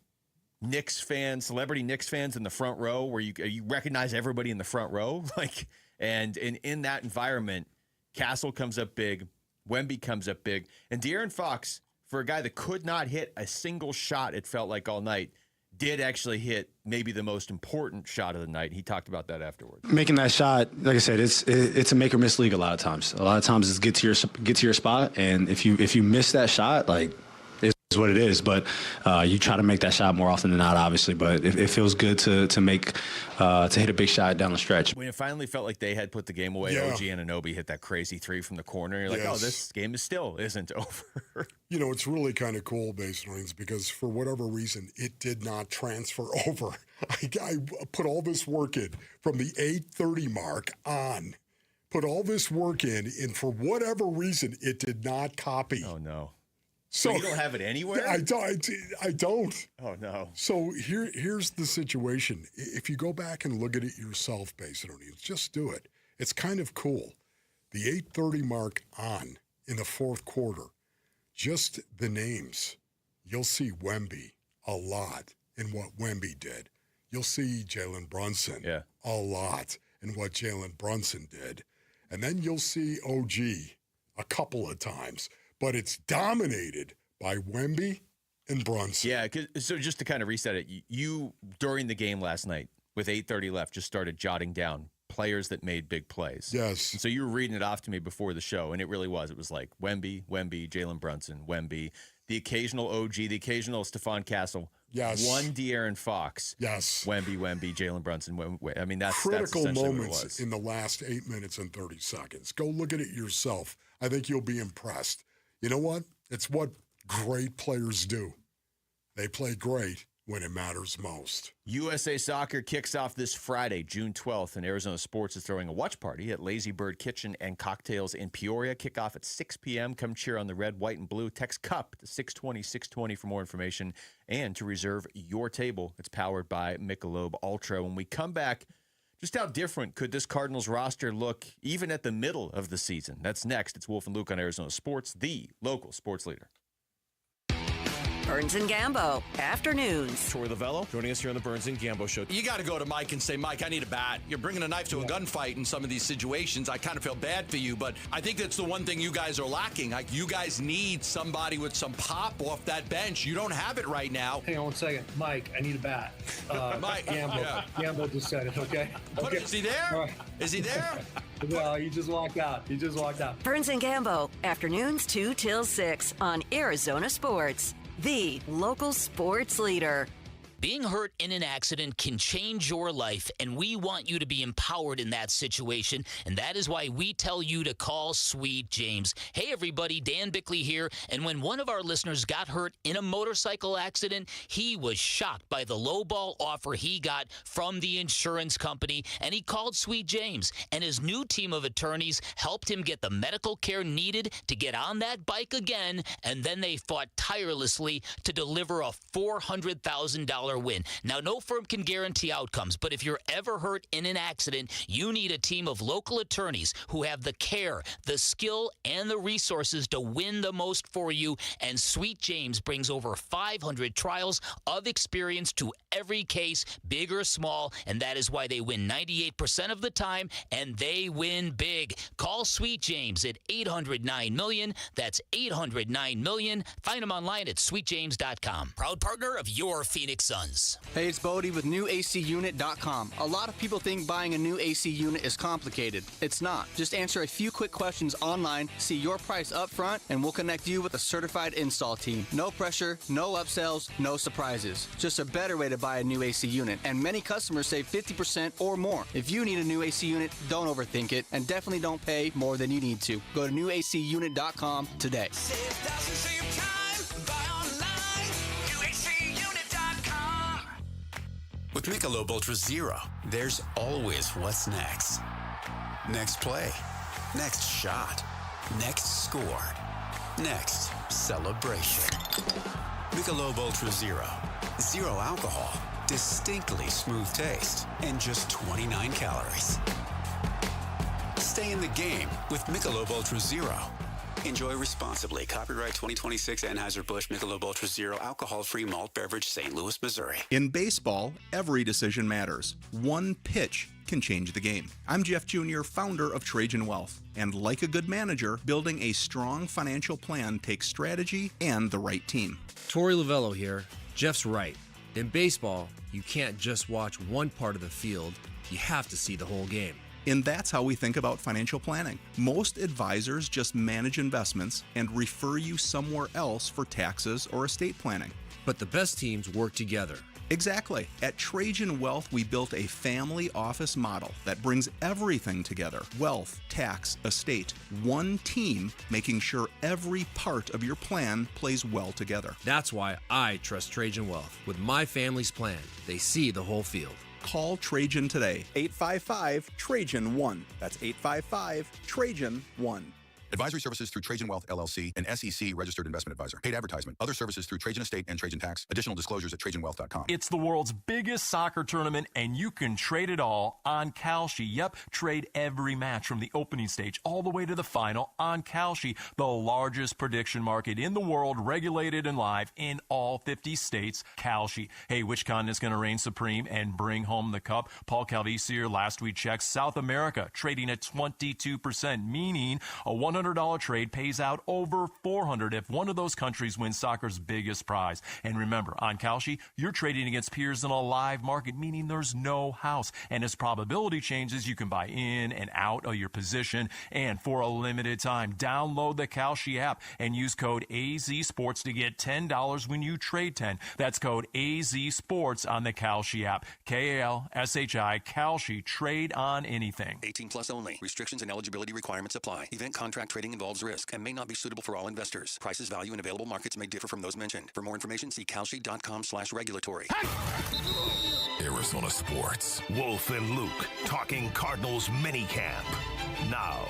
Knicks fans, celebrity Knicks fans in the front row, where you recognize everybody in the front row, and in that environment, Castle comes up big, Wemby comes up big, and De'Aaron Fox, for a guy that could not hit a single shot, it felt like all night, did actually hit maybe the most important shot of the night. He talked about that afterwards. Making that shot, like I said, it's a make or miss league a lot of times. A lot of times it's get to your spot, and if you miss that shot, like, is what it is, but you try to make that shot more often than not, obviously. But it feels good to hit a big shot down the stretch. When it finally felt like they had put the game away, OG Anunoby hit that crazy 3 from the corner. You're like, oh, this game still isn't over. It's really kind of cool, Base Lanes, because for whatever reason, it did not transfer over. I put all this work in from the 8:30 mark on. Put all this work in, and for whatever reason, it did not copy. Oh, no. So you don't have it anywhere? I don't. Oh, no. So here's the situation. If you go back and look at it yourself, Basin O'Neill, just do it. It's kind of cool. The 8:30 mark on in the fourth quarter, just the names. You'll see Wemby a lot in what Wemby did. You'll see Jalen Brunson a lot in what Jalen Brunson did. And then you'll see OG a couple of times. But it's dominated by Wemby and Brunson. Yeah, so just to kind of reset it, you during the game last night with 8:30 left just started jotting down players that made big plays. Yes. And so you were reading it off to me before the show, and it really was. It was like Wemby, Jalen Brunson, Wemby, the occasional OG, the occasional Stephon Castle. Yes. One De'Aaron Fox. Yes. Wemby, Jalen Brunson. I mean, that's critical essentially moments what it was. in the last 8 minutes and 30 seconds. Go look at it yourself. I think you'll be impressed. You know what? It's what great players do. They play great when it matters most. USA Soccer kicks off this Friday, June 12th, and Arizona Sports is throwing a watch party at Lazy Bird Kitchen and Cocktails in Peoria. Kickoff at 6 p.m. Come cheer on the red, white, and blue. Text CUP to 620-620 for more information and to reserve your table. It's powered by Michelob Ultra. When we come back, just how different could this Cardinals roster look even at the middle of the season? That's next. It's Wolf and Luke on Arizona Sports, the local sports leader. Burns and Gambo, afternoons. Tori Lavello joining us here on the Burns and Gambo Show. You got to go to Mike and say, Mike, I need a bat. You're bringing a knife to a gunfight in some of these situations. I kind of feel bad for you, but I think that's the one thing you guys are lacking. Like, you guys need somebody with some pop off that bench. You don't have it right now. Hang on 1 second. Mike, I need a bat. Mike, Gambo just said it, okay? What, is he there? Right. Is he there? No, he just walked out. Burns and Gambo, afternoons 2 till 6 on Arizona Sports, the local sports leader. Being hurt in an accident can change your life, and we want you to be empowered in that situation, and that is why we tell you to call Sweet James. Hey, everybody, Dan Bickley here, and when one of our listeners got hurt in a motorcycle accident, he was shocked by the lowball offer he got from the insurance company, and he called Sweet James, and his new team of attorneys helped him get the medical care needed to get on that bike again, and then they fought tirelessly to deliver a $400,000 win. Now, no firm can guarantee outcomes, but if you're ever hurt in an accident, you need a team of local attorneys who have the care, the skill, and the resources to win the most for you. And Sweet James brings over 500 trials of experience to every case, big or small, and that is why they win 98% of the time, and they win big. Call Sweet James at 800-9-MILLION. That's 800-9-MILLION. Find them online at sweetjames.com. Proud partner of your Phoenix Suns. Hey, it's Bodie with NewACUnit.com. A lot of people think buying a new AC unit is complicated. It's not. Just answer a few quick questions online, see your price up front, and we'll connect you with a certified install team. No pressure, no upsells, no surprises. Just a better way to buy a new AC unit. And many customers save 50% or more. If you need a new AC unit, don't overthink it, and definitely don't pay more than you need to. Go to NewACUnit.com today. With Michelob Ultra Zero, there's always what's next. Next play, next shot, next score, next celebration. Michelob Ultra Zero. Zero alcohol, distinctly smooth taste, and just 29 calories. Stay in the game with Michelob Ultra Zero. Enjoy responsibly. Copyright 2026 Anheuser-Busch Michelob Ultra Zero alcohol-free malt beverage, St. Louis, Missouri. In baseball, every decision matters. One pitch can change the game. I'm Jeff Jr., founder of Trajan Wealth. And like a good manager, building a strong financial plan takes strategy and the right team. Tori Lavello here. Jeff's right. In baseball, you can't just watch one part of the field. You have to see the whole game. And that's how we think about financial planning. Most advisors just manage investments and refer you somewhere else for taxes or estate planning. But the best teams work together. Exactly. At Trajan Wealth, we built a family office model that brings everything together. Wealth, tax, estate. One team making sure every part of your plan plays well together. That's why I trust Trajan Wealth. With my family's plan, they see the whole field. Call Trajan today, 855-TRAJAN-1. That's 855-TRAJAN-1. Advisory services through Trajan Wealth, LLC, an SEC registered investment advisor. Paid advertisement. Other services through Trajan Estate and Trajan Tax. Additional disclosures at TrajanWealth.com. It's the world's biggest soccer tournament, and you can trade it all on Kalshi. Yep, trade every match from the opening stage all the way to the final on Kalshi, the largest prediction market in the world, regulated and live in all 50 states. Kalshi. Hey, which continent's going to reign supreme and bring home the cup? Paul Calvisier last week checked South America, trading at 22%, meaning a $100 trade pays out over $400 if one of those countries wins soccer's biggest prize. And remember, on Kalshi, you're trading against peers in a live market, meaning there's no house. And as probability changes, you can buy in and out of your position. And for a limited time, download the Kalshi app and use code AZSports to get $10 when you trade 10. That's code AZSports on the Kalshi app. Kalshi, Kalshi. Trade on anything. 18 plus only. Restrictions and eligibility requirements apply. Event contract trading involves risk and may not be suitable for all investors. Prices, value, and available markets may differ from those mentioned. For more information, see Kalshi.com/regulatory. Arizona Sports. Wolf and Luke talking Cardinals minicamp. Now.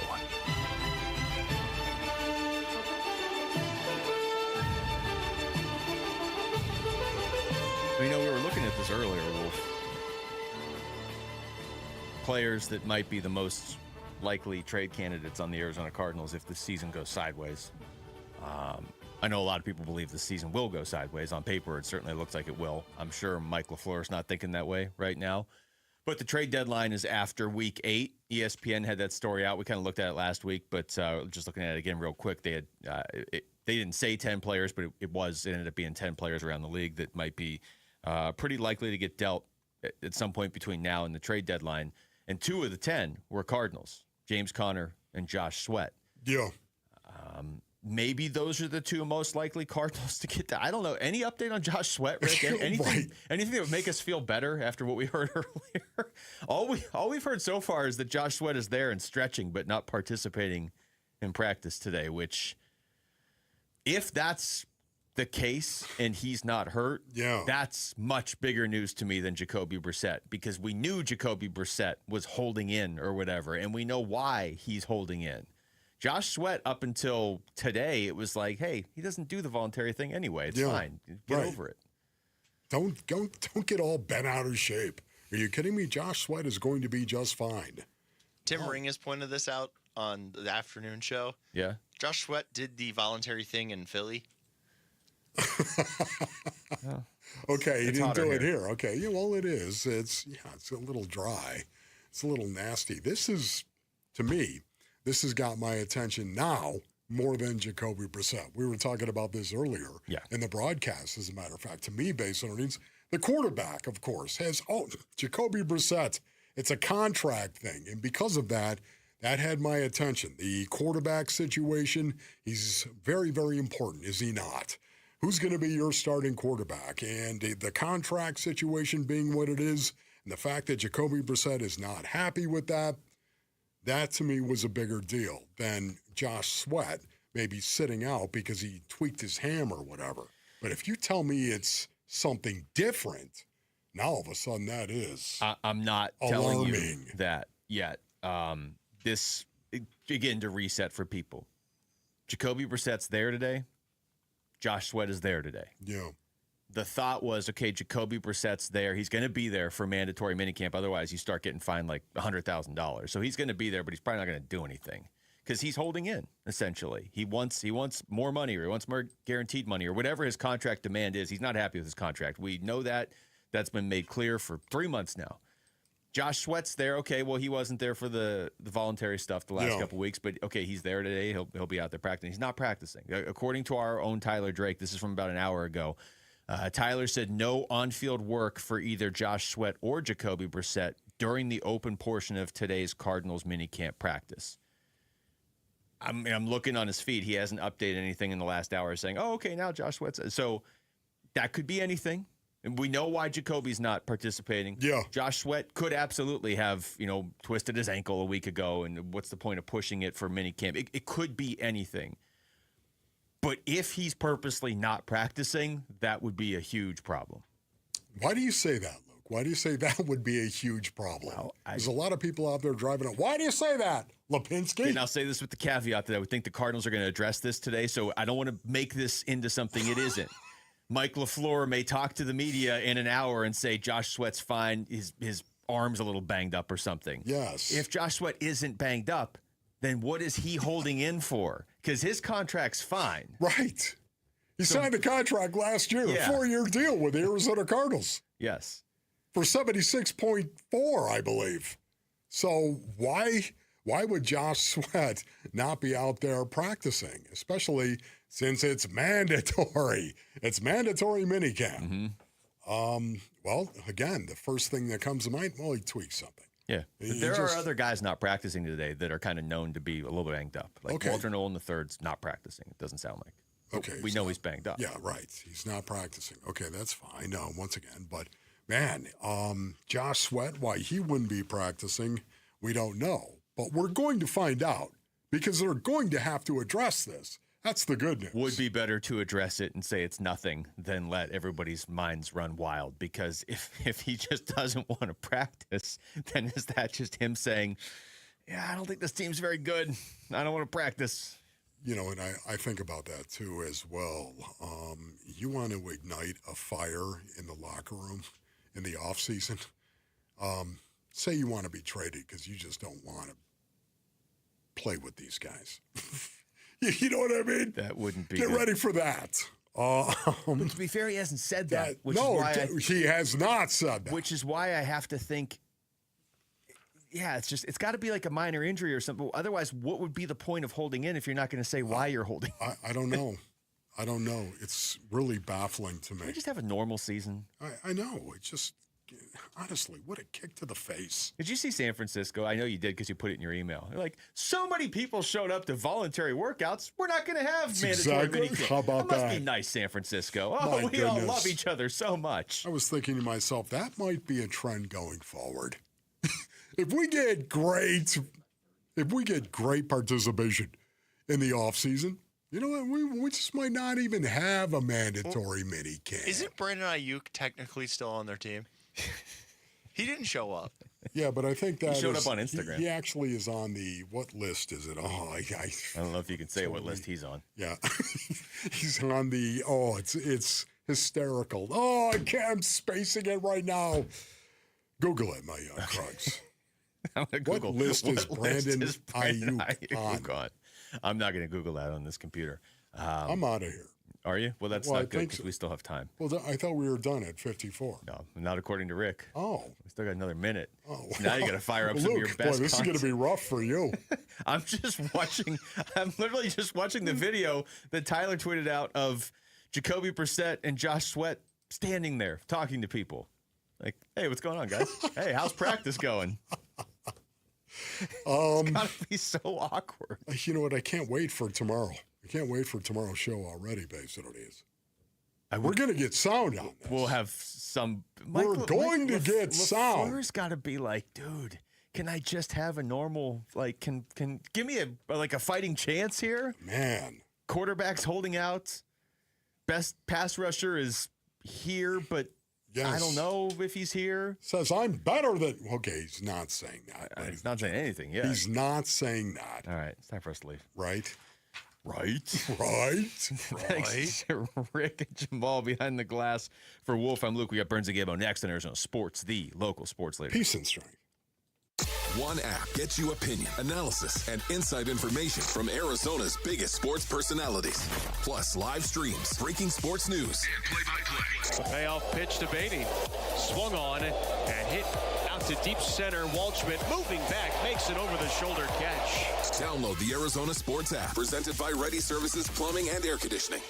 We were looking at this earlier, Wolf. Players that might be the most likely trade candidates on the Arizona Cardinals if the season goes sideways. I know a lot of people believe the season will go sideways. On paper, it certainly looks like it will. I'm sure Mike LaFleur's not thinking that way right now. But the trade deadline is after Week 8. ESPN had that story out. We kind of looked at it last week, but just looking at it again real quick, they had they didn't say 10 players, but it ended up being 10 players around the league that might be pretty likely to get dealt at some point between now and the trade deadline. And 2 of the 10 were Cardinals, James Conner and Josh Sweat. Yeah. Maybe those are the 2 most likely Cardinals to get that. I don't know. Any update on Josh Sweat, Rick? Anything that would make us feel better after what we heard earlier? All we've heard so far is that Josh Sweat is there and stretching, but not participating in practice today, which, if that's the case and he's not hurt, that's much bigger news to me than Jacoby Brissett, because we knew Jacoby Brissett was holding in or whatever, and we know why he's holding in. Josh Sweat, up until today, it was like, hey, he doesn't do the voluntary thing anyway. It's fine. Get over it. Don't get all bent out of shape. Are you kidding me? Josh Sweat is going to be just fine. Tim Ring has pointed this out on the afternoon show. Yeah. Josh Sweat did the voluntary thing in Philly. Okay, he didn't do it here. Okay, yeah, well, it is. It's a little dry. It's a little nasty. This is, to me, this has got my attention now more than Jacoby Brissett. We were talking about this earlier in the broadcast, as a matter of fact. To me, based on earnings, the quarterback, of course, has, Jacoby Brissett, it's a contract thing. And because of that, that had my attention. The quarterback situation, he's very, very important, is he not? Who's going to be your starting quarterback? And the contract situation being what it is, and the fact that Jacoby Brissett is not happy with that, that to me was a bigger deal than Josh Sweat maybe sitting out because he tweaked his ham or whatever. But if you tell me it's something different, now all of a sudden that is I'm not alarming. Telling you that yet. This, again, to reset for people. Jacoby Brissett's there today. Josh Sweat is there today. Yeah. The thought was, okay, Jacoby Brissett's there. He's going to be there for mandatory minicamp. Otherwise, you start getting fined like $100,000. So he's going to be there, but he's probably not going to do anything because he's holding in, essentially. He wants more money, or he wants more guaranteed money, or whatever his contract demand is. He's not happy with his contract. We know that. That's been made clear for 3 months now. Josh Sweat's there. Okay, well, he wasn't there for the voluntary stuff the last couple weeks, but okay, he's there today. He'll be out there practicing. He's not practicing. According to our own Tyler Drake, this is from about an hour ago, Tyler said no on-field work for either Josh Sweat or Jacoby Brissett during the open portion of today's Cardinals minicamp practice. I'm looking on his feed. He hasn't updated anything in the last hour saying, oh, okay, now Josh Sweat's. So that could be anything. And we know why Jacoby's not participating. Yeah. Josh Sweat could absolutely have, twisted his ankle a week ago, and what's the point of pushing it for minicamp? It could be anything. But if he's purposely not practicing, that would be a huge problem. Why do you say that, Luke? Why do you say that would be a huge problem? Well, there's a lot of people out there driving up. Why do you say that, Lipinski? And I'll say this with the caveat that I would think the Cardinals are going to address this today, so I don't want to make this into something it isn't. Mike LaFleur may talk to the media in an hour and say Josh Sweat's fine, his arm's a little banged up or something. Yes. If Josh Sweat isn't banged up, then what is he holding in for? Because his contract's fine. Right. He signed a contract last year, a 4-year deal with the Arizona Cardinals. Yes. For $76.4, I believe. So why would Josh Sweat not be out there practicing, especially since it's mandatory? It's mandatory minicamp. Well, again, the first thing that comes to mind, well, he tweaked something. Yeah. There are other guys not practicing today that are kind of known to be a little bit banged up. Like Walter Nolan III's not practicing, it doesn't sound like. Okay. We know he's banged up. Yeah, right. He's not practicing. Okay, that's fine. No, once again. But, man, Josh Sweat, why he wouldn't be practicing, we don't know. But we're going to find out because they're going to have to address this. That's the good news. Would be better to address it and say it's nothing than let everybody's minds run wild. Because if he just doesn't want to practice, then is that just him saying, yeah, I don't think this team's very good. I don't want to practice. You know, and I think about that, too, as well. You want to ignite a fire in the locker room in the offseason. Say you want to be traded because you just don't want to play with these guys. You know what I mean? That wouldn't be Get good. ready for that. But to be fair, he hasn't said that. Which is why he has not said that. Which is why I have to think, yeah, it's got to be like a minor injury or something. Otherwise, what would be the point of holding in if you're not going to say why you're holding? I don't know. I don't know. It's really baffling to me. Can we just have a normal season? I know. It's just, honestly, what a kick to the face. Did you see San Francisco? I know you did because you put it in your email. They're like, so many people showed up to voluntary workouts. We're not going to have mandatory minicamp. How about that? Must be nice, San Francisco. Oh, My we all goodness. love each other so much. I was thinking to myself, that might be a trend going forward. If we get great participation in the offseason, you know what? We just might not even have a mandatory minicamp. Isn't Brandon Ayuk technically still on their team? He didn't show up. Yeah, but I think that he showed up on Instagram. He actually is on the, what list is it? Oh, I don't know if you can say what list he's on. Yeah. He's on the, it's hysterical. Oh, I'm spacing it right now. Google it, my young Krugs. What list is Brandon Ayuk on? I'm not going to Google that on this computer. I'm out of here. Are you? Well, that's not good because we still have time. Well, I thought we were done at 54. No, not according to Rick. Oh. We still got another minute. Oh. Now you got to fire up some of your best boy, this is going to be rough for you. I'm literally just watching the video that Tyler tweeted out of Jacoby Brissett and Josh Sweat standing there talking to people. Like, hey, what's going on, guys? Hey, how's practice going? It's got to be so awkward. You know what? I can't wait for tomorrow. I can't wait for tomorrow's show already, based on it. We're going to get sound on this. We'll have some. We're going to get sound. LaFleur's got to be like, dude, can I just have a normal, like, can give me a fighting chance here? Man. Quarterback's holding out. Best pass rusher is here, but yes. I don't know if he's here. Says I'm better than. Okay, he's not saying that. He's not saying anything. Yeah, he's not saying that. All right, it's time for us to leave. Right. Thanks to Rick and Jamal behind the glass. For Wolf, I'm Luke. We got Burns and Gabo next on Arizona Sports, the local sports leader. Peace and strength. One app gets you opinion, analysis, and inside information from Arizona's biggest sports personalities. Plus live streams, breaking sports news, and play-by-play. A payoff pitch to Beatty. Swung on and hit out to deep center. Waldschmidt moving back, makes an over-the-shoulder catch. Download the Arizona Sports app, presented by Ready Services Plumbing and Air Conditioning.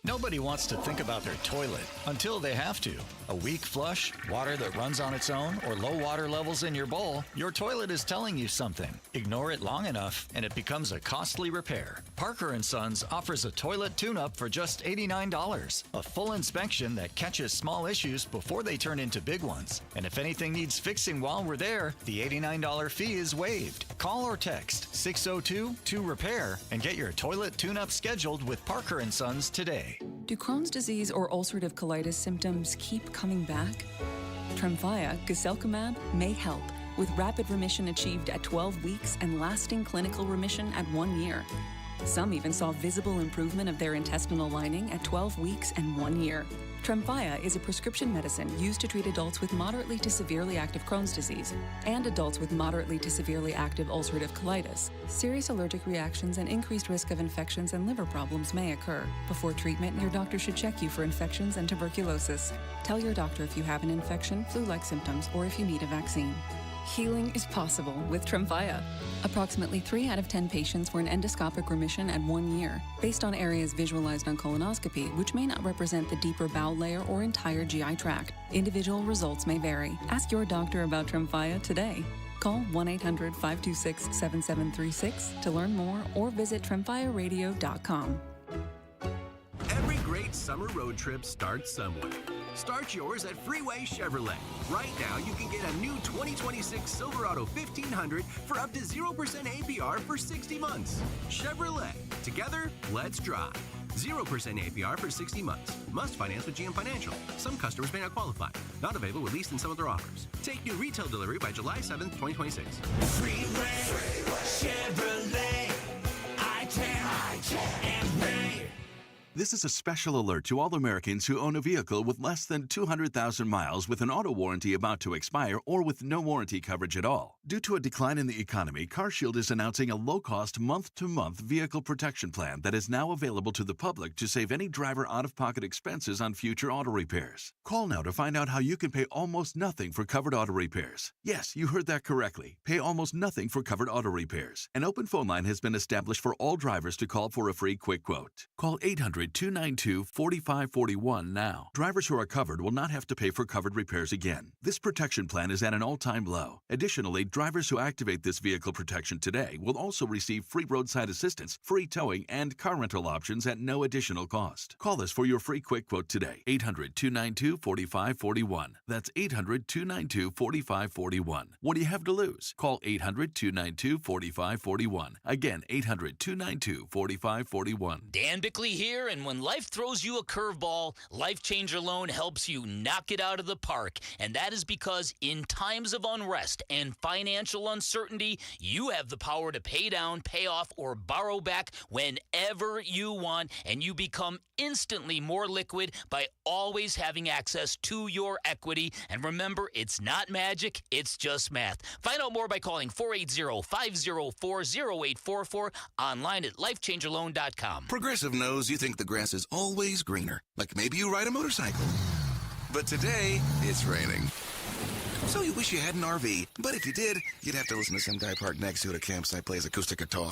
Nobody wants to think about their toilet until they have to. A weak flush, water that runs on its own, or low water levels in your bowl, your toilet is telling you something. Ignore it long enough, and it becomes a costly repair. Parker & Sons offers a toilet tune-up for just $89. A full inspection that catches small issues before they turn into big ones. And if anything needs fixing while we're there, the $89 fee is waived. Call or text 602-2REPAIR and get your toilet tune-up scheduled with Parker & Sons today. Do Crohn's disease or ulcerative colitis symptoms keep coming back? Tremfya, guselkumab, may help, with rapid remission achieved at 12 weeks and lasting clinical remission at 1 year. Some even saw visible improvement of their intestinal lining at 12 weeks and 1 year. Tremfya is a prescription medicine used to treat adults with moderately to severely active Crohn's disease and adults with moderately to severely active ulcerative colitis. Serious allergic reactions and increased risk of infections and liver problems may occur. Before treatment, your doctor should check you for infections and tuberculosis. Tell your doctor if you have an infection, flu-like symptoms, or if you need a vaccine. Healing is possible with Tremfya. Approximately 3 out of 10 patients were in endoscopic remission at 1 year, based on areas visualized on colonoscopy, which may not represent the deeper bowel layer or entire GI tract. Individual results may vary. Ask your doctor about Tremfya today. Call 1-800-526-7736 to learn more or visit tremfyaradio.com. Every great summer road trip starts somewhere. Start yours at Freeway Chevrolet. Right now, you can get a new 2026 Silverado 1500 for up to 0% APR for 60 months. Chevrolet. Together, let's drive. 0% APR for 60 months. Must finance with GM Financial. Some customers may not qualify. Not available with lease and some other offers. Take new retail delivery by July 7th, 2026. Freeway Chevrolet. I-10 and Ray. This is a special alert to all Americans who own a vehicle with less than 200,000 miles with an auto warranty about to expire or with no warranty coverage at all. Due to a decline in the economy, CarShield is announcing a low-cost month-to-month vehicle protection plan that is now available to the public to save any driver out-of-pocket expenses on future auto repairs. Call now to find out how you can pay almost nothing for covered auto repairs. Yes, you heard that correctly. Pay almost nothing for covered auto repairs. An open phone line has been established for all drivers to call for a free quick quote. Call 800-292-4541 now. Drivers who are covered will not have to pay for covered repairs again. This protection plan is at an all-time low. Additionally, drivers who activate this vehicle protection today will also receive free roadside assistance, free towing, and car rental options at no additional cost. Call us for your free quick quote today. 800-292-4541. That's 800-292-4541. What do you have to lose? Call 800-292-4541. Again, 800-292-4541. Dan Bickley here, and when life throws you a curveball, Life Changer Loan helps you knock it out of the park. And that is because in times of unrest and financial uncertainty, you have the power to pay down, pay off, or borrow back whenever you want, and you become instantly more liquid by always having access to your equity. And remember, it's not magic, it's just math. Find out more by calling 480-504-0844, online at lifechangerloan.com. Progressive knows you think the grass is always greener, like maybe you ride a motorcycle. But today, it's raining. So you wish you had an RV, but if you did, you'd have to listen to some guy parked next to you at a campsite play his acoustic guitar.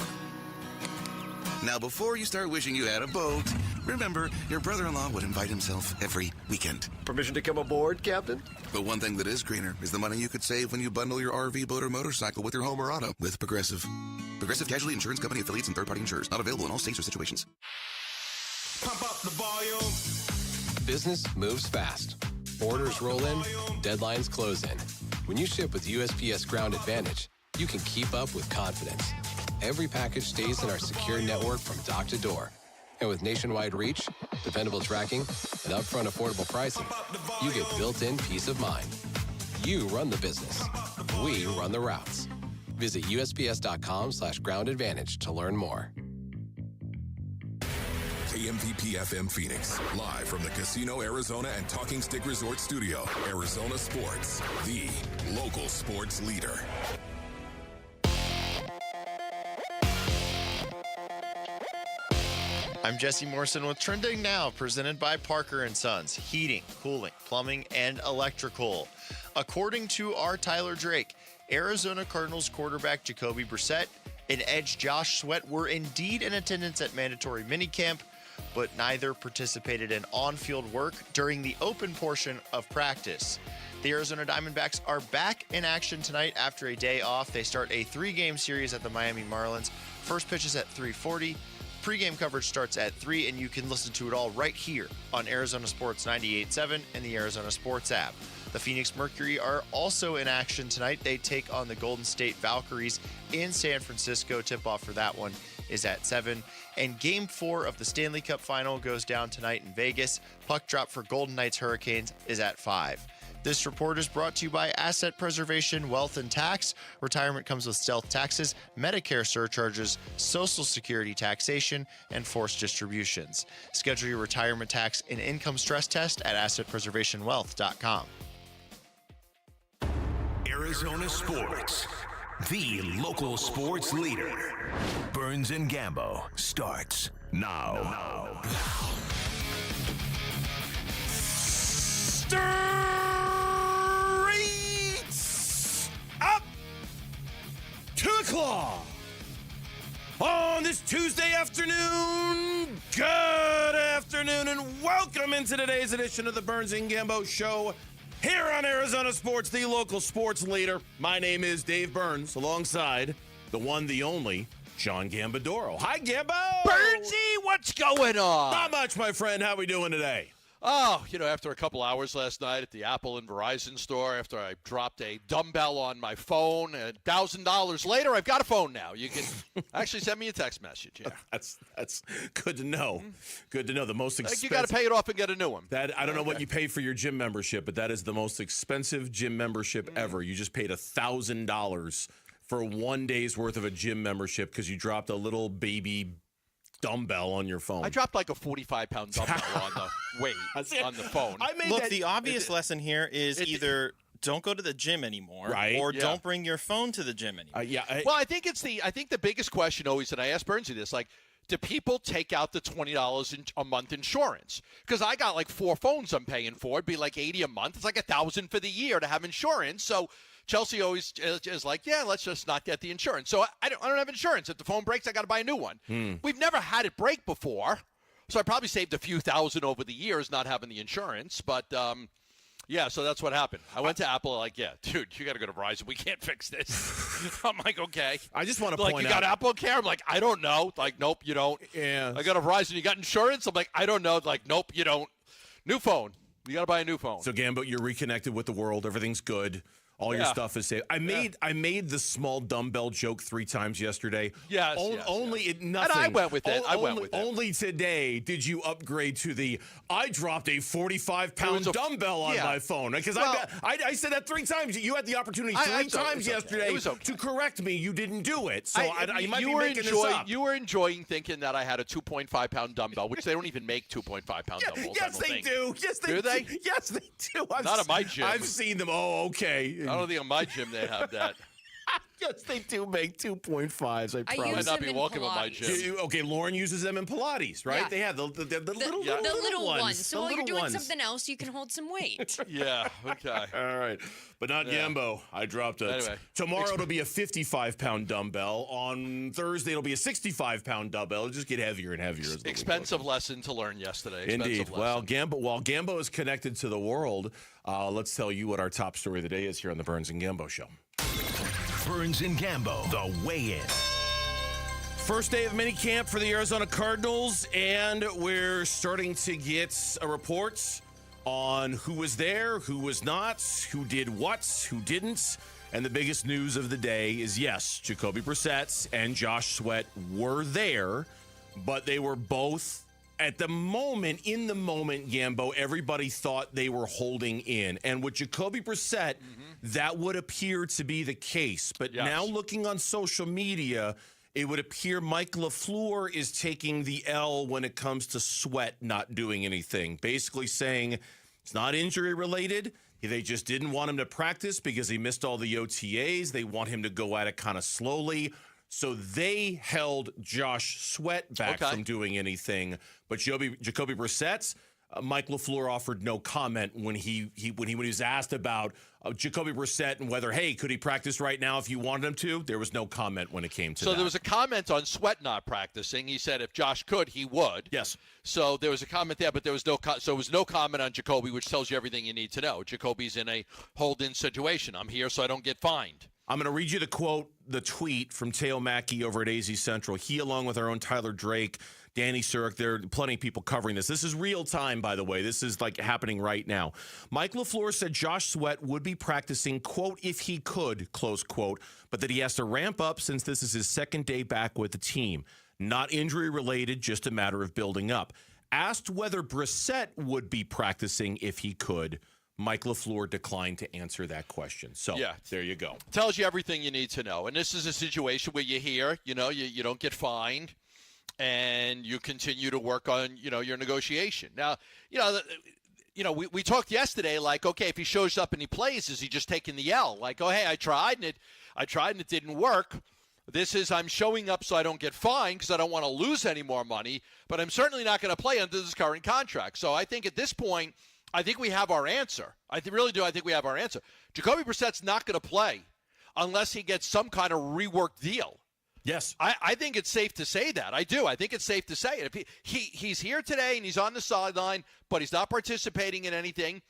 Now, before you start wishing you had a boat, remember, your brother-in-law would invite himself every weekend. Permission to come aboard, Captain? But one thing that is greener is the money you could save when you bundle your RV, boat, or motorcycle with your home or auto with Progressive. Progressive Casualty Insurance Company affiliates and third-party insurers. Not available in all states or situations. Pump up the volume. Business moves fast. Orders roll in, deadlines close in. When you ship with USPS Ground Advantage, you can keep up with confidence. Every package stays in our secure network from dock to door. And with nationwide reach, dependable tracking, and upfront affordable pricing, you get built-in peace of mind. You run the business. We run the routes. Visit USPS.com/Ground Advantage to learn more. KMVP FM Phoenix, live from the Casino Arizona and Talking Stick Resort Studio. Arizona Sports, the local sports leader. I'm Jesse Morrison with Trending Now, presented by Parker & Sons, heating, cooling, plumbing, and electrical. According to our Tyler Drake, Arizona Cardinals quarterback Jacoby Brissett and edge Josh Sweat were indeed in attendance at mandatory minicamp, but neither participated in on-field work during the open portion of practice. The Arizona Diamondbacks are back in action tonight after a day off. They start a 3-game series at the Miami Marlins. First pitch is at 3:40. Pre-game coverage starts at 3, and you can listen to it all right here on Arizona Sports 98.7 and the Arizona Sports app. The Phoenix Mercury are also in action tonight. They take on the Golden State Valkyries in San Francisco. Tip-off for that one is at 7. And Game 4 of the Stanley Cup Final goes down tonight in Vegas. Puck drop for Golden Knights Hurricanes is at 5. This report is brought to you by Asset Preservation, Wealth, and Tax. Retirement comes with stealth taxes, Medicare surcharges, Social Security taxation, and forced distributions. Schedule your retirement tax and income stress test at AssetPreservationWealth.com. Arizona Sports, the local sports leader. Burns and Gambo starts now. Streets up to the claw on this Tuesday afternoon. Good afternoon and welcome into today's edition of the Burns and Gambo Show here on Arizona Sports, the local sports leader. My name is Dave Burns, alongside the one, the only, John Gambadoro. Hi, Gambo! Burnsy, what's going on? Not much, my friend. How we doing today? Oh, after a couple hours last night at the Apple and Verizon store, after I dropped a dumbbell on my phone, $1,000 later, I've got a phone now. You can actually send me a text message. Yeah. That's good to know. Good to know. The most expensive. You got to pay it off and get a new one. I don't know what you pay for your gym membership, but that is the most expensive gym membership ever. You just paid $1,000 for 1 day's worth of a gym membership because you dropped a little baby dumbbell on your phone. I dropped like a 45-pound dumbbell on the weight on the phone. The obvious lesson here is either don't go to the gym anymore, or don't bring your phone to the gym anymore. Well, I think the biggest question always, and I asked Burnsy this, like, do people take out the $20 a month insurance? Because I got like 4 phones I'm paying for. It'd be like $80 a month. It's like $1,000 for the year to have insurance. So Chelsea always is like, yeah, let's just not get the insurance. So I don't have insurance. If the phone breaks, I got to buy a new one. We've never had it break before, so I probably saved a few thousand over the years not having the insurance. But, so that's what happened. I went to Apple, like, yeah, dude, you got to go to Verizon. We can't fix this. I'm like, okay. I just want to point out. You got Apple Care? I'm like, I don't know. Like, nope, you don't. Yeah. I got a Verizon. You got insurance? I'm like, I don't know. Like, nope, you don't. New phone. You got to buy a new phone. So, Gambo, you're reconnected with the world. Everything's good. All your stuff is safe. I made the small dumbbell joke 3 times yesterday. Yes, nothing. And I went with it. Only today did you upgrade to the I dropped a 45-pound dumbbell on my phone. Because I said that 3 times. You had the opportunity 3 times yesterday to correct me. You didn't do it. So you might be making this up. You were enjoying thinking that I had a 2.5-pound dumbbell, which they don't even make 2.5-pound dumbbells. Yes, they do. Yes, they do. They? Yes, they do. Not at my gym. I've seen them. Oh, okay. I don't think in my gym they have that. Yes, they do make 2.5s. I promise. I might not be welcome in my gym. Okay, Lauren uses them in Pilates, right? Yeah. They have the little ones. So the while you're little doing ones. something else, you can hold some weight. Yeah, okay. All right. But not Gambo. I dropped it. Anyway. Tomorrow it'll be a 55-pound dumbbell. On Thursday it'll be a 65-pound dumbbell. It'll just get heavier and heavier. As the Expensive lesson to learn yesterday. Indeed. Well, while Gambo is connected to the world, let's tell you what our top story of the day is here on the Burns and Gambo Show. Burns and Gambo, the weigh-in. First day of minicamp for the Arizona Cardinals, and we're starting to get reports on who was there, who was not, who did what, who didn't. And the biggest news of the day is, yes, Jacoby Brissett and Josh Sweat were there, but they were both in the moment, Gambo, everybody thought they were holding in. And with Jacoby Brissett, that would appear to be the case. But now looking on social media, it would appear Mike LaFleur is taking the L when it comes to Sweat not doing anything. Basically saying it's not injury related. They just didn't want him to practice because he missed all the OTAs. They want him to go at it kind of slowly. So they held Josh Sweat back from doing anything. But Jacoby Brissett, Mike LaFleur offered no comment when he was asked about Jacoby Brissett and whether, hey, could he practice right now if you wanted him to? There was no comment when it came to that. So there was a comment on Sweat not practicing. He said if Josh could, he would. Yes. So there was a comment there, but there was no comment on Jacoby, which tells you everything you need to know. Jacoby's in a hold-in situation. I'm here so I don't get fined. I'm going to read you the tweet from Teo Mackey over at AZ Central. He, along with our own Tyler Drake, Danny Surik, there are plenty of people covering this. This is real time, by the way. This is like happening right now. Mike LaFleur said Josh Sweat would be practicing, quote, if he could, close quote, but that he has to ramp up since this is his second day back with the team. Not injury related, just a matter of building up. Asked whether Brissett would be practicing if he could, Mike LaFleur declined to answer that question. So there you go. Tells you everything you need to know. And this is a situation where you hear, you don't get fined, and you continue to work on, your negotiation. Now, we talked yesterday, like, okay, if he shows up and he plays, is he just taking the L? Like, oh, hey, I tried and it didn't work. This is, I'm showing up so I don't get fined because I don't want to lose any more money, but I'm certainly not going to play under this current contract. So I think at this point, I think we have our answer. I really do. I think we have our answer. Jacoby Brissett's not going to play unless he gets some kind of reworked deal. Yes. I think it's safe to say that. I do. I think it's safe to say it. If he's here today and he's on the sideline, but he's not participating in anything,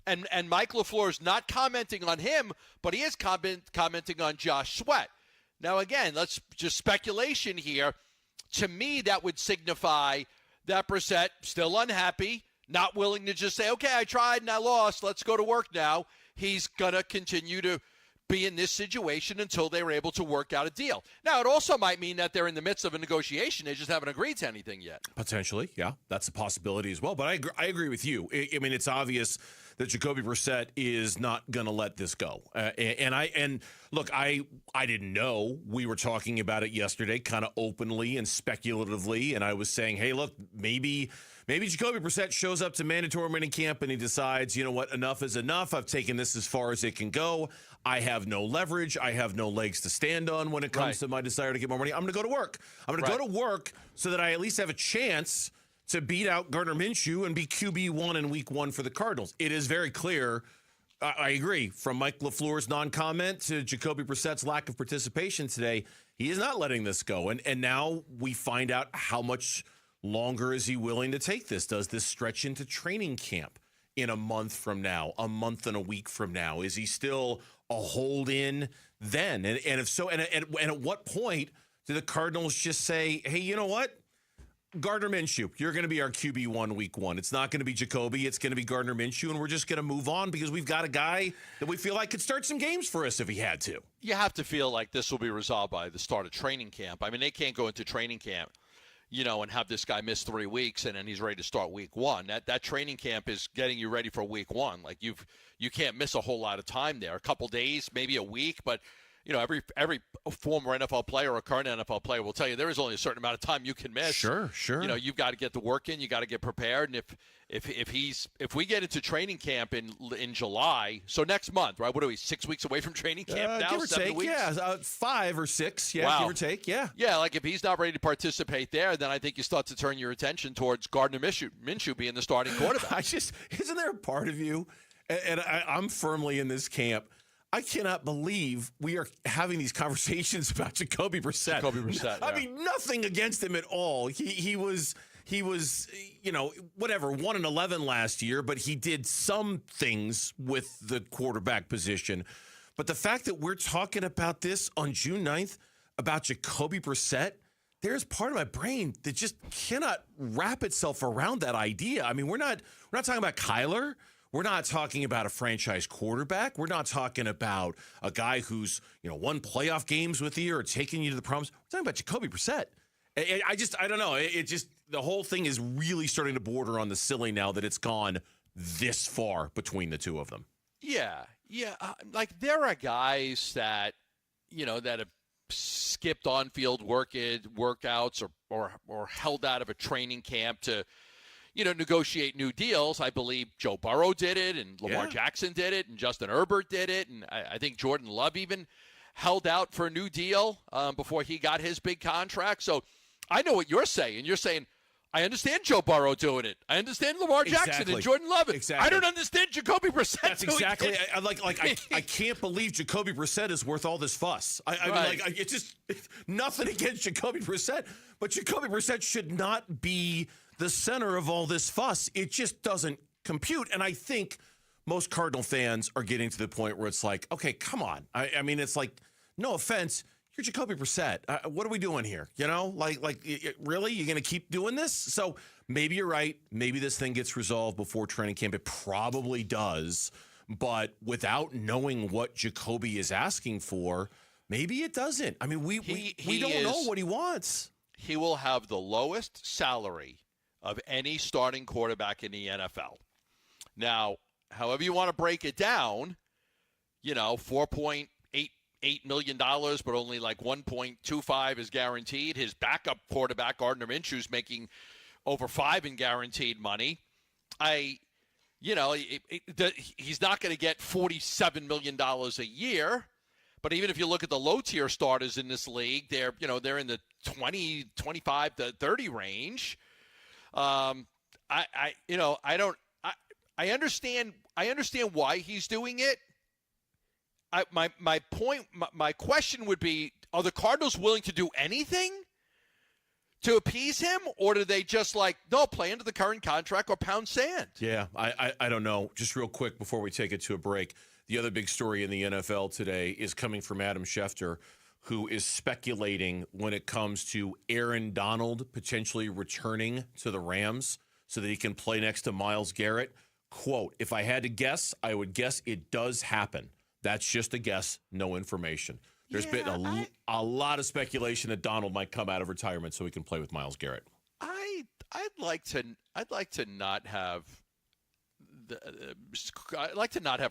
and Mike LaFleur is not commenting on him, but he is commenting on Josh Sweat. Now, again, let's just speculation here. To me, that would signify that Brissett still unhappy, not willing to just say, okay, I tried and I lost. Let's go to work now. He's going to continue to be in this situation until they were able to work out a deal. Now, it also might mean that they're in the midst of a negotiation. They just haven't agreed to anything yet. Potentially, yeah. That's a possibility as well. But I agree with you. I mean, it's obvious that Jacoby Brissett is not going to let this go. And look, I didn't know. We were talking about it yesterday kind of openly and speculatively, and I was saying, hey, look, maybe Jacoby Brissett shows up to mandatory minicamp and he decides, you know what, enough is enough. I've taken this as far as it can go. I have no leverage. I have no legs to stand on when it comes to my desire to get more money. I'm going to go to work. I'm going to go to work so that I at least have a chance to beat out Gardner Minshew and be QB1 in week 1 for the Cardinals. It is very clear, I agree, from Mike LaFleur's non-comment to Jacoby Brissett's lack of participation today, he is not letting this go. And now we find out how much longer is he willing to take this? Does this stretch into training camp in a month from now, a month and a week from now? Is he still a hold-in then? And if so, and at what point do the Cardinals just say, hey, you know what? Gardner Minshew, you're going to be our QB1 week 1. It's not going to be Jacoby. It's going to be Gardner Minshew, and we're just going to move on because we've got a guy that we feel like could start some games for us if he had to. You have to feel like this will be resolved by the start of training camp. I mean, they can't go into training camp, and have this guy miss 3 weeks and then he's ready to start week 1. That training camp is getting you ready for week 1. Like you can't miss a whole lot of time there. A couple days, maybe a week, but every former NFL player or current NFL player will tell you there is only a certain amount of time you can miss. Sure. You've got to get the work in. You got to get prepared. And if we get into training camp in July, so next month, right? What are we, 6 weeks away from training camp now? Give or 7 take, weeks? yeah, 5 or 6, yeah, wow. Give or take, yeah. Yeah, like if he's not ready to participate there, then I think you start to turn your attention towards Gardner Minshew being the starting quarterback. Isn't there a part of you, and I'm firmly in this camp, I cannot believe we are having these conversations about Jacoby Brissett. I mean, nothing against him at all. He was, whatever, 1-11 last year, but he did some things with the quarterback position. But the fact that we're talking about this on June 9th, about Jacoby Brissett, there's part of my brain that just cannot wrap itself around that idea. I mean, we're not talking about Kyler. We're not talking about a franchise quarterback. We're not talking about a guy who's, won playoff games with you or taking you to the promise. We're talking about Jacoby Brissett. I don't know. The whole thing is really starting to border on the silly now that it's gone this far between the two of them. Yeah. Like there are guys that, that have skipped on-field workouts or held out of a training camp to, negotiate new deals. I believe Joe Burrow did it, and Lamar Jackson did it, and Justin Herbert did it, and I think Jordan Love even held out for a new deal before he got his big contract. So I know what you're saying. You're saying, I understand Joe Burrow doing it. I understand Lamar Jackson and Jordan Love. I don't understand Jacoby Brissett. That's exactly. I can't believe Jacoby Brissett is worth all this fuss. It's just nothing against Jacoby Brissett, but Jacoby Brissett should not be the center of all this fuss. It just doesn't compute. And I think most Cardinal fans are getting to the point where it's like, okay, come on. I mean, it's like, no offense, you're Jacoby Brissett. What are we doing here? Really? You're going to keep doing this? So maybe you're right. Maybe this thing gets resolved before training camp. It probably does. But without knowing what Jacoby is asking for, maybe it doesn't. I mean, we don't know what he wants. He will have the lowest salary of any starting quarterback in the NFL. Now, however you want to break it down, $4.88 million, but only like 1.25 is guaranteed. His backup quarterback, Gardner Minshew, is making over $5 in guaranteed money. He's not going to get $47 million a year. But even if you look at the low-tier starters in this league, they're in the 20, 25 to 30 range. I understand why he's doing it. My question would be, are the Cardinals willing to do anything to appease him, or do they just play into the current contract or pound sand? Yeah, I don't know. Just real quick before we take it to a break, the other big story in the NFL today is coming from Adam Schefter, who is speculating when it comes to Aaron Donald potentially returning to the Rams so that he can play next to Myles Garrett. Quote, if I had to guess, I would guess it does happen. That's just a guess, no information. There's been a lot of speculation that Donald might come out of retirement so he can play with Myles Garrett. I'd like to not have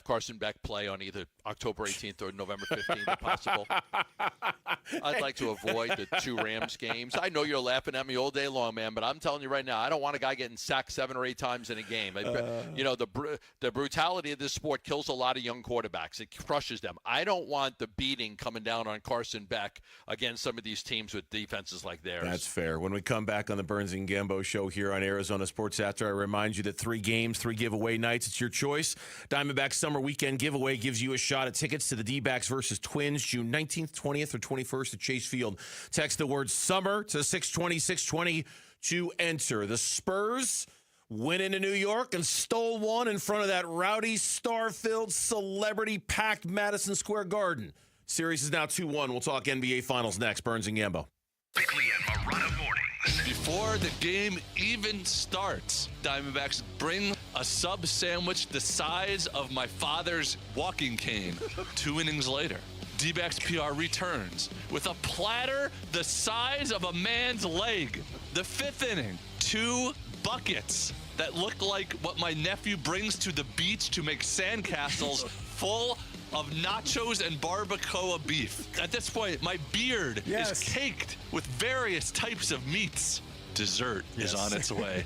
Carson Beck play on either October 18th or November 15th if possible. I'd like to avoid the 2 Rams games. I know you're laughing at me all day long, man, but I'm telling you right now, I don't want a guy getting sacked 7 or 8 times in a game. The brutality of this sport kills a lot of young quarterbacks. It crushes them. I don't want the beating coming down on Carson Beck against some of these teams with defenses like theirs. That's fair. When we come back on the Burns and Gambo show here on Arizona Sports After, I remind you that 3 games, 3 giveaway nights. It's your choice. Diamondbacks Summer Weekend Giveaway gives you a shot at tickets to the D-backs versus Twins June 19th, 20th, or 21st at Chase Field. Text the word summer to 620 to enter. The Spurs went into New York and stole one in front of that rowdy, star-filled, celebrity-packed Madison Square Garden. Series is now 2-1. We'll talk NBA Finals next. Burns and Gambo. Bickley and Marotta mornings. Before the game even starts, Diamondbacks bring a sub sandwich the size of my father's walking cane. 2 innings later, D-backs PR returns with a platter the size of a man's leg. The 5th inning, 2 buckets that look like what my nephew brings to the beach to make sandcastles full of nachos and barbacoa beef. At this point, my beard is caked with various types of meats. Dessert is on its way.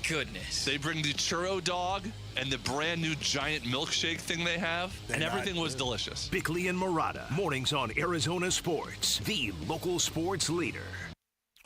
Goodness. They bring the churro dog and the brand new giant milkshake thing they have, and everything was delicious. Bickley and Marotta, mornings on Arizona Sports, the local sports leader.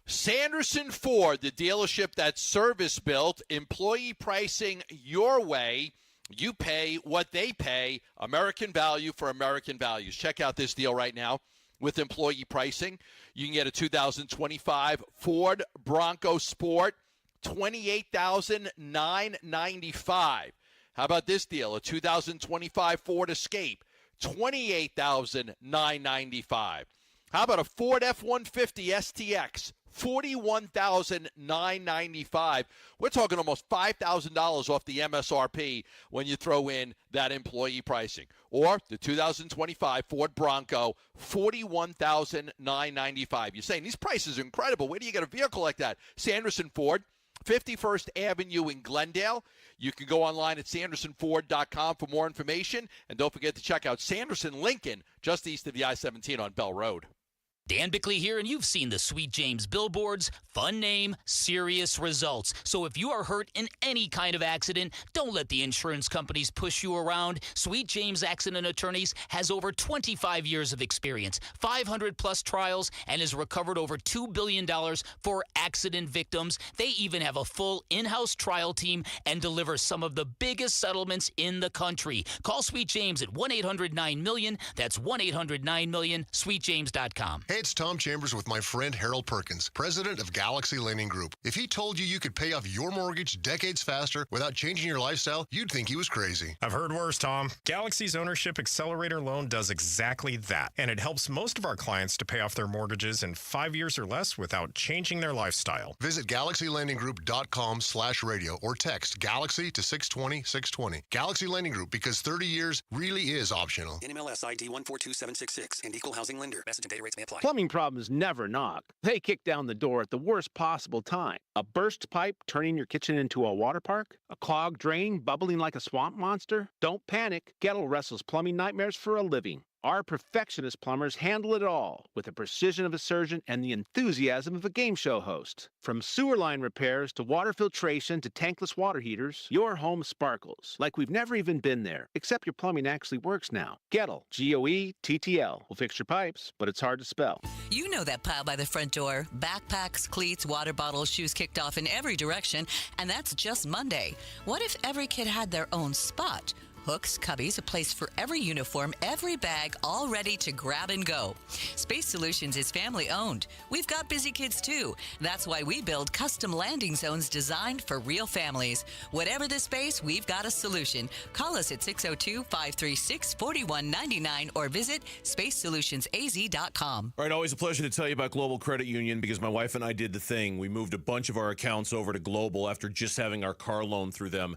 Sanderson Ford, the dealership that's service-built, employee pricing your way. You pay what they pay. American value for American values. Check out this deal right now with employee pricing. You can get a 2025 Ford Bronco Sport, $28,995. How about this deal? A 2025 Ford Escape, $28,995. How about a Ford F-150 STX, $41,995. We're talking almost $5,000 off the MSRP when you throw in that employee pricing. Or the 2025 Ford Bronco, $41,995. You're saying these prices are incredible. Where do you get a vehicle like that? Sanderson Ford, 51st Avenue in Glendale. You can go online at sandersonford.com for more information. And don't forget to check out Sanderson Lincoln, just east of the I-17 on Bell Road. Dan Bickley here, and you've seen the Sweet James billboards. Fun name, serious results. So if you are hurt in any kind of accident, don't let the insurance companies push you around. Sweet James Accident Attorneys has over 25 years of experience, 500-plus trials, and has recovered over $2 billion for accident victims. They even have a full in-house trial team and deliver some of the biggest settlements in the country. Call Sweet James at 1-800-9-MILLION. That's 1-800-9-MILLION, sweetjames.com. Hey, it's Tom Chambers with my friend Harold Perkins, president of Galaxy Lending Group. If he told you you could pay off your mortgage decades faster without changing your lifestyle, you'd think he was crazy. I've heard worse, Tom. Galaxy's Ownership Accelerator Loan does exactly that, and it helps most of our clients to pay off their mortgages in 5 years or less without changing their lifestyle. Visit GalaxyLendingGroup.com/radio or text Galaxy to 620-620. Galaxy Lending Group, because 30 years really is optional. NMLS ID 142766 and Equal Housing Lender. Message and data rates may apply. Plumbing problems never knock. They kick down the door at the worst possible time. A burst pipe turning your kitchen into a water park? A clogged drain bubbling like a swamp monster? Don't panic. Gettle wrestles plumbing nightmares for a living. Our perfectionist plumbers handle it all with the precision of a surgeon and the enthusiasm of a game show host. From sewer line repairs to water filtration to tankless water heaters, your home sparkles like we've never even been there, except your plumbing actually works now. Gettle, Goettl, will fix your pipes, but it's hard to spell. You know that pile by the front door. Backpacks, cleats, water bottles, shoes kicked off in every direction, and that's just Monday. What if every kid had their own spot? Hooks, cubbies, a place for every uniform, every bag, all ready to grab and go. Space Solutions is family owned. We've got busy kids too. That's why we build custom landing zones designed for real families. Whatever the space, we've got a solution. Call us at 602-536-4199 or visit spacesolutionsaz.com. All right, always a pleasure to tell you about Global Credit Union because my wife and I did the thing. We moved a bunch of our accounts over to Global after just having our car loan through them.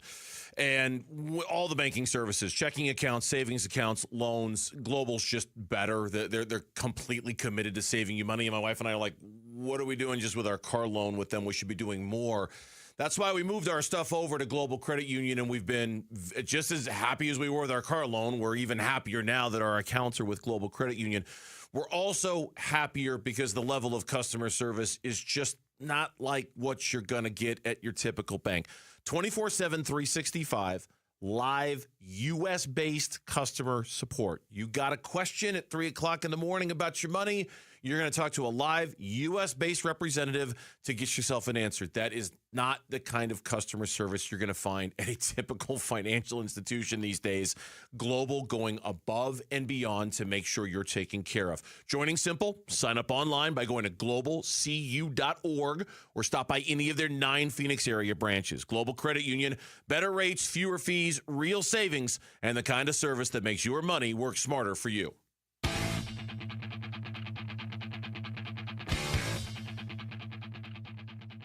And all the banking services, checking accounts, savings accounts, loans, Global's just better. They're completely committed to saving you money. And my wife and I are like, what are we doing just with our car loan with them? We should be doing more. That's why we moved our stuff over to Global Credit Union, and we've been just as happy as we were with our car loan. We're even happier now that our accounts are with Global Credit Union. We're also happier because the level of customer service is just not like what you're going to get at your typical bank. 24/7, 365, live U.S.-based customer support. You got a question at 3 o'clock in the morning about your money, you're going to talk to a live U.S.-based representative to get yourself an answer. That is not the kind of customer service you're going to find at a typical financial institution these days. Global going above and beyond to make sure you're taken care of. Joining simple, sign up online by going to globalcu.org or stop by any of their 9 Phoenix area branches. Global Credit Union, better rates, fewer fees, real savings, and the kind of service that makes your money work smarter for you.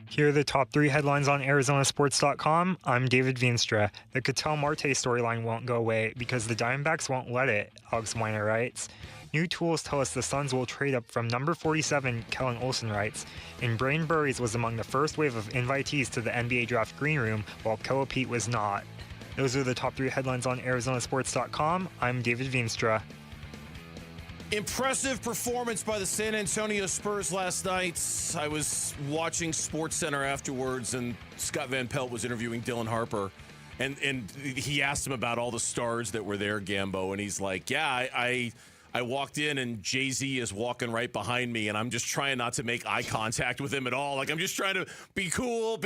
Here are the top 3 headlines on ArizonaSports.com. I'm David Veenstra. The Ketel Marte storyline won't go away because the Diamondbacks won't let it, Alex Weiner writes. New tools tell us the Suns will trade up from number 47, Kellen Olson writes. And Brain Burries was among the first wave of invitees to the NBA draft green room, while Koa Pete was not. Those are the top 3 headlines on ArizonaSports.com. I'm David Veenstra. Impressive performance by the San Antonio Spurs last night. I was watching SportsCenter afterwards, and Scott Van Pelt was interviewing Dylan Harper, and he asked him about all the stars that were there, Gambo, and he's like, yeah, I walked in, and Jay-Z is walking right behind me, and I'm just trying not to make eye contact with him at all. Like, I'm just trying to be cool.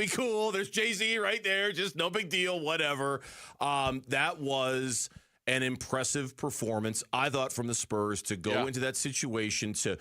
There's Jay-Z right there. Just no big deal, whatever. That was an impressive performance, I thought, from the Spurs to go into that situation, to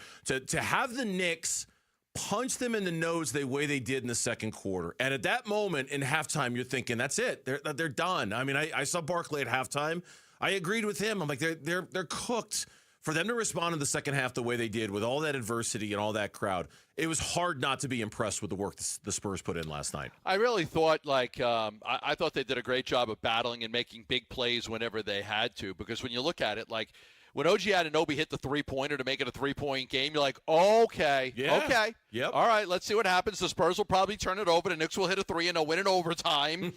have the Knicks punch them in the nose the way they did in the second quarter. And at that moment in halftime, you're thinking, that's it. They're done. I mean, I saw Barkley at halftime. I agreed with him. I'm like, they're cooked. For them to respond in the second half the way they did with all that adversity and all that crowd, it was hard not to be impressed with the work the Spurs put in last night. I really thought, I thought they did a great job of battling and making big plays whenever they had to, because when you look at it, like, when OG Anunoby hit the three-pointer to make it a three-point game, you're like, okay, okay. Yep. All right, let's see what happens. The Spurs will probably turn it over. The Knicks will hit a three, and they'll win in overtime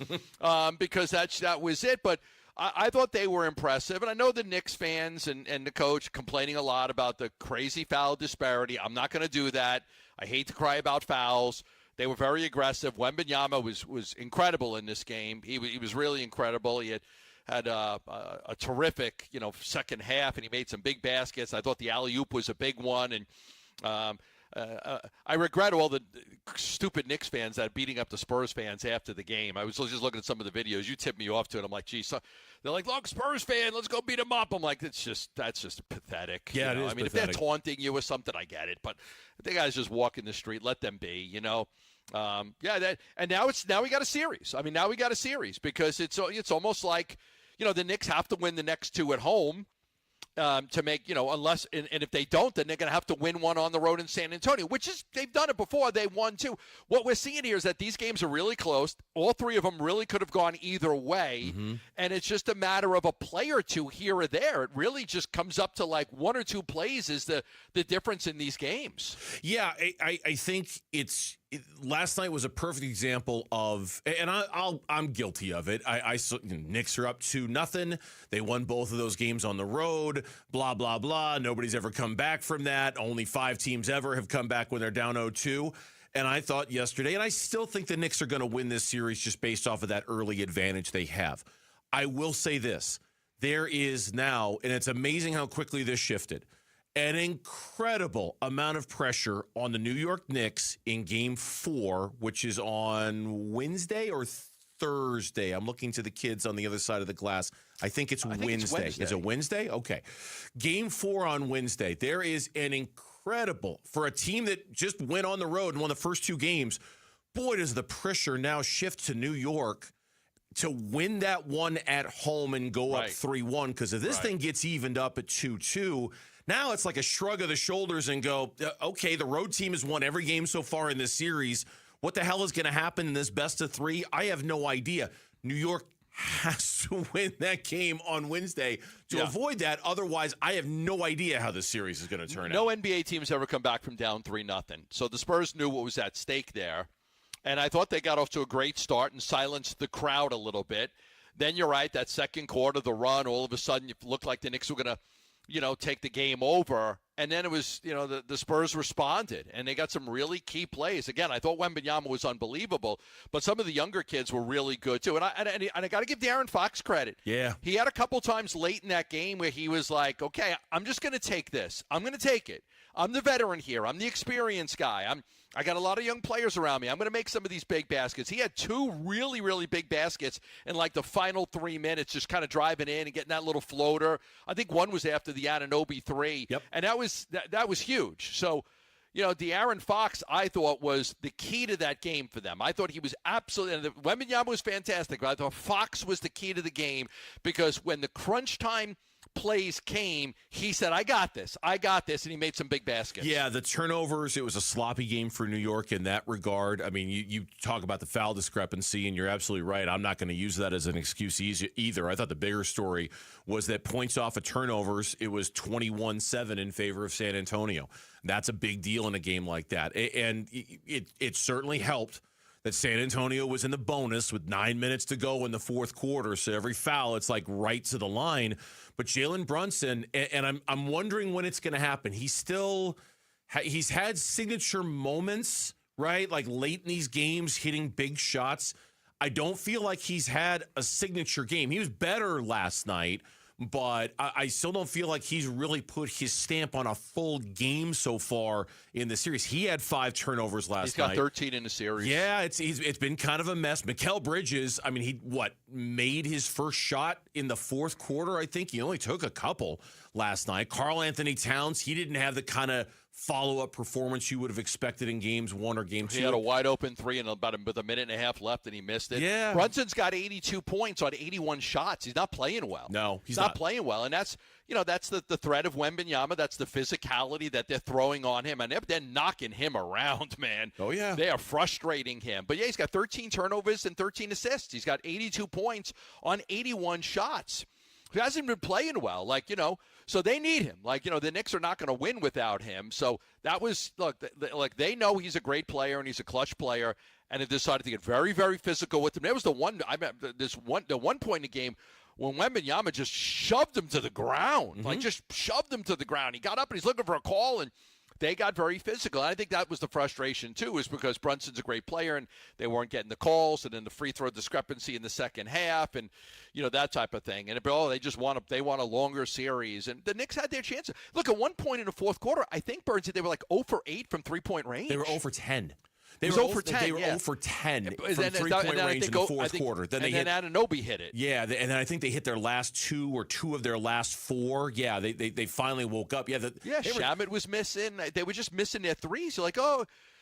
because that was it. But I thought they were impressive. And I know the Knicks fans and the coach complaining a lot about the crazy foul disparity. I'm not going to do that. I hate to cry about fouls. They were very aggressive. Wembanyama was incredible in this game. He was really incredible. He had a terrific, second half, and he made some big baskets. I thought the alley-oop was a big one. And I regret all the stupid Knicks fans that are beating up the Spurs fans after the game. I was just looking at some of the videos. You tipped me off to it. I'm like, geez. They're like, look, Spurs fan, let's go beat them up. I'm like, that's just pathetic. Yeah, it is pathetic. If they're taunting you or something, I get it. But if the guys just walk in the street, let them be, and now we got a series. I mean, now we got a series because it's almost like, the Knicks have to win the next two at home. to make, unless, and if they don't, then they're going to have to win one on the road in San Antonio, which is, they've done it before. They won too. What we're seeing here is that these games are really close. All three of them really could have gone either way. And it's just a matter of a play or two here or there. It really just comes up to like one or two plays is the difference in these games. Yeah, I think last night was a perfect example of, and I'm guilty of it. Knicks are up 2-0. They won both of those games on the road. Blah blah blah. Nobody's ever come back from that. Only 5 teams ever have come back when they're down 0-2. And I thought yesterday, and I still think the Knicks are going to win this series just based off of that early advantage they have. I will say this: there is now, and it's amazing how quickly this shifted, an incredible amount of pressure on the New York Knicks in Game 4, which is on Wednesday or Thursday. I'm looking to the kids on the other side of the glass. I think it's Wednesday. Is it Wednesday? Okay. Game 4 on Wednesday. There is an incredible, for a team that just went on the road and won the first 2 games, boy, does the pressure now shift to New York to win that one at home and go up 3-1. Because if this thing gets evened up at 2-2, now it's like a shrug of the shoulders and go, okay, the road team has won every game so far in this series. What the hell is going to happen in this best of 3? I have no idea. New York has to win that game on Wednesday to avoid that. Otherwise, I have no idea how this series is going to turn out. No NBA team has ever come back from down 3-0. So the Spurs knew what was at stake there. And I thought they got off to a great start and silenced the crowd a little bit. Then you're right, that second quarter, the run, all of a sudden it looked like the Knicks were going to, take the game over. And then it was, the Spurs responded, and they got some really key plays. Again, I thought Wembanyama was unbelievable, but some of the younger kids were really good, too. And I got to give De'Aaron Fox credit. Yeah. He had a couple times late in that game where he was like, okay, I'm just going to take this. I'm going to take it. I'm the veteran here. I'm the experienced guy. I got a lot of young players around me. I'm going to make some of these big baskets. He had 2 really, really big baskets in like the final 3 minutes, just kind of driving in and getting that little floater. I think one was after the Anunoby 3. Yep. And that was huge. So, De'Aaron Fox, I thought, was the key to that game for them. I thought he was absolutely, and Wembanyama was fantastic, but I thought Fox was the key to the game because when the crunch time plays came, he said, I got this, and he made some big baskets. Yeah, the turnovers, it was a sloppy game for New York in that regard. I mean, you talk about the foul discrepancy, and you're absolutely right. I'm not going to use that as an excuse either. I thought the bigger story was that points off of turnovers, it was 21-7 in favor of San Antonio. That's a big deal in a game like that. And it certainly helped that San Antonio was in the bonus with 9 minutes to go in the fourth quarter. So every foul, it's like right to the line. But Jalen Brunson, and I'm wondering when it's going to happen. He's had signature moments, right? Like late in these games, hitting big shots. I don't feel like he's had a signature game. He was better last night, but I still don't feel like he's really put his stamp on a full game so far in the series. He had 5 turnovers last night. He's got 13 in the series. Yeah, it's been kind of a mess. Mikal Bridges, I mean, he made his first shot in the fourth quarter, I think. He only took a couple last night. Karl Anthony Towns, he didn't have the kind of follow-up performance you would have expected in games 1 or game 2. He had a wide-open 3 and with a minute and a half left, and he missed it. Yeah. Brunson's got 82 points on 81 shots. He's not playing well. No, he's not playing well, and that's the threat of Wembanyama. That's the physicality that they're throwing on him, and they're knocking him around, man. Oh, yeah. They are frustrating him. But, yeah, he's got 13 turnovers and 13 assists. He's got 82 points on 81 shots. He hasn't been playing well, so they need him. The Knicks are not going to win without him. So that was, they know he's a great player and he's a clutch player, and they decided to get very, very physical with him. There was the one point in the game when Wembanyama just shoved him to the ground, just shoved him to the ground. He got up and he's looking for a call, and they got very physical. And I think that was the frustration, too, is because Brunson's a great player, and they weren't getting the calls, and then the free throw discrepancy in the second half, and, that type of thing. And they want a longer series. And the Knicks had their chances. Look, at one point in the fourth quarter, I think Burns said they were like 0 for 8 from three-point range. They were 0 for 10. They were 0 for 10. They were 0 for 10 from three-point range in the fourth quarter. Then Anunoby hit it. Yeah, and then I think they hit their last 2 or 2 of their last 4. Yeah, they finally woke up. Yeah, Shamit was missing. They were just missing their threes. You're like,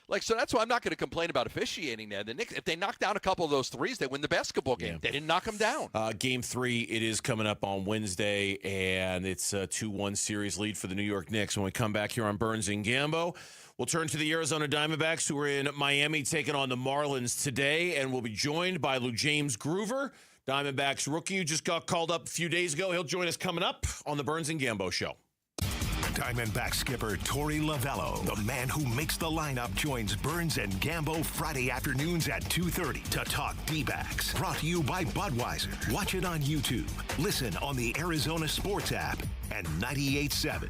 Like, so that's why I'm not going to complain about officiating there. The Knicks, if they knock down a couple of those threes, they win the basketball game. They didn't knock them down. Game 3, it is coming up on Wednesday, and it's a 2-1 series lead for the New York Knicks. When we come back here on Burns and Gambo, we'll turn to the Arizona Diamondbacks, who are in Miami taking on the Marlins today, and we'll be joined by Lou James Groover, Diamondbacks rookie, who just got called up a few days ago. He'll join us coming up on the Burns and Gambo Show. Diamondback skipper Torey Lovello, the man who makes the lineup, joins Burns and Gambo Friday afternoons at 2:30 to talk D-backs. Brought to you by Budweiser. Watch it on YouTube. Listen on the Arizona Sports app and 98.7.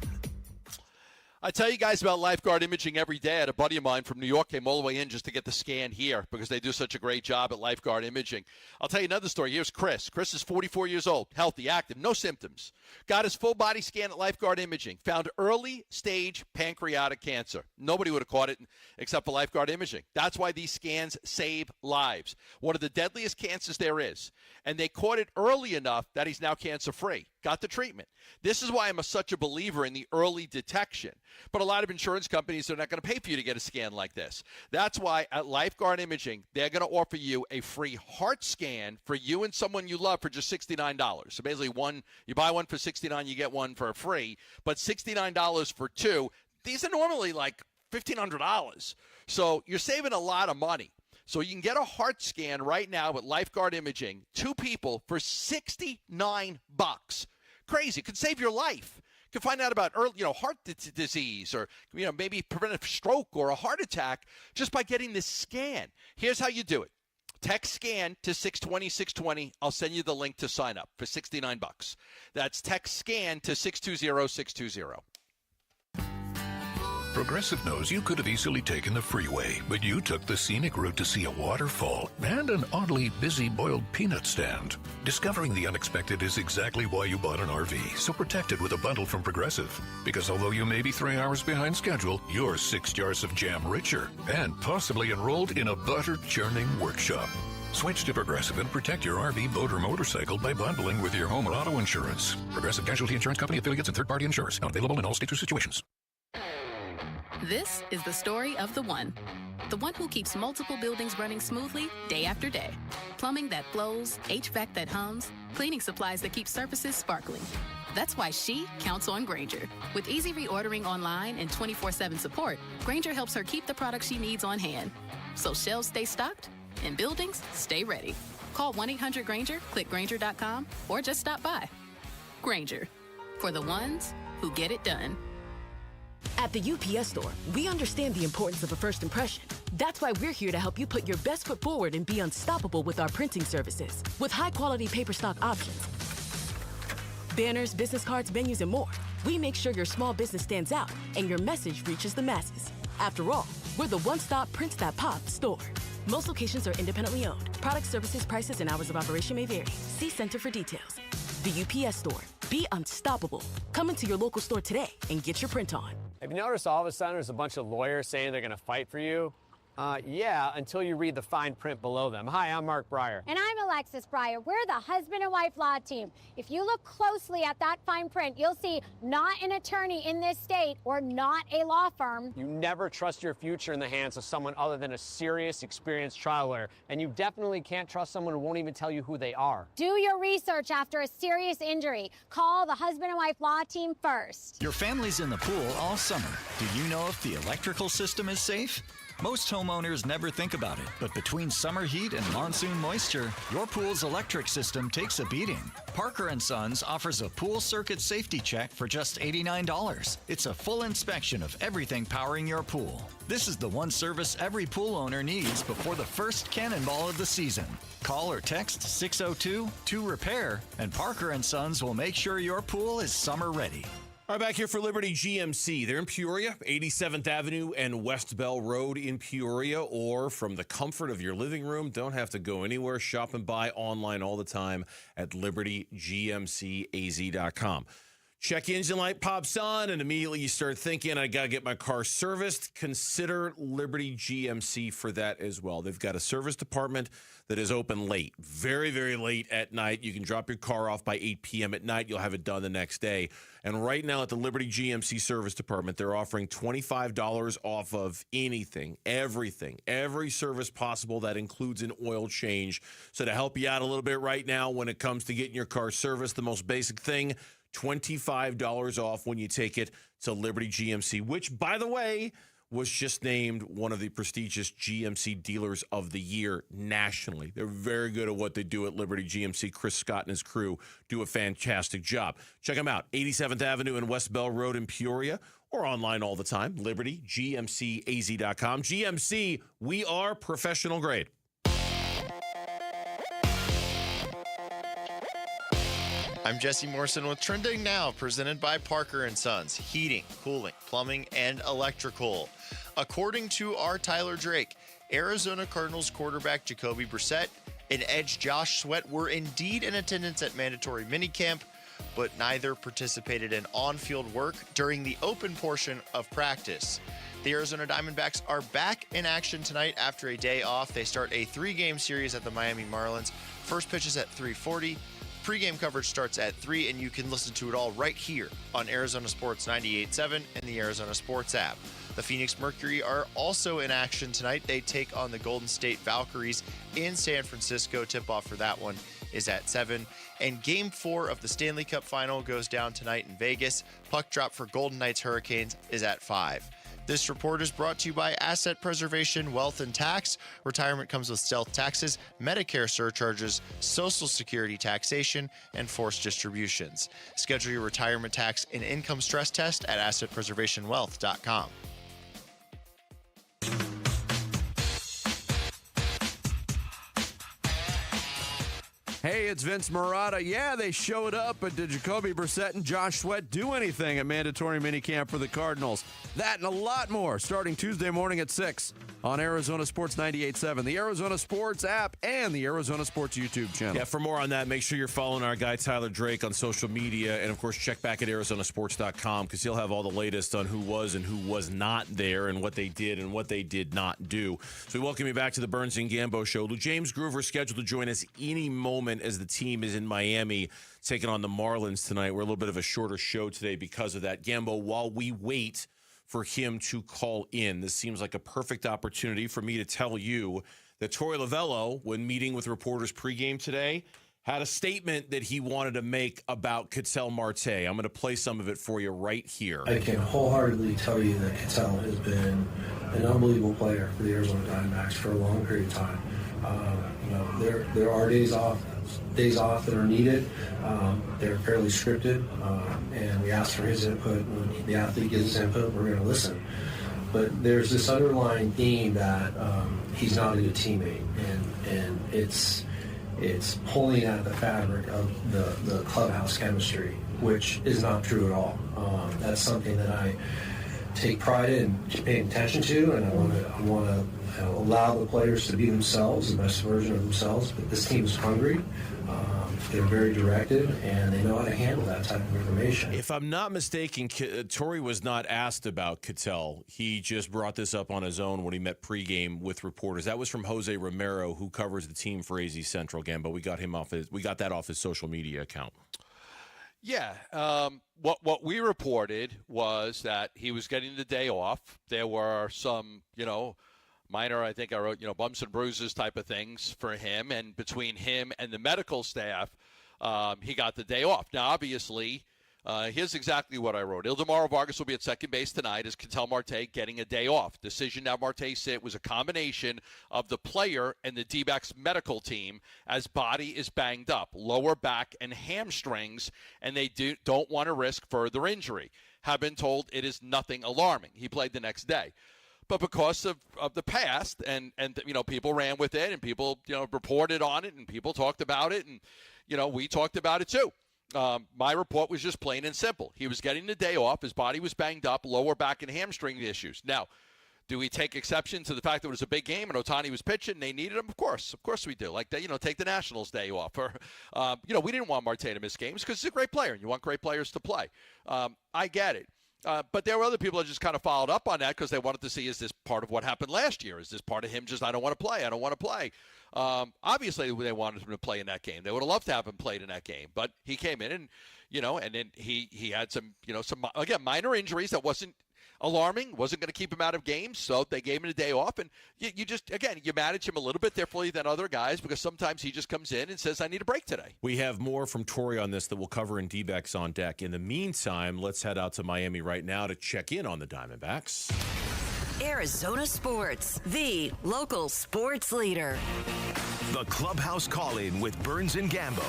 I tell you guys about Lifeguard Imaging every day. I had a buddy of mine from New York came all the way in just to get the scan here because they do such a great job at Lifeguard Imaging. I'll tell you another story. Here's Chris. Chris is 44 years old, healthy, active, no symptoms. Got his full body scan at Lifeguard Imaging. Found early stage pancreatic cancer. Nobody would have caught it except for Lifeguard Imaging. That's why these scans save lives. One of the deadliest cancers there is. And they caught it early enough that he's now cancer-free. Got the treatment. This is why I'm such a believer in the early detection. But a lot of insurance companies are not going to pay for you to get a scan like this. That's why at Lifeguard Imaging, they're going to offer you a free heart scan for you and someone you love for just $69. So basically, you buy one for $69, you get one for free. But $69 for two. These are normally like $1,500. So you're saving a lot of money. So you can get a heart scan right now with Lifeguard Imaging, 2 people for $69. Crazy. It could save your life. You can find out about early, heart disease or, maybe prevent a stroke or a heart attack just by getting this scan. Here's how you do it. Text SCAN to 620-620. I'll send you the link to sign up for $69. That's text SCAN to 620-620. Progressive knows you could have easily taken the freeway, but you took the scenic route to see a waterfall and an oddly busy boiled peanut stand. Discovering the unexpected is exactly why you bought an RV, so protect it with a bundle from Progressive. Because although you may be 3 hours behind schedule, you're 6 jars of jam richer and possibly enrolled in a butter-churning workshop. Switch to Progressive and protect your RV, boat, or motorcycle by bundling with your home or auto insurance. Progressive Casualty Insurance Company, affiliates, and third-party insurers. Not available in all states or situations. This is the story of the one who keeps multiple buildings running smoothly day after day. Plumbing that flows, HVAC that hums, cleaning supplies that keep surfaces sparkling. That's why she counts on Grainger. With easy reordering online and 24/7 support, Grainger helps her keep the products she needs on hand. So shelves stay stocked and buildings stay ready. Call 1-800-GRAINGER, click Grainger.com, or just stop by. Grainger, for the ones who get it done. At the UPS Store, we understand the importance of a first impression. That's why we're here to help you put your best foot forward and be unstoppable with our printing services. With high-quality paper stock options, banners, business cards, menus, and more, we make sure your small business stands out and your message reaches the masses. After all, we're the one-stop prints that pop store. Most locations are independently owned. Product, services, prices, and hours of operation may vary. See Center for details. The UPS Store. Be unstoppable. Come into your local store today and get your print on. Have you noticed all of a sudden there's a bunch of lawyers saying they're going to fight for you? Yeah, until you read the fine print below them. Hi, I'm Mark Breyer. And I'm Alexis Breyer. We're the husband and wife law team. If you look closely at that fine print, you'll see not an attorney in this state or not a law firm. You never trust your future in the hands of someone other than a serious, experienced trial lawyer. And you definitely can't trust someone who won't even tell you who they are. Do your research after a serious injury. Call the husband and wife law team first. Your family's in the pool all summer. Do you know if the electrical system is safe? Most homeowners never think about it, but between summer heat and monsoon moisture, your pool's electric system takes a beating. Parker & Sons offers a pool circuit safety check for just $89. It's a full inspection of everything powering your pool. This is the one service every pool owner needs before the first cannonball of the season. Call or text 602-2REPAIR, and Parker & Sons will make sure your pool is summer ready. All right, back here for Liberty GMC. They're in Peoria, 87th Avenue and West Bell Road in Peoria, or from the comfort of your living room. Don't have to go anywhere. Shop and buy online all the time at libertygmcaz.com. Check engine light pops on, and immediately you start thinking, I got to get my car serviced. Consider Liberty GMC for that as well. They've got a service department that is open late, very, very late at night. You can drop your car off by 8 p.m. at night. You'll have it done the next day. And right now at the Liberty GMC service department, they're offering $25 off of anything, everything, every service possible. That includes an oil change. So to help you out a little bit right now when it comes to getting your car serviced, the most basic thing, $25 off when you take it to Liberty GMC, which, by the way, was just named one of the prestigious GMC dealers of the year nationally. They're very good at what they do at Liberty GMC. Chris Scott and his crew do a fantastic job. Check them out, 87th Avenue and West Bell Road in Peoria, or online all the time, libertygmcaz.com. GMC, we are professional grade. I'm Jesse Morrison with Trending Now, presented by Parker & Sons, heating, cooling, plumbing, and electrical. According to our Tyler Drake, Arizona Cardinals quarterback Jacoby Brissett and edge Josh Sweat were indeed in attendance at mandatory minicamp, but neither participated in on-field work during the open portion of practice. The Arizona Diamondbacks are back in action tonight after a day off. They start a 3-game series at the Miami Marlins. First pitch is at 3:40. Pre-game coverage starts at 3, and you can listen to it all right here on Arizona Sports 98.7 and the Arizona Sports app. The Phoenix Mercury are also in action tonight. They take on the Golden State Valkyries in San Francisco. Tip-off for that one is at 7. And Game 4 of the Stanley Cup Final goes down tonight in Vegas. Puck drop for Golden Knights Hurricanes is at 5. This report is brought to you by Asset Preservation Wealth and Tax. Retirement comes with stealth taxes, Medicare surcharges, Social Security taxation, and forced distributions. Schedule your retirement tax and income stress test at assetpreservationwealth.com. Hey, it's Vince Marotta. Yeah, they showed up, but did Jacoby Brissett and Josh Sweat do anything at mandatory minicamp for the Cardinals? That and a lot more starting Tuesday morning at 6 on Arizona Sports 98.7, the Arizona Sports app, and the Arizona Sports YouTube channel. Yeah, for more on that, make sure you're following our guy Tyler Drake on social media. And, of course, check back at arizonasports.com because he'll have all the latest on who was and who was not there and what they did and what they did not do. So we welcome you back to the Burns and Gambo Show. Lou James Groover scheduled to join us any moment as the team is in Miami taking on the Marlins tonight. We're a little bit of a shorter show today because of that. Gambo, while we wait for him to call in, this seems like a perfect opportunity for me to tell you that Torey Lovullo, when meeting with reporters pregame today, had a statement that he wanted to make about Ketel Marte. I'm going to play some of it for you right here. I can wholeheartedly tell you that Ketel has been an unbelievable player for the Arizona Diamondbacks for a long period of time. There are days off that are needed. They're fairly scripted, and we ask for his input. When the athlete gives his input, we're going to listen. But there's this underlying theme that he's not a good teammate, and it's pulling at the fabric of the clubhouse chemistry, which is not true at all. That's something that I take pride in paying attention to, and I want to allow the players to be themselves, the best version of themselves. But this team is hungry. They're very directed, and they know how to handle that type of information. If I'm not mistaken, Torey was not asked about Ketel. He just brought this up on his own when he met pregame with reporters. That was from Jose Romero, who covers the team for AZ Central, Gambo. We got that off his social media account. Yeah. What we reported was that he was getting the day off. There were some, minor, I think I wrote, bumps and bruises type of things for him. And between him and the medical staff, he got the day off. Now, obviously, here's exactly what I wrote. Ildemaro Vargas will be at second base tonight as Ketel Marte getting a day off. Decision that Marte said was a combination of the player and the D-backs medical team as body is banged up, lower back and hamstrings, and they don't want to risk further injury. Have been told it is nothing alarming. He played the next day. But because of the past and people ran with it and people, reported on it and people talked about it and, we talked about it too. My report was just plain and simple. He was getting the day off. His body was banged up, lower back and hamstring issues. Now, Do we take exception to the fact that it was a big game and Ohtani was pitching and they needed him? Of course we do. Like, take the Nationals day off. Or, we didn't want Marte to miss games because he's a great player and you want great players to play. I get it. But there were other people that just kind of followed up on that because they wanted to see, is this part of what happened last year? Is this part of him just, I don't want to play? Obviously, they wanted him to play in that game. They would have loved to have him played in that game. But he came in and, and then he had some again, minor injuries that wasn't alarming, wasn't going to keep him out of games, so they gave him a day off. And you just, again, you manage him a little bit differently than other guys because sometimes he just comes in and says, I need a break today. We have more from Tori on this that we'll cover in D-backs on deck. In the meantime, let's head out to Miami right now to check in on the Diamondbacks. Arizona Sports, the local sports leader. The Clubhouse Call-In with Burns and Gambo.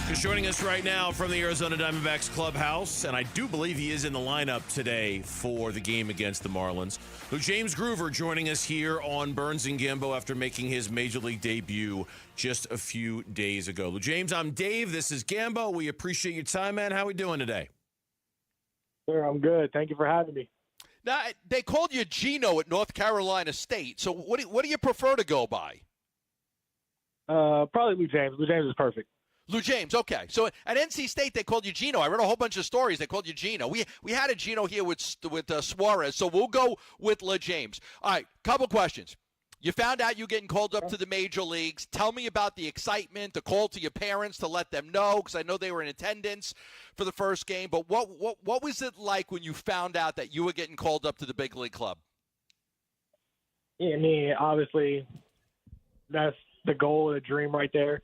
He's joining us right now from the Arizona Diamondbacks clubhouse, and I do believe he is in the lineup today for the game against the Marlins. So James Groover joining us here on Burns and Gambo after making his Major League debut just a few days ago. Lou James, I'm Dave. This is Gambo. We appreciate your time, man. How are we doing today? Sir, I'm good. Thank you for having me. Now, they called you Gino at North Carolina State, so what do you prefer to go by? Probably Lou James. Lou James is perfect. Lou James, okay. So at NC State, they called you Gino. I read a whole bunch of stories. They called you Gino. We had a Gino here with Suarez, so we'll go with Lou James. All right, couple questions. You found out you're getting called up to the major leagues. Tell me about the excitement, the call to your parents to let them know, because I know they were in attendance for the first game. But what was it like when you found out that you were getting called up to the big league club? Yeah, I mean, obviously, that's the goal, the dream right there.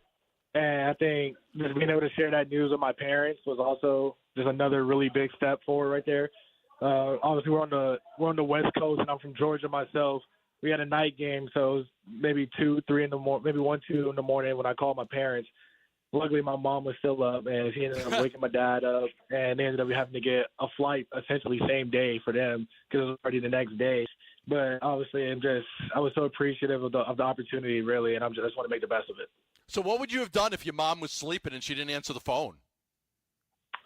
And I think just being able to share that news with my parents was also just another really big step forward right there. Obviously, we're on the West Coast, and I'm from Georgia myself. We had a night game, so it was maybe 2, 3 in the morning, maybe 1, 2 in the morning when I called my parents. Luckily, my mom was still up, and she ended up waking my dad up, and they ended up having to get a flight essentially same day for them because it was already the next day. But obviously, I was so appreciative of the opportunity, really, and I just want to make the best of it. So what would you have done if your mom was sleeping and she didn't answer the phone?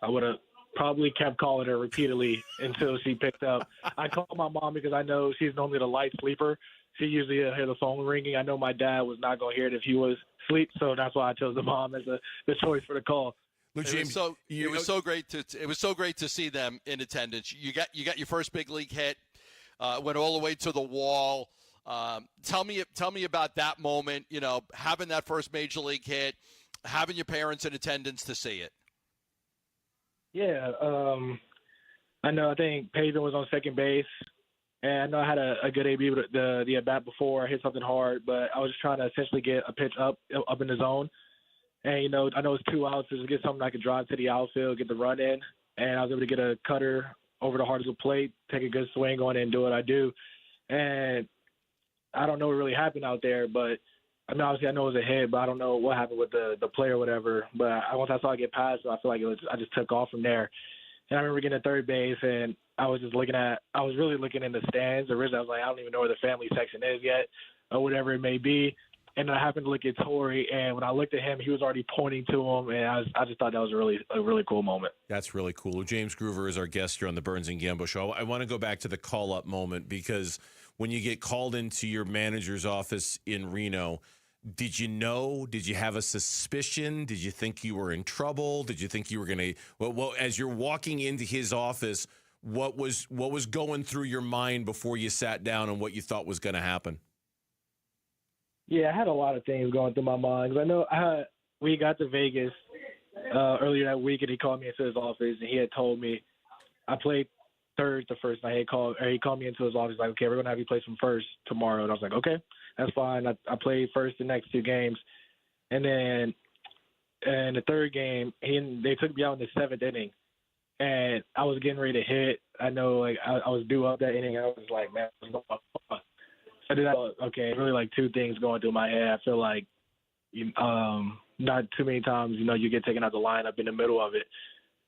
I would have probably kept calling her repeatedly until she picked up. I called my mom because I know she's normally the light sleeper. She usually hear the phone ringing. I know my dad was not going to hear it if he was asleep, so that's why I chose the mom as the choice for the call. It was so great to see them in attendance. You got your first big league hit. Went all the way to the wall. Tell me about that moment, having that first major league hit, having your parents in attendance to see it. Yeah, I know. I think Pavin was on second base, and I know I had a good AB with the at-bat before. I hit something hard, but I was just trying to essentially get a pitch up in the zone. And, I know it's 2 outs. To get something I could drive to the outfield, get the run in, and I was able to get a cutter over the heart of the plate, take a good swing on it, and do what I do. And I don't know what really happened out there, but I mean, obviously I know it was a hit, but I don't know what happened with the play or whatever. But once I saw it get past, I feel like I just took off from there. And I remember getting to third base, and I was really looking in the stands. Originally, I was like, I don't even know where the family section is yet, or whatever it may be. And I happened to look at Torrey, and when I looked at him, he was already pointing to him, and I just thought that was a really cool moment. That's really cool. James Groover is our guest here on the Burns and Gambo Show. I want to go back to the call-up moment because when you get called into your manager's office in Reno, did you know? Did you have a suspicion? Did you think you were in trouble? Did you think you were going to well, as you're walking into his office, what was going through your mind before you sat down and what you thought was going to happen? Yeah, I had a lot of things going through my mind. 'Cause I know we got to Vegas earlier that week, and he called me into his office, and he had told me I played third the first night. He called me into his office like, okay, we're going to have you play from first tomorrow. And I was like, okay, that's fine. I played first the next 2 games. And then in the third game, they took me out in the 7th inning. And I was getting ready to hit. I know, like, I was due up that inning. I was like, man, what's going on? I did that. Okay, really like 2 things going through my head. I feel like not too many times, you get taken out the lineup in the middle of it.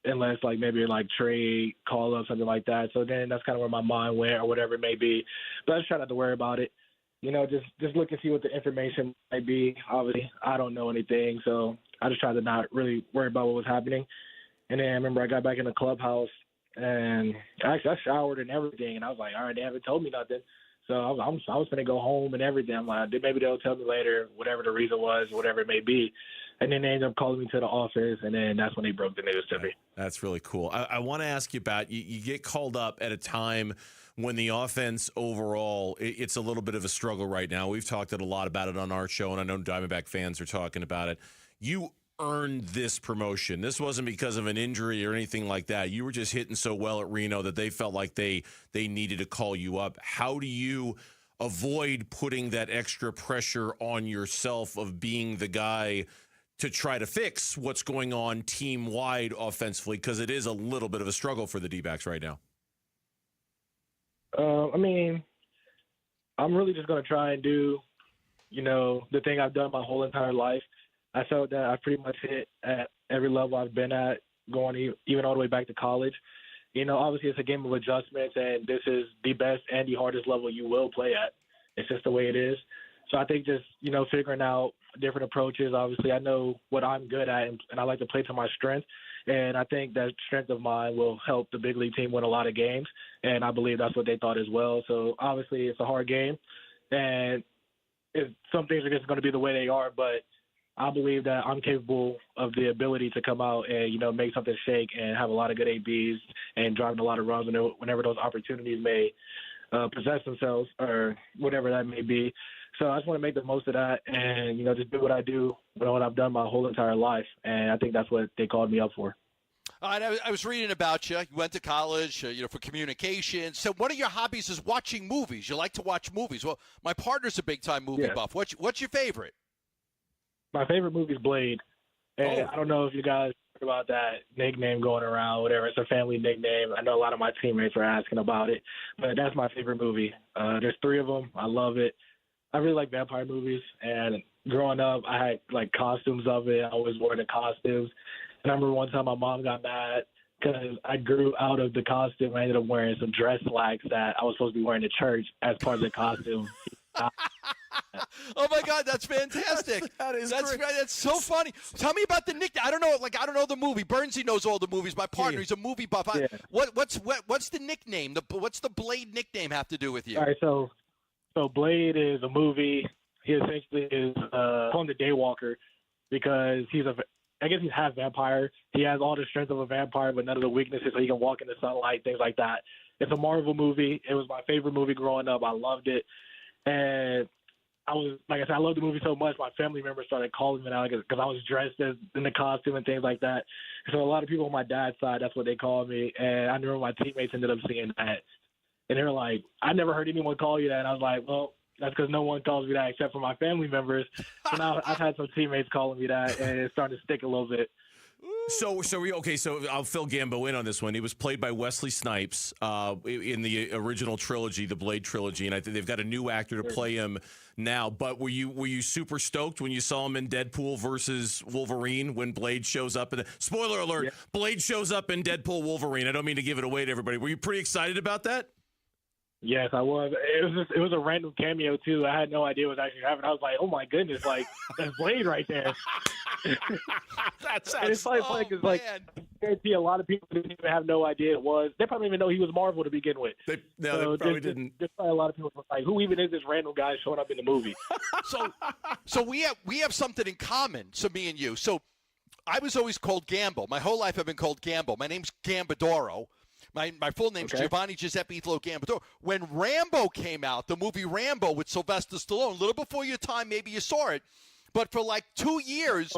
Unless like maybe like trade, call up, something like that. So then that's kind of where my mind went or whatever it may be. But I just try not to worry about it. Just look and see what the information might be. Obviously, I don't know anything, so I just tried to not really worry about what was happening. And then I remember I got back in the clubhouse, and I showered and everything, and I was like, all right, they haven't told me nothing. So I was going to go home and everything. I'm like, maybe they'll tell me later, whatever the reason was, whatever it may be. And then they ended up calling me to the office, and then that's when they broke the news to me. That's really cool. I want to ask you about, you get called up at a time when the offense overall, it's a little bit of a struggle right now. We've talked a lot about it on our show, and I know Diamondback fans are talking about it. You earned this promotion. This wasn't because of an injury or anything like that. You were just hitting so well at Reno that they felt like they needed to call you up. How do you avoid putting that extra pressure on yourself of being the guy to try to fix what's going on team-wide offensively? Because it is a little bit of a struggle for the D-backs right now. I mean, I'm really just going to try and do, the thing I've done my whole entire life. I felt that I pretty much hit at every level I've been at, going even all the way back to college. Obviously it's a game of adjustments, and this is the best and the hardest level you will play at. It's just the way it is. So I think just, figuring out different approaches. Obviously, I know what I'm good at, and I like to play to my strength. And I think that strength of mine will help the big league team win a lot of games, and I believe that's what they thought as well. So obviously it's a hard game, and some things are just going to be the way they are, but I believe that I'm capable of the ability to come out and, make something shake and have a lot of good ABs and driving a lot of runs whenever those opportunities may possess themselves or whatever that may be. So I just want to make the most of that and, just do what I do, what I've done my whole entire life. And I think that's what they called me up for. All right, I was reading about you. You went to college, for communication. So one of your hobbies is watching movies. You like to watch movies. Well, my partner's a big-time movie buff. What's your favorite? My favorite movie is Blade. And I don't know if you guys heard about that nickname going around, whatever. It's a family nickname. I know a lot of my teammates were asking about it. But that's my favorite movie. There's 3 of them. I love it. I really like vampire movies, and growing up, I had costumes of it. I always wore the costumes. And I remember one time my mom got mad because I grew out of the costume. I ended up wearing some dress slacks that I was supposed to be wearing to church as part of the costume. Oh my God, that's fantastic! That's great. That's so funny. Tell me about the nickname. I don't know the movie. Bernsey knows all the movies. My partner, he's a movie buff. Yeah. What's the nickname? What's the Blade nickname have to do with you? All right, so Blade is a movie. He essentially is called the Daywalker because he's half vampire. He has all the strength of a vampire, but none of the weaknesses, so he can walk in the sunlight, things like that. It's a Marvel movie. It was my favorite movie growing up. I loved it. And I love the movie so much, my family members started calling me now because I was dressed in the costume and things like that. So a lot of people on my dad's side, that's what they called me. And I remember my teammates ended up seeing that. And they were like, I never heard anyone call you that. And I was like, well, that's because no one calls me that except for my family members. So now I've had some teammates calling me that, and it's starting to stick a little bit. So I'll fill Gambo in on this one. He was played by Wesley Snipes in the original trilogy, the Blade trilogy, and I think they've got a new actor to play him now. But were you super stoked when you saw him in Deadpool versus Wolverine when Blade shows up? Spoiler alert: yeah. Blade shows up in Deadpool Wolverine. I don't mean to give it away to everybody. Were you pretty excited about that? Yes, I was. It was a random cameo too. I had no idea what was actually happening. I was like, "Oh my goodness!" That's Blade right there. That's it's funny because I guarantee a lot of people didn't even have no idea it was. They probably didn't even know he was Marvel to begin with. They probably didn't. There's probably a lot of people were like, "Who even is this random guy showing up in the movie?" So we have something in common. So me and you. So I was always called Gambo. My whole life I've been called Gambo. My name's Gambadoro. My full name's Giovanni Giuseppe Ithlo Gambadoro. When Rambo came out, the movie Rambo with Sylvester Stallone, a little before your time, maybe you saw it, but for 2 years,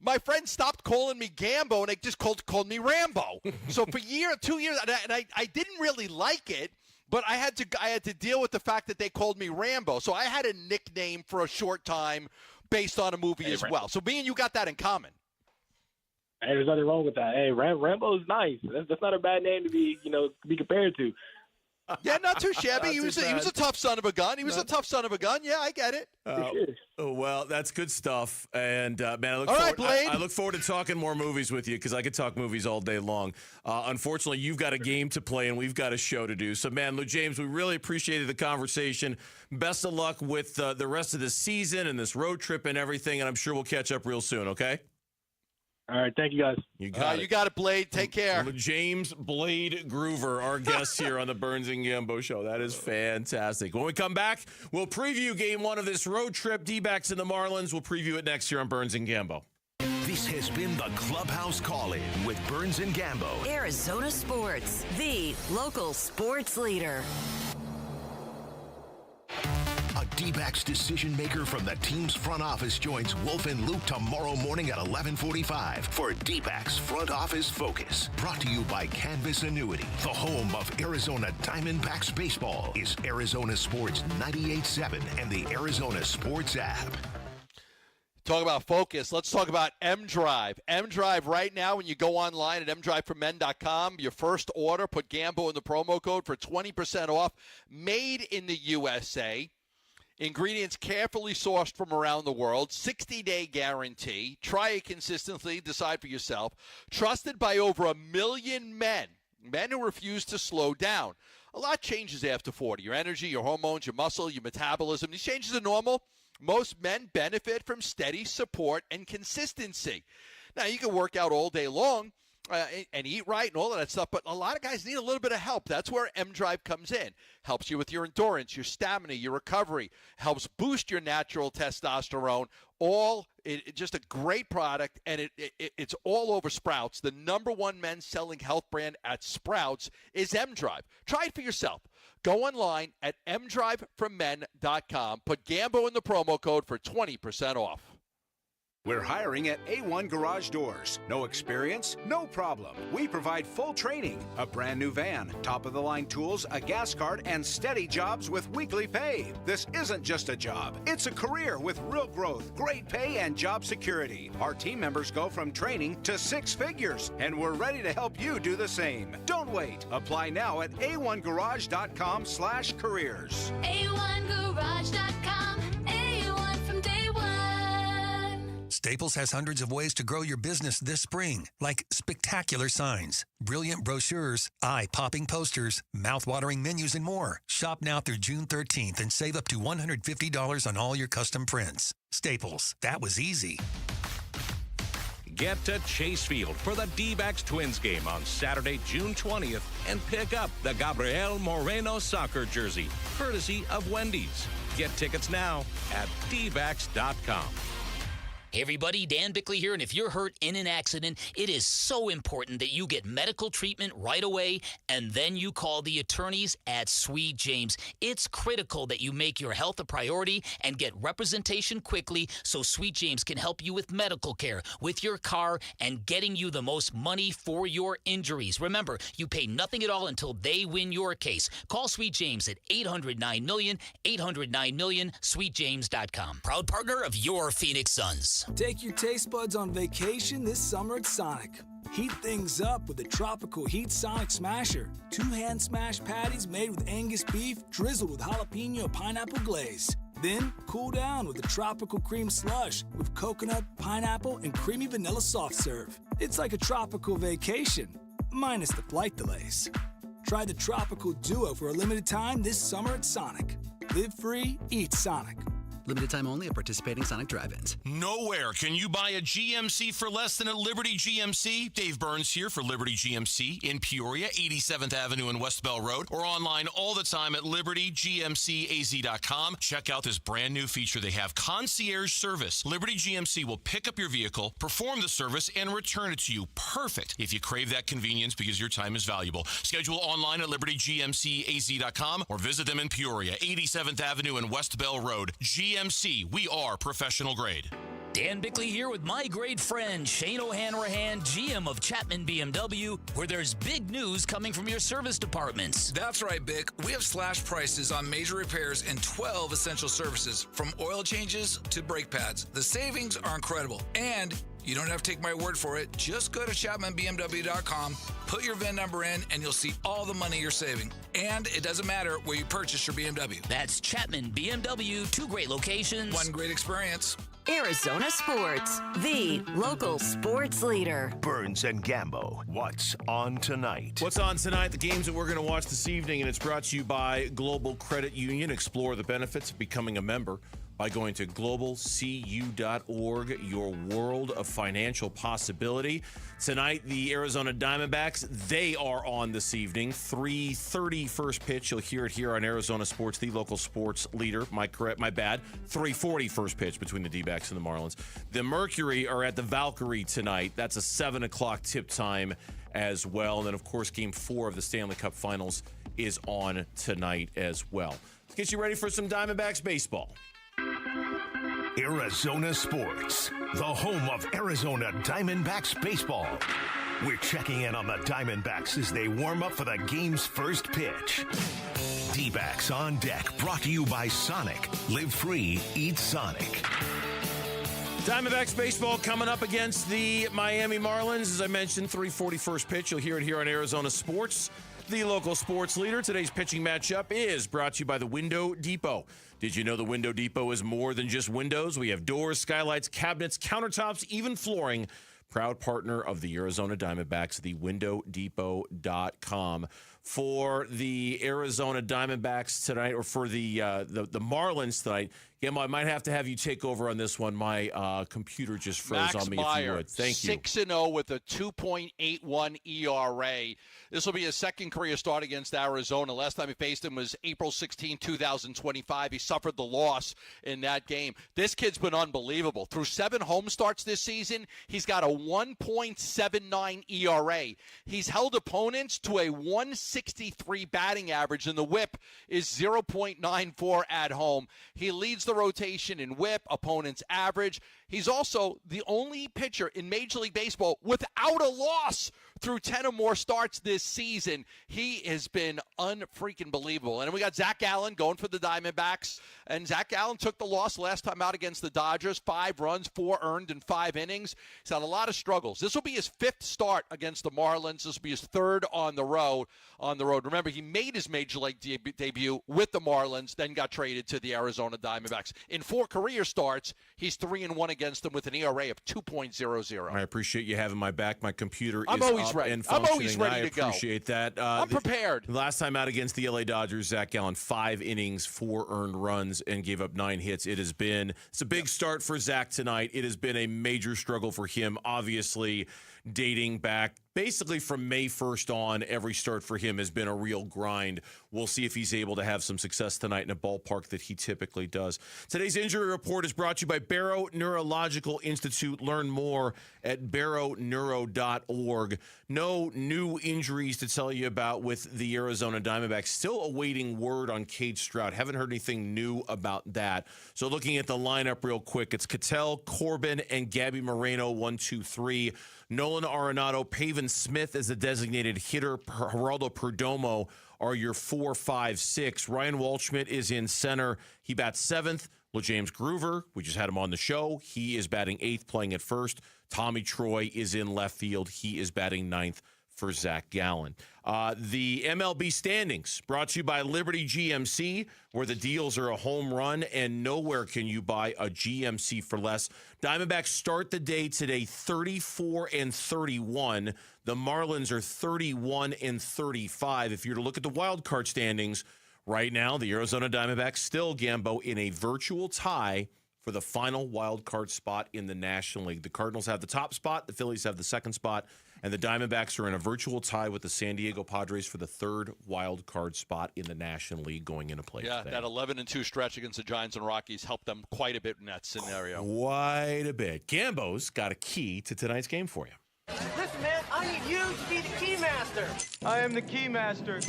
my friends stopped calling me Gambo, and they just called me Rambo. So for 2 years, and I didn't really like it, but I had to deal with the fact that they called me Rambo. So I had a nickname for a short time based on a movie as well. So me and you got that in common. Hey, there's nothing wrong with that. Hey, Rambo's nice. That's not a bad name to be compared to. Yeah, not too shabby. He was a tough son of a gun. He was a tough son of a gun. Yeah, I get it. Well, that's good stuff. And man, I look forward to talking more movies with you because I could talk movies all day long. Unfortunately, you've got a game to play and we've got a show to do. So, man, Lou James, we really appreciated the conversation. Best of luck with the rest of the season and this road trip and everything. And I'm sure we'll catch up real soon. Okay. All right, thank you, guys. You got it. You got it, Blade. Take care. James Blade Groover, our guest here on the Burns and Gambo Show. That is fantastic. When we come back, we'll preview game 1 of this road trip, D-backs and the Marlins. We'll preview it next year on Burns and Gambo. This has been the Clubhouse Call-In with Burns and Gambo. Arizona Sports, the local sports leader. A D-backs decision maker from the team's front office joins Wolf and Luke tomorrow morning at 11:45 for D-backs Front Office Focus. Brought to you by Canvas Annuity. The home of Arizona Diamondbacks baseball is Arizona Sports 98.7 and the Arizona Sports app. Talk about focus. Let's talk about M-Drive. M-Drive right now, when you go online at mdriveformen.com, your first order, put Gambo in the promo code for 20% off. Made in the USA. Ingredients carefully sourced from around the world. 60-day guarantee. Try it consistently. Decide for yourself. Trusted by over 1 million men who refuse to slow down. A lot changes after 40. Your energy, your hormones, your muscle, your metabolism. These changes are normal. Most men benefit from steady support and consistency. Now, you can work out all day long and eat right and all of that stuff, but a lot of guys need a little bit of help. That's where M-Drive comes in. Helps you with your endurance, your stamina, your recovery. Helps boost your natural testosterone. Just a great product, and it's all over Sprouts. The #1 men's selling health brand at Sprouts is M-Drive. Try it for yourself. Go online at mdriveformen.com. Put Gambo in the promo code for 20% off. We're hiring at A1 Garage Doors. No experience? No problem. We provide full training, a brand new van, top-of-the-line tools, a gas card, and steady jobs with weekly pay. This isn't just a job. It's a career with real growth, great pay, and job security. Our team members go from training to 6 figures, and we're ready to help you do the same. Don't wait. Apply now at a1garage.com/careers. A1garage.com. A1 from day one. Staples has hundreds of ways to grow your business this spring, like spectacular signs, brilliant brochures, eye-popping posters, mouth-watering menus, and more. Shop now through June 13th and save up to $150 on all your custom prints. Staples, that was easy. Get to Chase Field for the D-backs Twins game on Saturday, June 20th, and pick up the Gabriel Moreno soccer jersey, courtesy of Wendy's. Get tickets now at dbacks.com. Hey everybody, Dan Bickley here, and if you're hurt in an accident, it is so important that you get medical treatment right away, and then you call the attorneys at Sweet James. It's critical that you make your health a priority and get representation quickly so Sweet James can help you with medical care, with your car, and getting you the most money for your injuries. Remember, you pay nothing at all until they win your case. Call Sweet James at 800-9-million, 800-9-million, sweetjames.com. Proud partner of your Phoenix Suns. Take your taste buds on vacation this summer at Sonic. Heat things up with the Tropical Heat Sonic Smasher. 2 hand smashed patties made with Angus beef drizzled with jalapeno pineapple glaze. Then cool down with the Tropical Cream Slush with coconut, pineapple, and creamy vanilla soft serve. It's like a tropical vacation, minus the flight delays. Try the Tropical Duo for a limited time this summer at Sonic. Live free, eat Sonic. Limited time only at participating Sonic drive-ins. Nowhere can you buy a GMC for less than at Liberty GMC. Dave Burns here for Liberty GMC in Peoria, 87th Avenue and West Bell Road, or online all the time at libertygmcaz.com. Check out this brand new feature they have, concierge service. Liberty GMC will pick up your vehicle, perform the service, and return it to you. Perfect if you crave that convenience because your time is valuable. Schedule online at libertygmcaz.com or visit them in Peoria, 87th Avenue and West Bell Road. GMC, we are professional grade. Dan Bickley here with my great friend Shane O'Hanrahan, GM of Chapman BMW, where there's big news coming from your service departments. That's right, Bick. We have slashed prices on major repairs and 12 essential services, from oil changes to brake pads. The savings are incredible, and you don't have to take my word for it. Just go to ChapmanBMW.com, put your VIN number in, and you'll see all the money you're saving. And it doesn't matter where you purchase your BMW. That's Chapman BMW, 2 great locations. 1 great experience. Arizona Sports, the local sports leader. Burns and Gambo, what's on tonight? What's on tonight? The games that we're going to watch this evening, and it's brought to you by Global Credit Union. Explore the benefits of becoming a member. by going to globalcu.org, your world of financial possibility. Tonight, the Arizona Diamondbacks, they are on this evening. 3:30 first pitch. You'll hear it here on Arizona Sports, the local sports leader. My bad. 3:40 first pitch between the D-backs and the Marlins. The Mercury are at the Valkyrie tonight. That's a 7 o'clock tip time as well. And then, of course, Game 4 of the Stanley Cup Finals is on tonight as well. Let's get you ready for some Diamondbacks baseball. Arizona Sports, the home of Arizona Diamondbacks baseball. We're checking in on the Diamondbacks as they warm up for the game's first pitch. D-backs on deck, brought to you by Sonic. Live free, eat Sonic. Diamondbacks baseball coming up against the Miami Marlins. As I mentioned, 3:40 first pitch. You'll hear it here on Arizona Sports, the local sports leader. Today's pitching matchup is brought to you by the Window Depot. Did you know the Window Depot is more than just windows? We have doors, skylights, cabinets, countertops, even flooring. Proud partner of the Arizona Diamondbacks, thewindowdepot.com. For the Arizona Diamondbacks tonight, or for the Marlins tonight, Gambo, I might have to have you take over on this one. My computer just froze on me, if you would. Thank you. 6-0 with a 2.81 ERA. This will be his second career start against Arizona. Last time he faced him was April 16, 2025. He suffered the loss in that game. This kid's been unbelievable. Through 7 home starts this season, he's got a 1.79 ERA. He's held opponents to a 163 batting average, and the whip is 0.94 at home. He leads the rotation in whip, opponent's average. He's also the only pitcher in Major League Baseball without a loss through 10 or more starts this season. He has been unfreaking believable. And we got Zach Gallen going for the Diamondbacks. And Zach Gallen took the loss last time out against the Dodgers. 5 runs, 4 earned in 5 innings. He's had a lot of struggles. This will be his 5th start against the Marlins. This will be his 3rd on the road. Remember, he made his Major League debut with the Marlins, then got traded to the Arizona Diamondbacks. In 4 career starts, he's 3-1 against them with an ERA of 2.00. I appreciate you having my back. My computer I'm is always up ready. and I'm functioning. always ready to go. I appreciate that. I'm prepared. Last time out against the LA Dodgers, Zach Gallen, 5 innings, 4 earned runs, and gave up 9 hits. It's a big start for Zach tonight. It has been a major struggle for him, obviously dating back basically from May 1st on. Every start for him has been a real grind. We'll see if he's able to have some success tonight in a ballpark that he typically does. Today's injury report is brought to you by Barrow Neurological Institute. Learn more at barrowneuro.org. No new injuries to tell you about with the Arizona Diamondbacks. Still awaiting word on Cade Stroud. Haven't heard anything new about that. So looking at the lineup real quick, it's Cattell, Corbin, and Gabby Moreno, 1, 2, 3. Nolan Arenado, Pavin Smith as the designated hitter. Geraldo Perdomo are your 4, 5, 6. Ryan Waldschmidt is in center. He bats 7th. LeJames Groover, we just had him on the show. He is batting 8th, playing at first. Tommy Troy is in left field. He is batting 9th for Zach Gallen. The MLB standings brought to you by Liberty GMC, where the deals are a home run and nowhere can you buy a GMC for less. Diamondbacks start the day today 34-31. The Marlins are 31-35. If you're to look at the wild card standings right now, the Arizona Diamondbacks still, Gambo, in a virtual tie for the final wild card spot in the National League. The Cardinals have the top spot, the Phillies have the second spot, and the Diamondbacks are in a virtual tie with the San Diego Padres for the 3rd wild card spot in the National League going into play today. That 11-2 stretch against the Giants and Rockies helped them quite a bit in that scenario. Quite a bit. Gambo's got a key to tonight's game for you. Listen, man, I need you to be the key master. I am the key master.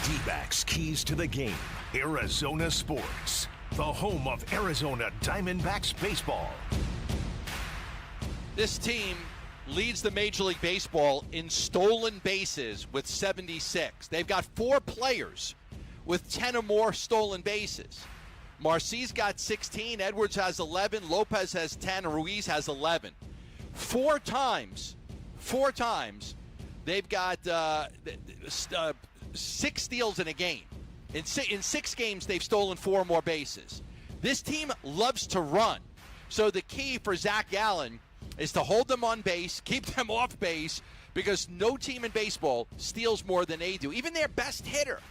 D-backs keys to the game. Arizona Sports, the home of Arizona Diamondbacks baseball. This team leads the Major League Baseball in stolen bases with 76. They've got 4 players with 10 or more stolen bases. Marcy's got 16, Edwards has 11, Lopez has 10, and Ruiz has 11. 4 times, they've got 6 steals in a game. In 6 games, they've stolen 4 or more bases. This team loves to run. So the key for Zach Gallen is to hold them on base, keep them off base, because no team in baseball steals more than they do. Even their best hitter,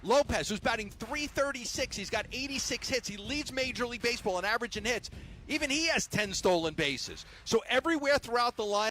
Lopez, who's batting .336. He's got 86 hits. He leads Major League Baseball in average in hits. Even he has 10 stolen bases. So everywhere throughout the line,